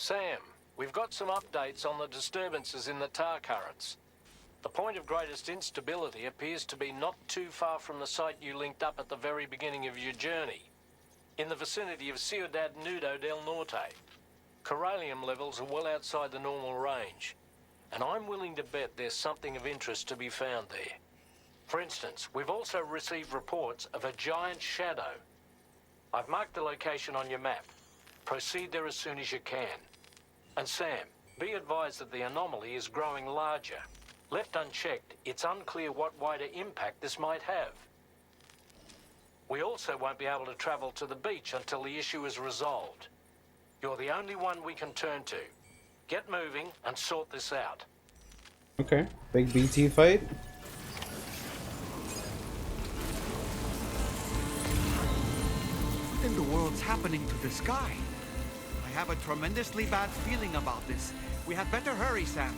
Sam, we've got some updates on the disturbances in the tar currents. The point of greatest instability appears to be not too far from the site you linked up at the very beginning of your journey, in the vicinity of Ciudad Nudo del Norte. Corallium levels are well outside the normal range, and I'm willing to bet there's something of interest to be found there. For instance, we've also received reports of a giant shadow. I've marked the location on your map. Proceed there as soon as you can. And Sam, be advised that the anomaly is growing larger. Left unchecked, it's unclear what wider impact this might have. We also won't be able to travel to the beach until the issue is resolved. You're the only one we can turn to. Get moving and sort this out. Okay, big BT fight. What in the world's happening to the sky? I have a tremendously bad feeling about this. We had better hurry, Sam.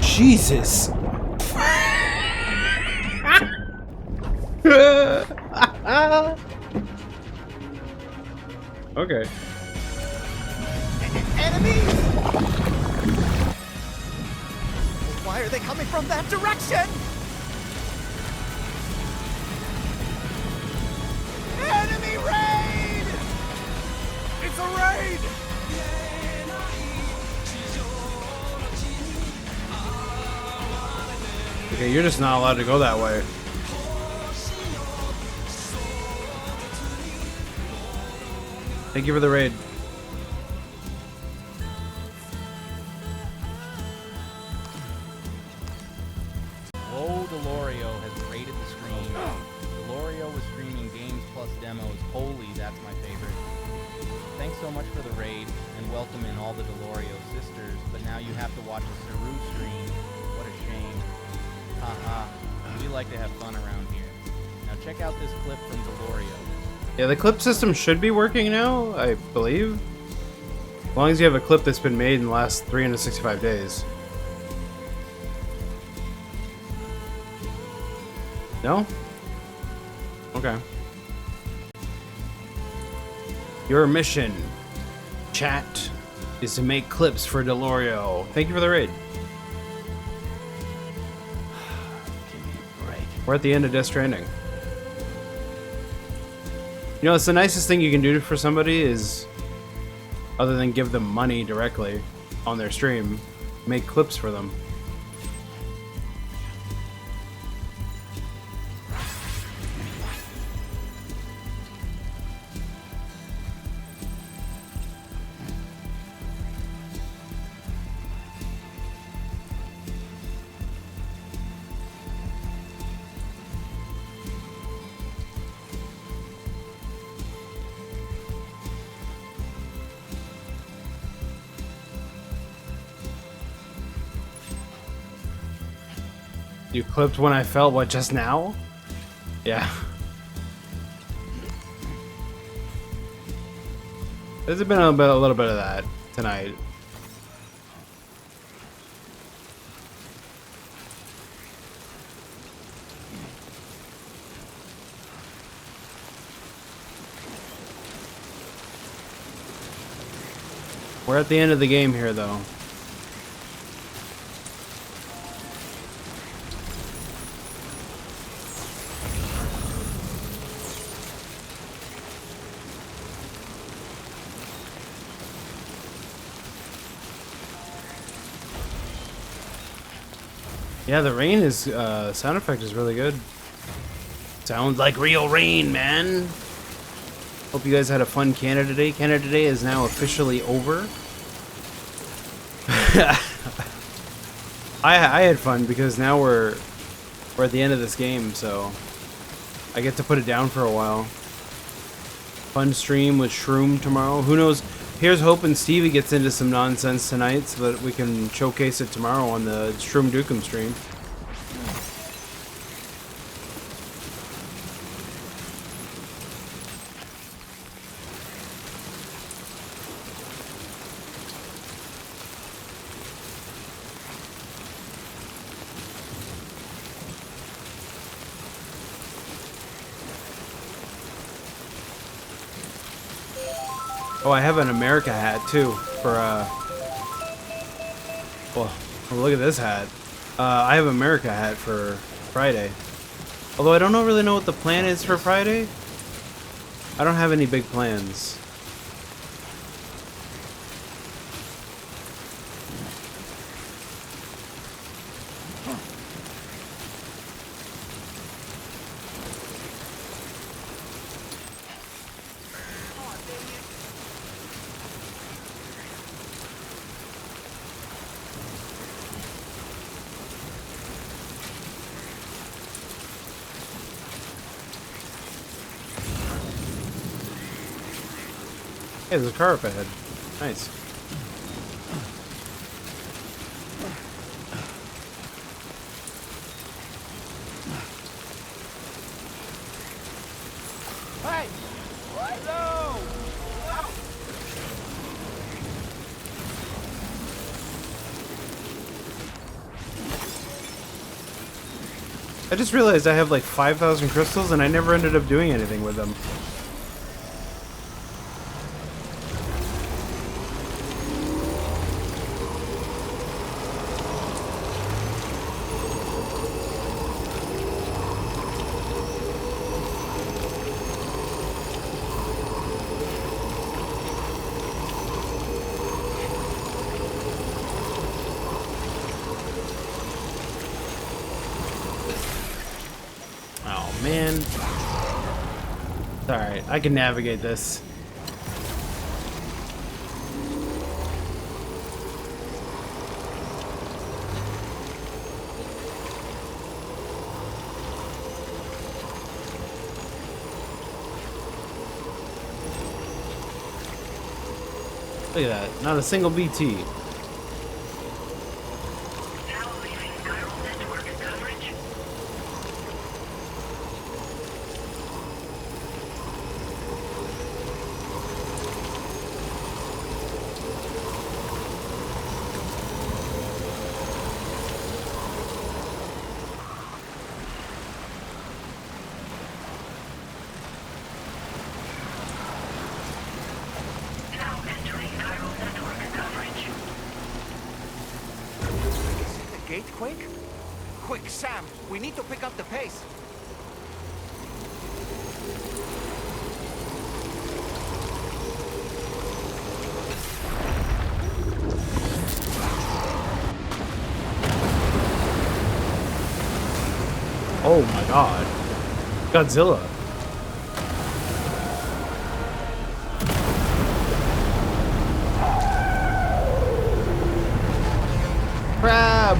Jesus. Okay. Enemies! Why are they coming from that direction? Enemy raid! It's a raid! Okay, you're just not allowed to go that way. Thank you for the raid. Whoa, Delorio has raided the stream. Delorio was streaming Games Plus demos. Holy, that's my favorite. Thanks so much for the raid, and welcome in all the Delorio sisters, but now you have to watch a Saru stream. What a shame. Haha, we like to have fun around here. Now check out this clip from Delorio. Yeah, the clip system should be working now, I believe. As long as you have a clip that's been made in the last 365 days. No? Okay. Your mission, chat, is to make clips for Delorio. Thank you for the raid. We're at the end of Death Stranding. You know, it's the nicest thing you can do for somebody is, other than give them money directly on their stream, make clips for them. You clipped when I felt what just now? Yeah. There's been a little bit of that tonight. We're at the end of the game here, though. Yeah, the rain is sound effect is really good. Sounds like real rain, man. Hope you guys had a fun Canada Day. Canada Day is now officially over. I had fun because now we're at the end of this game, so I get to put it down for a while. Fun stream with Shroom tomorrow. Who knows? Here's hoping Stevie gets into some nonsense tonight so that we can showcase it tomorrow on the Shroom Dukem stream. Oh, I have an America hat too for well, look at this hat. I have America hat for Friday. Although I don't really know what the plan is for Friday. I don't have any big plans. Hey, there's a car up ahead. Nice. Hey! Hello! I just realized I have like 5,000 crystals and I never ended up doing anything with them. Man. Alright, I can navigate this. Look at that, not a single BT. Gate quick? Quick, Sam, we need to pick up the pace. Oh my god. Godzilla. Crab!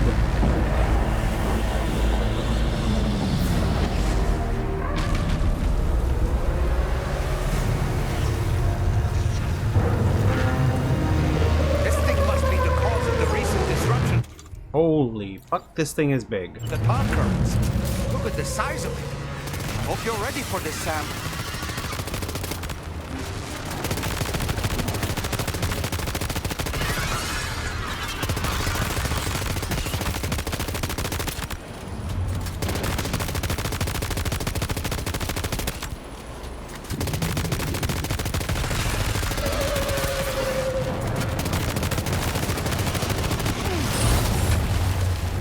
This thing must be the cause of the recent disruption. Holy fuck, this thing is big. The top currents. Look at the size of it. Hope you're ready for this, Sam.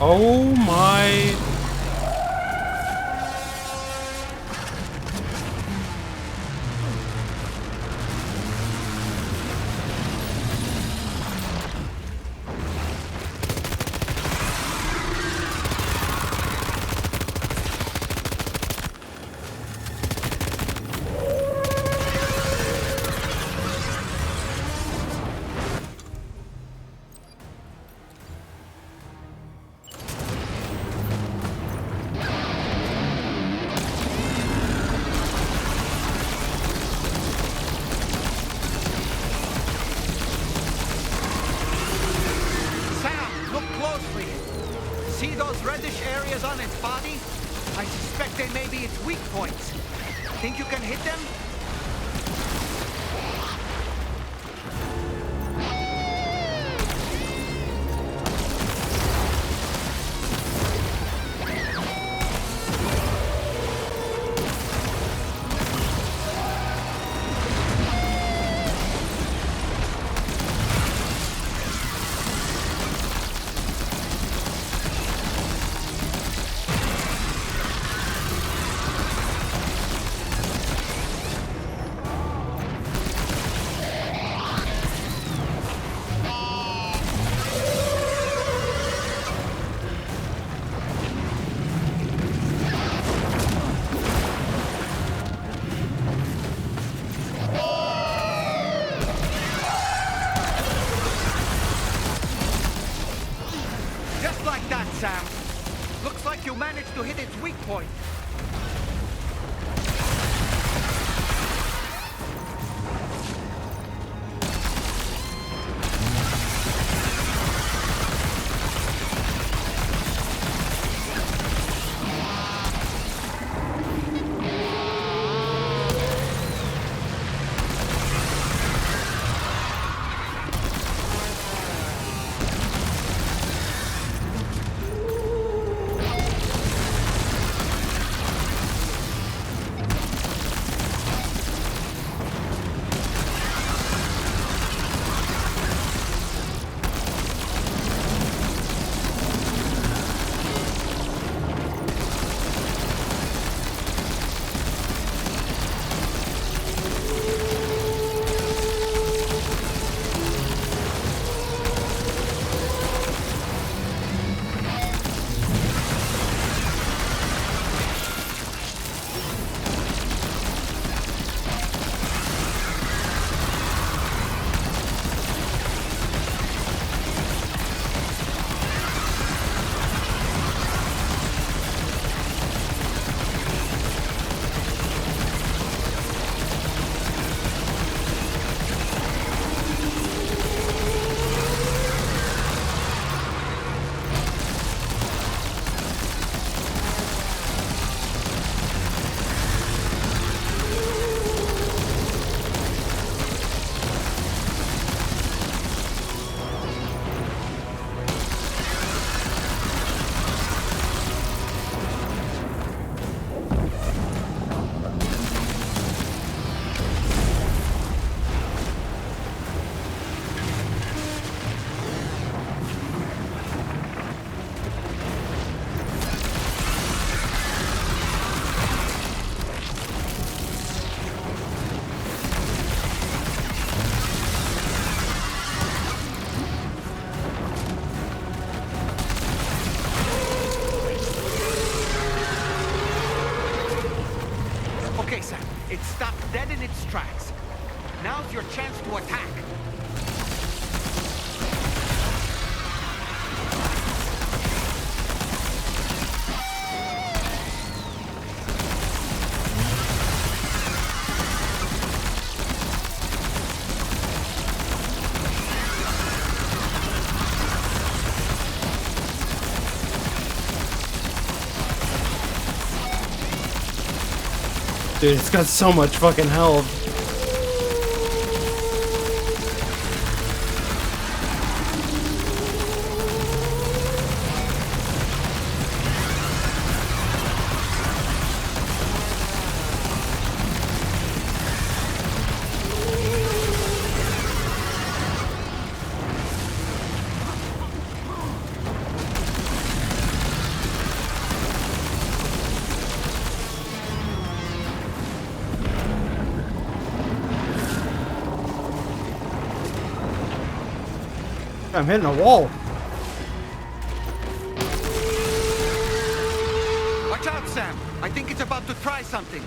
Oh my... See those reddish areas on its body? I suspect they may be its weak points. Think you can hit them? Sam. Looks like you managed to hit its weak point. Okay, Sam. It stopped dead in its tracks. Now's your chance to attack. Dude, it's got so much fucking health. I'm hitting a wall. Watch out, Sam. I think it's about to try something.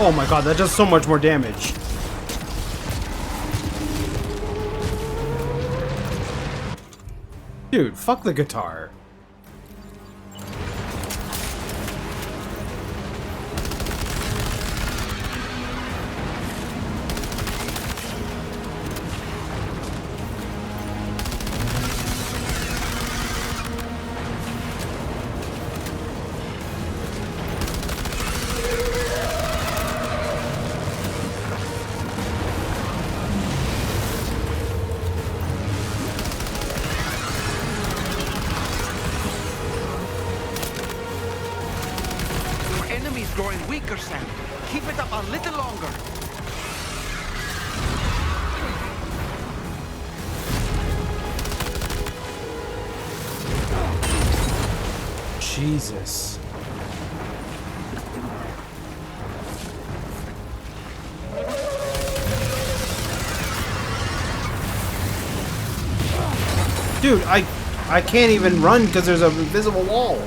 Oh my god, that does so much more damage. Dude, fuck the guitar. Growing weaker, Sam. Keep it up a little longer. Jesus. Dude, I can't even run because there's an invisible wall.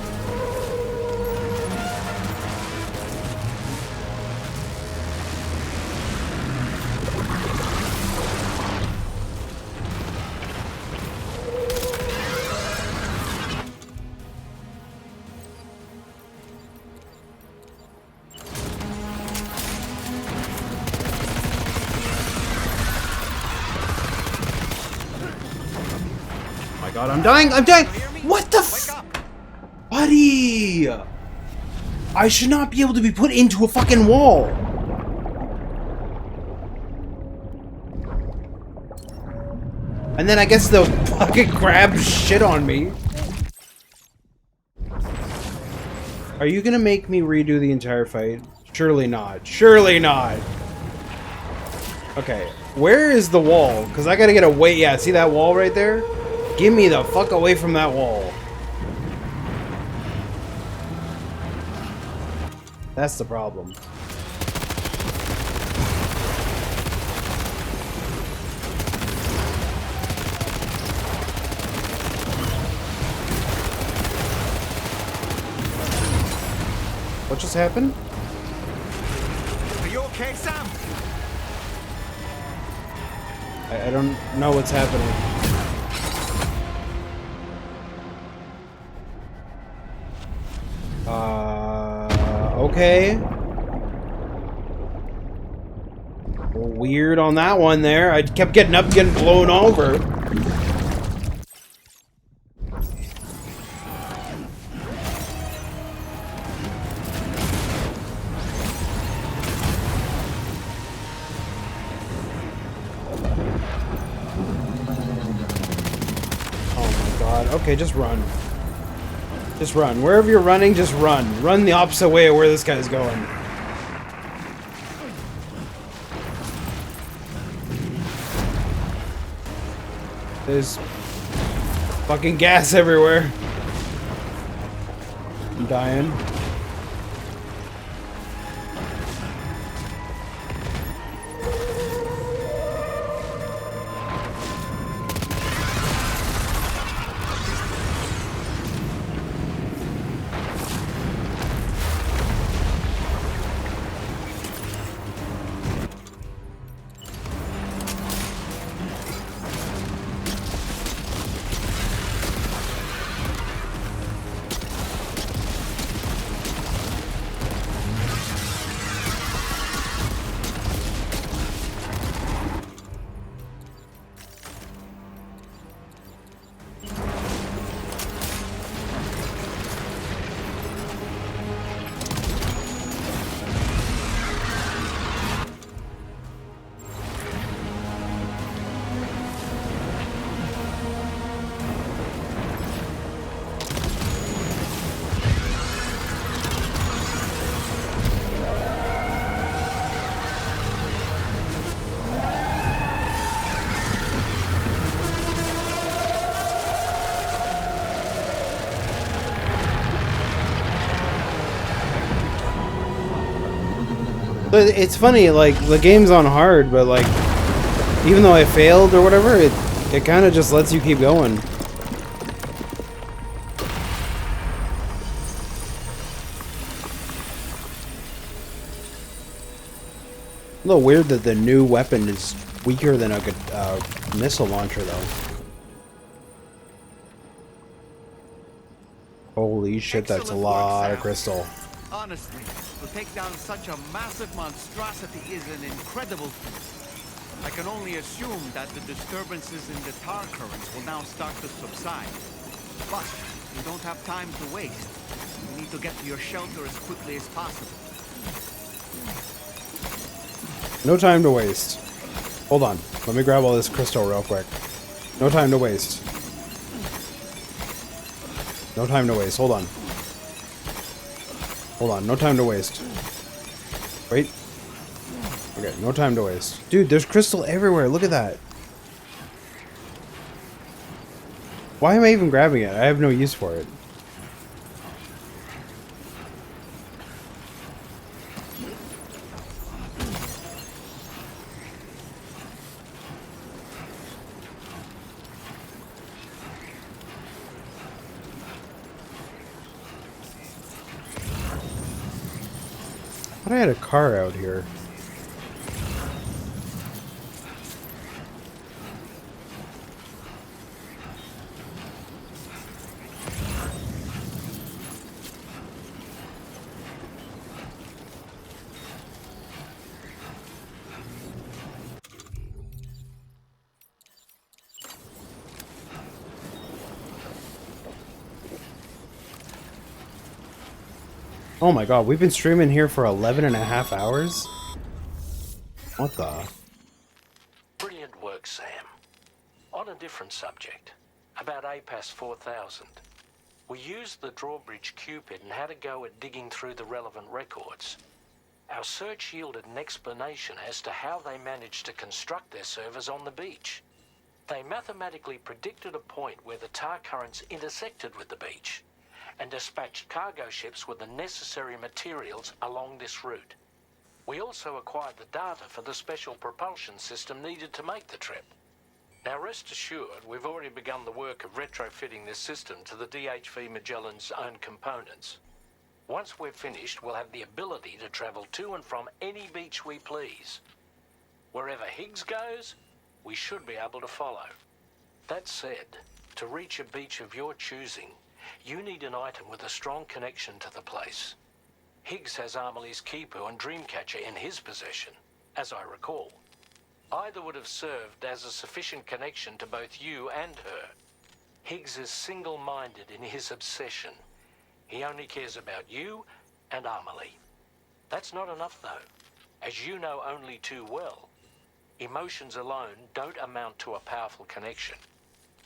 God, I'm dying! I'm dying! What the f- Buddy! I should not be able to be put into a fucking wall! And then I guess they'll fucking grab shit on me. Are you gonna make me redo the entire fight? Surely not. Surely not! Okay, where is the wall? Because I gotta get away. Yeah, see that wall right there? Get me the fuck away from that wall. That's the problem. What just happened? Are you okay, Sam? I don't know what's happening. Okay. Weird on that one there. I kept getting up, getting blown over. Oh my god. Okay, just run. Just run. Wherever you're running, just run. Run the opposite way of where this guy's going. There's fucking gas everywhere. I'm dying. But it's funny, like, the game's on hard, but, like, even though I failed or whatever, it kind of just lets you keep going. A little weird that the new weapon is weaker than a missile launcher, though. Holy shit, that's a lot of crystal. Honestly, to take down such a massive monstrosity is an incredible feat. I can only assume that the disturbances in the tar currents will now start to subside. But we don't have time to waste. You need to get to your shelter as quickly as possible. No time to waste. Hold on. Let me grab all this crystal real quick. No time to waste. No time to waste. Hold on. Hold on. No time to waste. Wait. Okay, no time to waste. Dude, there's crystal everywhere. Look at that. Why am I even grabbing it? I have no use for it. I thought I had a car out here. Oh my god, we've been streaming here for 11.5 hours? What the? Brilliant work, Sam. On a different subject, about APAS 4000. We used the drawbridge Cupid and had a go at digging through the relevant records. Our search yielded an explanation as to how they managed to construct their servers on the beach. They mathematically predicted a point where the tar currents intersected with the beach, and dispatched cargo ships with the necessary materials along this route. We also acquired the data for the special propulsion system needed to make the trip. Now rest assured, we've already begun the work of retrofitting this system to the DHV Magellan's own components. Once we're finished, we'll have the ability to travel to and from any beach we please. Wherever Higgs goes, we should be able to follow. That said, to reach a beach of your choosing, you need an item with a strong connection to the place. Higgs has Amelie's Kipu and Dreamcatcher in his possession, as I recall. Either would have served as a sufficient connection to both you and her. Higgs is single-minded in his obsession. He only cares about you and Amelie. That's not enough, though. As you know only too well, emotions alone don't amount to a powerful connection.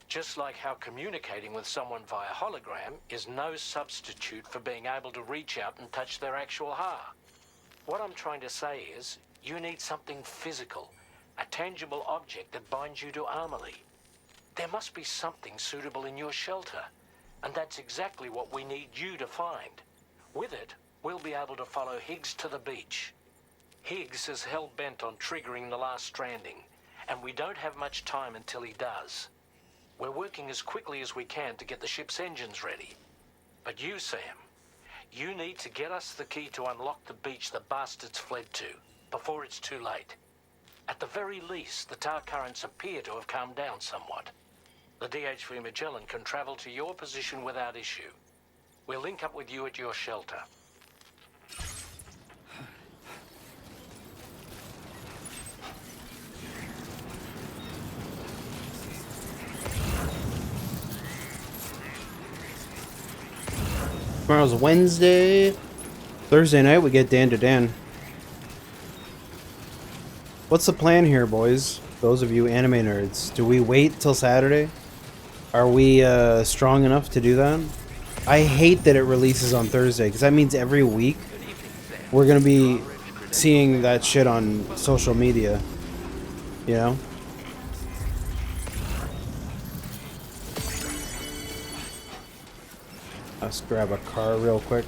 Just like how communicating with someone via hologram is no substitute for being able to reach out and touch their actual heart. What I'm trying to say is, you need something physical, a tangible object that binds you to Amelie. There must be something suitable in your shelter, and that's exactly what we need you to find. With it, we'll be able to follow Higgs to the beach. Higgs is hell-bent on triggering the last stranding, and we don't have much time until he does. We're working as quickly as we can to get the ship's engines ready. But you, Sam, you need to get us the key to unlock the beach the bastards fled to, before it's too late. At the very least, the tar currents appear to have calmed down somewhat. The DHV Magellan can travel to your position without issue. We'll link up with you at your shelter. Tomorrow's Wednesday. Thursday night we get Dan to Dan. What's the plan here, boys? Those of you anime nerds. Do we wait till Saturday? Are we strong enough to do that? I hate that it releases on Thursday, because that means every week we're going to be seeing that shit on social media. You know? Let's grab a car real quick.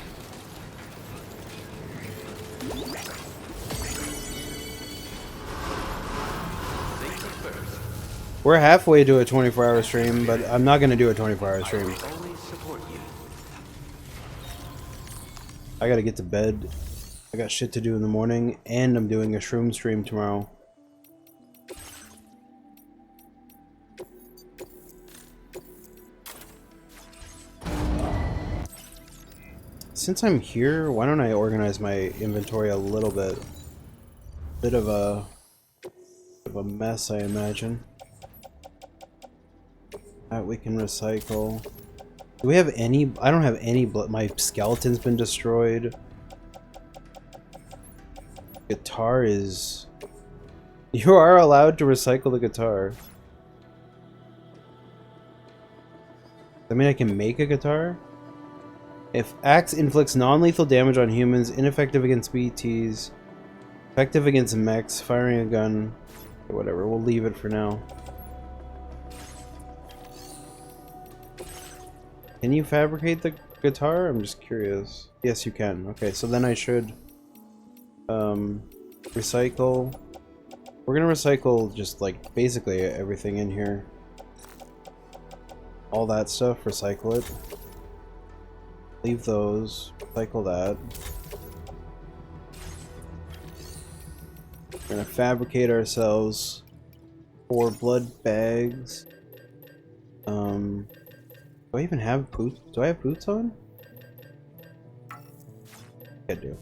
We're halfway to a 24-hour stream, but I'm not going to do a 24-hour stream. I got to get to bed. I got shit to do in the morning, and I'm doing a shroom stream tomorrow. Since I'm here, why don't I organize my inventory a little bit? Bit of a mess, I imagine. That we can recycle. Do we have any? I don't have any blood. My skeleton's been destroyed. Guitar is... You are allowed to recycle the guitar. I mean, I can make a guitar? If axe inflicts non-lethal damage on humans, ineffective against BTs, effective against mechs, firing a gun, whatever, we'll leave it for now. Can you fabricate the guitar? I'm just curious. Yes, you can. Okay, so then I should recycle. We're gonna recycle just like basically everything in here. All that stuff, recycle it. Leave those, recycle that. We're gonna fabricate ourselves 4 blood bags. Do I even have boots? Do I have boots on? I do.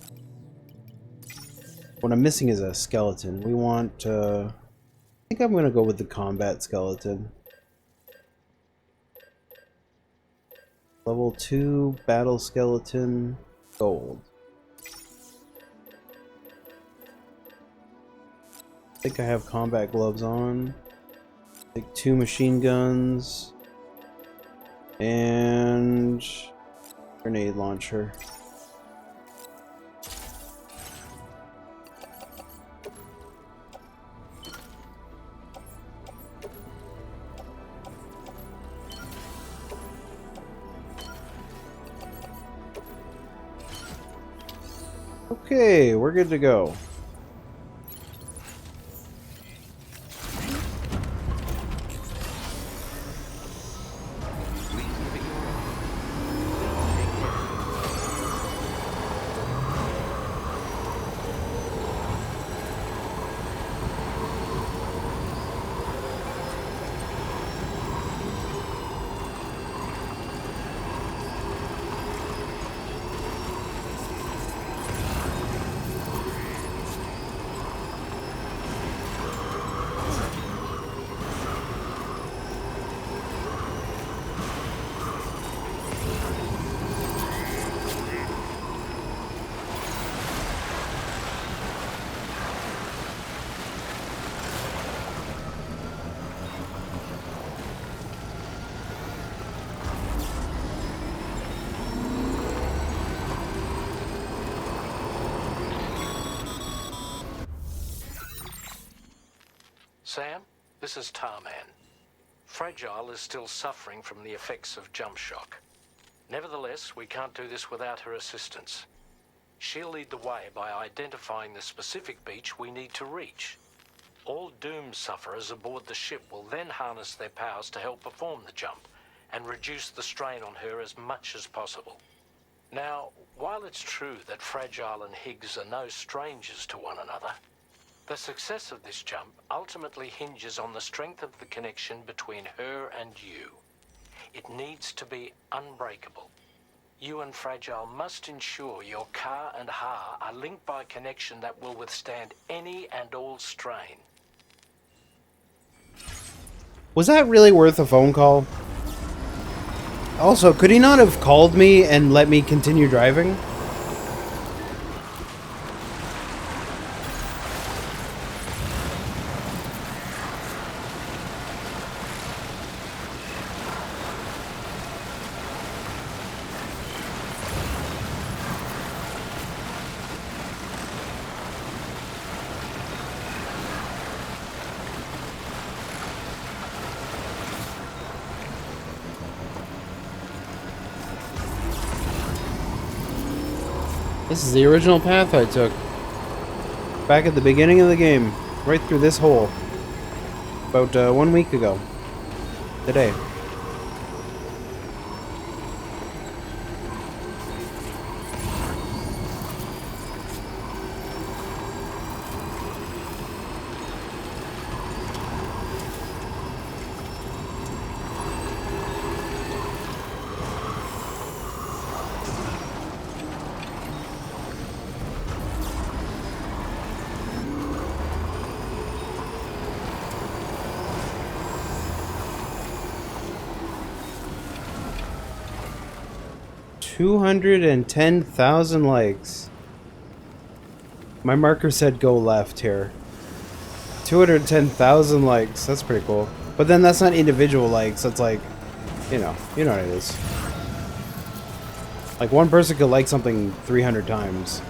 What I'm missing is a skeleton. We want, I think I'm gonna go with the combat skeleton. Level 2 battle skeleton, gold. I think I have combat gloves on. Like 2 machine guns. And grenade launcher. Okay, we're good to go. Sam, this is Tarman. Fragile is still suffering from the effects of jump shock. Nevertheless, we can't do this without her assistance. She'll lead the way by identifying the specific beach we need to reach. All Doom sufferers aboard the ship will then harness their powers to help perform the jump and reduce the strain on her as much as possible. Now, while it's true that Fragile and Higgs are no strangers to one another, the success of this jump ultimately hinges on the strength of the connection between her and you. It needs to be unbreakable. You and Fragile must ensure your Ka and Ha are linked by a connection that will withstand any and all strain. Was that really worth a phone call? Also, could he not have called me and let me continue driving? This is the original path I took. Back at the beginning of the game. Right through this hole. About 1 week ago. Today. 210,000 likes. My marker said go left here. 210,000 likes. That's pretty cool. But then that's not individual likes. That's like, you know what it is. Like one person could like something 300 times.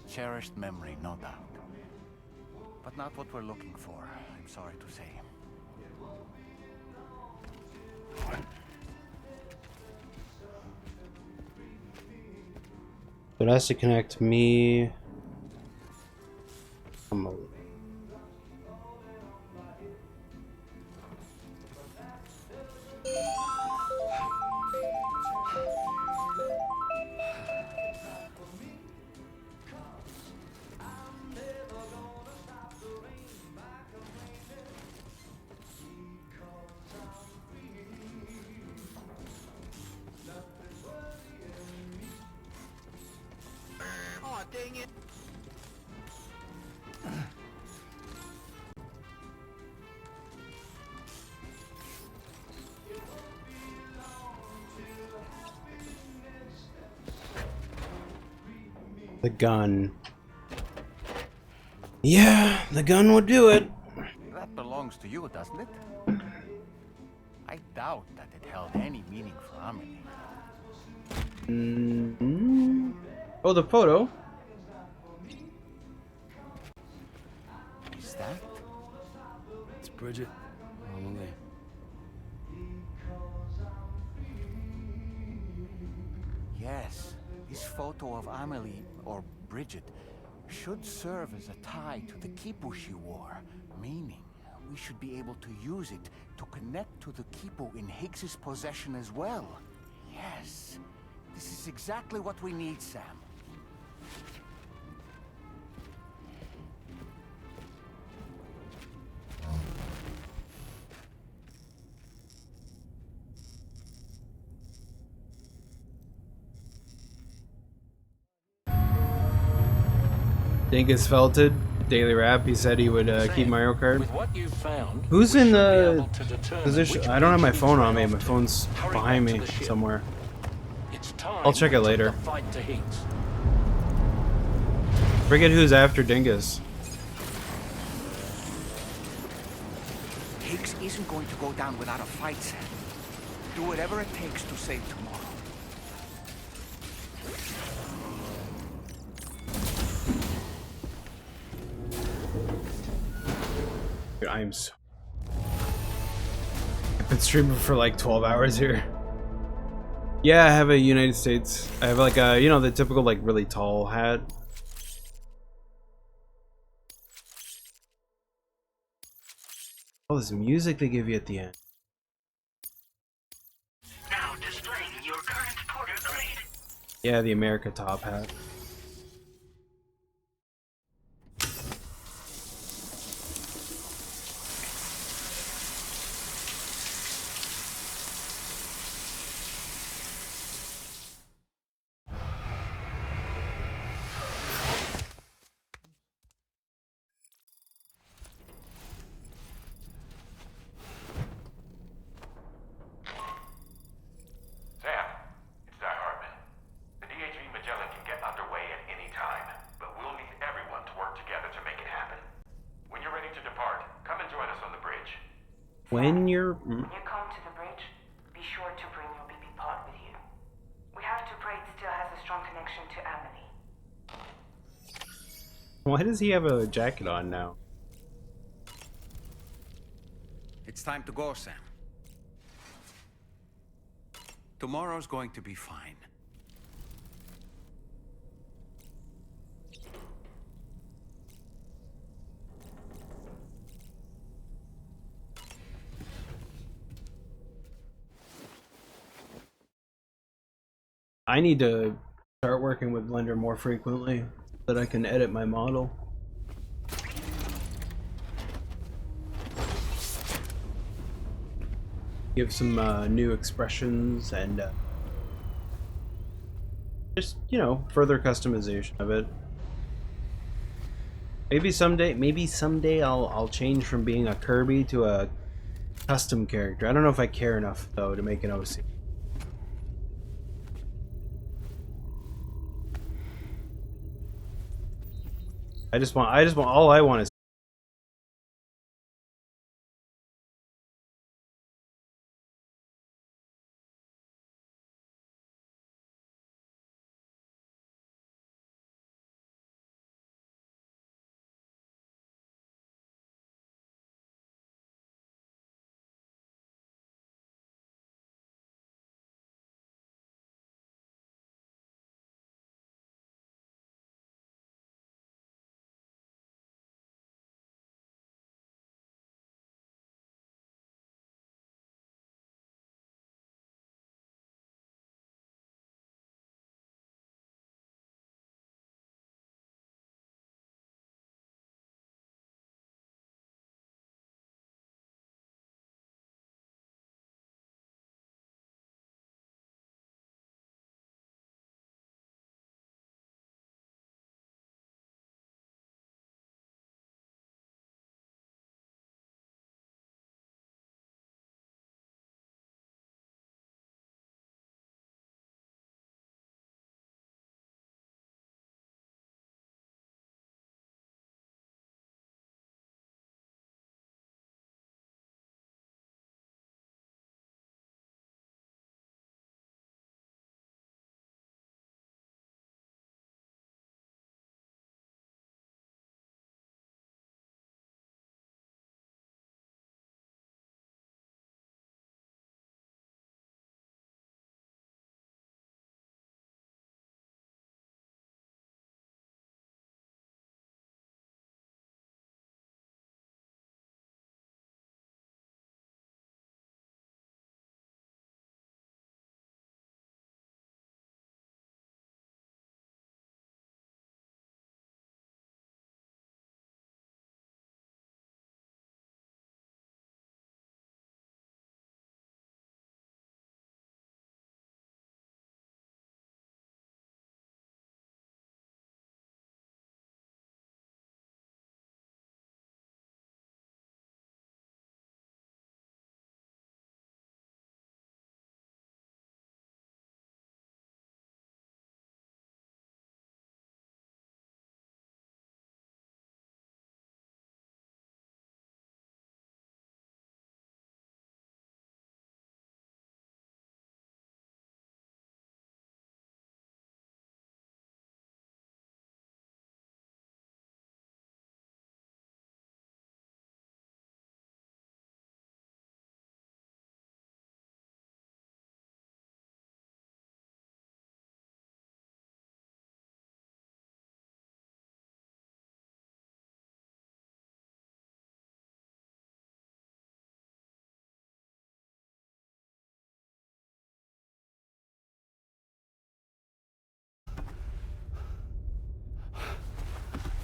cherished memory, no doubt. But not what we're looking for, I'm sorry to say. It has to connect me. Oh, dang it! The gun. Yeah, the gun would do it. That belongs to you, doesn't it? I doubt that it held any meaning for Amelie. Mm-hmm. Oh, the photo. Is that? It's Bridget. Amelie. Yes, this photo of Amelie, or Bridget, should serve as a tie to the quipu she wore, meaning we should be able to use it to connect to the quipu in Higgs's possession as well. Yes, this is exactly what we need, Sam. Dingus Felted, Daily Rap. He said he would keep Mario Kart. With what you've found, Who's in the to determine position? which I don't have my bridge phone we've on me. run My off to. phone's Hurry behind back to me the ship. somewhere. It's time I'll check we it took later. the fight to Higgs. Forget who's after Dingus. Higgs isn't going to go down without a fight, Sam. Do whatever it takes to save tomorrow. Dude, I'm so... I've been streaming for like 12 hours here. Yeah, I have a United States. I have like a, you know, the typical like really tall hat. Oh, this music they give you at the end. Now displaying your current porter grade. Yeah, the America top hat. Sam, it's Di Hartman. The DHV Magellan can get underway at any time, but we'll need everyone to work together to make it happen. When you're ready to depart, come and join us on the bridge. When you're... When you come to the bridge, be sure to bring your BB pod with you. We have to pray it still has a strong connection to Amelie. Why does he have a jacket on now? It's time to go, Sam. Tomorrow's going to be fine. I need to start working with Blender more frequently so that I can edit my model. Give some new expressions and just, you know, further customization of it. Maybe someday I'll change from being a Kirby to a custom character. I don't know if I care enough though to make an OC. All I want is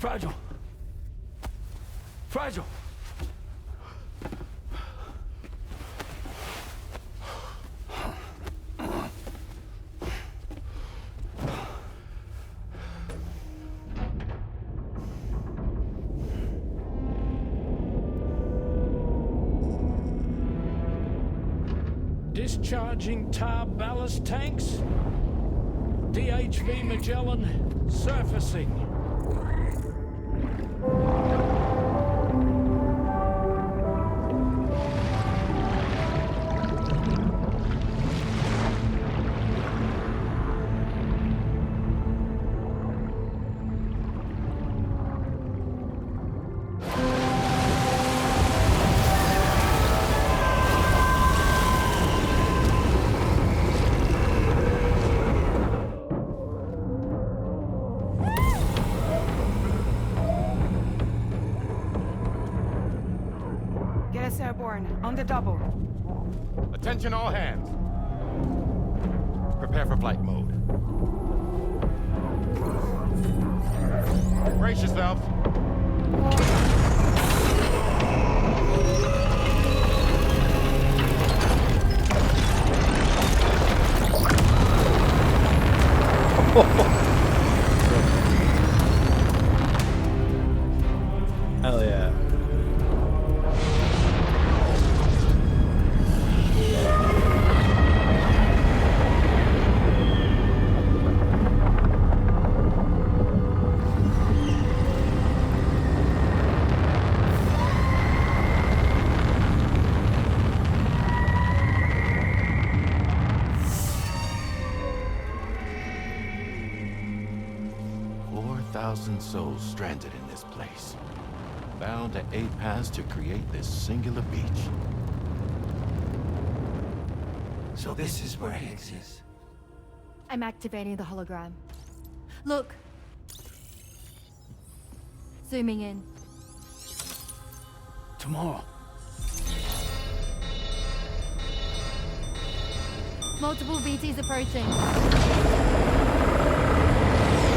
Fragile. Fragile. Discharging tar ballast tanks. DHV Magellan surfacing. Get us airborne, on the double. Attention all hands. Prepare for flight mode. Brace yourselves. Hell yeah. Souls stranded in this place, bound to a pass to create this singular beach. So this is where Higgs is. I'm activating the hologram. Look. Zooming in. Tomorrow. Multiple BTs approaching.